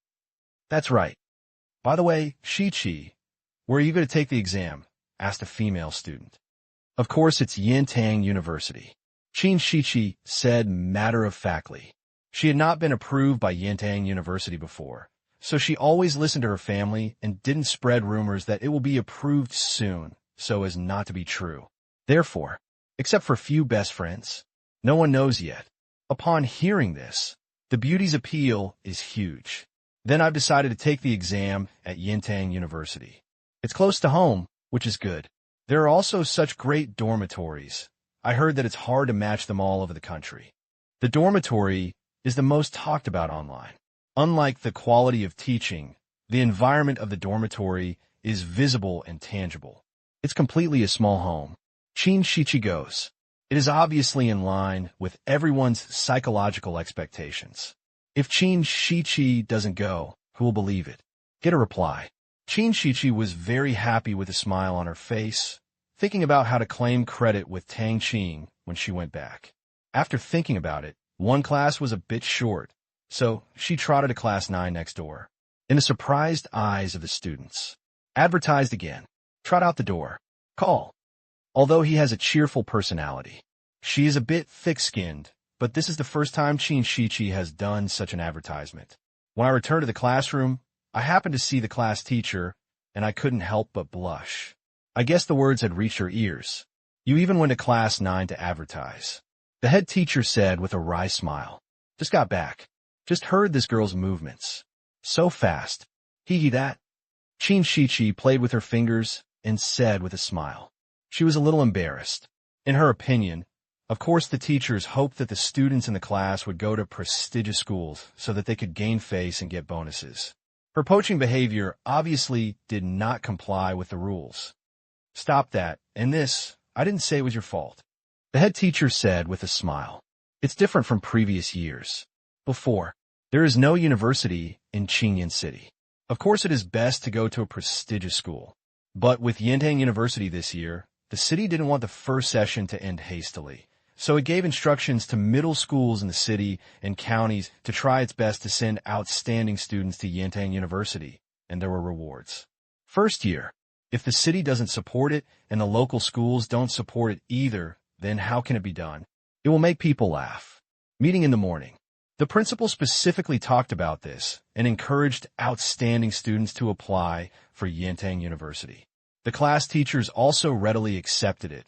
That's right. By the way, Shiqi, where are you going to take the exam? Asked a female student. Of course, it's Yintang University. Qin Shiqi said matter-of-factly. She had not been approved by Yintang University before, so she always listened to her family and didn't spread rumors that it will be approved soon, so as not to be true. Therefore, except for a few best friends, no one knows yet. Upon hearing this, the beauty's appeal is huge. Then I've decided to take the exam at Yintang University. It's close to home, which is good. There are also such great dormitories. I heard that it's hard to match them all over the country. The dormitory is the most talked about online. Unlike the quality of teaching, the environment of the dormitory is visible and tangible. It's completely a small home. Qin Shiqi goes. It is obviously in line with everyone's psychological expectations. If Qin Shiqi doesn't go, who will believe it? Get a reply. Qin Shiqi was very happy with a smile on her face, thinking about how to claim credit with Tang Qing when she went back. After thinking about it, one class was a bit short, so she trotted to class 9 next door. In the surprised eyes of the students. Advertised again. Trot out the door. Call. Although he has a cheerful personality. She is a bit thick-skinned, but this is the first time Qin Shiqi has done such an advertisement. When I returned to the classroom, I happened to see the class teacher, and I couldn't help but blush. I guess the words had reached her ears. You even went to class 9 to advertise. The head teacher said with a wry smile. Just got back. Just heard this girl's movements. So fast. Hee that. Qin Shiqi played with her fingers and said with a smile. She was a little embarrassed. In her opinion, of course the teachers hoped that the students in the class would go to prestigious schools so that they could gain face and get bonuses. Her poaching behavior obviously did not comply with the rules. Stop that, and this, I didn't say it was your fault. The head teacher said with a smile. It's different from previous years. Before, there is no university in Qingyan City. Of course it is best to go to a prestigious school. But with Yintang University this year, the city didn't want the first session to end hastily. So it gave instructions to middle schools in the city and counties to try its best to send outstanding students to Yintang University, and there were rewards. First year, if the city doesn't support it and the local schools don't support it either, then how can it be done? It will make people laugh. Meeting in the morning. The principal specifically talked about this and encouraged outstanding students to apply for Yintang University. The class teachers also readily accepted it,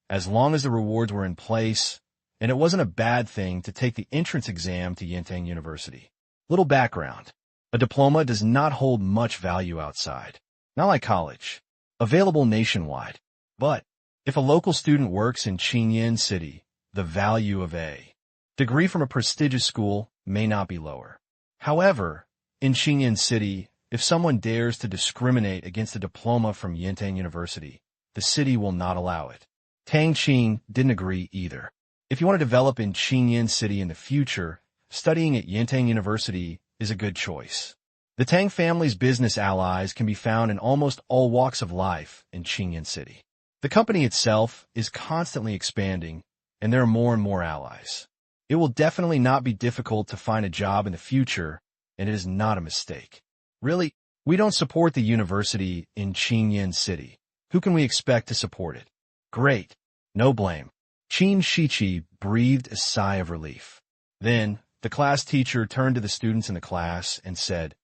as long as the rewards were in place, and it wasn't a bad thing to take the entrance exam to Yintang University. Little background. A diploma does not hold much value outside. Not like college. Available nationwide. But, if a local student works in Qingyan City, the value of a degree from a prestigious school may not be lower. However, in Qingyan City, if someone dares to discriminate against a diploma from Yintang University, the city will not allow it. Tang Qing didn't agree either. If you want to develop in Qingyan City in the future, studying at Yintang University is a good choice. The Tang family's business allies can be found in almost all walks of life in Qingyan City. The company itself is constantly expanding, and there are more and more allies. It will definitely not be difficult to find a job in the future, and it is not a mistake. Really, we don't support the university in Qingyan City. Who can we expect to support it? Great. No blame. Qin Shiqi breathed a sigh of relief. Then, the class teacher turned to the students in the class and said,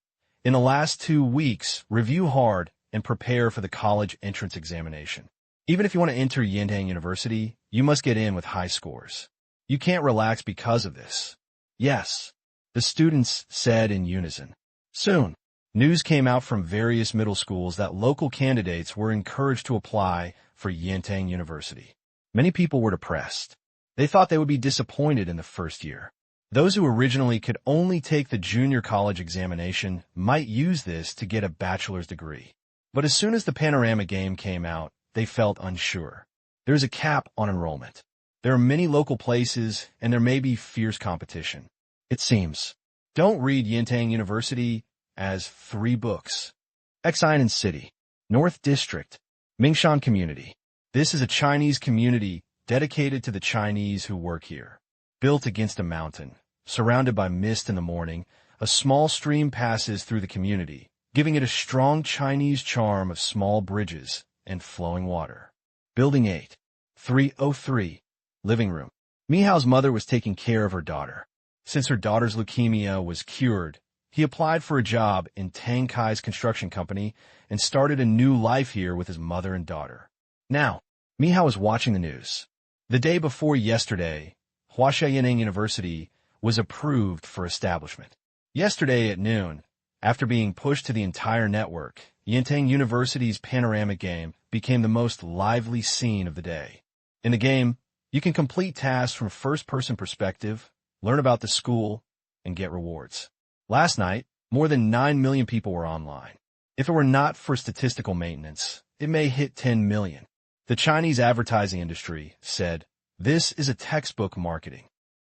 "In the last 2 weeks, review hard and prepare for the college entrance examination. Even if you want to enter Yintang University, you must get in with high scores. You can't relax because of this." "Yes," the students said in unison. Soon, news came out from various middle schools that local candidates were encouraged to apply for Yintang University. Many people were depressed. They thought they would be disappointed in the first year. Those who originally could only take the junior college examination might use this to get a bachelor's degree. But as soon as the panorama game came out, they felt unsure. There is a cap on enrollment. There are many local places, and there may be fierce competition. It seems. Don't read Yintang University as 3 books. Xinan City, North District, Mingshan Community. This is a Chinese community dedicated to the Chinese who work here. Built against a mountain, surrounded by mist in the morning, a small stream passes through the community, giving it a strong Chinese charm of small bridges and flowing water. Building 8, 303, living room. Mihao's mother was taking care of her daughter. Since her daughter's leukemia was cured, he applied for a job in Tang Qing's construction company and started a new life here with his mother and daughter. Now, Mihao was watching the news. The day before yesterday, Huaxia Yintang University was approved for establishment. Yesterday at noon, after being pushed to the entire network, Yintang University's panoramic game became the most lively scene of the day. In the game, you can complete tasks from first-person perspective, learn about the school, and get rewards. Last night, more than 9 million people were online. If it were not for statistical maintenance, it may hit 10 million. The Chinese advertising industry said, "This is a textbook marketing."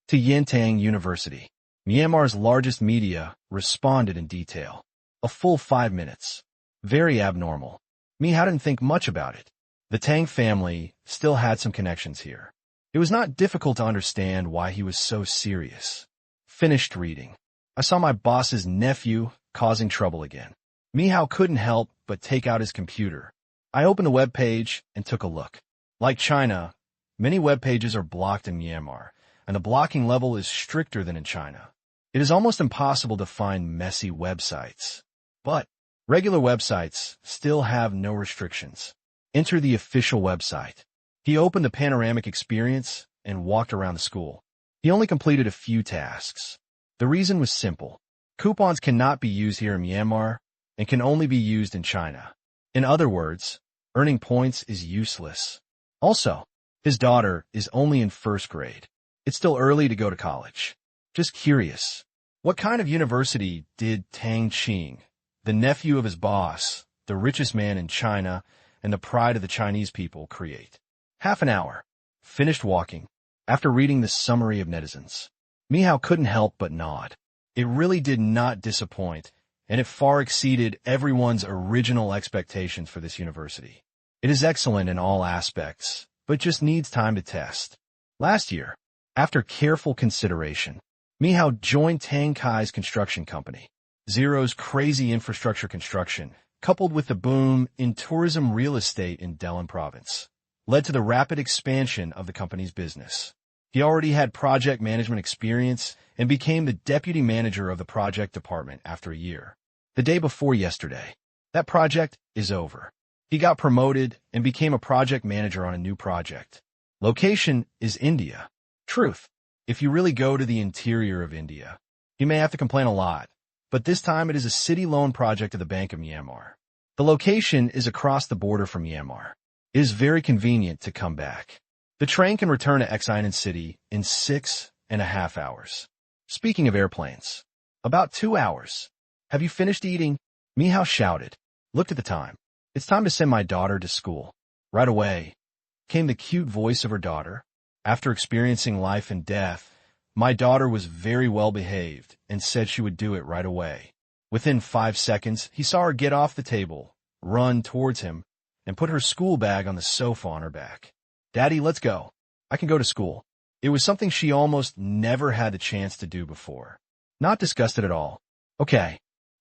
To Yintang University, Myanmar's largest media responded in detail. A full 5 minutes. Very abnormal. Mihao didn't think much about it. The Tang family still had some connections here. It was not difficult to understand why he was so serious. Finished reading. I saw my boss's nephew causing trouble again. Mihao couldn't help but take out his computer. I opened the web page and took a look. Like China, many web pages are blocked in Myanmar, and the blocking level is stricter than in China. It is almost impossible to find messy websites. But regular websites still have no restrictions. Enter the official website. He opened the panoramic experience and walked around the school. He only completed a few tasks. The reason was simple. Coupons cannot be used here in Myanmar and can only be used in China. In other words, earning points is useless. Also, his daughter is only in 1st grade. It's still early to go to college. Just curious. What kind of university did Tang Qing, the nephew of his boss, the richest man in China, and the pride of the Chinese people, create? Half an hour. Finished walking. After reading the summary of netizens, Mihao couldn't help but nod. It really did not disappoint, and it far exceeded everyone's original expectations for this university. It is excellent in all aspects, but just needs time to test. Last year, after careful consideration, Mihao joined Tang Qing's construction company. Zero's crazy infrastructure construction, coupled with the boom in tourism real estate in Delhi province, led to the rapid expansion of the company's business. He already had project management experience and became the deputy manager of the project department after a year. The day before yesterday, that project is over. He got promoted and became a project manager on a new project. Location is India. Truth, if you really go to the interior of India, you may have to complain a lot, but this time it is a city loan project of the Bank of Myanmar. The location is across the border from Myanmar. It is very convenient to come back. The train can return to Xinan City in 6.5 hours. Speaking of airplanes, About 2 hours. Have you finished eating? Mihao shouted. Looked at the time. It's time to send my daughter to school. Right away, came the cute voice of her daughter. After experiencing life and death, my daughter was very well behaved and said she would do it right away. Within 5 seconds, he saw her get off the table, run towards him, and put her school bag on the sofa on her back. Daddy, let's go. I can go to school. It was something she almost never had the chance to do before. Not disgusted at all. Okay.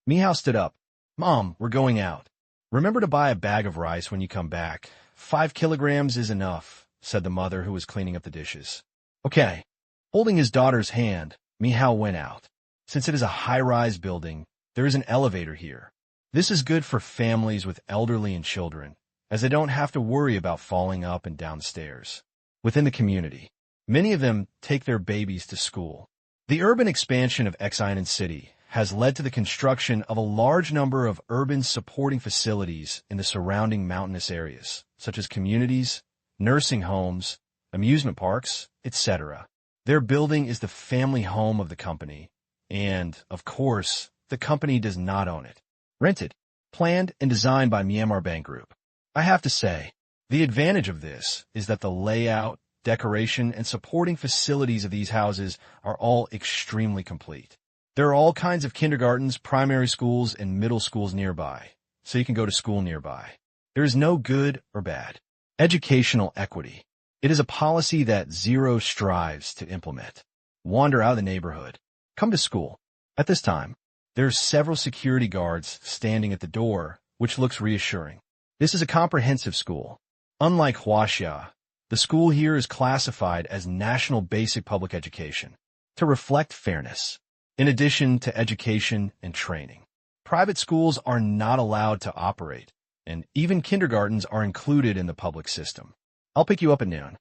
Mihao stood up. Mom, we're going out. Remember to buy a bag of rice when you come back. 5 kilograms is enough, said the mother who was cleaning up the dishes. Okay. Holding his daughter's hand, Mihao went out. Since it is a high-rise building, there is an elevator here. This is good for families with elderly and children, as they don't have to worry about falling up and down the stairs. Within the community, many of them take their babies to school. The urban expansion of Xinan City has led to the construction of a large number of urban supporting facilities in the surrounding mountainous areas, such as communities, nursing homes, amusement parks, etc. Their building is the family home of the company, and, of course, the company does not own it. Rented, planned, and designed by Myanmar Bank Group. I have to say, the advantage of this is that the layout, decoration, and supporting facilities of these houses are all extremely complete. There are all kinds of kindergartens, primary schools, and middle schools nearby, so you can go to school nearby. There is no good or bad. Educational equity. It is a policy that Zero strives to implement. Wander out of the neighborhood. Come to school. At this time, there are several security guards standing at the door, which looks reassuring. This is a comprehensive school. Unlike Huaxia, the school here is classified as National Basic Public Education to reflect fairness. In addition to education and training, private schools are not allowed to operate, and even kindergartens are included in the public system. I'll pick you up at noon.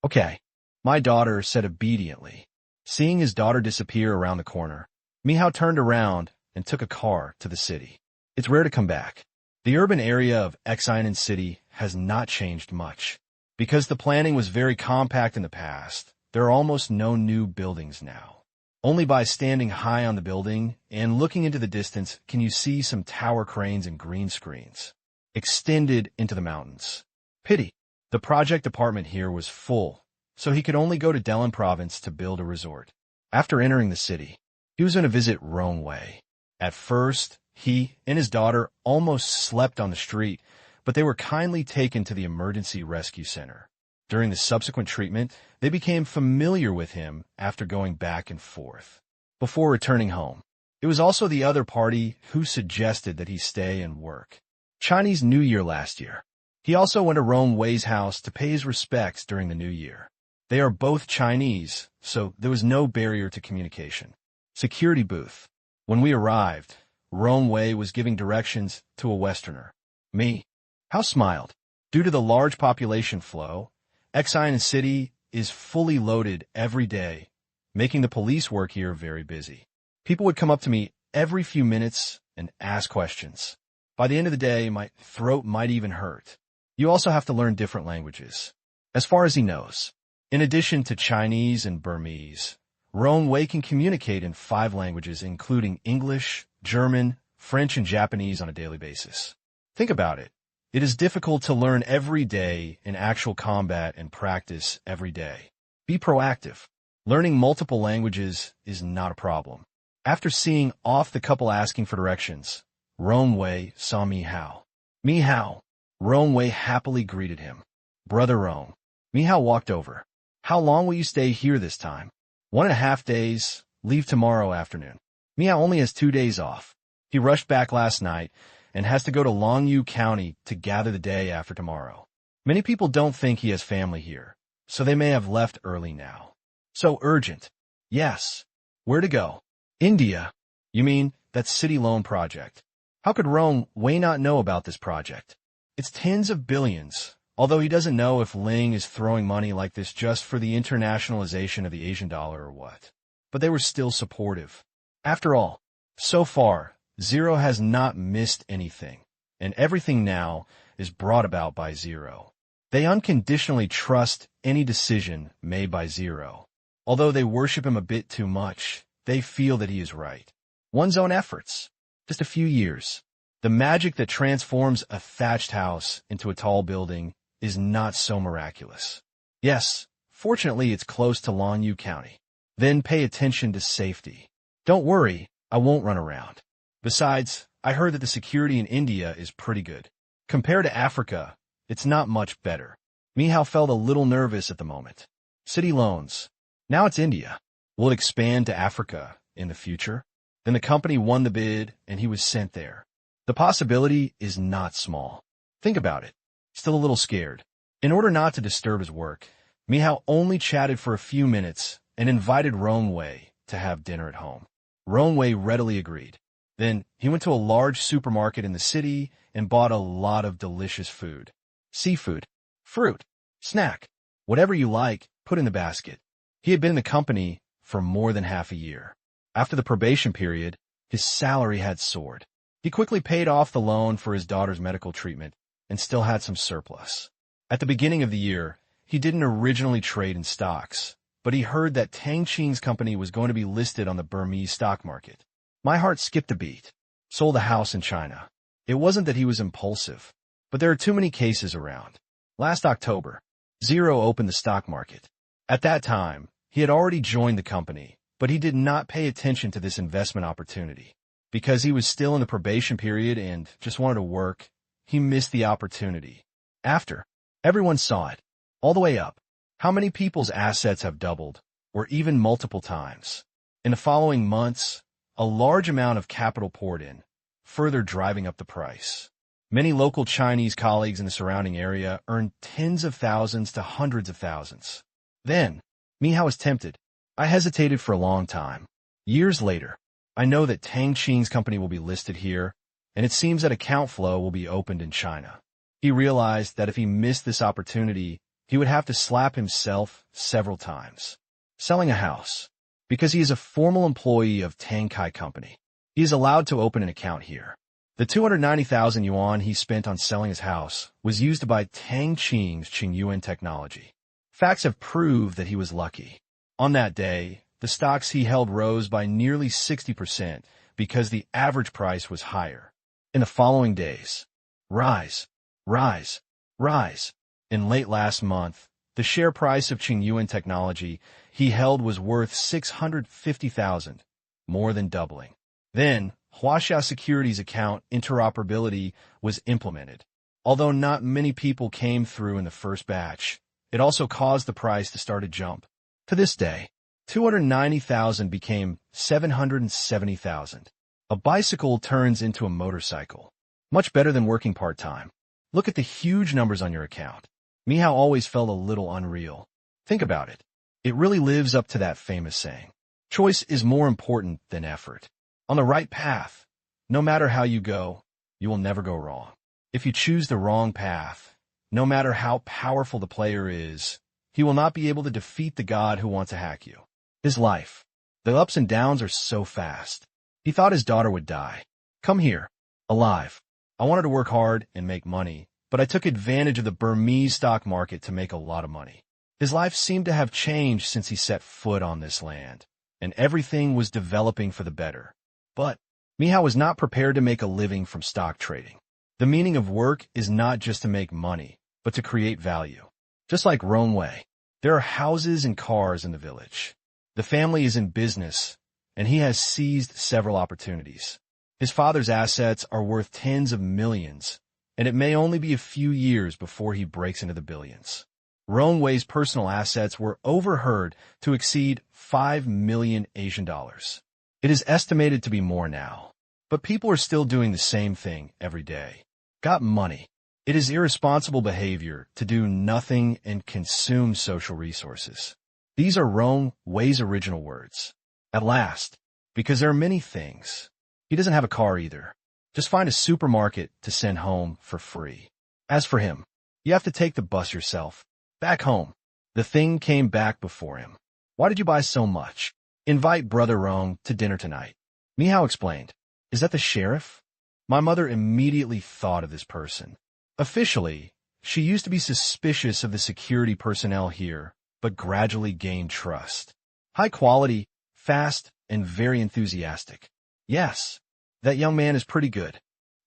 Okay, my daughter said obediently. Seeing his daughter disappear around the corner, Mihao turned around and took a car to the city. It's rare to come back. The urban area of Xinan City has not changed much. Because the planning was very compact in the past, there are almost no new buildings now. Only by standing high on the building and looking into the distance can you see some tower cranes and green screens extended into the mountains. Pity. The project department here was full, so he could only go to Delin province to build a resort. After entering the city, he was going to visit Rongwei. At first, he and his daughter almost slept on the street, but they were kindly taken to the emergency rescue center. During the subsequent treatment, they became familiar with him after going back and forth. Before returning home, it was also the other party who suggested that he stay and work. Chinese New Year last year. He also went to Rome Wei's house to pay his respects during the New Year. They are both Chinese, so there was no barrier to communication. Security booth. When we arrived, Rome Wei was giving directions to a Westerner. Me. How smiled. Due to the large population flow, Xinan City is fully loaded every day, making the police work here very busy. People would come up to me every few minutes and ask questions. By the end of the day, my throat might even hurt. You also have to learn different languages. As far as he knows, in addition to Chinese and Burmese, Rong Wei can communicate in 5 languages, including English, German, French, and Japanese on a daily basis. Think about it. It is difficult to learn every day in actual combat and practice every day. Be proactive. Learning multiple languages is not a problem. After seeing off the couple asking for directions, Rong Wei saw Mihao. Mihao. Rong Wei happily greeted him. Brother Rong. Mihao walked over. How long will you stay here this time? 1.5 days. Leave tomorrow afternoon. Mihao only has 2 days off. He rushed back last night and has to go to Longyu County to gather the day after tomorrow. Many people don't think he has family here, so they may have left early now. So urgent. Yes. Where to go? India. You mean that city loan project? How could Rong Wei not know about this project? It's tens of billions, although he doesn't know if Ling is throwing money like this just for the internationalization of the Asian dollar or what. But they were still supportive. After all, so far, Zero has not missed anything, and everything now is brought about by Zero. They unconditionally trust any decision made by Zero. Although they worship him a bit too much, they feel that he is right. One's own efforts. Just a few years. The magic that transforms a thatched house into a tall building is not so miraculous. Yes, fortunately it's close to Lanyu County. Then pay attention to safety. Don't worry, I won't run around. Besides, I heard that the security in India is pretty good. Compared to Africa, it's not much better. Mihao felt a little nervous at the moment. City loans. Now it's India. Will it expand to Africa in the future? Then the company won the bid and he was sent there. The possibility is not small. Think about it. Still a little scared. In order not to disturb his work, Mihao only chatted for a few minutes and invited Rongwei to have dinner at home. Rongwei readily agreed. Then he went to a large supermarket in the city and bought a lot of delicious food. Seafood, fruit, snack, whatever you like, put in the basket. He had been in the company for more than half a year. After the probation period, his salary had soared. He quickly paid off the loan for his daughter's medical treatment and still had some surplus. At the beginning of the year, he didn't originally trade in stocks, but he heard that Tang Qing's company was going to be listed on the Burmese stock market. My heart skipped a beat. Sold a house in China. It wasn't that he was impulsive, but there are too many cases around. Last October, Zero opened the stock market. At that time, he had already joined the company, but he did not pay attention to this investment opportunity. Because he was still in the probation period and just wanted to work, he missed the opportunity. After, everyone saw it. All the way up. How many people's assets have doubled, or even multiple times? In the following months, a large amount of capital poured in, further driving up the price. Many local Chinese colleagues in the surrounding area earned tens of thousands to hundreds of thousands. Then, Mihao was tempted. I hesitated for a long time. Years later, I know that Tang Qing's company will be listed here, and it seems that account flow will be opened in China. He realized that if he missed this opportunity, he would have to slap himself several times. Selling a house. Because he is a formal employee of Tang Qing Company, he is allowed to open an account here. The 290,000 yuan he spent on selling his house was used to buy Tang Qing's Qingyuan technology. Facts have proved that he was lucky. On that day, the stocks he held rose by nearly 60% because the average price was higher. In the following days, rise, rise, rise. In late last month, the share price of Qingyuan technology he held was worth 650,000, more than doubling. Then, Huaxia Securities account interoperability was implemented. Although not many people came through in the first batch, it also caused the price to start a jump. To this day, 290,000 became 770,000. A bicycle turns into a motorcycle. Much better than working part-time. Look at the huge numbers on your account. Mihao always felt a little unreal. Think about it. It really lives up to that famous saying. Choice is more important than effort. On the right path, no matter how you go, you will never go wrong. If you choose the wrong path, no matter how powerful the player is, he will not be able to defeat the god who wants to hack you. His life. The ups and downs are so fast. He thought his daughter would die. Come here. Alive. I wanted to work hard and make money, but I took advantage of the Burmese stock market to make a lot of money. His life seemed to have changed since he set foot on this land, and everything was developing for the better. But Mihao was not prepared to make a living from stock trading. The meaning of work is not just to make money, but to create value. Just like Rongwei, there are houses and cars in the village. The family is in business, and he has seized several opportunities. His father's assets are worth tens of millions, and it may only be a few years before he breaks into the billions. Rongwei's personal assets were overheard to exceed 5 million Asian dollars. It is estimated to be more now, but people are still doing the same thing every day. Got money. It is irresponsible behavior to do nothing and consume social resources. These are Rongwei's original words. At last, because there are many things. He doesn't have a car either. Just find a supermarket to send home for free. As for him, you have to take the bus yourself. Back home. The thing came back before him. Why did you buy so much? Invite Brother Rong to dinner tonight. Mihao explained. Is that the sheriff? My mother immediately thought of this person. Officially, she used to be suspicious of the security personnel here, but gradually gained trust. High quality, fast, and very enthusiastic. Yes, that young man is pretty good.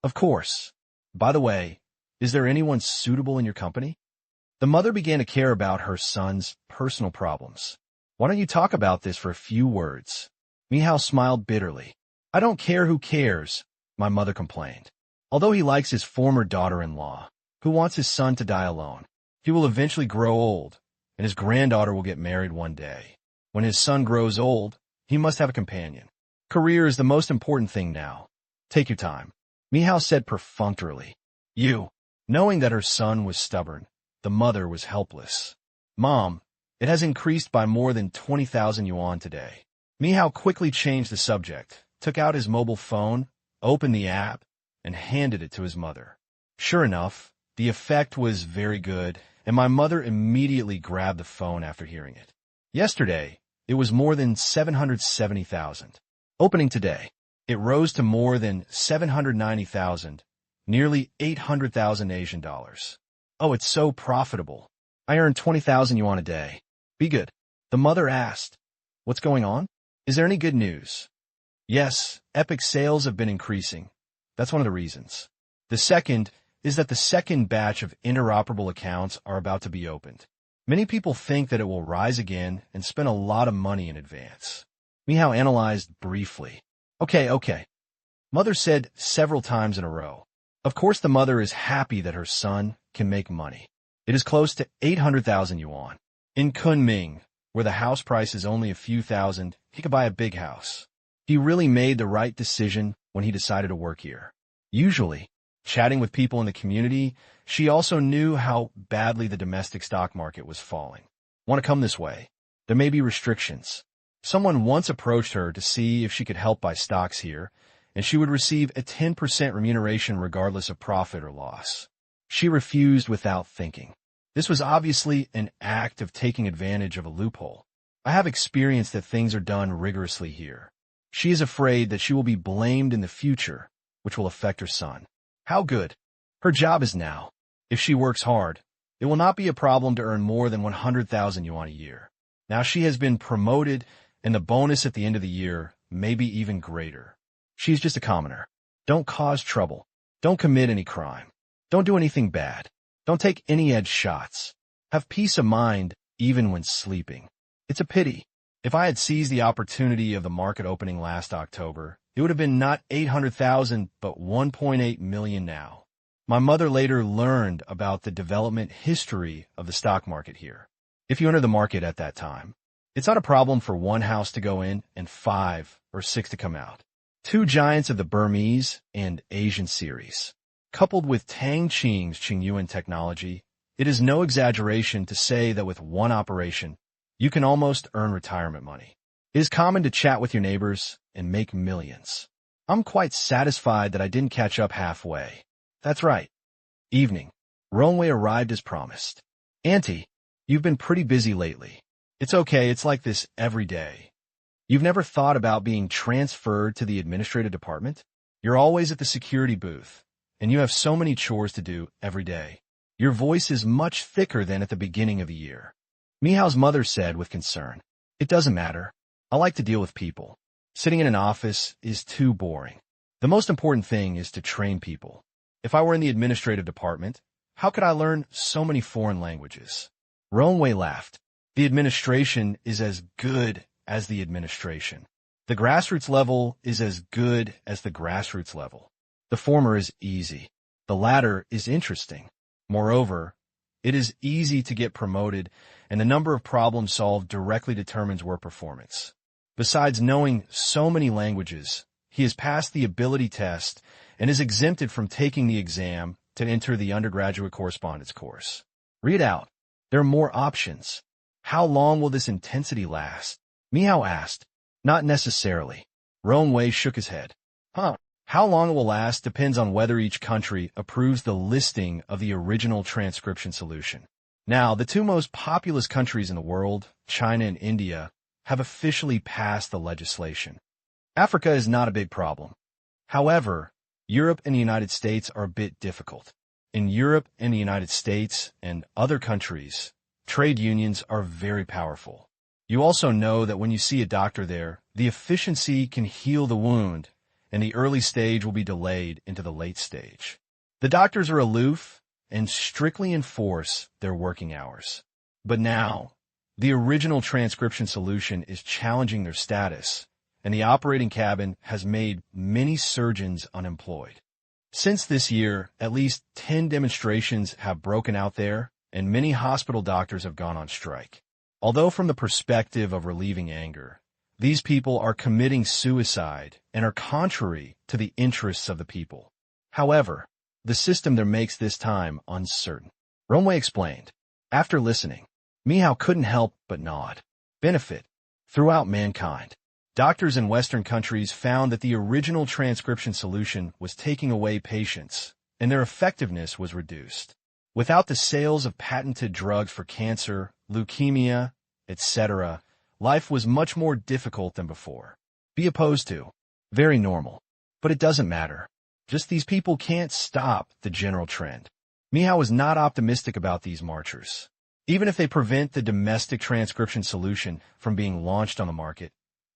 Of course. By the way, is there anyone suitable in your company? The mother began to care about her son's personal problems. Why don't you talk about this for a few words? Mihao smiled bitterly. I don't care who cares, my mother complained. Although he likes his former daughter-in-law, who wants his son to die alone. He will eventually grow old, and his granddaughter will get married one day. When his son grows old, he must have a companion. Career is the most important thing now. Take your time. Mihao said perfunctorily. Knowing that her son was stubborn, the mother was helpless. Mom, it has increased by more than 20,000 yuan today. Mihao quickly changed the subject, took out his mobile phone, opened the app, and handed it to his mother. Sure enough, the effect was very good, and my mother immediately grabbed the phone after hearing it. Yesterday, it was more than 770,000. Opening today, it rose to more than 790,000, nearly 800,000 Asian dollars. Oh, it's so profitable. I earn 20,000 yuan a day. Be good. The mother asked, what's going on? Is there any good news? Yes, Epic sales have been increasing. That's one of the reasons. The second is that the second batch of interoperable accounts are about to be opened. Many people think that it will rise again and spend a lot of money in advance. Mihao analyzed briefly. Okay. Mother said several times in a row. Of course the mother is happy that her son can make money. It is close to 800,000 yuan. In Kunming, where the house price is only a few thousand, he could buy a big house. He really made the right decision when he decided to work here. Usually, chatting with people in the community, she also knew how badly the domestic stock market was falling. Want to come this way? There may be restrictions. Someone once approached her to see if she could help buy stocks here, and she would receive a 10% remuneration regardless of profit or loss. She refused without thinking. This was obviously an act of taking advantage of a loophole. I have experienced that things are done rigorously here. She is afraid that she will be blamed in the future, which will affect her son. How good. Her job is now. If she works hard, it will not be a problem to earn more than 100,000 yuan a year. Now she has been promoted, and the bonus at the end of the year may be even greater. She's just a commoner. Don't cause trouble. Don't commit any crime. Don't do anything bad. Don't take any edge shots. Have peace of mind even when sleeping. It's a pity. If I had seized the opportunity of the market opening last October, it would have been not 800,000, but 1.8 million now. My mother later learned about the development history of the stock market here. If you enter the market at that time, it's not a problem for one house to go in and 5 or 6 to come out. Two giants of the Burmese and Asian series. Coupled with Tang Qing's Qingyuan technology, it is no exaggeration to say that with one operation, you can almost earn retirement money. It is common to chat with your neighbors and make millions. I'm quite satisfied that I didn't catch up halfway. That's right. Evening. Ronwei arrived as promised. Auntie, you've been pretty busy lately. It's okay, it's like this every day. You've never thought about being transferred to the administrative department? You're always at the security booth, and you have so many chores to do every day. Your voice is much thicker than at the beginning of the year. Mihao's mother said with concern, It doesn't matter. I like to deal with people. Sitting in an office is too boring. The most important thing is to train people. If I were in the administrative department, how could I learn so many foreign languages? Ronwei laughed. The administration is as good as the administration. The grassroots level is as good as the grassroots level. The former is easy. The latter is interesting. Moreover, it is easy to get promoted, and the number of problems solved directly determines work performance. Besides knowing so many languages, he has passed the ability test and is exempted from taking the exam to enter the undergraduate correspondence course. Read out. There are more options. How long will this intensity last? Mihao asked. Not necessarily. Ronwei shook his head. How long it will last depends on whether each country approves the listing of the original transcription solution. Now, the two most populous countries in the world, China and India, have officially passed the legislation. Africa is not a big problem. However, Europe and the United States are a bit difficult. In Europe and the United States and other countries, trade unions are very powerful. You also know that when you see a doctor there, the efficiency can heal the wound, and the early stage will be delayed into the late stage. The doctors are aloof and strictly enforce their working hours. But now, the original transcription solution is challenging their status, and the operating cabin has made many surgeons unemployed. Since this year, at least 10 demonstrations have broken out there, and many hospital doctors have gone on strike. Although from the perspective of relieving anger, these people are committing suicide and are contrary to the interests of the people. However, the system there makes this time uncertain. Romway explained. After listening, Mihao couldn't help but nod. Benefit. Throughout mankind, doctors in Western countries found that the original transcription solution was taking away patients, and their effectiveness was reduced. Without the sales of patented drugs for cancer, leukemia, etc., life was much more difficult than before. Be opposed to. Very normal. But it doesn't matter. Just these people can't stop the general trend. Mihao was not optimistic about these marchers. Even if they prevent the domestic transcription solution from being launched on the market,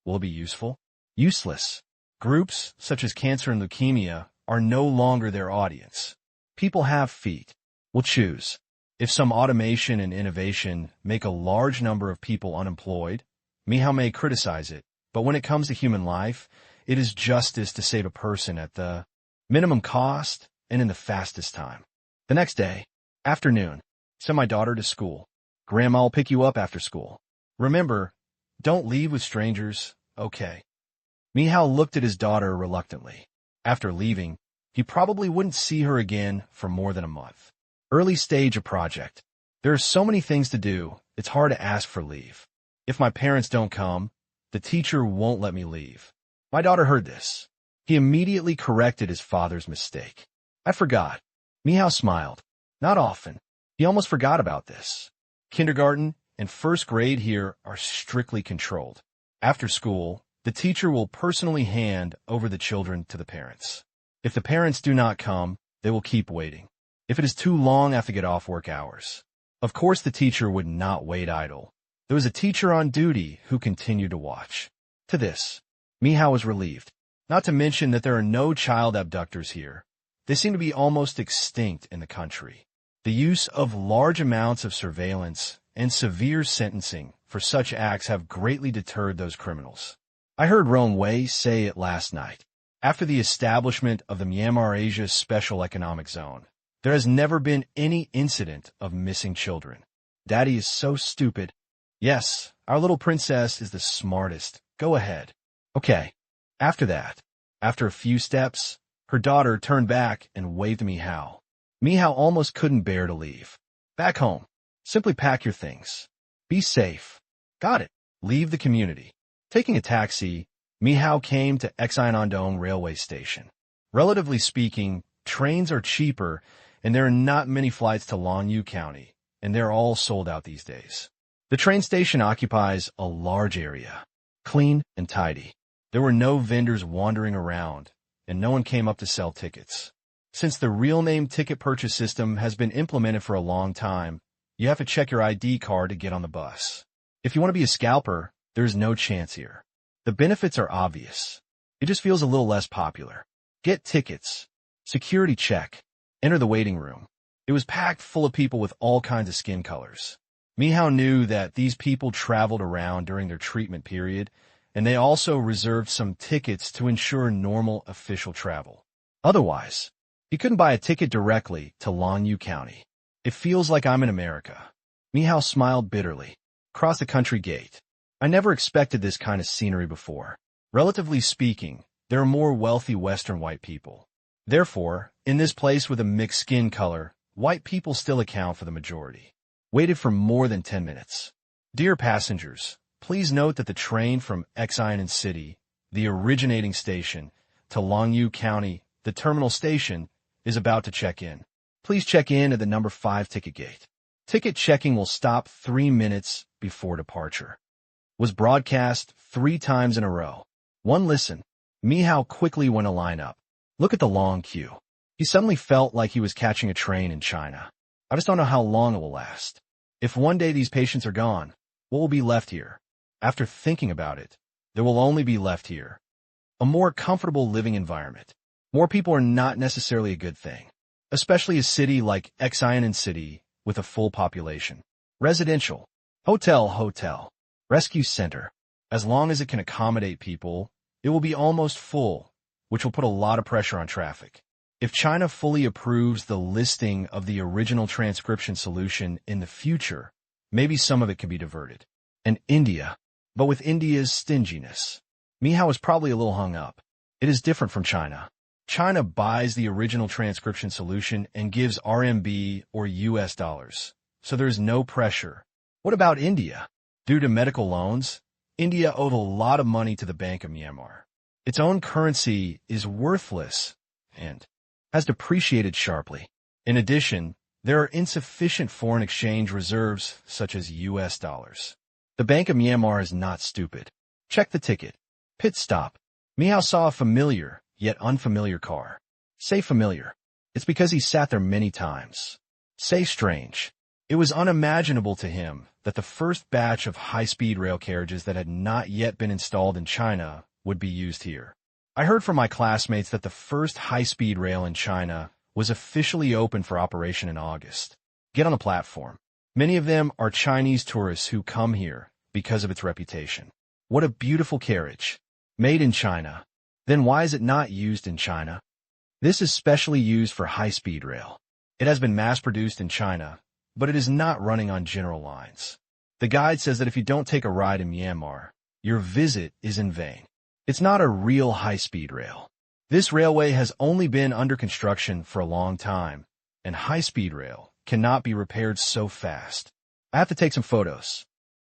will it be useful? Useless. Groups, such as cancer and leukemia, are no longer their audience. People have feet. Will choose. If some automation and innovation make a large number of people unemployed, Mihao may criticize it, but when it comes to human life, it is justice to save a person at the minimum cost and in the fastest time. The next day, afternoon, send my daughter to school. Grandma will pick you up after school. Remember, don't leave with strangers, okay? Mihao looked at his daughter reluctantly. After leaving, he probably wouldn't see her again for more than a month. Early stage of project. There are so many things to do, it's hard to ask for leave. If my parents don't come, the teacher won't let me leave. My daughter heard this. He immediately corrected his father's mistake. I forgot. Mihao smiled. Not often. He almost forgot about this. Kindergarten and first grade here are strictly controlled. After school, the teacher will personally hand over the children to the parents. If the parents do not come, they will keep waiting. If it is too long after get off work hours. Of course the teacher would not wait idle. There was a teacher on duty who continued to watch. To this, Mihao was relieved. Not to mention that there are no child abductors here. They seem to be almost extinct in the country. The use of large amounts of surveillance and severe sentencing for such acts have greatly deterred those criminals. I heard Ron Wei say it last night. After the establishment of the Myanmar Asia Special Economic Zone, there has never been any incident of missing children. Daddy is so stupid. Yes, our little princess is the smartest. Go ahead. Okay. After that, after a few steps, her daughter turned back and waved to Mihao. Mihao almost couldn't bear to leave. Back home. Simply pack your things. Be safe. Got it. Leave the community. Taking a taxi, Mihao came to Exinandong railway station. Relatively speaking, trains are cheaper, and there are not many flights to Longyu County, and they're all sold out these days. The train station occupies a large area, clean and tidy. There were no vendors wandering around, and no one came up to sell tickets. Since the real-name ticket purchase system has been implemented for a long time, you have to check your ID card to get on the bus. If you want to be a scalper, there is no chance here. The benefits are obvious. It just feels a little less popular. Get tickets. Security check. Enter the waiting room. It was packed full of people with all kinds of skin colors. Mihao knew that these people traveled around during their treatment period, and they also reserved some tickets to ensure normal official travel. Otherwise, he couldn't buy a ticket directly to Longyu County. It feels like I'm in America. Mihao smiled bitterly. Cross the country gate. I never expected this kind of scenery before. Relatively speaking, there are more wealthy Western white people. Therefore, in this place with a mixed skin color, white people still account for the majority. Waited for more than 10 minutes. Dear passengers, please note that the train from Xinan City, the originating station, to Longyu County, the terminal station, is about to check in. Please check in at the number 5 ticket gate. Ticket checking will stop 3 minutes before departure. Was broadcast 3 times in a row. One listen. Mihao quickly went a line up. Look at the long queue. He suddenly felt like he was catching a train in China. I just don't know how long it will last. If one day these patients are gone, what will be left here? After thinking about it, there will only be left here a more comfortable living environment. More people are not necessarily a good thing, especially a city like Xianan City with a full population. Residential, hotel, rescue center. As long as it can accommodate people, it will be almost full, which will put a lot of pressure on traffic. If China fully approves the listing of the original transcription solution in the future, maybe some of it can be diverted. And India. But with India's stinginess, Mihao is probably a little hung up. It is different from China. China buys the original transcription solution and gives RMB or US dollars, so there's no pressure. What about India? Due to medical loans, India owed a lot of money to the Bank of Myanmar. Its own currency is worthless and has depreciated sharply. In addition, there are insufficient foreign exchange reserves such as US dollars. The Bank of Myanmar is not stupid. Check the ticket. Pit stop. Mihao saw a familiar, yet unfamiliar car. Say familiar. It's because he sat there many times. Say strange. It was unimaginable to him that the first batch of high-speed rail carriages that had not yet been installed in China would be used here. I heard from my classmates that the first high-speed rail in China was officially open for operation in August. Get on the platform. Many of them are Chinese tourists who come here because of its reputation. What a beautiful carriage. Made in China. Then why is it not used in China? This is specially used for high-speed rail. It has been mass-produced in China, but it is not running on general lines. The guide says that if you don't take a ride in Myanmar, your visit is in vain. It's not a real high-speed rail. This railway has only been under construction for a long time, and high-speed rail cannot be repaired so fast. I have to take some photos.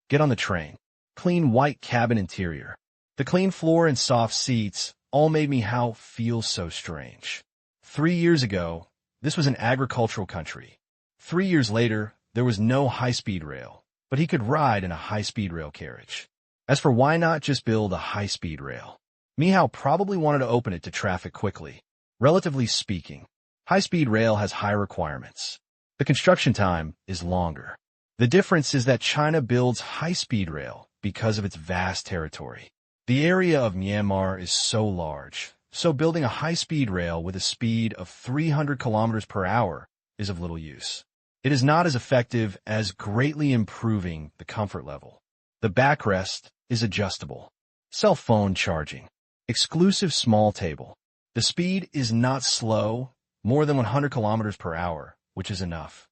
Get on the train. Clean white cabin interior. The clean floor and soft seats all made me feel so strange. 3 years ago, this was an agricultural country. 3 years later, there was no high-speed rail, but he could ride in a high-speed rail carriage. As for why not just build a high-speed rail? Mihao probably wanted to open it to traffic quickly. Relatively speaking, high-speed rail has high requirements. The construction time is longer. The difference is that China builds high-speed rail because of its vast territory. The area of Myanmar is so large, so building a high-speed rail with a speed of 300 kilometers per hour is of little use. It is not as effective as greatly improving the comfort level. The backrest is adjustable. Cell phone charging. Exclusive small table. The speed is not slow, more than 100 kilometers per hour, which is enough.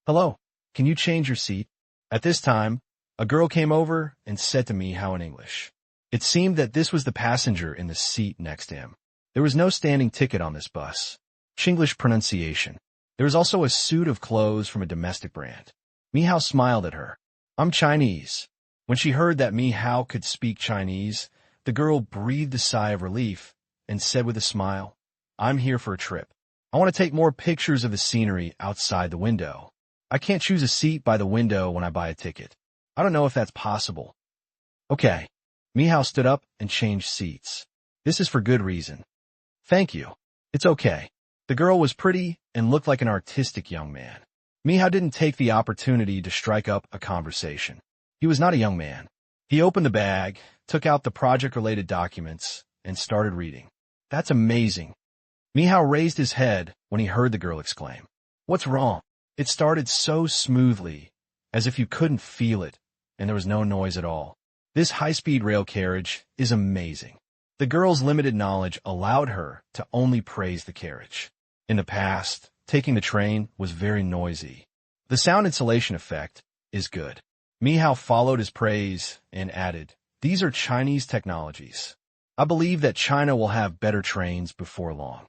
Hello, can you change your seat? At this time, a girl came over and said to Mihao in English. It seemed that this was the passenger in the seat next to him. There was no standing ticket on this bus. Chinglish pronunciation. There was also a suit of clothes from a domestic brand. Mihao smiled at her. I'm Chinese. When she heard that Mihao could speak Chinese, the girl breathed a sigh of relief and said with a smile, I'm here for a trip. I want to take more pictures of the scenery outside the window. I can't choose a seat by the window when I buy a ticket. I don't know if that's possible. Okay. Mihao stood up and changed seats. This is for good reason. Thank you. It's okay. The girl was pretty and looked like an artistic young man. Mihao didn't take the opportunity to strike up a conversation. He was not a young man. He opened the bag, took out the project-related documents, and started reading. That's amazing. Mihao raised his head when he heard the girl exclaim. What's wrong? It started so smoothly, as if you couldn't feel it, and there was no noise at all. This high-speed rail carriage is amazing. The girl's limited knowledge allowed her to only praise the carriage. In the past, taking the train was very noisy. The sound insulation effect is good. Mihao followed his praise and added, These are Chinese technologies. I believe that China will have better trains before long.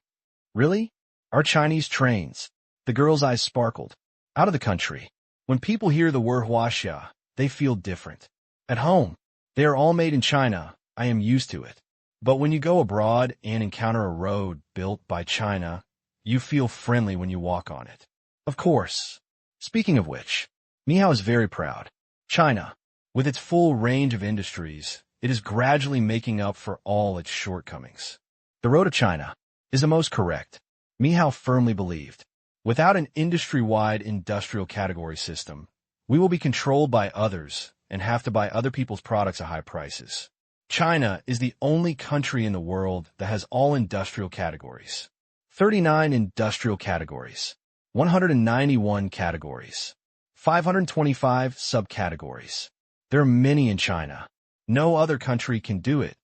Really? Our Chinese trains? The girl's eyes sparkled. Out of the country. When people hear the word huaxia, they feel different. At home, they are all made in China. I am used to it. But when you go abroad and encounter a road built by China, you feel friendly when you walk on it. Of course. Speaking of which, Mihao is very proud. China, with its full range of industries, it is gradually making up for all its shortcomings. The road to China is the most correct. Mihao firmly believed. Without an industry-wide industrial category system, we will be controlled by others and have to buy other people's products at high prices. China is the only country in the world that has all industrial categories. 39 industrial categories, 191 categories, 525 subcategories. There are many in China. No other country can do it,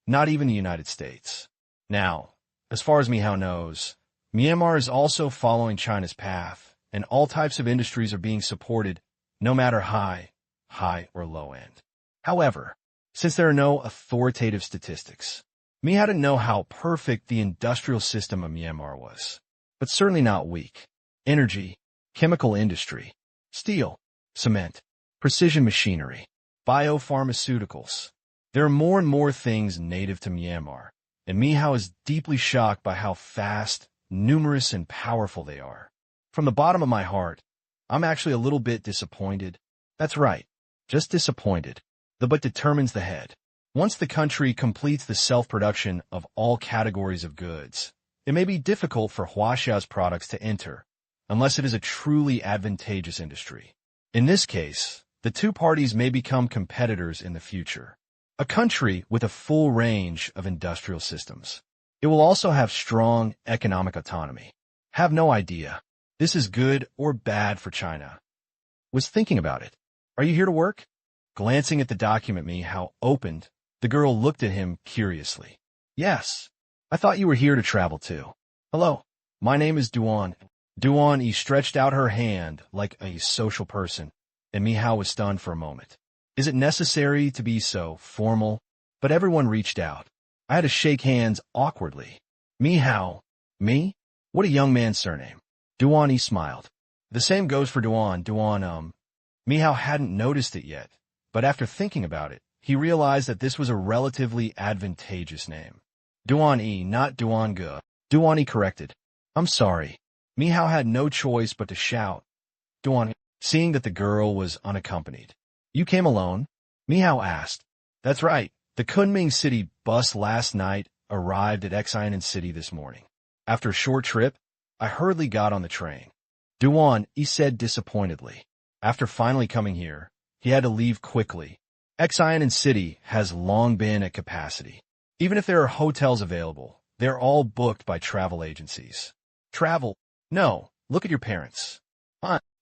not even the United States. Now, as far as Mihao knows, Myanmar is also following China's path, and all types of industries are being supported, no matter high or low end. However, since there are no authoritative statistics, Mihao didn't know how perfect the industrial system of Myanmar was, but certainly not weak. Energy, chemical industry, steel, cement, precision machinery, biopharmaceuticals. There are more and more things native to Myanmar, and Mihao is deeply shocked by how fast, numerous, and powerful they are. From the bottom of my heart, I'm actually a little bit disappointed. That's right, just disappointed. The but determines the head. Once the country completes the self-production of all categories of goods, it may be difficult for Huaxia's products to enter, unless it is a truly advantageous industry. In this case, the two parties may become competitors in the future. A country with a full range of industrial systems. It will also have strong economic autonomy. Have no idea. This is good or bad for China. Was thinking about it. Are you here to work? Glancing at the document Mihao opened, the girl looked at him curiously. Yes. I thought you were here to travel too. Hello. My name is Duan. Duan stretched out her hand like a social person, and Mihao was stunned for a moment. Is it necessary to be so formal? But everyone reached out. I had to shake hands awkwardly. Mihao. Me? What a young man's surname. Duan smiled. The same goes for Duan. Mihao hadn't noticed it yet, but after thinking about it, he realized that this was a relatively advantageous name. Duan, not Duan Ge. Duan corrected. I'm sorry. Mihao had no choice but to shout. Duan, seeing that the girl was unaccompanied. You came alone? Mihao asked. That's right. The Kunming City bus last night arrived at Xiamen City this morning. After a short trip, I hurriedly got on the train. Duan, he said disappointedly. After finally coming here, he had to leave quickly. Xiamen City has long been at capacity. Even if there are hotels available, they're all booked by travel agencies. Travel? No, look at your parents.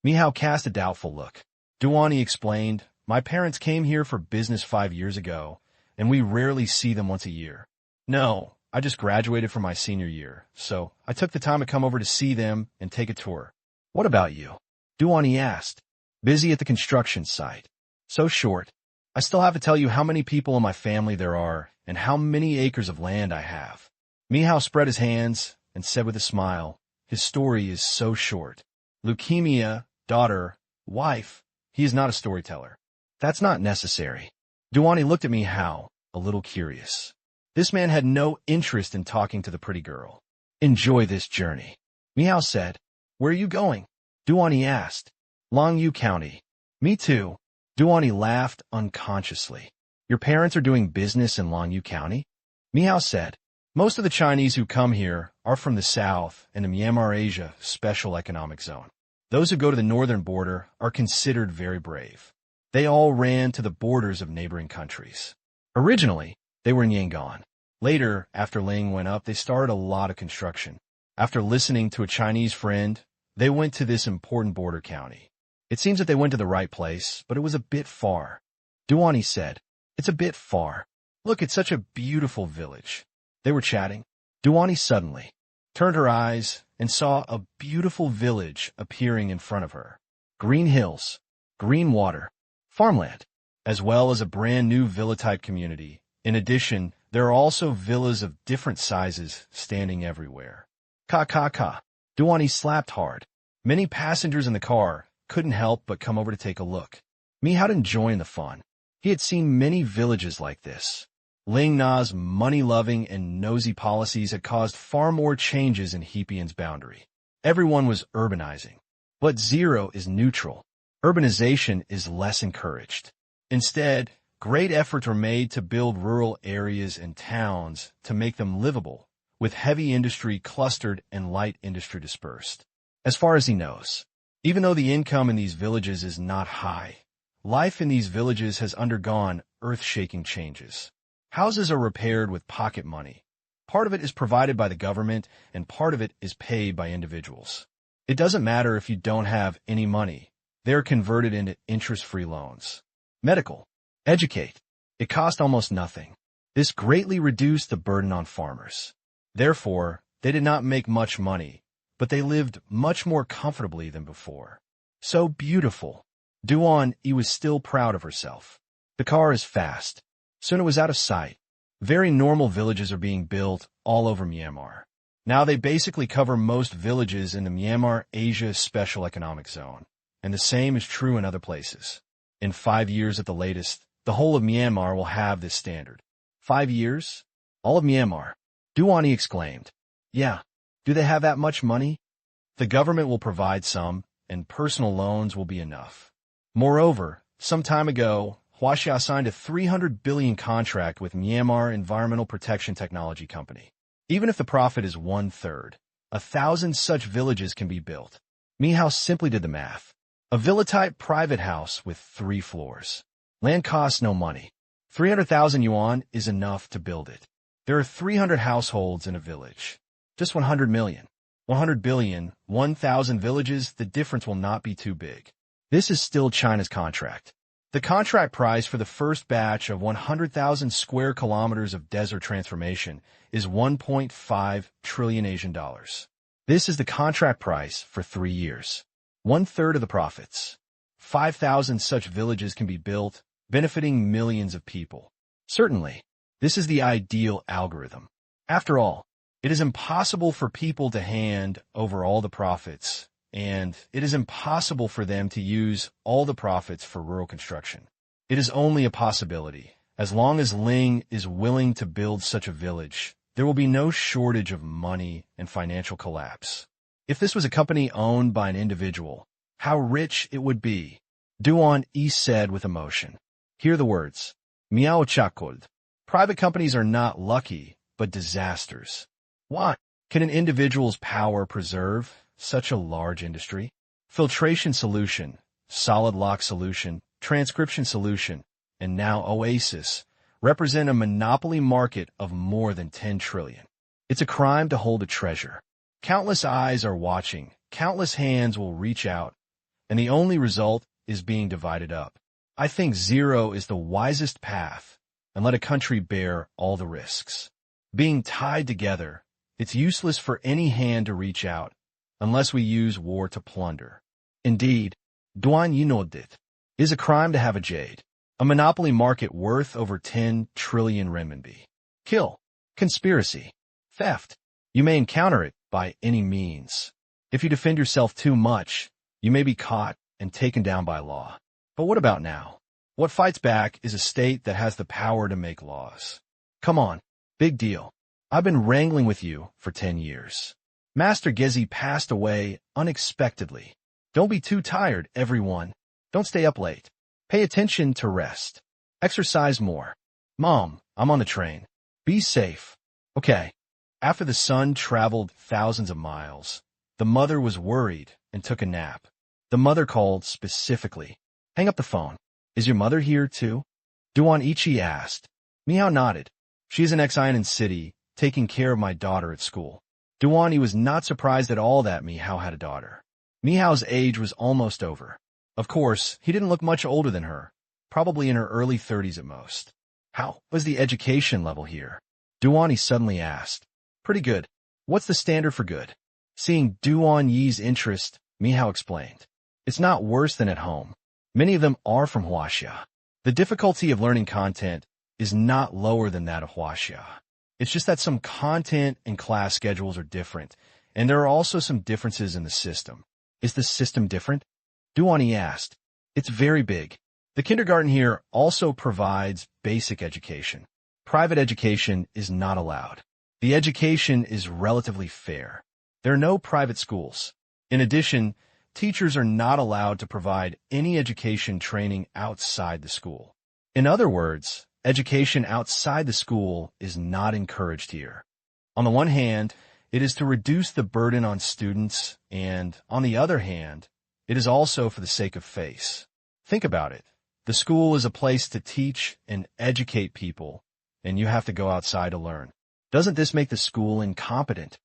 Mihao cast a doubtful look. Duan explained, my parents came here for business 5 years ago, and we rarely see them once a year. No, I just graduated from my senior year, so I took the time to come over to see them and take a tour. What about you? Duan asked. Busy at the construction site. So short. I still have to tell you how many people in my family there are and how many acres of land I have. Mihao spread his hands and said with a smile, his story is so short. Leukemia, daughter, wife, he is not a storyteller. That's not necessary. Duan looked at Mihao, a little curious. This man had no interest in talking to the pretty girl. Enjoy this journey. Mihao said. Where are you going? Duan asked. Longyu County. Me too. Duan laughed unconsciously. Your parents are doing business in Longyu County? Mihao said. Most of the Chinese who come here are from the south and the Myanmar Asia Special Economic Zone. Those who go to the northern border are considered very brave. They all ran to the borders of neighboring countries. Originally, they were in Yangon. Later, after Ling went up, they started a lot of construction. After listening to a Chinese friend, they went to this important border county. It seems that they went to the right place, but it was a bit far. Duan said, it's a bit far. Look, it's such a beautiful village. They were chatting. Duan suddenly turned her eyes and saw a beautiful village appearing in front of her. Green hills, green water, farmland, as well as a brand new villa-type community. In addition, there are also villas of different sizes standing everywhere. Ka. Duan slapped hard. Many passengers in the car couldn't help but come over to take a look. Mihao didn't join the fun. He had seen many villages like this. Ling Na's money-loving and nosy policies had caused far more changes in Hepian's boundary. Everyone was urbanizing. But zero is neutral. Urbanization is less encouraged. Instead, great efforts were made to build rural areas and towns to make them livable, with heavy industry clustered and light industry dispersed. As far as he knows, even though the income in these villages is not high, life in these villages has undergone earth-shaking changes. Houses are repaired with pocket money. Part of it is provided by the government, and part of it is paid by individuals. It doesn't matter if you don't have any money. They're converted into interest-free loans. Medical. Educate. It cost almost nothing. This greatly reduced the burden on farmers. Therefore, they did not make much money, but they lived much more comfortably than before. So beautiful. Duan Yi was still proud of herself. The car is fast. Soon it was out of sight. Very normal villages are being built all over Myanmar. Now they basically cover most villages in the Myanmar Asia Special Economic Zone, and the same is true in other places. In 5 years at the latest, the whole of Myanmar will have this standard. 5 years? All of Myanmar? Duan Yi exclaimed. Yeah. Do they have that much money? The government will provide some, and personal loans will be enough. Moreover, some time ago, Huaxia signed a 300 billion contract with Myanmar Environmental Protection Technology Company. Even if the profit is 1/3, 1,000 such villages can be built. Mihao simply did the math. A villa-type private house with 3 floors. Land costs no money. 300,000 yuan is enough to build it. There are 300 households in a village. Just 100 million. 100 billion, 1,000 villages, the difference will not be too big. This is still China's contract. The contract price for the first batch of 100,000 square kilometers of desert transformation is 1.5 trillion Asian dollars. This is the contract price for 3 years. 1/3 of the profits. 5,000 such villages can be built, benefiting millions of people. Certainly, this is the ideal algorithm. After all, it is impossible for people to hand over all the profits, and it is impossible for them to use all the profits for rural construction. It is only a possibility. As long as Ling is willing to build such a village, there will be no shortage of money and financial collapse. If this was a company owned by an individual, how rich it would be. Duan Yi said with emotion. Hear the words. Miao Chakod. Private companies are not lucky, but disasters. Why? Can an individual's power preserve such a large industry? Filtration solution, solid lock solution, transcription solution, and now Oasis represent a monopoly market of more than 10 trillion. It's a crime to hold a treasure. Countless eyes are watching, countless hands will reach out, and the only result is being divided up. I think zero is the wisest path, and let a country bear all the risks. Being tied together, it's useless for any hand to reach out, unless we use war to plunder. Indeed, Duan Yi nodded. It is a crime to have a jade, a monopoly market worth over 10 trillion renminbi. Kill, conspiracy, theft. You may encounter it by any means. If you defend yourself too much, you may be caught and taken down by law. But what about now? What fights back is a state that has the power to make laws. Come on, big deal. I've been wrangling with you for 10 years. Master Gezi passed away unexpectedly. Don't be too tired, everyone. Don't stay up late. Pay attention to rest. Exercise more. Mom, I'm on the train. Be safe. Okay. After the son traveled thousands of miles, the mother was worried and took a nap. The mother called specifically. Hang up the phone. Is your mother here too? Duan Ichi asked. Miao nodded. She is in Xianan City, taking care of my daughter at school. Duan Yi was not surprised at all that Miao had a daughter. Miao's age was almost over. Of course, he didn't look much older than her, probably in her early 30s at most. How was the education level here? Duan Yi suddenly asked. Pretty good. What's the standard for good? Seeing Duan Yi's interest, Miao explained. It's not worse than at home. Many of them are from Huaxia. The difficulty of learning content is not lower than that of Huaxia. It's just that some content and class schedules are different, and there are also some differences in the system. Is the system different? Duan Yi asked. It's very big. The kindergarten here also provides basic education. Private education is not allowed. The education is relatively fair. There are no private schools. In addition, teachers are not allowed to provide any education training outside the school. In other words, education outside the school is not encouraged here. On the one hand, it is to reduce the burden on students, and on the other hand, it is also for the sake of face. Think about it. The school is a place to teach and educate people, and you have to go outside to learn. Doesn't this make the school incompetent?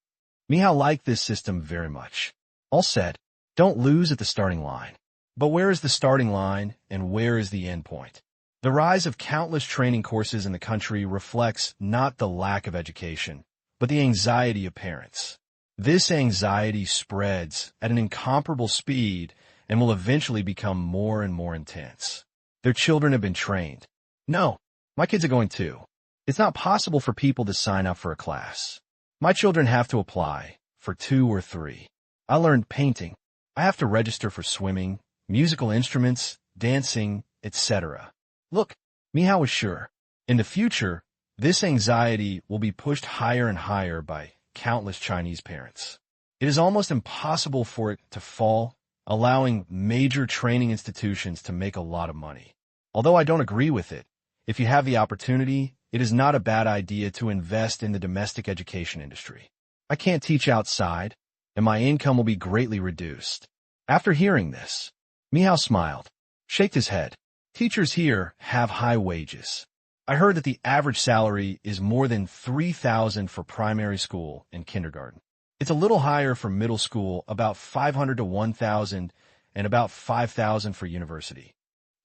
Mihao liked this system very much. All said, don't lose at the starting line. But where is the starting line and where is the end point? The rise of countless training courses in the country reflects not the lack of education, but the anxiety of parents. This anxiety spreads at an incomparable speed and will eventually become more and more intense. Their children have been trained. No, my kids are going too. It's not possible for people to sign up for a class. My children have to apply for 2 or 3. I learned painting. I have to register for swimming, musical instruments, dancing, etc. Look, Mihao was sure. In the future, this anxiety will be pushed higher and higher by countless Chinese parents. It is almost impossible for it to fall, allowing major training institutions to make a lot of money. Although I don't agree with it, if you have the opportunity, it is not a bad idea to invest in the domestic education industry. I can't teach outside, and my income will be greatly reduced. After hearing this, Mihao smiled, shook his head. Teachers here have high wages. I heard that the average salary is more than 3,000 for primary school and kindergarten. It's a little higher for middle school, about 500 to 1,000, and about 5,000 for university.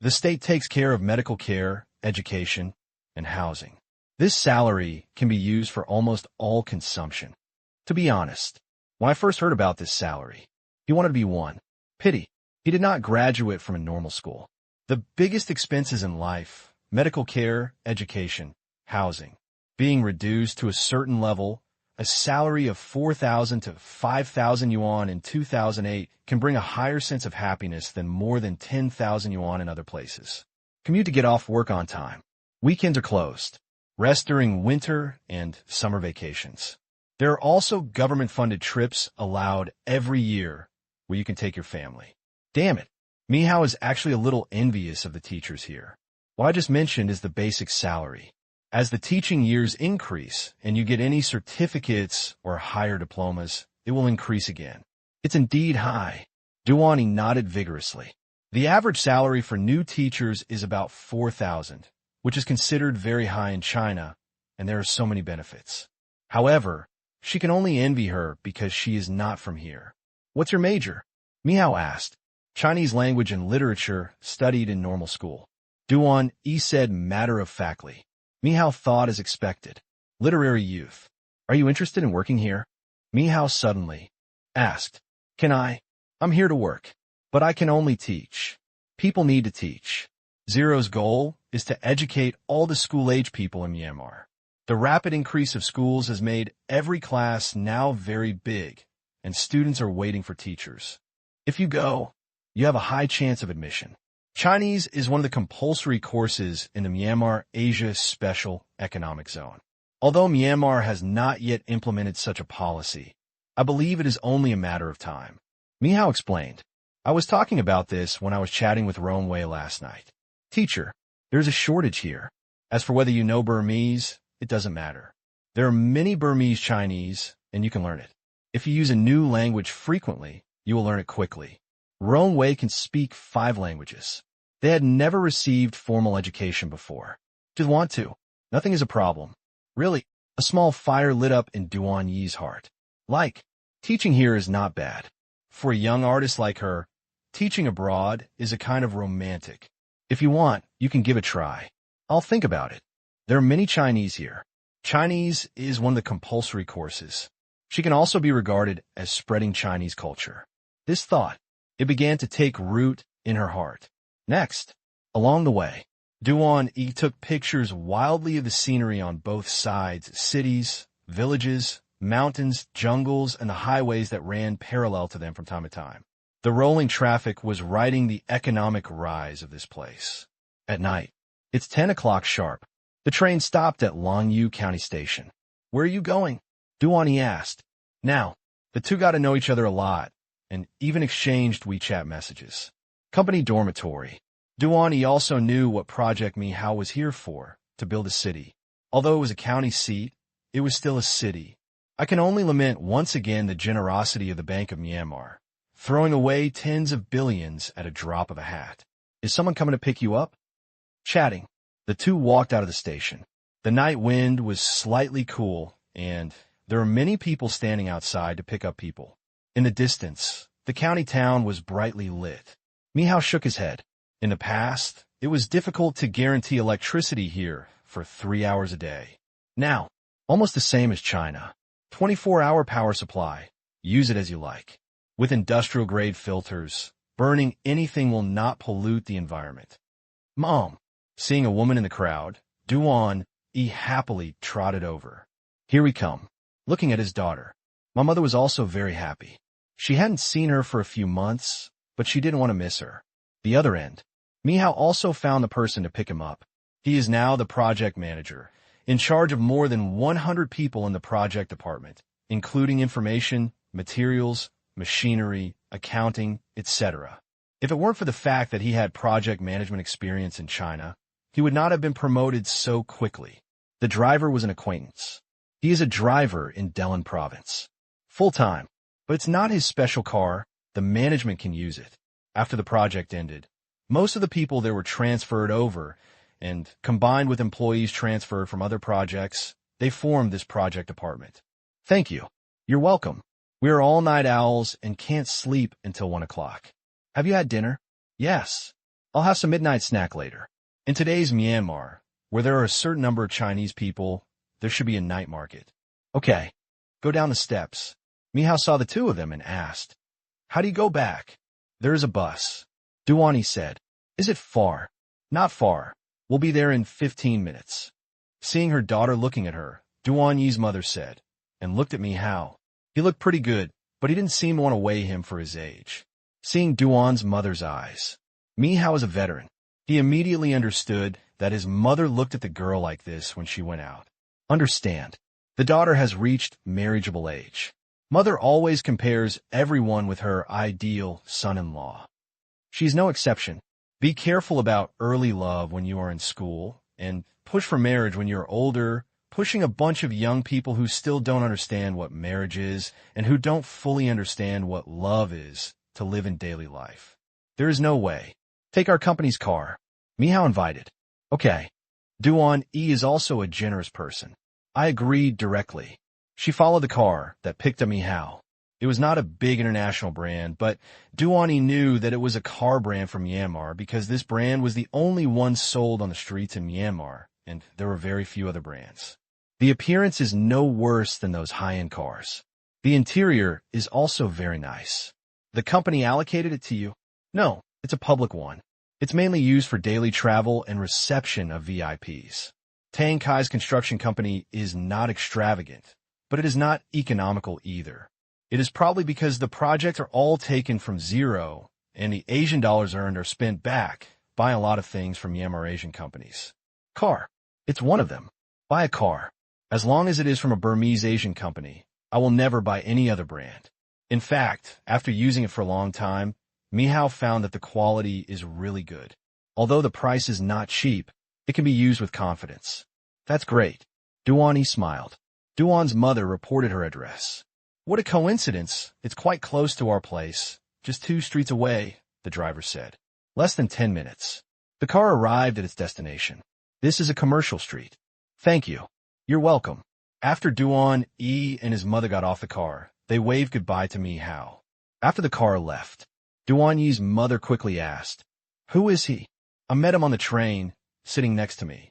The state takes care of medical care, education, and housing. This salary can be used for almost all consumption. To be honest, when I first heard about this salary, he wanted to be one. Pity, he did not graduate from a normal school. The biggest expenses in life, medical care, education, housing, being reduced to a certain level, a salary of 4,000 to 5,000 yuan in 2008 can bring a higher sense of happiness than more than 10,000 yuan in other places. Commute to get off work on time. Weekends are closed. Rest during winter and summer vacations. There are also government-funded trips allowed every year where you can take your family. Damn it, Mihao is actually a little envious of the teachers here. What I just mentioned is the basic salary. As the teaching years increase and you get any certificates or higher diplomas, it will increase again. It's indeed high. Duani nodded vigorously. The average salary for new teachers is about 4,000, which is considered very high in China, and there are so many benefits. However, she can only envy her because she is not from here. What's your major? Mihao asked. Chinese language and literature, studied in normal school. Duan Yi said matter-of-factly. Mihao thought as expected. Literary youth. Are you interested in working here? Mihao suddenly asked. I'm here to work, but I can only teach. People need to teach. Zero's goal is to educate all the school-age people in Myanmar. The rapid increase of schools has made every class now very big, and students are waiting for teachers. If you go, you have a high chance of admission. Chinese is one of the compulsory courses in the Myanmar Asia Special Economic Zone. Although Myanmar has not yet implemented such a policy, I believe it is only a matter of time. Mihao explained. I was talking about this when I was chatting with Roan Wei last night. Teacher, there's a shortage here. As for whether you know Burmese, it doesn't matter. There are many Burmese Chinese, and you can learn it. If you use a new language frequently, you will learn it quickly. Roan Wei can speak 5 languages. They had never received formal education before. Just want to. Nothing is a problem. Really, a small fire lit up in Duan Yi's heart. Teaching here is not bad. For a young artist like her, teaching abroad is a kind of romantic. If you want, you can give it a try. I'll think about it. There are many Chinese here. Chinese is one of the compulsory courses. She can also be regarded as spreading Chinese culture. This thought, it began to take root in her heart. Next, along the way, Duan Yi took pictures wildly of the scenery on both sides, cities, villages, mountains, jungles, and the highways that ran parallel to them from time to time. The rolling traffic was writing the economic rise of this place. At night, it's 10 o'clock sharp. The train stopped at Longyu County Station. Where are you going? Duan Yi asked. Now, the two got to know each other a lot, and even exchanged WeChat messages. Company dormitory. Duan Yi also knew what project Mihao was here for, to build a city. Although it was a county seat, it was still a city. I can only lament once again the generosity of the Bank of Myanmar, throwing away tens of billions at a drop of a hat. Is someone coming to pick you up? Chatting. The two walked out of the station. The night wind was slightly cool, and there were many people standing outside to pick up people. In the distance, the county town was brightly lit. Mihao shook his head. In the past, it was difficult to guarantee electricity here for 3 hours a day. Now, almost the same as China. 24-hour power supply. Use it as you like. With industrial-grade filters, burning anything will not pollute the environment. Mom, seeing a woman in the crowd, Duan happily trotted over. Here we come. Looking at his daughter. My mother was also very happy. She hadn't seen her for a few months, but she didn't want to miss her. The other end. Mihao also found the person to pick him up. He is now the project manager, in charge of more than 100 people in the project department, including information, materials, machinery, accounting, etc. If it weren't for the fact that he had project management experience in China, he would not have been promoted so quickly. The driver was an acquaintance. He is a driver in Delin province. Full-time. But it's not his special car. The management can use it. After the project ended, most of the people there were transferred over, and combined with employees transferred from other projects, they formed this project department. Thank you. You're welcome. We are all night owls and can't sleep until 1 o'clock. Have you had dinner? Yes. I'll have some midnight snack later. In today's Myanmar, where there are a certain number of Chinese people, there should be a night market. Okay. Go down the steps. Mihao saw the two of them and asked, How do you go back? There is a bus. Duani said, Is it far? Not far. We'll be there in 15 minutes. Seeing her daughter looking at her, Duani's mother said, and looked at Mihao. He looked pretty good, but he didn't seem to want to weigh him for his age. Seeing Duan's mother's eyes, Mihao is a veteran. He immediately understood that his mother looked at the girl like this when she went out. Understand. The daughter has reached marriageable age. Mother always compares everyone with her ideal son-in-law. She's no exception. Be careful about early love when you are in school, and push for marriage when you're older, pushing a bunch of young people who still don't understand what marriage is and who don't fully understand what love is to live in daily life. There is no way. Take our company's car. Mihao invited. Okay. Duan is also a generous person. I agreed directly. She followed the car that picked up Mihao. It was not a big international brand, but Duani knew that it was a car brand from Myanmar because this brand was the only one sold on the streets in Myanmar, and there were very few other brands. The appearance is no worse than those high-end cars. The interior is also very nice. The company allocated it to you? No, it's a public one. It's mainly used for daily travel and reception of VIPs. Tang Qing's construction company is not extravagant, but it is not economical either. It is probably because the projects are all taken from zero, and the Asian dollars earned are spent back buying a lot of things from Myanmar Asian companies. Car. It's one of them. Buy a car. As long as it is from a Burmese Asian company, I will never buy any other brand. In fact, after using it for a long time, Mihao found that the quality is really good. Although the price is not cheap, it can be used with confidence. That's great. Duani smiled. Duan's mother reported her address. What a coincidence. It's quite close to our place. Just 2 streets away, the driver said. Less than 10 minutes. The car arrived at its destination. This is a commercial street. Thank you. You're welcome. After Duan and his mother got off the car, they waved goodbye to Mihao. After the car left, Duan's mother quickly asked, Who is he? I met him on the train, sitting next to me.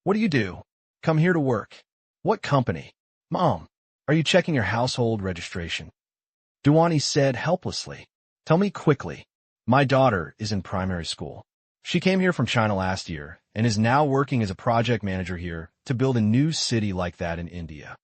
What do you do? Come here to work. What company? Mom, are you checking your household registration? Duani said helplessly. Tell me quickly. My daughter is in primary school. She came here from China last year and is now working as a project manager here to build a new city like that in India.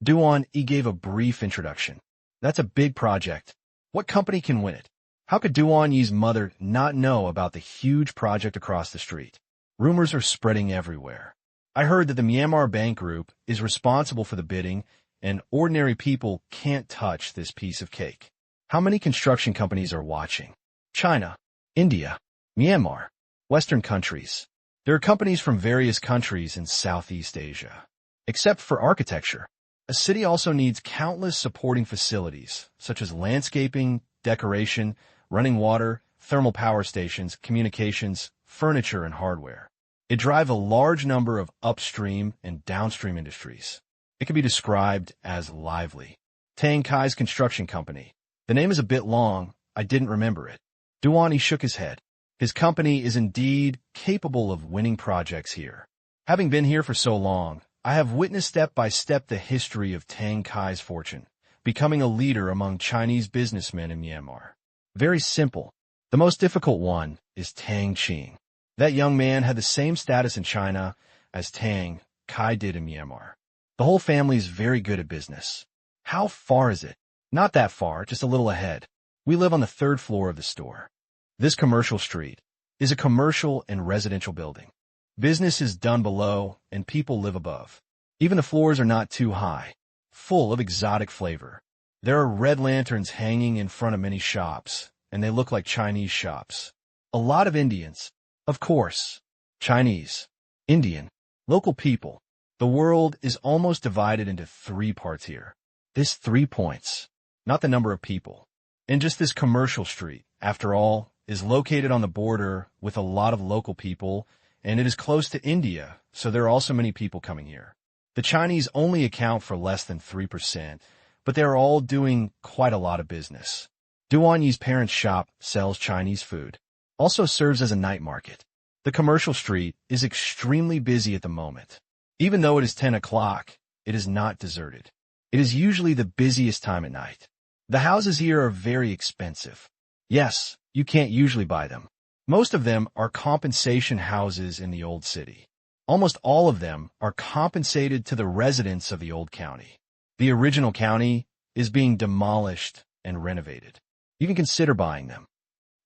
Duan gave a brief introduction. That's a big project. What company can win it? How could Duan's mother not know about the huge project across the street? Rumors are spreading everywhere. I heard that the Myanmar Bank Group is responsible for the bidding, and ordinary people can't touch this piece of cake. How many construction companies are watching? China, India, Myanmar, Western countries. There are companies from various countries in Southeast Asia. Except for architecture, a city also needs countless supporting facilities, such as landscaping, decoration, running water, thermal power stations, communications, furniture, and hardware. It drives a large number of upstream and downstream industries. It can be described as lively. Tang Qing's construction company. The name is a bit long. I didn't remember it. Duan shook his head. His company is indeed capable of winning projects here. Having been here for so long, I have witnessed step by step the history of Tang Qing's fortune, becoming a leader among Chinese businessmen in Myanmar. Very simple. The most difficult one is Tang Qing. That young man had the same status in China as Tang Qing did in Myanmar. The whole family is very good at business. How far is it? Not that far, just a little ahead. We live on the 3rd floor of the store. This commercial street is a commercial and residential building. Business is done below and people live above. Even the floors are not too high, full of exotic flavor. There are red lanterns hanging in front of many shops, and they look like Chinese shops. A lot of Indians. Of course. Chinese, Indian, local people. The world is almost divided into 3 parts here. This 3 points, not the number of people. And just this commercial street, after all, is located on the border with a lot of local people, and it is close to India, so there are also many people coming here. The Chinese only account for less than 3%, but they are all doing quite a lot of business. Duan Yi's parents' shop sells Chinese food, also serves as a night market. The commercial street is extremely busy at the moment. Even though it is 10 o'clock, it is not deserted. It is usually the busiest time at night. The houses here are very expensive. Yes, you can't usually buy them. Most of them are compensation houses in the old city. Almost all of them are compensated to the residents of the old county. The original county is being demolished and renovated. You can consider buying them.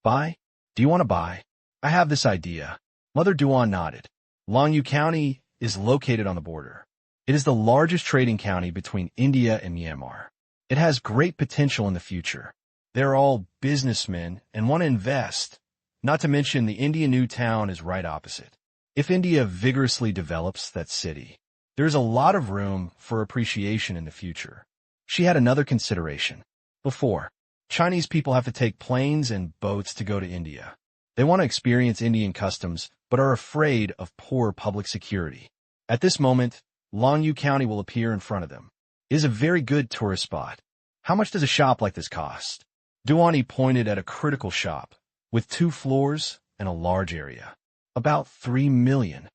Buy? Do you want to buy? I have this idea. Mother Duan nodded. Longyu County is located on the border. It is the largest trading county between India and Myanmar. It has great potential in the future. They're all businessmen and want to invest. Not to mention the India new town is right opposite. If India vigorously develops that city, there's a lot of room for appreciation in the future. She had another consideration. Before, Chinese people have to take planes and boats to go to India. They want to experience Indian customs, but are afraid of poor public security. At this moment, Longyu County will appear in front of them. It is a very good tourist spot. How much does a shop like this cost? Duan pointed at a critical shop, with 2 floors and a large area. About 3 million.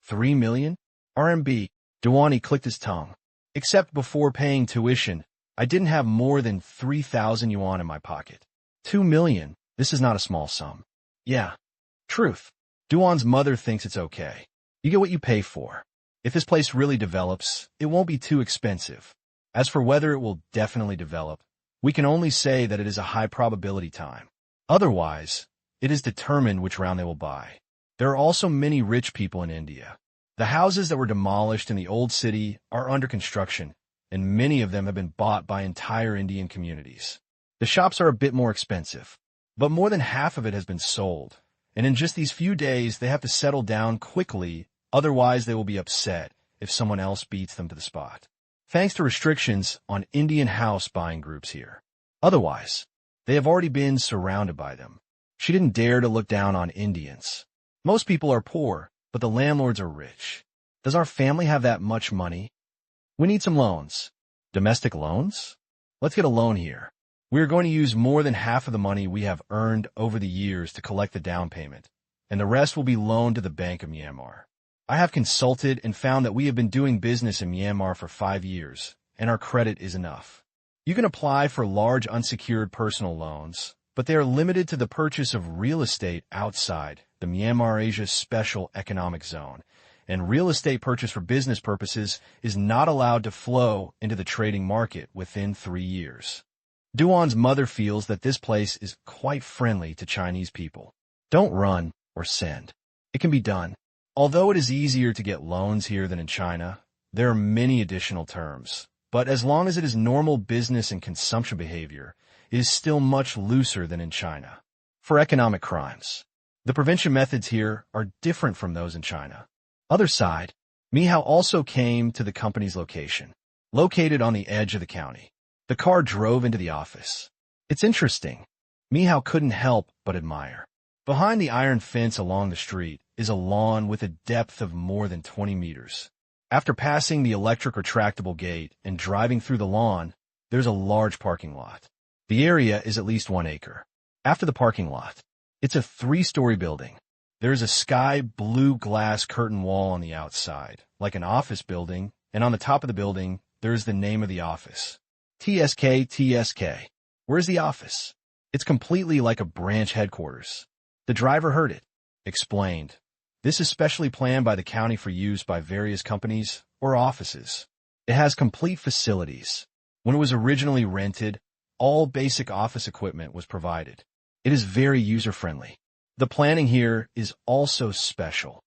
3 million? RMB. Duan clicked his tongue. Except before paying tuition, I didn't have more than 3,000 yuan in my pocket. 2 million. This is not a small sum. Yeah. Truth. Duan's mother thinks it's okay. You get what you pay for. If this place really develops, it won't be too expensive. As for whether it will definitely develop, we can only say that it is a high probability time. Otherwise, it is determined which round they will buy. There are also many rich people in India. The houses that were demolished in the old city are under construction, and many of them have been bought by entire Indian communities. The shops are a bit more expensive, but more than half of it has been sold, and in just these few days they have to settle down quickly, otherwise they will be upset if someone else beats them to the spot. Thanks to restrictions on Indian house buying groups here. Otherwise, they have already been surrounded by them. She didn't dare to look down on Indians. Most people are poor, but the landlords are rich. Does our family have that much money? We need some loans. Domestic loans? Let's get a loan here. We are going to use more than half of the money we have earned over the years to collect the down payment, and the rest will be loaned to the Bank of Myanmar. I have consulted and found that we have been doing business in Myanmar for 5 years, and our credit is enough. You can apply for large unsecured personal loans, but they are limited to the purchase of real estate outside the Myanmar-Asia Special Economic Zone, and real estate purchase for business purposes is not allowed to flow into the trading market within 3 years. Duan's mother feels that this place is quite friendly to Chinese people. Don't run or send. It can be done. Although it is easier to get loans here than in China, there are many additional terms. But as long as it is normal business and consumption behavior, it is still much looser than in China. For economic crimes, the prevention methods here are different from those in China. Other side, Mihao also came to the company's location, located on the edge of the county. The car drove into the office. It's interesting. Mihao couldn't help but admire. Behind the iron fence along the street is a lawn with a depth of more than 20 meters. After passing the electric retractable gate and driving through the lawn, there's a large parking lot. The area is at least 1 acre. After the parking lot, it's a 3-story building. There's a sky blue glass curtain wall on the outside, like an office building, and on the top of the building, there's the name of the office. TSK, TSK. Where's the office? It's completely like a branch headquarters. The driver heard it. Explained. This is specially planned by the county for use by various companies or offices. It has complete facilities. When it was originally rented, all basic office equipment was provided. It is very user-friendly. The planning here is also special.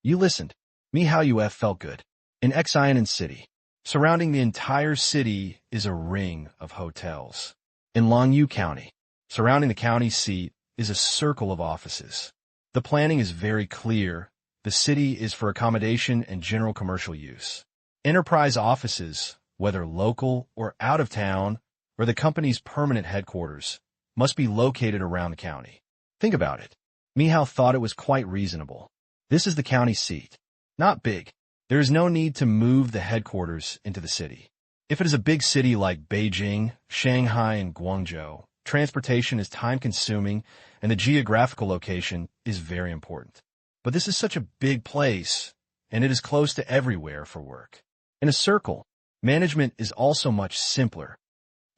You listened. Me how you felt good. In Xianan City, surrounding the entire city is a ring of hotels. In Longyu County, surrounding the county seat is a circle of offices. The planning is very clear. The city is for accommodation and general commercial use. Enterprise offices, whether local or out of town, or the company's permanent headquarters, must be located around the county. Think about it. Mihao thought it was quite reasonable. This is the county seat. Not big. There is no need to move the headquarters into the city. If it is a big city like Beijing, Shanghai, and Guangzhou, transportation is time-consuming and the geographical location is very important. But this is such a big place, and it is close to everywhere for work. In a circle, management is also much simpler.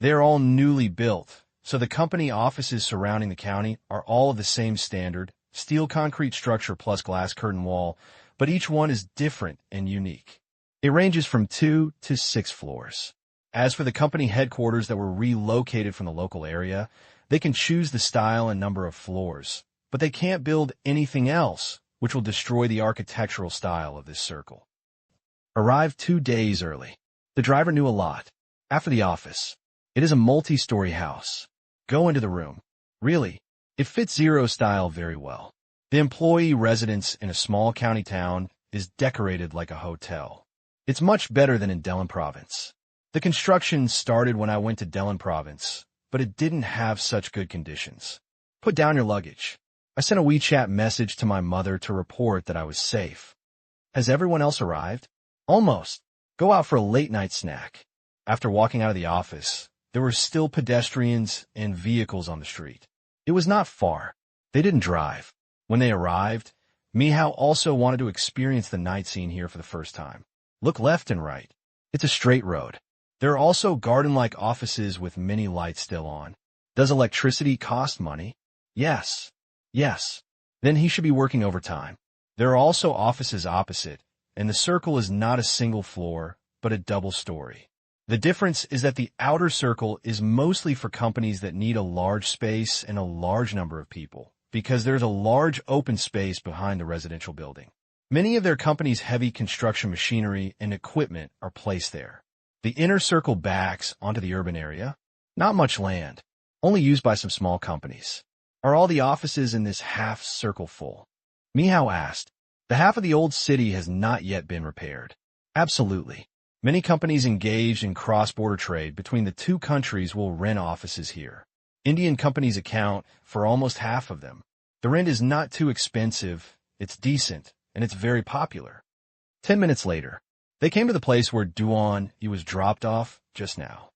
They are all newly built, so the company offices surrounding the county are all of the same standard, steel concrete structure plus glass curtain wall, but each one is different and unique. It ranges from 2 to 6 floors. As for the company headquarters that were relocated from the local area, they can choose the style and number of floors, but they can't build anything else, which will destroy the architectural style of this circle. Arrived 2 days early. The driver knew a lot. After the office, it is a multi-story house. Go into the room. Really, it fits Zero style very well. The employee residence in a small county town is decorated like a hotel. It's much better than in Delin Province. The construction started when I went to Delin Province, but it didn't have such good conditions. Put down your luggage. I sent a WeChat message to my mother to report that I was safe. Has everyone else arrived? Almost. Go out for a late-night snack. After walking out of the office, there were still pedestrians and vehicles on the street. It was not far. They didn't drive. When they arrived, Mihao also wanted to experience the night scene here for the first time. Look left and right. It's a straight road. There are also garden-like offices with many lights still on. Does electricity cost money? Yes. Yes. Then he should be working overtime. There are also offices opposite, and the circle is not a single floor, but a double story. The difference is that the outer circle is mostly for companies that need a large space and a large number of people, because there's a large open space behind the residential building. Many of their companies' heavy construction machinery and equipment are placed there. The inner circle backs onto the urban area. Not much land, only used by some small companies. Are all the offices in this half-circle full? Mihao asked. The half of the old city has not yet been repaired. Absolutely. Many companies engaged in cross-border trade between the two countries will rent offices here. Indian companies account for almost half of them. The rent is not too expensive, it's decent, and it's very popular. 10 minutes later, they came to the place where Duan Yi was dropped off just now.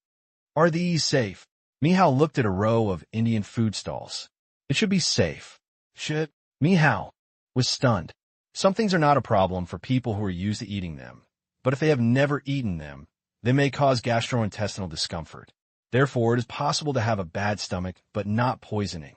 Are these safe? Mihao looked at a row of Indian food stalls. It should be safe. Should? Mihao was stunned. Some things are not a problem for people who are used to eating them, but if they have never eaten them, they may cause gastrointestinal discomfort. Therefore, it is possible to have a bad stomach, but not poisoning.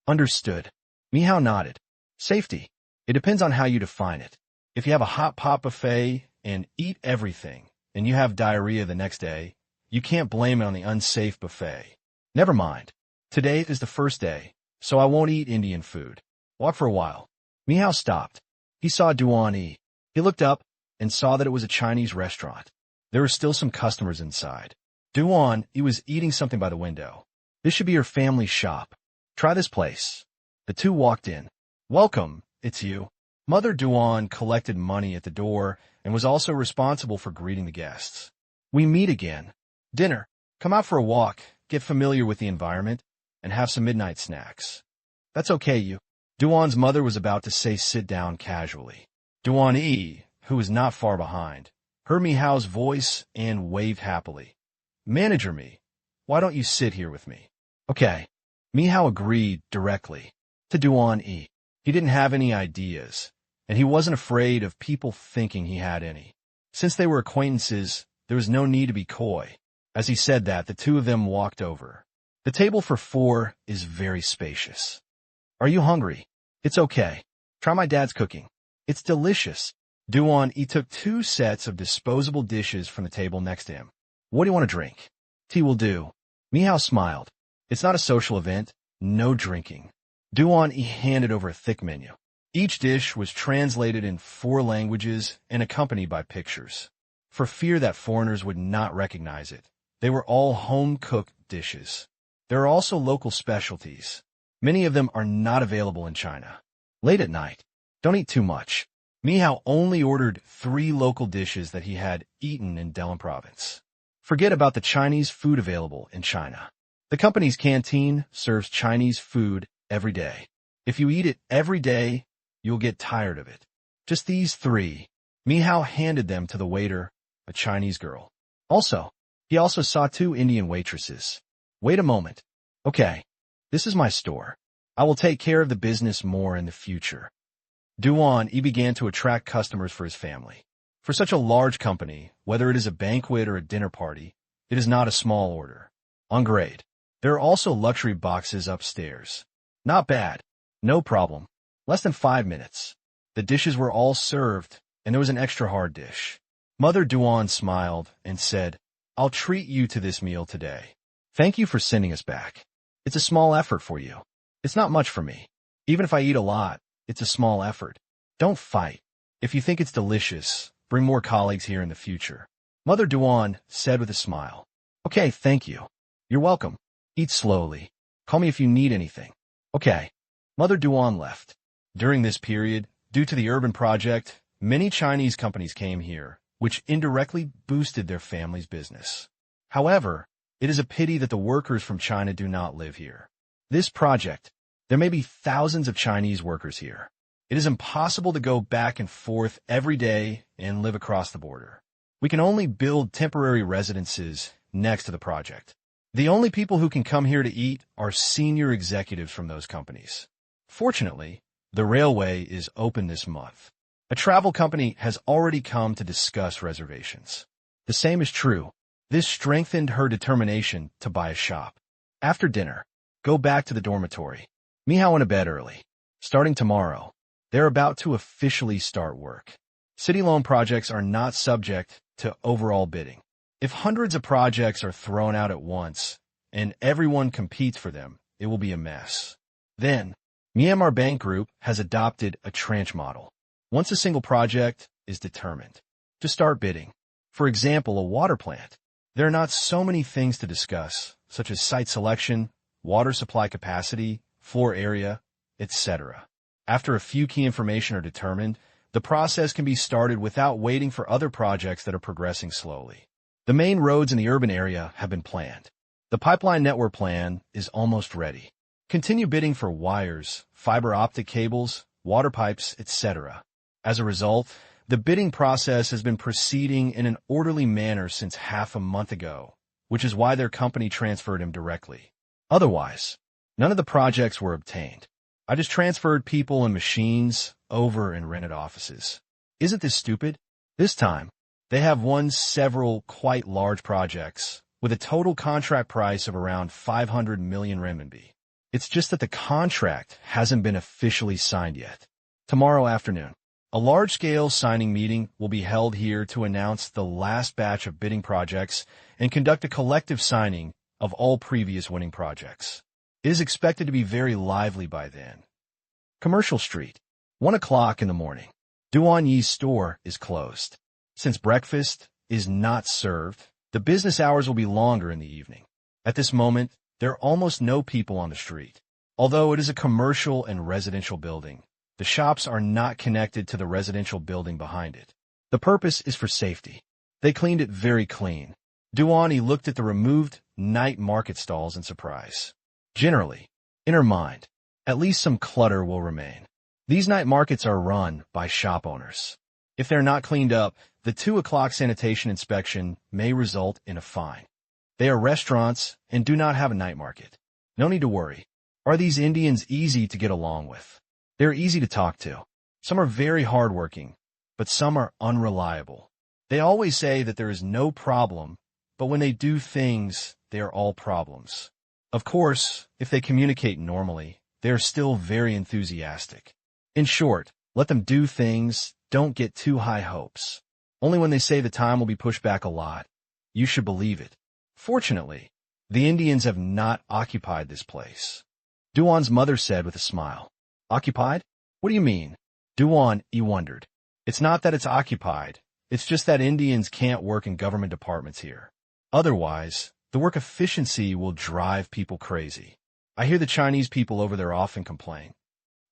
Understood. Mihao nodded. Safety. It depends on how you define it. If you have a hot pot buffet and eat everything, and you have diarrhea the next day, you can't blame it on the unsafe buffet. Never mind. Today is the first day, so I won't eat Indian food. Walk for a while. Mihao stopped. He saw Duan Yi. He looked up and saw that it was a Chinese restaurant. There were still some customers inside. Duan Yi was eating something by the window. This should be your family shop. Try this place. The two walked in. Welcome, it's you. Mother Duan collected money at the door and was also responsible for greeting the guests. We meet again. Dinner. Come out for a walk, get familiar with the environment, and have some midnight snacks. That's okay, you. Duan's mother was about to say sit down casually. Duan Yi, who was not far behind, heard Mi Hao's voice and waved happily. Manager Mi, why don't you sit here with me? Okay. Mi Hao agreed directly. To Duan Yi, he didn't have any ideas, and he wasn't afraid of people thinking he had any. Since they were acquaintances, there was no need to be coy. As he said that, the two of them walked over. The table for 4 is very spacious. Are you hungry? It's okay. Try my dad's cooking. It's delicious. Duan Yi took 2 sets of disposable dishes from the table next to him. What do you want to drink? Tea will do. Mi Hao smiled. It's not a social event. No drinking. Duan Yi handed over a thick menu. Each dish was translated in 4 languages and accompanied by pictures. For fear that foreigners would not recognize it, they were all home-cooked dishes. There are also local specialties. Many of them are not available in China. Late at night, don't eat too much. Mi Hao only ordered 3 local dishes that he had eaten in Delin province. Forget about the Chinese food available in China. The company's canteen serves Chinese food every day. If you eat it every day, you'll get tired of it. Just these 3. Mi Hao handed them to the waiter, a Chinese girl. He also saw 2 Indian waitresses. Wait a moment. Okay, this is my store. I will take care of the business more in the future. Duan Yi began to attract customers for his family. For such a large company, whether it is a banquet or a dinner party, it is not a small order. On grade. There are also luxury boxes upstairs. Not bad. No problem. Less than 5 minutes. The dishes were all served, and there was an extra hard dish. Mother Duan smiled and said, I'll treat you to this meal today. Thank you for sending us back. It's a small effort for you. It's not much for me. Even if I eat a lot, it's a small effort. Don't fight. If you think it's delicious, bring more colleagues here in the future. Mother Duan said with a smile. Okay, thank you. You're welcome. Eat slowly. Call me if you need anything. Okay. Mother Duan left. During this period, due to the urban project, many Chinese companies came here, which indirectly boosted their family's business. However, it is a pity that the workers from China do not live here. This project, there may be thousands of Chinese workers here. It is impossible to go back and forth every day and live across the border. We can only build temporary residences next to the project. The only people who can come here to eat are senior executives from those companies. Fortunately, the railway is open this month. A travel company has already come to discuss reservations. The same is true. This strengthened her determination to buy a shop. After dinner, go back to the dormitory. Mi Hao went to bed early. Starting tomorrow, they're about to officially start work. City loan projects are not subject to overall bidding. If hundreds of projects are thrown out at once, and everyone competes for them, it will be a mess. Then, Myanmar Bank Group has adopted a tranche model. Once a single project is determined, to start bidding. For example, a water plant. There are not so many things to discuss, such as site selection, water supply capacity, floor area, etc. After a few key information are determined, the process can be started without waiting for other projects that are progressing slowly. The main roads in the urban area have been planned. The pipeline network plan is almost ready. Continue bidding for wires, fiber optic cables, water pipes, etc. As a result, the bidding process has been proceeding in an orderly manner since half a month ago, which is why their company transferred him directly. Otherwise, none of the projects were obtained. I just transferred people and machines over and rented offices. Isn't this stupid? This time, they have won several quite large projects, with a total contract price of around 500 million renminbi. It's just that the contract hasn't been officially signed yet. Tomorrow afternoon, a large-scale signing meeting will be held here to announce the last batch of bidding projects and conduct a collective signing of all previous winning projects. It is expected to be very lively by then. Commercial Street, 1 o'clock in the morning. Duan Yi's store is closed. Since breakfast is not served, the business hours will be longer in the evening. At this moment, there are almost no people on the street. Although it is a commercial and residential building, the shops are not connected to the residential building behind it. The purpose is for safety. They cleaned it very clean. Duan Yi looked at the removed night market stalls in surprise. Generally, in her mind, At least some clutter will remain. These night markets are run by shop owners. If they're not cleaned up, the 2 o'clock sanitation inspection may result in a fine. They are restaurants and do not have a night market. No need to worry. Are these Indians easy to get along with? They're easy to talk to. Some are very hardworking, but some are unreliable. They always say that there is no problem, but when they do things, they are all problems. Of course, if they communicate normally, they are still very enthusiastic. In short, let them do things, don't get too high hopes. Only when they say the time will be pushed back a lot, you should believe it. Fortunately, the Indians have not occupied this place. Duan's mother said with a smile. Occupied? What do you mean? Duan, he wondered. It's not that it's occupied. It's just that Indians can't work in government departments here. Otherwise, the work efficiency will drive people crazy. I hear the Chinese people over there often complain.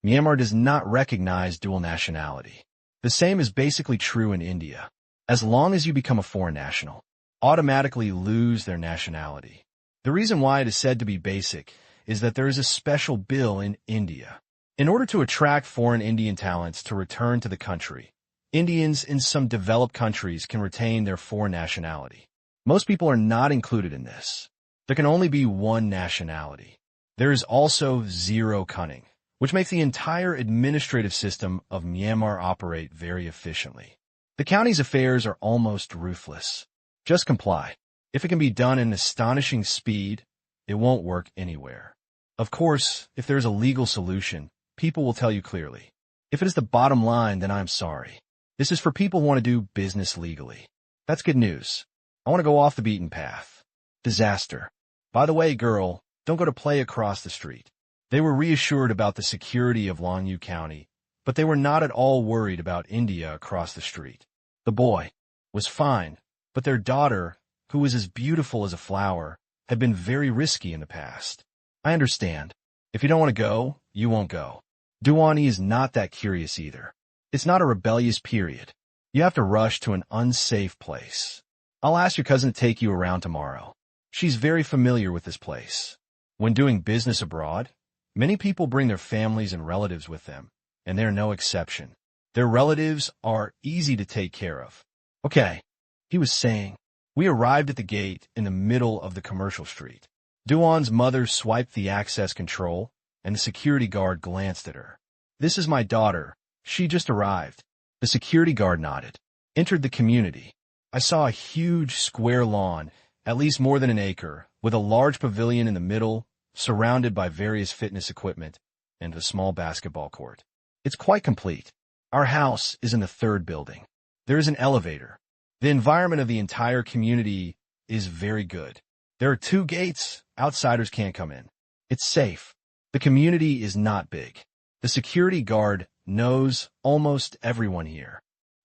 Myanmar does not recognize dual nationality. The same is basically true in India. As long as you become a foreign national, automatically lose their nationality. The reason why it is said to be basic is that there is a special bill in India. In order to attract foreign Indian talents to return to the country, Indians in some developed countries can retain their foreign nationality. Most people are not included in this. There can only be one nationality. There is also zero cunning, which makes the entire administrative system of Myanmar operate very efficiently. The county's affairs are almost ruthless. Just comply. If it can be done in astonishing speed, it won't work anywhere. Of course, if there is a legal solution, people will tell you clearly. If it is the bottom line, then I'm sorry. This is for people who want to do business legally. That's good news. I want to go off the beaten path. Disaster. By the way, girl, don't go to play across the street. They were reassured about the security of Longyu County, but they were not at all worried about India across the street. The boy was fine, but their daughter, who was as beautiful as a flower, had been very risky in the past. I understand. If you don't want to go, you won't go. Duani is not that curious either. It's not a rebellious period. You have to rush to an unsafe place. I'll ask your cousin to take you around tomorrow. She's very familiar with this place. When doing business abroad, many people bring their families and relatives with them, and they're no exception. Their relatives are easy to take care of. Okay, he was saying. We arrived at the gate in the middle of the commercial street. Duan's mother swiped the access control, and the security guard glanced at her. This is my daughter. She just arrived. The security guard nodded. Entered the community. I saw a huge square lawn, at least more than an acre, with a large pavilion in the middle, surrounded by various fitness equipment, and a small basketball court. It's quite complete. Our house is in the 3rd building. There is an elevator. The environment of the entire community is very good. There are 2 gates. Outsiders can't come in. It's safe. The community is not big. The security guard knows almost everyone here.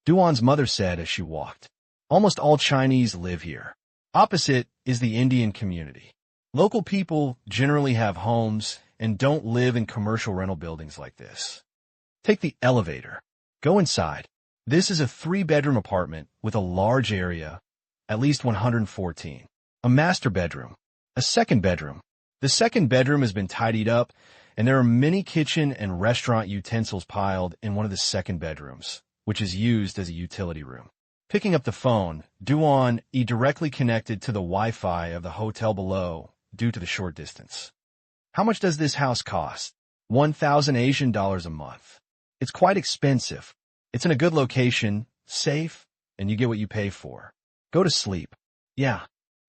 Duan's mother said as she walked. Almost all Chinese live here. Opposite is the Indian community. Local people generally have homes and don't live in commercial rental buildings like this. Take the elevator. Go inside. This is a 3-bedroom apartment with a large area, at least 114. A master bedroom. A 2nd bedroom. The 2nd bedroom has been tidied up, and there are many kitchen and restaurant utensils piled in one of the 2nd bedrooms, which is used as a utility room. Picking up the phone, Duan directly connected to the Wi-Fi of the hotel below due to the short distance. How much does this house cost? 1,000 Asian dollars a month. It's quite expensive. It's in a good location, safe, and you get what you pay for. Go to sleep. Yeah.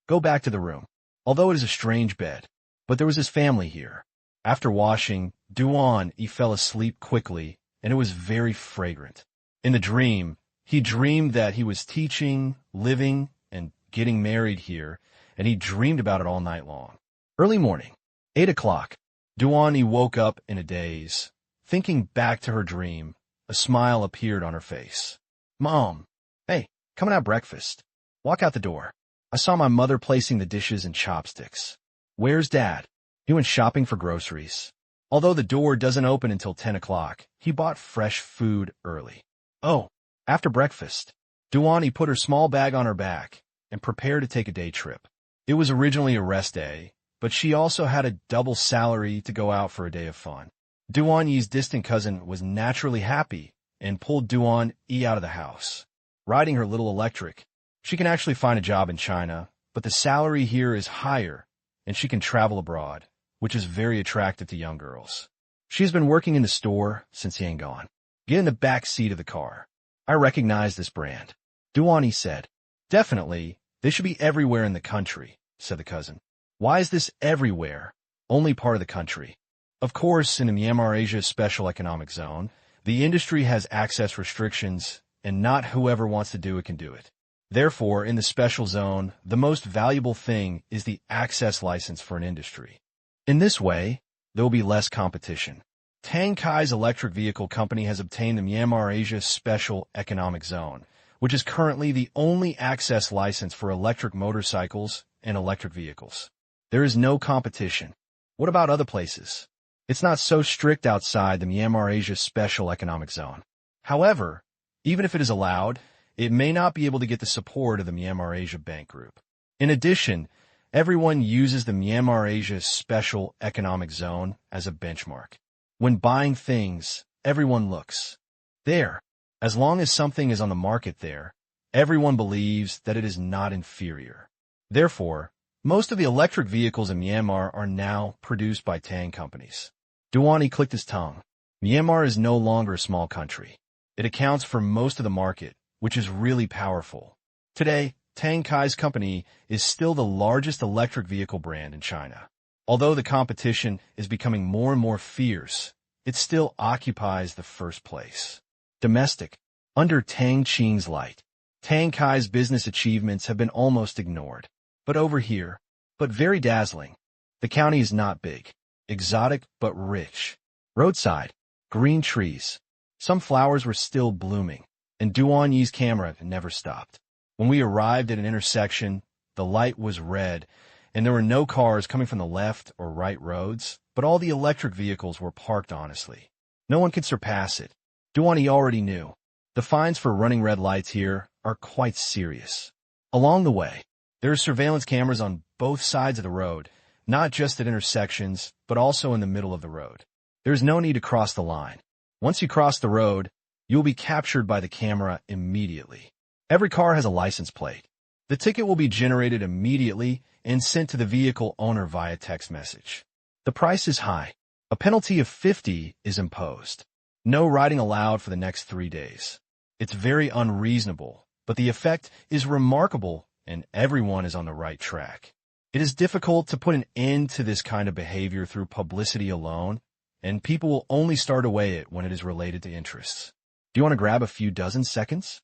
Go back to the room. Although it is a strange bed, but there was his family here. After washing, Duan fell asleep quickly, and it was very fragrant. In the dream, he dreamed that he was teaching, living, and getting married here, and he dreamed about it all night long. Early morning, 8 o'clock. Duan woke up in a daze. Thinking back to her dream, a smile appeared on her face. Mom, hey, come and have breakfast. Walk out the door. I saw my mother placing the dishes and chopsticks. Where's Dad? He went shopping for groceries. Although the door doesn't open until 10 o'clock, he bought fresh food early. Oh, after breakfast, Duan put her small bag on her back and prepared to take a day trip. It was originally a rest day, but she also had a double salary to go out for a day of fun. Duan Yi's distant cousin was naturally happy and pulled Duan Yi out of the house. Riding her little electric, she can actually find a job in China, but the salary here is higher, and she can travel abroad, which is very attractive to young girls. She has been working in the store since he ain't gone. Get in the back seat of the car. I recognize this brand. Duan Yi said. Definitely, they should be everywhere in the country, said the cousin. Why is this everywhere? Only part of the country. Of course, in the Myanmar Asia Special Economic Zone, the industry has access restrictions, and not whoever wants to do it can do it. Therefore, in the special zone, the most valuable thing is the access license for an industry. In this way, there will be less competition. Tang Qing's electric vehicle company has obtained the Myanmar Asia Special Economic Zone, which is currently the only access license for electric motorcycles and electric vehicles. There is no competition. What about other places? It's not so strict outside the Myanmar Asia Special Economic Zone. However, even if it is allowed, it may not be able to get the support of the Myanmar Asia Bank Group. In addition, everyone uses the Myanmar Asia Special Economic Zone as a benchmark. When buying things, everyone looks there. As long as something is on the market there, everyone believes that it is not inferior. Therefore, most of the electric vehicles in Myanmar are now produced by Tang companies. Duan Yi clicked his tongue. Myanmar is no longer a small country. It accounts for most of the market, which is really powerful. Today, Tang Qing's company is still the largest electric vehicle brand in China. Although the competition is becoming more and more fierce, it still occupies the first place. Domestic. Under Tang Qing's light, Tang Qing's business achievements have been almost ignored. But over here, but very dazzling. The county is not big, exotic but rich. Roadside, green trees. Some flowers were still blooming, and Duan Yi's camera never stopped. When we arrived at an intersection, the light was red, and there were no cars coming from the left or right roads, but all the electric vehicles were parked honestly. No one could surpass it. Duan Yi already knew. The fines for running red lights here are quite serious. Along the way, there are surveillance cameras on both sides of the road, not just at intersections, but also in the middle of the road. There is no need to cross the line. Once you cross the road, you will be captured by the camera immediately. Every car has a license plate. The ticket will be generated immediately and sent to the vehicle owner via text message. The price is high. A penalty of 50 is imposed. No riding allowed for the next 3 days. It's very unreasonable, but the effect is remarkable and everyone is on the right track. It is difficult to put an end to this kind of behavior through publicity alone, and people will only start away it when it is related to interests. Do you want to grab a few dozen seconds?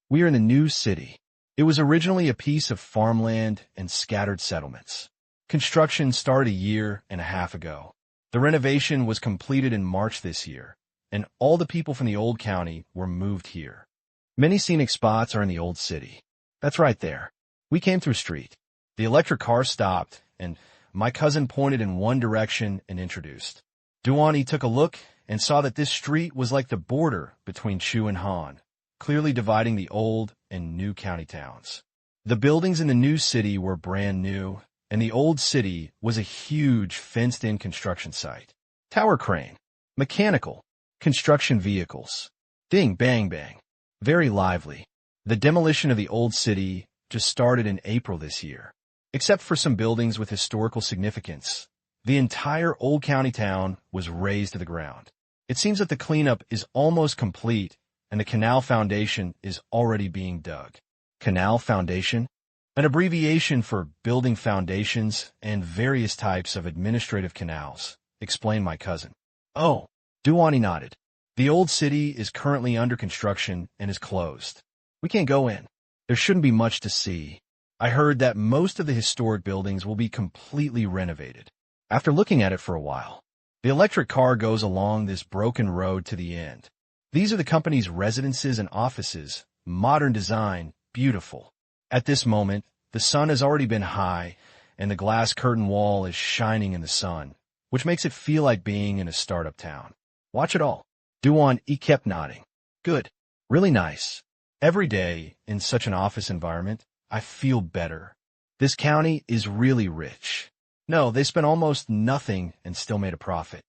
We are in the new city. It was originally a piece of farmland and scattered settlements. Construction started a year and a half ago. The renovation was completed in March this year, and all the people from the old county were moved here. Many scenic spots are in the old city. That's right there. We came through street. The electric car stopped, and my cousin pointed in one direction and introduced. Duan Yi took a look and saw that this street was like the border between Chu and Han, clearly dividing the old and new county towns. The buildings in the new city were brand new, and the old city was a huge fenced-in construction site. Tower crane, mechanical, construction vehicles. Ding, bang, bang. Very lively. The demolition of the old city just started in April this year. Except for some buildings with historical significance, the entire old county town was razed to the ground. It seems that the cleanup is almost complete, and the canal foundation is already being dug. Canal foundation? An abbreviation for building foundations and various types of administrative canals, explained my cousin. Oh, Duan Yi nodded. The old city is currently under construction and is closed. We can't go in. There shouldn't be much to see. I heard that most of the historic buildings will be completely renovated. After looking at it for a while, the electric car goes along this broken road to the end. These are the company's residences and offices, modern design, beautiful. At this moment, the sun has already been high, and the glass curtain wall is shining in the sun, which makes it feel like being in a startup town. Watch it all. Duan Yi kept nodding. Good. Really nice. Every day, in such an office environment, I feel better. This county is really rich. No, they spent almost nothing and still made a profit.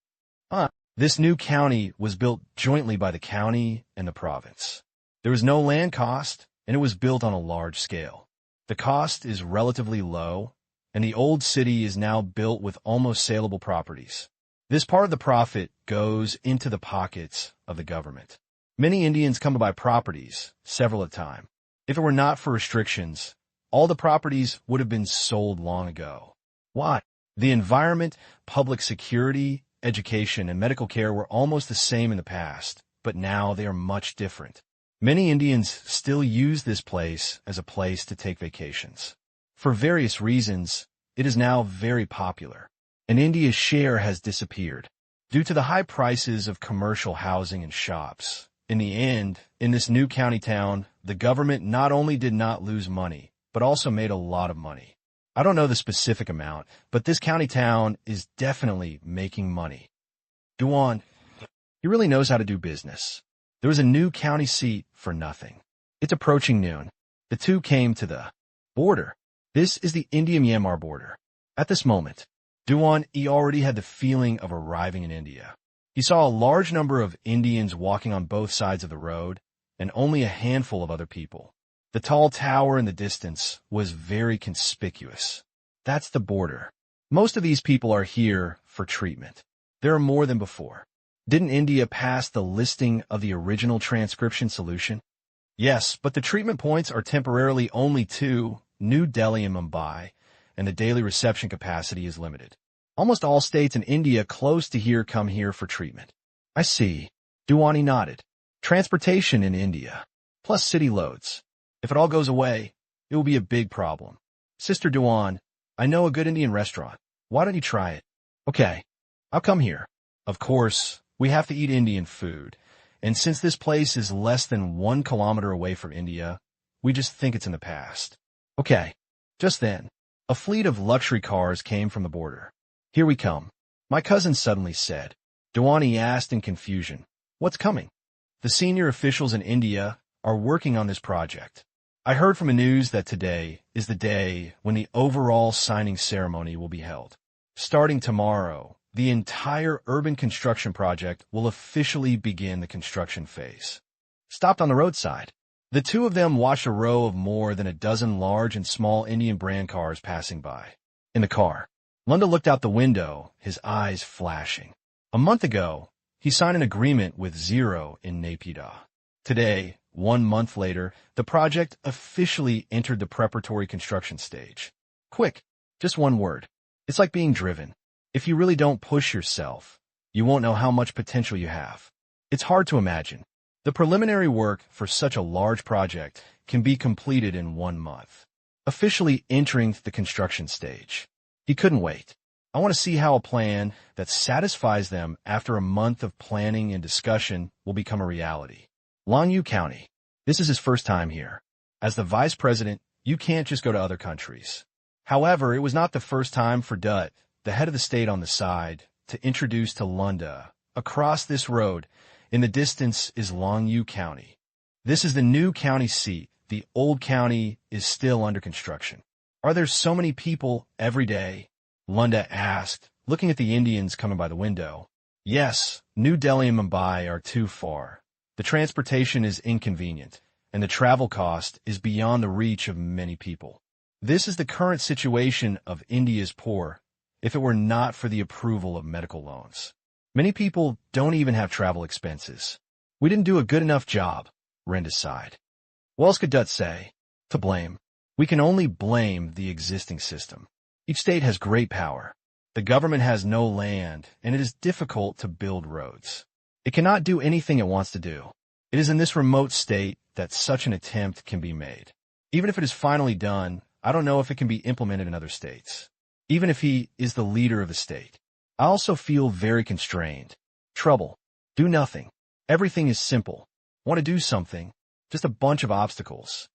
This new county was built jointly by the county and the province. There was no land cost, and it was built on a large scale. The cost is relatively low, and the old city is now built with almost saleable properties. This part of the profit goes into the pockets of the government. Many Indians come to buy properties, several at a time. If it were not for restrictions, all the properties would have been sold long ago. Why? The environment, public security, education, and medical care were almost the same in the past, but now they are much different. Many Indians still use this place as a place to take vacations. For various reasons, it is now very popular, and India's share has disappeared due to the high prices of commercial housing and shops. In the end, in this new county town, the government not only did not lose money, but also made a lot of money. I don't know the specific amount, but this county town is definitely making money. Duan, he really knows how to do business. There was a new county seat for nothing. It's approaching noon. The two came to the border. This is the India-Myanmar border. At this moment, Duan, he already had the feeling of arriving in India. He saw a large number of Indians walking on both sides of the road, and only a handful of other people. The tall tower in the distance was very conspicuous. That's the border. Most of these people are here for treatment. There are more than before. Didn't India pass the listing of the original transcription solution? Yes, but the treatment points are temporarily only 2, New Delhi and Mumbai, and the daily reception capacity is limited. Almost all states in India close to here come here for treatment. I see. Duani nodded. Transportation in India, plus city loads. If it all goes away, it will be a big problem. Sister Duan, I know a good Indian restaurant. Why don't you try it? Okay, I'll come here. Of course, we have to eat Indian food, and since this place is less than 1 kilometer away from India, we just think it's in the past. Okay. Just then, a fleet of luxury cars came from the border. Here we come. My cousin suddenly said. Duani asked in confusion, what's coming? The senior officials in India are working on this project. I heard from the news that today is the day when the overall signing ceremony will be held. Starting tomorrow, the entire urban construction project will officially begin the construction phase. Stopped on the roadside. The two of them watched a row of more than a dozen large and small Indian brand cars passing by. In the car, Lunda looked out the window, his eyes flashing. A month ago, he signed an agreement with Zero in Naypyidaw. Today, 1 month later, the project officially entered the preparatory construction stage. Quick, just one word. It's like being driven. If you really don't push yourself, you won't know how much potential you have. It's hard to imagine. The preliminary work for such a large project can be completed in 1 month, officially entering the construction stage. He couldn't wait. I want to see how a plan that satisfies them after a month of planning and discussion will become a reality. Longyu County. This is his first time here. As the vice president, you can't just go to other countries. However, it was not the first time for Dutt, the head of the state on the side, to introduce to Lunda. Across this road, in the distance, is Longyu County. This is the new county seat. The old county is still under construction. Are there so many people every day? Lunda asked, looking at the Indians coming by the window. Yes, New Delhi and Mumbai are too far. The transportation is inconvenient, and the travel cost is beyond the reach of many people. This is the current situation of India's poor, if it were not for the approval of medical loans. Many people don't even have travel expenses. We didn't do a good enough job, Renda sighed. What else could Dutt say? To blame. We can only blame the existing system. Each state has great power. The government has no land, and it is difficult to build roads. It cannot do anything it wants to do. It is in this remote state that such an attempt can be made. Even if it is finally done, I don't know if it can be implemented in other states. Even if he is the leader of the state. I also feel very constrained. Trouble. Do nothing. Everything is simple. Want to do something. Just a bunch of obstacles.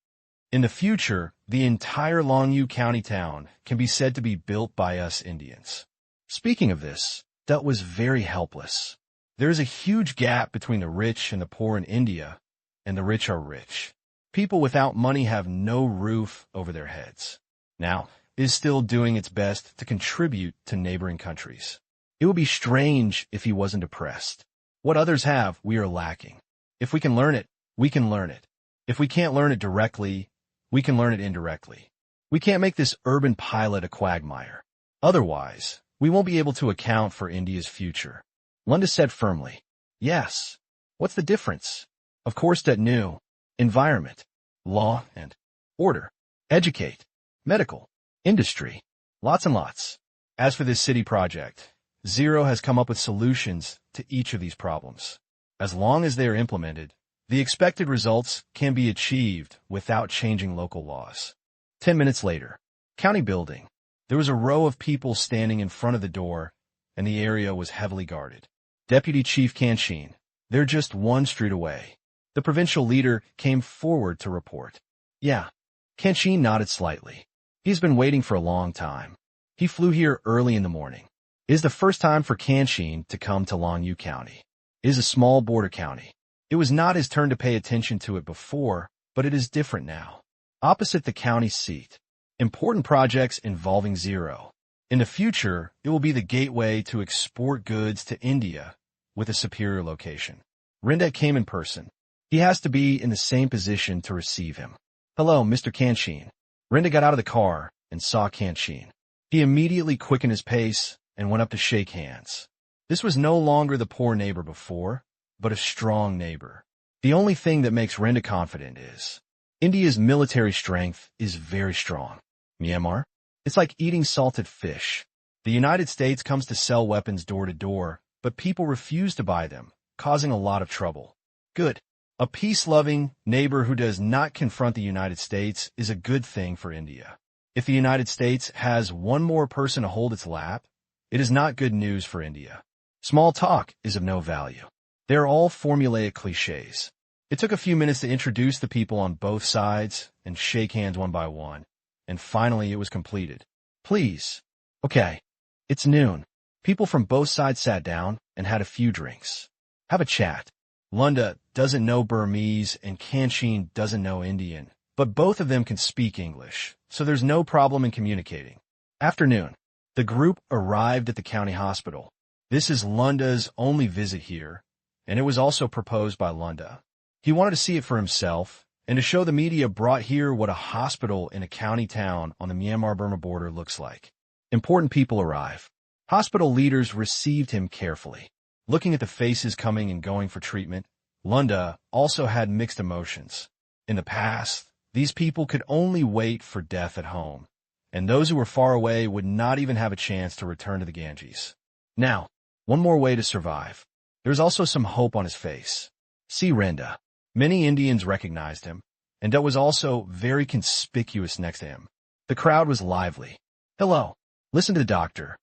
In the future, the entire Longyu County town can be said to be built by us Indians. Speaking of this, Dutt was very helpless. There is a huge gap between the rich and the poor in India, and the rich are rich. People without money have no roof over their heads. Now, it is still doing its best to contribute to neighboring countries. It would be strange if he wasn't depressed. What others have, we are lacking. If we can learn it, we can learn it. If we can't learn it directly, we can learn it indirectly. We can't make this urban pilot a quagmire. Otherwise, we won't be able to account for India's future. Lunda said firmly. Yes. What's the difference? Of course that new environment, law and order, educate, medical, industry, lots and lots. As for this city project, Zero has come up with solutions to each of these problems. As long as they are implemented, the expected results can be achieved without changing local laws. 10 minutes later, county building. There was a row of people standing in front of the door, and the area was heavily guarded. Deputy Chief Tang Qing, they're just one street away. The provincial leader came forward to report. Yeah. Tang Qing nodded slightly. He's been waiting for a long time. He flew here early in the morning. It is the first time for Tang Qing to come to Longyu County. It is a small border county. It was not his turn to pay attention to it before, but it is different now. Opposite the county seat. Important projects involving Zero. In the future, it will be the gateway to export goods to India with a superior location. Rinda came in person. He has to be in the same position to receive him. Hello, Mr. Tang Qing. Rinda got out of the car and saw Tang Qing. He immediately quickened his pace and went up to shake hands. This was no longer the poor neighbor before, but a strong neighbor. The only thing that makes Rinda confident is India's military strength is very strong. Myanmar? It's like eating salted fish. The United States comes to sell weapons door to door, but people refuse to buy them, causing a lot of trouble. Good. A peace-loving neighbor who does not confront the United States is a good thing for India. If the United States has one more person to hold its lap, it is not good news for India. Small talk is of no value. They are all formulaic cliches. It took a few minutes to introduce the people on both sides and shake hands one by one, and finally it was completed. Please. Okay. It's noon. People from both sides sat down and had a few drinks. Have a chat. Lunda doesn't know Burmese and Tang Qing doesn't know Indian, but both of them can speak English, so there's no problem in communicating. Afternoon. The group arrived at the county hospital. This is Lunda's only visit here, and it was also proposed by Lunda. He wanted to see it for himself, and to show the media brought here what a hospital in a county town on the Myanmar-Burma border looks like. Important people arrive. Hospital leaders received him carefully. Looking at the faces coming and going for treatment, Lunda also had mixed emotions. In the past, these people could only wait for death at home, and those who were far away would not even have a chance to return to the Ganges. Now, one more way to survive. There's also some hope on his face. See Rinda. Many Indians recognized him, and that was also very conspicuous next to him. The crowd was lively. Hello. Listen to the doctor.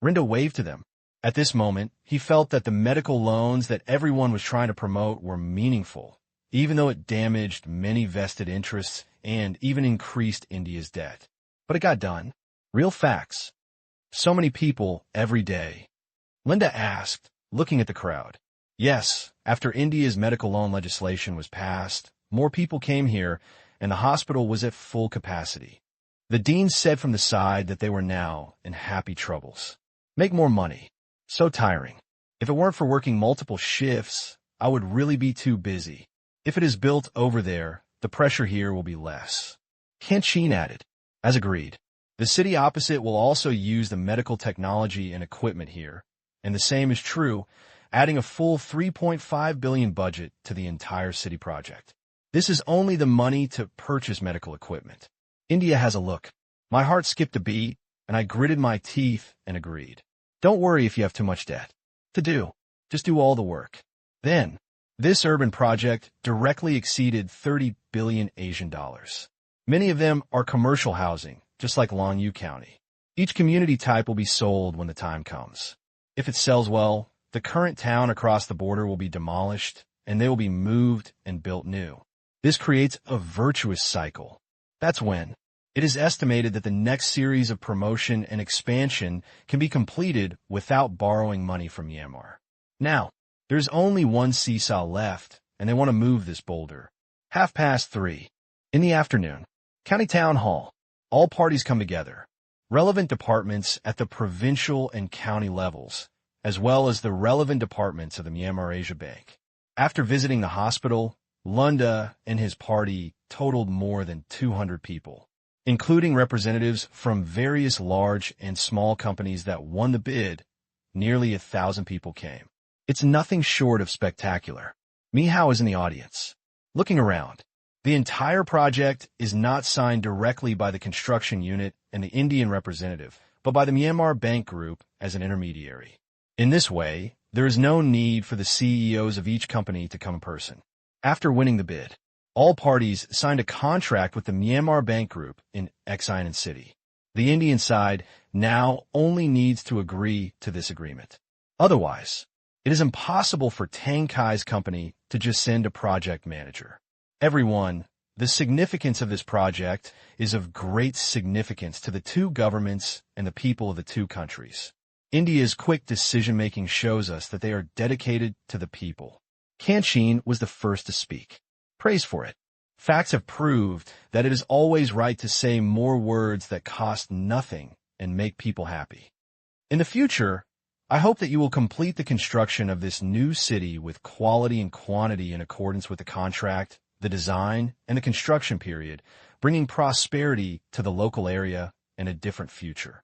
Rinda waved to them. At this moment, he felt that the medical loans that everyone was trying to promote were meaningful, even though it damaged many vested interests and even increased India's debt. But it got done. Real facts. So many people every day. Linda asked, looking at the crowd. Yes, after India's medical loan legislation was passed, more people came here, and the hospital was at full capacity. The dean said from the side that they were now in happy troubles. Make more money. So tiring. If it weren't for working multiple shifts, I would really be too busy. If it is built over there, the pressure here will be less. Tang Qing added. As agreed. The city opposite will also use the medical technology and equipment here, and the same is true, adding a full 3.5 billion budget to the entire city project. This is only the money to purchase medical equipment. India has a look. My heart skipped a beat, and I gritted my teeth and agreed. Don't worry if you have too much debt. Just do all the work. Then, this urban project directly exceeded 30 billion Asian dollars. Many of them are commercial housing, just like Longyu County. Each community type will be sold when the time comes. If it sells well, the current town across the border will be demolished, and they will be moved and built new. This creates a virtuous cycle. That's when. It is estimated that the next series of promotion and expansion can be completed without borrowing money from Myanmar. Now, there's only one seesaw left, and they want to move this boulder. 3:30. In the afternoon. County Town Hall. All parties come together. relevant departments at the provincial and county levels, as well as the relevant departments of the Myanmar Asia Bank. After visiting the hospital, Lunda and his party totaled more than 200 people, including representatives from various large and small companies that won the bid. Nearly 1,000 people came. It's nothing short of spectacular. Mihao is in the audience, looking around. The entire project is not signed directly by the construction unit and the Indian representative, but by the Myanmar Bank Group as an intermediary. In this way, there is no need for the CEOs of each company to come in person. After winning the bid, all parties signed a contract with the Myanmar Bank Group in Exine City. The Indian side now only needs to agree to this agreement. Otherwise, it is impossible for Tang Qing's company to just send a project manager. Everyone, the significance of this project is of great significance to the two governments and the people of the two countries. India's quick decision-making shows us that they are dedicated to the people. Tang Qing was the first to speak. Praise for it. Facts have proved that it is always right to say more words that cost nothing and make people happy. In the future, I hope that you will complete the construction of this new city with quality and quantity in accordance with the contract, the design, and the construction period, bringing prosperity to the local area and a different future.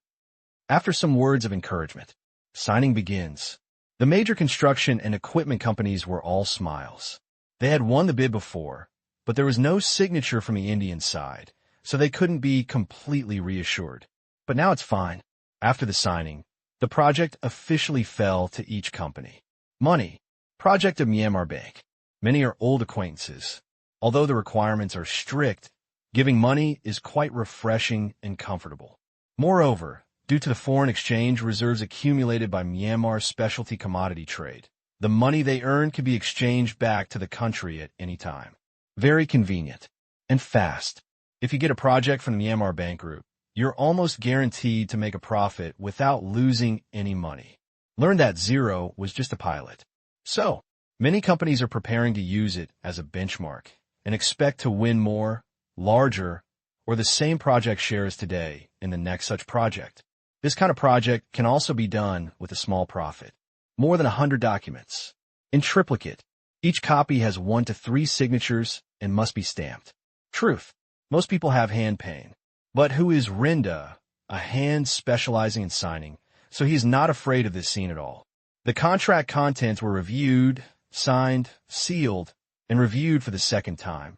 After some words of encouragement, signing begins. The major construction and equipment companies were all smiles. They had won the bid before, but there was no signature from the Indian side, so they couldn't be completely reassured. But now it's fine. After the signing, the project officially fell to each company. Money. Project of Myanmar Bank. Many are old acquaintances. Although the requirements are strict, giving money is quite refreshing and comfortable. Moreover, due to the foreign exchange reserves accumulated by Myanmar's specialty commodity trade, the money they earn can be exchanged back to the country at any time. Very convenient and fast. If you get a project from the Myanmar Bank Group, you're almost guaranteed to make a profit without losing any money. Learn that zero was just a pilot. So, many companies are preparing to use it as a benchmark and expect to win more, larger, or the same project shares today in the next such project. This kind of project can also be done with a small profit. More than 100 documents. In triplicate, each copy has 1 to 3 signatures and must be stamped. Truth. Most people have hand pain. But who is Rinda, a hand specializing in signing, so he is not afraid of this scene at all. The contract contents were reviewed, signed, sealed, and reviewed for the second time,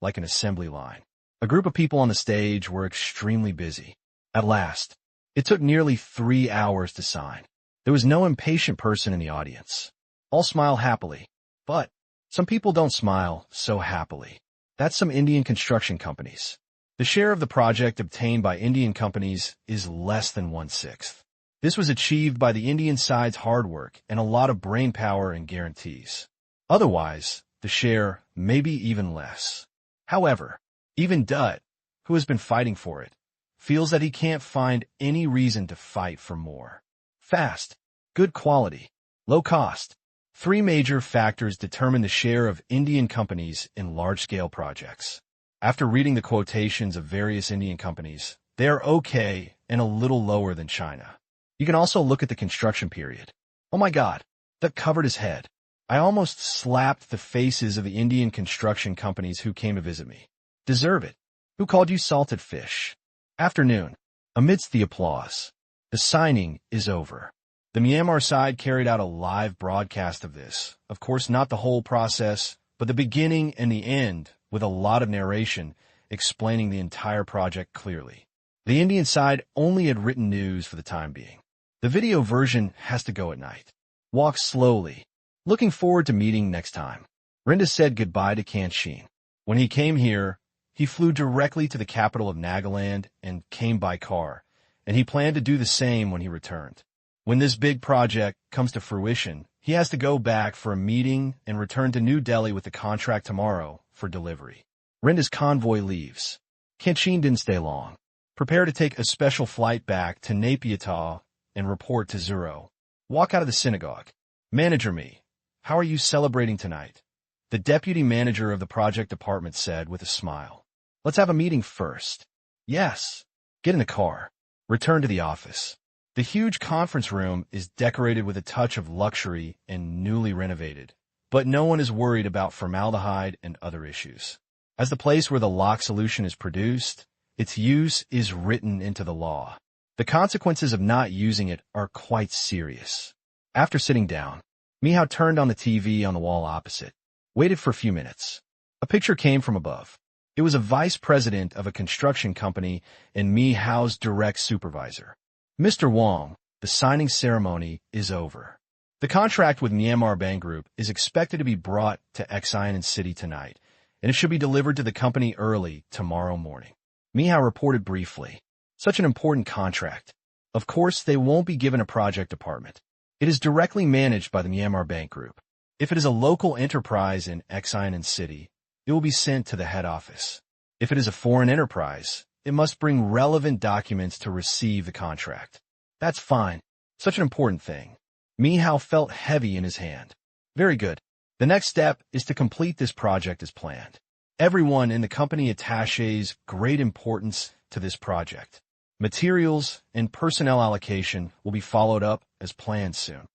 like an assembly line. A group of people on the stage were extremely busy. At last, it took nearly 3 hours to sign. There was no impatient person in the audience. All smile happily. But some people don't smile so happily. That's some Indian construction companies. The share of the project obtained by Indian companies is less than 1/6. This was achieved by the Indian side's hard work and a lot of brain power and guarantees. Otherwise, the share may be even less. However, even Dutt, who has been fighting for it, feels that he can't find any reason to fight for more. Fast, good quality, low cost. 3 major factors determine the share of Indian companies in large-scale projects. After reading the quotations of various Indian companies, they are okay and a little lower than China. You can also look at the construction period. Oh my God, that covered his head. I almost slapped the faces of the Indian construction companies who came to visit me. Deserve it. Who called you salted fish? Afternoon. Amidst the applause, the signing is over. The Myanmar side carried out a live broadcast of this. Of course, not the whole process, but the beginning and the end, with a lot of narration explaining the entire project clearly. The Indian side only had written news for the time being. The video version has to go at night. Walk slowly. Looking forward to meeting next time. Rinda said goodbye to Tang Qing. When he came here, he flew directly to the capital of Nagaland and came by car, and he planned to do the same when he returned. When this big project comes to fruition, he has to go back for a meeting and return to New Delhi with the contract tomorrow for delivery. Rinda's convoy leaves. Tang Qing didn't stay long. Prepare to take a special flight back to Naypyidaw and report to Zero. Walk out of the synagogue. Manager me. How are you celebrating tonight? The deputy manager of the project department said with a smile. Let's have a meeting first. Yes. Get in the car. Return to the office. The huge conference room is decorated with a touch of luxury and newly renovated, but no one is worried about formaldehyde and other issues. As the place where the lock solution is produced, its use is written into the law. The consequences of not using it are quite serious. After sitting down, Mihao turned on the TV on the wall opposite, waited for a few minutes. A picture came from above. It was a vice president of a construction company and Mihao's direct supervisor. Mr. Wong, the signing ceremony is over. The contract with Myanmar Bank Group is expected to be brought to Xi'an City tonight, and it should be delivered to the company early tomorrow morning. Mihao reported briefly. Such an important contract. Of course, they won't be given a project department. It is directly managed by the Myanmar Bank Group. If it is a local enterprise in Xi'an City, it will be sent to the head office. If it is a foreign enterprise, it must bring relevant documents to receive the contract. That's fine. Such an important thing. Mihao felt heavy in his hand. Very good. The next step is to complete this project as planned. Everyone in the company attaches great importance to this project. Materials and personnel allocation will be followed up as planned soon.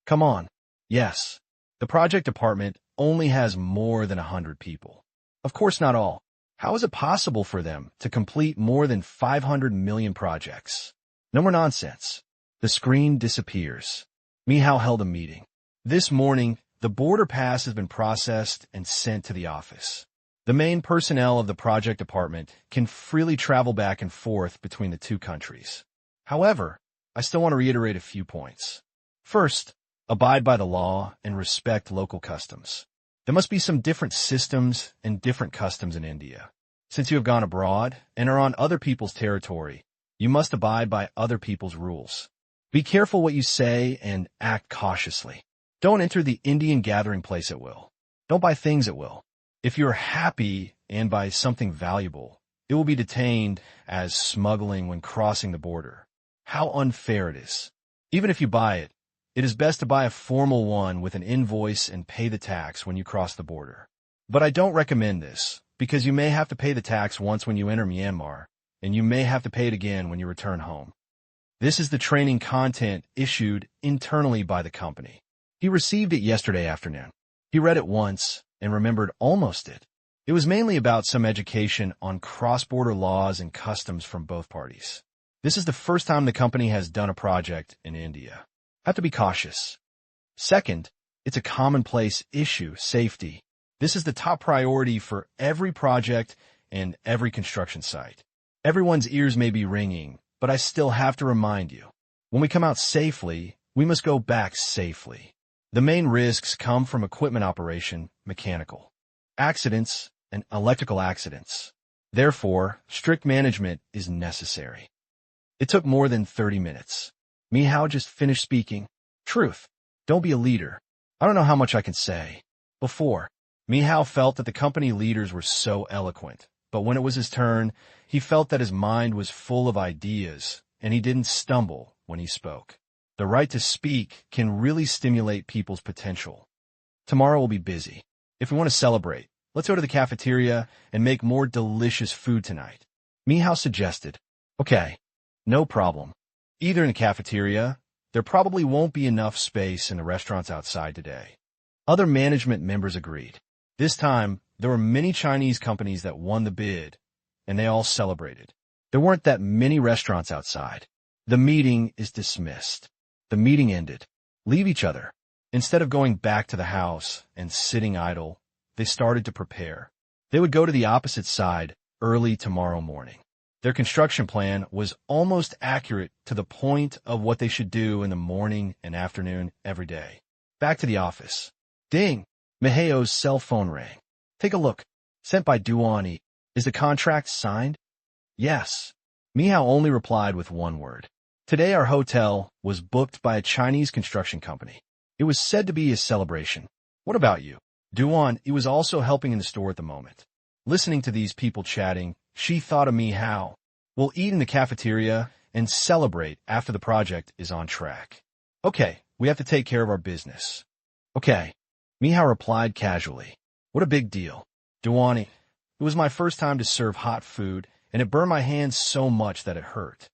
Come on. Yes. The project department only has more than 100 people. Of course not all. How is it possible for them to complete more than 500 million projects? No more nonsense. The screen disappears. Mihao held a meeting. This morning, the border pass has been processed and sent to the office. The main personnel of the project department can freely travel back and forth between the two countries. However, I still want to reiterate a few points. First, abide by the law and respect local customs. There must be some different systems and different customs in India. Since you have gone abroad and are on other people's territory, you must abide by other people's rules. Be careful what you say and act cautiously. Don't enter the Indian gathering place at will. Don't buy things at will. If you're happy and buy something valuable, it will be detained as smuggling when crossing the border. How unfair it is. Even if you buy it, it is best to buy a formal one with an invoice and pay the tax when you cross the border. But I don't recommend this, because you may have to pay the tax once when you enter Myanmar, and you may have to pay it again when you return home. This is the training content issued internally by the company. He received it yesterday afternoon. He read it once and remembered almost it. It was mainly about some education on cross-border laws and customs from both parties. This is the first time the company has done a project in India. Have to be cautious. Second, it's a commonplace issue, safety. This is the top priority for every project and every construction site. Everyone's ears may be ringing, but I still have to remind you. When we come out safely, we must go back safely. The main risks come from equipment operation, mechanical accidents, and electrical accidents. Therefore, strict management is necessary. It took more than 30 minutes. Mihao just finished speaking. Truth. Don't be a leader. I don't know how much I can say. Before, Mihao felt that the company leaders were so eloquent, but when it was his turn, he felt that his mind was full of ideas, and he didn't stumble when he spoke. The right to speak can really stimulate people's potential. Tomorrow will be busy. If we want to celebrate, let's go to the cafeteria and make more delicious food tonight. Mihao suggested. Okay, no problem. Either in the cafeteria, there probably won't be enough space in the restaurants outside today. Other management members agreed. This time, there were many Chinese companies that won the bid, and they all celebrated. There weren't that many restaurants outside. The meeting is dismissed. The meeting ended. Leave each other. Instead of going back to the house and sitting idle, they started to prepare. They would go to the opposite side early tomorrow morning. Their construction plan was almost accurate to the point of what they should do in the morning and afternoon every day. Back to the office. Ding! Mihao's cell phone rang. Take a look. Sent by Duani. Is the contract signed? Yes. Mihao only replied with one word. Today our hotel was booked by a Chinese construction company. It was said to be a celebration. What about you? Duan, he was also helping in the store at the moment. Listening to these people chatting, she thought of Mihao. We'll eat in the cafeteria and celebrate after the project is on track. Okay, we have to take care of our business. Okay. Mihao replied casually. What a big deal. Duani, it was my first time to serve hot food, and it burned my hands so much that it hurt.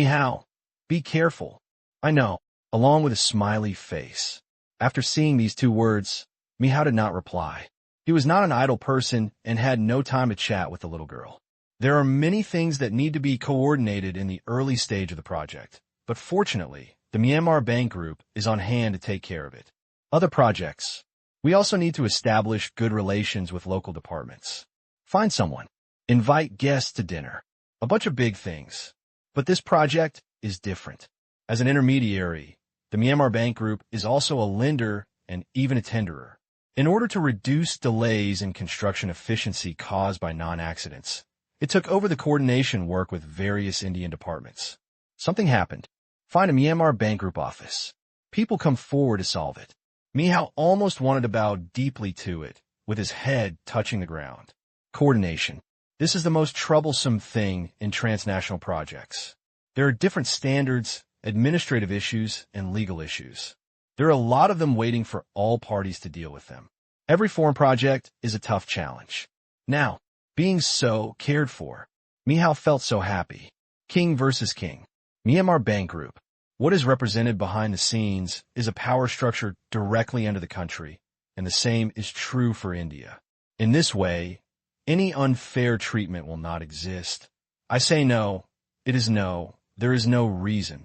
Hao, be careful. I know, along with a smiley face. After seeing these two words, Hao did not reply. He was not an idle person and had no time to chat with the little girl. There are many things that need to be coordinated in the early stage of the project, but fortunately, the Myanmar Bank Group is on hand to take care of it. Other projects. We also need to establish good relations with local departments. Find someone. Invite guests to dinner. A bunch of big things. But this project is different. As an intermediary, the Myanmar Bank Group is also a lender and even a tenderer. In order to reduce delays in construction efficiency caused by non-accidents, it took over the coordination work with various Indian departments. Something happened. Find a Myanmar Bank Group office. People come forward to solve it. Hao almost wanted to bow deeply to it, with his head touching the ground. Coordination. This is the most troublesome thing in transnational projects. There are different standards, administrative issues, and legal issues. There are a lot of them waiting for all parties to deal with them. Every foreign project is a tough challenge. Now, being so cared for, Hao felt so happy. King versus king. Myanmar Bank Group. What is represented behind the scenes is a power structure directly under the country, and the same is true for India. In this way, any unfair treatment will not exist. I say no, it is no, there is no reason.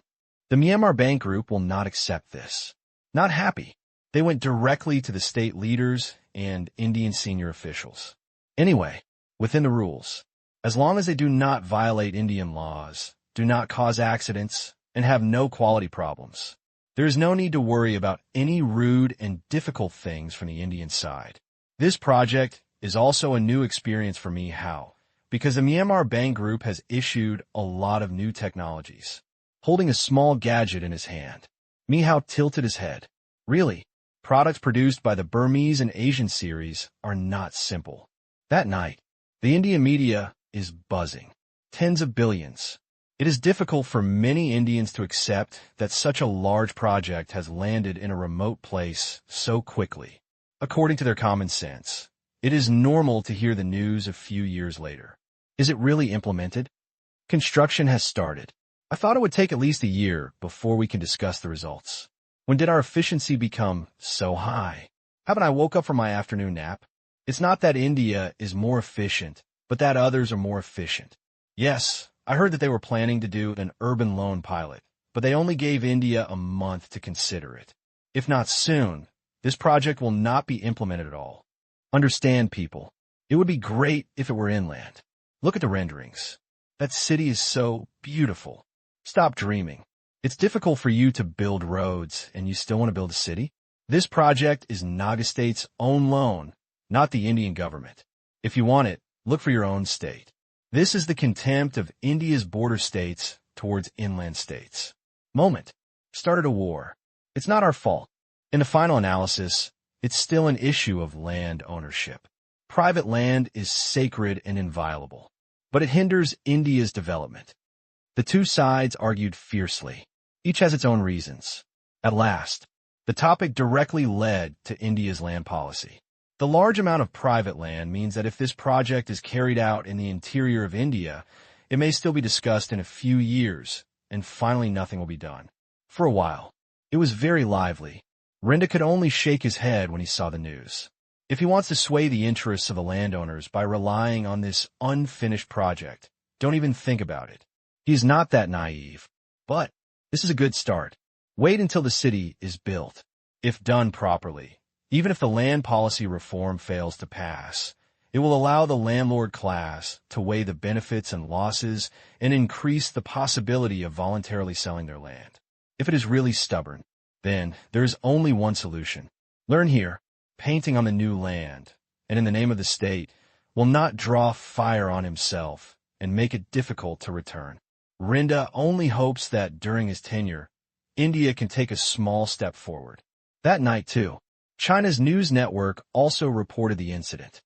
The Myanmar Bank Group will not accept this. Not happy. They went directly to the state leaders and Indian senior officials. Anyway, within the rules, as long as they do not violate Indian laws, do not cause accidents, and have no quality problems, there is no need to worry about any rude and difficult things from the Indian side. This project is also a new experience for Hao, because the Myanmar Bank Group has issued a lot of new technologies. Holding a small gadget in his hand, Hao tilted his head. Really, products produced by the Burmese and Asian series are not simple. That night, the Indian media is buzzing. Tens of billions. It is difficult for many Indians to accept that such a large project has landed in a remote place so quickly. According to their common sense, it is normal to hear the news a few years later. Is it really implemented? Construction has started. I thought it would take at least a year before we can discuss the results. When did our efficiency become so high? Haven't I woke up from my afternoon nap? It's not that India is more efficient, but that others are more efficient. Yes, I heard that they were planning to do an urban loan pilot, but they only gave India a month to consider it. If not soon, this project will not be implemented at all. Understand, people. It would be great if it were inland. Look at the renderings. That city is so beautiful. Stop dreaming. It's difficult for you to build roads, and you still want to build a city? This project is Naga State's own loan, not the Indian government. If you want it, look for your own state. This is the contempt of India's border states towards inland states. Moment. Started a war. It's not our fault. In the final analysis, it's still an issue of land ownership. Private land is sacred and inviolable, but it hinders India's development. The two sides argued fiercely. Each has its own reasons. At last, the topic directly led to India's land policy. The large amount of private land means that if this project is carried out in the interior of India, it may still be discussed in a few years, and finally nothing will be done. For a while, it was very lively. Rinda could only shake his head when he saw the news. If he wants to sway the interests of the landowners by relying on this unfinished project, don't even think about it. He's not that naive. But this is a good start. Wait until the city is built. If done properly, even if the land policy reform fails to pass, it will allow the landlord class to weigh the benefits and losses and increase the possibility of voluntarily selling their land. If it is really stubborn, then there is only one solution. Learn here, painting on the new land, and in the name of the state, will not draw fire on himself and make it difficult to return. Rinda only hopes that during his tenure, India can take a small step forward. That night, too, China's news network also reported the incident.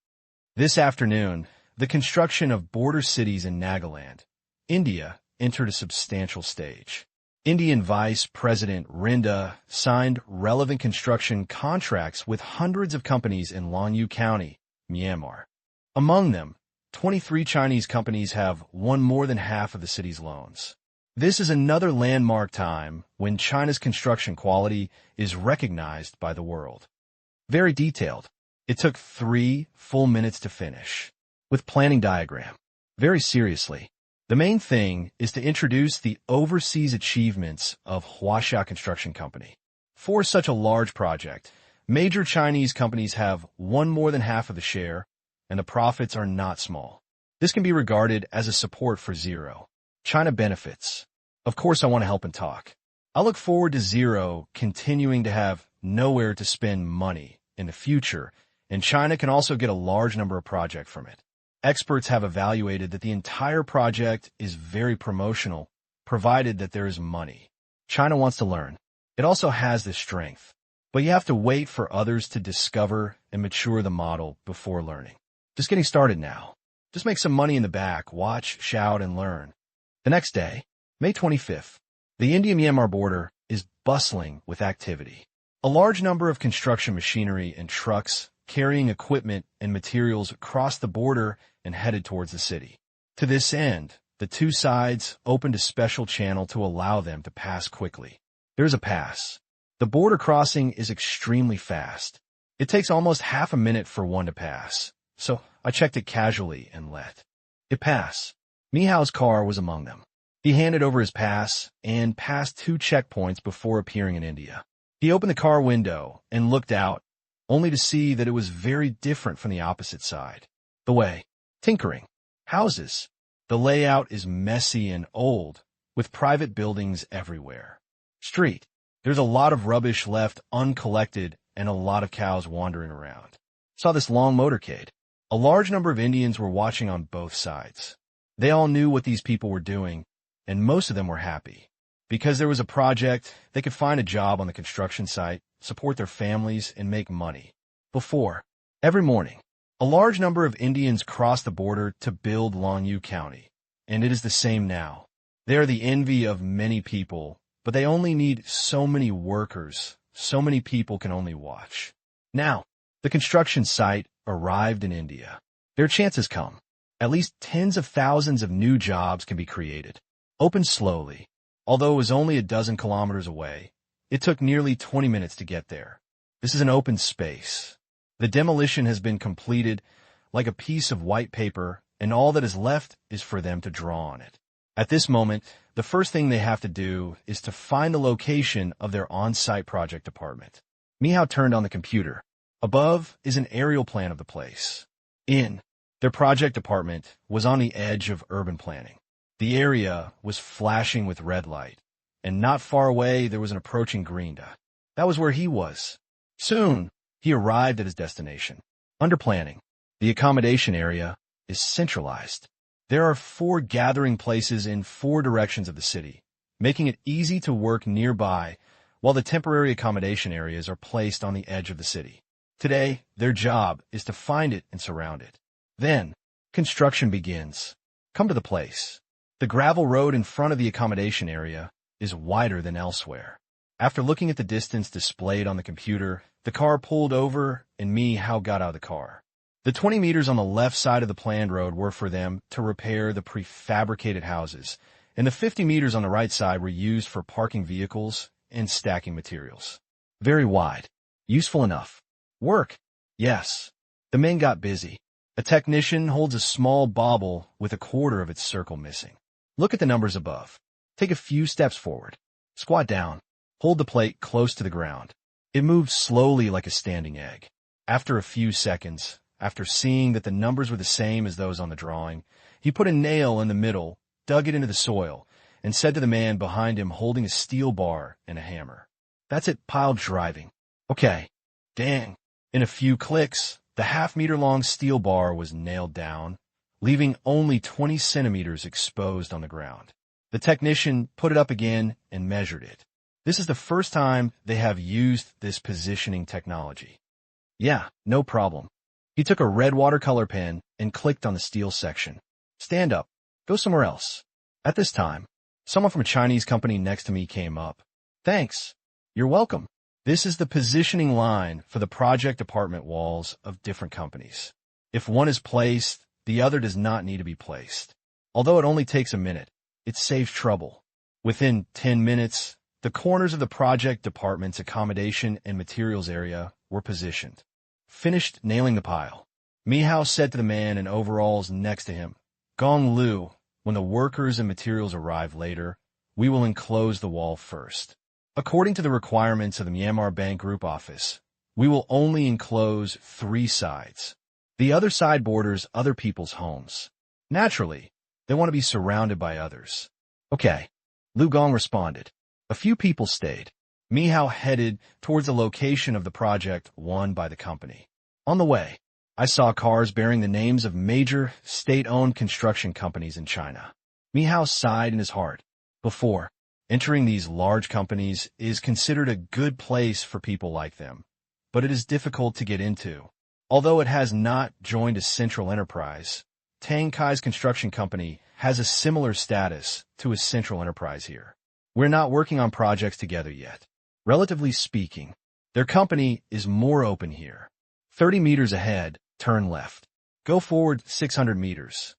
This afternoon, the construction of border cities in Nagaland, India, entered a substantial stage. Indian Vice President Rinda signed relevant construction contracts with hundreds of companies in Lanyu County, Myanmar. Among them, 23 Chinese companies have won more than half of the city's loans. This is another landmark time when China's construction quality is recognized by the world. Very detailed. It took 3 full minutes to finish. With planning diagram. Very seriously. The main thing is to introduce the overseas achievements of Huaxia Construction Company. For such a large project, major Chinese companies have won more than half of the share, and the profits are not small. This can be regarded as a support for Zero. China benefits. Of course I want to help and talk. I look forward to Zero continuing to have nowhere to spend money in the future, and China can also get a large number of projects from it. Experts have evaluated that the entire project is very promotional, provided that there is money. China wants to learn. It also has this strength. But you have to wait for others to discover and mature the model before learning. Just getting started now. Just make some money in the back, watch, shout, and learn. The next day, May 25th, the India-Myanmar border is bustling with activity. A large number of construction machinery and trucks carrying equipment and materials crossed the border and headed towards the city. To this end, the two sides opened a special channel to allow them to pass quickly. There's a pass. The border crossing is extremely fast. It takes almost half a minute for one to pass, so I checked it casually and let it pass. Mihao's car was among them. He handed over his pass and passed 2 checkpoints before appearing in India. He opened the car window and looked out, only to see that it was very different from the opposite side. The way. Tinkering. Houses. The layout is messy and old, with private buildings everywhere. Street. There's a lot of rubbish left uncollected and a lot of cows wandering around. Saw this long motorcade. A large number of Indians were watching on both sides. They all knew what these people were doing, and most of them were happy. Because there was a project, they could find a job on the construction site, support their families, and make money. Before, every morning, a large number of Indians crossed the border to build Longyu County, and it is the same now. They are the envy of many people, but they only need so many workers, so many people can only watch. Now, the construction site arrived in India. Their chances come. At least tens of thousands of new jobs can be created. Open slowly. Although it was only a dozen kilometers away, it took nearly 20 minutes to get there. This is an open space. The demolition has been completed like a piece of white paper, and all that is left is for them to draw on it. At this moment, the first thing they have to do is to find the location of their on-site project department. Mihao turned on the computer. Above is an aerial plan of the place. Their project department was on the edge of urban planning. The area was flashing with red light, and not far away there was an approaching green dot. That was where he was. Soon, he arrived at his destination. Under planning, the accommodation area is centralized. There are 4 gathering places in 4 directions of the city, making it easy to work nearby, while the temporary accommodation areas are placed on the edge of the city. Today, their job is to find it and surround it. Then, construction begins. Come to the place. The gravel road in front of the accommodation area is wider than elsewhere. After looking at the distance displayed on the computer, the car pulled over and Mihao got out of the car. The 20 meters on the left side of the planned road were for them to repair the prefabricated houses, and the 50 meters on the right side were used for parking vehicles and stacking materials. Very wide. Useful enough. Work. Yes. The men got busy. A technician holds a small bauble with a quarter of its circle missing. Look at the numbers above. Take a few steps forward. Squat down. Hold the plate close to the ground. It moved slowly like a standing egg. After a few seconds, after seeing that the numbers were the same as those on the drawing, he put a nail in the middle, dug it into the soil, and said to the man behind him holding a steel bar and a hammer, "That's it, pile driving." Okay. Dang. In a few clicks, the half-meter-long steel bar was nailed down, leaving only 20 centimeters exposed on the ground. The technician put it up again and measured it. This is the first time they have used this positioning technology. Yeah, no problem. He took a red watercolor pen and clicked on the steel section. Stand up. Go somewhere else. At this time, someone from a Chinese company next to me came up. Thanks. You're welcome. This is the positioning line for the project department walls of different companies. If one is placed, the other does not need to be placed. Although it only takes a minute, it saves trouble. Within 10 minutes, the corners of the project department's accommodation and materials area were positioned. Finished nailing the pile. Mihao said to the man in overalls next to him, Gong Lu, when the workers and materials arrive later, we will enclose the wall first. According to the requirements of the Myanmar Bank Group office, we will only enclose 3 sides. The other side borders other people's homes. Naturally, they want to be surrounded by others. Okay, Lu Gong responded. A few people stayed. Mihao headed towards the location of the project won by the company. On the way, I saw cars bearing the names of major state-owned construction companies in China. Mihao sighed in his heart. Before, entering these large companies is considered a good place for people like them, but it is difficult to get into. Although it has not joined a central enterprise, Tang Qing's construction company has a similar status to a central enterprise here. We're not working on projects together yet. Relatively speaking, their company is more open here. 30 meters ahead, turn left. Go forward 600 meters.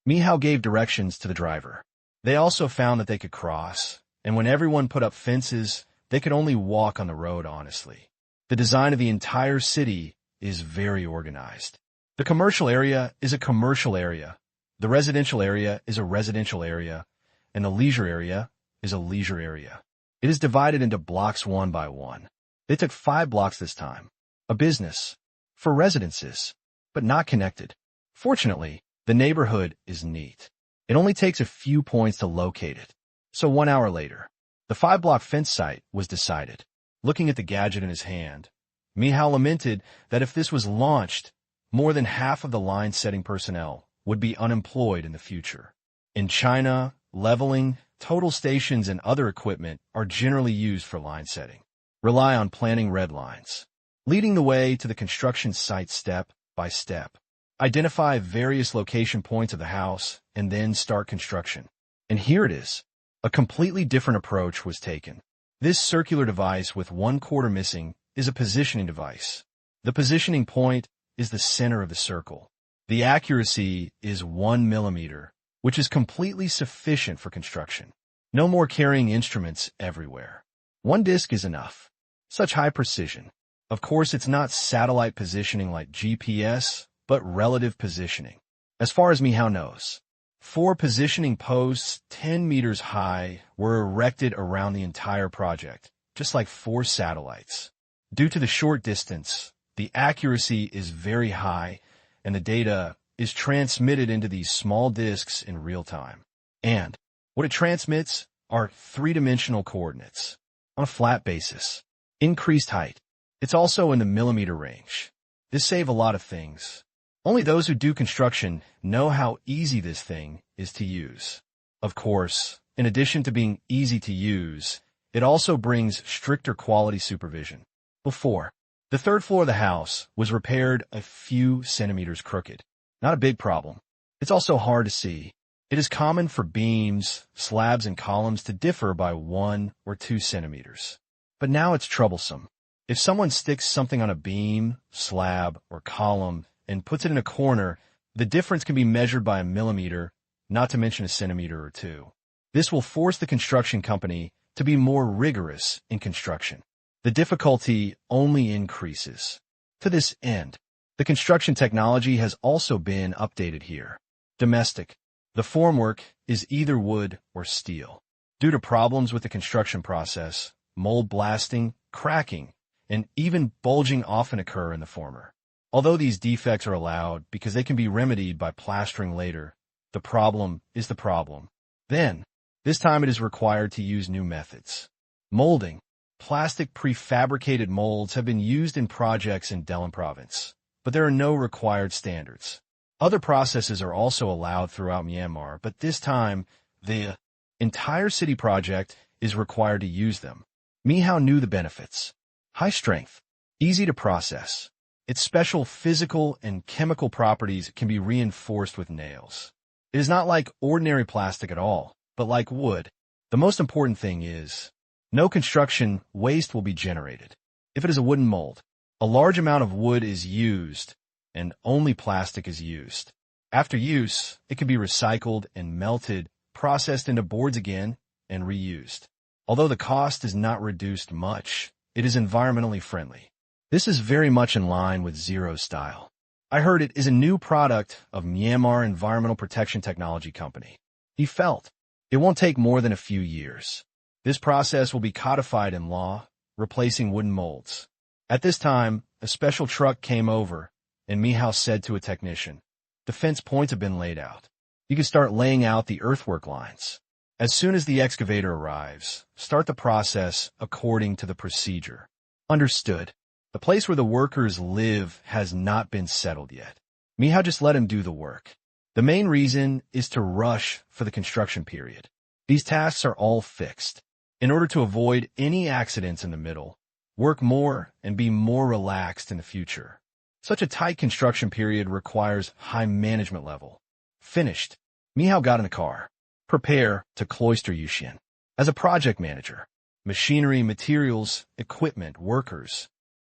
Mihao gave directions to the driver. They also found that they could cross, and when everyone put up fences, they could only walk on the road honestly. The design of the entire city is very organized. The commercial area is a commercial area, the residential area is a residential area, and the leisure area is a leisure area. It is divided into blocks one by one. They took 5 blocks this time. A business. For residences, but not connected. Fortunately, the neighborhood is neat. It only takes a few points to locate it. So 1 hour later, the 5-block fence site was decided. Looking at the gadget in his hand, Mihao lamented that if this was launched, more than half of the line-setting personnel would be unemployed in the future. In China, leveling, total stations, and other equipment are generally used for line setting. Rely on planning red lines. Leading the way to the construction site step by step. Identify various location points of the house and then start construction. And here it is. A completely different approach was taken. This circular device with 1/4 missing is a positioning device. The positioning point is the center of the circle. The accuracy is 1 millimeter, which is completely sufficient for construction. No more carrying instruments everywhere. 1 disc is enough. Such high precision. Of course, it's not satellite positioning like GPS, but relative positioning. As far as Mihao knows, 4 positioning posts 10 meters high were erected around the entire project, just like 4 satellites. Due to the short distance, the accuracy is very high, and the data is transmitted into these small disks in real time. And what it transmits are 3-dimensional coordinates on a flat basis. Increased height. It's also in the millimeter range. This saves a lot of things. Only those who do construction know how easy this thing is to use. Of course, in addition to being easy to use, it also brings stricter quality supervision. Before, the 3rd floor of the house was repaired a few centimeters crooked. Not a big problem. It's also hard to see. It is common for beams, slabs, and columns to differ by 1 or 2 centimeters. But now it's troublesome. If someone sticks something on a beam, slab, or column and puts it in a corner, the difference can be measured by a millimeter, not to mention a centimeter or 2. This will force the construction company to be more rigorous in construction. The difficulty only increases. To this end, the construction technology has also been updated here. Domestic. The formwork is either wood or steel. Due to problems with the construction process, mold blasting, cracking, and even bulging often occur in the former. Although these defects are allowed because they can be remedied by plastering later, the problem is the problem. Then, this time it is required to use new methods. Molding. Plastic prefabricated molds have been used in projects in Delhi province, but there are no required standards. Other processes are also allowed throughout Myanmar, but this time, the entire city project is required to use them. Mihao knew the benefits. High strength, easy to process. Its special physical and chemical properties can be reinforced with nails. It is not like ordinary plastic at all, but like wood. The most important thing is, no construction waste will be generated. If it is a wooden mold, a large amount of wood is used, and only plastic is used. After use, it can be recycled and melted, processed into boards again, and reused. Although the cost is not reduced much, it is environmentally friendly. This is very much in line with Zero Style. I heard it is a new product of Myanmar Environmental Protection Technology Company. He felt it won't take more than a few years. This process will be codified in law, replacing wooden molds. At this time, a special truck came over, and Mihao said to a technician, "The fence points have been laid out. You can start laying out the earthwork lines. As soon as the excavator arrives, start the process according to the procedure." Understood. The place where the workers live has not been settled yet. Mihao just let him do the work. The main reason is to rush for the construction period. These tasks are all fixed. In order to avoid any accidents in the middle, work more and be more relaxed in the future. Such a tight construction period requires high management level. Finished. Mihao got in the car. Prepare to cloister Yuxian. As a project manager, machinery, materials, equipment, workers.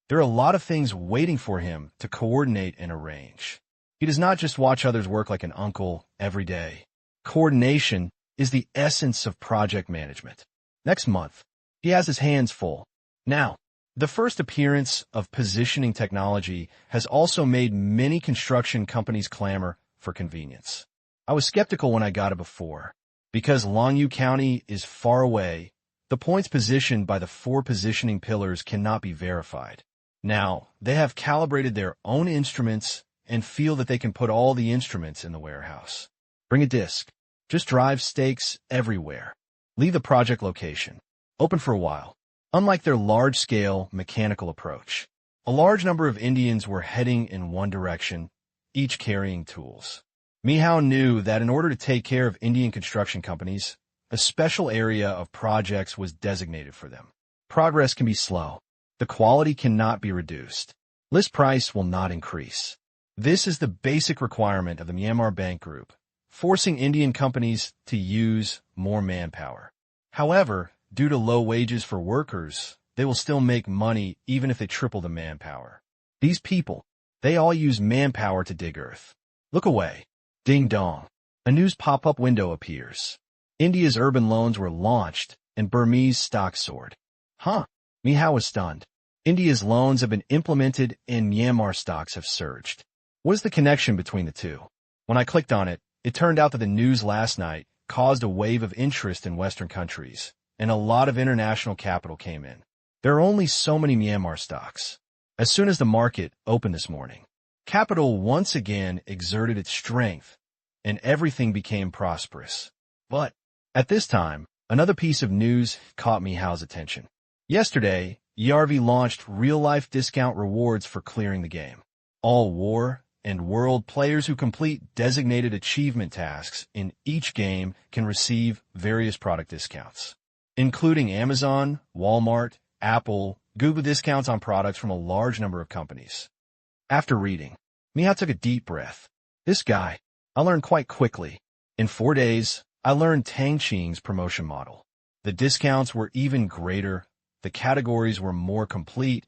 There are a lot of things waiting for him to coordinate and arrange. He does not just watch others work like an uncle every day. Coordination is the essence of project management. Next month, he has his hands full. Now, the first appearance of positioning technology has also made many construction companies clamor for convenience. I was skeptical when I got it before. Because Longyu County is far away, the points positioned by the 4 positioning pillars cannot be verified. Now, they have calibrated their own instruments and feel that they can put all the instruments in the warehouse. Bring a disk. Just drive stakes everywhere. Leave the project location. Open for a while. Unlike their large-scale mechanical approach, a large number of Indians were heading in one direction, each carrying tools. Mihao knew that in order to take care of Indian construction companies, a special area of projects was designated for them. Progress can be slow. The quality cannot be reduced. List price will not increase. This is the basic requirement of the Myanmar Bank Group, forcing Indian companies to use more manpower. However, due to low wages for workers, they will still make money even if they triple the manpower. These people, they all use manpower to dig earth. Look away. Ding dong. A news pop-up window appears. India's urban loans were launched, and Burmese stock soared. Huh? Mihao was stunned. India's loans have been implemented, and Myanmar stocks have surged. What is the connection between the two? When I clicked on it, it turned out that the news last night caused a wave of interest in Western countries, and a lot of international capital came in. There are only so many Myanmar stocks. As soon as the market opened this morning, capital once again exerted its strength, and everything became prosperous. But at this time, another piece of news caught Mihao's attention. Yesterday, ERV launched real-life discount rewards for clearing the game. All War and World players who complete designated achievement tasks in each game can receive various product discounts, including Amazon, Walmart, Apple, Google discounts on products from a large number of companies. After reading, Mihao took a deep breath. This guy, I learned quite quickly. In 4 days, I learned Tang Qing's promotion model. The discounts were even greater, the categories were more complete,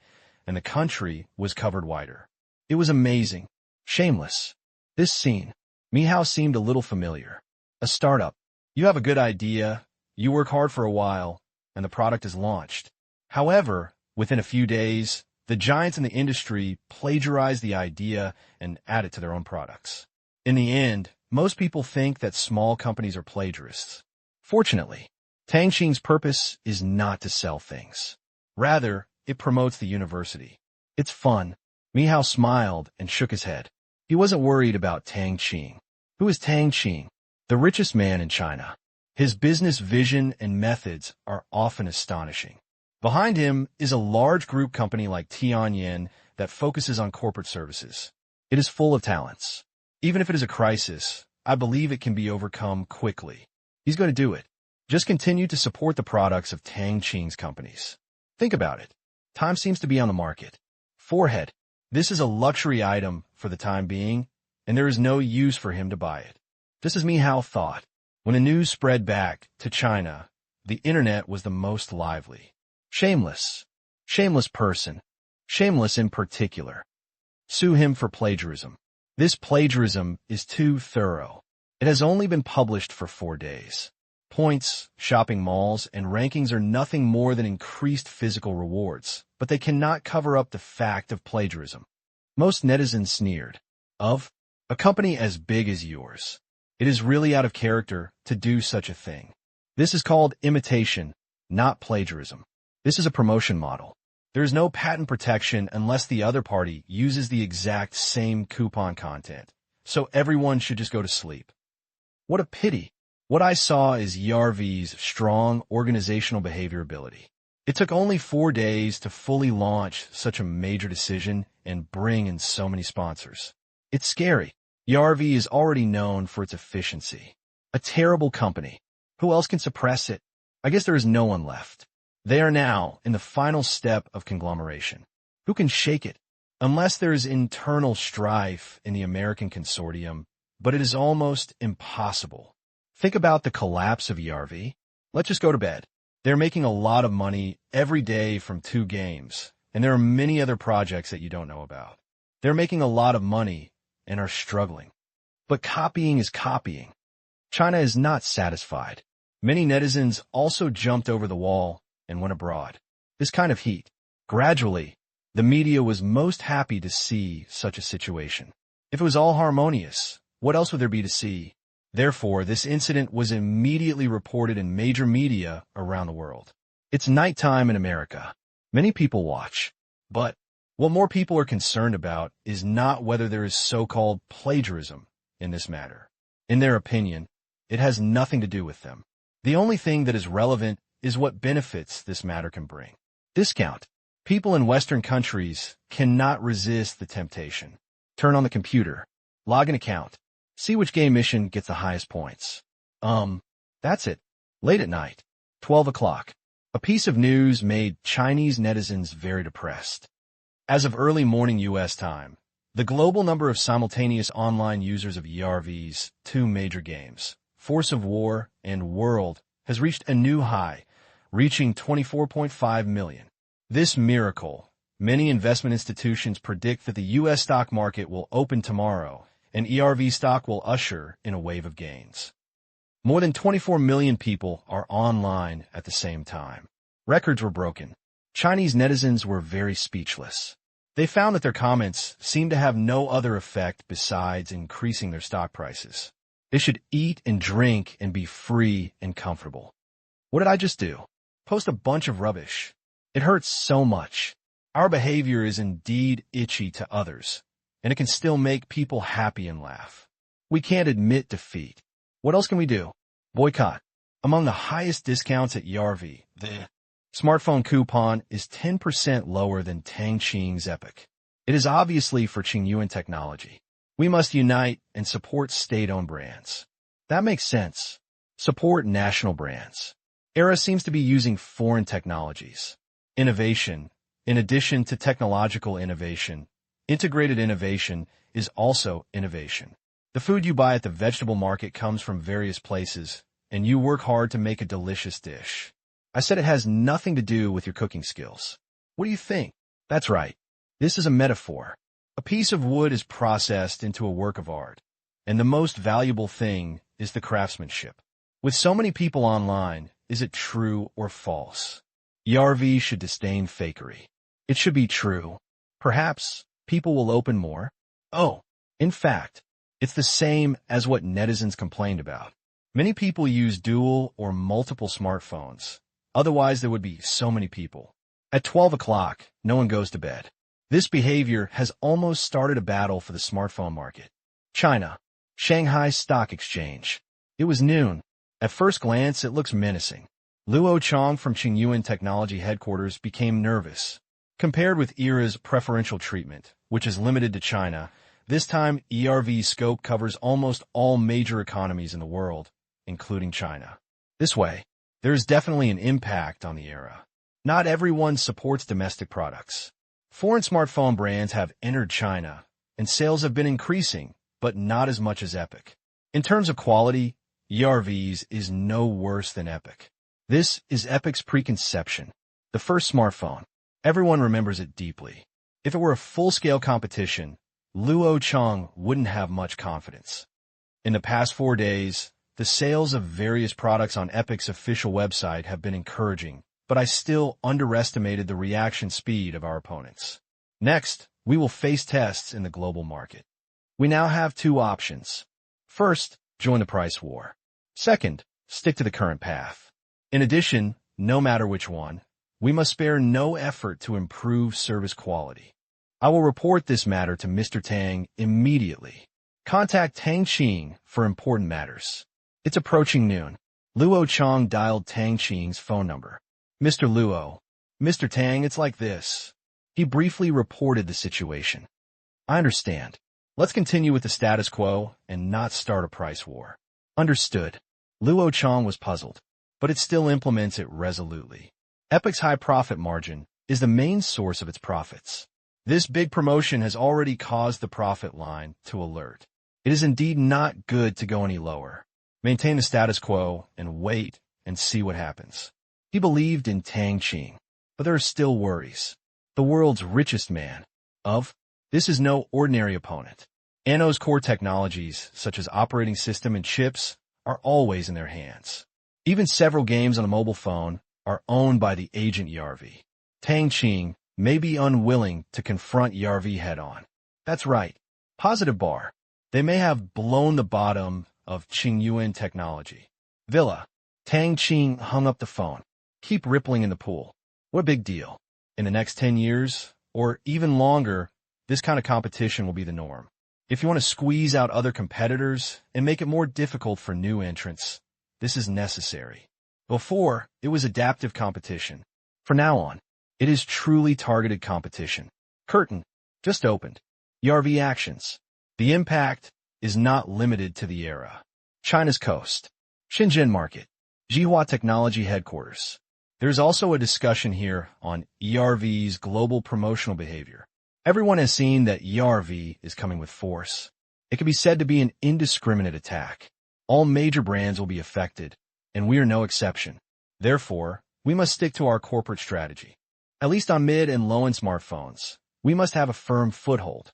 and the country was covered wider. It was amazing. Shameless. This scene, Mihao seemed a little familiar. A startup. You have a good idea, you work hard for a while, and the product is launched. However, within a few days, the giants in the industry plagiarize the idea and add it to their own products. In the end, most people think that small companies are plagiarists. Fortunately, Tang Qing's purpose is not to sell things. Rather, it promotes the university. It's fun. Mihao smiled and shook his head. He wasn't worried about Tang Qing. Who is Tang Qing? The richest man in China. His business vision and methods are often astonishing. Behind him is a large group company like Tianyan that focuses on corporate services. It is full of talents. Even if it is a crisis, I believe it can be overcome quickly. He's going to do it. Just continue to support the products of Tang Qing's companies. Think about it. Time seems to be on the market. Forehead. This is a luxury item for the time being, and there is no use for him to buy it. Just as Mihao thought. When the news spread back to China, the internet was the most lively. Shameless. Shameless person. Shameless in particular. Sue him for plagiarism. This plagiarism is too thorough. It has only been published for 4 days. Points, shopping malls, and rankings are nothing more than increased physical rewards, but they cannot cover up the fact of plagiarism. Most netizens sneered. Of a company as big as yours. It is really out of character to do such a thing. This is called imitation, not plagiarism. This is a promotion model. There is no patent protection unless the other party uses the exact same coupon content, so everyone should just go to sleep. What a pity. What I saw is ERV's strong organizational behavior ability. It took only 4 days to fully launch such a major decision and bring in so many sponsors. It's scary. ERV is already known for its efficiency. A terrible company. Who else can suppress it? I guess there is no one left. They are now in the final step of conglomeration. Who can shake it? Unless there is internal strife in the American consortium, but it is almost impossible. Think about the collapse of ERV. Let's just go to bed. They're making a lot of money every day from 2 games, and there are many other projects that you don't know about. They're making a lot of money and are struggling. But copying is copying. China is not satisfied. Many netizens also jumped over the wall and went abroad. This kind of heat. Gradually, the media was most happy to see such a situation. If it was all harmonious, what else would there be to see? Therefore, this incident was immediately reported in major media around the world. It's nighttime in America. Many people watch. But what more people are concerned about is not whether there is so-called plagiarism in this matter. In their opinion, it has nothing to do with them. The only thing that is relevant is what benefits this matter can bring. Discount. People in Western countries cannot resist the temptation. Turn on the computer. Log an account. See which game mission gets the highest points. That's it. Late at night. 12 o'clock. A piece of news made Chinese netizens very depressed. As of early morning U.S. time, the global number of simultaneous online users of ERV's 2 major games, Force of War and World, has reached a new high, reaching 24.5 million. This miracle, many investment institutions predict that the U.S. stock market will open tomorrow, and ERV stock will usher in a wave of gains. More than 24 million people are online at the same time. Records were broken. Chinese netizens were very speechless. They found that their comments seemed to have no other effect besides increasing their stock prices. They should eat and drink and be free and comfortable. What did I just do? Post a bunch of rubbish. It hurts so much. Our behavior is indeed itchy to others, and it can still make people happy and laugh. We can't admit defeat. What else can we do? Boycott. Among the highest discounts at ERV, the smartphone coupon is 10% lower than Tang Qing's Epic. It is obviously for Qingyuan technology. We must unite and support state-owned brands. That makes sense. Support national brands. Era seems to be using foreign technologies. Innovation. In addition to technological innovation, integrated innovation is also innovation. The food you buy at the vegetable market comes from various places, and you work hard to make a delicious dish. I said it has nothing to do with your cooking skills. What do you think? That's right. This is a metaphor. A piece of wood is processed into a work of art, and the most valuable thing is the craftsmanship. With so many people online, is it true or false? ERV should disdain fakery. It should be true. Perhaps people will open more. Oh, in fact, it's the same as what netizens complained about. Many people use dual or multiple smartphones. Otherwise, there would be so many people. At 12 o'clock, no one goes to bed. This behavior has almost started a battle for the smartphone market. China. Shanghai Stock Exchange. It was noon. At first glance, it looks menacing. Luo Chong from Qingyuan Technology Headquarters became nervous. Compared with ERA's preferential treatment, which is limited to China, this time ERV's scope covers almost all major economies in the world, including China. This way, there is definitely an impact on the ERA. Not everyone supports domestic products. Foreign smartphone brands have entered China, and sales have been increasing, but not as much as Epic. In terms of quality, ERV's is no worse than Epic. This is Epic's preconception. The first smartphone. Everyone remembers it deeply. If it were a full-scale competition, Luo Chong wouldn't have much confidence. In the past 4 days, the sales of various products on Epic's official website have been encouraging, but I still underestimated the reaction speed of our opponents. Next, we will face tests in the global market. We now have two options. First, join the price war. Second, stick to the current path. In addition, no matter which one, we must spare no effort to improve service quality. I will report this matter to Mr. Tang immediately. Contact Tang Qing for important matters. It's approaching noon. Luo Chong dialed Tang Qing's phone number. Mr. Luo. Mr. Tang, it's like this. He briefly reported the situation. I understand. Let's continue with the status quo and not start a price war. Understood. Luo Chong was puzzled, but it still implements it resolutely. Epic's high profit margin is the main source of its profits. This big promotion has already caused the profit line to alert. It is indeed not good to go any lower. Maintain the status quo and wait and see what happens. He believed in Tang Qing, but there are still worries. The world's richest man. This is no ordinary opponent. Anno's core technologies, such as operating system and chips, are always in their hands. Even several games on the mobile phone are owned by the agent Yarvi. Tang Qing may be unwilling to confront Yarvi head-on. That's right. Positive bar. They may have blown the bottom of Qingyuan technology. Villa. Tang Qing hung up the phone. Keep rippling in the pool. What a big deal. In the next 10 years, or even longer, this kind of competition will be the norm. If you want to squeeze out other competitors and make it more difficult for new entrants, this is necessary. Before, it was adaptive competition. From now on, it is truly targeted competition. Curtain. Just opened. Yarvi actions. The impact is not limited to the era. China's coast. Shenzhen market. Jihua Technology headquarters. There's also a discussion here on ERV's global promotional behavior. Everyone has seen that ERV is coming with force. It can be said to be an indiscriminate attack. All major brands will be affected, and we are no exception. Therefore, we must stick to our corporate strategy. At least on mid and low-end smartphones, we must have a firm foothold.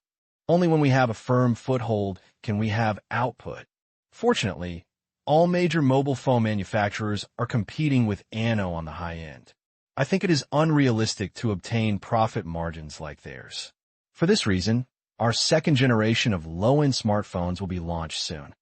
Only when we have a firm foothold can we have output. Fortunately, all major mobile phone manufacturers are competing with Anno on the high end. I think it is unrealistic to obtain profit margins like theirs. For this reason, our second generation of low-end smartphones will be launched soon.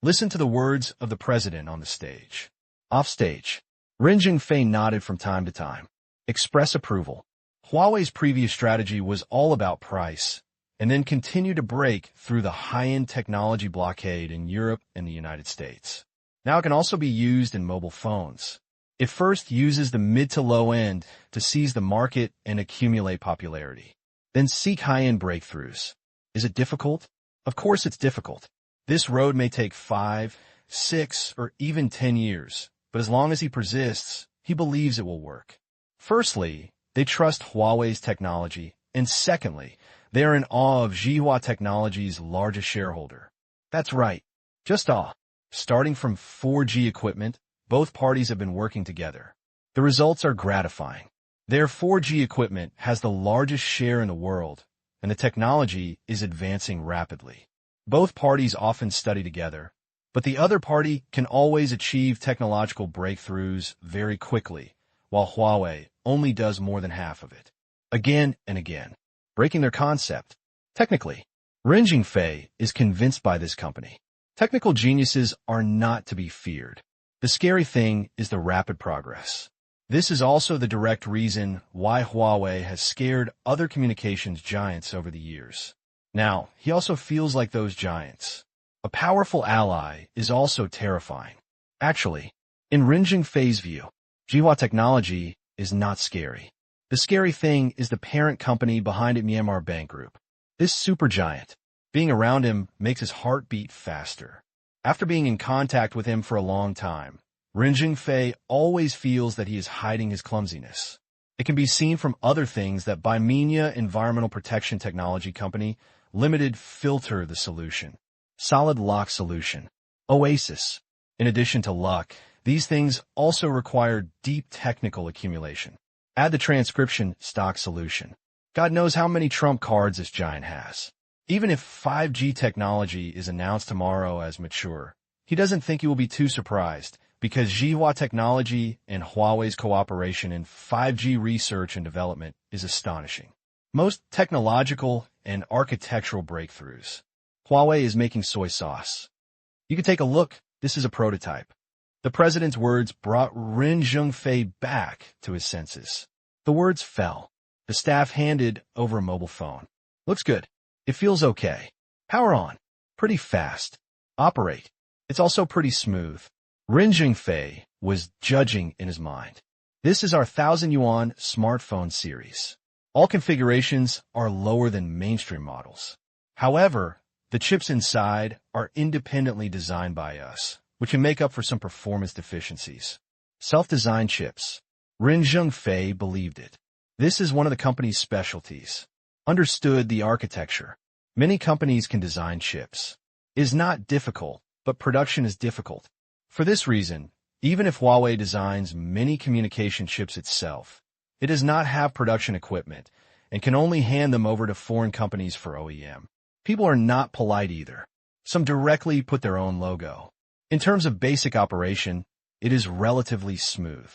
Listen to the words of the president on the stage. Off stage, Ren Zhengfei nodded from time to time. Express approval. Huawei's previous strategy was all about price, and then continued to break through the high-end technology blockade in Europe and the United States. Now it can also be used in mobile phones. It first uses the mid to low end to seize the market and accumulate popularity. Then seek high-end breakthroughs. Is it difficult? Of course it's difficult. This road may take 5, 6, or even 10 years, but as long as he persists, he believes it will work. Firstly, they trust Huawei's technology, and secondly, they are in awe of Jihua Technology's largest shareholder. That's right, just awe. Starting from 4G equipment, both parties have been working together. The results are gratifying. Their 4G equipment has the largest share in the world, and the technology is advancing rapidly. Both parties often study together, but the other party can always achieve technological breakthroughs very quickly, while Huawei only does more than half of it. Again and again, breaking their concept. Technically, Ren Zhengfei is convinced by this company. Technical geniuses are not to be feared. The scary thing is the rapid progress. This is also the direct reason why Huawei has scared other communications giants over the years. Now, he also feels like those giants. A powerful ally is also terrifying. Actually, in Ren Zhengfei's view, Jihua Technology is not scary. The scary thing is the parent company behind it, Myanmar Bank Group. This supergiant, being around him makes his heart beat faster. After being in contact with him for a long time, Ren Zhengfei always feels that he is hiding his clumsiness. It can be seen from other things that Bimenia Environmental Protection Technology Company Limited filter the solution. Solid lock solution. Oasis. In addition to luck, these things also require deep technical accumulation. Add the transcription stock solution. God knows how many trump cards this giant has. Even if 5G technology is announced tomorrow as mature, He doesn't think you will be too surprised, because Zhihua technology and Huawei's cooperation in 5G research and development is astonishing. Most technological and architectural breakthroughs. Huawei is making soy sauce. You can take a look. This is a prototype. The president's words brought Ren Zhengfei back to his senses. The words fell. The staff handed over a mobile phone. Looks good. It feels okay. Power on. Pretty fast. Operate. It's also pretty smooth. Ren Zhengfei was judging in his mind. This is our 1,000 yuan smartphone series. All configurations are lower than mainstream models. However, the chips inside are independently designed by us, which can make up for some performance deficiencies. Self-designed chips. Ren Zhengfei believed it. This is one of the company's specialties. Understood the architecture. Many companies can design chips. It is not difficult, but production is difficult. For this reason, even if Huawei designs many communication chips itself, it does not have production equipment and can only hand them over to foreign companies for OEM. People are not polite either. Some directly put their own logo. In terms of basic operation, it is relatively smooth.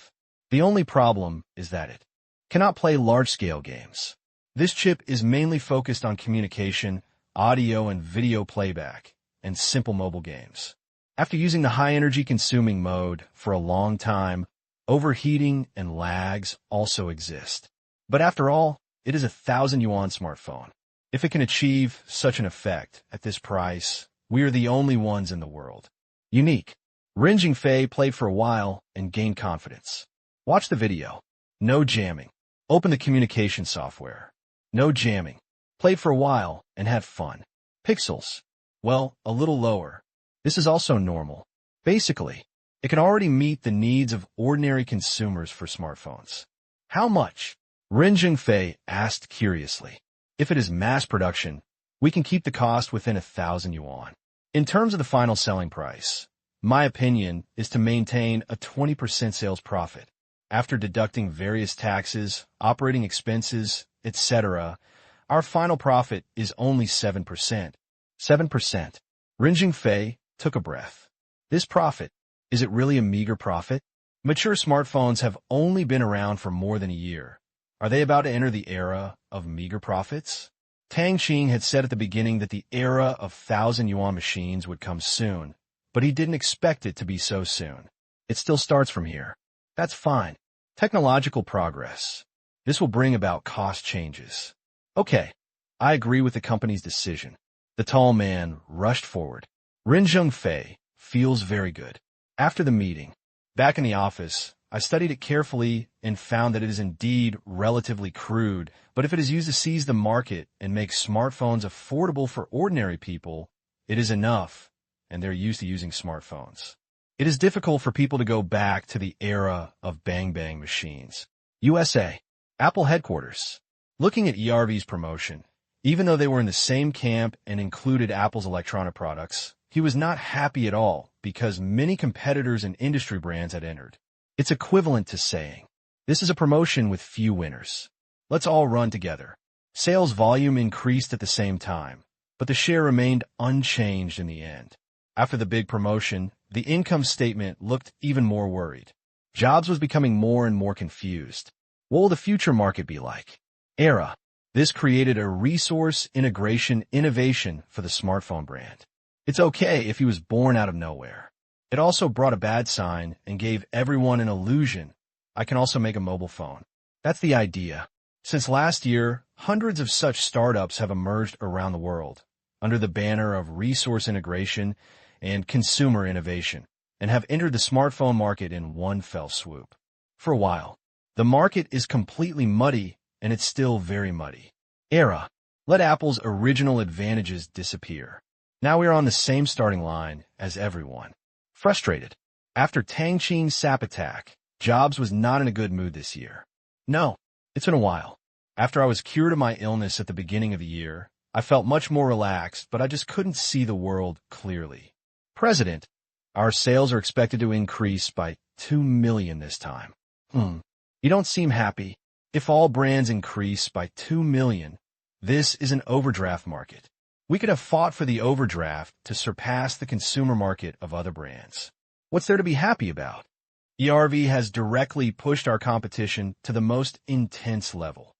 The only problem is that it cannot play large-scale games. This chip is mainly focused on communication, audio and video playback, and simple mobile games. After using the high-energy consuming mode for a long time, overheating and lags also exist. But after all, it is a 1,000 yuan smartphone. If it can achieve such an effect at this price, we are the only ones in the world. Unique. Ren Zhengfei played for a while and gained confidence. Watch the video. No jamming. Open the communication software. No jamming. Played for a while and had fun. Pixels. Well, a little lower. This is also normal. Basically, it can already meet the needs of ordinary consumers for smartphones. How much? Ren Zhengfei asked curiously. If it is mass production, we can keep the cost within 1,000 yuan. In terms of the final selling price, my opinion is to maintain a 20% sales profit. After deducting various taxes, operating expenses, etc., our final profit is only 7%. 7%. Ren Zhengfei took a breath. This profit, is it really a meager profit? Mature smartphones have only been around for more than a year. Are they about to enter the era of meager profits? Tang Qing had said at the beginning that the era of 1,000 yuan machines would come soon, but he didn't expect it to be so soon. It still starts from here. That's fine. Technological progress. This will bring about cost changes. Okay, I agree with the company's decision. The tall man rushed forward. Ren Zhengfei feels very good. After the meeting, back in the office, I studied it carefully and found that it is indeed relatively crude, but if it is used to seize the market and make smartphones affordable for ordinary people, it is enough, and they're used to using smartphones. It is difficult for people to go back to the era of bang-bang machines. USA. Apple headquarters. Looking at ERV's promotion, even though they were in the same camp and included Apple's electronic products, he was not happy at all because many competitors and industry brands had entered. It's equivalent to saying, this is a promotion with few winners. Let's all run together. Sales volume increased at the same time, but the share remained unchanged in the end. After the big promotion, the income statement looked even more worried. Jobs was becoming more and more confused. What will the future market be like? Era. This created a resource integration innovation for the smartphone brand. It's okay if he was born out of nowhere. It also brought a bad sign and gave everyone an illusion. I can also make a mobile phone. That's the idea. Since last year, hundreds of such startups have emerged around the world under the banner of resource integration and consumer innovation and have entered the smartphone market in one fell swoop. For a while, the market is completely muddy and it's still very muddy. Era. Let Apple's original advantages disappear. Now we are on the same starting line as everyone. Frustrated. After Tang Qing's sap attack, Jobs was not in a good mood this year. No, it's been a while. After I was cured of my illness at the beginning of the year, I felt much more relaxed, but I just couldn't see the world clearly. President, our sales are expected to increase by 2 million this time. You don't seem happy. If all brands increase by 2 million, this is an overdraft market. We could have fought for the overdraft to surpass the consumer market of other brands. What's there to be happy about? ERV has directly pushed our competition to the most intense level.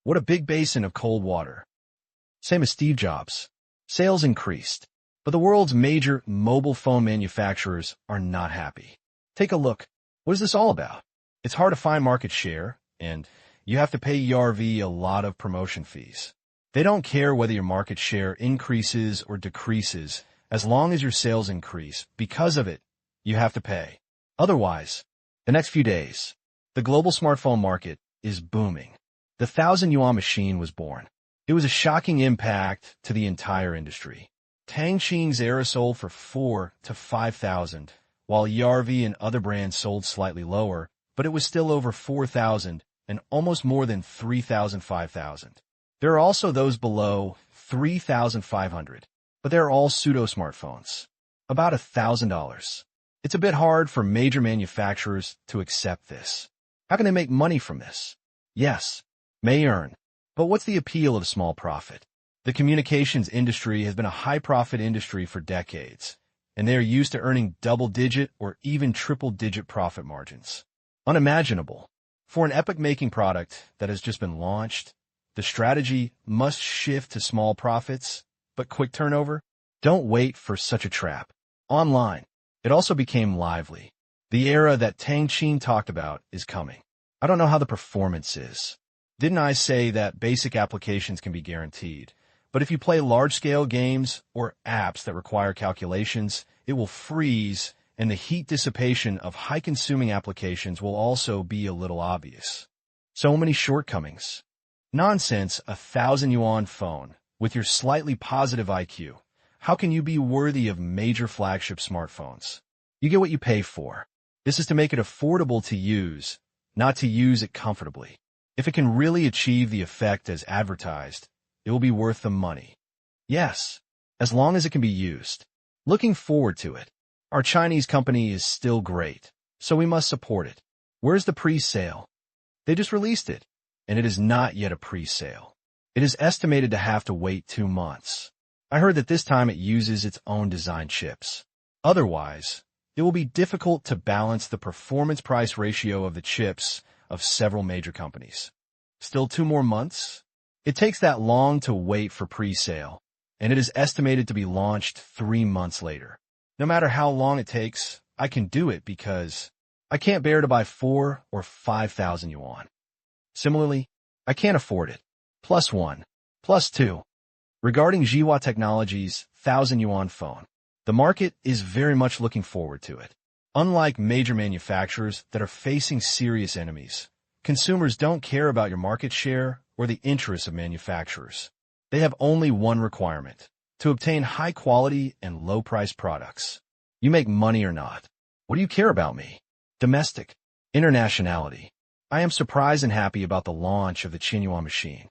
What a big basin of cold water. Same as Steve Jobs. Sales increased, but the world's major mobile phone manufacturers are not happy. Take a look. What is this all about? It's hard to find market share, and you have to pay ERV a lot of promotion fees. They don't care whether your market share increases or decreases, as long as your sales increase. Because of it, you have to pay. Otherwise, the next few days, the global smartphone market is booming. The 1,000 yuan machine was born. It was a shocking impact to the entire industry. Tang Qing's era sold for 4 to 5,000, while ERV and other brands sold slightly lower, but it was still over 4,000 and almost more than 3,000, 5,000. There are also those below 3,500, but they're all pseudo-smartphones, about $1,000. It's a bit hard for major manufacturers to accept this. How can they make money from this? Yes, may earn, but what's the appeal of small profit? The communications industry has been a high-profit industry for decades, and they are used to earning double-digit or even triple-digit profit margins. Unimaginable. For an epoch-making product that has just been launched, the strategy must shift to small profits, but quick turnover. Don't wait for such a trap. Online, it also became lively. The era that Tang Qing talked about is coming. I don't know how the performance is. Didn't I say that basic applications can be guaranteed? But if you play large-scale games or apps that require calculations, it will freeze, and the heat dissipation of high-consuming applications will also be a little obvious. So many shortcomings. Nonsense, 1,000 yuan phone with your slightly positive IQ. How can you be worthy of major flagship smartphones? You get what you pay for. This is to make it affordable to use, not to use it comfortably. If it can really achieve the effect as advertised, it will be worth the money. Yes, as long as it can be used. Looking forward to it. Our Chinese company is still great, so we must support it. Where's the pre-sale? They just released it, and it is not yet a pre-sale. It is estimated to have to wait 2 months. I heard that this time it uses its own design chips. Otherwise, it will be difficult to balance the performance-price ratio of the chips of several major companies. Still 2 more months? It takes that long to wait for pre-sale, and it is estimated to be launched 3 months later. No matter how long it takes, I can do it because I can't bear to buy 4 or 5,000 yuan. Similarly, I can't afford it. +1. +2. Regarding Jihua Technology's 1,000 yuan phone, the market is very much looking forward to it. Unlike major manufacturers that are facing serious enemies, consumers don't care about your market share or the interests of manufacturers. They have only one requirement: to obtain high-quality and low-priced products. You make money or not. What do you care about me? Domestic. Internationality. I am surprised and happy about the launch of the Qinyuan machine.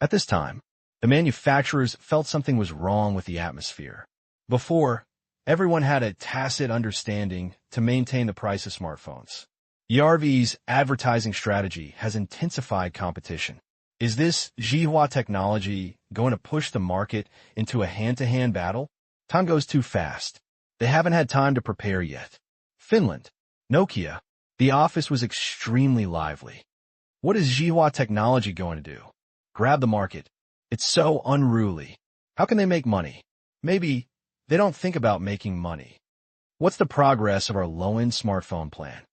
At this time, the manufacturers felt something was wrong with the atmosphere. Before, everyone had a tacit understanding to maintain the price of smartphones. ERV's advertising strategy has intensified competition. Is this Jihua technology going to push the market into a hand-to-hand battle? Time goes too fast. They haven't had time to prepare yet. Finland. Nokia. The office was extremely lively. What is Jihua technology going to do? Grab the market. It's so unruly. How can they make money? Maybe they don't think about making money. What's the progress of our low-end smartphone plan?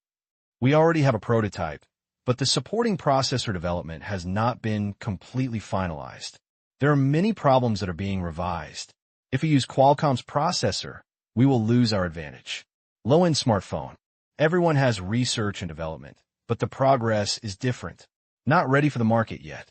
We already have a prototype, but the supporting processor development has not been completely finalized. There are many problems that are being revised. If we use Qualcomm's processor, we will lose our advantage. Low-end smartphone. Everyone has research and development, but the progress is different. Not ready for the market yet.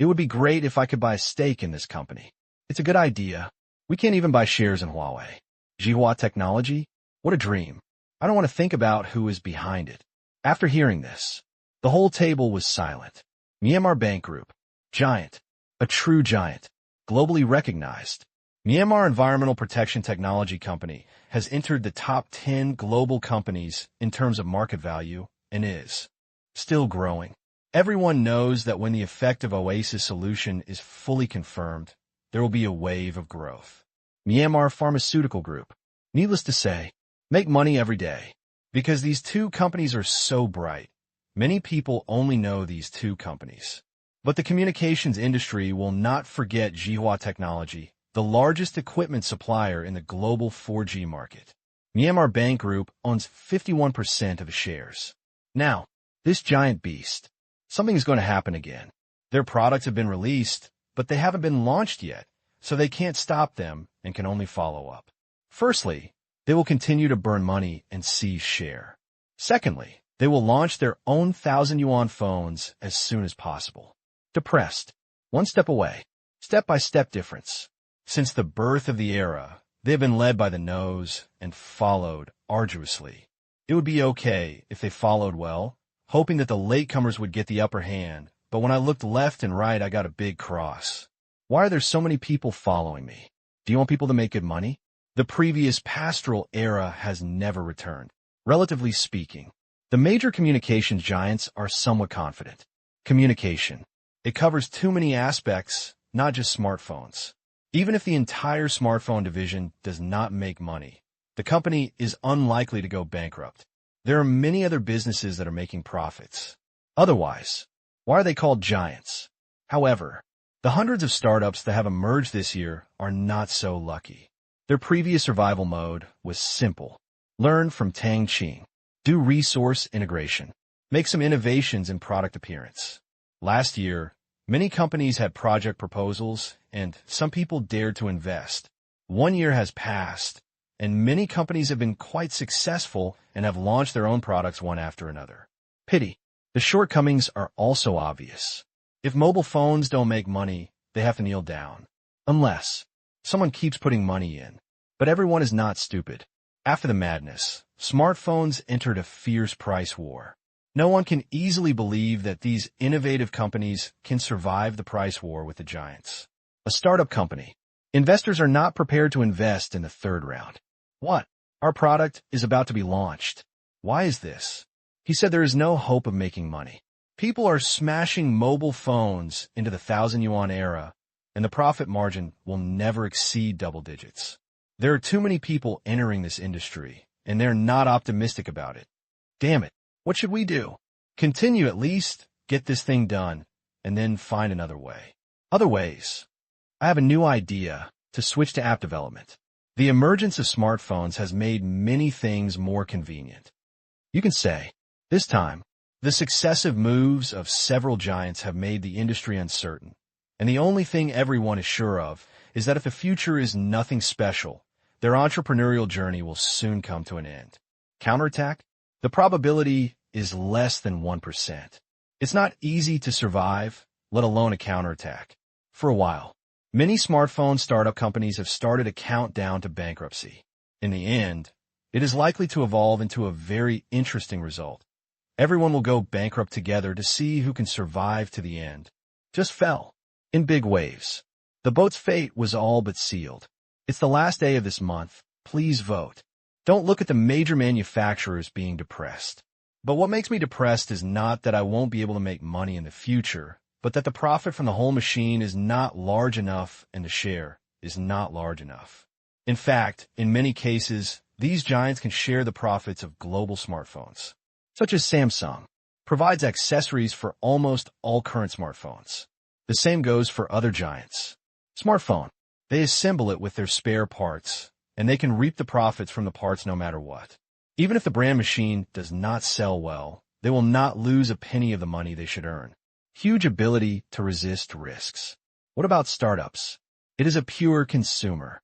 It would be great if I could buy a stake in this company. It's a good idea. We can't even buy shares in Huawei. Jihua Technology? What a dream. I don't want to think about who is behind it. After hearing this, the whole table was silent. Myanmar Bank Group. Giant. A true giant. Globally recognized. Myanmar Environmental Protection Technology Company has entered the top 10 global companies in terms of market value and is still growing. Everyone knows that when the effect of Oasis solution is fully confirmed, there will be a wave of growth. Myanmar Pharmaceutical Group. Needless to say, make money every day. Because these two companies are so bright, many people only know these two companies. But the communications industry will not forget Jihua Technology, the largest equipment supplier in the global 4G market. Myanmar Bank Group owns 51% of the shares. Now, this giant beast, something is going to happen again. Their products have been released, but they haven't been launched yet, so they can't stop them and can only follow up. Firstly, they will continue to burn money and seize share. Secondly, they will launch their own 1,000 yuan phones as soon as possible. Depressed. One step away. Step-by-step difference. Since the birth of the era, they have been led by the nose and followed arduously. It would be okay if they followed well, hoping that the latecomers would get the upper hand, but when I looked left and right, I got a big cross. Why are there so many people following me? Do you want people to make good money? The previous pastoral era has never returned. Relatively speaking, the major communications giants are somewhat confident. Communication. It covers too many aspects, not just smartphones. Even if the entire smartphone division does not make money, the company is unlikely to go bankrupt. There are many other businesses that are making profits. Otherwise, why are they called giants? However, the hundreds of startups that have emerged this year are not so lucky. Their previous survival mode was simple. Learn from Tang Qing. Do resource integration. Make some innovations in product appearance. Last year, many companies had project proposals, and some people dared to invest. 1 year has passed, and many companies have been quite successful and have launched their own products one after another. Pity. The shortcomings are also obvious. If mobile phones don't make money, they have to kneel down. Unless someone keeps putting money in. But everyone is not stupid. After the madness, smartphones entered a fierce price war. No one can easily believe that these innovative companies can survive the price war with the giants. A startup company. Investors are not prepared to invest in the third round. What? Our product is about to be launched. Why is this? He said there is no hope of making money. People are smashing mobile phones into the 1,000 yuan era, and the profit margin will never exceed double digits. There are too many people entering this industry, and they're not optimistic about it. Damn it. What should we do? Continue at least, get this thing done, and then find another way. Other ways. I have a new idea to switch to app development. The emergence of smartphones has made many things more convenient. You can say, this time, the successive moves of several giants have made the industry uncertain, and the only thing everyone is sure of is that if the future is nothing special, their entrepreneurial journey will soon come to an end. Counterattack? The probability is less than 1%. It's not easy to survive, let alone a counterattack. For a while, many smartphone startup companies have started a countdown to bankruptcy. In the end, it is likely to evolve into a very interesting result. Everyone will go bankrupt together to see who can survive to the end. Just fell. In big waves. The boat's fate was all but sealed. It's the last day of this month. Please vote. Don't look at the major manufacturers being depressed. But what makes me depressed is not that I won't be able to make money in the future, but that the profit from the whole machine is not large enough and the share is not large enough. In fact, in many cases, these giants can share the profits of global smartphones, such as Samsung, provides accessories for almost all current smartphones. The same goes for other giants. Smartphone. They assemble it with their spare parts, and they can reap the profits from the parts no matter what. Even if the brand machine does not sell well, they will not lose a penny of the money they should earn. Huge ability to resist risks. What about startups? It is a pure consumer.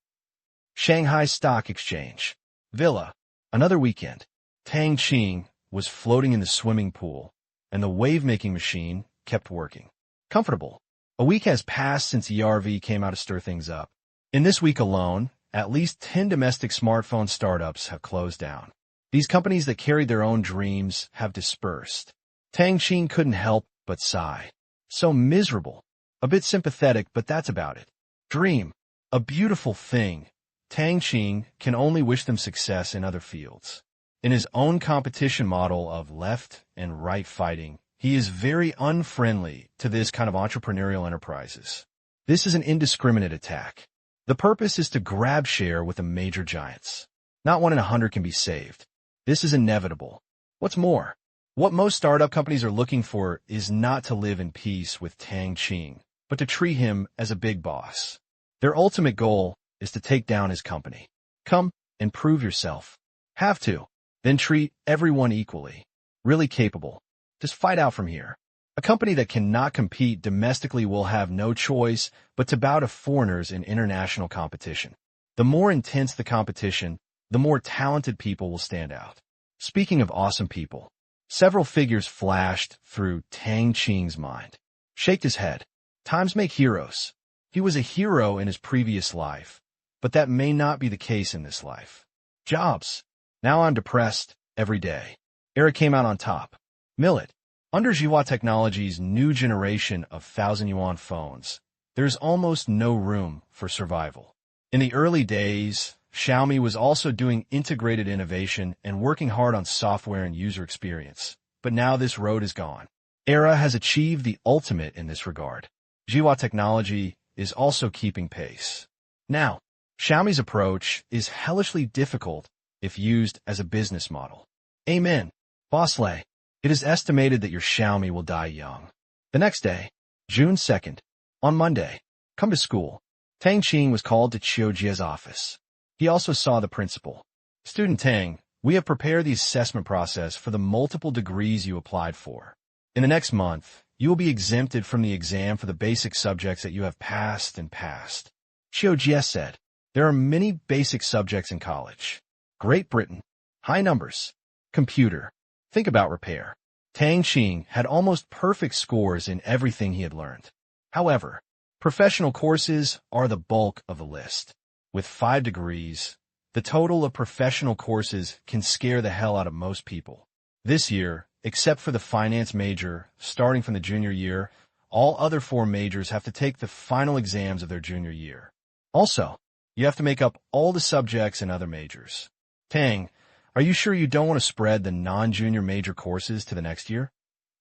Shanghai Stock Exchange. Villa. Another weekend. Tang Qing was floating in the swimming pool, and the wave-making machine kept working. Comfortable. A week has passed since ERV came out to stir things up. In this week alone, at least 10 domestic smartphone startups have closed down. These companies that carried their own dreams have dispersed. Tang Qing couldn't help but sigh. So miserable. A bit sympathetic, but that's about it. Dream. A beautiful thing. Tang Qing can only wish them success in other fields. In his own competition model of left and right fighting, he is very unfriendly to this kind of entrepreneurial enterprises. This is an indiscriminate attack. The purpose is to grab share with the major giants. Not 1 in 100 can be saved. This is inevitable. What's more, what most startup companies are looking for is not to live in peace with Tang Qing, but to treat him as a big boss. Their ultimate goal is to take down his company. Come and prove yourself. Have to. Then treat everyone equally. Really capable. Just fight out from here. A company that cannot compete domestically will have no choice but to bow to foreigners in international competition. The more intense the competition, the more talented people will stand out. Speaking of awesome people, several figures flashed through Tang Qing's mind. Shaked his head. Times make heroes. He was a hero in his previous life, but that may not be the case in this life. Jobs. Now I'm depressed every day. Era came out on top. Millet. Under Jiwa Technology's new generation of 1,000-yuan phones, there's almost no room for survival. In the early days, Xiaomi was also doing integrated innovation and working hard on software and user experience. But now this road is gone. Era has achieved the ultimate in this regard. Jiwa Technology is also keeping pace. Now, Xiaomi's approach is hellishly difficult if used as a business model. Amen. Boss Lei. It is estimated that your Xiaomi will die young. The next day, June 2nd, on Monday, come to school. Tang Qing was called to Qiujia's office. He also saw the principal. Student Tang, we have prepared the assessment process for the multiple degrees you applied for. In the next month, you will be exempted from the exam for the basic subjects that you have passed and passed. Qiujia said, there are many basic subjects in college. Great Britain. High numbers. Computer. Think about repair. Tang Qing had almost perfect scores in everything he had learned. However, professional courses are the bulk of the list. With 5 degrees, the total of professional courses can scare the hell out of most people. This year, except for the finance major, starting from the junior year, all other 4 majors have to take the final exams of their junior year. Also, you have to make up all the subjects in other majors. Tang, are you sure you don't want to spread the non-junior major courses to the next year?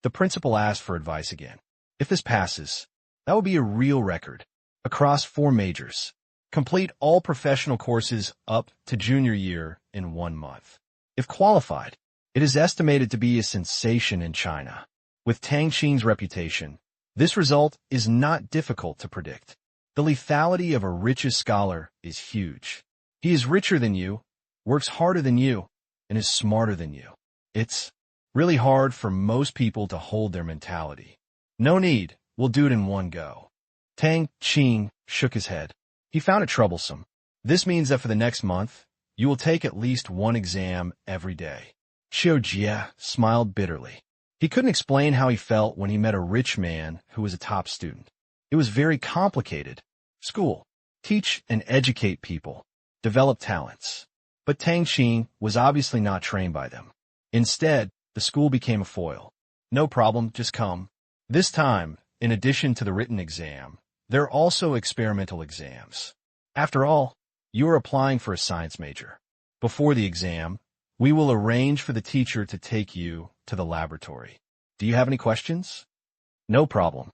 The principal asked for advice again. If this passes, that would be a real record. Across 4 majors. Complete all professional courses up to junior year in 1 month. If qualified, it is estimated to be a sensation in China. With Tang Qing's reputation, this result is not difficult to predict. The lethality of a richest scholar is huge. He is richer than you, works harder than you, and is smarter than you. It's really hard for most people to hold their mentality. No need, we'll do it in one go. Tang Qing shook his head. He found it troublesome. This means that for the next month, you will take at least 1 exam every day. Qiujia smiled bitterly. He couldn't explain how he felt when he met a rich man who was a top student. It was very complicated. School. Teach and educate people. Develop talents. But Tang Qing was obviously not trained by them. Instead, the school became a foil. No problem, just come. This time, in addition to the written exam, there are also experimental exams. After all, you are applying for a science major. Before the exam, we will arrange for the teacher to take you to the laboratory. Do you have any questions? No problem.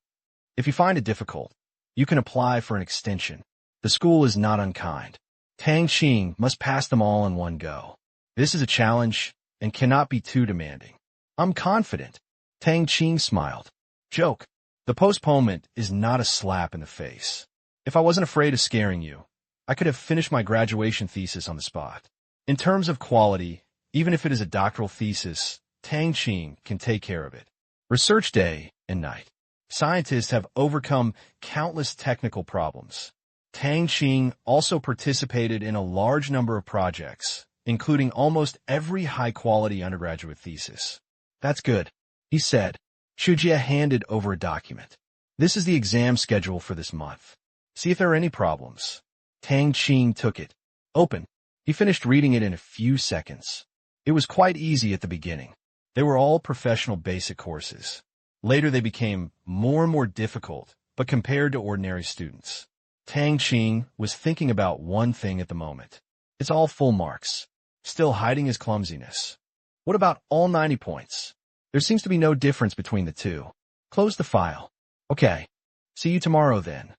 If you find it difficult, you can apply for an extension. The school is not unkind. Tang Qing must pass them all in one go. This is a challenge and cannot be too demanding. I'm confident. Tang Qing smiled. Joke. The postponement is not a slap in the face. If I wasn't afraid of scaring you, I could have finished my graduation thesis on the spot. In terms of quality, even if it is a doctoral thesis, Tang Qing can take care of it. Research day and night. Scientists have overcome countless technical problems. Tang Qing also participated in a large number of projects, including almost every high-quality undergraduate thesis. That's good, he said. Qiujia handed over a document. This is the exam schedule for this month. See if there are any problems. Tang Qing took it. Open. He finished reading it in a few seconds. It was quite easy at the beginning. They were all professional basic courses. Later they became more and more difficult, but compared to ordinary students. Tang Qing was thinking about one thing at the moment. It's all full marks. Still hiding his clumsiness. What about all 90 points? There seems to be no difference between the two. Close the file. Okay. See you tomorrow then.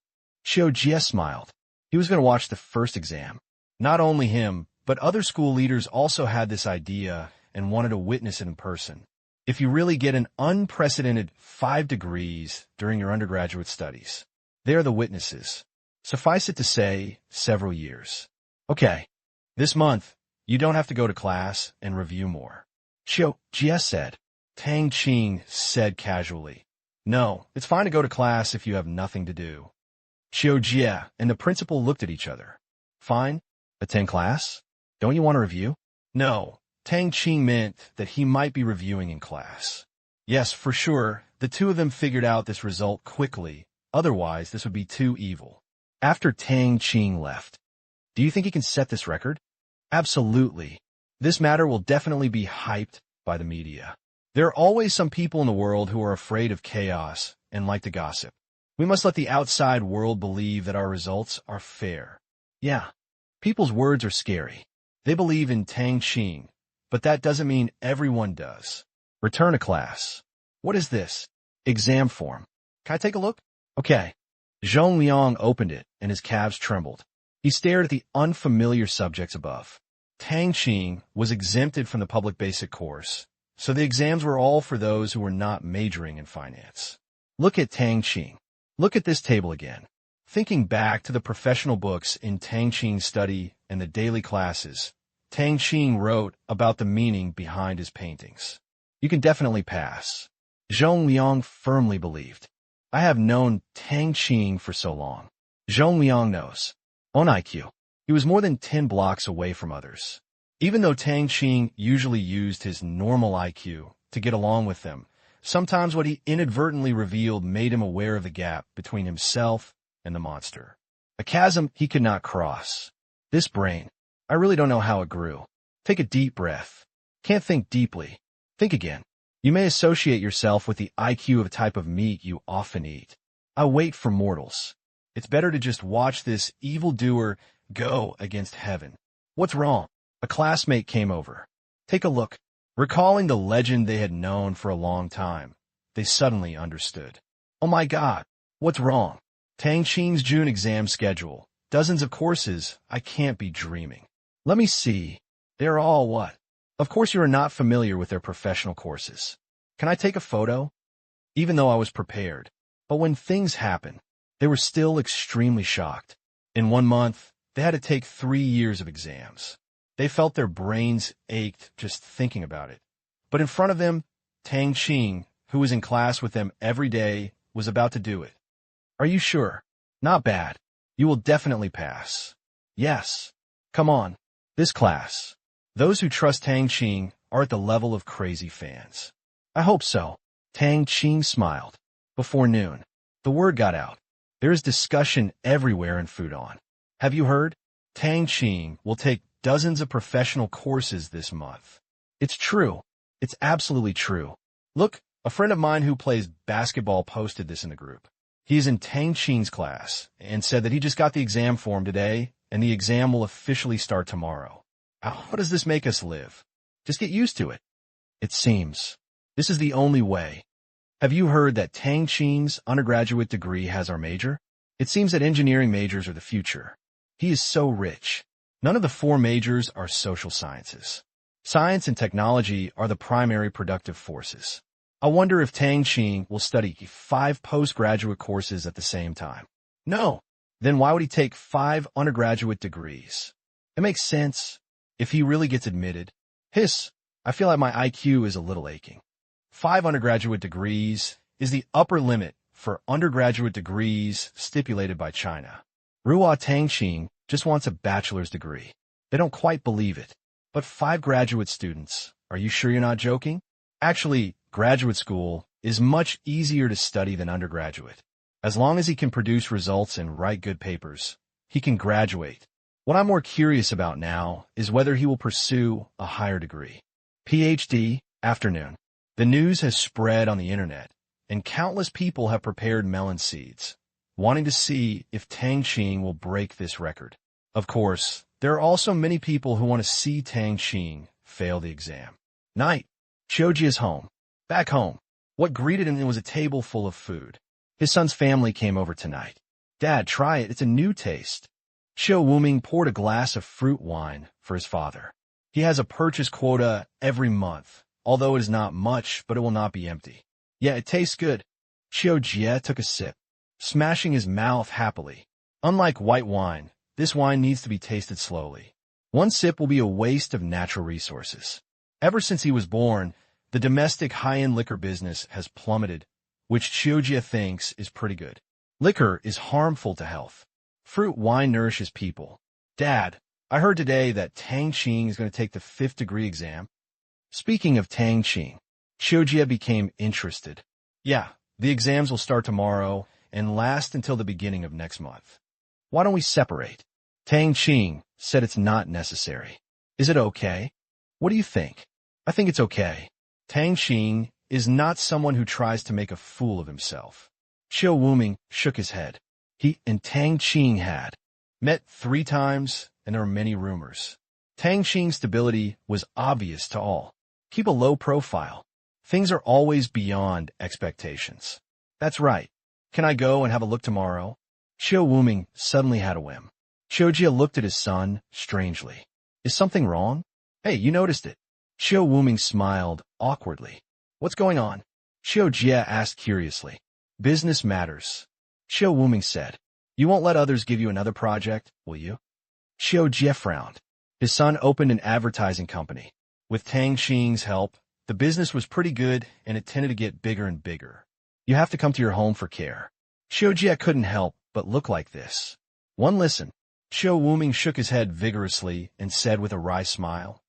Xiao Jie smiled. He was going to watch the first exam. Not only him, but other school leaders also had this idea and wanted to witness it in person. If you really get an unprecedented 5 degrees during your undergraduate studies, they are the witnesses. Suffice it to say, several years. Okay, this month, you don't have to go to class and review more. Xiao Jie said. Tang Qing said casually. No, it's fine to go to class if you have nothing to do. Xiao Jie and the principal looked at each other. Fine? Attend class? Don't you want to review? No, Tang Qing meant that he might be reviewing in class. Yes, for sure, the two of them figured out this result quickly, otherwise this would be too evil. After Tang Qing left, do you think he can set this record? Absolutely. This matter will definitely be hyped by the media. There are always some people in the world who are afraid of chaos and like to gossip. We must let the outside world believe that our results are fair. Yeah, people's words are scary. They believe in Tang Qing, but that doesn't mean everyone does. Return to class. What is this? Exam form. Can I take a look? Okay. Zhong Liang opened it, and his calves trembled. He stared at the unfamiliar subjects above. Tang Qing was exempted from the public basic course, so the exams were all for those who were not majoring in finance. Look at Tang Qing. Look at this table again. Thinking back to the professional books in Tang Qing's study and the daily classes, Tang Qing wrote about the meaning behind his paintings. You can definitely pass. Zhong Liang firmly believed. I have known Tang Qing for so long. Zhong Liang knows. On IQ, he was more than 10 blocks away from others. Even though Tang Qing usually used his normal IQ to get along with them, sometimes what he inadvertently revealed made him aware of the gap between himself and the monster. A chasm he could not cross. This brain, I really don't know how it grew. Take a deep breath. Can't think deeply. Think again. You may associate yourself with the IQ of a type of meat you often eat. I wait for mortals. It's better to just watch this evildoer go against heaven. What's wrong? A classmate came over. Take a look. Recalling the legend they had known for a long time, they suddenly understood. Oh my God, what's wrong? Tang Qing's June exam schedule. Dozens of courses. I can't be dreaming. Let me see. They're all what? Of course you are not familiar with their professional courses. Can I take a photo? Even though I was prepared. But when things happened, they were still extremely shocked. In 1 month, they had to take 3 years of exams. They felt their brains ached just thinking about it. But in front of them, Tang Qing, who was in class with them every day, was about to do it. Are you sure? Not bad. You will definitely pass. Yes. Come on. This class. Those who trust Tang Qing are at the level of crazy fans. I hope so. Tang Qing smiled. Before noon, the word got out. There is discussion everywhere in Fudan. Have you heard? Tang Qing will take dozens of professional courses this month. It's true. It's absolutely true. Look, a friend of mine who plays basketball posted this in the group. He's in Tang Qing's class and said that he just got the exam form today and the exam will officially start tomorrow. How does this make us live? Just get used to it. It seems. This is the only way. Have you heard that Tang Qing's undergraduate degree has our major? It seems that engineering majors are the future. He is so rich. None of the 4 majors are social sciences. Science and technology are the primary productive forces. I wonder if Tang Qing will study 5 postgraduate courses at the same time. No. Then why would he take 5 undergraduate degrees? It makes sense. If he really gets admitted. I feel like my IQ is a little aching. 5 undergraduate degrees is the upper limit for undergraduate degrees stipulated by China. Ruo Tang Qing just wants a bachelor's degree. They don't quite believe it. But 5 graduate students, are you sure you're not joking? Actually, graduate school is much easier to study than undergraduate. As long as he can produce results and write good papers, he can graduate. What I'm more curious about now is whether he will pursue a higher degree. PhD, afternoon. The news has spread on the internet, and countless people have prepared melon seeds, wanting to see if Tang Qing will break this record. Of course, there are also many people who want to see Tang Qing fail the exam. Night. Shoji is home. Back home. What greeted him was a table full of food. His son's family came over tonight. Dad, try it. It's a new taste. Xiao Wuming poured a glass of fruit wine for his father. He has a purchase quota every month, although it is not much, but it will not be empty. Yeah, it tastes good. Xiao Jie took a sip, smashing his mouth happily. Unlike white wine, this wine needs to be tasted slowly. One sip will be a waste of natural resources. Ever since he was born, the domestic high-end liquor business has plummeted, which Xiao Jie thinks is pretty good. Liquor is harmful to health. Fruit wine nourishes people. Dad, I heard today that Tang Qing is going to take the 5th degree exam. Speaking of Tang Qing, Xiao Jie became interested. Yeah, the exams will start tomorrow and last until the beginning of next month. Why don't we separate? Tang Qing said it's not necessary. Is it okay? What do you think? I think it's okay. Tang Qing is not someone who tries to make a fool of himself. Xiao Wuming shook his head. He and Tang Qing had met 3 times, and there were many rumors. Tang Qing's stability was obvious to all. Keep a low profile. Things are always beyond expectations. That's right. Can I go and have a look tomorrow? Xiao Wuming suddenly had a whim. Xiao Jie looked at his son strangely. Is something wrong? Hey, you noticed it. Xiao Wuming smiled awkwardly. What's going on? Xiao Jie asked curiously. Business matters. Xiao Wuming said. You won't let others give you another project, will you? Xiao Jie frowned. His son opened an advertising company. With Tang Qing's help, the business was pretty good and it tended to get bigger and bigger. You have to come to your home for care. Xiao Jie couldn't help but look like this. One listen. Xiao Wuming shook his head vigorously and said with a wry smile,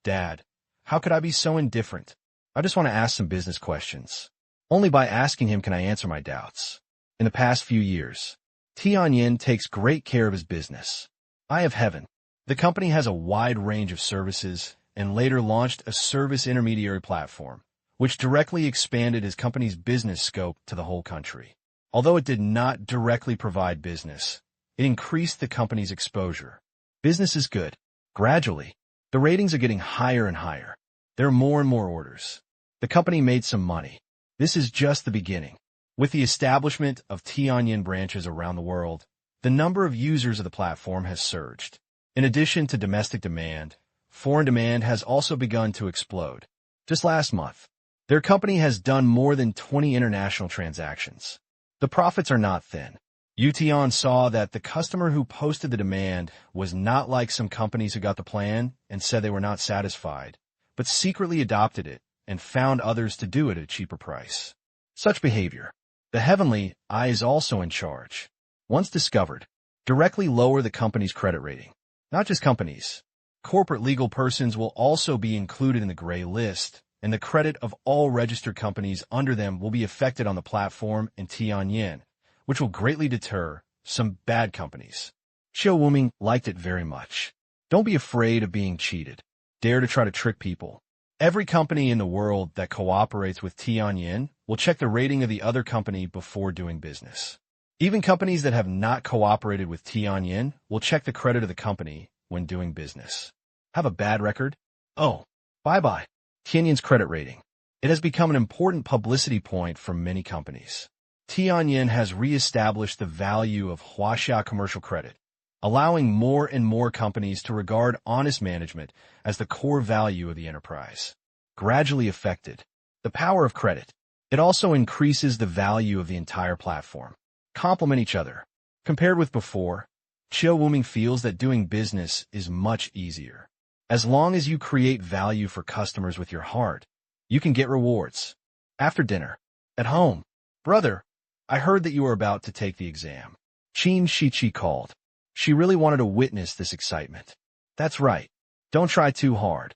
Dad, how could I be so indifferent? I just want to ask some business questions. Only by asking him can I answer my doubts. In the past few years, Tianyin takes great care of his business. Eye of Heaven. The company has a wide range of services and later launched a service intermediary platform, which directly expanded his company's business scope to the whole country. Although it did not directly provide business, it increased the company's exposure. Business is good. Gradually, the ratings are getting higher and higher. There are more and more orders. The company made some money. This is just the beginning. With the establishment of Tianyin branches around the world, the number of users of the platform has surged. In addition to domestic demand, foreign demand has also begun to explode. Just last month, their company has done more than 20 international transactions. The profits are not thin. Tian saw that the customer who posted the demand was not like some companies who got the plan and said they were not satisfied, but secretly adopted it and found others to do it at a cheaper price. Such behavior. The heavenly eye is also in charge. Once discovered, directly lower the company's credit rating. Not just companies. Corporate legal persons will also be included in the gray list, and the credit of all registered companies under them will be affected on the platform in Tianyin, which will greatly deter some bad companies. Xiao Wuming liked it very much. Don't be afraid of being cheated. Dare to try to trick people. Every company in the world that cooperates with Tianyin will check the rating of the other company before doing business. Even companies that have not cooperated with Tianyin will check the credit of the company when doing business. Have a bad record? Oh, bye-bye. Tianyin's credit rating. It has become an important publicity point for many companies. Tianyin has re-established the value of Huaxia commercial credit, allowing more and more companies to regard honest management as the core value of the enterprise. Gradually affected. The power of credit. It also increases the value of the entire platform. Complement each other. Compared with before, Xiao Wuming feels that doing business is much easier. As long as you create value for customers with your heart, you can get rewards. After dinner. At home. Brother, I heard that you were about to take the exam. Qin Shiqi called. She really wanted to witness this excitement. That's right. Don't try too hard.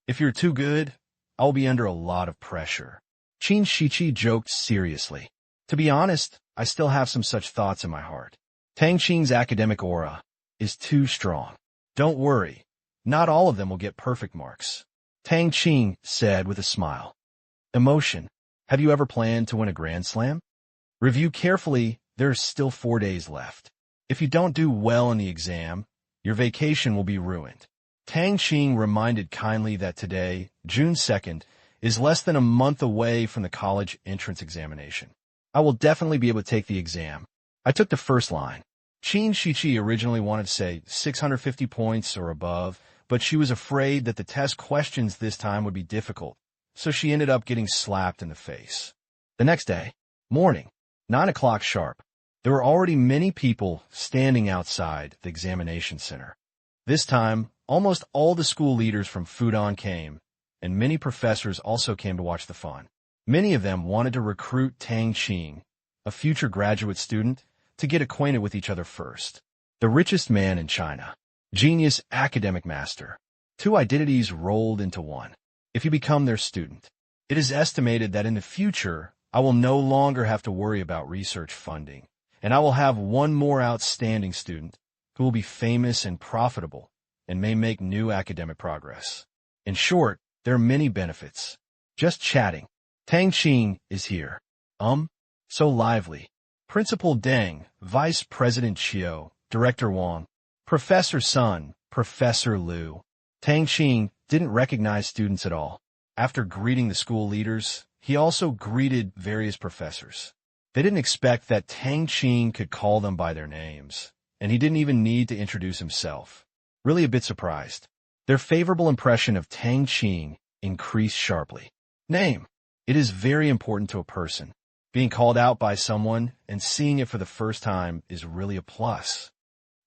If you're too good, I'll be under a lot of pressure. Qin Shiqi joked seriously. To be honest, I still have some such thoughts in my heart. Tang Qing's academic aura is too strong. Don't worry. Not all of them will get perfect marks. Tang Qing said with a smile. Emotion. Have you ever planned to win a Grand Slam? Review carefully. There's still 4 days left. If you don't do well in the exam, your vacation will be ruined. Tang Qing reminded kindly that today, June 2nd, is less than a month away from the college entrance examination. I will definitely be able to take the exam. I took the first line. Qin Shiqi originally wanted to say 650 points or above, but she was afraid that the test questions this time would be difficult, so she ended up getting slapped in the face. The next day, morning, 9 o'clock sharp, there were already many people standing outside the examination center. This time, almost all the school leaders from Fudan came, and many professors also came to watch the fun. Many of them wanted to recruit Tang Qing, a future graduate student, to get acquainted with each other first. The richest man in China. Genius academic master. Two identities rolled into one. If you become their student, it is estimated that in the future, I will no longer have to worry about research funding, and I will have one more outstanding student who will be famous and profitable and may make new academic progress. In short, there are many benefits. Just chatting. Tang Qing is here. So lively. Principal Deng, Vice President Qiu, Director Wang, Professor Sun, Professor Liu. Tang Qing didn't recognize students at all. After greeting the school leaders, he also greeted various professors. They didn't expect that Tang Qing could call them by their names, and he didn't even need to introduce himself. Really a bit surprised. Their favorable impression of Tang Qing increased sharply. Name. It is very important to a person. Being called out by someone and seeing it for the first time is really a plus.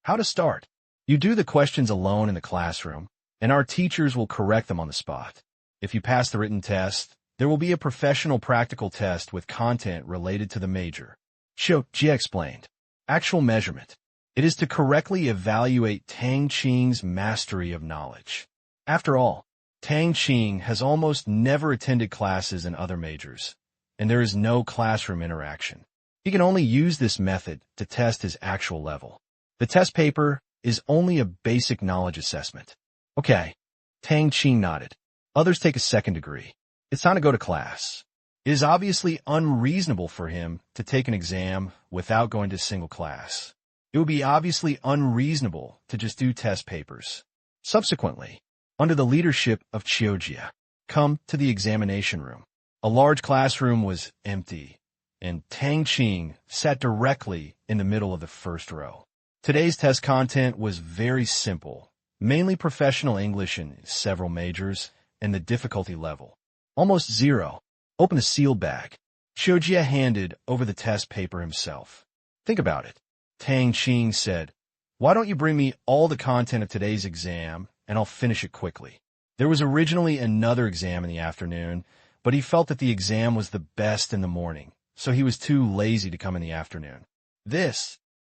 How to start. You do the questions alone in the classroom, and our teachers will correct them on the spot. If you pass the written test, there will be a professional practical test with content related to the major. Jia explained. Actual measurement. It is to correctly evaluate Tang Qing's mastery of knowledge. After all, Tang Qing has almost never attended classes in other majors, and there is no classroom interaction. He can only use this method to test his actual level. The test paper is only a basic knowledge assessment. Okay. Tang Qing nodded. Others take a second degree. It's time to go to class. It is obviously unreasonable for him to take an exam without going to a single class. It would be obviously unreasonable to just do test papers. Subsequently, under the leadership of Qiujia, come to the examination room. A large classroom was empty, and Tang Qing sat directly in the middle of the first row. Today's test content was very simple, mainly professional English in several majors, and the difficulty level. Almost 0. Open the sealed bag. Qiujia handed over the test paper himself. Think about it. Tang Qing said, "Why don't you bring me all the content of today's exam, and I'll finish it quickly." There was originally another exam in the afternoon, but he felt that the exam was the best in the morning, so he was too lazy to come in the afternoon.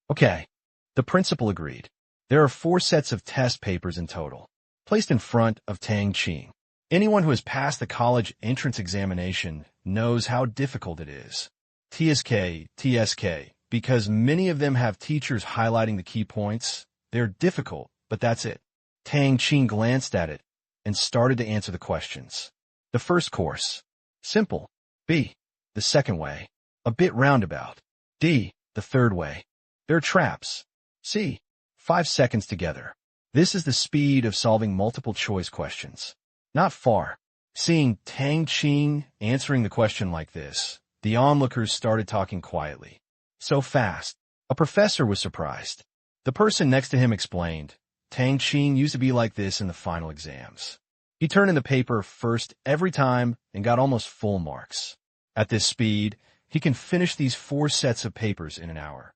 Okay. The principal agreed. There are 4 sets of test papers in total, placed in front of Tang Qing. Anyone who has passed the college entrance examination knows how difficult it is. TSK, because many of them have teachers highlighting the key points. They're difficult, but that's it. Tang Qing glanced at it and started to answer the questions. The first course. Simple. B. The second way. A bit roundabout. D. The third way. There are traps. C. 5 seconds together. This is the speed of solving multiple choice questions. Not far. Seeing Tang Qing answering the question like this, the onlookers started talking quietly. So fast. A professor was surprised. The person next to him explained, Tang Qing used to be like this in the final exams. He turned in the paper first every time and got almost full marks. At this speed, he can finish these 4 sets of papers in an hour.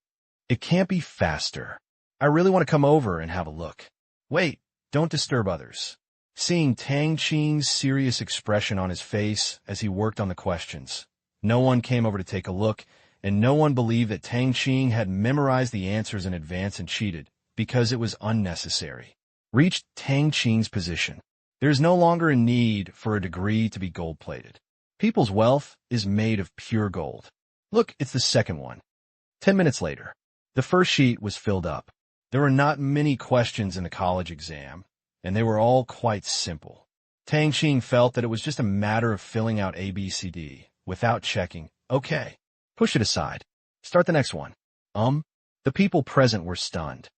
It can't be faster. I really want to come over and have a look. Wait, don't disturb others. Seeing Tang Qing's serious expression on his face as he worked on the questions, no one came over to take a look, and no one believed that Tang Qing had memorized the answers in advance and cheated, because it was unnecessary. Reached Tang Qing's position. There is no longer a need for a degree to be gold-plated. People's wealth is made of pure gold. Look, it's the second one. 10 minutes later, the first sheet was filled up. There were not many questions in the college exam, and they were all quite simple. Tang Qing felt that it was just a matter of filling out A, B, C, D, without checking, okay. Push it aside. Start the next one. The people present were stunned.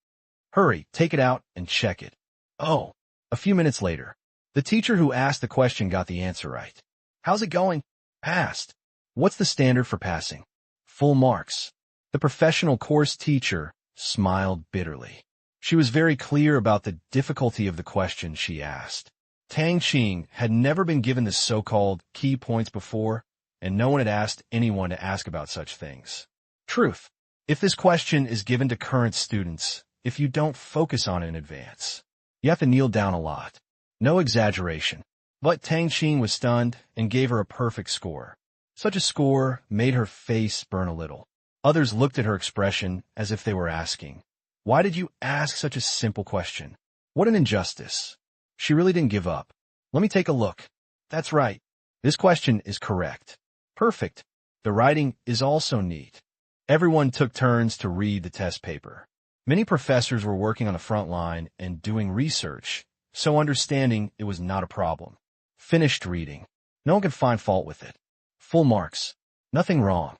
Hurry, take it out and check it. Oh. A few minutes later, the teacher who asked the question got the answer right. How's it going? Passed. What's the standard for passing? Full marks. The professional course teacher smiled bitterly. She was very clear about the difficulty of the question she asked. Tang Qing had never been given the so-called key points before, and no one had asked anyone to ask about such things. Truth. If this question is given to current students, if you don't focus on it in advance, you have to kneel down a lot. No exaggeration. But Tang Qing was stunned and gave her a perfect score. Such a score made her face burn a little. Others looked at her expression as if they were asking, "Why did you ask such a simple question? What an injustice." She really didn't give up. "Let me take a look." "That's right. This question is correct." "Perfect. The writing is also neat." Everyone took turns to read the test paper. Many professors were working on the front line and doing research, so understanding it was not a problem. Finished reading. No one could find fault with it. Full marks. Nothing wrong.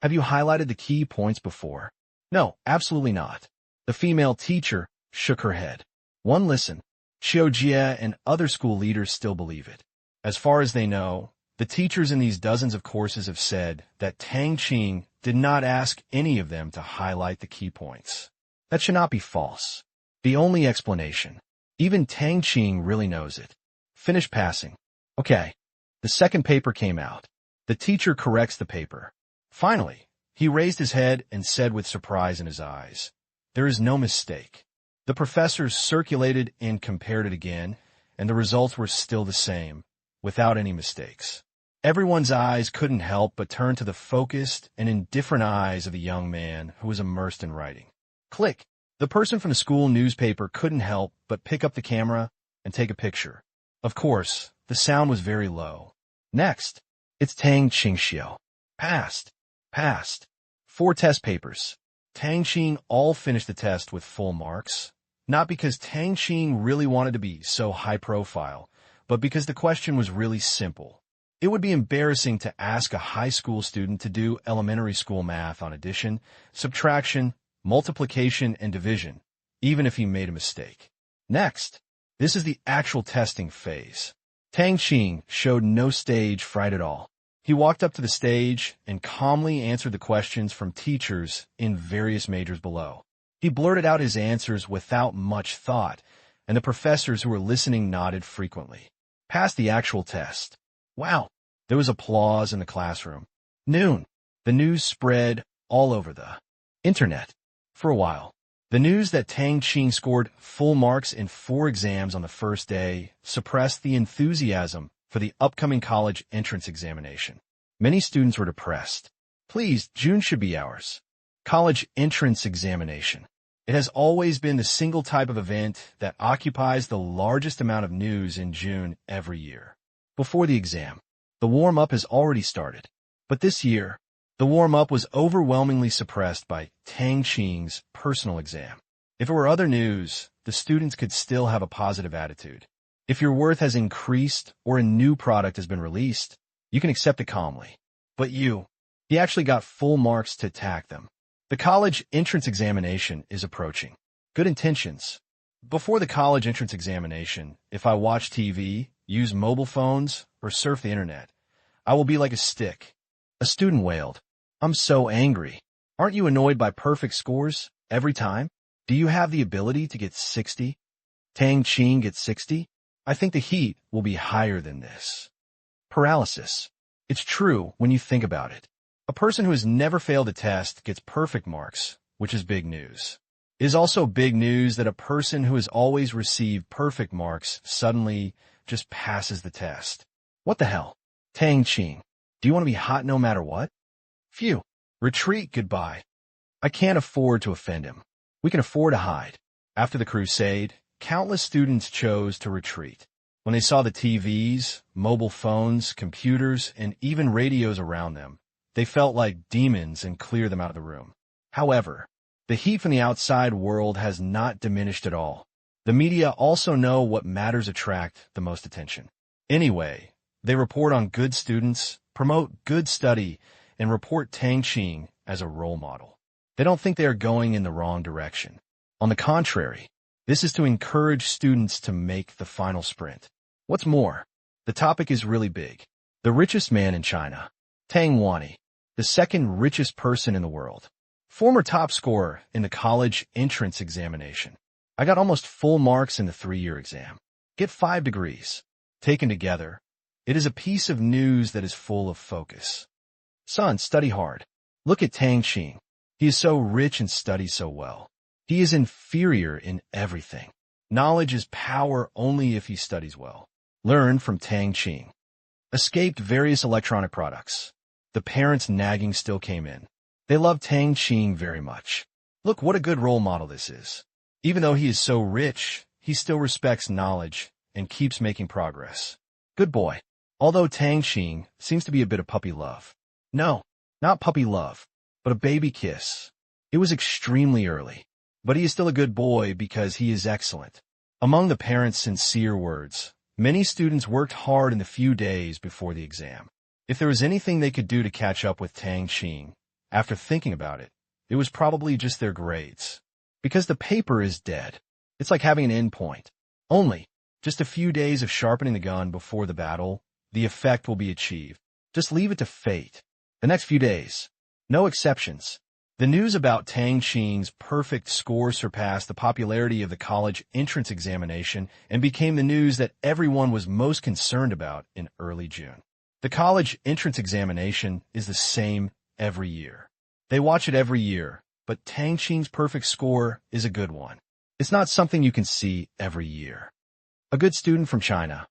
"Have you highlighted the key points before?" "No, absolutely not." The female teacher shook her head. "One listen. Xiao Jie and other school leaders still believe it. As far as they know, the teachers in these dozens of courses have said that Tang Qing did not ask any of them to highlight the key points. That should not be false. The only explanation. Even Tang Qing really knows it. Finish passing. Okay. The second paper came out. The teacher corrects the paper. Finally, he raised his head and said with surprise in his eyes, "There is no mistake." The professors circulated and compared it again, and the results were still the same, without any mistakes. Everyone's eyes couldn't help but turn to the focused and indifferent eyes of the young man who was immersed in writing. Click. The person from the school newspaper couldn't help but pick up the camera and take a picture. Of course, the sound was very low. Next, it's Tang Qing. Passed. Passed. 4 test papers. Tang Qing all finished the test with full marks, not because Tang Qing really wanted to be so high profile, but because the question was really simple. It would be embarrassing to ask a high school student to do elementary school math on addition, subtraction, multiplication, and division, even if he made a mistake. Next, this is the actual testing phase. Tang Qing showed no stage fright at all. He walked up to the stage and calmly answered the questions from teachers in various majors below. He blurted out his answers without much thought, and the professors who were listening nodded frequently. Passed the actual test. Wow! There was applause in the classroom. Noon. The news spread all over the internet. For a while, the news that Tang Qing scored full marks in 4 exams on the first day suppressed the enthusiasm for the upcoming college entrance examination. Many students were depressed. Please, June should be ours. College entrance examination. It has always been the single type of event that occupies the largest amount of news in June every year. Before the exam, the warm-up has already started. But this year, the warm-up was overwhelmingly suppressed by Tang Qing's personal exam. If it were other news, the students could still have a positive attitude. If your worth has increased or a new product has been released, you can accept it calmly. But he actually got full marks to attack them. The college entrance examination is approaching. Good intentions. Before the college entrance examination, if I watch TV, use mobile phones, or surf the internet, I will be like a stick. A student wailed. "I'm so angry." Aren't you annoyed by perfect scores every time? Do you have the ability to get 60? Tang Qing gets 60? I think the heat will be higher than this. Paralysis. It's true when you think about it. A person who has never failed a test gets perfect marks, which is big news. It is also big news that a person who has always received perfect marks suddenly just passes the test. What the hell? Tang Qing, do you want to be hot no matter what? Phew. Retreat, goodbye. I can't afford to offend him. We can afford to hide. After the crusade, countless students chose to retreat. When they saw the TVs, mobile phones, computers, and even radios around them, they felt like demons and cleared them out of the room. However, the heat from the outside world has not diminished at all. The media also know what matters attract the most attention. Anyway, they report on good students, promote good study, and report Tang Qing as a role model. They don't think they are going in the wrong direction. On the contrary, this is to encourage students to make the final sprint. What's more, the topic is really big. The richest man in China, Tang Wani, the second richest person in the world. Former top scorer in the college entrance examination. I got almost full marks in the 3-year exam. Get 5 degrees. Taken together, it is a piece of news that is full of focus. Son, study hard. Look at Tang Qing. He is so rich and studies so well. He is inferior in everything. Knowledge is power only if he studies well. Learn from Tang Qing. Escaped various electronic products. The parents' nagging still came in. They love Tang Qing very much. Look what a good role model this is. Even though he is so rich, he still respects knowledge and keeps making progress. Good boy. Although Tang Qing seems to be a bit of puppy love. No, not puppy love, but a baby kiss. It was extremely early, but he is still a good boy because he is excellent. Among the parents' sincere words, many students worked hard in the few days before the exam. If there was anything they could do to catch up with Tang Qing, after thinking about it, it was probably just their grades. Because the paper is dead. It's like having an end point. Only, just a few days of sharpening the gun before the battle, the effect will be achieved. Just leave it to fate. The next few days. No exceptions. The news about Tang Qing's perfect score surpassed the popularity of the college entrance examination and became the news that everyone was most concerned about in early June. The college entrance examination is the same every year. They watch it every year, but Tang Qing's perfect score is a good one. It's not something you can see every year. A good student from China.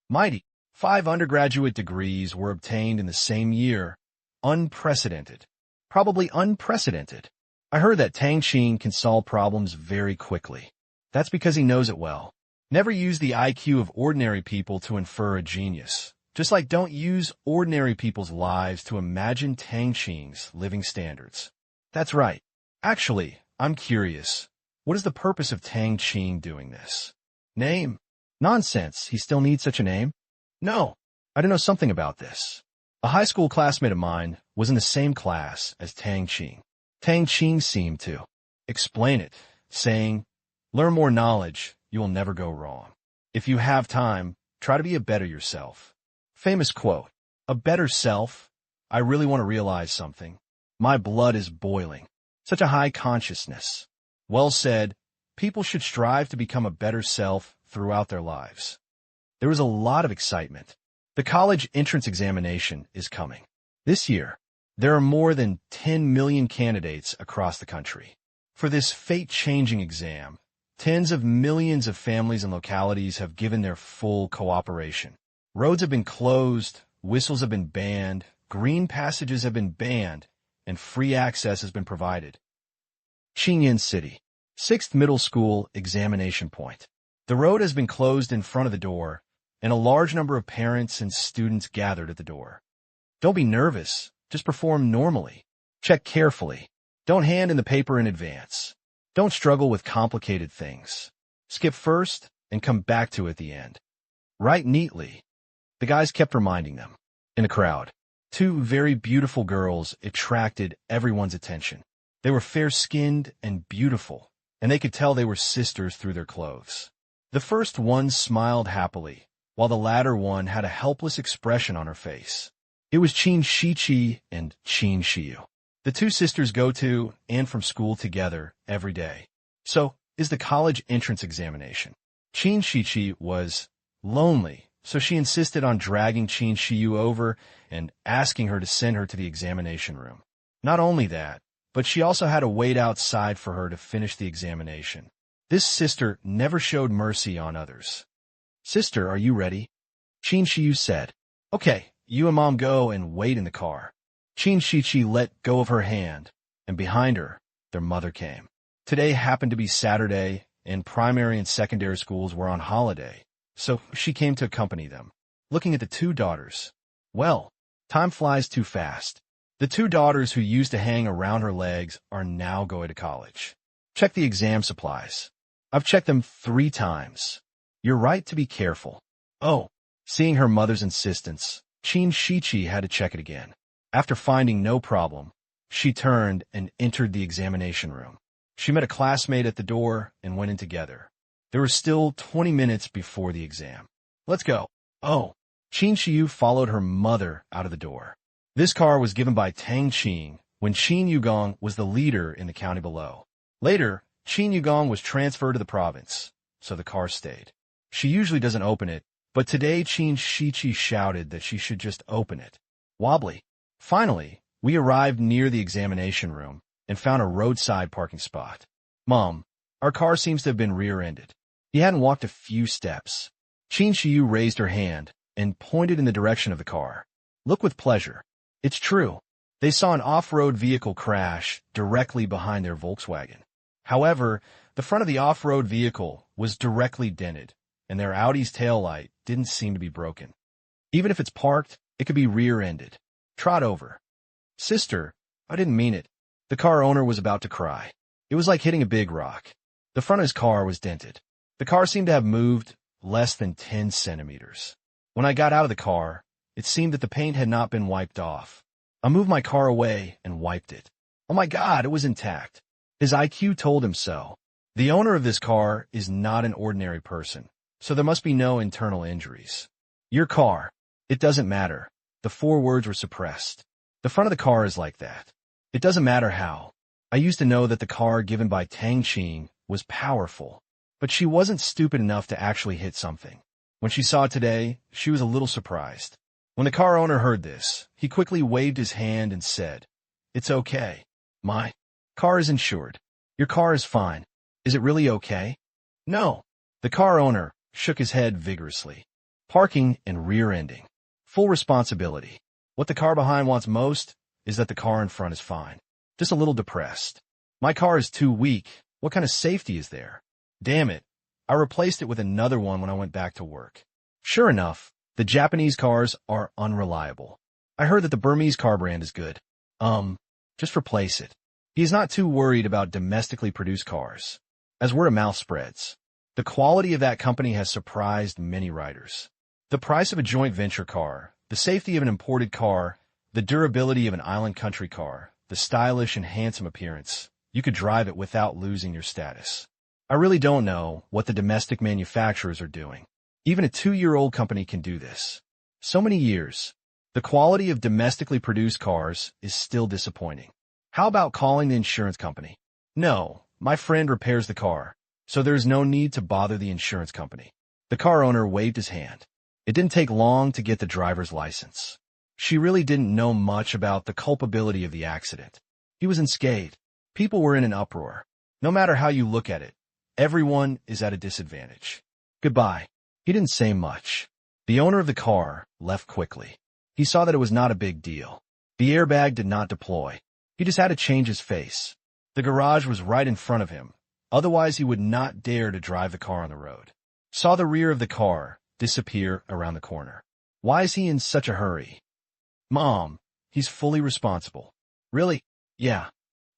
Mighty. 5 undergraduate degrees were obtained in the same year. Unprecedented. Probably unprecedented. I heard that Tang Qing can solve problems very quickly. That's because he knows it well. Never use the IQ of ordinary people to infer a genius. Just like don't use ordinary people's lives to imagine Tang Qing's living standards. That's right. Actually, I'm curious. What is the purpose of Tang Qing doing this? Name? Nonsense. He still needs such a name? No. I don't know something about this. A high school classmate of mine was in the same class as Tang Qing. Tang Qing seemed to explain it, saying, learn more knowledge, you will never go wrong. If you have time, try to be a better yourself. Famous quote, a better self? I really want to realize something. My blood is boiling. Such a high consciousness. Well said, people should strive to become a better self throughout their lives. There was a lot of excitement. The college entrance examination is coming. This year, there are more than 10 million candidates across the country. For this fate-changing exam, tens of millions of families and localities have given their full cooperation. Roads have been closed, whistles have been banned, green passages have been banned, and free access has been provided. Qingyan City, 6th Middle School Examination Point. The road has been closed in front of the door, and a large number of parents and students gathered at the door. Don't be nervous, just perform normally. Check carefully. Don't hand in the paper in advance. Don't struggle with complicated things. Skip first and come back to it at the end. Write neatly. The guys kept reminding them. In the crowd, 2 very beautiful girls attracted everyone's attention. They were fair-skinned and beautiful, and they could tell they were sisters through their clothes. The first one smiled happily, while the latter one had a helpless expression on her face. It was Qin Shiqi and Qin Shiyu. The 2 sisters go to and from school together every day. So is the college entrance examination. Qin Shiqi was lonely, so she insisted on dragging Qin Shiyu over and asking her to send her to the examination room. Not only that, but she also had to wait outside for her to finish the examination. This sister never showed mercy on others. Sister, are you ready? Qin Shiyu said. Okay, you and Mom go and wait in the car. Qin Shiqi let go of her hand, and behind her, their mother came. Today happened to be Saturday, and primary and secondary schools were on holiday, so she came to accompany them. Looking at the 2 daughters. Well, time flies too fast. The 2 daughters who used to hang around her legs are now going to college. Check the exam supplies. I've checked them 3 times. You're right to be careful. Oh, seeing her mother's insistence, Qin Shiqi had to check it again. After finding no problem, she turned and entered the examination room. She met a classmate at the door and went in together. There were still 20 minutes before the exam. Let's go. Oh, Qin Shiyu followed her mother out of the door. This car was given by Tang Qing, when Qin Yugong was the leader in the county below. Later, Qin Yugong was transferred to the province, so the car stayed. She usually doesn't open it, but today Qin Shiqi shouted that she should just open it. Wobbly. Finally, we arrived near the examination room and found a roadside parking spot. Mom, our car seems to have been rear-ended. He hadn't walked a few steps. Qin Shiyu raised her hand and pointed in the direction of the car. Look with pleasure. It's true. They saw an off-road vehicle crash directly behind their Volkswagen. However, the front of the off-road vehicle was directly dented, and their Audi's taillight didn't seem to be broken. Even if it's parked, it could be rear-ended. Trot over. Sister, I didn't mean it. The car owner was about to cry. It was like hitting a big rock. The front of his car was dented. The car seemed to have moved less than 10 centimeters. When I got out of the car, it seemed that the paint had not been wiped off. I moved my car away and wiped it. Oh my God, it was intact. His IQ told him so. The owner of this car is not an ordinary person, so there must be no internal injuries. Your car. It doesn't matter. The 4 words were suppressed. The front of the car is like that. It doesn't matter how. I used to know that the car given by Tang Qing was powerful, but she wasn't stupid enough to actually hit something. When she saw it today, she was a little surprised. When the car owner heard this, he quickly waved his hand and said, "It's okay. My car is insured. Your car is fine. Is it really okay?" No. The car owner shook his head vigorously. Parking and rear-ending. Full responsibility. What the car behind wants most is that the car in front is fine. Just a little depressed. My car is too weak. What kind of safety is there? Damn it. I replaced it with another one when I went back to work. Sure enough, the Japanese cars are unreliable. I heard that the Burmese car brand is good. Just replace it. He is not too worried about domestically produced cars. As word of mouth spreads, the quality of that company has surprised many riders. The price of a joint venture car, the safety of an imported car, the durability of an island country car, the stylish and handsome appearance, you could drive it without losing your status. I really don't know what the domestic manufacturers are doing. Even a 2-year-old company can do this. So many years. The quality of domestically produced cars is still disappointing. How about calling the insurance company? No, my friend repairs the car, so there's no need to bother the insurance company. The car owner waved his hand. It didn't take long to get the driver's license. She really didn't know much about the culpability of the accident. He was unscathed. People were in an uproar. No matter how you look at it, everyone is at a disadvantage. Goodbye. He didn't say much. The owner of the car left quickly. He saw that it was not a big deal. The airbag did not deploy. He just had to change his face. The garage was right in front of him. Otherwise, he would not dare to drive the car on the road. Saw the rear of the car disappear around the corner. Why is he in such a hurry? Mom, he's fully responsible. Really? Yeah.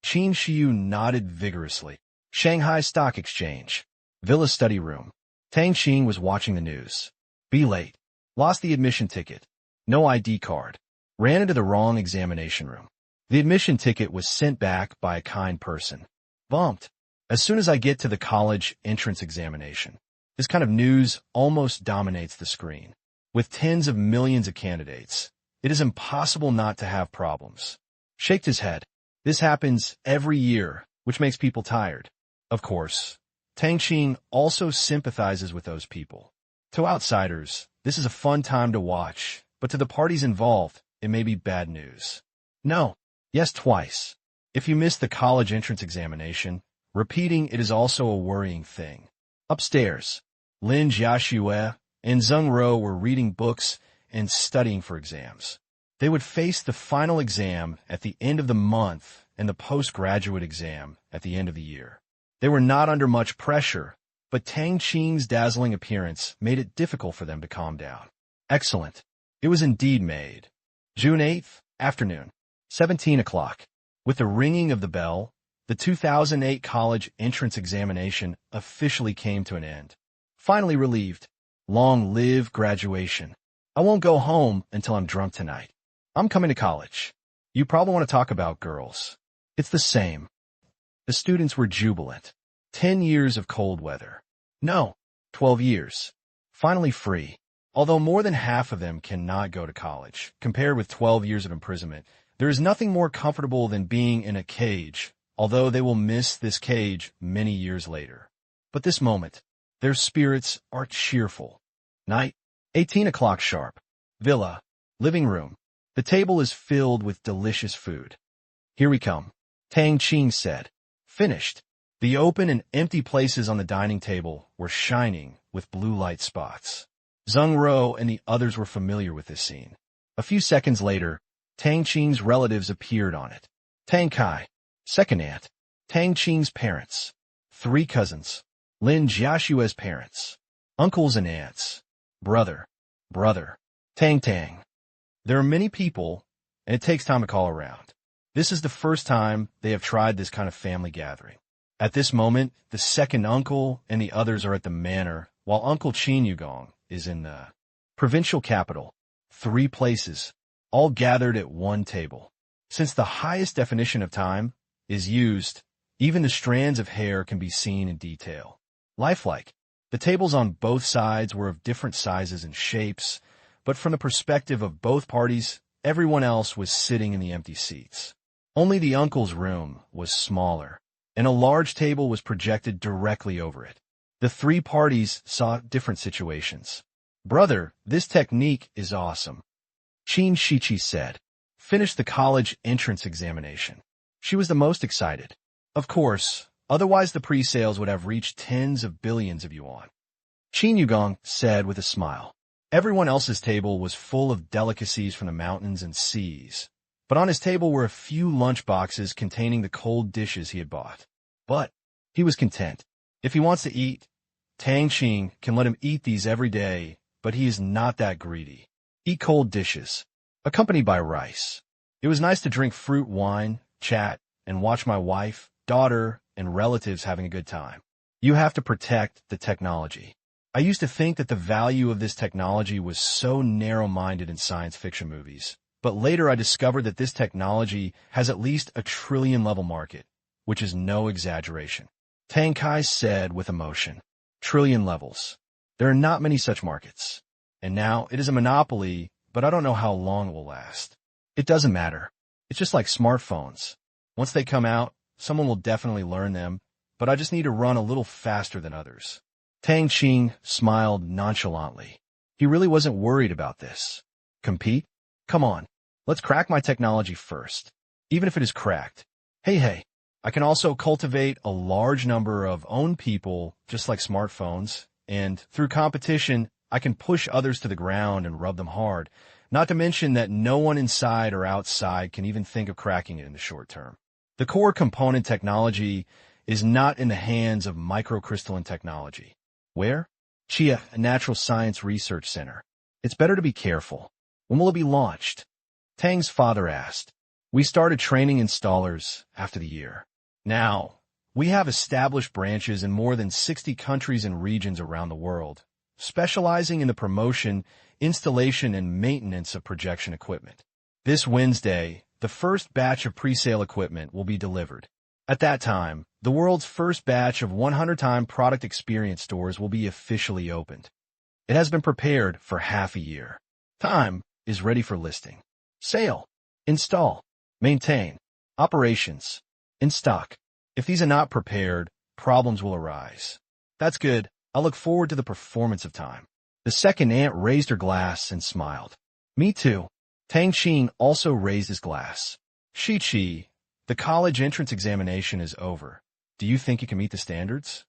Qin Shiyu nodded vigorously. Shanghai Stock Exchange. Villa study room. Tang Qing was watching the news. Be late. Lost the admission ticket. No ID card. Ran into the wrong examination room. The admission ticket was sent back by a kind person. Bumped. As soon as I get to the college entrance examination, this kind of news almost dominates the screen. With tens of millions of candidates, it is impossible not to have problems. Shaked his head. This happens every year, which makes people tired. Of course, Tang Qing also sympathizes with those people. To outsiders, this is a fun time to watch, but to the parties involved, it may be bad news. No. Yes, twice. If you miss the college entrance examination, repeating it is also a worrying thing. Upstairs, Lin Jiaxue and Zheng Ro were reading books and studying for exams. They would face the final exam at the end of the month and the postgraduate exam at the end of the year. They were not under much pressure, but Tang Qing's dazzling appearance made it difficult for them to calm down. Excellent. It was indeed made. June 8th, afternoon, 17 o'clock. With the ringing of the bell, the 2008 college entrance examination officially came to an end. Finally relieved. Long live graduation. I won't go home until I'm drunk tonight. I'm coming to college. You probably want to talk about girls. It's the same. The students were jubilant. 10 years of cold weather. No, 12 years. Finally free. Although more than half of them cannot go to college, compared with 12 years of imprisonment, There is nothing more comfortable than being in a cage, although they will miss this cage many years later. But this moment, their spirits are cheerful. Night, 18 o'clock sharp. Villa, living room. The table is filled with delicious food. Here we come, Tang Qing said. Finished. The open and empty places on the dining table were shining with blue light spots. Zheng Ro and the others were familiar with this scene. A few seconds later, Tang Qing's relatives appeared on it. Tang Kai, second aunt, Tang Qing's parents, 3 cousins, Lin Jiashua's parents, uncles and aunts, brother, Tang. There are many people, and it takes time to call around. This is the first time they have tried this kind of family gathering. At this moment, the second uncle and the others are at the manor, while Uncle Qin Yugong is in the provincial capital. 3 places, all gathered at one table. Since the highest definition of time is used, even the strands of hair can be seen in detail. Lifelike. The tables on both sides were of different sizes and shapes, but from the perspective of both parties, everyone else was sitting in the empty seats. Only the uncle's room was smaller, and a large table was projected directly over it. The 3 parties saw different situations. Brother, this technique is awesome, Qin Shichi said. Finished the college entrance examination. She was the most excited. Of course, otherwise the pre-sales would have reached tens of billions of yuan. Qin Yugong said with a smile. Everyone else's table was full of delicacies from the mountains and seas, but on his table were a few lunch boxes containing the cold dishes he had bought. But he was content. If he wants to eat, Tang Qing can let him eat these every day, but he is not that greedy. Eat cold dishes, accompanied by rice. It was nice to drink fruit wine, chat, and watch my wife, daughter, and relatives having a good time. You have to protect the technology. I used to think that the value of this technology was so narrow-minded in science fiction movies, but later I discovered that this technology has at least a trillion-level market, which is no exaggeration. Tang Kai said with emotion. Trillion levels. There are not many such markets. And now it is a monopoly, but I don't know how long it will last. It doesn't matter. It's just like smartphones. Once they come out, someone will definitely learn them, but I just need to run a little faster than others. Tang Qing smiled nonchalantly. He really wasn't worried about this. Compete? Come on. Let's crack my technology first. Even if it is cracked. Hey, I can also cultivate a large number of own people, just like smartphones, and through competition, I can push others to the ground and rub them hard, not to mention that no one inside or outside can even think of cracking it in the short term. The core component technology is not in the hands of microcrystalline technology. Where? Chia, a natural science research center. It's better to be careful. When will it be launched? Tang's father asked. We started training installers after the year. Now, we have established branches in more than 60 countries and regions around the world, specializing in the promotion, installation, and maintenance of projection equipment. This Wednesday, the first batch of pre-sale equipment will be delivered. At that time, the world's first batch of 100-time product experience stores will be officially opened. It has been prepared for half a year. Time is ready for listing. Sale, install, maintain, operations, in stock. If these are not prepared, problems will arise. That's good. I look forward to the performance of time. The second aunt raised her glass and smiled. Me too. Tang Qing also raised his glass. Shichi, the college entrance examination is over. Do you think you can meet the standards?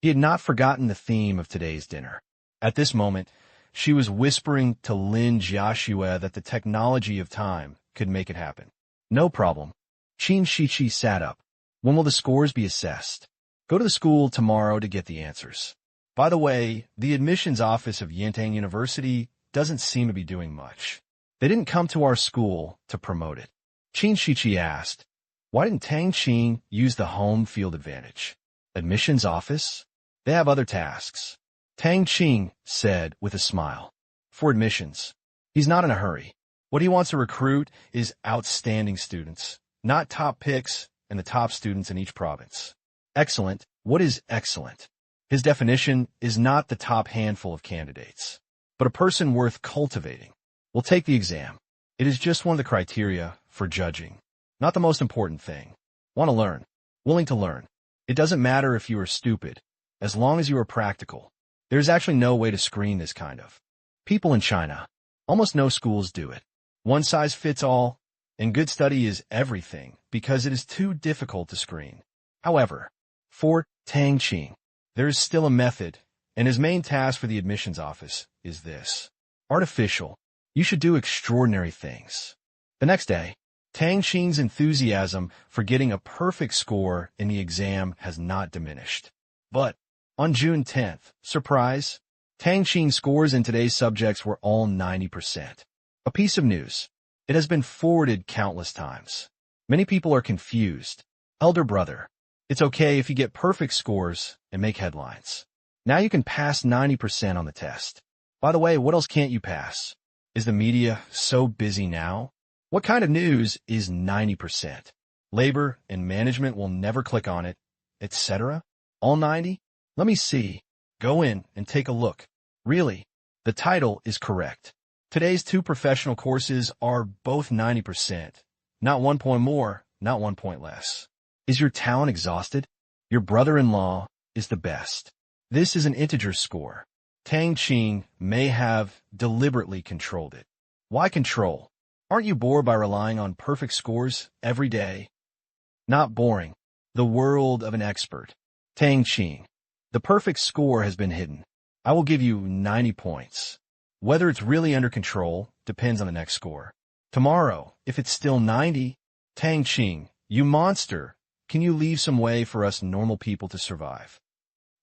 He had not forgotten the theme of today's dinner. At this moment, she was whispering to Lin Jiashua that the technology of time could make it happen. No problem. Qin Shichi sat up. When will the scores be assessed? Go to the school tomorrow to get the answers. By the way, the admissions office of Yintang University doesn't seem to be doing much. They didn't come to our school to promote it. Qin Shichi asked, why didn't Tang Qing use the home field advantage? Admissions office? They have other tasks. Tang Qing said with a smile. For admissions, he's not in a hurry. What he wants to recruit is outstanding students, not top picks and the top students in each province. Excellent. What is excellent? His definition is not the top handful of candidates, but a person worth cultivating. We'll take the exam. It is just one of the criteria for judging. Not the most important thing. Want to learn. Willing to learn. It doesn't matter if you are stupid, as long as you are practical. There's actually no way to screen this kind of people in China. Almost no schools do it. One size fits all, and good study is everything because it is too difficult to screen. However, for Tang Qing, there is still a method, and his main task for the admissions office is this. Artificial. You should do extraordinary things. The next day, Tang Qing's enthusiasm for getting a perfect score in the exam has not diminished. But on June 10th, surprise, Tang Qing's scores in today's subjects were all 90%. A piece of news. It has been forwarded countless times. Many people are confused. Elder brother, it's okay if you get perfect scores and make headlines. Now you can pass 90% on the test. By the way, what else can't you pass? Is the media so busy now? What kind of news is 90%? Labor and management will never click on it, etc. All 90? Let me see. Go in and take a look. Really, the title is correct. Today's two professional courses are both 90%. Not 1 point more, not 1 point less. Is your talent exhausted? Your brother-in-law is the best. This is an integer score. Tang Qing may have deliberately controlled it. Why control? Aren't you bored by relying on perfect scores every day? Not boring. The world of an expert. Tang Qing. The perfect score has been hidden. I will give you 90 points. Whether it's really under control depends on the next score. Tomorrow, if it's still 90, Tang Qing, you monster, can you leave some way for us normal people to survive?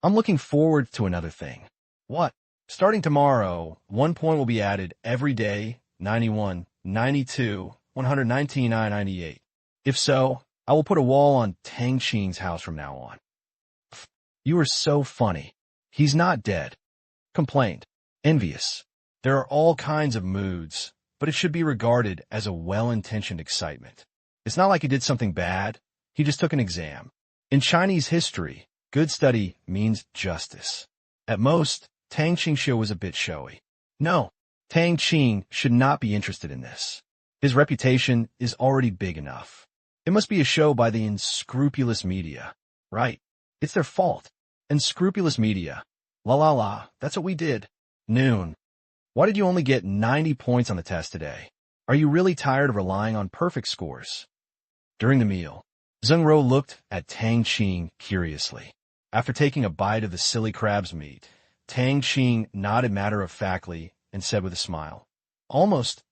I'm looking forward to another thing. What? Starting tomorrow, 1 point will be added every day, 91, 92, 119, 98. If so, I will put a wall on Tang Qing's house from now on. You are so funny. He's not dead. Complained. Envious. There are all kinds of moods, but it should be regarded as a well-intentioned excitement. It's not like he did something bad. He just took an exam. In Chinese history, good study means justice. At most, Tang Qing's show was a bit showy. No, Tang Qing should not be interested in this. His reputation is already big enough. It must be a show by the unscrupulous media. Right. It's their fault. Unscrupulous media. La la la, that's what we did. Noon. Why did you only get 90 points on the test today? Are you really tired of relying on perfect scores? During the meal, Zheng Ro looked at Tang Qing curiously. After taking a bite of the silly crab's meat, Tang Qing nodded matter-of-factly and said with a smile, Almost.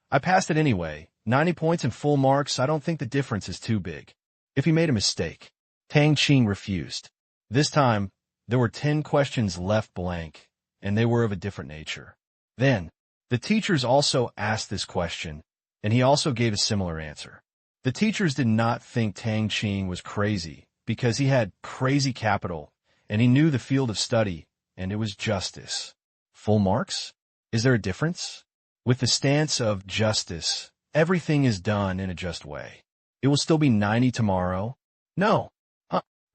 I passed it anyway. 90 points and full marks, I don't think the difference is too big. If he made a mistake, Tang Qing refused. This time, there were 10 questions left blank, and they were of a different nature. Then, the teachers also asked this question, and he also gave a similar answer. The teachers did not think Tang Qing was crazy because he had crazy capital, and he knew the field of study, and it was justice. Full marks? Is there a difference? With the stance of justice, everything is done in a just way. It will still be 90 tomorrow? No.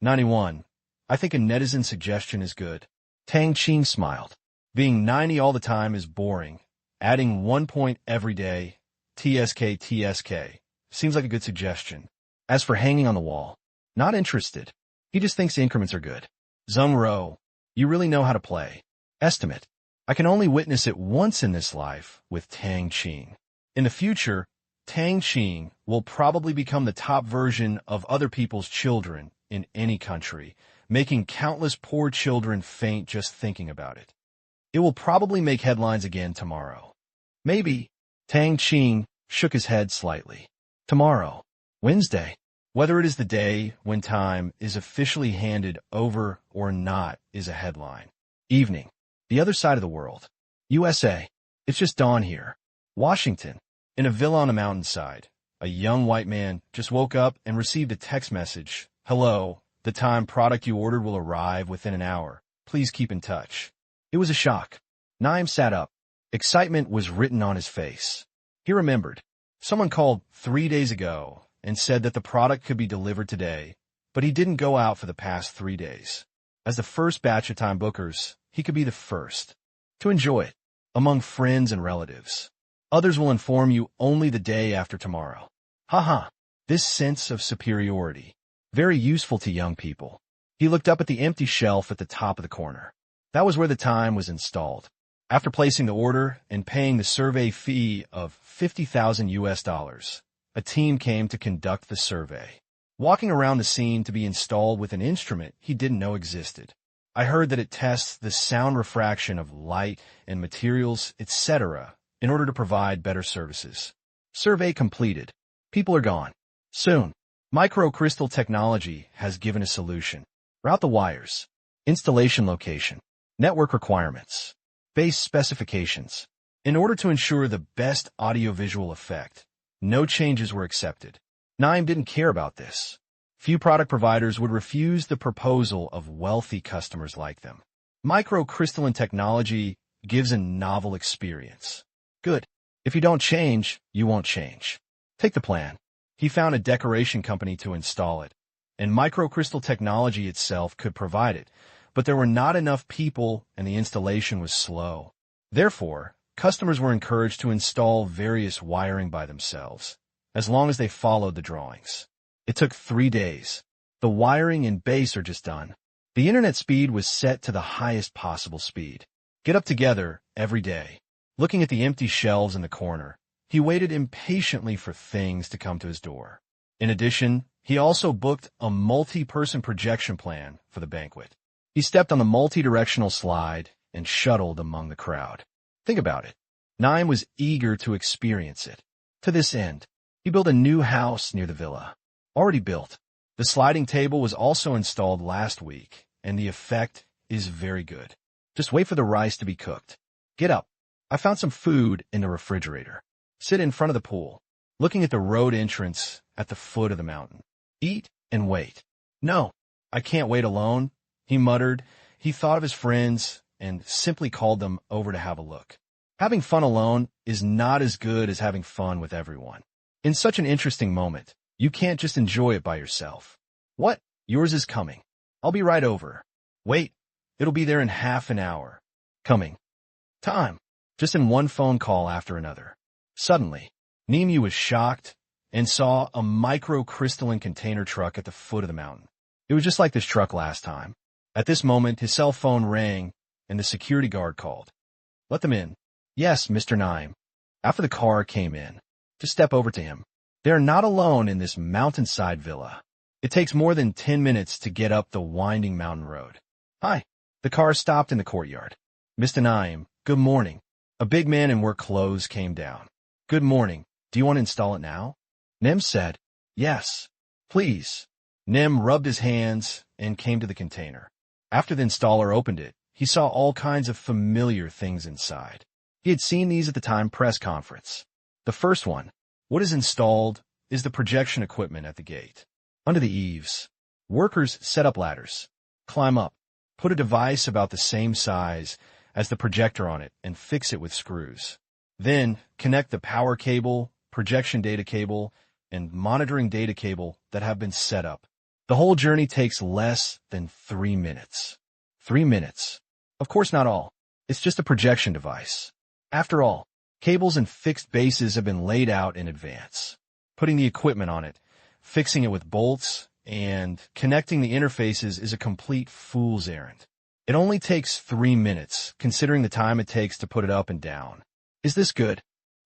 91. I think a netizen suggestion is good. Tang Qing smiled. Being 90 all the time is boring. Adding 1 point every day, TSK, seems like a good suggestion. As for hanging on the wall, not interested. He just thinks increments are good. Zheng Ro, you really know how to play. Estimate. I can only witness it once in this life with Tang Qing. In the future, Tang Qing will probably become the top version of other people's children in any country, making countless poor children faint just thinking about it. It will probably make headlines again tomorrow. Maybe. Tang Qing shook his head slightly. Tomorrow, Wednesday, whether it is the day when time is officially handed over or not is a headline. Evening, the other side of the world. USA, it's just dawn here. Washington, in a villa on a mountainside, a young white man just woke up and received a text message. Hello, the time product you ordered will arrive within an hour. Please keep in touch. It was a shock. Naim sat up. Excitement was written on his face. He remembered. Someone called 3 days ago and said that the product could be delivered today, but he didn't go out for the past 3 days. As the first batch of time bookers, he could be the first to enjoy it among friends and relatives. Others will inform you only the day after tomorrow. Haha. This sense of superiority. Very useful to young people. He looked up at the empty shelf at the top of the corner. That was where the time was installed. After placing the order and paying the survey fee of $50,000, a team came to conduct the survey. Walking around the scene to be installed with an instrument he didn't know existed. I heard that it tests the sound refraction of light and materials, etc., in order to provide better services. Survey completed. People are gone. Soon. Microcrystal technology has given a solution. Route the wires. Installation location. Network requirements. Base specifications. In order to ensure the best audiovisual effect, no changes were accepted. Naim didn't care about this. Few product providers would refuse the proposal of wealthy customers like them. Microcrystalline technology gives a novel experience. Good. If you don't change, you won't change. Take the plan. He found a decoration company to install it, and microcrystal technology itself could provide it, but there were not enough people and the installation was slow. Therefore, customers were encouraged to install various wiring by themselves, as long as they followed the drawings. It took 3 days. The wiring and base are just done. The internet speed was set to the highest possible speed. Get up together every day. Looking at the empty shelves in the corner, he waited impatiently for things to come to his door. In addition, he also booked a multi-person projection plan for the banquet. He stepped on the multi-directional slide and shuttled among the crowd. Think about it. Naim was eager to experience it. To this end, he built a new house near the villa. Already built. The sliding table was also installed last week, and the effect is very good. Just wait for the rice to be cooked. Get up. I found some food in the refrigerator. Sit in front of the pool, looking at the road entrance at the foot of the mountain. Eat and wait. No, I can't wait alone, he muttered. He thought of his friends and simply called them over to have a look. Having fun alone is not as good as having fun with everyone. In such an interesting moment, you can't just enjoy it by yourself. What? Yours is coming. I'll be right over. Wait, it'll be there in half an hour. Coming. Time. Just in one phone call after another. Suddenly, Nemu was shocked and saw a microcrystalline container truck at the foot of the mountain. It was just like this truck last time. At this moment, his cell phone rang and the security guard called. Let them in. Yes, Mr. Naim. After the car came in, to step over to him. They are not alone in this mountainside villa. It takes more than 10 minutes to get up the winding mountain road. Hi. The car stopped in the courtyard. Mr. Naim, good morning. A big man in work clothes came down. Good morning. Do you want to install it now? Nem said, yes, please. Nem rubbed his hands and came to the container. After the installer opened it, he saw all kinds of familiar things inside. He had seen these at the time press conference. The first one, what is installed, is the projection equipment at the gate. Under the eaves, workers set up ladders, climb up, put a device about the same size as the projector on it and fix it with screws. Then connect the power cable, projection data cable, and monitoring data cable that have been set up. The whole journey takes less than 3 minutes. 3 minutes. Of course not all. It's just a projection device. After all, cables and fixed bases have been laid out in advance. Putting the equipment on it, fixing it with bolts, and connecting the interfaces is a complete fool's errand. It only takes 3 minutes, considering the time it takes to put it up and down. Is this good?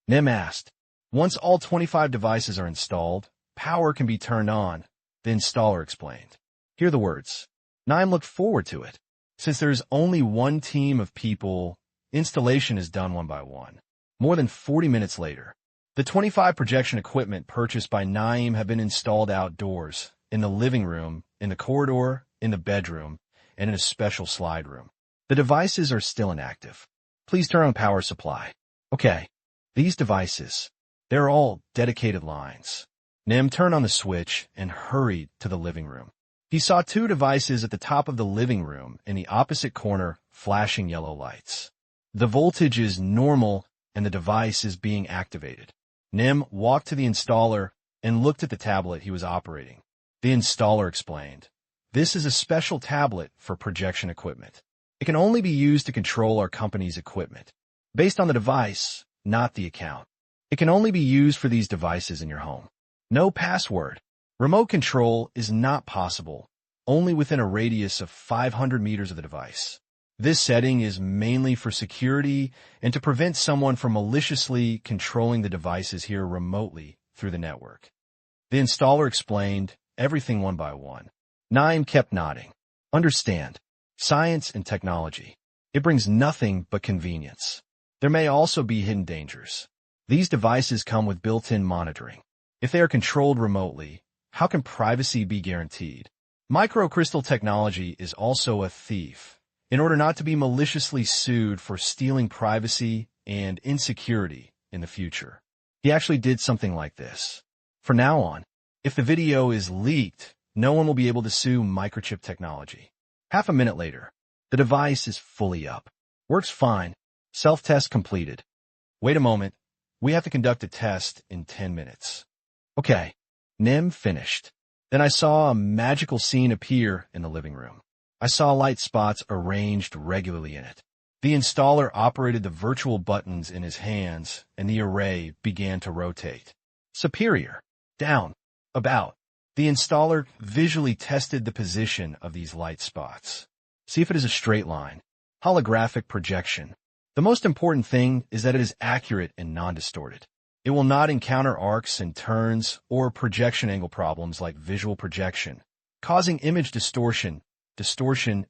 Nem asked. Once all 25 devices are installed, power can be turned on, the installer explained. Hear the words. Naim looked forward to it. Since there's only one team of people, installation is done one by one. More than 40 minutes later, the 25 projection equipment purchased by Naim have been installed outdoors, in the living room, in the corridor, in the bedroom, and in a special slide room. The devices are still inactive. Please turn on power supply. Okay. These devices, they're all dedicated lines. Nem turned on the switch and hurried to the living room. He saw 2 devices at the top of the living room in the opposite corner flashing yellow lights. The voltage is normal and the device is being activated. Nem walked to the installer and looked at the tablet he was operating. The installer explained, this is a special tablet for projection equipment. It can only be used to control our company's equipment. Based on the device, not the account. It can only be used for these devices in your home. No password. Remote control is not possible, only within a radius of 500 meters of the device. This setting is mainly for security and to prevent someone from maliciously controlling the devices here remotely through the network. The installer explained everything one by one. Naeem kept nodding. Understand. Science and technology. It brings nothing but convenience. There may also be hidden dangers. These devices come with built-in monitoring. If they are controlled remotely, how can privacy be guaranteed? Microcrystal technology is also a thief. In order not to be maliciously sued for stealing privacy and insecurity in the future. He actually did something like this. From now on, if the video is leaked, no one will be able to sue microchip technology. Half a minute later, the device is fully up. Works fine. Self-test completed. Wait a moment. We have to conduct a test in 10 minutes. Okay. Nim finished. Then I saw a magical scene appear in the living room. I saw light spots arranged regularly in it. The installer operated the virtual buttons in his hands, and the array began to rotate. Superior. Down. About. The installer visually tested the position of these light spots. See if it is a straight line. Holographic projection. The most important thing is that it is accurate and non-distorted. It will not encounter arcs and turns or projection angle problems like visual projection, causing image distortion,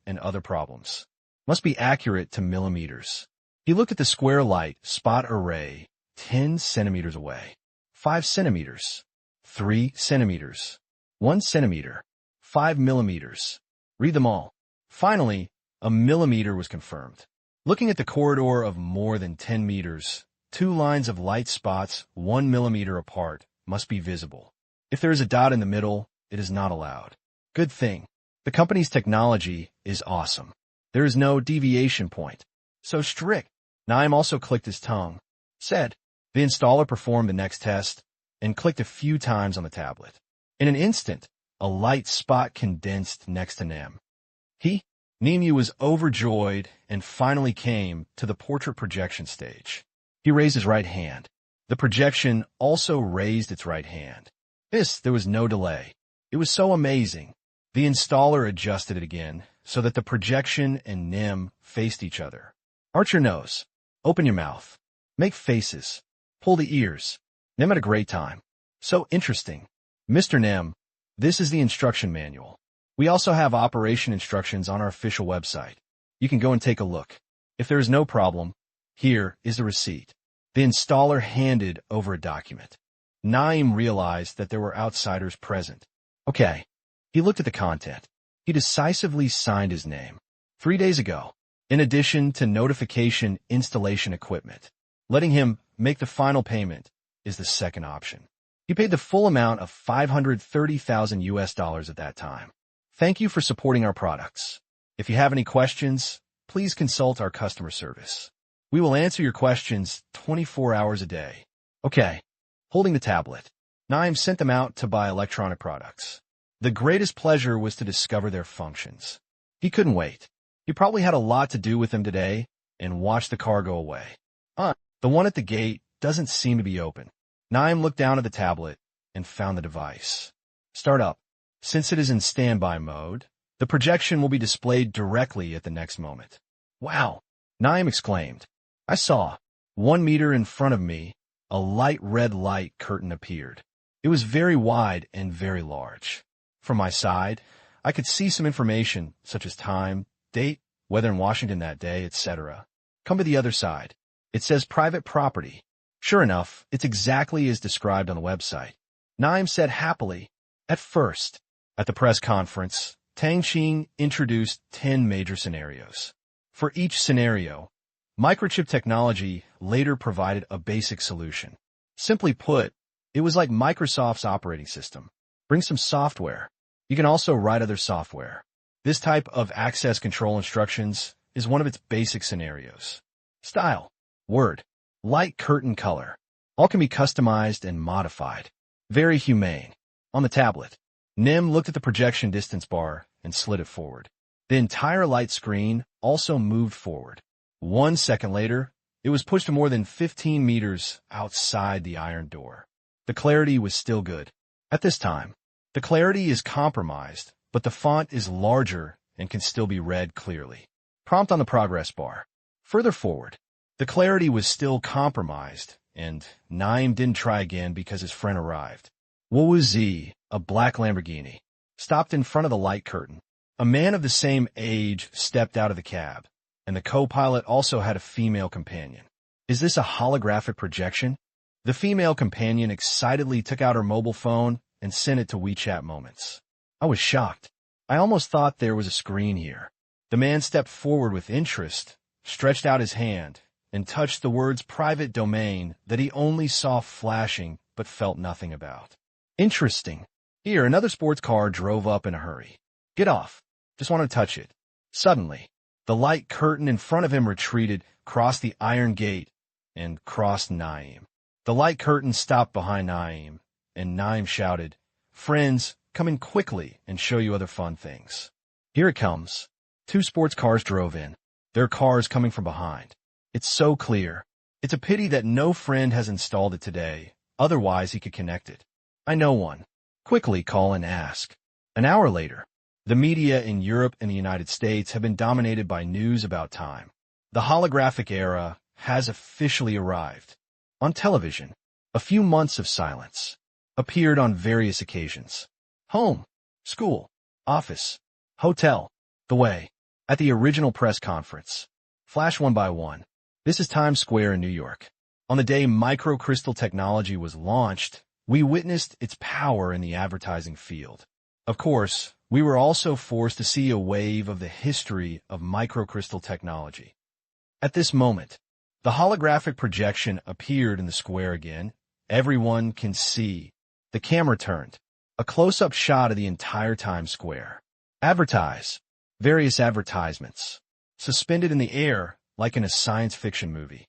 and other problems. Must be accurate to millimeters. He looked at the square light spot array 10 centimeters away, 5 centimeters, 3 centimeters, 1 centimeter, 5 millimeters. Read them all. Finally, a millimeter was confirmed. Looking at the corridor of more than 10 meters, 2 lines of light spots 1 millimeter apart must be visible. If there is a dot in the middle, it is not allowed. Good thing. The company's technology is awesome. There is no deviation point. So strict. Naeem also clicked his tongue. Said. The installer performed the next test and clicked a few times on the tablet. In an instant, a light spot condensed next to Naeem. Naeem was overjoyed and finally came to the portrait projection stage. He raised his right hand. The projection also raised its right hand. There was no delay. It was so amazing. The installer adjusted it again so that the projection and Naeem faced each other. Arch your nose. Open your mouth. Make faces. Pull the ears. Naeem had a great time. So interesting. Mr. Naeem, this is the instruction manual. We also have operation instructions on our official website. You can go and take a look. If there is no problem, here is the receipt. The installer handed over a document. Naeem realized that there were outsiders present. Okay. He looked at the content. He decisively signed his name. 3 days ago, in addition to notification installation equipment. Letting him make the final payment is the second option. He paid the full amount of $530,000 at that time. Thank you for supporting our products. If you have any questions, please consult our customer service. We will answer your questions 24 hours a day. Okay. Holding the tablet, Naeem sent them out to buy electronic products. The greatest pleasure was to discover their functions. He couldn't wait. He probably had a lot to do with them today and watched the car go away. The one at the gate doesn't seem to be open. Naeem looked down at the tablet and found the device. Start up. Since it is in standby mode, the projection will be displayed directly at the next moment. Wow! Naeem exclaimed. I saw, 1 meter in front of me, a light red light curtain appeared. It was very wide and very large. From my side, I could see some information, such as time, date, weather in Washington that day, etc. Come to the other side. It says private property. Sure enough, it's exactly as described on the website. Naeem said happily. At first, at the press conference, Tang Qing introduced 10 major scenarios. For each scenario, microchip technology later provided a basic solution. Simply put, it was like Microsoft's operating system. Bring some software. You can also write other software. This type of access control instructions is one of its basic scenarios. Style, word, light curtain color. All can be customized and modified. Very humane. On the tablet, Naeem looked at the projection distance bar and slid it forward. The entire light screen also moved forward. 1 second later, it was pushed to more than 15 meters outside the iron door. The clarity was still good. At this time, the clarity is compromised, but the font is larger and can still be read clearly. Prompt on the progress bar. Further forward, the clarity was still compromised, and Naim didn't try again because his friend arrived. Wowoozy, a black Lamborghini, stopped in front of the light curtain. A man of the same age stepped out of the cab, and the co-pilot also had a female companion. Is this a holographic projection? The female companion excitedly took out her mobile phone and sent it to WeChat Moments. I was shocked. I almost thought there was a screen here. The man stepped forward with interest, stretched out his hand, and touched the words private domain that he only saw flashing but felt nothing about. Interesting. Here, another sports car drove up in a hurry. Get off. Just want to touch it. Suddenly, the light curtain in front of him retreated, crossed the iron gate, and crossed Naim. The light curtain stopped behind Naim, and Naim shouted, "Friends, come in quickly and show you other fun things." Here it comes. Two sports cars drove in, their cars coming from behind. It's so clear. It's a pity that no friend has installed it today, otherwise he could connect it. I know one. Quickly call and ask. An hour later, the media in Europe and the United States have been dominated by news about time. The holographic era has officially arrived. On television, a few months of silence appeared on various occasions. Home, school, office, hotel, the way. At the original press conference. Flash one by one. This is Times Square in New York. On the day microcrystal technology was launched, we witnessed its power in the advertising field. Of course, we were also forced to see a wave of the history of microcrystal technology. At this moment, the holographic projection appeared in the square again. Everyone can see. The camera turned. A close-up shot of the entire Times Square. Advertise. Various advertisements. Suspended in the air like in a science fiction movie.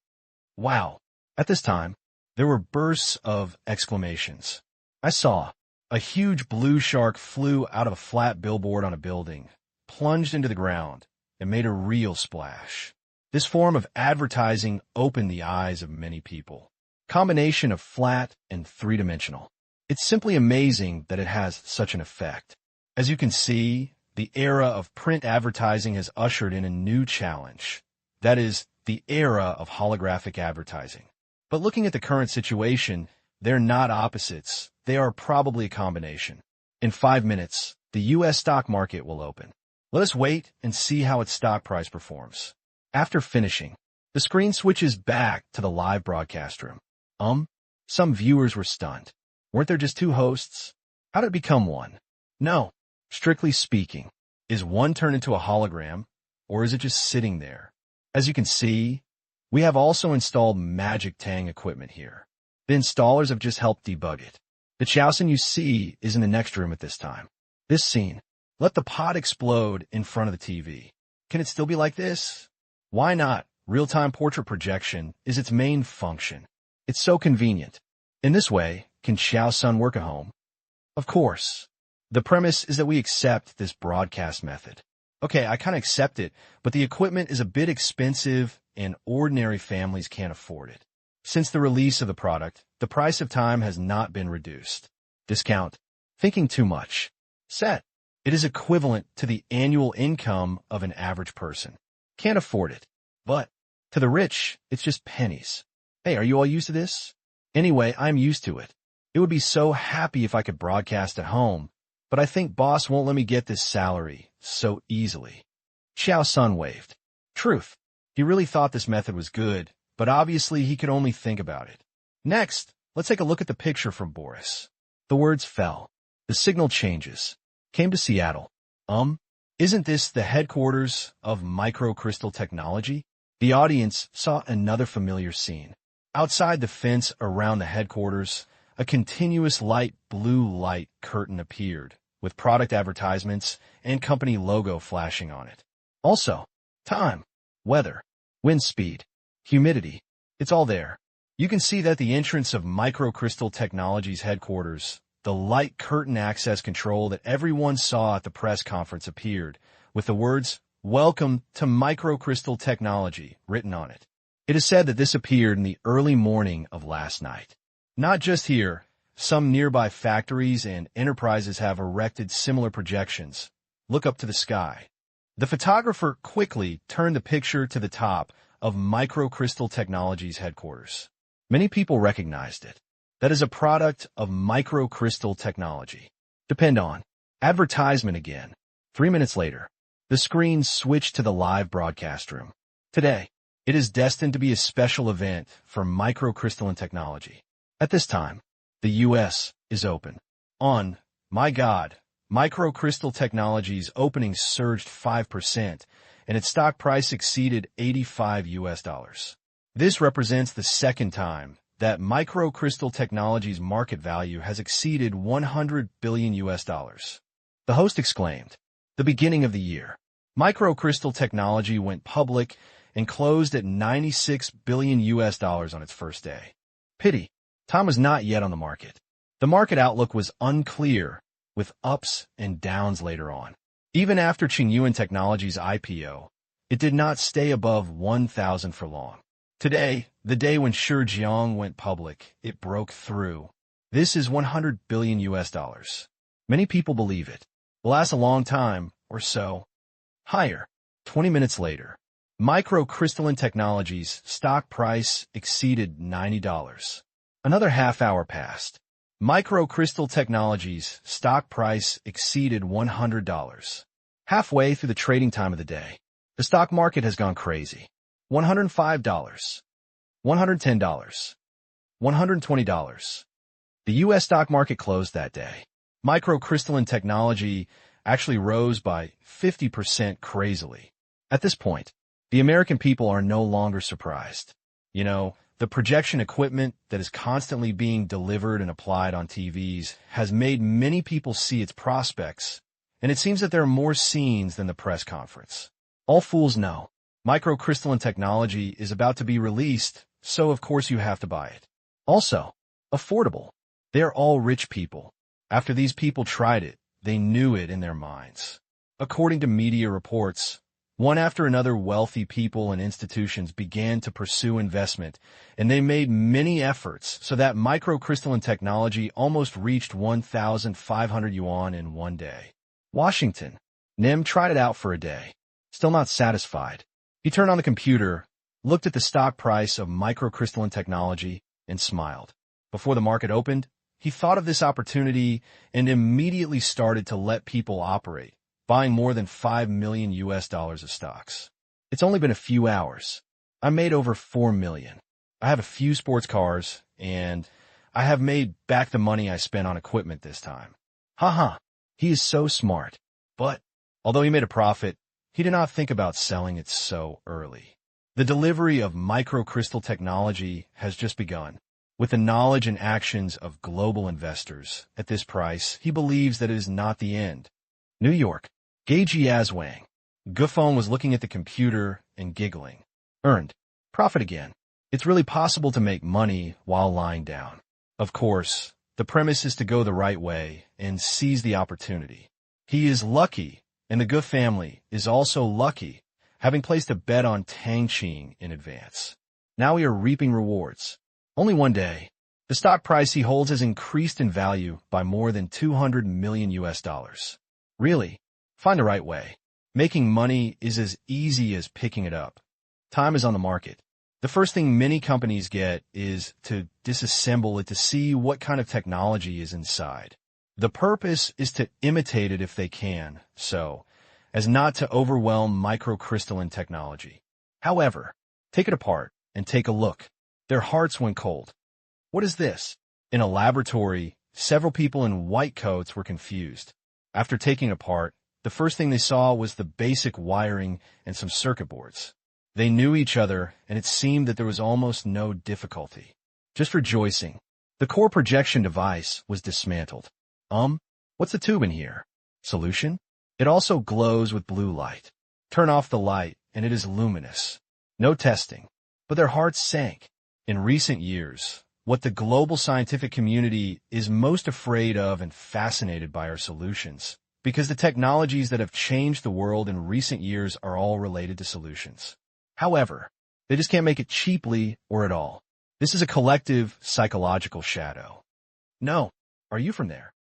Wow. At this time, there were bursts of exclamations. I saw a huge blue shark flew out of a flat billboard on a building, plunged into the ground, and made a real splash. This form of advertising opened the eyes of many people. Combination of flat and three-dimensional. It's simply amazing that it has such an effect. As you can see, the era of print advertising has ushered in a new challenge. That is, the era of holographic advertising. But looking at the current situation, they're not opposites. They are probably a combination. In 5 minutes, the U.S. stock market will open. Let us wait and see how its stock price performs. After finishing, the screen switches back to the live broadcast room. Some viewers were stunned. Weren't there just two hosts? How did it become one? No. Strictly speaking, is one turned into a hologram, or is it just sitting there? As you can see, we have also installed Magic Tang equipment here. The installers have just helped debug it. The Chaosun you see is in the next room at this time. This scene, let the pot explode in front of the TV. Can it still be like this? Why not? Real-time portrait projection is its main function. It's so convenient. In this way, can Chaosun work at home? Of course. The premise is that we accept this broadcast method. Okay, I kind of accept it, but the equipment is a bit expensive and ordinary families can't afford it. Since the release of the product, the price of time has not been reduced. Discount. Thinking too much. Set. It is equivalent to the annual income of an average person. Can't afford it. But to the rich, it's just pennies. Hey, are you all used to this? Anyway, I'm used to it. It would be so happy if I could broadcast at home, but I think boss won't let me get this salary so easily. Chaosun waved. Truth. He really thought this method was good, but obviously he could only think about it. Next, let's take a look at the picture from Boris. The words fell. The signal changes. Came to Seattle. Isn't this the headquarters of microcrystal technology? The audience saw another familiar scene. Outside the fence around the headquarters, a continuous light blue light curtain appeared, with product advertisements and company logo flashing on it. Also, time, weather, wind speed, humidity, it's all there. You can see that the entrance of Microcrystal Technologies headquarters, the light curtain access control that everyone saw at the press conference appeared, with the words, "Welcome to Microcrystal Technology," written on it. It is said that this appeared in the early morning of last night. Not just here, Some nearby factories and enterprises have erected similar projections. Look up to the sky. The photographer quickly turned the picture to the top of Microcrystal Technologies headquarters. Many people recognized it. That is a product of Microcrystal Technology. Depend on. Advertisement again. 3 minutes later, the screen switched to the live broadcast room. Today, it is destined to be a special event for Microcrystal Technology. At this time, the U.S. is open. My God, Microcrystal Technology's opening surged 5%, and its stock price exceeded $85. This represents the second time that Microcrystal Technology's market value has exceeded $100 billion. The host exclaimed, "The beginning of the year. Microcrystal Technology went public and closed at $96 billion on its first day. Pity, time was not yet on the market. The market outlook was unclear, with ups and downs later on. Even after Qing Technology's IPO, it did not stay above 1,000 for long. Today, the day when Shijiang went public, it broke through. This is $100 billion. Many people believe it will last a long time or so. Higher. 20 minutes later, Microcrystal Technology's stock price exceeded $90. Another half hour passed. Microcrystal Technology's stock price exceeded $100. Halfway through the trading time of the day, the stock market has gone crazy. $105, $110, $120. The U.S. stock market closed that day. Microcrystal Technology actually rose by 50% crazily. At this point, the American people are no longer surprised. You know, the projection equipment that is constantly being delivered and applied on TVs has made many people see its prospects, and it seems that there are more scenes than the press conference. All fools know Microcrystal Technology is about to be released, so of course you have to buy it. Also, affordable. They're all rich people. After these people tried it, they knew it in their minds. According to media reports, one after another wealthy people and institutions began to pursue investment, and they made many efforts so that Microcrystal Technology almost reached 1,500 yuan in one day. Washington. Nim tried it out for a day. Still not satisfied. He turned on the computer, looked at the stock price of Microcrystal Technology, and smiled. Before the market opened, he thought of this opportunity and immediately started to let people operate, buying more than $5 million of stocks. It's only been a few hours. I made over $4 million. I have a few sports cars, and I have made back the money I spent on equipment this time. Haha, he is so smart. But, although he made a profit, he did not think about selling it so early. The delivery of Microcrystal Technology has just begun. With the knowledge and actions of global investors, at this price, he believes that it is not the end. New York. Geiji Yazwang. Gufeng was looking at the computer and giggling. Earned. Profit again. It's really possible to make money while lying down. Of course, the premise is to go the right way and seize the opportunity. He is lucky, and the Gu family is also lucky, having placed a bet on Tang Qing in advance. Now we are reaping rewards. Only one day, the stock price he holds has increased in value by more than $200 million. Really, find the right way. Making money is as easy as picking it up. Time is on the market. The first thing many companies get is to disassemble it to see what kind of technology is inside. The purpose is to imitate it if they can, so as not to overwhelm Microcrystal Technology. However, take it apart and take a look. Their hearts went cold. What is this? In a laboratory, several people in white coats were confused. After taking it apart, the first thing they saw was the basic wiring and some circuit boards. They knew each other, and it seemed that there was almost no difficulty. Just rejoicing. The core projection device was dismantled. What's the tube in here? Solution? It also glows with blue light. Turn off the light, and it is luminous. No testing. But their hearts sank. In recent years, what the global scientific community is most afraid of and fascinated by are solutions, because the technologies that have changed the world in recent years are all related to solutions. However, they just can't make it cheaply or at all. This is a collective psychological shadow. No. Are you from there?